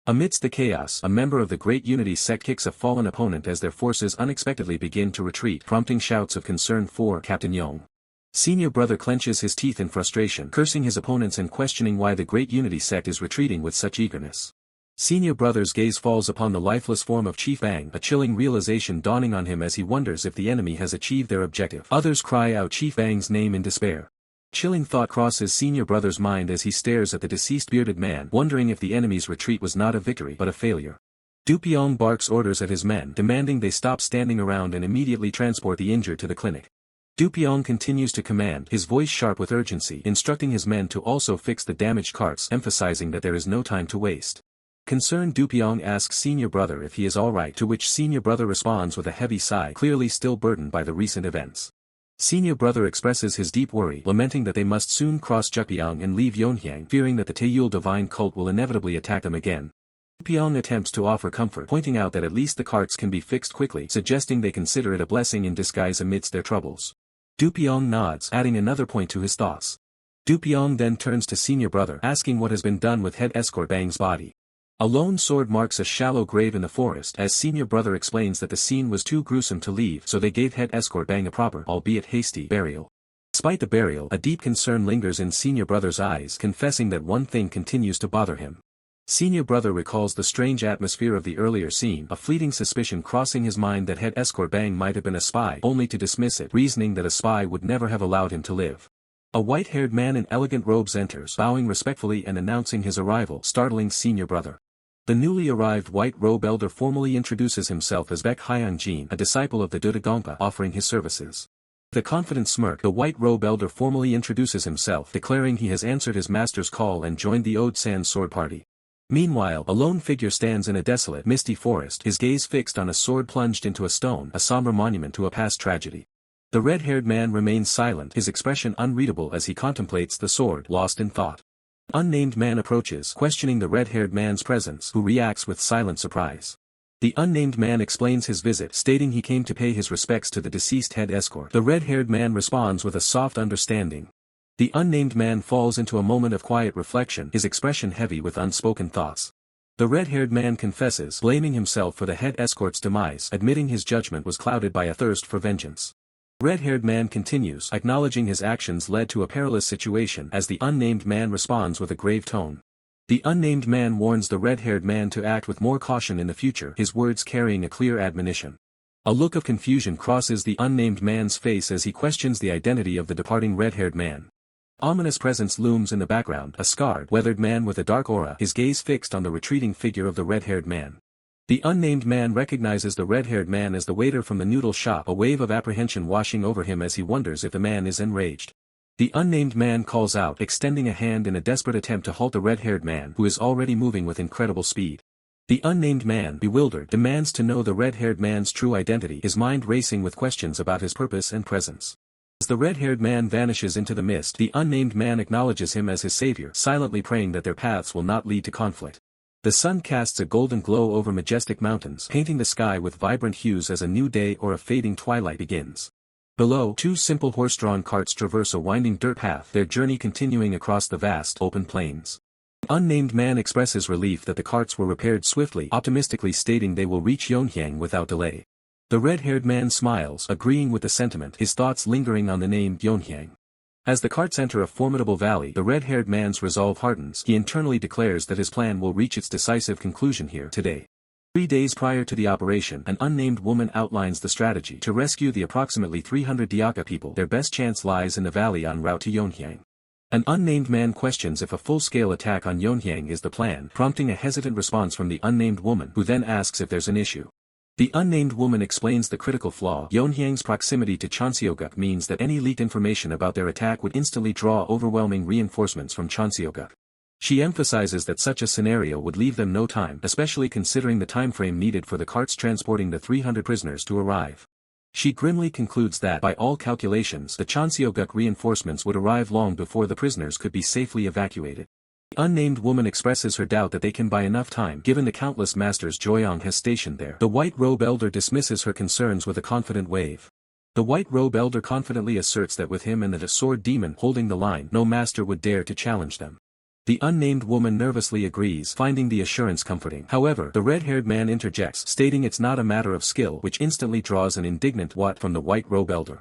Amidst the chaos, a member of the Great Unity sect kicks a fallen opponent as their forces unexpectedly begin to retreat, prompting shouts of concern for Captain Yong. Senior brother clenches his teeth in frustration, cursing his opponents and questioning why the great unity sect is retreating with such eagerness. Senior brother's gaze falls upon the lifeless form of Chief Bang, a chilling realization dawning on him as he wonders if the enemy has achieved their objective. Others cry out Chief Bang's name in despair. Chilling thought crosses senior brother's mind as he stares at the deceased bearded man, wondering if the enemy's retreat was not a victory but a failure. Dupyong barks orders at his men, demanding they stop standing around and immediately transport the injured to the clinic. Dupyong continues to command, his voice sharp with urgency, instructing his men to also fix the damaged carts, emphasizing that there is no time to waste. Concerned Dupyong asks senior brother if he is alright, to which senior brother responds with a heavy sigh, clearly still burdened by the recent events. Senior brother expresses his deep worry, lamenting that they must soon cross Jupyong and leave Yonhyang, fearing that the Taeyul divine cult will inevitably attack them again. Dupyong attempts to offer comfort, pointing out that at least the carts can be fixed quickly, suggesting they consider it a blessing in disguise amidst their troubles. Dupyong nods, adding another point to his thoughts. Dupyong then turns to senior brother, asking what has been done with head escort Bang's body. A lone sword marks a shallow grave in the forest, as senior brother explains that the scene was too gruesome to leave, so they gave head escort Bang a proper, albeit hasty, burial. Despite the burial, a deep concern lingers in senior brother's eyes, confessing that one thing continues to bother him. Senior brother recalls the strange atmosphere of the earlier scene, a fleeting suspicion crossing his mind that head escort Bang might have been a spy, only to dismiss it, reasoning that a spy would never have allowed him to live. A white-haired man in elegant robes enters, bowing respectfully and announcing his arrival, startling senior brother. The newly arrived white robe elder formally introduces himself as Baek Hyangjin, a disciple of the Dudagongpa, offering his services. With a confident smirk, the white robe elder formally introduces himself, declaring he has answered his master's call and joined the Ode San sword party. Meanwhile, a lone figure stands in a desolate, misty forest, his gaze fixed on a sword plunged into a stone, a somber monument to a past tragedy. The red-haired man remains silent, his expression unreadable as he contemplates the sword, lost in thought. An unnamed man approaches, questioning the red-haired man's presence, who reacts with silent surprise. The unnamed man explains his visit, stating he came to pay his respects to the deceased head escort. The red-haired man responds with a soft understanding. The unnamed man falls into a moment of quiet reflection, his expression heavy with unspoken thoughts. The red-haired man confesses, blaming himself for the head escort's demise, admitting his judgment was clouded by a thirst for vengeance. The red-haired man continues, acknowledging his actions led to a perilous situation, as the unnamed man responds with a grave tone. The unnamed man warns the red-haired man to act with more caution in the future, his words carrying a clear admonition. A look of confusion crosses the unnamed man's face as he questions the identity of the departing red-haired man. Ominous presence looms in the background, a scarred, weathered man with a dark aura, his gaze fixed on the retreating figure of the red-haired man. The unnamed man recognizes the red-haired man as the waiter from the noodle shop, a wave of apprehension washing over him as he wonders if the man is enraged. The unnamed man calls out, extending a hand in a desperate attempt to halt the red-haired man, who is already moving with incredible speed. The unnamed man, bewildered, demands to know the red-haired man's true identity, his mind racing with questions about his purpose and presence. As the red-haired man vanishes into the mist, the unnamed man acknowledges him as his savior, silently praying that their paths will not lead to conflict. The sun casts a golden glow over majestic mountains, painting the sky with vibrant hues as a new day or a fading twilight begins. Below, two simple horse-drawn carts traverse a winding dirt path, their journey continuing across the vast, open plains. The unnamed man expresses relief that the carts were repaired swiftly, optimistically stating they will reach Yonhyang without delay. The red-haired man smiles, agreeing with the sentiment, his thoughts lingering on the name Yonhyang. As the carts enter a formidable valley, the red-haired man's resolve hardens, he internally declares that his plan will reach its decisive conclusion here today. 3 days prior to the operation, an unnamed woman outlines the strategy to rescue the approximately 300 Diaka people. Their best chance lies in the valley en route to Yonhyang. An unnamed man questions if a full-scale attack on Yonhyang is the plan, prompting a hesitant response from the unnamed woman, who then asks if there's an issue. The unnamed woman explains the critical flaw. Yonhyang's proximity to Cheonseoguk means that any leaked information about their attack would instantly draw overwhelming reinforcements from Cheonseoguk. She emphasizes that such a scenario would leave them no time, especially considering the time frame needed for the carts transporting the 300 prisoners to arrive. She grimly concludes that, by all calculations, the Cheonseoguk reinforcements would arrive long before the prisoners could be safely evacuated. The unnamed woman expresses her doubt that they can buy enough time, given the countless masters Joyoung has stationed there. The white robe elder dismisses her concerns with a confident wave. The white robe elder confidently asserts that with him and the sword demon holding the line, no master would dare to challenge them. The unnamed woman nervously agrees, finding the assurance comforting. However, the red-haired man interjects, stating it's not a matter of skill, which instantly draws an indignant "what" from the white robe elder.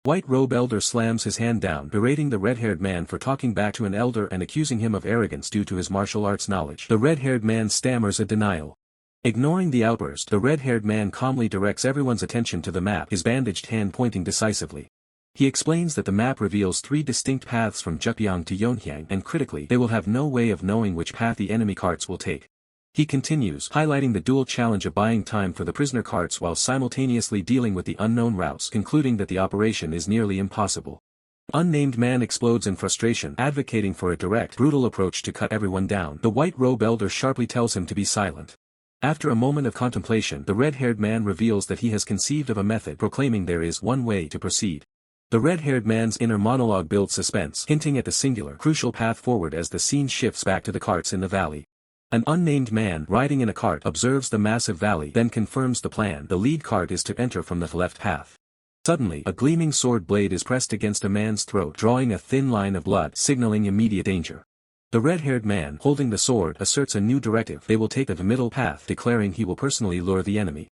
White robe elder slams his hand down, berating the red-haired man for talking back to an elder and accusing him of arrogance due to his martial arts knowledge. The red-haired man stammers a denial. Ignoring the outburst, the red-haired man calmly directs everyone's attention to the map, his bandaged hand pointing decisively. He explains that the map reveals 3 distinct paths from Jianghu to Yonhyang, and critically, they will have no way of knowing which path the enemy carts will take. He continues, highlighting the dual challenge of buying time for the prisoner carts while simultaneously dealing with the unknown routes, concluding that the operation is nearly impossible. Unnamed man explodes in frustration, advocating for a direct, brutal approach to cut everyone down. The white robe elder sharply tells him to be silent. After a moment of contemplation, the red-haired man reveals that he has conceived of a method, proclaiming there is one way to proceed. The red-haired man's inner monologue builds suspense, hinting at the singular, crucial path forward as the scene shifts back to the carts in the valley. An unnamed man, riding in a cart, observes the massive valley, then confirms the plan. The lead cart is to enter from the left path. Suddenly, a gleaming sword blade is pressed against a man's throat, drawing a thin line of blood, signaling immediate danger. The red-haired man, holding the sword, asserts a new directive: they will take the middle path, declaring he will personally lure the enemy.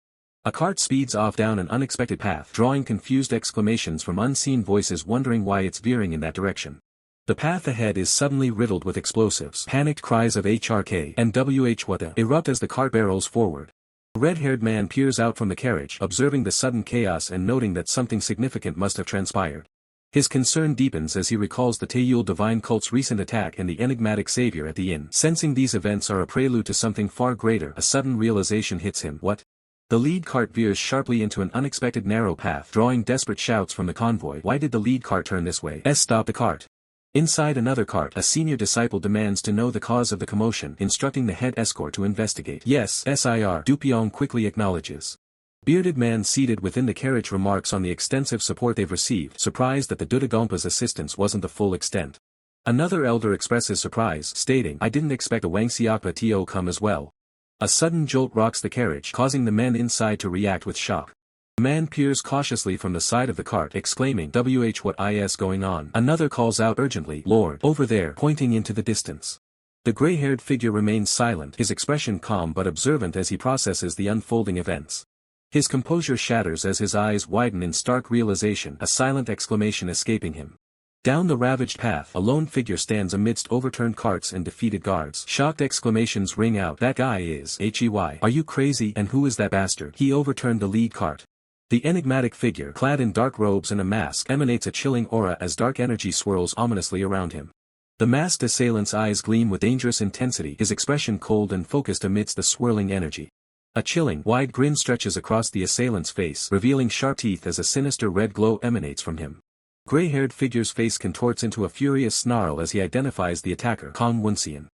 A cart speeds off down an unexpected path, drawing confused exclamations from unseen voices wondering why it's veering in that direction. The path ahead is suddenly riddled with explosives, panicked cries of HRK and WH what the erupt as the cart barrels forward. The red-haired man peers out from the carriage, observing the sudden chaos and noting that something significant must have transpired. His concern deepens as he recalls the Taeyul divine cult's recent attack and the enigmatic savior at the inn. Sensing these events are a prelude to something far greater, a sudden realization hits him. What? The lead cart veers sharply into an unexpected narrow path, drawing desperate shouts from the convoy. Why did the lead cart turn this way? Stop the cart. Inside another cart, a senior disciple demands to know the cause of the commotion, instructing the head escort to investigate. Yes, Sir. Dupyong quickly acknowledges. Bearded man seated within the carriage remarks on the extensive support they've received, surprised that the Dudagongpa's assistance wasn't the full extent. Another elder expresses surprise, stating, I didn't expect a Wangxiapa to come as well. A sudden jolt rocks the carriage, causing the men inside to react with shock. The man peers cautiously from the side of the cart, exclaiming, WH what is going on? Another calls out urgently, Lord, over there, pointing into the distance. The gray-haired figure remains silent, his expression calm but observant as he processes the unfolding events. His composure shatters as his eyes widen in stark realization, a silent exclamation escaping him. Down the ravaged path, a lone figure stands amidst overturned carts and defeated guards. Shocked exclamations ring out. That guy is HEY. Are you crazy? And who is that bastard? He overturned the lead cart. The enigmatic figure, clad in dark robes and a mask, emanates a chilling aura as dark energy swirls ominously around him. The masked assailant's eyes gleam with dangerous intensity, his expression cold and focused amidst the swirling energy. A chilling, wide grin stretches across the assailant's face, revealing sharp teeth as a sinister red glow emanates from him. Gray-haired figure's face contorts into a furious snarl as he identifies the attacker, Woonseon.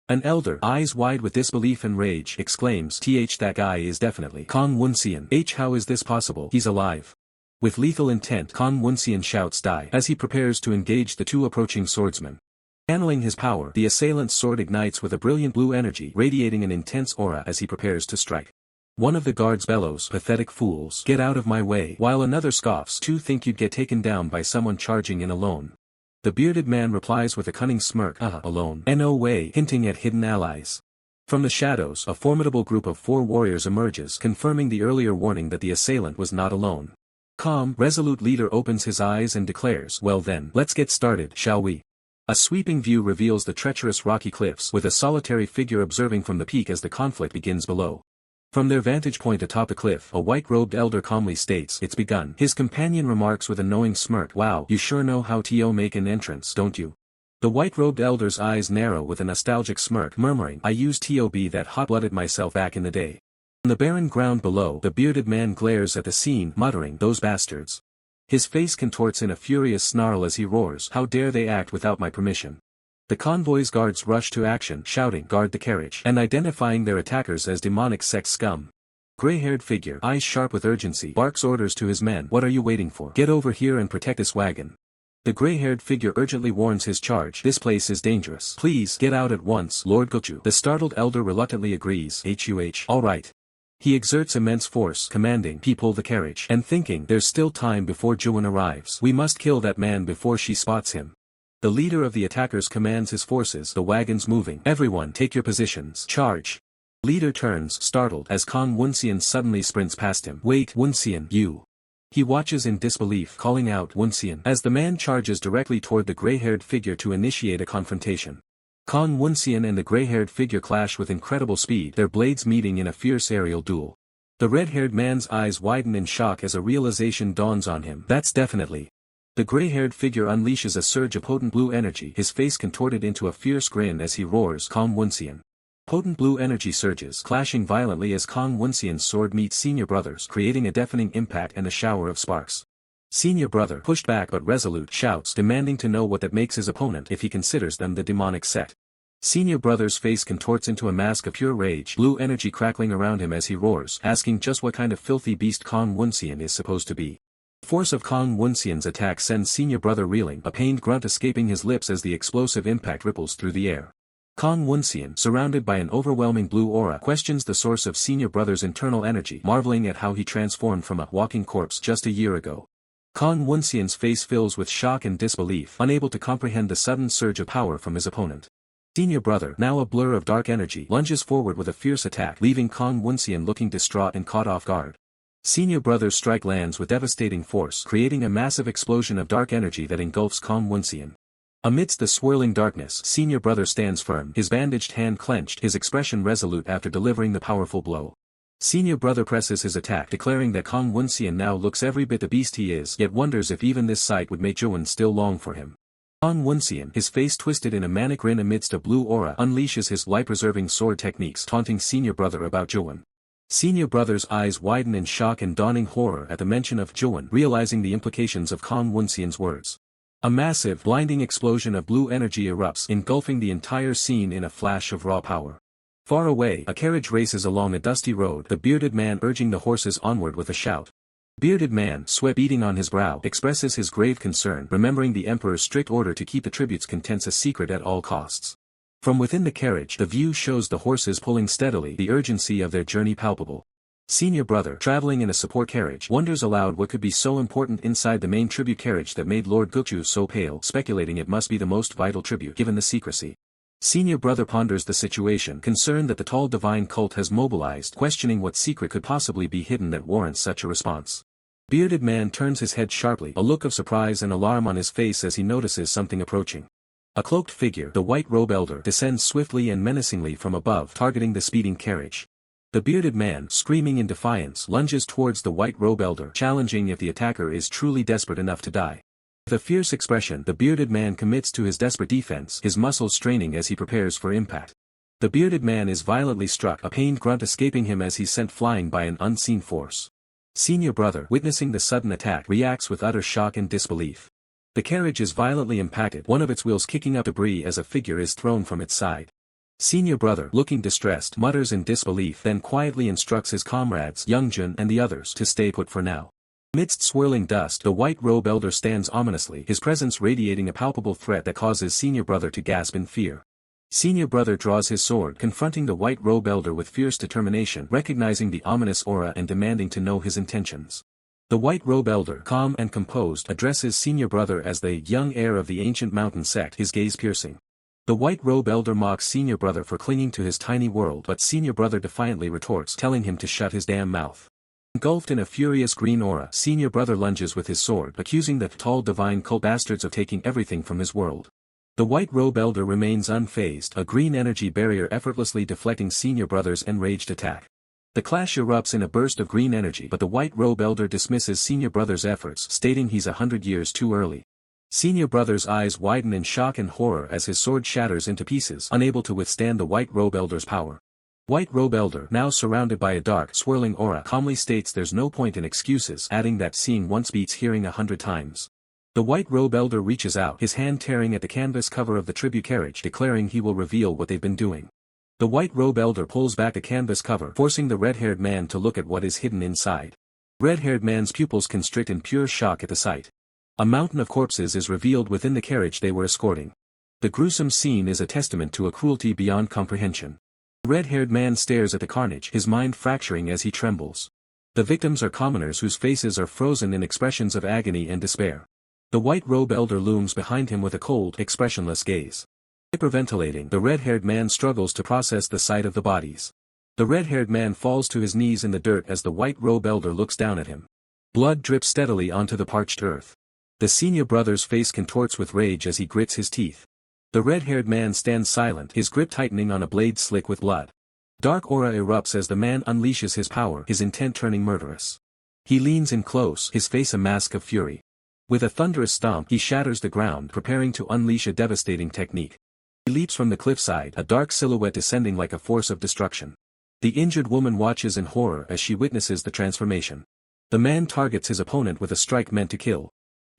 An elder, eyes wide with disbelief and rage, exclaims, that guy is definitely Woonseon. How is this possible? He's alive. With lethal intent, Woonseon shouts die as he prepares to engage the two approaching swordsmen. Channeling his power, the assailant's sword ignites with a brilliant blue energy, radiating an intense aura as he prepares to strike. One of the guards bellows, pathetic fools, get out of my way, while another scoffs, to think you'd get taken down by someone charging in alone. The bearded man replies with a cunning smirk, alone. No way, hinting at hidden allies. From the shadows, a formidable group of 4 warriors emerges, confirming the earlier warning that the assailant was not alone. Calm, resolute leader opens his eyes and declares, well then, let's get started, shall we? A sweeping view reveals the treacherous rocky cliffs, with a solitary figure observing from the peak as the conflict begins below. From their vantage point atop the cliff, a white-robed elder calmly states, it's begun. His companion remarks with a knowing smirk, wow, you sure know how to make an entrance, don't you? The white-robed elder's eyes narrow with a nostalgic smirk, murmuring, I used to be that hot-blooded myself back in the day. On the barren ground below, the bearded man glares at the scene, muttering, those bastards. His face contorts in a furious snarl as he roars, how dare they act without my permission? The convoy's guards rush to action, shouting, guard the carriage, and identifying their attackers as demonic sex scum. Gray-haired figure, eyes sharp with urgency, barks orders to his men, what are you waiting for? Get over here and protect this wagon. The gray-haired figure urgently warns his charge, this place is dangerous. Please, get out at once, Lord Gochu. The startled elder reluctantly agrees, all right. He exerts immense force, commanding, pull the carriage, and thinking, there's still time before Juan arrives. We must kill that man before she spots him. The leader of the attackers commands his forces, the wagon's moving. Everyone, take your positions. Charge. Leader turns, startled, as Woonseon suddenly sprints past him. Wait, Woonseon, you. He watches in disbelief, calling out Woonseon as the man charges directly toward the gray-haired figure to initiate a confrontation. Woonseon and the gray-haired figure clash with incredible speed, their blades meeting in a fierce aerial duel. The red-haired man's eyes widen in shock as a realization dawns on him. That's definitely. The gray-haired figure unleashes a surge of potent blue energy, his face contorted into a fierce grin as he roars, Woonseon. Potent blue energy surges, clashing violently as Woonseon's sword meets Senior Brother's, creating a deafening impact and a shower of sparks. Senior Brother, pushed back but resolute, shouts, demanding to know what that makes his opponent if he considers them the demonic set. Senior Brother's face contorts into a mask of pure rage, blue energy crackling around him as he roars, asking just what kind of filthy beast Woonseon is supposed to be. The force of Woonseon's attack sends Senior Brother reeling, a pained grunt escaping his lips as the explosive impact ripples through the air. Woonseon, surrounded by an overwhelming blue aura, questions the source of Senior Brother's internal energy, marveling at how he transformed from a walking corpse just a year ago. Woonseon's face fills with shock and disbelief, unable to comprehend the sudden surge of power from his opponent. Senior Brother, now a blur of dark energy, lunges forward with a fierce attack, leaving Woonseon looking distraught and caught off guard. Senior Brother's strike lands with devastating force, creating a massive explosion of dark energy that engulfs Woonseon. Amidst the swirling darkness, Senior Brother stands firm, his bandaged hand clenched, his expression resolute after delivering the powerful blow. Senior Brother presses his attack, declaring that Woonseon now looks every bit the beast he is, yet wonders if even this sight would make Jianghu still long for him. Woonseon, his face twisted in a manic grin amidst a blue aura, unleashes his life-preserving sword techniques, taunting Senior Brother about Jianghu. Senior Brother's eyes widen in shock and dawning horror at the mention of Jianghu, realizing the implications of Woonseon's words. A massive, blinding explosion of blue energy erupts, engulfing the entire scene in a flash of raw power. Far away, a carriage races along a dusty road, the bearded man urging the horses onward with a shout. Bearded man, sweat beading on his brow, expresses his grave concern, remembering the emperor's strict order to keep the tribute's contents a secret at all costs. From within the carriage, the view shows the horses pulling steadily, the urgency of their journey palpable. Senior Brother, traveling in a support carriage, wonders aloud what could be so important inside the main tribute carriage that made Lord Gukju so pale, speculating it must be the most vital tribute given the secrecy. Senior Brother ponders the situation, concerned that the tall divine cult has mobilized, questioning what secret could possibly be hidden that warrants such a response. Bearded man turns his head sharply, a look of surprise and alarm on his face as he notices something approaching. A cloaked figure, the white robe elder, descends swiftly and menacingly from above, targeting the speeding carriage. The bearded man, screaming in defiance, lunges towards the white robe elder, challenging if the attacker is truly desperate enough to die. With a fierce expression, the bearded man commits to his desperate defense, his muscles straining as he prepares for impact. The bearded man is violently struck, a pained grunt escaping him as he's sent flying by an unseen force. Senior Brother, witnessing the sudden attack, reacts with utter shock and disbelief. The carriage is violently impacted, one of its wheels kicking up debris as a figure is thrown from its side. Senior Brother, looking distressed, mutters in disbelief, then quietly instructs his comrades, Youngjun and the others, to stay put for now. Amidst swirling dust, the white robe elder stands ominously, his presence radiating a palpable threat that causes Senior Brother to gasp in fear. Senior Brother draws his sword, confronting the white robe elder with fierce determination, recognizing the ominous aura and demanding to know his intentions. The white robe elder, calm and composed, addresses Senior Brother as the young heir of the ancient mountain sect, his gaze piercing. The white robe elder mocks Senior Brother for clinging to his tiny world, but Senior Brother defiantly retorts, telling him to shut his damn mouth. Engulfed in a furious green aura, Senior Brother lunges with his sword, accusing the tall divine cult bastards of taking everything from his world. The white robe elder remains unfazed, a green energy barrier effortlessly deflecting Senior Brother's enraged attack. The clash erupts in a burst of green energy, but the white robe elder dismisses Senior Brother's efforts, stating he's 100 years too early. Senior Brother's eyes widen in shock and horror as his sword shatters into pieces, unable to withstand the white robe elder's power. White robe elder, now surrounded by a dark, swirling aura, calmly states there's no point in excuses, adding that seeing once beats hearing 100 times. The white robe elder reaches out, his hand tearing at the canvas cover of the tribute carriage, declaring he will reveal what they've been doing. The white robe elder pulls back the canvas cover, forcing the red-haired man to look at what is hidden inside. Red-haired man's pupils constrict in pure shock at the sight. A mountain of corpses is revealed within the carriage they were escorting. The gruesome scene is a testament to a cruelty beyond comprehension. The red-haired man stares at the carnage, his mind fracturing as he trembles. The victims are commoners whose faces are frozen in expressions of agony and despair. The white robe elder looms behind him with a cold, expressionless gaze. Hyperventilating, the red-haired man struggles to process the sight of the bodies. The red-haired man falls to his knees in the dirt as the white robe elder looks down at him. Blood drips steadily onto the parched earth. The senior brother's face contorts with rage as he grits his teeth. The red-haired man stands silent, his grip tightening on a blade slick with blood. Dark aura erupts as the man unleashes his power, his intent turning murderous. He leans in close, his face a mask of fury. With a thunderous stomp, he shatters the ground, preparing to unleash a devastating technique. He leaps from the cliffside, a dark silhouette descending like a force of destruction. The injured woman watches in horror as she witnesses the transformation. The man targets his opponent with a strike meant to kill.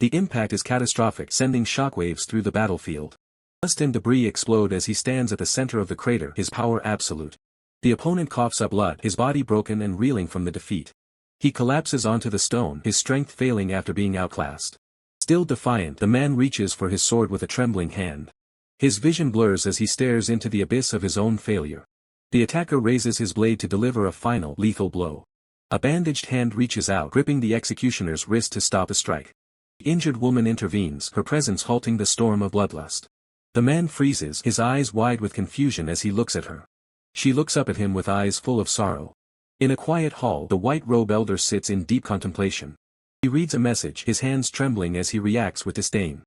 The impact is catastrophic, sending shockwaves through the battlefield. Dust and debris explode as he stands at the center of the crater, his power absolute. The opponent coughs up blood, his body broken and reeling from the defeat. He collapses onto the stone, his strength failing after being outclassed. Still defiant, the man reaches for his sword with a trembling hand. His vision blurs as he stares into the abyss of his own failure. The attacker raises his blade to deliver a final, lethal blow. A bandaged hand reaches out, gripping the executioner's wrist to stop a strike. The injured woman intervenes, her presence halting the storm of bloodlust. The man freezes, his eyes wide with confusion as he looks at her. She looks up at him with eyes full of sorrow. In a quiet hall, the white robe elder sits in deep contemplation. He reads a message, his hands trembling as he reacts with disdain.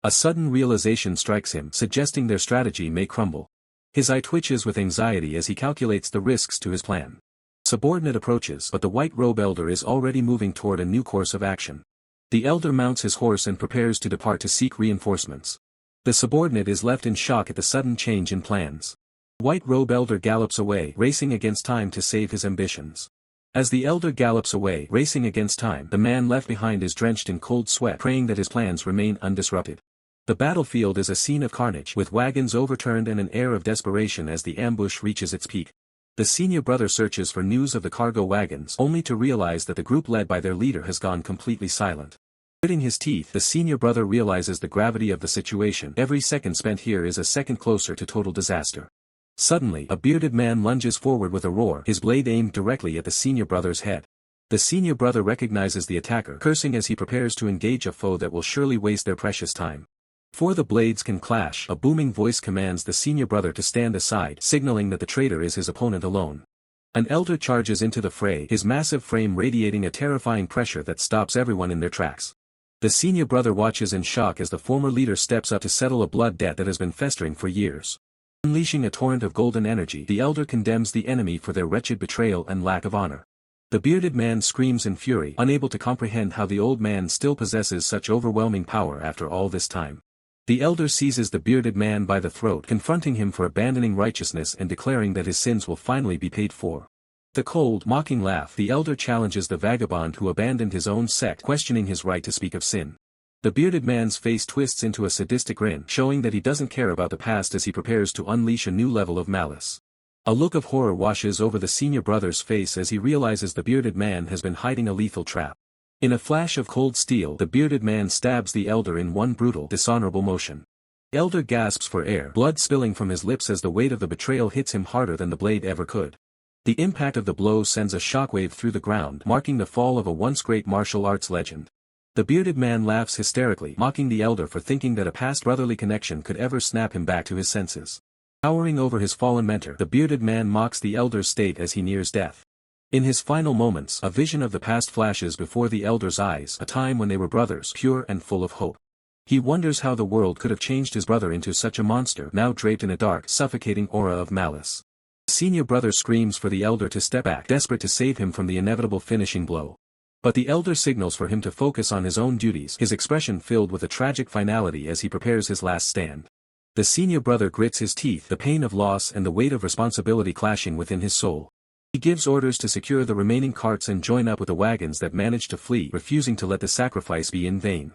A sudden realization strikes him, suggesting their strategy may crumble. His eye twitches with anxiety as he calculates the risks to his plan. Subordinate approaches, but the white robe elder is already moving toward a new course of action. The elder mounts his horse and prepares to depart to seek reinforcements. The subordinate is left in shock at the sudden change in plans. White robe elder gallops away, racing against time to save his ambitions. As the elder gallops away, racing against time, the man left behind is drenched in cold sweat, praying that his plans remain undisrupted. The battlefield is a scene of carnage, with wagons overturned and an air of desperation as the ambush reaches its peak. The senior brother searches for news of the cargo wagons, only to realize that the group led by their leader has gone completely silent. Gritting his teeth, the senior brother realizes the gravity of the situation. Every second spent here is a second closer to total disaster. Suddenly, a bearded man lunges forward with a roar, his blade aimed directly at the senior brother's head. The senior brother recognizes the attacker, cursing as he prepares to engage a foe that will surely waste their precious time. Before the blades can clash, a booming voice commands the senior brother to stand aside, signaling that the traitor is his opponent alone. An elder charges into the fray, his massive frame radiating a terrifying pressure that stops everyone in their tracks. The senior brother watches in shock as the former leader steps up to settle a blood debt that has been festering for years. Unleashing a torrent of golden energy, the elder condemns the enemy for their wretched betrayal and lack of honor. The bearded man screams in fury, unable to comprehend how the old man still possesses such overwhelming power after all this time. The elder seizes the bearded man by the throat, confronting him for abandoning righteousness and declaring that his sins will finally be paid for. The cold, mocking laugh, the elder challenges the vagabond who abandoned his own sect, questioning his right to speak of sin. The bearded man's face twists into a sadistic grin, showing that he doesn't care about the past as he prepares to unleash a new level of malice. A look of horror washes over the senior brother's face as he realizes the bearded man has been hiding a lethal trap. In a flash of cold steel, the bearded man stabs the elder in one brutal, dishonorable motion. The elder gasps for air, blood spilling from his lips as the weight of the betrayal hits him harder than the blade ever could. The impact of the blow sends a shockwave through the ground, marking the fall of a once great martial arts legend. The bearded man laughs hysterically, mocking the elder for thinking that a past brotherly connection could ever snap him back to his senses. Towering over his fallen mentor, the bearded man mocks the elder's state as he nears death. In his final moments, a vision of the past flashes before the elder's eyes, a time when they were brothers, pure and full of hope. He wonders how the world could have changed his brother into such a monster, now draped in a dark, suffocating aura of malice. The senior brother screams for the elder to step back, desperate to save him from the inevitable finishing blow. But the elder signals for him to focus on his own duties, his expression filled with a tragic finality as he prepares his last stand. The senior brother grits his teeth, the pain of loss and the weight of responsibility clashing within his soul. He gives orders to secure the remaining carts and join up with the wagons that manage to flee, refusing to let the sacrifice be in vain.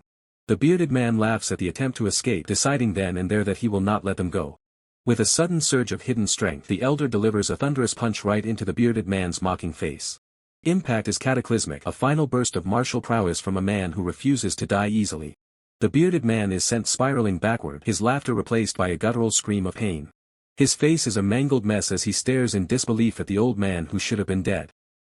The bearded man laughs at the attempt to escape, deciding then and there that he will not let them go. With a sudden surge of hidden strength, the elder delivers a thunderous punch right into the bearded man's mocking face. Impact is cataclysmic, a final burst of martial prowess from a man who refuses to die easily. The bearded man is sent spiraling backward, his laughter replaced by a guttural scream of pain. His face is a mangled mess as he stares in disbelief at the old man who should have been dead.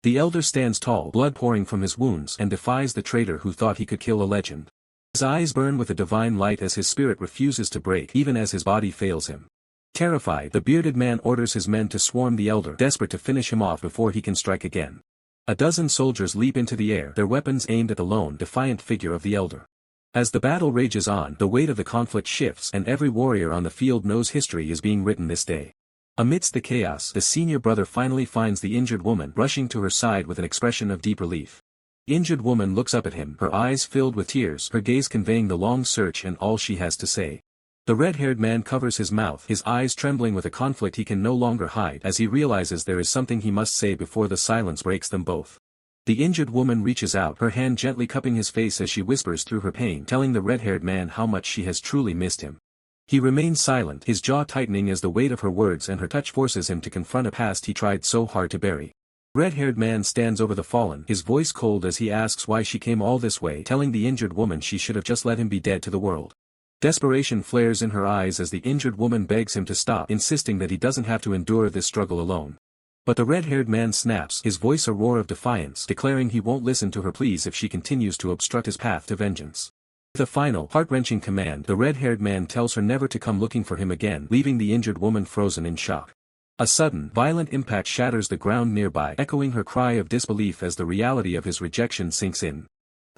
The elder stands tall, blood pouring from his wounds, and defies the traitor who thought he could kill a legend. His eyes burn with a divine light as his spirit refuses to break, even as his body fails him. Terrified, the bearded man orders his men to swarm the elder, desperate to finish him off before he can strike again. A dozen soldiers leap into the air, their weapons aimed at the lone, defiant figure of the elder. As the battle rages on, the weight of the conflict shifts and every warrior on the field knows history is being written this day. Amidst the chaos, the senior brother finally finds the injured woman rushing to her side with an expression of deep relief. The injured woman looks up at him, her eyes filled with tears, her gaze conveying the long search and all she has to say. The red-haired man covers his mouth, his eyes trembling with a conflict he can no longer hide as he realizes there is something he must say before the silence breaks them both. The injured woman reaches out, her hand gently cupping his face as she whispers through her pain, telling the red-haired man how much she has truly missed him. He remains silent, his jaw tightening as the weight of her words and her touch forces him to confront a past he tried so hard to bury. The red-haired man stands over the fallen, his voice cold as he asks why she came all this way, telling the injured woman she should have just let him be dead to the world. Desperation flares in her eyes as the injured woman begs him to stop, insisting that he doesn't have to endure this struggle alone. But the red-haired man snaps, his voice a roar of defiance, declaring he won't listen to her pleas if she continues to obstruct his path to vengeance. With a final, heart-wrenching command, the red-haired man tells her never to come looking for him again, leaving the injured woman frozen in shock. A sudden, violent impact shatters the ground nearby, echoing her cry of disbelief as the reality of his rejection sinks in.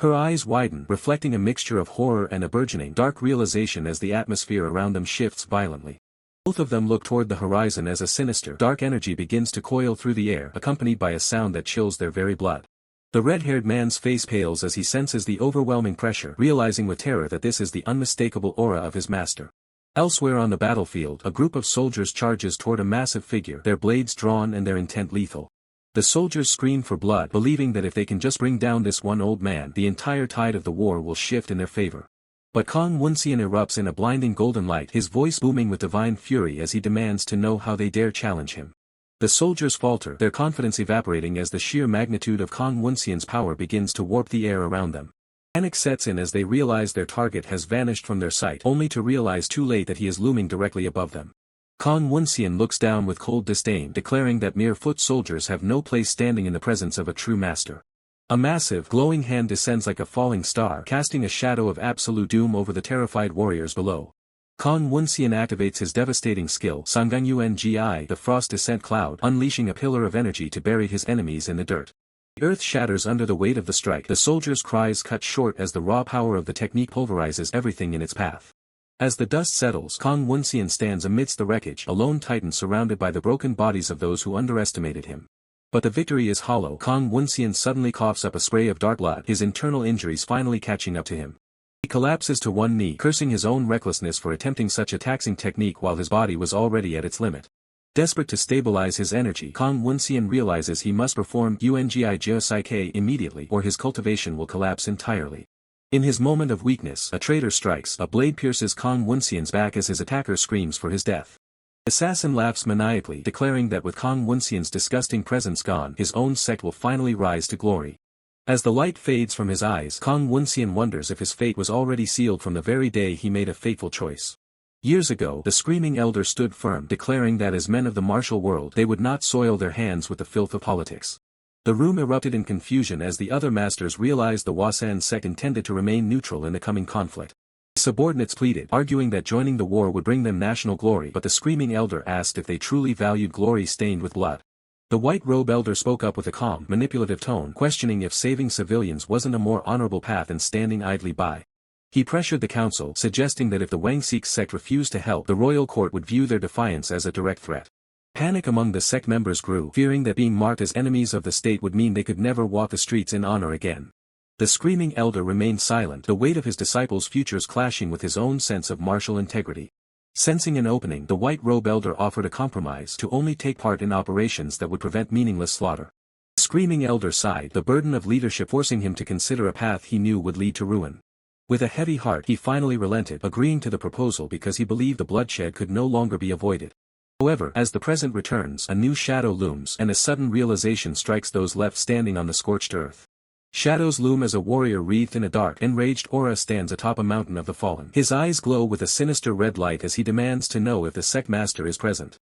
Her eyes widen, reflecting a mixture of horror and a burgeoning dark realization as the atmosphere around them shifts violently. Both of them look toward the horizon as a sinister, dark energy begins to coil through the air, accompanied by a sound that chills their very blood. The red-haired man's face pales as he senses the overwhelming pressure, realizing with terror that this is the unmistakable aura of his master. Elsewhere on the battlefield, a group of soldiers charges toward a massive figure, their blades drawn and their intent lethal. The soldiers scream for blood, believing that if they can just bring down this one old man, the entire tide of the war will shift in their favor. But Woonseon erupts in a blinding golden light, his voice booming with divine fury as he demands to know how they dare challenge him. The soldiers falter, their confidence evaporating as the sheer magnitude of Woonseon's power begins to warp the air around them. Panic sets in as they realize their target has vanished from their sight, only to realize too late that he is looming directly above them. Woonseon looks down with cold disdain, declaring that mere foot soldiers have no place standing in the presence of a true master. A massive, glowing hand descends like a falling star, casting a shadow of absolute doom over the terrified warriors below. Woonseon activates his devastating skill, Sangungi, the frost descent cloud, unleashing a pillar of energy to bury his enemies in the dirt. The earth shatters under the weight of the strike, the soldiers' cries cut short as the raw power of the technique pulverizes everything in its path. As the dust settles, Woonseon stands amidst the wreckage, a lone titan surrounded by the broken bodies of those who underestimated him. But the victory is hollow. Woonseon suddenly coughs up a spray of dark blood, his internal injuries finally catching up to him. He collapses to one knee, cursing his own recklessness for attempting such a taxing technique while his body was already at its limit. Desperate to stabilize his energy, Woonseon realizes he must perform Ungi Jiasaike immediately or his cultivation will collapse entirely. In his moment of weakness, a traitor strikes, a blade pierces Woonseon's back as his attacker screams for his death. The assassin laughs maniacally, declaring that with Woonseon's disgusting presence gone, his own sect will finally rise to glory. As the light fades from his eyes, Woonseon wonders if his fate was already sealed from the very day he made a fateful choice. Years ago, the screaming elder stood firm, declaring that as men of the martial world they would not soil their hands with the filth of politics. The room erupted in confusion as the other masters realized the Woonseon sect intended to remain neutral in the coming conflict. Subordinates pleaded, arguing that joining the war would bring them national glory, but the screaming elder asked if they truly valued glory stained with blood. The white robe elder spoke up with a calm, manipulative tone, questioning if saving civilians wasn't a more honorable path than standing idly by. He pressured the council, suggesting that if the Wangsik sect refused to help, the royal court would view their defiance as a direct threat. Panic among the sect members grew, fearing that being marked as enemies of the state would mean they could never walk the streets in honor again. The screaming elder remained silent, the weight of his disciples' futures clashing with his own sense of martial integrity. Sensing an opening, the white robe elder offered a compromise to only take part in operations that would prevent meaningless slaughter. The screaming elder sighed, the burden of leadership forcing him to consider a path he knew would lead to ruin. With a heavy heart he finally relented, agreeing to the proposal because he believed the bloodshed could no longer be avoided. However, as the present returns, a new shadow looms, and a sudden realization strikes those left standing on the scorched earth. Shadows loom as a warrior wreathed in a dark, enraged aura stands atop a mountain of the fallen. His eyes glow with a sinister red light as he demands to know if the sect master is present.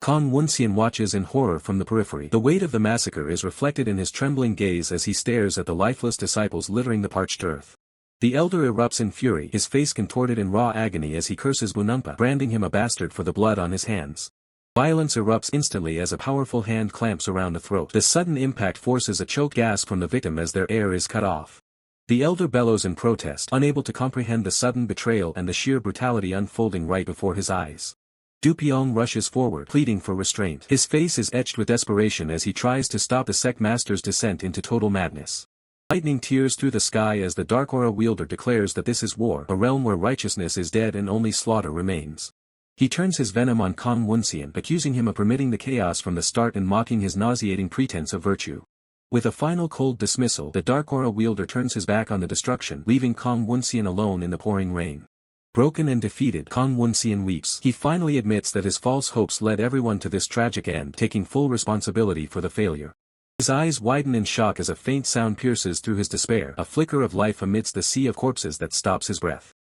Woonseon watches in horror from the periphery. The weight of the massacre is reflected in his trembling gaze as he stares at the lifeless disciples littering the parched earth. The elder erupts in fury, his face contorted in raw agony as he curses Bununpa, branding him a bastard for the blood on his hands. Violence erupts instantly as a powerful hand clamps around the throat. The sudden impact forces a choked gasp from the victim as their air is cut off. The elder bellows in protest, unable to comprehend the sudden betrayal and the sheer brutality unfolding right before his eyes. Du Pyong rushes forward, pleading for restraint. His face is etched with desperation as he tries to stop the sect master's descent into total madness. Lightning tears through the sky as the Dark Aura wielder declares that this is war, a realm where righteousness is dead and only slaughter remains. He turns his venom on Woonseon, accusing him of permitting the chaos from the start and mocking his nauseating pretense of virtue. With a final cold dismissal, the Dark Aura wielder turns his back on the destruction, leaving Woonseon alone in the pouring rain. Broken and defeated, Woonseon weeps. He finally admits that his false hopes led everyone to this tragic end, taking full responsibility for the failure. His eyes widen in shock as a faint sound pierces through his despair, a flicker of life amidst the sea of corpses that stops his breath.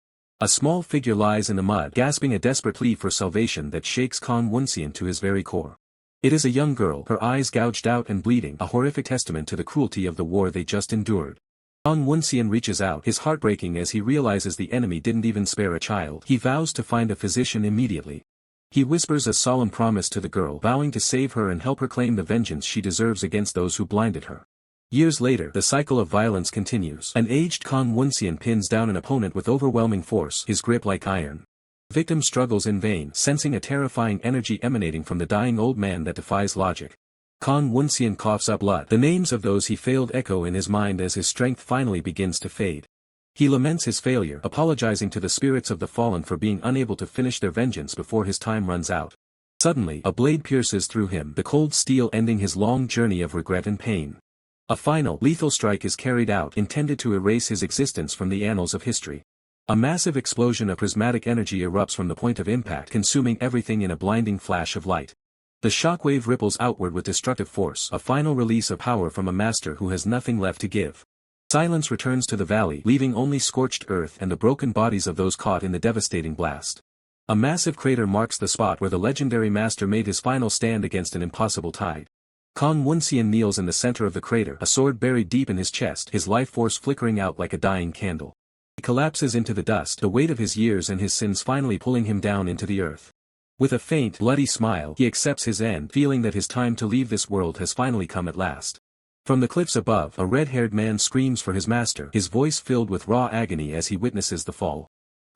A small figure lies in the mud, gasping a desperate plea for salvation that shakes Woonseon to his very core. It is a young girl, her eyes gouged out and bleeding, a horrific testament to the cruelty of the war they just endured. Woonseon reaches out, his heart breaking as he realizes the enemy didn't even spare a child. He vows to find a physician immediately. He whispers a solemn promise to the girl, vowing to save her and help her claim the vengeance she deserves against those who blinded her. Years later, the cycle of violence continues. An aged Woonseon pins down an opponent with overwhelming force, his grip like iron. The victim struggles in vain, sensing a terrifying energy emanating from the dying old man that defies logic. Woonseon coughs up blood. The names of those he failed echo in his mind as his strength finally begins to fade. He laments his failure, apologizing to the spirits of the fallen for being unable to finish their vengeance before his time runs out. Suddenly, a blade pierces through him, the cold steel ending his long journey of regret and pain. A final, lethal strike is carried out, intended to erase his existence from the annals of history. A massive explosion of prismatic energy erupts from the point of impact, consuming everything in a blinding flash of light. The shockwave ripples outward with destructive force, a final release of power from a master who has nothing left to give. Silence returns to the valley, leaving only scorched earth and the broken bodies of those caught in the devastating blast. A massive crater marks the spot where the legendary master made his final stand against an impossible tide. Woonseon kneels in the center of the crater, a sword buried deep in his chest, his life force flickering out like a dying candle. He collapses into the dust, the weight of his years and his sins finally pulling him down into the earth. With a faint, bloody smile, he accepts his end, feeling that his time to leave this world has finally come at last. From the cliffs above, a red-haired man screams for his master, his voice filled with raw agony as he witnesses the fall.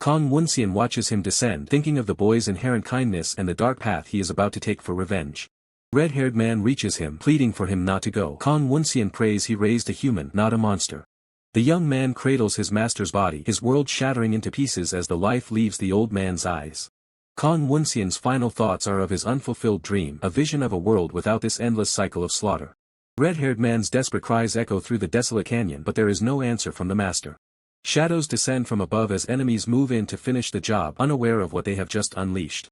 Woonseon watches him descend, thinking of the boy's inherent kindness and the dark path he is about to take for revenge. The red-haired man reaches him, pleading for him not to go. Woonseon prays he raised a human, not a monster. The young man cradles his master's body, his world shattering into pieces as the life leaves the old man's eyes. Woonseon's final thoughts are of his unfulfilled dream, a vision of a world without this endless cycle of slaughter. The red-haired man's desperate cries echo through the desolate canyon, but there is no answer from the master. Shadows descend from above as enemies move in to finish the job, unaware of what they have just unleashed.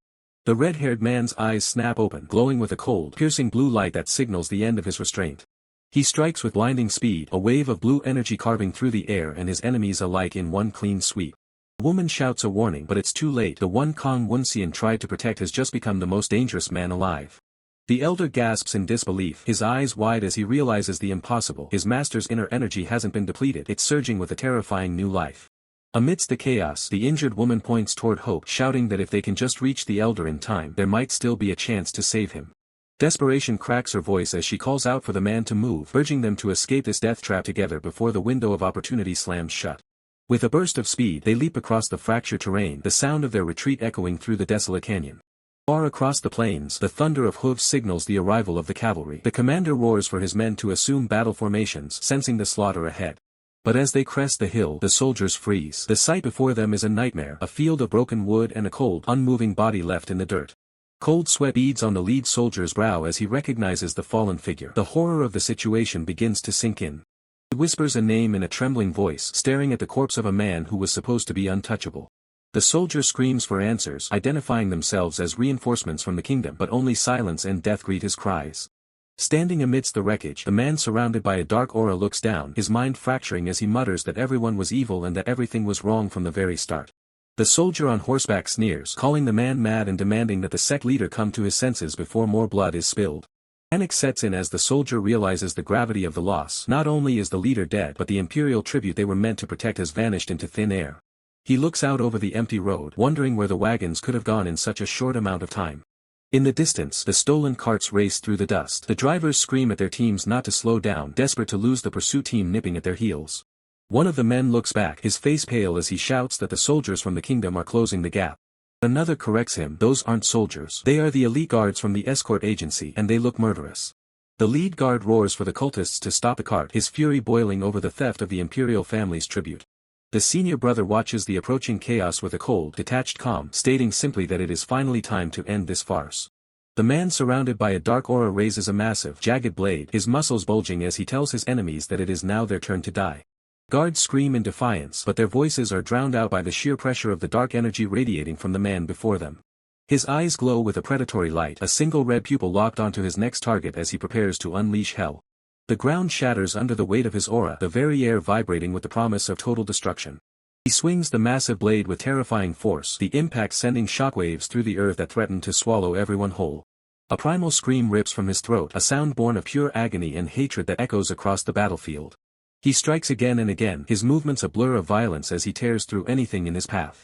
The red-haired man's eyes snap open, glowing with a cold, piercing blue light that signals the end of his restraint. He strikes with blinding speed, a wave of blue energy carving through the air and his enemies alike in one clean sweep. The woman shouts a warning, but it's too late. The one Woonseon tried to protect has just become the most dangerous man alive. The elder gasps in disbelief, his eyes wide as he realizes the impossible. His master's inner energy hasn't been depleted, it's surging with a terrifying new life. Amidst the chaos, the injured woman points toward hope, shouting that if they can just reach the elder in time, there might still be a chance to save him. Desperation cracks her voice as she calls out for the man to move, urging them to escape this death trap together before the window of opportunity slams shut. With a burst of speed, they leap across the fractured terrain, the sound of their retreat echoing through the desolate canyon. Far across the plains, the thunder of hooves signals the arrival of the cavalry. The commander roars for his men to assume battle formations, sensing the slaughter ahead. But as they crest the hill, the soldiers freeze. The sight before them is a nightmare, a field of broken wood and a cold, unmoving body left in the dirt. Cold sweat beads on the lead soldier's brow as he recognizes the fallen figure. The horror of the situation begins to sink in. He whispers a name in a trembling voice, staring at the corpse of a man who was supposed to be untouchable. The soldier screams for answers, identifying themselves as reinforcements from the kingdom, but only silence and death greet his cries. Standing amidst the wreckage, the man surrounded by a dark aura looks down, his mind fracturing as he mutters that everyone was evil and that everything was wrong from the very start. The soldier on horseback sneers, calling the man mad and demanding that the sect leader come to his senses before more blood is spilled. Panic sets in as the soldier realizes the gravity of the loss. Not only is the leader dead, but the imperial tribute they were meant to protect has vanished into thin air. He looks out over the empty road, wondering where the wagons could have gone in such a short amount of time. In the distance, the stolen carts race through the dust. The drivers scream at their teams not to slow down, desperate to lose the pursuit team nipping at their heels. One of the men looks back, his face pale as he shouts that the soldiers from the kingdom are closing the gap. Another corrects him, those aren't soldiers. They are the elite guards from the escort agency, and they look murderous. The lead guard roars for the cultists to stop the cart, his fury boiling over the theft of the imperial family's tribute. The senior brother watches the approaching chaos with a cold, detached calm, stating simply that it is finally time to end this farce. The man surrounded by a dark aura raises a massive, jagged blade, his muscles bulging as he tells his enemies that it is now their turn to die. Guards scream in defiance, but their voices are drowned out by the sheer pressure of the dark energy radiating from the man before them. His eyes glow with a predatory light, a single red pupil locked onto his next target as he prepares to unleash hell. The ground shatters under the weight of his aura, the very air vibrating with the promise of total destruction. He swings the massive blade with terrifying force, the impact sending shockwaves through the earth that threaten to swallow everyone whole. A primal scream rips from his throat, a sound born of pure agony and hatred that echoes across the battlefield. He strikes again and again, his movements a blur of violence as he tears through anything in his path.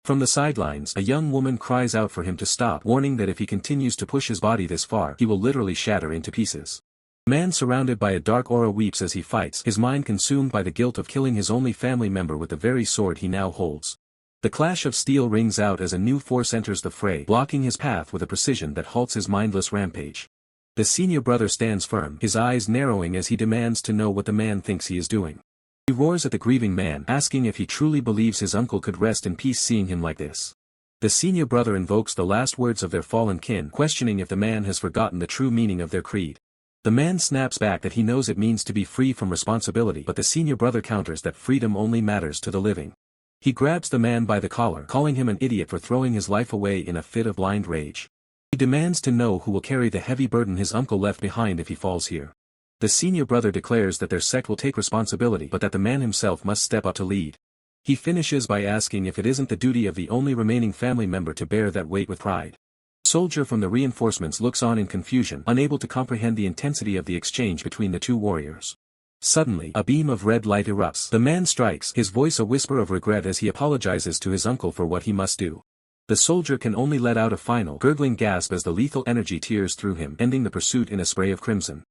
From the sidelines, a young woman cries out for him to stop, warning that if he continues to push his body this far, he will literally shatter into pieces. The man surrounded by a dark aura weeps as he fights, his mind consumed by the guilt of killing his only family member with the very sword he now holds. The clash of steel rings out as a new force enters the fray, blocking his path with a precision that halts his mindless rampage. The senior brother stands firm, his eyes narrowing as he demands to know what the man thinks he is doing. He roars at the grieving man, asking if he truly believes his uncle could rest in peace seeing him like this. The senior brother invokes the last words of their fallen kin, questioning if the man has forgotten the true meaning of their creed. The man snaps back that he knows it means to be free from responsibility, but the senior brother counters that freedom only matters to the living. He grabs the man by the collar, calling him an idiot for throwing his life away in a fit of blind rage. He demands to know who will carry the heavy burden his uncle left behind if he falls here. The senior brother declares that their sect will take responsibility, but that the man himself must step up to lead. He finishes by asking if it isn't the duty of the only remaining family member to bear that weight with pride. The soldier from the reinforcements looks on in confusion, unable to comprehend the intensity of the exchange between the two warriors. Suddenly, a beam of red light erupts. The man strikes, his voice a whisper of regret as he apologizes to his uncle for what he must do. The soldier can only let out a final, gurgling gasp as the lethal energy tears through him, ending the pursuit in a spray of crimson.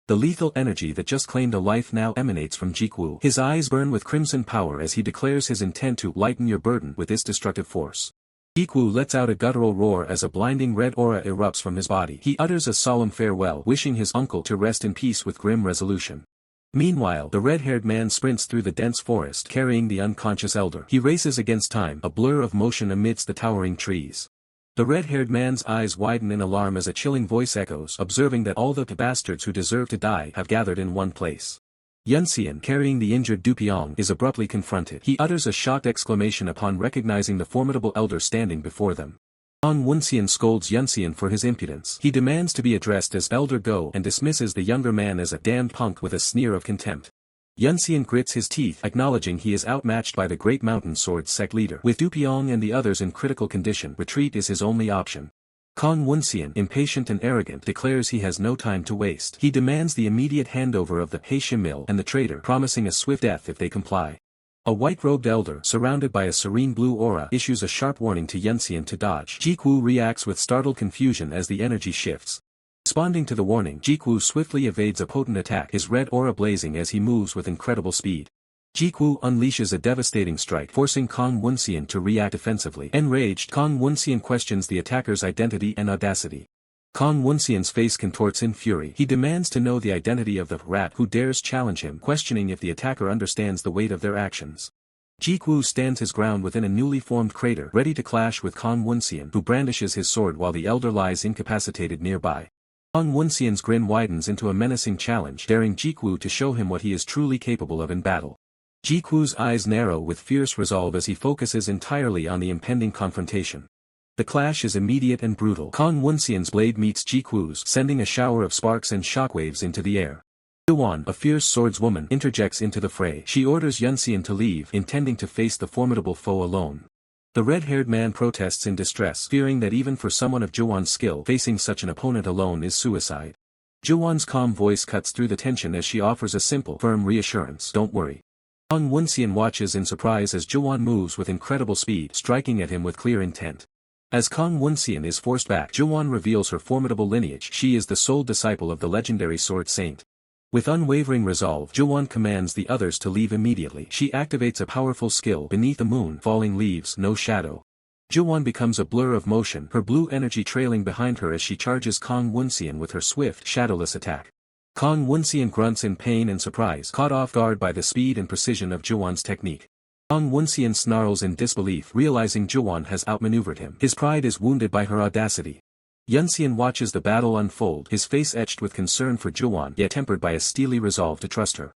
The lethal energy that just claimed a life now emanates from Jianghu. His eyes burn with crimson power as he declares his intent to lighten your burden with this destructive force. Jianghu lets out a guttural roar as a blinding red aura erupts from his body. He utters a solemn farewell, wishing his uncle to rest in peace with grim resolution. Meanwhile, the red-haired man sprints through the dense forest, carrying the unconscious elder. He races against time, a blur of motion amidst the towering trees. The red-haired man's eyes widen in alarm as a chilling voice echoes, observing that all the bastards who deserve to die have gathered in one place. Woonseon, carrying the injured Dupyeong, is abruptly confronted. He utters a shocked exclamation upon recognizing the formidable elder standing before them. Woonseon scolds Woonseon for his impudence. He demands to be addressed as Elder Go and dismisses the younger man as a damned punk with a sneer of contempt. Woonseon grits his teeth, acknowledging he is outmatched by the Great Mountain Sword sect leader. With Dupyeong and the others in critical condition, retreat is his only option. Woonseon, impatient and arrogant, declares he has no time to waste. He demands the immediate handover of the Haeshimil and the traitor, promising a swift death if they comply. A white-robed elder, surrounded by a serene blue aura, issues a sharp warning to Woonseon to dodge. Jianghu reacts with startled confusion as the energy shifts. Responding to the warning, Jianghu swiftly evades a potent attack, his red aura blazing as he moves with incredible speed. Jianghu unleashes a devastating strike, forcing Woonseon to react defensively. Enraged, Woonseon questions the attacker's identity and audacity. Woonseon's face contorts in fury. He demands to know the identity of the rat who dares challenge him, questioning if the attacker understands the weight of their actions. Jianghu stands his ground within a newly formed crater, ready to clash with Woonseon, who brandishes his sword while the elder lies incapacitated nearby. Woonseon's grin widens into a menacing challenge, daring Jianghu to show him what he is truly capable of in battle. Jianghu's eyes narrow with fierce resolve as he focuses entirely on the impending confrontation. The clash is immediate and brutal. Woonseon's blade meets Jianghu's, sending a shower of sparks and shockwaves into the air. Yuan, a fierce swordswoman, interjects into the fray. She orders Woonseon to leave, intending to face the formidable foe alone. The red-haired man protests in distress, fearing that even for someone of Juwan's skill, facing such an opponent alone is suicide. Juwan's calm voice cuts through the tension as she offers a simple, firm reassurance. Don't worry. Woonseon watches in surprise as Juwan moves with incredible speed, striking at him with clear intent. As Kong Woonseon is forced back, Jianghu reveals her formidable lineage. She is the sole disciple of the legendary Sword Saint. With unwavering resolve, Jianghu commands the others to leave immediately. She activates a powerful skill, Beneath the Moon, Falling Leaves, No Shadow. Jianghu becomes a blur of motion, her blue energy trailing behind her as she charges Kong Woonseon with her swift, shadowless attack. Kong Woonseon grunts in pain and surprise, caught off guard by the speed and precision of Jianghu's technique. Kong Woonseon snarls in disbelief, realizing Jianghu has outmaneuvered him. His pride is wounded by her audacity. Yunseon watches the battle unfold, his face etched with concern for Jianghu, yet tempered by a steely resolve to trust her.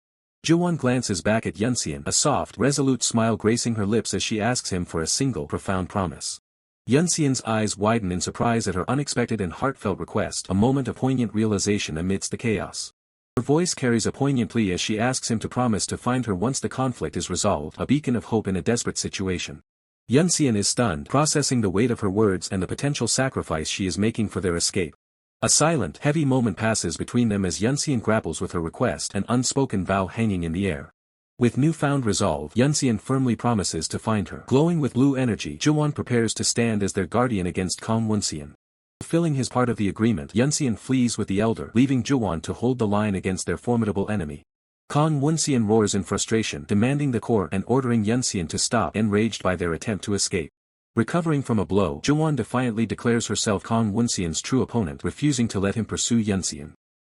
Jianghu glances back at Yunseon, a soft, resolute smile gracing her lips as she asks him for a single, profound promise. Yunseon's eyes widen in surprise at her unexpected and heartfelt request, a moment of poignant realization amidst the chaos. Her voice carries a poignant plea as she asks him to promise to find her once the conflict is resolved, a beacon of hope in a desperate situation. Yunseon is stunned, processing the weight of her words and the potential sacrifice she is making for their escape. A silent, heavy moment passes between them as Yunseon grapples with her request, an unspoken vow hanging in the air. With newfound resolve, Yunseon firmly promises to find her. Glowing with blue energy, Jianghu prepares to stand as their guardian against Kong Woonseon. Fulfilling his part of the agreement, Yunseon flees with the elder, leaving Jianghu to hold the line against their formidable enemy. Kong Woonseon roars in frustration, demanding the core and ordering Yunseon to stop, enraged by their attempt to escape. Recovering from a blow, Jianghu defiantly declares herself Kong Woonseon's true opponent, refusing to let him pursue Yunseon.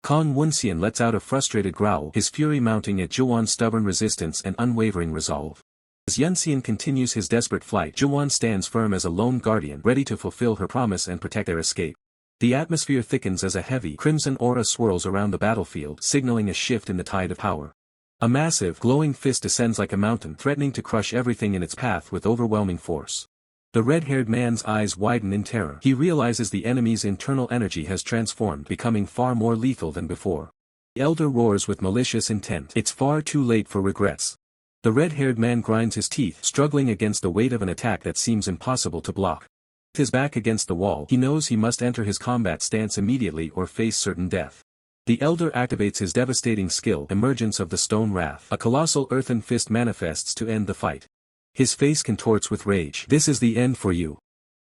Kong Woonseon lets out a frustrated growl, his fury mounting at Jianghu's stubborn resistance and unwavering resolve. As Yunseon continues his desperate flight, Jianghu stands firm as a lone guardian, ready to fulfill her promise and protect their escape. The atmosphere thickens as a heavy, crimson aura swirls around the battlefield, signaling a shift in the tide of power. A massive, glowing fist descends like a mountain, threatening to crush everything in its path with overwhelming force. The red-haired man's eyes widen in terror. He realizes the enemy's internal energy has transformed, becoming far more lethal than before. The elder roars with malicious intent. It's far too late for regrets. The red-haired man grinds his teeth, struggling against the weight of an attack that seems impossible to block. With his back against the wall, he knows he must enter his combat stance immediately or face certain death. The elder activates his devastating skill, Emergence of the Stone Wrath. A colossal earthen fist manifests to end the fight. His face contorts with rage. This is the end for you.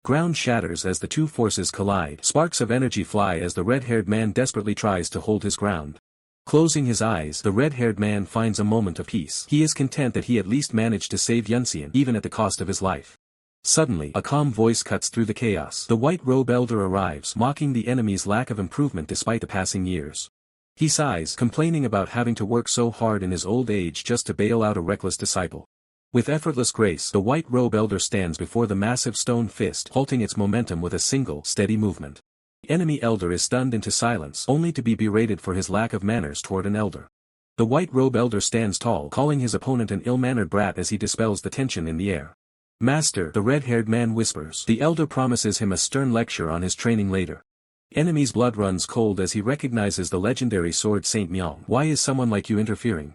Ground shatters as the two forces collide. Sparks of energy fly as the red-haired man desperately tries to hold his ground. Closing his eyes, the red-haired man finds a moment of peace. He is content that he at least managed to save Yunseon, even at the cost of his life. Suddenly, a calm voice cuts through the chaos. The white robe elder arrives, mocking the enemy's lack of improvement despite the passing years. He sighs, complaining about having to work so hard in his old age just to bail out a reckless disciple. With effortless grace, the white robe elder stands before the massive stone fist, halting its momentum with a single, steady movement. The enemy elder is stunned into silence, only to be berated for his lack of manners toward an elder. The white robe elder stands tall, calling his opponent an ill-mannered brat as he dispels the tension in the air. Master, the red-haired man whispers. The elder promises him a stern lecture on his training later. The enemy's blood runs cold as he recognizes the legendary Sword Saint Myung. Why is someone like you interfering?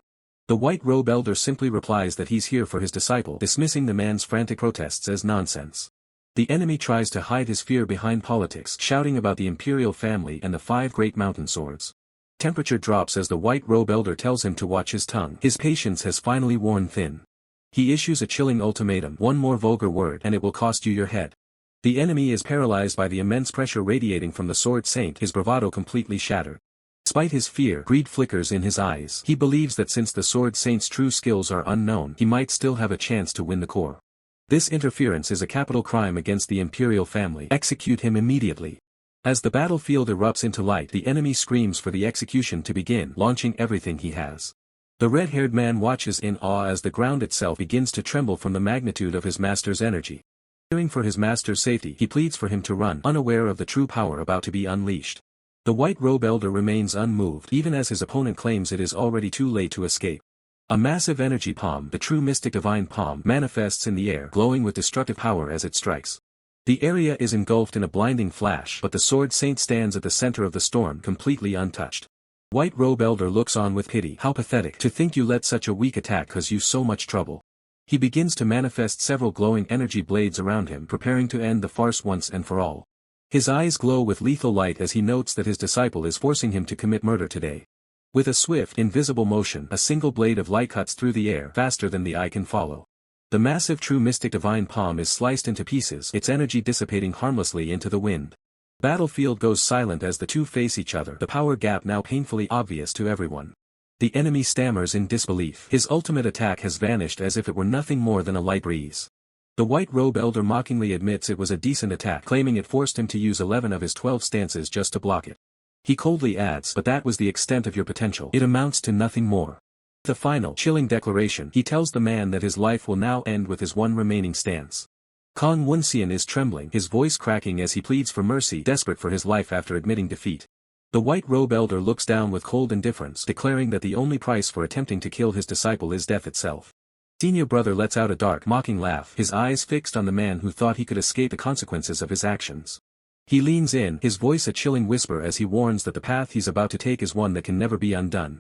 The white robe elder simply replies that he's here for his disciple, dismissing the man's frantic protests as nonsense. The enemy tries to hide his fear behind politics, shouting about the imperial family and the 5 great mountain swords. Temperature drops as the white robe elder tells him to watch his tongue. His patience has finally worn thin. He issues a chilling ultimatum. One more vulgar word and it will cost you your head. The enemy is paralyzed by the immense pressure radiating from the Sword Saint, his bravado completely shattered. Despite his fear, greed flickers in his eyes. He believes that since the Sword Saint's true skills are unknown, he might still have a chance to win the core. This interference is a capital crime against the imperial family. Execute him immediately. As the battlefield erupts into light, the enemy screams for the execution to begin, launching everything he has. The red-haired man watches in awe as the ground itself begins to tremble from the magnitude of his master's energy. Fearing for his master's safety, he pleads for him to run, unaware of the true power about to be unleashed. The white robe elder remains unmoved, even as his opponent claims it is already too late to escape. A massive energy palm, the true mystic divine palm, manifests in the air, glowing with destructive power as it strikes. The area is engulfed in a blinding flash, but the Sword Saint stands at the center of the storm, completely untouched. White robe elder looks on with pity. How pathetic. To think you let such a weak attack cause you so much trouble. He begins to manifest several glowing energy blades around him, preparing to end the farce once and for all. His eyes glow with lethal light as he notes that his disciple is forcing him to commit murder today. With a swift, invisible motion, a single blade of light cuts through the air, faster than the eye can follow. The massive true mystic divine palm is sliced into pieces, its energy dissipating harmlessly into the wind. Battlefield goes silent as the two face each other, the power gap now painfully obvious to everyone. The enemy stammers in disbelief. His ultimate attack has vanished as if it were nothing more than a light breeze. The white robe elder mockingly admits it was a decent attack, claiming it forced him to use 11 of his 12 stances just to block it. He coldly adds, but that was the extent of your potential. It amounts to nothing more. The final, chilling declaration, he tells the man that his life will now end with his one remaining stance. Kong Woonseon is trembling, his voice cracking as he pleads for mercy, desperate for his life after admitting defeat. The white robe elder looks down with cold indifference, declaring that the only price for attempting to kill his disciple is death itself. Senior brother lets out a dark, mocking laugh, his eyes fixed on the man who thought he could escape the consequences of his actions. He leans in, his voice a chilling whisper as he warns that the path he's about to take is one that can never be undone.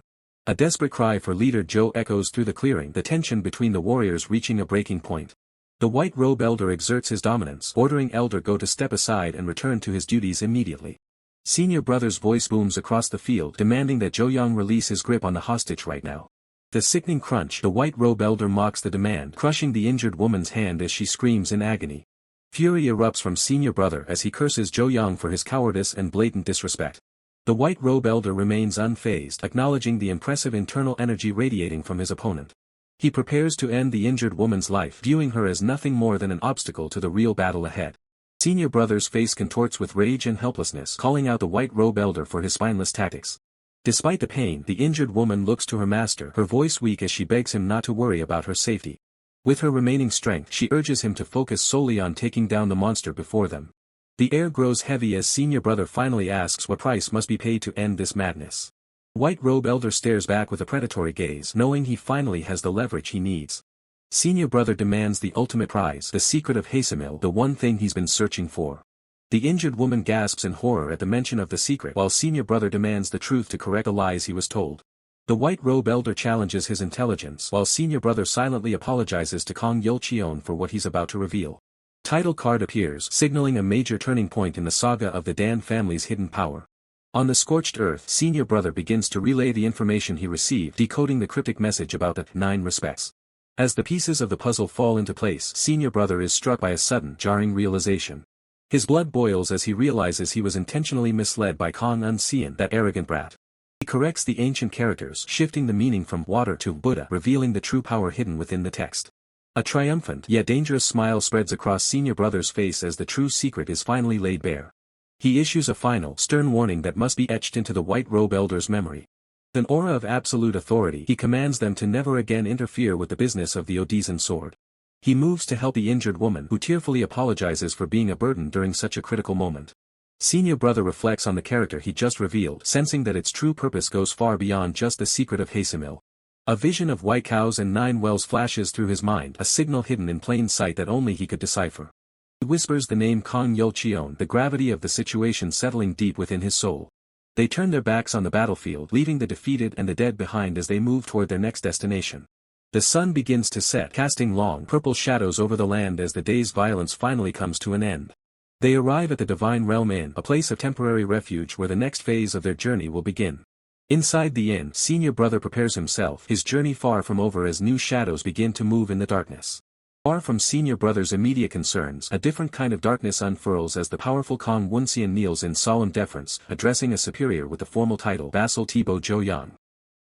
A desperate cry for leader Joe echoes through the clearing, the tension between the warriors reaching a breaking point. The white robe elder exerts his dominance, ordering Elder Go to step aside and return to his duties immediately. Senior brother's voice booms across the field, demanding that Joe Young release his grip on the hostage right now. The sickening crunch, the white robe elder mocks the demand, crushing the injured woman's hand as she screams in agony. Fury erupts from senior brother as he curses Joe Young for his cowardice and blatant disrespect. The white robe elder remains unfazed, acknowledging the impressive internal energy radiating from his opponent. He prepares to end the injured woman's life, viewing her as nothing more than an obstacle to the real battle ahead. Senior brother's face contorts with rage and helplessness, calling out the white robe elder for his spineless tactics. Despite the pain, the injured woman looks to her master, her voice weak as she begs him not to worry about her safety. With her remaining strength, she urges him to focus solely on taking down the monster before them. The air grows heavy as senior brother finally asks what price must be paid to end this madness. White robe elder stares back with a predatory gaze, knowing he finally has the leverage he needs. Senior brother demands the ultimate prize, the secret of Hasemil, the one thing he's been searching for. The injured woman gasps in horror at the mention of the secret, while senior brother demands the truth to correct the lies he was told. The white robe elder challenges his intelligence, while senior brother silently apologizes to Kong Yulcheon for what he's about to reveal. Title card appears, signaling a major turning point in the saga of the Dan family's hidden power. On the scorched earth, senior brother begins to relay the information he received, decoding the cryptic message about the 9 respects. As the pieces of the puzzle fall into place, senior brother is struck by a sudden, jarring realization. His blood boils as he realizes he was intentionally misled by Kong Woonseon, that arrogant brat. He corrects the ancient characters, shifting the meaning from water to Buddha, revealing the true power hidden within the text. A triumphant yet dangerous smile spreads across senior brother's face as the true secret is finally laid bare. He issues a final, stern warning that must be etched into the white robe elder's memory. With an aura of absolute authority, he commands them to never again interfere with the business of the Odizan sword. He moves to help the injured woman, who tearfully apologizes for being a burden during such a critical moment. Senior brother reflects on the character he just revealed, sensing that its true purpose goes far beyond just the secret of Hasemil. A vision of white cows and 9 wells flashes through his mind, a signal hidden in plain sight that only he could decipher. He whispers the name Kong Yulcheon, the gravity of the situation settling deep within his soul. They turn their backs on the battlefield, leaving the defeated and the dead behind as they move toward their next destination. The sun begins to set, casting long, purple shadows over the land as the day's violence finally comes to an end. They arrive at the Divine Realm Inn, a place of temporary refuge where the next phase of their journey will begin. Inside the inn, senior brother prepares himself, his journey far from over as new shadows begin to move in the darkness. Far from senior brother's immediate concerns, a different kind of darkness unfurls as the powerful Kong Woonseon kneels in solemn deference, addressing a superior with the formal title Vassal Thibaut Joe Young.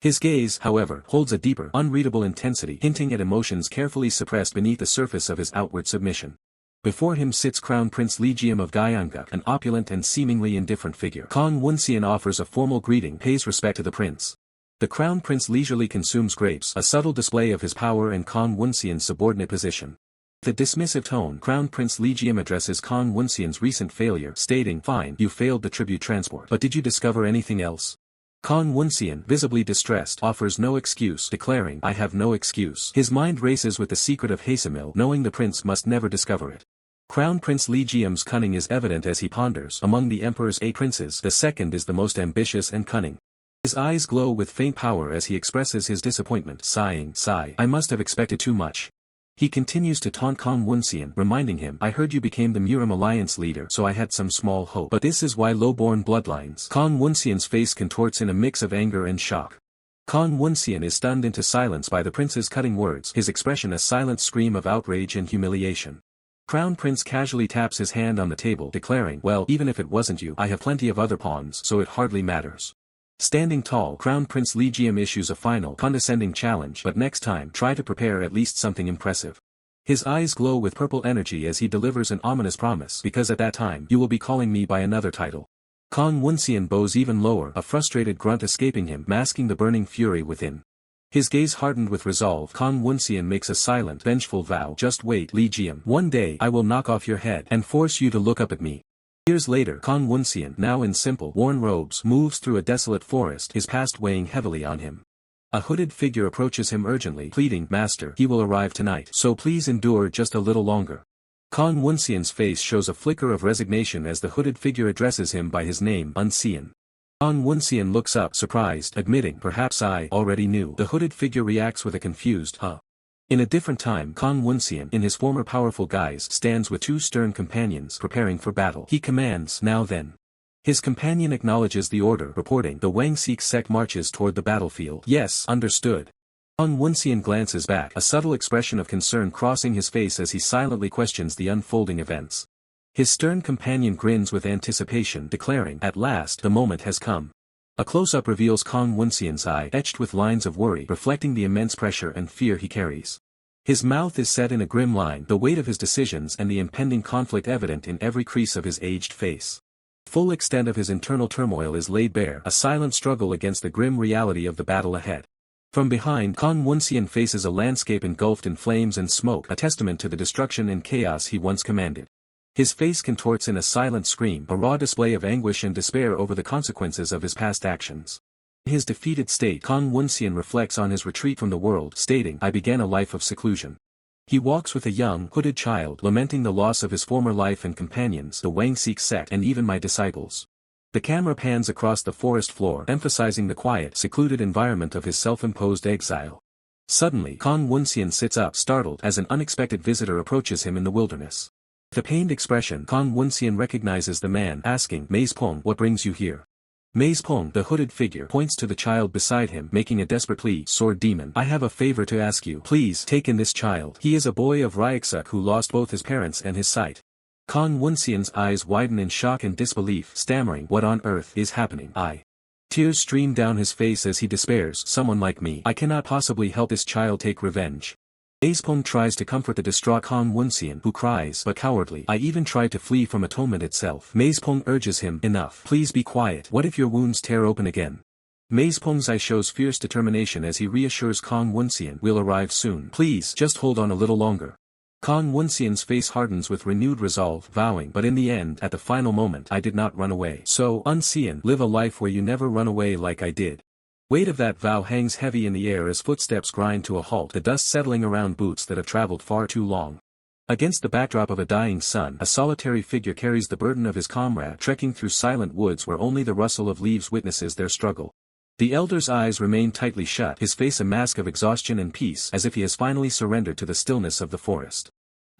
His gaze, however, holds a deeper, unreadable intensity, hinting at emotions carefully suppressed beneath the surface of his outward submission. Before him sits Crown Prince Lijium of Jianghu, an opulent and seemingly indifferent figure. Kong Woonseon offers a formal greeting, pays respect to the prince. The Crown Prince leisurely consumes grapes, a subtle display of his power and Kong Woonseon's subordinate position. With a dismissive tone, Crown Prince Lijium addresses Kong Woonseon's recent failure, stating, "Fine, you failed the tribute transport. But did you discover anything else?" Kong Woonseon, visibly distressed, offers no excuse, declaring, "I have no excuse." His mind races with the secret of Hasemil, knowing the prince must never discover it. Crown Prince Lijium's cunning is evident as he ponders. Among the emperor's 8 princes, the second is the most ambitious and cunning. His eyes glow with faint power as he expresses his disappointment, sighing, "I must have expected too much." He continues to taunt Kong Woonseon, reminding him, "I heard you became the Murim Alliance leader, so I had some small hope. But this is why low-born bloodlines." Kong Woonseon's face contorts in a mix of anger and shock. Kong Woonseon is stunned into silence by the prince's cutting words, his expression a silent scream of outrage and humiliation. Crown Prince casually taps his hand on the table, declaring, "Well, even if it wasn't you, I have plenty of other pawns, so it hardly matters." Standing tall, Crown Prince Lijiam issues a final, condescending challenge, but next time, try to prepare at least something impressive. His eyes glow with purple energy as he delivers an ominous promise, because at that time, you will be calling me by another title. Kong Woonseon bows even lower, a frustrated grunt escaping him, masking the burning fury within. His gaze hardened with resolve. Kong Woonseon makes a silent, vengeful vow. "Just wait, Lijiam. One day, I will knock off your head and force you to look up at me." Years later, Kong Woonseon, now in simple, worn robes, moves through a desolate forest, his past weighing heavily on him. A hooded figure approaches him urgently, pleading, "Master, he will arrive tonight, so please endure just a little longer." Kong Woonseon's face shows a flicker of resignation as the hooded figure addresses him by his name, Unseon. Kong Woonseon looks up, surprised, admitting, "Perhaps I already knew." The hooded figure reacts with a confused, "Huh." In a different time, Kong Woonseon, in his former powerful guise, stands with two stern companions, preparing for battle. He commands, "Now then." His companion acknowledges the order, reporting, "The Wang-Sik sect marches toward the battlefield." "Yes, understood." Kong Woonseon glances back, a subtle expression of concern crossing his face as he silently questions the unfolding events. His stern companion grins with anticipation, declaring, "At last, the moment has come." A close-up reveals Kong Woonseon's eye, etched with lines of worry, reflecting the immense pressure and fear he carries. His mouth is set in a grim line, the weight of his decisions and the impending conflict evident in every crease of his aged face. The full extent of his internal turmoil is laid bare, a silent struggle against the grim reality of the battle ahead. From behind, Kong Woonseon faces a landscape engulfed in flames and smoke, a testament to the destruction and chaos he once commanded. His face contorts in a silent scream, a raw display of anguish and despair over the consequences of his past actions. In his defeated state, Kong Woonseon reflects on his retreat from the world, stating, "I began a life of seclusion." He walks with a young, hooded child, lamenting the loss of his former life and companions, the Wang-Sik sect, and even my disciples. The camera pans across the forest floor, emphasizing the quiet, secluded environment of his self-imposed exile. Suddenly, Kong Woonseon sits up, startled, as an unexpected visitor approaches him in the wilderness. With a pained expression, Kong Woonseon recognizes the man, asking, "Maze Pong, what brings you here?" Maze Pong, the hooded figure, points to the child beside him, making a desperate plea, "Sword Demon, I have a favor to ask you. Please, take in this child. He is a boy of Ryuksuk who lost both his parents and his sight." Kong Woonseon's eyes widen in shock and disbelief, stammering, "What on earth is happening?" Tears stream down his face as he despairs, "Someone like me. I cannot possibly help this child take revenge." Maze Pong tries to comfort the distraught Kong Woonseon, who cries, "But cowardly. I even tried to flee from atonement itself." Maze Pong urges him, "Enough. Please be quiet. What if your wounds tear open again?" Maze Pong's eye shows fierce determination as he reassures Kong Woonseon, "We'll arrive soon. Please, just hold on a little longer." Kong Woonseon's face hardens with renewed resolve, vowing, "But in the end, at the final moment, I did not run away. So, Unseon, live a life where you never run away like I did." Weight of that vow hangs heavy in the air as footsteps grind to a halt, the dust settling around boots that have traveled far too long. Against the backdrop of a dying sun, a solitary figure carries the burden of his comrade, trekking through silent woods where only the rustle of leaves witnesses their struggle. The elder's eyes remain tightly shut, his face a mask of exhaustion and peace, as if he has finally surrendered to the stillness of the forest.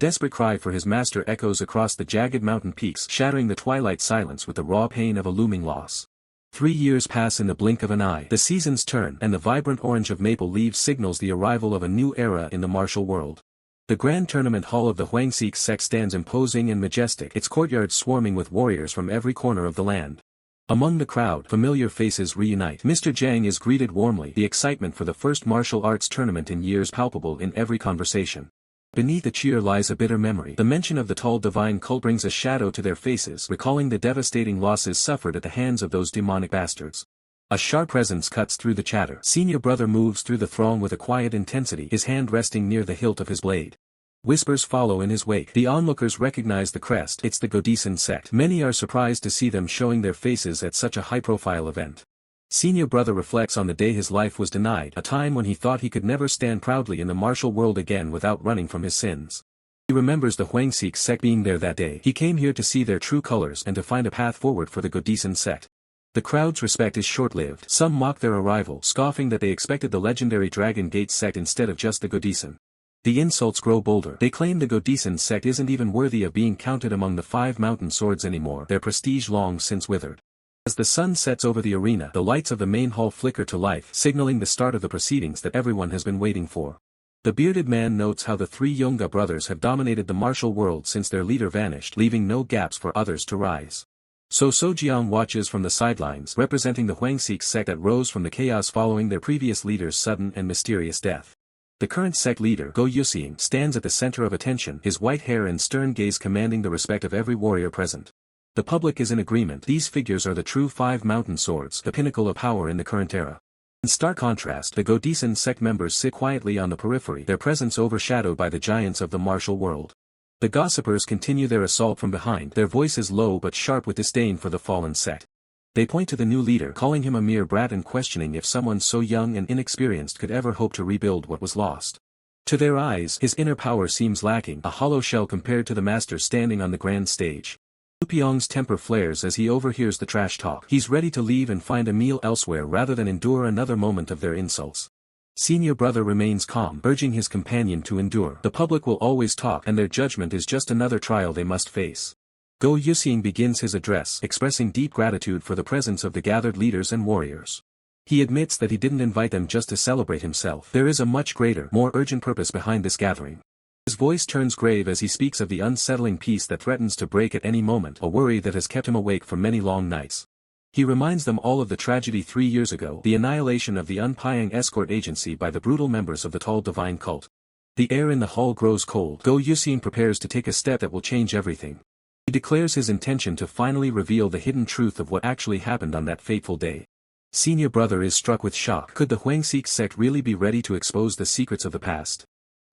Desperate cry for his master echoes across the jagged mountain peaks, shattering the twilight silence with the raw pain of a looming loss. 3 years pass in the blink of an eye. The seasons turn, and the vibrant orange of maple leaves signals the arrival of a new era in the martial world. The grand tournament hall of the Wang-Sik sect stands imposing and majestic, its courtyard swarming with warriors from every corner of the land. Among the crowd, familiar faces reunite. Mr. Jiang is greeted warmly, the excitement for the first martial arts tournament in years palpable in every conversation. Beneath the cheer lies a bitter memory. The mention of the tall divine cult brings a shadow to their faces, recalling the devastating losses suffered at the hands of those demonic bastards. A sharp presence cuts through the chatter. Senior brother moves through the throng with a quiet intensity, his hand resting near the hilt of his blade. Whispers follow in his wake. The onlookers recognize the crest. It's the Godison sect. Many are surprised to see them showing their faces at such a high-profile event. Senior brother reflects on the day his life was denied, a time when he thought he could never stand proudly in the martial world again without running from his sins. He remembers the Wang-Sik sect being there that day. He came here to see their true colors and to find a path forward for the Godison sect. The crowd's respect is short-lived. Some mock their arrival, scoffing that they expected the legendary Dragon Gate sect instead of just the Godison. The insults grow bolder. They claim the Godison sect isn't even worthy of being counted among the 5 mountain swords anymore, their prestige long since withered. As the sun sets over the arena, the lights of the main hall flicker to life, signaling the start of the proceedings that everyone has been waiting for. The bearded man notes how the three Yonga brothers have dominated the martial world since their leader vanished, leaving no gaps for others to rise. So Jiang watches from the sidelines, representing the Huangxi sect that rose from the chaos following their previous leader's sudden and mysterious death. The current sect leader, Go Yuxiang, stands at the center of attention, his white hair and stern gaze commanding the respect of every warrior present. The public is in agreement. These figures are the true five mountain swords, the pinnacle of power in the current era. In stark contrast, the Godisen sect members sit quietly on the periphery, their presence overshadowed by the giants of the martial world. The gossipers continue their assault from behind, their voices low but sharp with disdain for the fallen sect. They point to the new leader, calling him a mere brat and questioning if someone so young and inexperienced could ever hope to rebuild what was lost. To their eyes, his inner power seems lacking, a hollow shell compared to the master standing on the grand stage. Pyong's temper flares as he overhears the trash talk. He's ready to leave and find a meal elsewhere rather than endure another moment of their insults. Senior brother remains calm, urging his companion to endure. The public will always talk, and their judgment is just another trial they must face. Go Yuxiang begins his address, expressing deep gratitude for the presence of the gathered leaders and warriors. He admits that he didn't invite them just to celebrate himself. There is a much greater, more urgent purpose behind this gathering. His voice turns grave as he speaks of the unsettling peace that threatens to break at any moment, a worry that has kept him awake for many long nights. He reminds them all of the tragedy 3 years ago, the annihilation of the Unpyang escort agency by the brutal members of the tall divine cult. The air in the hall grows cold. Go Yuxiang prepares to take a step that will change everything. He declares his intention to finally reveal the hidden truth of what actually happened on that fateful day. Senior brother is struck with shock. Could the Huangxi sect really be ready to expose the secrets of the past?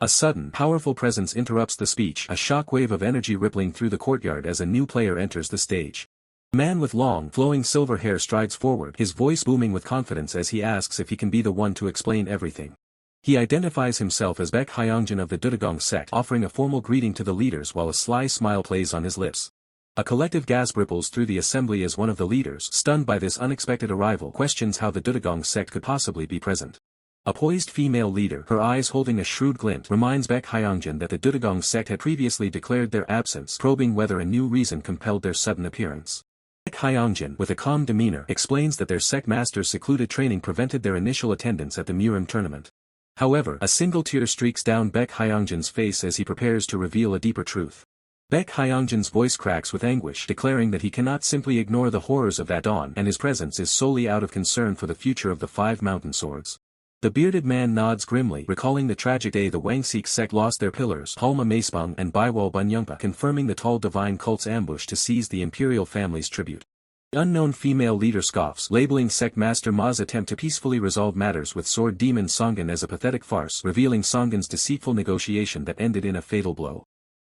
A sudden, powerful presence interrupts the speech, a shockwave of energy rippling through the courtyard as a new player enters the stage. A man with long, flowing silver hair strides forward, his voice booming with confidence as he asks if he can be the one to explain everything. He identifies himself as Baek Hyongjin of the Dudagong sect, offering a formal greeting to the leaders while a sly smile plays on his lips. A collective gasp ripples through the assembly as one of the leaders, stunned by this unexpected arrival, questions how the Dudagong sect could possibly be present. A poised female leader, her eyes holding a shrewd glint, reminds Baek Hyongjin that the Dudagong sect had previously declared their absence, probing whether a new reason compelled their sudden appearance. Baek Hyongjin, with a calm demeanor, explains that their sect master's secluded training prevented their initial attendance at the Murim tournament. However, a single tear streaks down Baek Hyongjin's face as he prepares to reveal a deeper truth. Baek Hyongjin's voice cracks with anguish, declaring that he cannot simply ignore the horrors of that dawn, and his presence is solely out of concern for the future of the five mountain swords. The bearded man nods grimly, recalling the tragic day the Huangxi sect lost their pillars, Halma Maespang and Baiwal Bunyungpa, confirming the tall divine cult's ambush to seize the imperial family's tribute. The unknown female leader scoffs, labeling sect master Ma's attempt to peacefully resolve matters with sword demon Songan as a pathetic farce, revealing Songan's deceitful negotiation that ended in a fatal blow.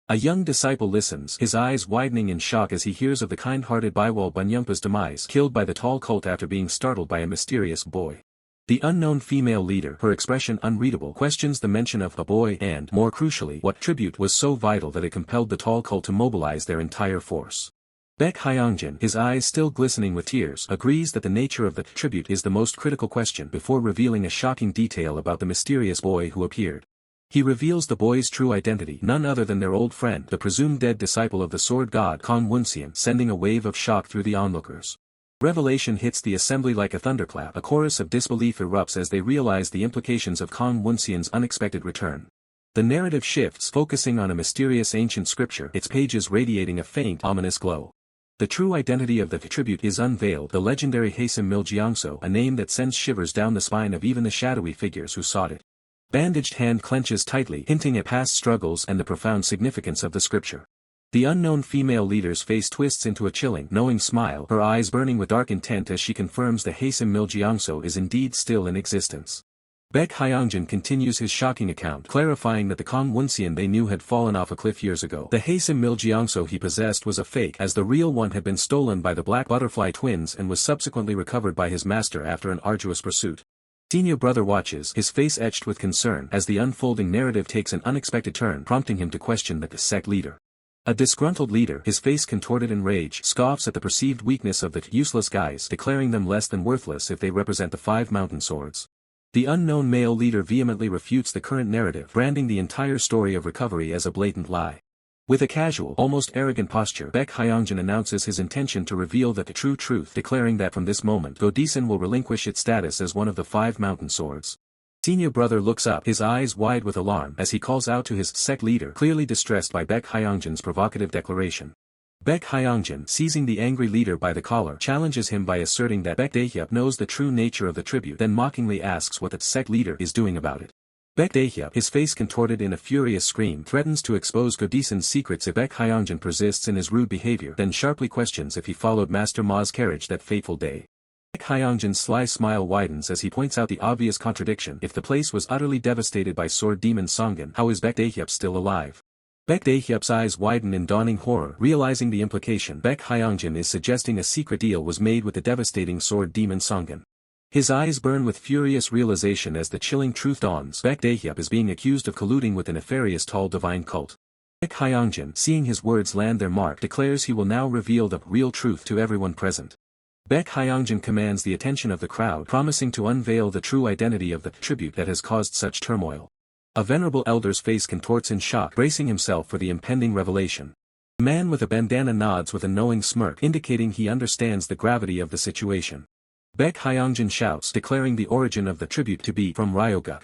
A young disciple listens, his eyes widening in shock as he hears of the kind-hearted Baiwal Bunyungpa's demise, killed by the tall cult after being startled by a mysterious boy. The unknown female leader, her expression unreadable, questions the mention of a boy and, more crucially, what tribute was so vital that it compelled the tall cult to mobilize their entire force. Baek Hyongjin, his eyes still glistening with tears, agrees that the nature of the tribute is the most critical question before revealing a shocking detail about the mysterious boy who appeared. He reveals the boy's true identity, none other than their old friend, the presumed dead disciple of the sword god Kong Woonseon, sending a wave of shock through the onlookers. Revelation hits the assembly like a thunderclap, a chorus of disbelief erupts as they realize the implications of Kong Woonseon's unexpected return. The narrative shifts, focusing on a mysterious ancient scripture, its pages radiating a faint, ominous glow. The true identity of the tribute is unveiled, the legendary Hasim Mil Jiangsu, a name that sends shivers down the spine of even the shadowy figures who sought it. Bandaged hand clenches tightly, hinting at past struggles and the profound significance of the scripture. The unknown female leader's face twists into a chilling, knowing smile, her eyes burning with dark intent as she confirms the Hasim Mil Jiangsu is indeed still in existence. Baek Hyongjin continues his shocking account, clarifying that the Kong Woonseon they knew had fallen off a cliff years ago. The Hasim Mil Jiangsu he possessed was a fake, as the real one had been stolen by the Black Butterfly twins and was subsequently recovered by his master after an arduous pursuit. Senior brother watches, his face etched with concern, as the unfolding narrative takes an unexpected turn, prompting him to question the sect leader. A disgruntled leader, his face contorted in rage, scoffs at the perceived weakness of the useless guys, declaring them less than worthless if they represent the five mountain swords. The unknown male leader vehemently refutes the current narrative, branding the entire story of recovery as a blatant lie. With a casual, almost arrogant posture, Baek Hyeongjin announces his intention to reveal the true truth, declaring that from this moment, Godison will relinquish its status as one of the 5 mountain swords. Senior brother looks up, his eyes wide with alarm, as he calls out to his sect leader, clearly distressed by Baek Hyeongjin's provocative declaration. Baek Hyeongjin, seizing the angry leader by the collar, challenges him by asserting that Baek Daehyup knows the true nature of the tribute, then mockingly asks what the sect leader is doing about it. Baek Daehyup, his face contorted in a furious scream, threatens to expose Godison's secrets if Baek Hyeongjin persists in his rude behavior, then sharply questions if he followed Master Ma's carriage that fateful day. Baek Hyeongjin's sly smile widens as he points out the obvious contradiction. If the place was utterly devastated by sword demon Songun, how is Baek Daehyup still alive? Baek Daehyup's eyes widen in dawning horror, realizing the implication. Baek Hyeongjin is suggesting a secret deal was made with the devastating sword demon Songun. His eyes burn with furious realization as the chilling truth dawns. Baek Daehyup is being accused of colluding with the nefarious Tall Divine cult. Baek Hyeongjin, seeing his words land their mark, declares he will now reveal the real truth to everyone present. Baek Hyeongjin commands the attention of the crowd, promising to unveil the true identity of the tribute that has caused such turmoil. A venerable elder's face contorts in shock, bracing himself for the impending revelation. The man with a bandana nods with a knowing smirk, indicating he understands the gravity of the situation. Baek Hyeongjin shouts, declaring the origin of the tribute to be from Ryoguk.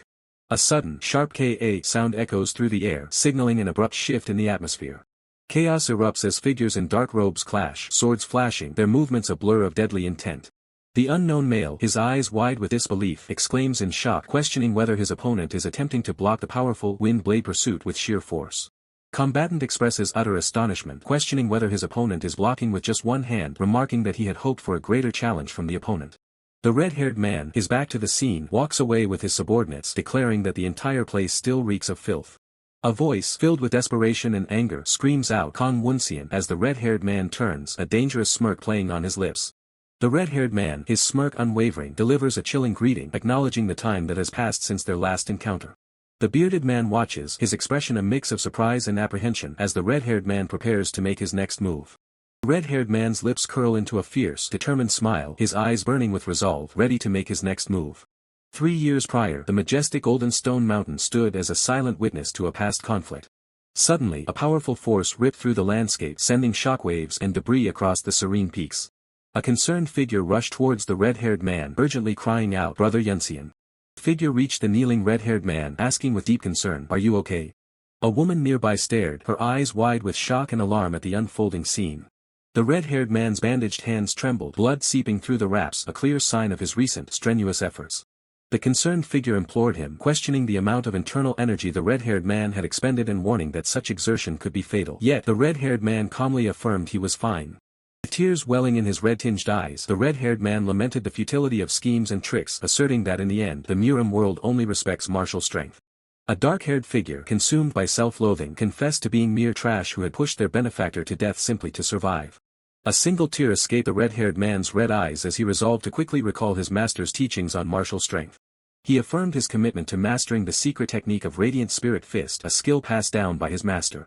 A sudden, sharp Ka sound echoes through the air, signaling an abrupt shift in the atmosphere. Chaos erupts as figures in dark robes clash, swords flashing, their movements a blur of deadly intent. The unknown male, his eyes wide with disbelief, exclaims in shock, questioning whether his opponent is attempting to block the powerful wind blade pursuit with sheer force. Combatant expresses utter astonishment, questioning whether his opponent is blocking with just one hand, remarking that he had hoped for a greater challenge from the opponent. The red-haired man, his back to the scene, walks away with his subordinates, declaring that the entire place still reeks of filth. A voice, filled with desperation and anger, screams out Kong Woonseon as the red-haired man turns, a dangerous smirk playing on his lips. The red-haired man, his smirk unwavering, delivers a chilling greeting, acknowledging the time that has passed since their last encounter. The bearded man watches, his expression a mix of surprise and apprehension, as the red-haired man prepares to make his next move. The red-haired man's lips curl into a fierce, determined smile, his eyes burning with resolve, ready to make his next move. 3 years prior, the majestic golden stone mountain stood as a silent witness to a past conflict. Suddenly, a powerful force ripped through the landscape, sending shockwaves and debris across the serene peaks. A concerned figure rushed towards the red-haired man, urgently crying out, "Brother Woonseon." The figure reached the kneeling red-haired man, asking with deep concern, "Are you okay?" A woman nearby stared, her eyes wide with shock and alarm at the unfolding scene. The red-haired man's bandaged hands trembled, blood seeping through the wraps, a clear sign of his recent, strenuous efforts. The concerned figure implored him, questioning the amount of internal energy the red-haired man had expended and warning that such exertion could be fatal. Yet the red-haired man calmly affirmed he was fine. With tears welling in his red-tinged eyes, the red-haired man lamented the futility of schemes and tricks, asserting that in the end, the Murim world only respects martial strength. A dark-haired figure, consumed by self-loathing, confessed to being mere trash who had pushed their benefactor to death simply to survive. A single tear escaped the red-haired man's red eyes as he resolved to quickly recall his master's teachings on martial strength. He affirmed his commitment to mastering the secret technique of Radiant Spirit Fist, a skill passed down by his master.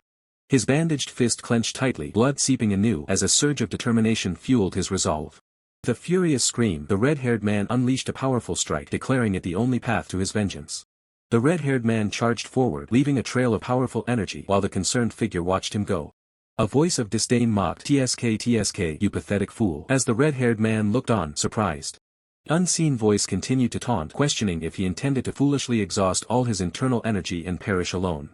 His bandaged fist clenched tightly, blood seeping anew as a surge of determination fueled his resolve. With a furious scream, the red-haired man unleashed a powerful strike, declaring it the only path to his vengeance. The red-haired man charged forward, leaving a trail of powerful energy, while the concerned figure watched him go. A voice of disdain mocked, "TSK, you pathetic fool," as the red-haired man looked on, surprised. The unseen voice continued to taunt, questioning if he intended to foolishly exhaust all his internal energy and perish alone.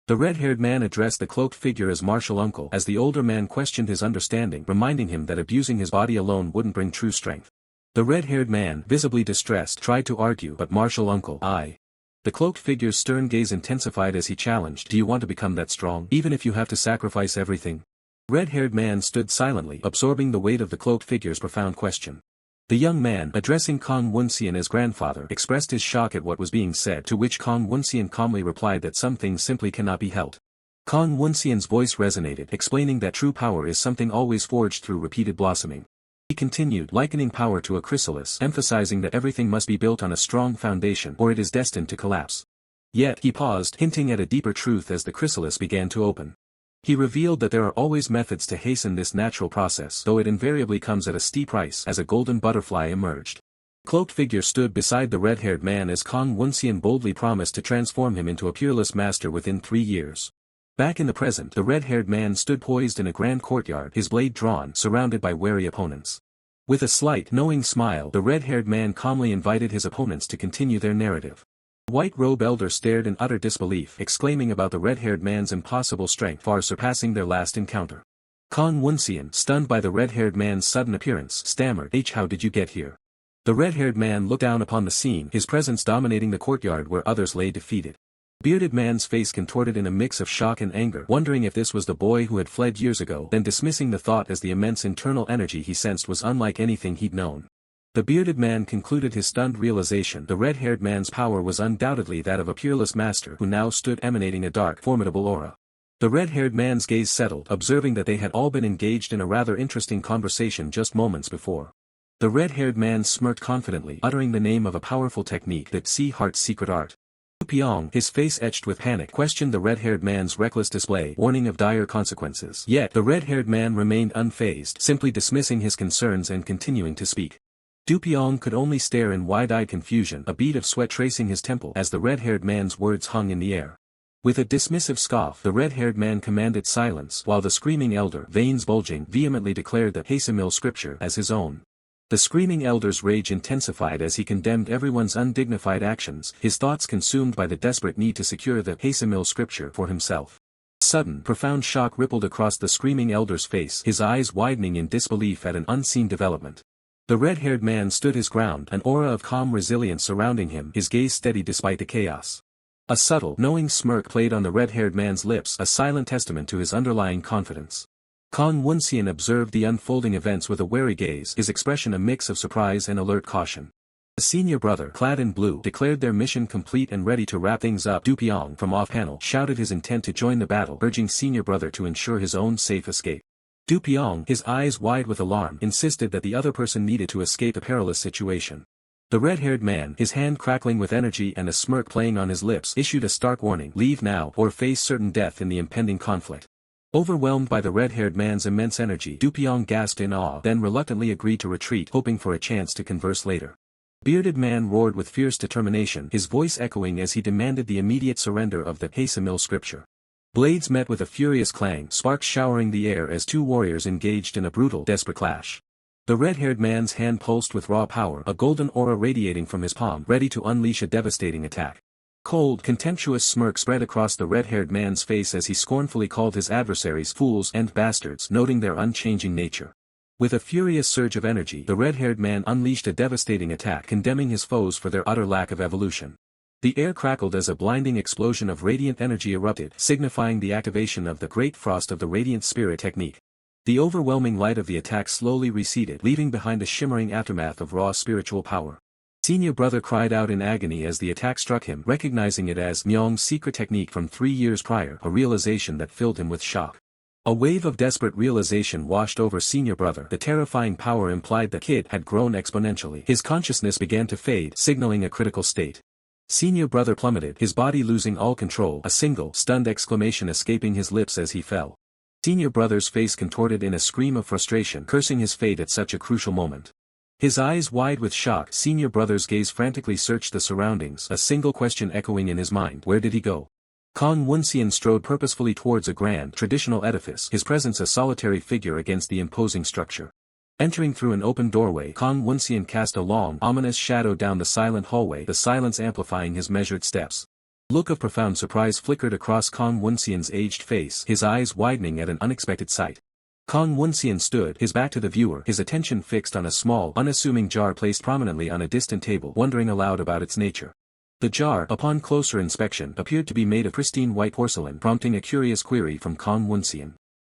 The red-haired man addressed the cloaked figure as martial uncle, as the older man questioned his understanding, reminding him that abusing his body alone wouldn't bring true strength. The red-haired man, visibly distressed, tried to argue, "But martial uncle, I..." The cloaked figure's stern gaze intensified as he challenged, "Do you want to become that strong, even if you have to sacrifice everything?" The red-haired man stood silently, absorbing the weight of the cloaked figure's profound question. The young man, addressing Kong Woonseon as grandfather, expressed his shock at what was being said, to which Kong Woonseon calmly replied that some things simply cannot be held. Kong Woonseon's voice resonated, explaining that true power is something always forged through repeated blossoming. He continued, likening power to a chrysalis, emphasizing that everything must be built on a strong foundation or it is destined to collapse. Yet he paused, hinting at a deeper truth as the chrysalis began to open. He revealed that there are always methods to hasten this natural process, though it invariably comes at a steep price, as a golden butterfly emerged. The cloaked figure stood beside the red-haired man as Kong Woonseon boldly promised to transform him into a peerless master within 3 years. Back in the present, the red-haired man stood poised in a grand courtyard, his blade drawn, surrounded by wary opponents. With a slight, knowing smile, the red-haired man calmly invited his opponents to continue their narrative. The white robe elder stared in utter disbelief, exclaiming about the red-haired man's impossible strength far surpassing their last encounter. Woonseon, stunned by the red-haired man's sudden appearance, stammered, "How did you get here?" The red-haired man looked down upon the scene, his presence dominating the courtyard where others lay defeated. The bearded man's face contorted in a mix of shock and anger, wondering if this was the boy who had fled years ago, then dismissing the thought as the immense internal energy he sensed was unlike anything he'd known. The bearded man concluded his stunned realization: the red-haired man's power was undoubtedly that of a peerless master who now stood emanating a dark, formidable aura. The red-haired man's gaze settled, observing that they had all been engaged in a rather interesting conversation just moments before. The red-haired man smirked confidently, uttering the name of a powerful technique, that Sea Heart's secret art. Pyong, his face etched with panic, questioned the red-haired man's reckless display, warning of dire consequences. Yet, the red-haired man remained unfazed, simply dismissing his concerns and continuing to speak. Pyong could only stare in wide-eyed confusion, a bead of sweat tracing his temple as the red-haired man's words hung in the air. With a dismissive scoff, the red-haired man commanded silence, while the screaming elder, veins bulging, vehemently declared the Hasimil scripture as his own. The screaming elder's rage intensified as he condemned everyone's undignified actions, his thoughts consumed by the desperate need to secure the Hasimil scripture for himself. A sudden, profound shock rippled across the screaming elder's face, his eyes widening in disbelief at an unseen development. The red-haired man stood his ground, an aura of calm resilience surrounding him, his gaze steady despite the chaos. A subtle, knowing smirk played on the red-haired man's lips, a silent testament to his underlying confidence. Woonseon observed the unfolding events with a wary gaze, his expression a mix of surprise and alert caution. The senior brother, clad in blue, declared their mission complete and ready to wrap things up. Pyong, from off-panel, shouted his intent to join the battle, urging senior brother to ensure his own safe escape. Pyong, his eyes wide with alarm, insisted that the other person needed to escape a perilous situation. The red-haired man, his hand crackling with energy and a smirk playing on his lips, issued a stark warning: leave now, or face certain death in the impending conflict. Overwhelmed by the red-haired man's immense energy, Pyong gasped in awe, then reluctantly agreed to retreat, hoping for a chance to converse later. The bearded man roared with fierce determination, his voice echoing as he demanded the immediate surrender of the Hasimil scripture. Blades met with a furious clang, sparks showering the air as two warriors engaged in a brutal, desperate clash. The red-haired man's hand pulsed with raw power, a golden aura radiating from his palm, ready to unleash a devastating attack. Cold, contemptuous smirk spread across the red-haired man's face as he scornfully called his adversaries fools and bastards, noting their unchanging nature. With a furious surge of energy, the red-haired man unleashed a devastating attack, condemning his foes for their utter lack of evolution. The air crackled as a blinding explosion of radiant energy erupted, signifying the activation of the Great Frost of the Radiant Spirit technique. The overwhelming light of the attack slowly receded, leaving behind a shimmering aftermath of raw spiritual power. Senior brother cried out in agony as the attack struck him, recognizing it as Myong's secret technique from 3 years prior, a realization that filled him with shock. A wave of desperate realization washed over senior brother. The terrifying power implied the kid had grown exponentially. His consciousness began to fade, signaling a critical state. Senior brother plummeted, his body losing all control, a single, stunned exclamation escaping his lips as he fell. Senior brother's face contorted in a scream of frustration, cursing his fate at such a crucial moment. His eyes wide with shock, senior brother's gaze frantically searched the surroundings, a single question echoing in his mind: where did he go? Woonseon strode purposefully towards a grand, traditional edifice, his presence a solitary figure against the imposing structure. Entering through an open doorway, Woonseon cast a long, ominous shadow down the silent hallway, the silence amplifying his measured steps. A look of profound surprise flickered across Woonseon's aged face, his eyes widening at an unexpected sight. Woonseon stood, his back to the viewer, his attention fixed on a small, unassuming jar placed prominently on a distant table, wondering aloud about its nature. The jar, upon closer inspection, appeared to be made of pristine white porcelain, prompting a curious query from Woonseon.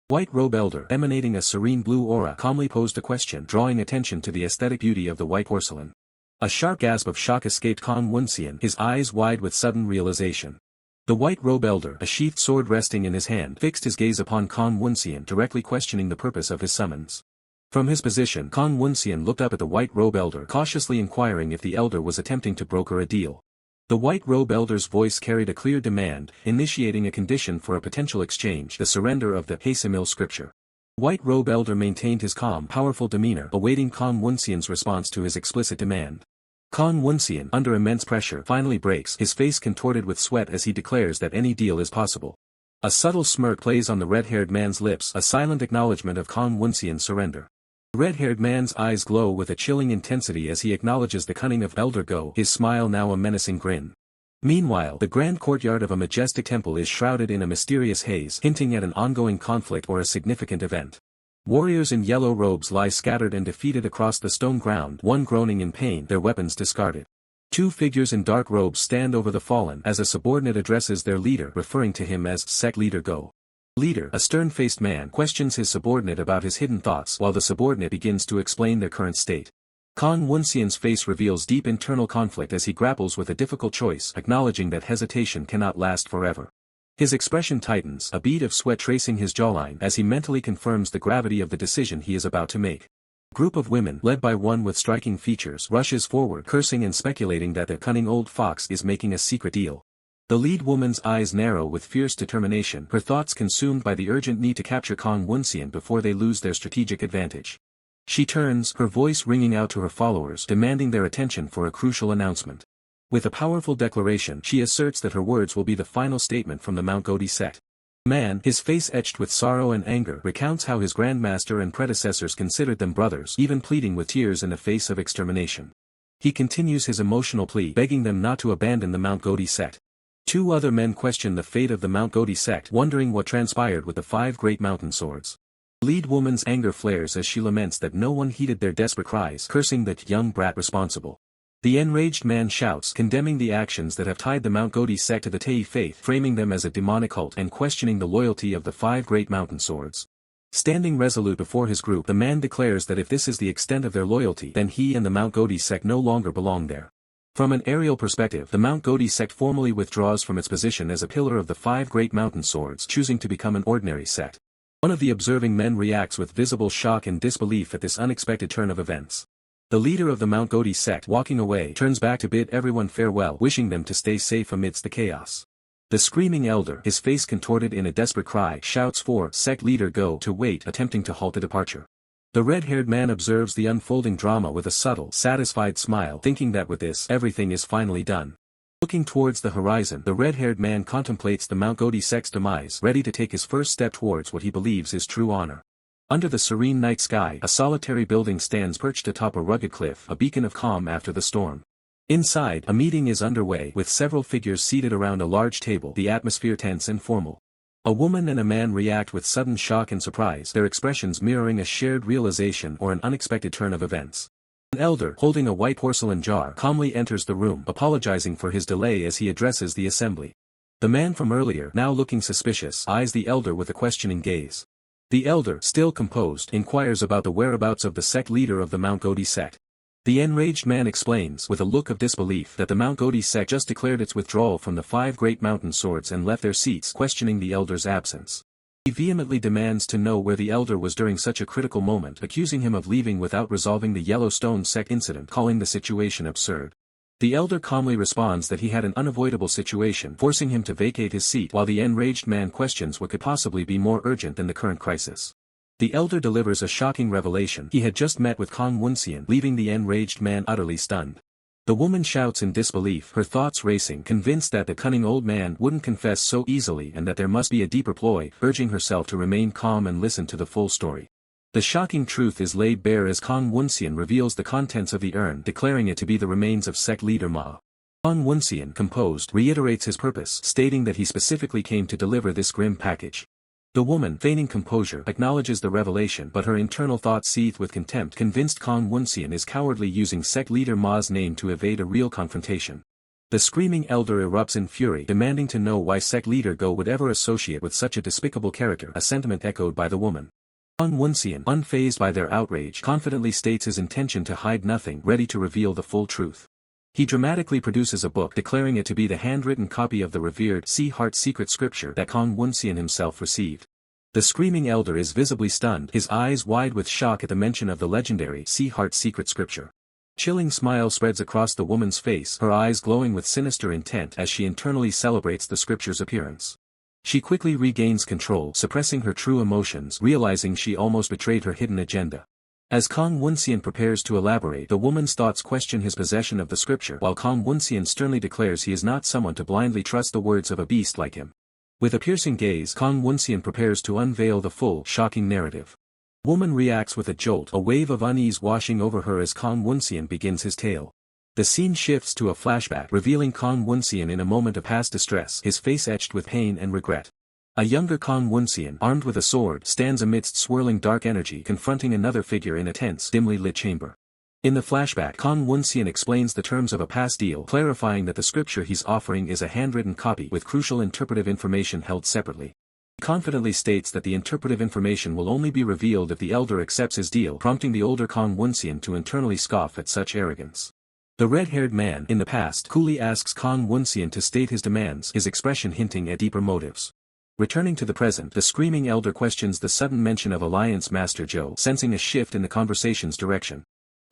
White robe elder, emanating a serene blue aura, calmly posed a question, drawing attention to the aesthetic beauty of the white porcelain. A sharp gasp of shock escaped Woonseon, his eyes wide with sudden realization. The white robe elder, a sheathed sword resting in his hand, fixed his gaze upon Woonseon, directly questioning the purpose of his summons. From his position, Woonseon looked up at the white robe elder, cautiously inquiring if the elder was attempting to broker a deal. The white robe elder's voice carried a clear demand, initiating a condition for a potential exchange: the surrender of the Hasimil scripture. White robe elder maintained his calm, powerful demeanor, awaiting Woonseon's response to his explicit demand. Woonseon, under immense pressure, finally breaks, his face contorted with sweat as he declares that any deal is possible. A subtle smirk plays on the red-haired man's lips, a silent acknowledgement of Kong Woonseon's surrender. The red-haired man's eyes glow with a chilling intensity as he acknowledges the cunning of Elder Go, his smile now a menacing grin. Meanwhile, the grand courtyard of a majestic temple is shrouded in a mysterious haze, hinting at an ongoing conflict or a significant event. Warriors in yellow robes lie scattered and defeated across the stone ground, one groaning in pain, their weapons discarded. Two figures in dark robes stand over the fallen as a subordinate addresses their leader, referring to him as Sect Leader Go. Leader, a stern-faced man, questions his subordinate about his hidden thoughts while the subordinate begins to explain their current state. Kong Woonseon's face reveals deep internal conflict as he grapples with a difficult choice, acknowledging that hesitation cannot last forever. His expression tightens, a bead of sweat tracing his jawline as he mentally confirms the gravity of the decision he is about to make. A group of women, led by one with striking features, rushes forward, cursing and speculating that the cunning old fox is making a secret deal. The lead woman's eyes narrow with fierce determination, her thoughts consumed by the urgent need to capture Kong Woonseon before they lose their strategic advantage. She turns, her voice ringing out to her followers, demanding their attention for a crucial announcement. With a powerful declaration, she asserts that her words will be the final statement from the Mount Godi sect. Man, his face etched with sorrow and anger, recounts how his grandmaster and predecessors considered them brothers, even pleading with tears in the face of extermination. He continues his emotional plea, begging them not to abandon the Mount Godi sect. Two other men question the fate of the Mount Godi sect, wondering what transpired with the 5 great mountain swords. The lead woman's anger flares as she laments that no one heeded their desperate cries, cursing that young brat responsible. The enraged man shouts, condemning the actions that have tied the Mount Godi sect to the Tei faith, framing them as a demonic cult and questioning the loyalty of the 5 great mountain swords. Standing resolute before his group, the man declares that if this is the extent of their loyalty, then he and the Mount Godi sect no longer belong there. From an aerial perspective, the Mount Godi sect formally withdraws from its position as a pillar of the 5 great mountain swords, choosing to become an ordinary sect. One of the observing men reacts with visible shock and disbelief at this unexpected turn of events. The leader of the Mount Godi sect, walking away, turns back to bid everyone farewell, wishing them to stay safe amidst the chaos. The screaming elder, his face contorted in a desperate cry, shouts for Sect Leader Go to wait, attempting to halt the departure. The red-haired man observes the unfolding drama with a subtle, satisfied smile, thinking that with this, everything is finally done. Looking towards the horizon, the red-haired man contemplates the Mount Godi sect's demise, ready to take his first step towards what he believes is true honor. Under the serene night sky, a solitary building stands perched atop a rugged cliff, a beacon of calm after the storm. Inside, a meeting is underway, with several figures seated around a large table, the atmosphere tense and formal. A woman and a man react with sudden shock and surprise, their expressions mirroring a shared realization or an unexpected turn of events. An elder, holding a white porcelain jar, calmly enters the room, apologizing for his delay as he addresses the assembly. The man from earlier, now looking suspicious, eyes the elder with a questioning gaze. The elder, still composed, inquires about the whereabouts of the sect leader of the Mount Godi sect. The enraged man explains, with a look of disbelief, that the Mount Godi sect just declared its withdrawal from the 5 great mountain swords and left their seats, questioning the elder's absence. He vehemently demands to know where the elder was during such a critical moment, accusing him of leaving without resolving the Yellowstone sect incident, calling the situation absurd. The elder calmly responds that he had an unavoidable situation, forcing him to vacate his seat, while the enraged man questions what could possibly be more urgent than the current crisis. The elder delivers a shocking revelation: he had just met with Kong Woonseon, leaving the enraged man utterly stunned. The woman shouts in disbelief, her thoughts racing, convinced that the cunning old man wouldn't confess so easily and that there must be a deeper ploy, urging herself to remain calm and listen to the full story. The shocking truth is laid bare as Kong Woonseon reveals the contents of the urn, declaring it to be the remains of sect leader Ma. Kong Woonseon, composed, reiterates his purpose, stating that he specifically came to deliver this grim package. The woman, feigning composure, acknowledges the revelation, but her internal thoughts seethe with contempt, convinced Kong Woonseon is cowardly using sect leader Ma's name to evade a real confrontation. The screaming elder erupts in fury, demanding to know why sect leader Go would ever associate with such a despicable character, a sentiment echoed by the woman. Kong Woonseon, unfazed by their outrage, confidently states his intention to hide nothing, ready to reveal the full truth. He dramatically produces a book, declaring it to be the handwritten copy of the revered Sea Heart secret scripture that Kong Woonseon himself received. The screaming elder is visibly stunned, his eyes wide with shock at the mention of the legendary Sea Heart secret scripture. Chilling smile spreads across the woman's face, her eyes glowing with sinister intent as she internally celebrates the scripture's appearance. She quickly regains control, suppressing her true emotions, realizing she almost betrayed her hidden agenda. As Kong Woonseon prepares to elaborate, the woman's thoughts question his possession of the scripture, while Kong Woonseon sternly declares he is not someone to blindly trust the words of a beast like him. With a piercing gaze, Woonseon prepares to unveil the full, shocking narrative. Woman reacts with a jolt, a wave of unease washing over her as Woonseon begins his tale. The scene shifts to a flashback, revealing Woonseon in a moment of past distress, his face etched with pain and regret. A younger Woonseon, armed with a sword, stands amidst swirling dark energy, confronting another figure in a tense, dimly lit chamber. In the flashback, Woonseon explains the terms of a past deal, clarifying that the scripture he's offering is a handwritten copy with crucial interpretive information held separately. He confidently states that the interpretive information will only be revealed if the elder accepts his deal, prompting the older Woonseon to internally scoff at such arrogance. The red-haired man, in the past, coolly asks Woonseon to state his demands, his expression hinting at deeper motives. Returning to the present, the screaming elder questions the sudden mention of Alliance Master Zhou, sensing a shift in the conversation's direction.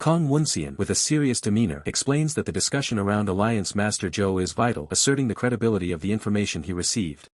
Woonseon, with a serious demeanor, explains that the discussion around Alliance Master Zhou is vital, asserting the credibility of the information he received.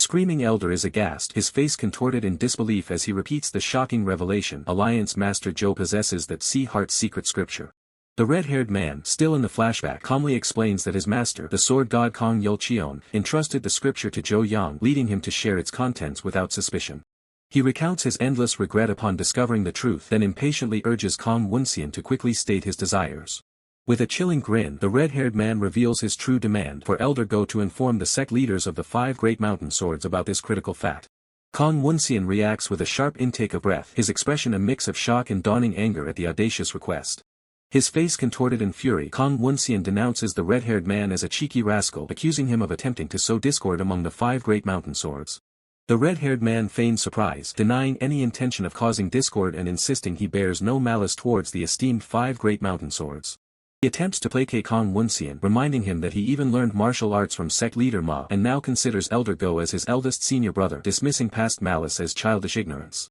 Screaming elder is aghast, his face contorted in disbelief as he repeats the shocking revelation: Alliance Master Zhou possesses that Sea Heart's secret scripture. The red-haired man, still in the flashback, calmly explains that his master, the sword god Kong Yulcheon, entrusted the scripture to Zhou Yang, leading him to share its contents without suspicion. He recounts his endless regret upon discovering the truth, then impatiently urges Woonseon to quickly state his desires. With a chilling grin, the red-haired man reveals his true demand for Elder Go to inform the sect leaders of the 5 great mountain swords about this critical fact. Woonseon reacts with a sharp intake of breath, his expression a mix of shock and dawning anger at the audacious request. His face contorted in fury, Woonseon denounces the red-haired man as a cheeky rascal, accusing him of attempting to sow discord among the 5 great mountain swords. The red-haired man feigns surprise, denying any intention of causing discord and insisting he bears no malice towards the esteemed 5 great mountain swords. He attempts to placate Woonseon, reminding him that he even learned martial arts from sect leader Ma and now considers Elder Go as his eldest senior brother, dismissing past malice as childish ignorance.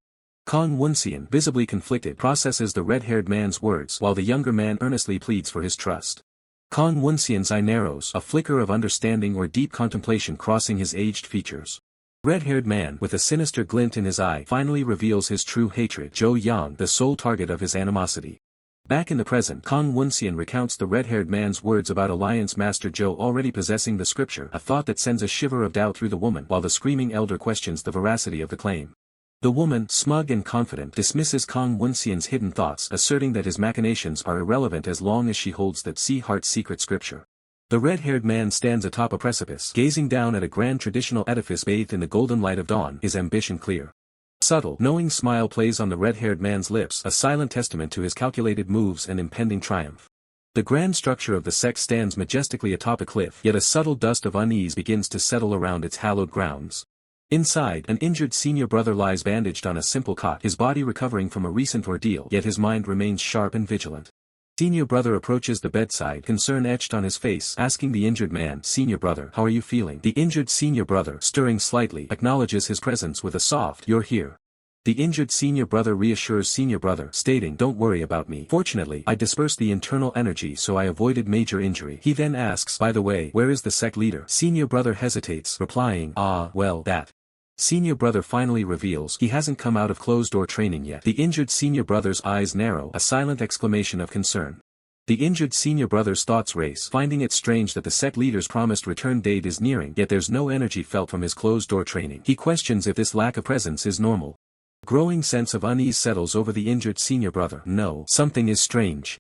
Woonseon, visibly conflicted, processes the red-haired man's words while the younger man earnestly pleads for his trust. Woonseon's eye narrows, a flicker of understanding or deep contemplation crossing his aged features. Red-haired man, with a sinister glint in his eye, finally reveals his true hatred: Zhou Yang, the sole target of his animosity. Back in the present, Woonseon recounts the red-haired man's words about Alliance Master Zhou already possessing the scripture, a thought that sends a shiver of doubt through the woman, while the screaming elder questions the veracity of the claim. The woman, smug and confident, dismisses Woonseon's hidden thoughts, asserting that his machinations are irrelevant as long as she holds that Sea Heart's secret scripture. The red-haired man stands atop a precipice, gazing down at a grand traditional edifice bathed in the golden light of dawn, his ambition clear. A subtle, knowing smile plays on the red-haired man's lips, a silent testament to his calculated moves and impending triumph. The grand structure of the sect stands majestically atop a cliff, yet a subtle dust of unease begins to settle around its hallowed grounds. Inside, an injured senior brother lies bandaged on a simple cot, his body recovering from a recent ordeal, yet his mind remains sharp and vigilant. Senior brother approaches the bedside, concern etched on his face, asking the injured man, "Senior brother, how are you feeling?" The injured senior brother, stirring slightly, acknowledges his presence with a soft, "You're here." The injured senior brother reassures senior brother, stating, "Don't worry about me. Fortunately, I dispersed the internal energy so I avoided major injury." He then asks, "By the way, where is the sect leader?" Senior brother hesitates, replying, well, that." Senior brother finally reveals, "He hasn't come out of closed-door training yet." The injured senior brother's eyes narrow, a silent exclamation of concern. The injured senior brother's thoughts race, finding it strange that the sect leader's promised return date is nearing, yet there's no energy felt from his closed-door training. He questions if this lack of presence is normal. A growing sense of unease settles over the injured senior brother. No, something is strange.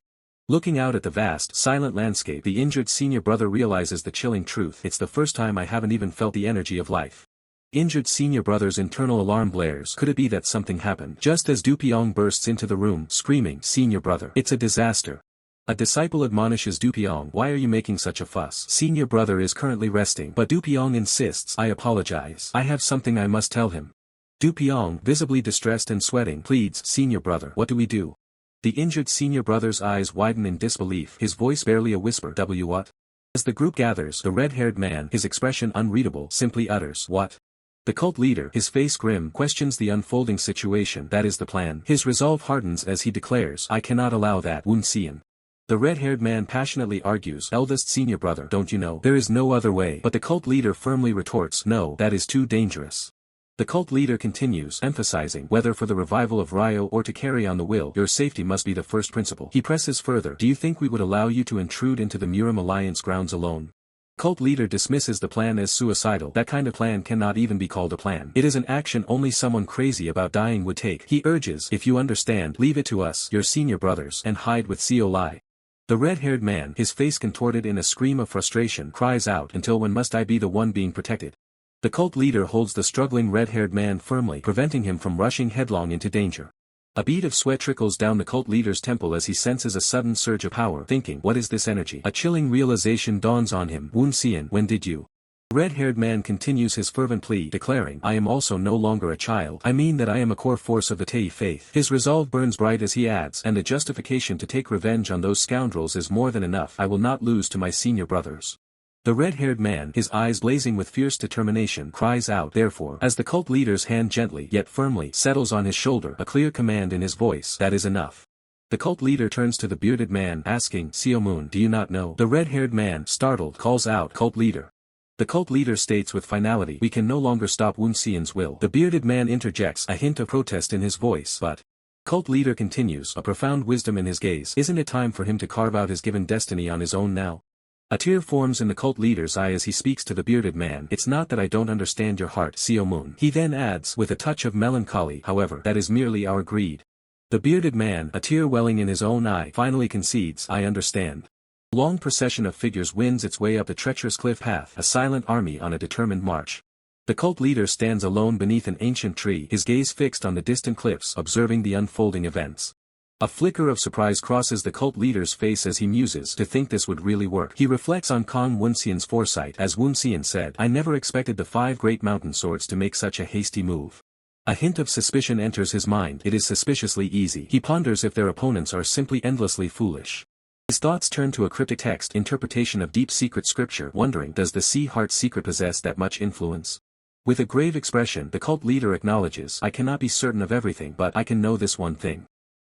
Looking out at the vast, silent landscape, the injured senior brother realizes the chilling truth: it's the first time I haven't even felt the energy of life. Injured senior brother's internal alarm blares. Could it be that something happened? Just as Dupyong bursts into the room, screaming, "Senior brother, it's a disaster." A disciple admonishes Dupyong, "Why are you making such a fuss? Senior brother is currently resting." But Dupyong insists, "I apologize. I have something I must tell him." Dupyong, visibly distressed and sweating, pleads, "Senior brother, what do we do?" The injured senior brother's eyes widen in disbelief, his voice barely a whisper, What?" As the group gathers, the red-haired man, his expression unreadable, simply utters, "What?" The cult leader, his face grim, questions the unfolding situation. "That is the plan." His resolve hardens as he declares, "I cannot allow that, Woonseon." The red-haired man passionately argues, "Eldest senior brother, don't you know? There is no other way." But the cult leader firmly retorts, "No, that is too dangerous." The cult leader continues, emphasizing, "Whether for the revival of Ryo or to carry on the will, your safety must be the first principle." He presses further, "Do you think we would allow you to intrude into the Murim Alliance grounds alone? Cult leader dismisses the plan as suicidal. That kind of plan cannot even be called a plan. It is an action only someone crazy about dying would take. He urges, if you understand, leave it to us, your senior brothers, and hide with Seo Lai. The red-haired man, his face contorted in a scream of frustration, cries out, until when must I be the one being protected? The cult leader holds the struggling red-haired man firmly, preventing him from rushing headlong into danger. A bead of sweat trickles down the cult leader's temple as he senses a sudden surge of power, thinking, what is this energy? A chilling realization dawns on him. Woonseon, when did you? The red-haired man continues his fervent plea, declaring, I am also no longer a child. I mean that I am a core force of the Tei faith. His resolve burns bright as he adds, and the justification to take revenge on those scoundrels is more than enough. I will not lose to my senior brothers. The red-haired man, his eyes blazing with fierce determination, cries out, therefore, as the cult leader's hand gently, yet firmly, settles on his shoulder, a clear command in his voice, that is enough. The cult leader turns to the bearded man, asking, Seo Moon, do you not know? The red-haired man, startled, calls out, cult leader. The cult leader states with finality, we can no longer stop Woonseon's will. The bearded man interjects, a hint of protest in his voice, but... Cult leader continues, a profound wisdom in his gaze, isn't it time for him to carve out his given destiny on his own now? A tear forms in the cult leader's eye as he speaks to the bearded man. It's not that I don't understand your heart, Seo Moon. He then adds, with a touch of melancholy, however, that is merely our greed. The bearded man, a tear welling in his own eye, finally concedes, I understand. A long procession of figures wins its way up the treacherous cliff path, a silent army on a determined march. The cult leader stands alone beneath an ancient tree, his gaze fixed on the distant cliffs, observing the unfolding events. A flicker of surprise crosses the cult leader's face as he muses, to think this would really work. He reflects on Kong Woonseon's foresight, as Woonseon said, I never expected the 5 great mountain swords to make such a hasty move. A hint of suspicion enters his mind, it is suspiciously easy. He ponders if their opponents are simply endlessly foolish. His thoughts turn to a cryptic text interpretation of deep secret scripture, wondering, does the Sea Heart's secret possess that much influence? With a grave expression, the cult leader acknowledges, I cannot be certain of everything, but I can know this one thing.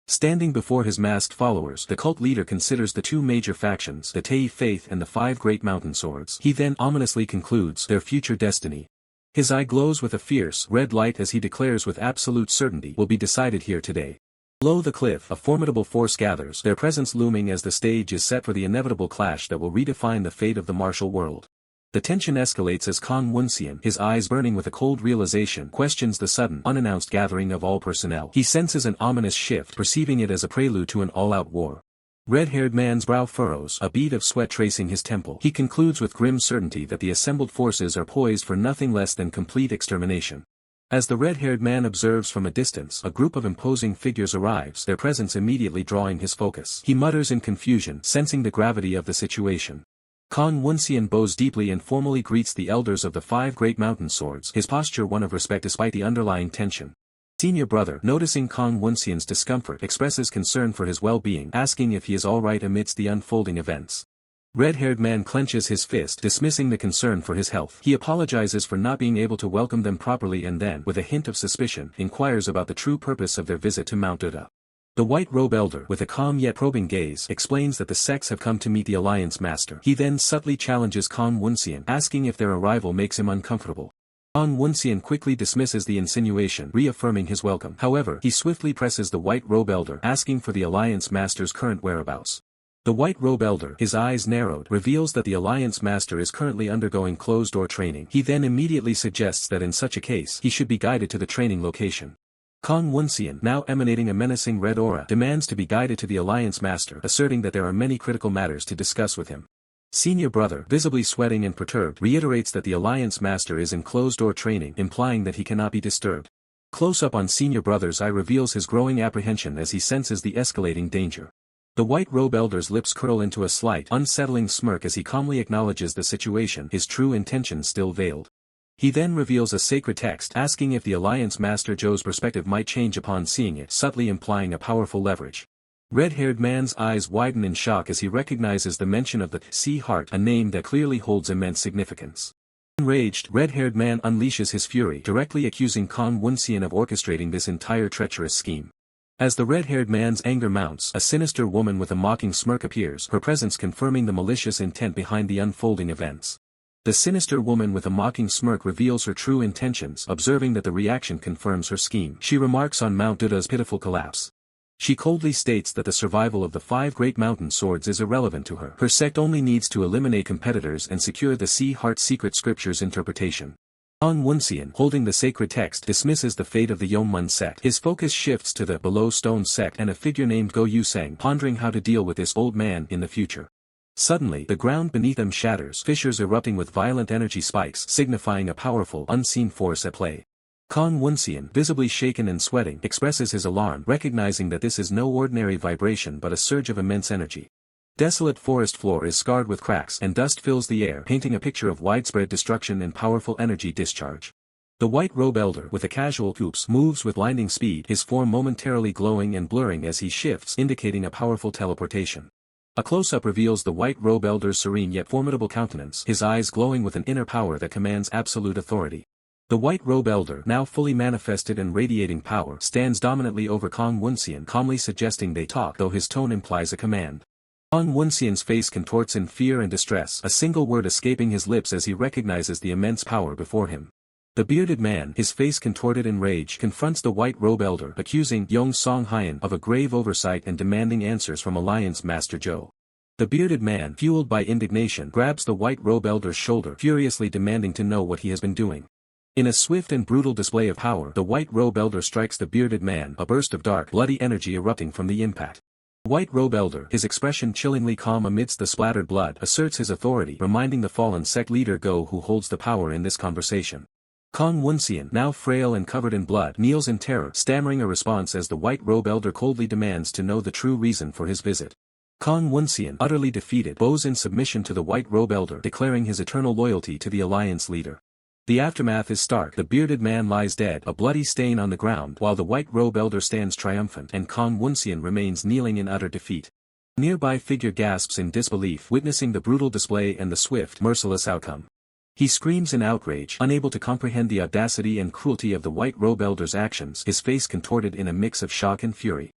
Standing before his masked followers, the cult leader considers the 2 major factions, the Tei faith and the 5 great mountain swords. He then ominously concludes, their future destiny. His eye glows with a fierce, red light as he declares with absolute certainty, will be decided here today. Below the cliff, a formidable force gathers, their presence looming as the stage is set for the inevitable clash that will redefine the fate of the martial world. The tension escalates as Kong Woonseon, his eyes burning with a cold realization, questions the sudden, unannounced gathering of all personnel. He senses an ominous shift, perceiving it as a prelude to an all-out war. Red-haired man's brow furrows, a bead of sweat tracing his temple. He concludes with grim certainty that the assembled forces are poised for nothing less than complete extermination. As the red-haired man observes from a distance, a group of imposing figures arrives, their presence immediately drawing his focus. He mutters in confusion, sensing the gravity of the situation. Kong Woonseon bows deeply and formally greets the elders of the 5 great mountain swords, his posture one of respect despite the underlying tension. Senior brother, noticing Kong Woonseon's discomfort, expresses concern for his well-being, asking if he is alright amidst the unfolding events. Red-haired man clenches his fist, dismissing the concern for his health. He apologizes for not being able to welcome them properly and then, with a hint of suspicion, inquires about the true purpose of their visit to Mount Uda. The white robe elder, with a calm yet probing gaze, explains that the sects have come to meet the Alliance Master. He then subtly challenges Kong Woonseon, asking if their arrival makes him uncomfortable. Kong Woonseon quickly dismisses the insinuation, reaffirming his welcome. However, he swiftly presses the white robe elder, asking for the Alliance Master's current whereabouts. The white robe elder, his eyes narrowed, reveals that the Alliance Master is currently undergoing closed-door training. He then immediately suggests that in such a case, he should be guided to the training location. Kong Woonseon, now emanating a menacing red aura, demands to be guided to the Alliance Master, asserting that there are many critical matters to discuss with him. Senior brother, visibly sweating and perturbed, reiterates that the Alliance Master is in closed-door training, implying that he cannot be disturbed. Close-up on senior brother's eye reveals his growing apprehension as he senses the escalating danger. The white robe elder's lips curl into a slight, unsettling smirk as he calmly acknowledges the situation, his true intentions still veiled. He then reveals a sacred text, asking if the Alliance Master Zhou's perspective might change upon seeing it, subtly implying a powerful leverage. Red-haired man's eyes widen in shock as he recognizes the mention of the Sea Heart, a name that clearly holds immense significance. Enraged, red-haired man unleashes his fury, directly accusing Kong Woonseon of orchestrating this entire treacherous scheme. As the red-haired man's anger mounts, a sinister woman with a mocking smirk appears, her presence confirming the malicious intent behind the unfolding events. The sinister woman with a mocking smirk reveals her true intentions, observing that the reaction confirms her scheme. She remarks on Mount Uda's pitiful collapse. She coldly states that the survival of the 5 great mountain swords is irrelevant to her. Her sect only needs to eliminate competitors and secure the Sea Heart Secret Scriptures interpretation. Woonseon, holding the sacred text, dismisses the fate of the Yongmun sect. His focus shifts to the Below Stone sect and a figure named Go Yusang, pondering how to deal with this old man in the future. Suddenly, the ground beneath them shatters, fissures erupting with violent energy spikes, signifying a powerful, unseen force at play. Woonseon, visibly shaken and sweating, expresses his alarm, recognizing that this is no ordinary vibration but a surge of immense energy. Desolate forest floor is scarred with cracks, and dust fills the air, painting a picture of widespread destruction and powerful energy discharge. The white robe elder, with a casual oops, moves with blinding speed, his form momentarily glowing and blurring as he shifts, indicating a powerful teleportation. A close-up reveals the white robe elder's serene yet formidable countenance, his eyes glowing with an inner power that commands absolute authority. The white robe elder, now fully manifested and radiating power, stands dominantly over Woonseon, calmly suggesting they talk, though his tone implies a command. Woonseon's face contorts in fear and distress, a single word escaping his lips as he recognizes the immense power before him. The bearded man, his face contorted in rage, confronts the white robe elder, accusing Yong Song Hyan of a grave oversight and demanding answers from Alliance Master Zhou. The bearded man, fueled by indignation, grabs the white robe elder's shoulder, furiously demanding to know what he has been doing. In a swift and brutal display of power, the white robe elder strikes the bearded man, a burst of dark, bloody energy erupting from the impact. The white robe elder, his expression chillingly calm amidst the splattered blood, asserts his authority, reminding the fallen sect leader Go who holds the power in this conversation. Woonseon, now frail and covered in blood, kneels in terror, stammering a response as the white robe elder coldly demands to know the true reason for his visit. Woonseon, utterly defeated, bows in submission to the white robe elder, declaring his eternal loyalty to the alliance leader. The aftermath is stark. The bearded man lies dead, a bloody stain on the ground, while the white robe elder stands triumphant, and Woonseon remains kneeling in utter defeat. A nearby figure gasps in disbelief, witnessing the brutal display and the swift, merciless outcome. He screams in outrage, unable to comprehend the audacity and cruelty of the white robe elder's actions, his face contorted in a mix of shock and fury.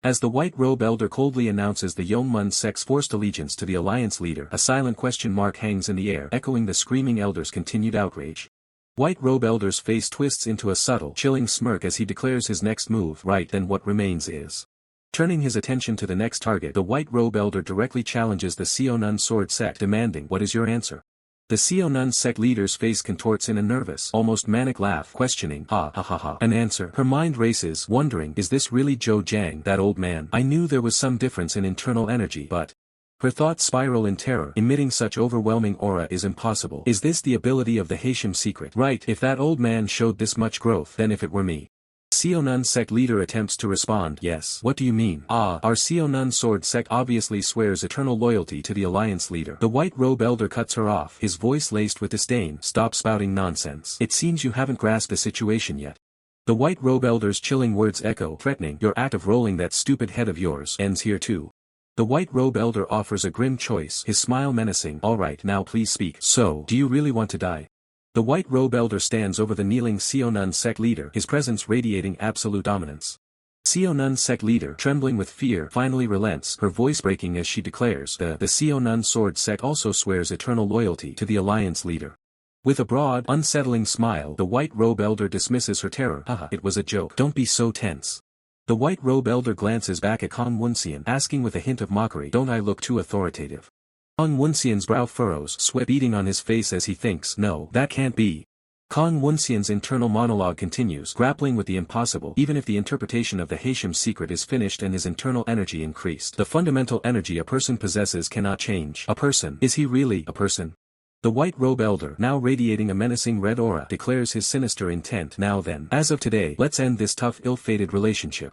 As the white robe elder coldly announces the Yongmun sect's forced allegiance to the alliance leader, a silent question mark hangs in the air, echoing the screaming elder's continued outrage. White robe elder's face twists into a subtle, chilling smirk as he declares his next move, right then what remains is. Turning his attention to the next target, the white robe elder directly challenges the Seonun sword sect, demanding, "What is your answer?" The Seonun sect leader's face contorts in a nervous, almost manic laugh, questioning, ha ha ha ha. An answer. Her mind races, wondering, is this really Zhou Jiang, that old man? I knew there was some difference in internal energy, but... Her thoughts spiral in terror, emitting such overwhelming aura is impossible. Is this the ability of the Haitian secret? Right, if that old man showed this much growth, then if it were me. Seonun sect leader attempts to respond, yes. What do you mean? Our Seonun sword sect obviously swears eternal loyalty to the alliance leader. The white robe elder cuts her off, his voice laced with disdain. Stop spouting nonsense. It seems you haven't grasped the situation yet. The white robe elder's chilling words echo, threatening, your act of rolling that stupid head of yours ends here too. The white robe elder offers a grim choice, his smile menacing. All right, now please speak. So, do you really want to die? The white robe elder stands over the kneeling Seonun sect leader, his presence radiating absolute dominance. Seonun sect leader, trembling with fear, finally relents, her voice breaking as she declares, the Seonun sword sect also swears eternal loyalty to the alliance leader. With a broad, unsettling smile, the white robe elder dismisses her terror. Haha, it was a joke. Don't be so tense. The white robe elder glances back at Woonseon, asking with a hint of mockery, don't I look too authoritative? Woonseon's brow furrows, sweat beading on his face as he thinks, no, that can't be. Woonseon's internal monologue continues, grappling with the impossible. Even if the interpretation of the Haitian secret is finished and his internal energy increased, the fundamental energy a person possesses cannot change. A person? Is he really a person? The white robe elder, now radiating a menacing red aura, declares his sinister intent. Now then, as of today, let's end this tough, ill-fated relationship.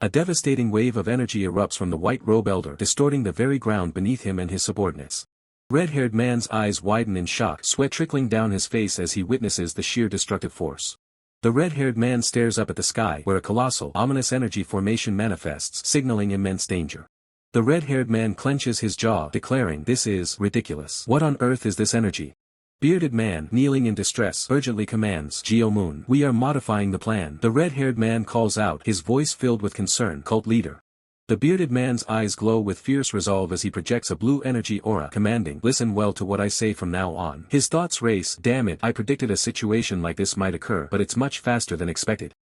A devastating wave of energy erupts from the white robe elder, distorting the very ground beneath him and his subordinates. Red-haired man's eyes widen in shock, sweat trickling down his face as he witnesses the sheer destructive force. The red-haired man stares up at the sky, where a colossal, ominous energy formation manifests, signaling immense danger. The red-haired man clenches his jaw, declaring, this is ridiculous. What on earth is this energy? Bearded man, kneeling in distress, urgently commands, Geomoon, we are modifying the plan. The red-haired man calls out, his voice filled with concern, cult leader. The bearded man's eyes glow with fierce resolve as he projects a blue energy aura, commanding, listen well to what I say from now on. His thoughts race, damn it, I predicted a situation like this might occur, but it's much faster than expected.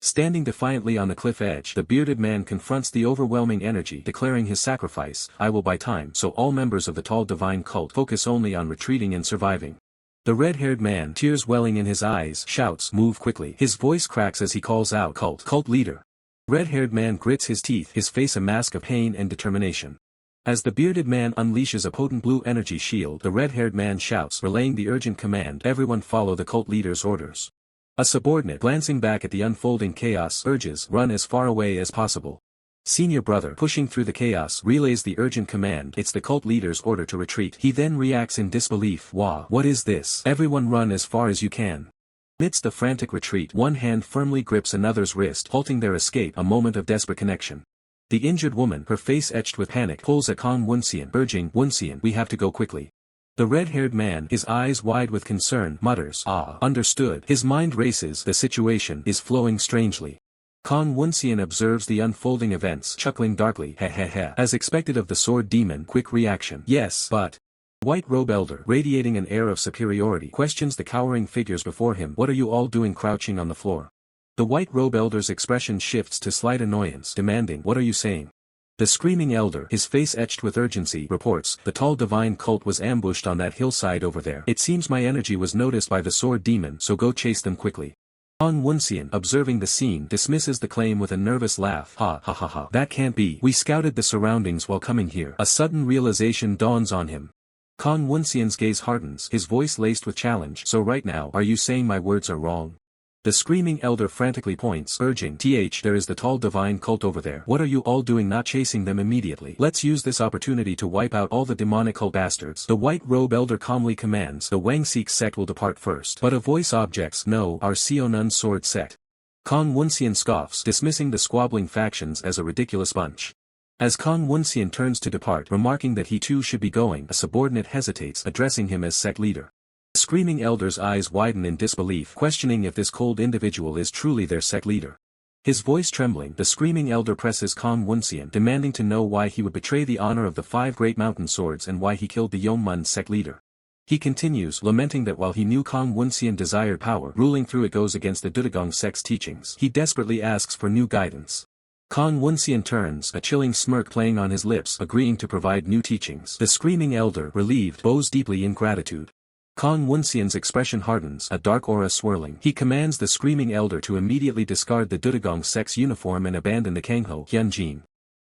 Standing defiantly on the cliff edge, the bearded man confronts the overwhelming energy, declaring his sacrifice, "I will buy time," so all members of the tall divine cult focus only on retreating and surviving. The red-haired man, tears welling in his eyes, shouts, "Move quickly." His voice cracks as he calls out, Cult leader." Red-haired man grits his teeth, his face a mask of pain and determination. As the bearded man unleashes a potent blue energy shield, the red-haired man shouts, relaying the urgent command, "Everyone follow the cult leader's orders." A subordinate, glancing back at the unfolding chaos, urges, "Run as far away as possible." Senior brother, pushing through the chaos, relays the urgent command, "It's the cult leader's order to retreat." He then reacts in disbelief, "Wah, what is this? Everyone run as far as you can." Amidst the frantic retreat, one hand firmly grips another's wrist, halting their escape, a moment of desperate connection. The injured woman, her face etched with panic, pulls at Woonseon, urging, "Woonseon, we have to go quickly." The red-haired man, his eyes wide with concern, mutters, "Ah, understood." His mind races, the situation is flowing strangely. Woonseon observes the unfolding events, chuckling darkly, "Heh. As expected of the sword demon, quick reaction." "Yes, but..." White robe elder, radiating an air of superiority, questions the cowering figures before him, "What are you all doing crouching on the floor?" The white robe elder's expression shifts to slight annoyance, demanding, "What are you saying?" The screaming elder, his face etched with urgency, reports, "The tall divine cult was ambushed on that hillside over there. It seems my energy was noticed by the sword demon, so go chase them quickly." Woonseon, observing the scene, dismisses the claim with a nervous laugh, Ha. "That can't be. We scouted the surroundings while coming here." A sudden realization dawns on him. Woonseon's gaze hardens, his voice laced with challenge, "So right now, are you saying my words are wrong?" The screaming elder frantically points, urging, There is the tall divine cult over there. What are you all doing not chasing them immediately? Let's use this opportunity to wipe out all the demonic cult bastards." The white robe elder calmly commands, "The Wangseek sect will depart first." But a voice objects, "No, our Seonun sword sect." Woonseon scoffs, dismissing the squabbling factions as a ridiculous bunch. As Woonseon turns to depart, remarking that he too should be going, a subordinate hesitates, addressing him as sect leader. The screaming elder's eyes widen in disbelief, questioning if this cold individual is truly their sect leader. His voice trembling, the screaming elder presses Woonseon, demanding to know why he would betray the honor of the 5 great mountain swords and why he killed the Yeoman sect leader. He continues, lamenting that while he knew Woonseon desired power, ruling through it goes against the Dudagong sect's teachings. He desperately asks for new guidance. Woonseon turns, a chilling smirk playing on his lips, agreeing to provide new teachings. The screaming elder, relieved, bows deeply in gratitude. Woonseon's expression hardens, a dark aura swirling. He commands the screaming elder to immediately discard the Dudagong sect's uniform and abandon the Kangho Hyunjin.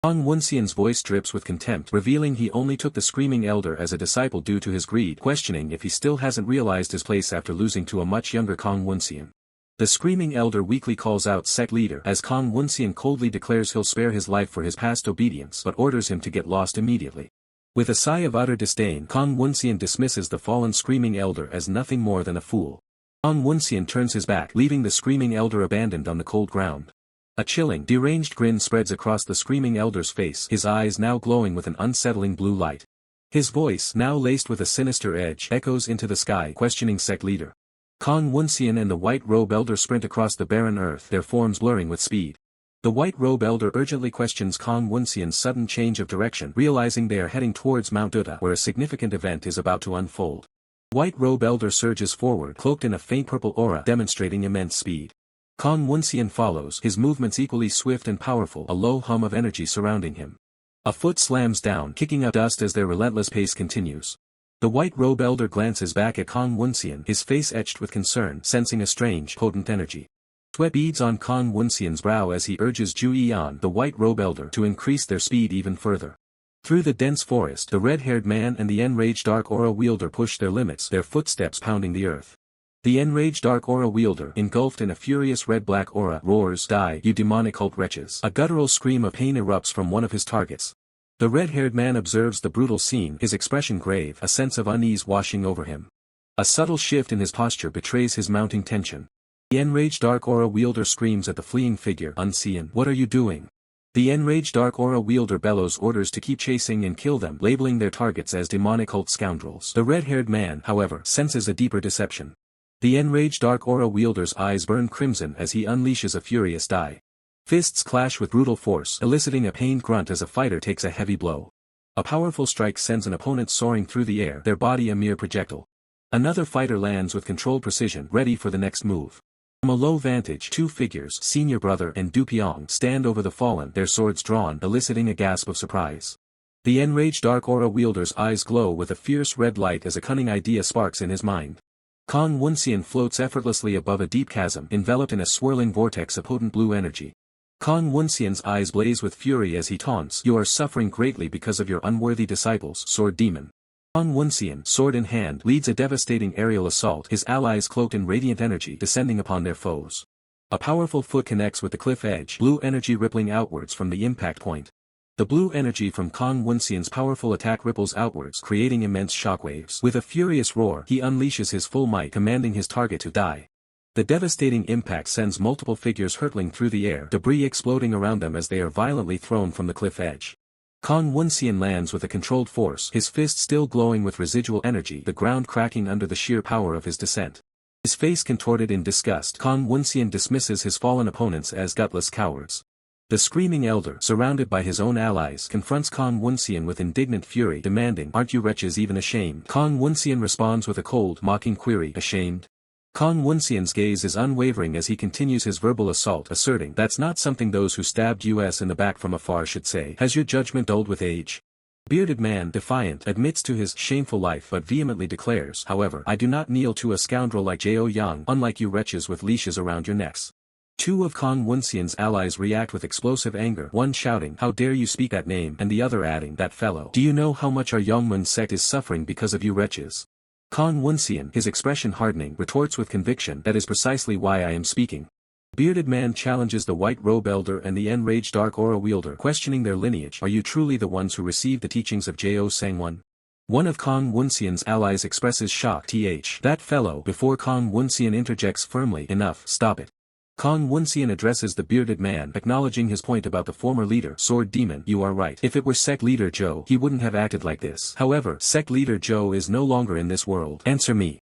Woonseon's voice drips with contempt, revealing he only took the screaming elder as a disciple due to his greed, questioning if he still hasn't realized his place after losing to a much younger Woonseon. The screaming elder weakly calls out sect leader as Woonseon coldly declares he'll spare his life for his past obedience but orders him to get lost immediately. With a sigh of utter disdain, Woonseon dismisses the fallen screaming elder as nothing more than a fool. Woonseon turns his back, leaving the screaming elder abandoned on the cold ground. A chilling, deranged grin spreads across the screaming elder's face, his eyes now glowing with an unsettling blue light. His voice, now laced with a sinister edge, echoes into the sky, questioning sect leader. Woonseon and the white robe elder sprint across the barren earth, their forms blurring with speed. The white robe elder urgently questions Woonseon's sudden change of direction, realizing they are heading towards Mount Uda, where a significant event is about to unfold. White robe elder surges forward, cloaked in a faint purple aura, demonstrating immense speed. Woonseon follows, his movements equally swift and powerful, a low hum of energy surrounding him. A foot slams down, kicking up dust as their relentless pace continues. The white robe elder glances back at Woonseon, his face etched with concern, sensing a strange, potent energy. Sweat beads on Woonseon's brow as he urges Ju-Eon, the white robe elder, to increase their speed even further. Through the dense forest, the red-haired man and the enraged dark aura wielder push their limits, their footsteps pounding the earth. The enraged dark aura wielder, engulfed in a furious red-black aura, roars, "Die, you demonic cult wretches." A guttural scream of pain erupts from one of his targets. The red-haired man observes the brutal scene, his expression grave, a sense of unease washing over him. A subtle shift in his posture betrays his mounting tension. The enraged dark aura wielder screams at the fleeing figure, "Unseen, what are you doing?" The enraged dark aura wielder bellows orders to keep chasing and kill them, labeling their targets as demonic cult scoundrels. The red-haired man, however, senses a deeper deception. The enraged dark aura wielder's eyes burn crimson as he unleashes a furious die. Fists clash with brutal force, eliciting a pained grunt as a fighter takes a heavy blow. A powerful strike sends an opponent soaring through the air, their body a mere projectile. Another fighter lands with controlled precision, ready for the next move. From a low vantage, two figures, Senior Brother and Dupyong, stand over the fallen, their swords drawn, eliciting a gasp of surprise. The enraged dark aura wielder's eyes glow with a fierce red light as a cunning idea sparks in his mind. Kong Woonseon floats effortlessly above a deep chasm, enveloped in a swirling vortex of potent blue energy. Kong Woonseon's eyes blaze with fury as he taunts, "You are suffering greatly because of your unworthy disciples, Sword Demon." Kong Woonseon, sword in hand, leads a devastating aerial assault, his allies cloaked in radiant energy descending upon their foes. A powerful foot connects with the cliff edge, blue energy rippling outwards from the impact point. The blue energy from Kong Woonseon's powerful attack ripples outwards, creating immense shockwaves. With a furious roar, he unleashes his full might, commanding his target to die. The devastating impact sends multiple figures hurtling through the air, debris exploding around them as they are violently thrown from the cliff edge. Kong Woonseon lands with a controlled force, his fist still glowing with residual energy, the ground cracking under the sheer power of his descent. His face contorted in disgust, Kong Woonseon dismisses his fallen opponents as gutless cowards. The Screaming Elder, surrounded by his own allies, confronts Kong Woonseon with indignant fury, demanding, "Aren't you wretches even ashamed?" Kong Woonseon responds with a cold, mocking query, "Ashamed?" Kong Woonseon's gaze is unwavering as he continues his verbal assault, asserting, "That's not something those who stabbed us in the back from afar should say. Has your judgment dulled with age?" Bearded man, defiant, admits to his shameful life but vehemently declares, "However, I do not kneel to a scoundrel like Jo Young, unlike you wretches with leashes around your necks." Two of Kong Woonseon's allies react with explosive anger, one shouting, "How dare you speak that name," and the other adding, "That fellow. Do you know how much our Yongmun sect is suffering because of you wretches?" Kong Woonseon, his expression hardening, retorts with conviction, "That is precisely why I am speaking." Bearded man challenges the white robe elder and the enraged dark aura wielder, questioning their lineage. "Are you truly the ones who received the teachings of Jo Sangwon?" One of Kong Woonseon's allies expresses shock, "That fellow," before Kong Woonseon interjects firmly, "Enough, stop it." Kong Woonseon addresses the bearded man, acknowledging his point about the former leader, Sword Demon. "You are right. If it were sect leader Jo, he wouldn't have acted like this. However, sect leader Jo is no longer in this world. Answer me."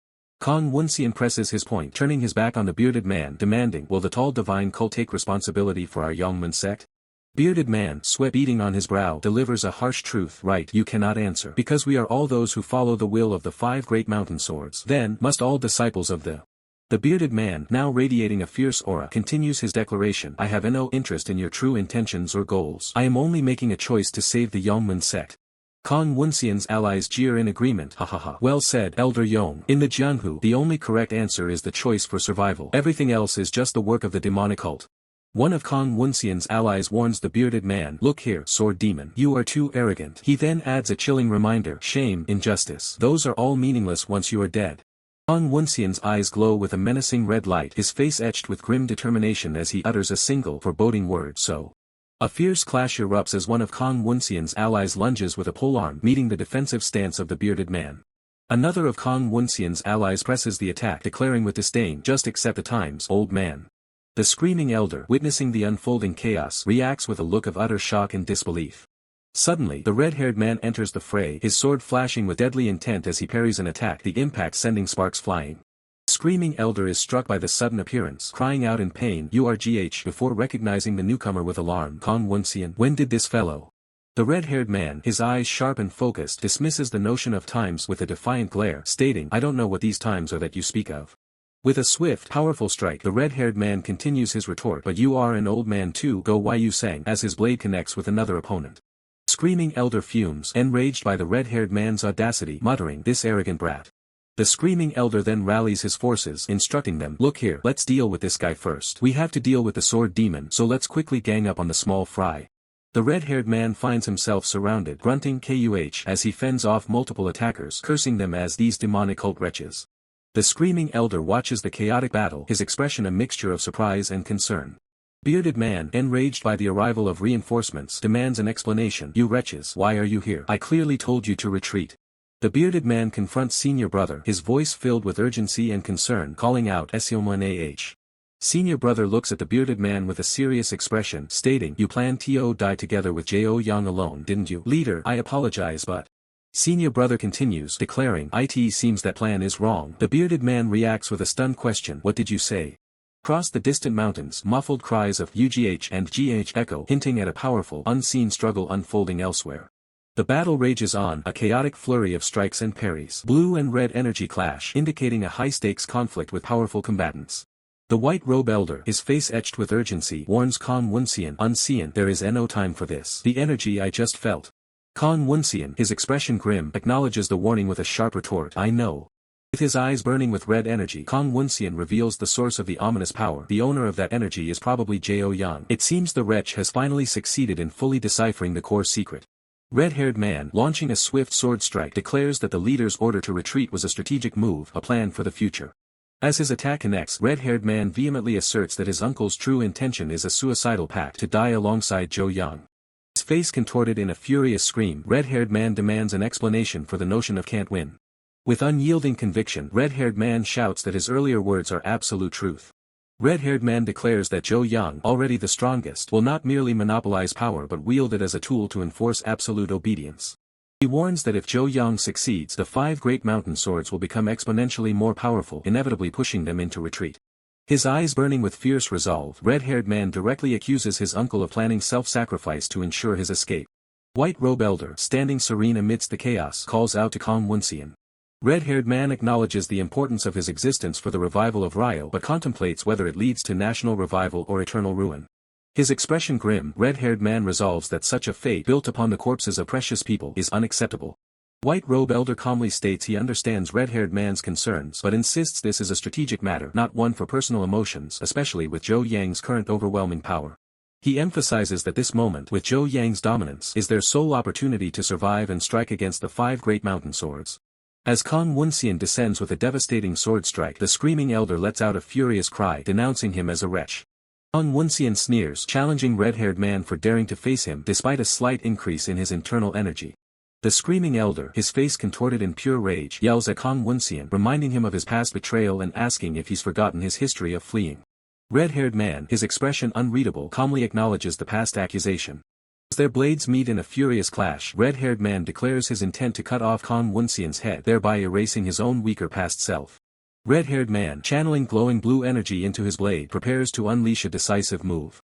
Kong Woonseon presses his point, turning his back on the bearded man, demanding, "Will the tall divine cult take responsibility for our Yongmun sect?" Bearded man, sweat beading on his brow, delivers a harsh truth. "Right, you cannot answer. Because we are all those who follow the will of the five great mountain swords. Then, must all disciples of The bearded man, now radiating a fierce aura, continues his declaration, "I have no interest in your true intentions or goals. I am only making a choice to save the Yongmun sect." Kong Woonseon's allies jeer in agreement, "Ha ha ha. Well said, Elder Yong. In the Jianghu, the only correct answer is the choice for survival. Everything else is just the work of the demonic cult." One of Kong Woonseon's allies warns the bearded man, "Look here, Sword Demon. You are too arrogant." He then adds a chilling reminder, "Shame, injustice. Those are all meaningless once you are dead." Kong Woonseon's eyes glow with a menacing red light, his face etched with grim determination as he utters a single, foreboding word, "So." A fierce clash erupts as one of Kong Woonseon's allies lunges with a polearm, meeting the defensive stance of the bearded man. Another of Kong Woonseon's allies presses the attack, declaring with disdain, "Just accept the times, old man." The Screaming Elder, witnessing the unfolding chaos, reacts with a look of utter shock and disbelief. Suddenly, the red-haired man enters the fray, his sword flashing with deadly intent as he parries an attack, the impact sending sparks flying. Screaming Elder is struck by the sudden appearance, crying out in pain, "URGH," before recognizing the newcomer with alarm. "Kong Woonseon, when did this fellow?" The red-haired man, his eyes sharp and focused, dismisses the notion of times with a defiant glare, stating, "I don't know what these times are that you speak of." With a swift, powerful strike, the red-haired man continues his retort, "But you are an old man too, go why you sang," as his blade connects with another opponent. Screaming Elder fumes, enraged by the red-haired man's audacity, muttering, "This arrogant brat." The Screaming Elder then rallies his forces, instructing them, "Look here, let's deal with this guy first. We have to deal with the Sword Demon, so let's quickly gang up on the small fry." The red-haired man finds himself surrounded, grunting KUH as he fends off multiple attackers, cursing them as these demonic cult wretches. The Screaming Elder watches the chaotic battle, his expression a mixture of surprise and concern. Bearded man, enraged by the arrival of reinforcements, demands an explanation. "You wretches, why are you here? I clearly told you to retreat." The bearded man confronts Senior Brother, his voice filled with urgency and concern, calling out, "Esilman. Senior Brother looks at the bearded man with a serious expression, stating, "You planned to die together with Jo Young alone, didn't you?" "Leader, I apologize but..." Senior Brother continues, declaring, "It seems that plan is wrong." The bearded man reacts with a stunned question, "What did you say?" Across the distant mountains, muffled cries of UGH and GH echo, hinting at a powerful, unseen struggle unfolding elsewhere. The battle rages on, a chaotic flurry of strikes and parries. Blue and red energy clash, indicating a high-stakes conflict with powerful combatants. The white robe elder, his face etched with urgency, warns Woonseon, unseen, there is no time for this. The energy I just felt. Woonseon, his expression grim, acknowledges the warning with a sharp retort, I know. With his eyes burning with red energy, Woonseon reveals the source of the ominous power. The owner of that energy is probably Jianghu. It seems the wretch has finally succeeded in fully deciphering the core secret. Red-haired man, launching a swift sword strike, declares that the leader's order to retreat was a strategic move, a plan for the future. As his attack connects, red-haired man vehemently asserts that his uncle's true intention is a suicidal pact to die alongside Jianghu. His face contorted in a furious scream, red-haired man demands an explanation for the notion of can't win. With unyielding conviction, red-haired man shouts that his earlier words are absolute truth. Red-haired man declares that Jianghu, already the strongest, will not merely monopolize power but wield it as a tool to enforce absolute obedience. He warns that if Jianghu succeeds, the 5 great mountain swords will become exponentially more powerful, inevitably pushing them into retreat. His eyes burning with fierce resolve, red-haired man directly accuses his uncle of planning self-sacrifice to ensure his escape. White robe elder, standing serene amidst the chaos, calls out to Woonseon. Red-haired man acknowledges the importance of his existence for the revival of Ryo but contemplates whether it leads to national revival or eternal ruin. His expression grim, red-haired man resolves that such a fate built upon the corpses of precious people is unacceptable. White robe elder calmly states he understands red-haired man's concerns but insists this is a strategic matter, not one for personal emotions, especially with Jianghu's current overwhelming power. He emphasizes that this moment, with Jianghu's dominance, is their sole opportunity to survive and strike against the 5 great mountain swords. As Woonseon descends with a devastating sword strike, the screaming elder lets out a furious cry, denouncing him as a wretch. Woonseon sneers, challenging red-haired man for daring to face him despite a slight increase in his internal energy. The screaming elder, his face contorted in pure rage, yells at Woonseon, reminding him of his past betrayal and asking if he's forgotten his history of fleeing. Red-haired man, his expression unreadable, calmly acknowledges the past accusation. As their blades meet in a furious clash, red-haired man declares his intent to cut off Woonseon's head, thereby erasing his own weaker past self. Red-haired man, channeling glowing blue energy into his blade, prepares to unleash a decisive move.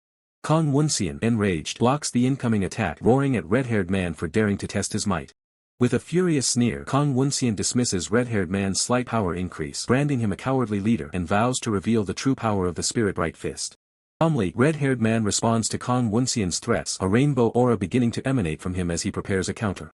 Woonseon, enraged, blocks the incoming attack, roaring at red-haired man for daring to test his might. With a furious sneer, Woonseon dismisses red-haired man's slight power increase, branding him a cowardly leader, and vows to reveal the true power of the spirit right fist. Calmly, red-haired man responds to Woonseon's threats, a rainbow aura beginning to emanate from him as he prepares a counter.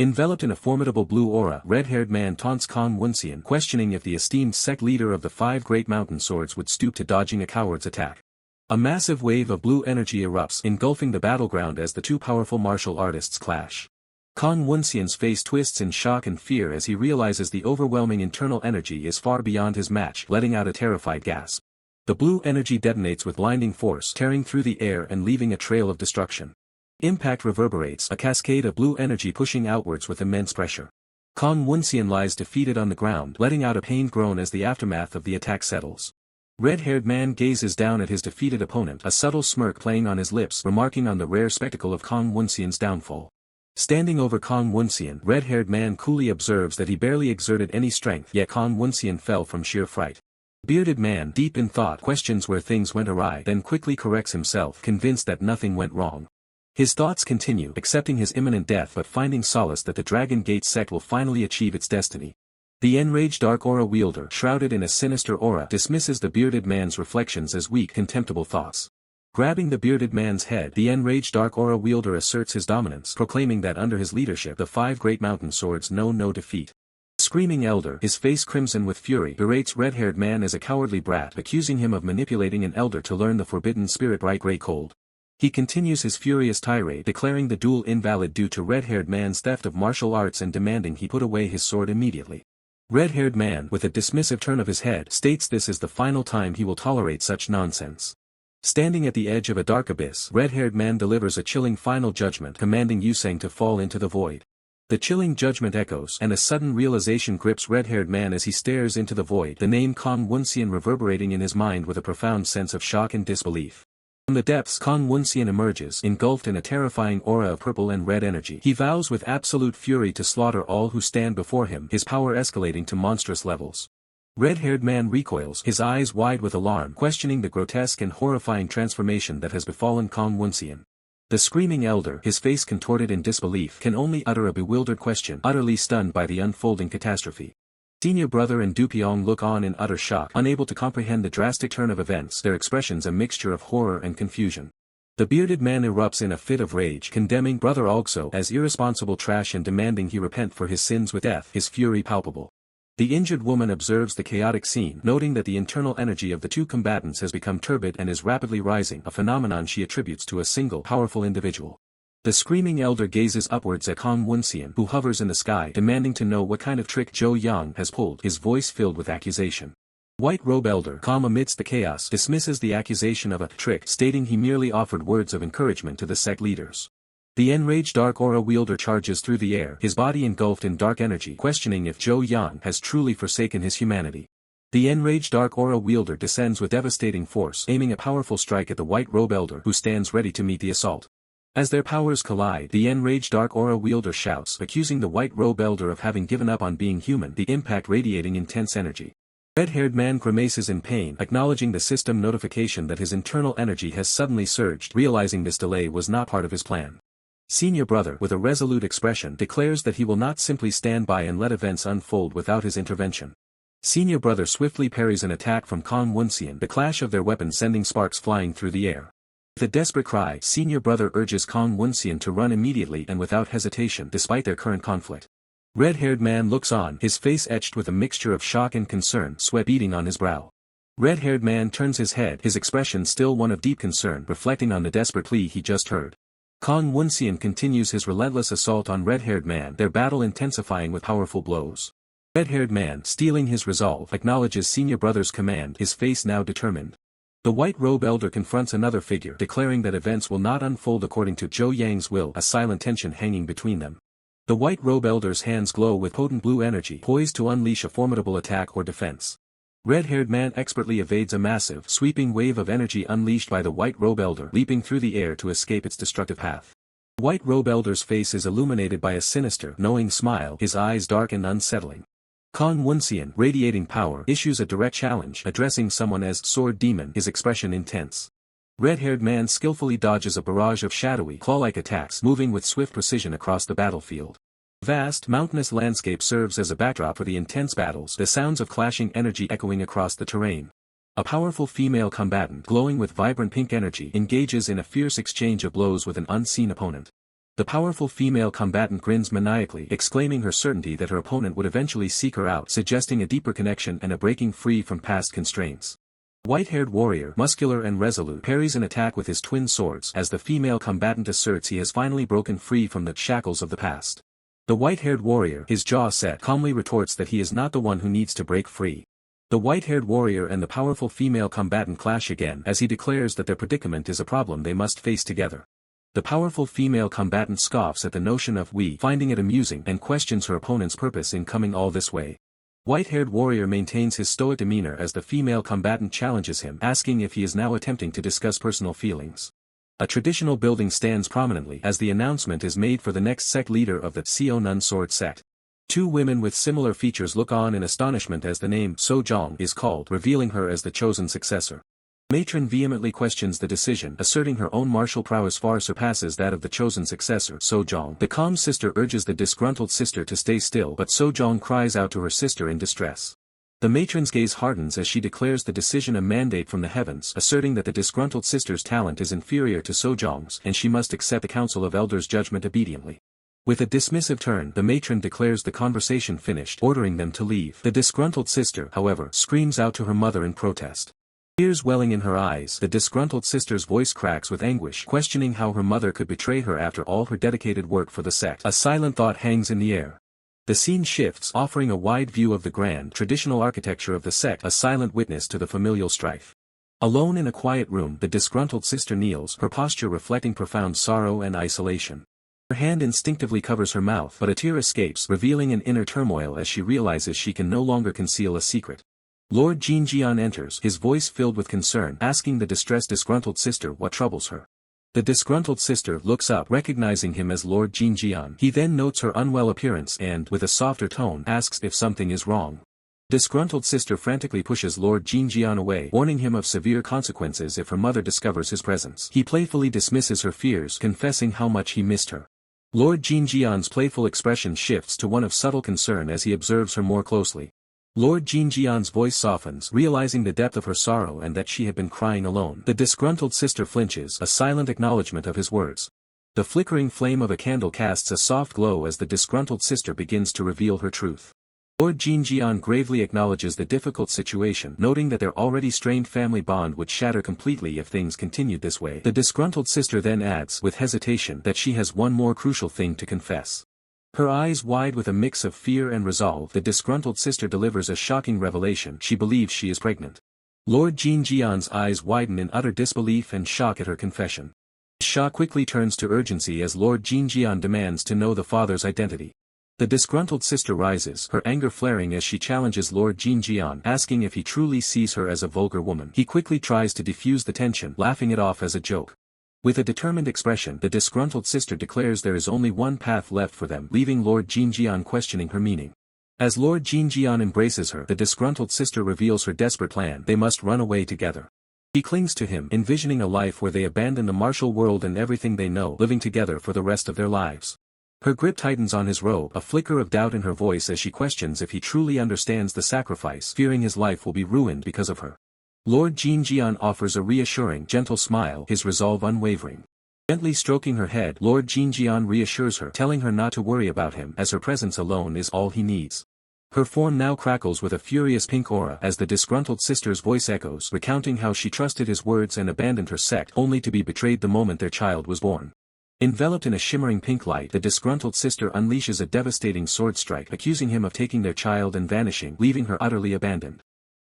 Enveloped in a formidable blue aura, red-haired man taunts Woonseon, questioning if the esteemed sect leader of the 5 great mountain swords would stoop to dodging a coward's attack. A massive wave of blue energy erupts, engulfing the battleground as the 2 powerful martial artists clash. Woonseon's face twists in shock and fear as he realizes the overwhelming internal energy is far beyond his match, letting out a terrified gasp. The blue energy detonates with blinding force, tearing through the air and leaving a trail of destruction. Impact reverberates, a cascade of blue energy pushing outwards with immense pressure. Woonseon lies defeated on the ground, letting out a pained groan as the aftermath of the attack settles. Red-haired man gazes down at his defeated opponent, a subtle smirk playing on his lips, remarking on the rare spectacle of Woonseon's downfall. Standing over Woonseon, red-haired man coolly observes that he barely exerted any strength, yet Woonseon fell from sheer fright. Bearded man, deep in thought, questions where things went awry, then quickly corrects himself, convinced that nothing went wrong. His thoughts continue, accepting his imminent death but finding solace that the Dragon Gate sect will finally achieve its destiny. The enraged dark aura wielder, shrouded in a sinister aura, dismisses the bearded man's reflections as weak, contemptible thoughts. Grabbing the bearded man's head, the enraged dark aura wielder asserts his dominance, proclaiming that under his leadership the 5 great mountain swords know no defeat. The screaming elder, his face crimson with fury, berates red-haired man as a cowardly brat, accusing him of manipulating an elder to learn the forbidden spirit right grey cold. He continues his furious tirade, declaring the duel invalid due to red-haired man's theft of martial arts and demanding he put away his sword immediately. Red-haired man, with a dismissive turn of his head, states this is the final time he will tolerate such nonsense. Standing at the edge of a dark abyss, red-haired man delivers a chilling final judgment, commanding Woonseon to fall into the void. The chilling judgment echoes, and a sudden realization grips red-haired man as he stares into the void, the name Woonseon reverberating in his mind with a profound sense of shock and disbelief. From the depths Woonseon emerges, engulfed in a terrifying aura of purple and red energy. He vows with absolute fury to slaughter all who stand before him, his power escalating to monstrous levels. Red-haired man recoils, his eyes wide with alarm, questioning the grotesque and horrifying transformation that has befallen Woonseon. The screaming elder, his face contorted in disbelief, can only utter a bewildered question, utterly stunned by the unfolding catastrophe. Senior brother and Dupyeong look on in utter shock, unable to comprehend the drastic turn of events, their expressions a mixture of horror and confusion. The bearded man erupts in a fit of rage, condemning brother Also as irresponsible trash and demanding he repent for his sins with death, his fury palpable. The injured woman observes the chaotic scene, noting that the internal energy of the two combatants has become turbid and is rapidly rising, a phenomenon she attributes to a single powerful individual. The screaming elder gazes upwards at Kong Woonseon, who hovers in the sky, demanding to know what kind of trick Zhou Yang has pulled, his voice filled with accusation. White robe elder, calm amidst the chaos, dismisses the accusation of a trick, stating he merely offered words of encouragement to the sect leaders. The enraged dark aura wielder charges through the air, his body engulfed in dark energy, questioning if Zhou Yang has truly forsaken his humanity. The enraged dark aura wielder descends with devastating force, aiming a powerful strike at the white robe elder, who stands ready to meet the assault. As their powers collide, the enraged dark aura wielder shouts, accusing the white robe elder of having given up on being human, the impact radiating intense energy. Red-haired man grimaces in pain, acknowledging the system notification that his internal energy has suddenly surged, realizing this delay was not part of his plan. Senior brother, with a resolute expression, declares that he will not simply stand by and let events unfold without his intervention. Senior brother swiftly parries an attack from Kong Woonseon, the clash of their weapons sending sparks flying through the air. With a desperate cry, senior brother urges Kong Woonseon to run immediately and without hesitation, despite their current conflict. Red-haired man looks on, his face etched with a mixture of shock and concern, sweat beading on his brow. Red-haired man turns his head, his expression still one of deep concern, reflecting on the desperate plea he just heard. Kong Woonseon continues his relentless assault on red-haired man, their battle intensifying with powerful blows. Red-haired man, steeling his resolve, acknowledges senior brother's command, his face now determined. The white robe elder confronts another figure, declaring that events will not unfold according to Zhou Yang's will, a silent tension hanging between them. The white robe elder's hands glow with potent blue energy, poised to unleash a formidable attack or defense. Red-haired man expertly evades a massive, sweeping wave of energy unleashed by the white robe elder, leaping through the air to escape its destructive path. The white robe elder's face is illuminated by a sinister, knowing smile, his eyes dark and unsettling. Kong Woonseon, radiating power, issues a direct challenge, addressing someone as Sword Demon, his expression intense. Red-haired man skillfully dodges a barrage of shadowy, claw-like attacks, moving with swift precision across the battlefield. Vast, mountainous landscape serves as a backdrop for the intense battles, the sounds of clashing energy echoing across the terrain. A powerful female combatant, glowing with vibrant pink energy, engages in a fierce exchange of blows with an unseen opponent. The powerful female combatant grins maniacally, exclaiming her certainty that her opponent would eventually seek her out, suggesting a deeper connection and a breaking free from past constraints. White-haired warrior, muscular and resolute, parries an attack with his twin swords, as the female combatant asserts he has finally broken free from the shackles of the past. The white-haired warrior, his jaw set, calmly retorts that he is not the one who needs to break free. The white-haired warrior and the powerful female combatant clash again, as he declares that their predicament is a problem they must face together. The powerful female combatant scoffs at the notion of we, finding it amusing, and questions her opponent's purpose in coming all this way. White-haired warrior maintains his stoic demeanor as the female combatant challenges him, asking if he is now attempting to discuss personal feelings. A traditional building stands prominently as the announcement is made for the next sect leader of the Seonan Sword sect. Two women with similar features look on in astonishment as the name Sojong is called, revealing her as the chosen successor. Matron vehemently questions the decision, asserting her own martial prowess far surpasses that of the chosen successor, Sojong. The calm sister urges the disgruntled sister to stay still, but Sojong cries out to her sister in distress. The matron's gaze hardens as she declares the decision a mandate from the heavens, asserting that the disgruntled sister's talent is inferior to Sojong's, and she must accept the council of elders' judgment obediently. With a dismissive turn, the matron declares the conversation finished, ordering them to leave. The disgruntled sister, however, screams out to her mother in protest. Tears welling in her eyes, the disgruntled sister's voice cracks with anguish, questioning how her mother could betray her after all her dedicated work for the sect. A silent thought hangs in the air. The scene shifts, offering a wide view of the grand, traditional architecture of the sect, a silent witness to the familial strife. Alone in a quiet room, the disgruntled sister kneels, her posture reflecting profound sorrow and isolation. Her hand instinctively covers her mouth, but a tear escapes, revealing an inner turmoil as she realizes she can no longer conceal a secret. Lord Jinjian enters, his voice filled with concern, asking the distressed disgruntled sister what troubles her. The disgruntled sister looks up, recognizing him as Lord Jinjian. He then notes her unwell appearance and, with a softer tone, asks if something is wrong. Disgruntled sister frantically pushes Lord Jinjian away, warning him of severe consequences if her mother discovers his presence. He playfully dismisses her fears, confessing how much he missed her. Lord Jinjian's playful expression shifts to one of subtle concern as he observes her more closely. Lord Jinjian's voice softens, realizing the depth of her sorrow and that she had been crying alone. The disgruntled sister flinches, a silent acknowledgement of his words. The flickering flame of a candle casts a soft glow as the disgruntled sister begins to reveal her truth. Lord Jinjian gravely acknowledges the difficult situation, noting that their already strained family bond would shatter completely if things continued this way. The disgruntled sister then adds, with hesitation, that she has one more crucial thing to confess. Her eyes wide with a mix of fear and resolve, the disgruntled sister delivers a shocking revelation. She believes she is pregnant. Lord Jinjian's eyes widen in utter disbelief and shock at her confession. Shock quickly turns to urgency as Lord Jinjian demands to know the father's identity. The disgruntled sister rises, her anger flaring as she challenges Lord Jinjian, asking if he truly sees her as a vulgar woman. He quickly tries to defuse the tension, laughing it off as a joke. With a determined expression, the disgruntled sister declares there is only one path left for them, leaving Lord Jinjian questioning her meaning. As Lord Jinjian embraces her, the disgruntled sister reveals her desperate plan. They must run away together. She clings to him, envisioning a life where they abandon the martial world and everything they know, living together for the rest of their lives. Her grip tightens on his robe, a flicker of doubt in her voice as she questions if he truly understands the sacrifice, fearing his life will be ruined because of her. Lord Jinjian offers a reassuring, gentle smile, his resolve unwavering. Gently stroking her head, Lord Jinjian reassures her, telling her not to worry about him, as her presence alone is all he needs. Her form now crackles with a furious pink aura as the disgruntled sister's voice echoes, recounting how she trusted his words and abandoned her sect, only to be betrayed the moment their child was born. Enveloped in a shimmering pink light, the disgruntled sister unleashes a devastating sword strike, accusing him of taking their child and vanishing, leaving her utterly abandoned.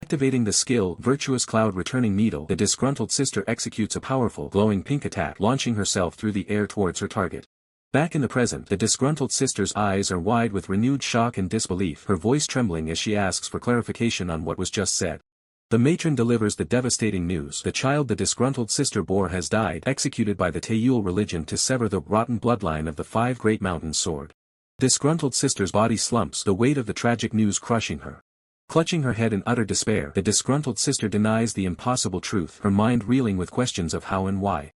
Activating the skill, Virtuous Cloud Returning Needle, the disgruntled sister executes a powerful, glowing pink attack, launching herself through the air towards her target. Back in the present, the disgruntled sister's eyes are wide with renewed shock and disbelief, her voice trembling as she asks for clarification on what was just said. The matron delivers the devastating news: the child the disgruntled sister bore has died, executed by the Taiyuel religion to sever the rotten bloodline of the five great mountain sword. Disgruntled sister's body slumps, the weight of the tragic news crushing her. Clutching her head in utter despair, the disgruntled sister denies the impossible truth, her mind reeling with questions of how and why.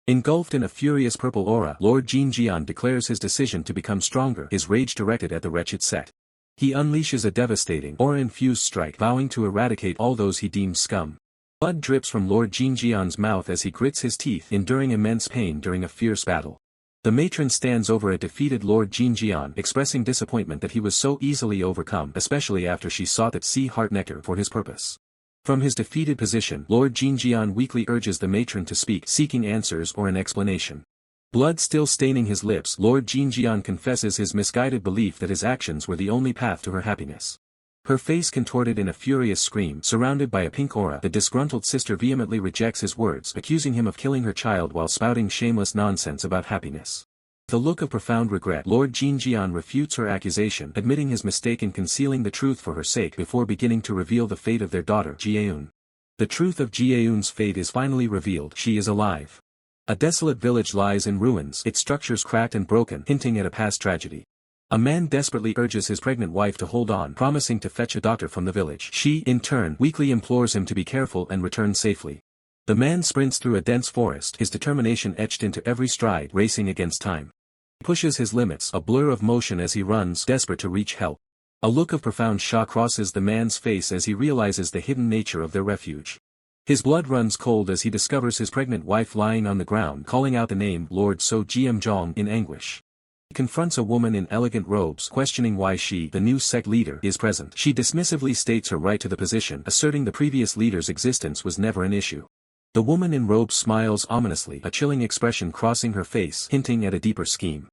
Engulfed in a furious purple aura, Lord Jinjian declares his decision to become stronger, his rage directed at the wretched sect. He unleashes a devastating, aura-infused strike, vowing to eradicate all those he deems scum. Blood drips from Lord Jinjian's mouth as he grits his teeth, enduring immense pain during a fierce battle. The matron stands over a defeated Lord Jinjian, expressing disappointment that he was so easily overcome, especially after she sought that sea heart nectar for his purpose. From his defeated position, Lord Jinjian weakly urges the matron to speak, seeking answers or an explanation. Blood still staining his lips, Lord Jinjian confesses his misguided belief that his actions were the only path to her happiness. Her face contorted in a furious scream, surrounded by a pink aura, the disgruntled sister vehemently rejects his words, accusing him of killing her child while spouting shameless nonsense about happiness. With a look of profound regret, Lord Jinjian refutes her accusation, admitting his mistake in concealing the truth for her sake before beginning to reveal the fate of their daughter, Jianghu. The truth of Jianghu's fate is finally revealed: she is alive. A desolate village lies in ruins, its structures cracked and broken, hinting at a past tragedy. A man desperately urges his pregnant wife to hold on, promising to fetch a doctor from the village. She, in turn, weakly implores him to be careful and return safely. The man sprints through a dense forest, his determination etched into every stride, racing against time. He pushes his limits, a blur of motion as he runs, desperate to reach help. A look of profound shock crosses the man's face as he realizes the hidden nature of their refuge. His blood runs cold as he discovers his pregnant wife lying on the ground, calling out the name Lord So Jiamzhong in anguish. He confronts a woman in elegant robes, questioning why she, the new sect leader, is present. She dismissively states her right to the position, asserting the previous leader's existence was never an issue. The woman in robes smiles ominously, a chilling expression crossing her face, hinting at a deeper scheme.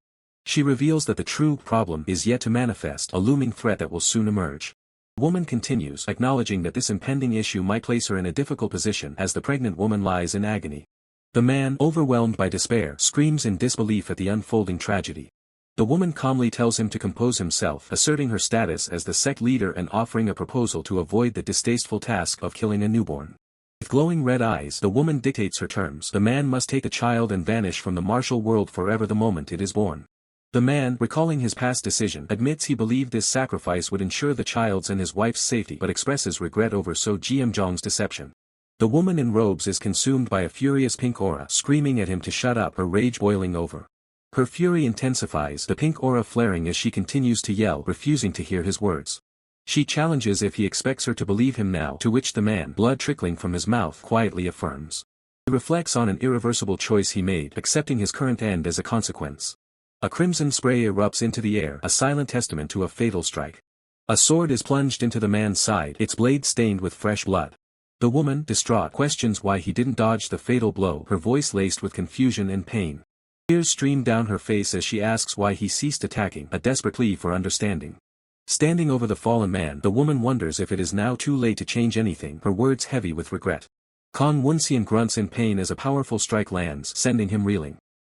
She reveals that the true problem is yet to manifest, a looming threat that will soon emerge. The woman continues, acknowledging that this impending issue might place her in a difficult position as the pregnant woman lies in agony. The man, overwhelmed by despair, screams in disbelief at the unfolding tragedy. The woman calmly tells him to compose himself, asserting her status as the sect leader and offering a proposal to avoid the distasteful task of killing a newborn. With glowing red eyes, the woman dictates her terms. The man must take the child and vanish from the martial world forever the moment it is born. The man, recalling his past decision, admits he believed this sacrifice would ensure the child's and his wife's safety, but expresses regret over So Jiamzhong's deception. The woman in robes is consumed by a furious pink aura, screaming at him to shut up, her rage boiling over. Her fury intensifies, the pink aura flaring as she continues to yell, refusing to hear his words. She challenges if he expects her to believe him now, to which the man, blood trickling from his mouth, quietly affirms. He reflects on an irreversible choice he made, accepting his current end as a consequence. A crimson spray erupts into the air, a silent testament to a fatal strike. A sword is plunged into the man's side, its blade stained with fresh blood. The woman, distraught, questions why he didn't dodge the fatal blow, her voice laced with confusion and pain. Tears stream down her face as she asks why he ceased attacking, a desperate plea for understanding. Standing over the fallen man, the woman wonders if it is now too late to change anything, her words heavy with regret. Woonseon grunts in pain as a powerful strike lands, sending him reeling.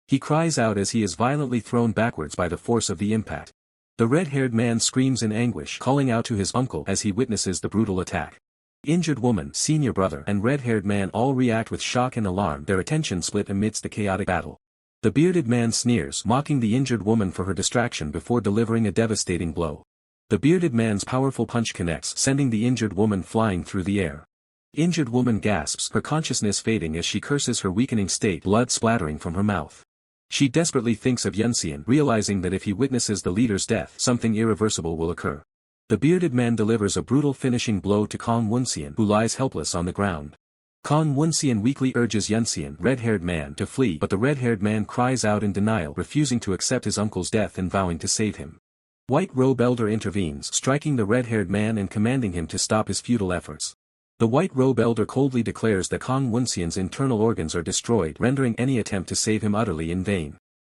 He cries out as he is violently thrown backwards by the force of the impact. The red-haired man screams in anguish, calling out to his uncle as he witnesses the brutal attack. The injured woman, senior brother, and red-haired man all react with shock and alarm, their attention split amidst the chaotic battle. The bearded man sneers, mocking the injured woman for her distraction before delivering a devastating blow. The bearded man's powerful punch connects, sending the injured woman flying through the air. The injured woman gasps, her consciousness fading as she curses her weakening state, blood splattering from her mouth. She desperately thinks of Woonseon, realizing that if he witnesses the leader's death, something irreversible will occur. The bearded man delivers a brutal finishing blow to Woonseon, who lies helpless on the ground. Woonseon weakly urges Woonseon, red-haired man, to flee, but the red-haired man cries out in denial, refusing to accept his uncle's death and vowing to save him. White Robe Elder intervenes, striking the red-haired man and commanding him to stop his futile efforts. The White Robe Elder coldly declares that Woonseon's internal organs are destroyed, rendering any attempt to save him utterly in vain.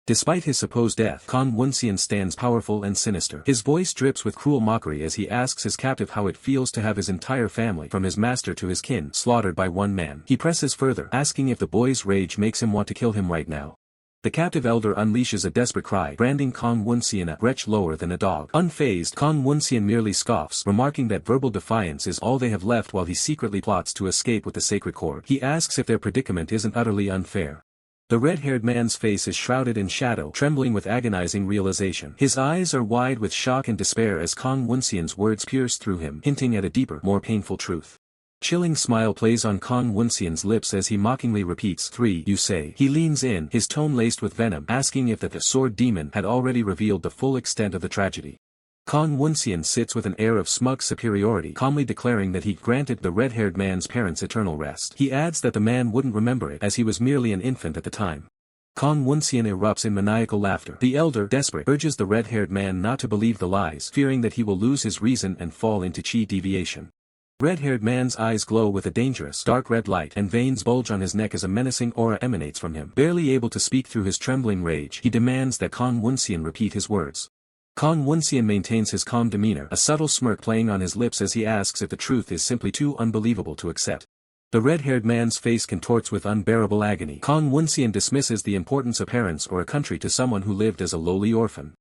Despite his supposed death, Woonseon stands powerful and sinister. His voice drips with cruel mockery as he asks his captive how it feels to have his entire family, from his master to his kin, slaughtered by one man. He presses further, asking if the boy's rage makes him want to kill him right now. The captive elder unleashes a desperate cry, branding Woonseon a wretch lower than a dog. Unfazed, Woonseon merely scoffs, remarking that verbal defiance is all they have left while he secretly plots to escape with the sacred cord. He asks if their predicament isn't utterly unfair. The red-haired man's face is shrouded in shadow, trembling with agonizing realization. His eyes are wide with shock and despair as Woonseon's words pierce through him, hinting at a deeper, more painful truth. Chilling smile plays on Woonseon's lips as he mockingly repeats, 3, you say. He leans in, his tone laced with venom, asking if the sword demon had already revealed the full extent of the tragedy. Woonseon sits with an air of smug superiority, calmly declaring that he granted the red-haired man's parents eternal rest. He adds that the man wouldn't remember it, as he was merely an infant at the time. Woonseon erupts in maniacal laughter. The elder, desperate, urges the red-haired man not to believe the lies, fearing that he will lose his reason and fall into chi deviation. Red-haired man's eyes glow with a dangerous, dark red light, and veins bulge on his neck as a menacing aura emanates from him. Barely able to speak through his trembling rage, he demands that Woonseon repeat his words. Woonseon maintains his calm demeanor, a subtle smirk playing on his lips as he asks if the truth is simply too unbelievable to accept. The red-haired man's face contorts with unbearable agony. Woonseon dismisses the importance of parents or a country to someone who lived as a lowly orphan.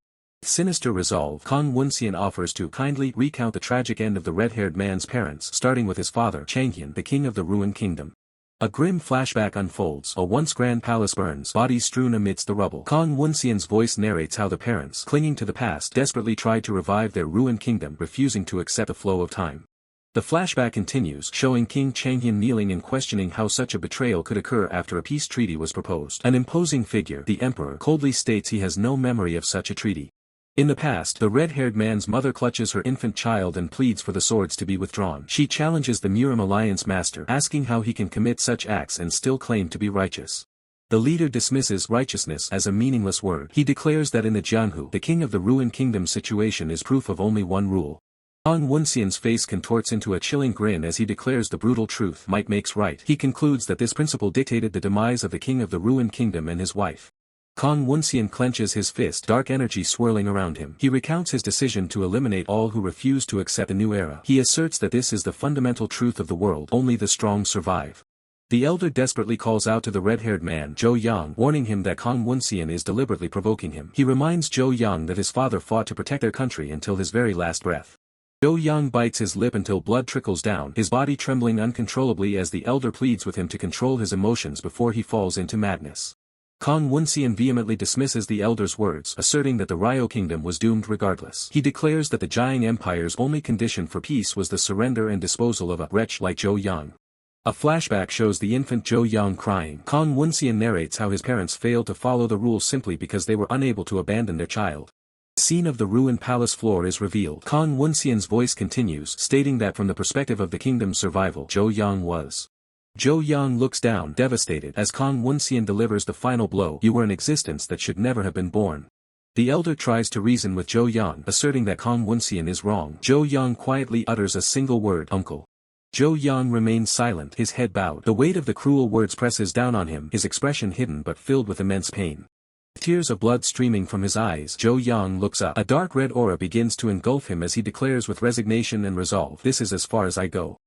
With sinister resolve, Woonseon offers to kindly recount the tragic end of the red-haired man's parents, starting with his father, Jianghu, the king of the ruined kingdom. A grim flashback unfolds. A once grand palace burns, bodies strewn amidst the rubble. Woonseon's voice narrates how the parents, clinging to the past, desperately tried to revive their ruined kingdom, refusing to accept the flow of time. The flashback continues, showing King Jianghu kneeling and questioning how such a betrayal could occur after a peace treaty was proposed. An imposing figure, the emperor, coldly states he has no memory of such a treaty. In the past, the red-haired man's mother clutches her infant child and pleads for the swords to be withdrawn. She challenges the Murim Alliance master, asking how he can commit such acts and still claim to be righteous. The leader dismisses righteousness as a meaningless word. He declares that in the Jianghu, the king of the ruined kingdom situation is proof of only one rule. Woonseon's face contorts into a chilling grin as he declares the brutal truth, might makes right. He concludes that this principle dictated the demise of the king of the ruined kingdom and his wife. Woonseon clenches his fist, dark energy swirling around him. He recounts his decision to eliminate all who refuse to accept a new era. He asserts that this is the fundamental truth of the world, only the strong survive. The elder desperately calls out to the red-haired man, Zhou Yang, warning him that Woonseon is deliberately provoking him. He reminds Zhou Yang that his father fought to protect their country until his very last breath. Zhou Yang bites his lip until blood trickles down, his body trembling uncontrollably as the elder pleads with him to control his emotions before he falls into madness. Woonseon vehemently dismisses the elder's words, asserting that the Ryo kingdom was doomed regardless. He declares that the Jiang Empire's only condition for peace was the surrender and disposal of a wretch like Zhou Yang. A flashback shows the infant Zhou Yang crying. Woonseon narrates how his parents failed to follow the rules simply because they were unable to abandon their child. The scene of the ruined palace floor is revealed. Khan Woonseon's voice continues, stating that from the perspective of the kingdom's survival, Zhou Yang was. Zhou Yang looks down, devastated, as Khan Woonseon delivers the final blow. You were an existence that should never have been born. The elder tries to reason with Zhou Yang, asserting that Khan Woonseon is wrong. Zhou Yang quietly utters a single word, uncle. Zhou Yang remains silent, his head bowed. The weight of the cruel words presses down on him, his expression hidden but filled with immense pain. Tears of blood streaming from his eyes, Zhou Yang looks up. A dark red aura begins to engulf him as he declares with resignation and resolve, "This is as far as I go."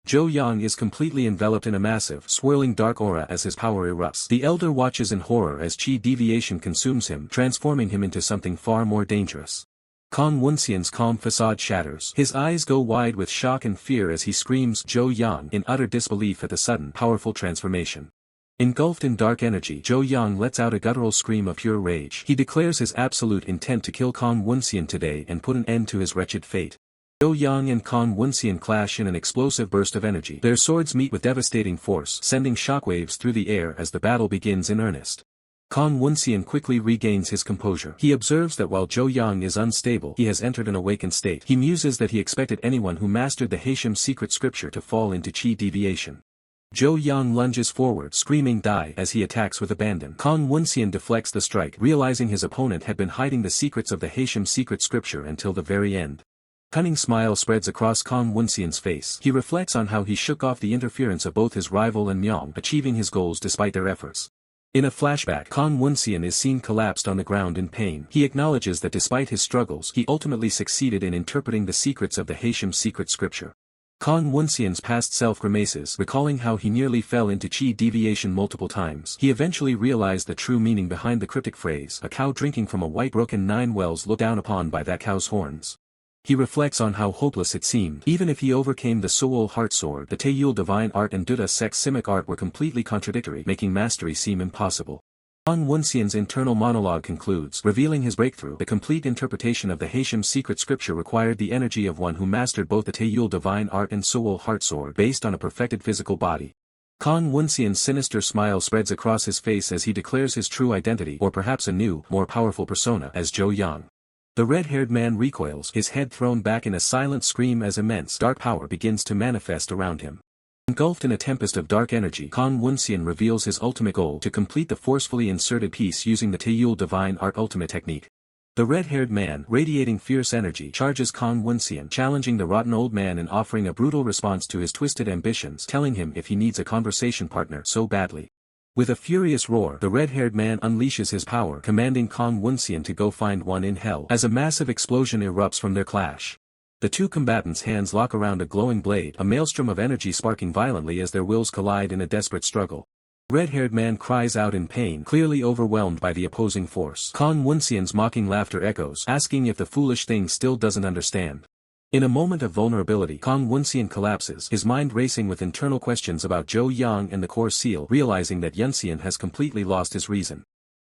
Zhou Yang is completely enveloped in a massive, swirling dark aura as his power erupts. The elder watches in horror as chi deviation consumes him, transforming him into something far more dangerous. Khan Woonseon's calm facade shatters. His eyes go wide with shock and fear as he screams, Zhou Yang, in utter disbelief at the sudden, powerful transformation. Engulfed in dark energy, Zhou Yang lets out a guttural scream of pure rage. He declares his absolute intent to kill Khan Woonseon today and put an end to his wretched fate. Zhou Yang and Khan Woonseon clash in an explosive burst of energy. Their swords meet with devastating force, sending shockwaves through the air as the battle begins in earnest. Khan Woonseon quickly regains his composure. He observes that while Zhou Yang is unstable, he has entered an awakened state. He muses that he expected anyone who mastered the Haitian secret scripture to fall into chi deviation. Zhou Yang lunges forward, screaming die, as he attacks with abandon. Khan Woonseon deflects the strike, realizing his opponent had been hiding the secrets of the Haitian secret scripture until the very end. Cunning smile spreads across Khan Woonseon's face. He reflects on how he shook off the interference of both his rival and Myong, achieving his goals despite their efforts. In a flashback, Khan Woonseon is seen collapsed on the ground in pain. He acknowledges that despite his struggles, he ultimately succeeded in interpreting the secrets of the Haitian secret scripture. Khan Woonseon's past self grimaces, recalling how he nearly fell into chi deviation multiple times. He eventually realized the true meaning behind the cryptic phrase, a cow drinking from a white brook and 9 wells looked down upon by that cow's horns. He reflects on how hopeless it seemed. Even if he overcame the Soul Heart Sword, the Taeyul Divine Art and Duda Sex Simic Art were completely contradictory, making mastery seem impossible. Khan Woonseon's internal monologue concludes, revealing his breakthrough. The complete interpretation of the Haitian secret scripture required the energy of one who mastered both the Taeyul Divine Art and Soul Heart Sword, based on a perfected physical body. Khan Woonseon's sinister smile spreads across his face as he declares his true identity, or perhaps a new, more powerful persona, as Zhou Yang. The red-haired man recoils, his head thrown back in a silent scream as immense dark power begins to manifest around him. Engulfed in a tempest of dark energy, Khan Woonseon reveals his ultimate goal, to complete the forcefully inserted piece using the Taeyul Divine Art Ultimate Technique. The red-haired man, radiating fierce energy, charges Khan Woonseon, challenging the rotten old man and offering a brutal response to his twisted ambitions, telling him if he needs a conversation partner so badly. With a furious roar, the red-haired man unleashes his power, commanding Khan Woonseon to go find one in hell. As a massive explosion erupts from their clash, the two combatants' hands lock around a glowing blade, a maelstrom of energy sparking violently as their wills collide in a desperate struggle. The red-haired man cries out in pain, clearly overwhelmed by the opposing force. Khan Woonseon's mocking laughter echoes, asking if the foolish thing still doesn't understand. In a moment of vulnerability, Khan Woonseon collapses, his mind racing with internal questions about Zhou Yang and the core seal, realizing that Yunseon has completely lost his reason.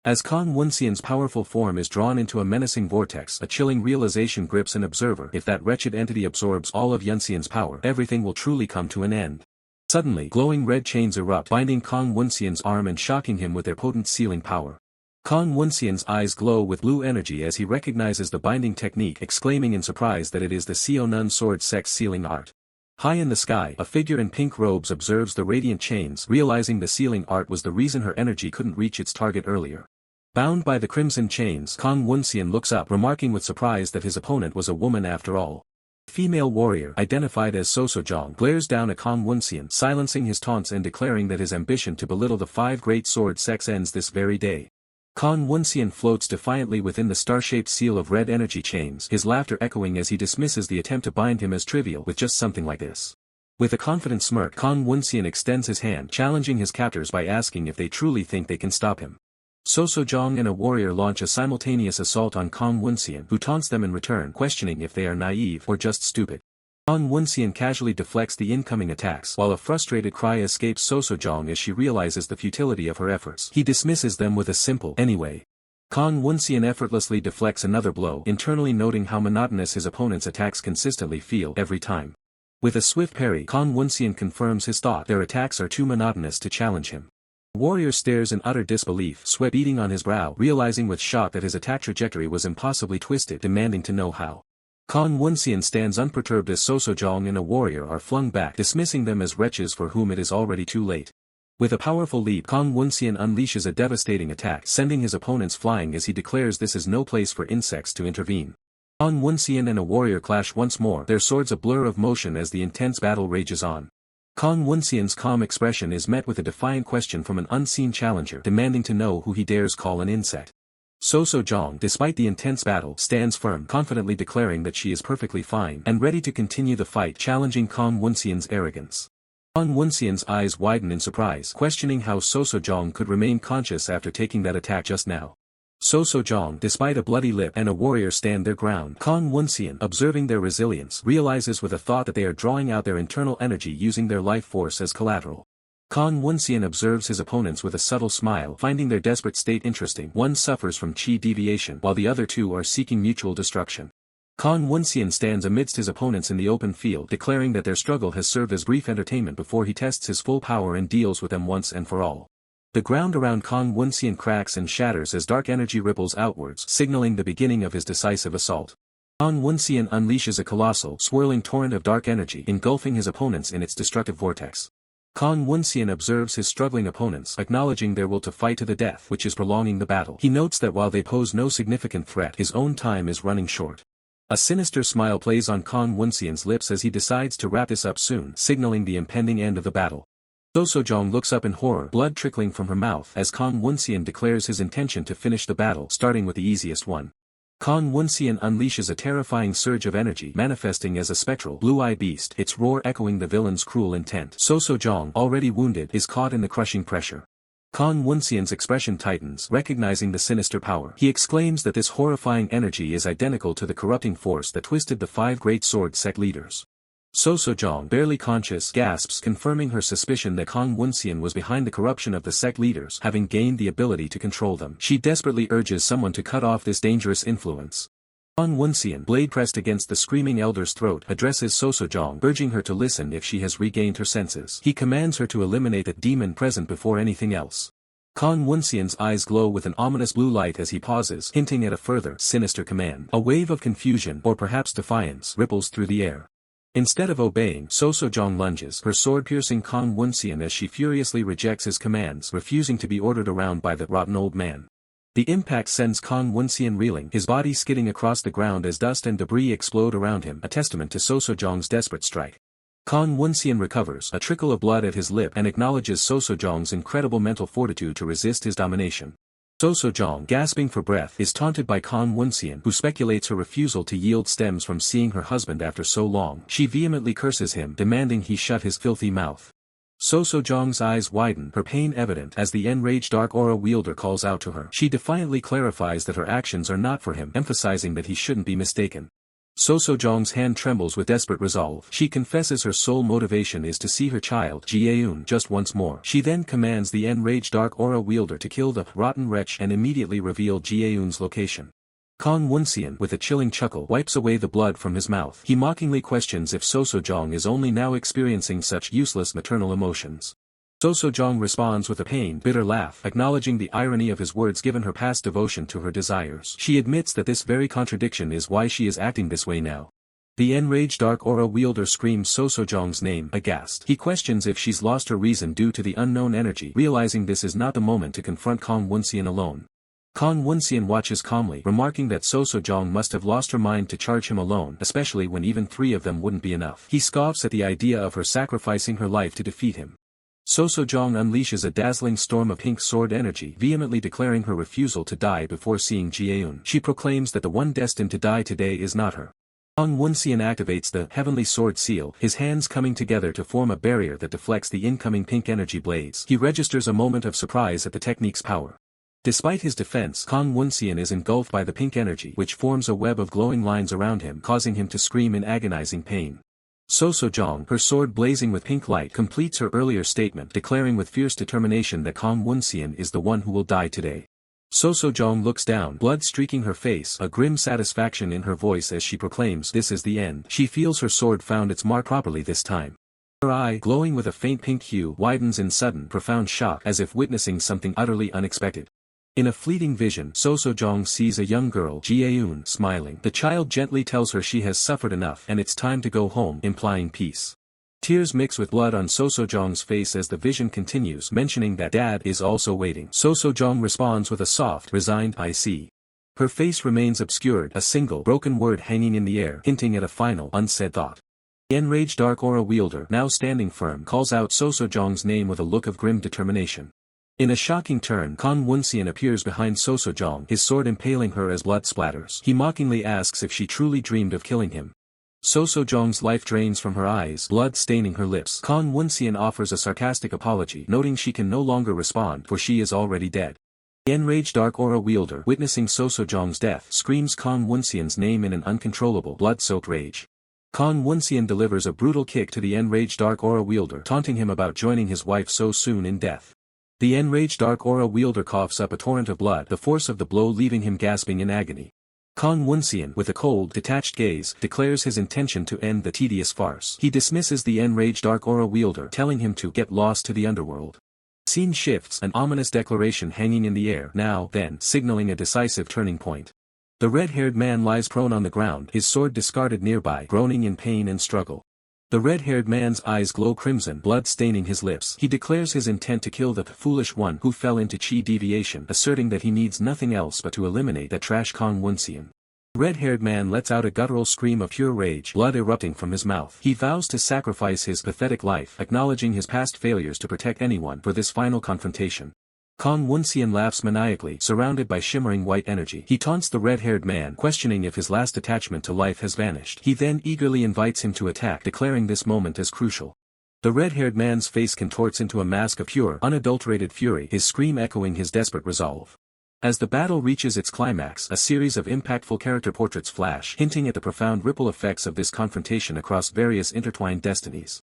As Khan Woonseon's powerful form is drawn into a menacing vortex, a chilling realization grips an observer. If that wretched entity absorbs all of Yunseon's power, everything will truly come to an end. Suddenly, glowing red chains erupt, binding Khan Woonseon's arm and shocking him with their potent sealing power. Khan Woonseon's eyes glow with blue energy as he recognizes the binding technique, exclaiming in surprise that it is the Seonun sword sex sealing art. High in the sky, a figure in pink robes observes the radiant chains, realizing the sealing art was the reason her energy couldn't reach its target earlier. Bound by the crimson chains, Khan Woonseon looks up, remarking with surprise that his opponent was a woman after all. Female warrior, identified as Sosojong, glares down at Khan Woonseon, silencing his taunts and declaring that his ambition to belittle the 5 great sword sex ends this very day. Khan Woonseon floats defiantly within the star-shaped seal of red energy chains, his laughter echoing as he dismisses the attempt to bind him as trivial with just something like this. With a confident smirk, Khan Woonseon extends his hand, challenging his captors by asking if they truly think they can stop him. Sosojong and a warrior launch a simultaneous assault on Khan Woonseon, who taunts them in return, questioning if they are naive or just stupid. Khan Woonseon casually deflects the incoming attacks, while a frustrated cry escapes Sosojong as she realizes the futility of her efforts. He dismisses them with a simple, anyway. Khan Woonseon effortlessly deflects another blow, internally noting how monotonous his opponent's attacks consistently feel every time. With a swift parry, Khan Woonseon confirms his thought: their attacks are too monotonous to challenge him. The warrior stares in utter disbelief, sweat beading on his brow, realizing with shock that his attack trajectory was impossibly twisted, demanding to know how. Kang Woonseon stands unperturbed as Sosojong and a warrior are flung back, dismissing them as wretches for whom it is already too late. With a powerful leap, Kang Woonseon unleashes a devastating attack, sending his opponents flying as he declares this is no place for insects to intervene. Kang Woonseon and a warrior clash once more, their swords a blur of motion as the intense battle rages on. Kang Woonseon's calm expression is met with a defiant question from an unseen challenger, demanding to know who he dares call an insect. Sosojong, despite the intense battle, stands firm, confidently declaring that she is perfectly fine and ready to continue the fight, challenging Kang Woonseon's arrogance. Kang Woonseon's eyes widen in surprise, questioning how Sosojong could remain conscious after taking that attack just now. Sosojong, despite a bloody lip and a warrior stand their ground. Kang Woonseon, observing their resilience, realizes with a thought that they are drawing out their internal energy using their life force as collateral. Kang Woonseon observes his opponents with a subtle smile, finding their desperate state interesting. One suffers from chi deviation, while the other two are seeking mutual destruction. Kang Woonseon stands amidst his opponents in the open field, declaring that their struggle has served as brief entertainment before he tests his full power and deals with them once and for all. The ground around Kang Woonseon cracks and shatters as dark energy ripples outwards, signaling the beginning of his decisive assault. Kang Woonseon unleashes a colossal, swirling torrent of dark energy, engulfing his opponents in its destructive vortex. Kang Woonseon observes his struggling opponents, acknowledging their will to fight to the death, which is prolonging the battle. He notes that while they pose no significant threat, his own time is running short. A sinister smile plays on Kang Woonseon's lips as he decides to wrap this up soon, signaling the impending end of the battle. Sosojong looks up in horror, blood trickling from her mouth as Kang Woonseon declares his intention to finish the battle, starting with the easiest one. Kang Woonseon unleashes a terrifying surge of energy, manifesting as a spectral, blue-eyed beast, its roar echoing the villain's cruel intent. Sosojong, already wounded, is caught in the crushing pressure. Kang Woonseon's expression tightens, recognizing the sinister power. He exclaims that this horrifying energy is identical to the corrupting force that twisted the 5 great sword sect leaders. Sosojong, barely conscious, gasps, confirming her suspicion that Kang Woonseon was behind the corruption of the sect leaders, having gained the ability to control them. She desperately urges someone to cut off this dangerous influence. Kang Woonseon, blade pressed against the screaming elder's throat, addresses Sosojong, urging her to listen if she has regained her senses. He commands her to eliminate the demon present before anything else. Kang Woonseon's eyes glow with an ominous blue light as he pauses, hinting at a further, sinister command. A wave of confusion, or perhaps defiance, ripples through the air. Instead of obeying, Sosojong lunges, her sword piercing Kang Woonseon as she furiously rejects his commands, refusing to be ordered around by the rotten old man. The impact sends Kang Woonseon reeling, his body skidding across the ground as dust and debris explode around him, a testament to Sosojong's desperate strike. Kang Woonseon recovers, a trickle of blood at his lip, and acknowledges Sosojong's incredible mental fortitude to resist his domination. Sosojong, gasping for breath, is taunted by Kang Woonseon, who speculates her refusal to yield stems from seeing her husband after so long. She vehemently curses him, demanding he shut his filthy mouth. Sosojong's eyes widen, her pain evident, as the enraged dark aura wielder calls out to her. She defiantly clarifies that her actions are not for him, emphasizing that he shouldn't be mistaken. Sosojong's hand trembles with desperate resolve. She confesses her sole motivation is to see her child, Jianghu, just once more. She then commands the enraged dark aura wielder to kill the rotten wretch and immediately reveal Jianghu's location. Kang Woonseon, with a chilling chuckle, wipes away the blood from his mouth. He mockingly questions if Sosojong is only now experiencing such useless maternal emotions. Sosojong responds with a pained, bitter laugh, acknowledging the irony of his words given her past devotion to her desires. She admits that this very contradiction is why she is acting this way now. The enraged dark aura wielder screams Sosojong's name, aghast. He questions if she's lost her reason due to the unknown energy, realizing this is not the moment to confront Kang Woonseon alone. Kang Woonseon watches calmly, remarking that Sosojong must have lost her mind to charge him alone, especially when even 3 of them wouldn't be enough. He scoffs at the idea of her sacrificing her life to defeat him. Sosojong unleashes a dazzling storm of pink sword energy, vehemently declaring her refusal to die before seeing Jianghu. She proclaims that the one destined to die today is not her. Kang Woonseon activates the heavenly sword seal, his hands coming together to form a barrier that deflects the incoming pink energy blades. He registers a moment of surprise at the technique's power. Despite his defense, Kang Woonseon is engulfed by the pink energy, which forms a web of glowing lines around him, causing him to scream in agonizing pain. Sosojong, her sword blazing with pink light, completes her earlier statement, declaring with fierce determination that Kang Woonseon is the one who will die today. Sosojong looks down, blood streaking her face, a grim satisfaction in her voice as she proclaims, "This is the end." She feels her sword found its mark properly this time. Her eye, glowing with a faint pink hue, widens in sudden, profound shock as if witnessing something utterly unexpected. In a fleeting vision, So-Sojong sees a young girl, Jianghu, smiling. The child gently tells her she has suffered enough and it's time to go home, implying peace. Tears mix with blood on So-Sojong's face as the vision continues, mentioning that dad is also waiting. So-Sojong responds with a soft, resigned, I see. Her face remains obscured, a single, broken word hanging in the air, hinting at a final, unsaid thought. The enraged dark aura wielder, now standing firm, calls out So-Sojong's name with a look of grim determination. In a shocking turn, Woonseon appears behind So-Sojong, his sword impaling her as blood splatters. He mockingly asks if she truly dreamed of killing him. So-Sojong's life drains from her eyes, blood staining her lips. Woonseon offers a sarcastic apology, noting she can no longer respond, for she is already dead. The enraged dark aura wielder, witnessing So-Sojong's death, screams Woonseon's name in an uncontrollable, blood-soaked rage. Woonseon delivers a brutal kick to the enraged dark aura wielder, taunting him about joining his wife so soon in death. The enraged dark aura wielder coughs up a torrent of blood, the force of the blow leaving him gasping in agony. Woonseon, with a cold, detached gaze, declares his intention to end the tedious farce. He dismisses the enraged dark aura wielder, telling him to get lost to the underworld. Scene shifts, an ominous declaration hanging in the air, now, then, signaling a decisive turning point. The red-haired man lies prone on the ground, his sword discarded nearby, groaning in pain and struggle. The red-haired man's eyes glow crimson, blood staining his lips. He declares his intent to kill the foolish one who fell into chi deviation, asserting that he needs nothing else but to eliminate that trash Woonseon. The red-haired man lets out a guttural scream of pure rage, blood erupting from his mouth. He vows to sacrifice his pathetic life, acknowledging his past failures to protect anyone, for this final confrontation. Woonseon laughs maniacally, surrounded by shimmering white energy. He taunts the red-haired man, questioning if his last attachment to life has vanished. He then eagerly invites him to attack, declaring this moment as crucial. The red-haired man's face contorts into a mask of pure, unadulterated fury, his scream echoing his desperate resolve. As the battle reaches its climax, a series of impactful character portraits flash, hinting at the profound ripple effects of this confrontation across various intertwined destinies.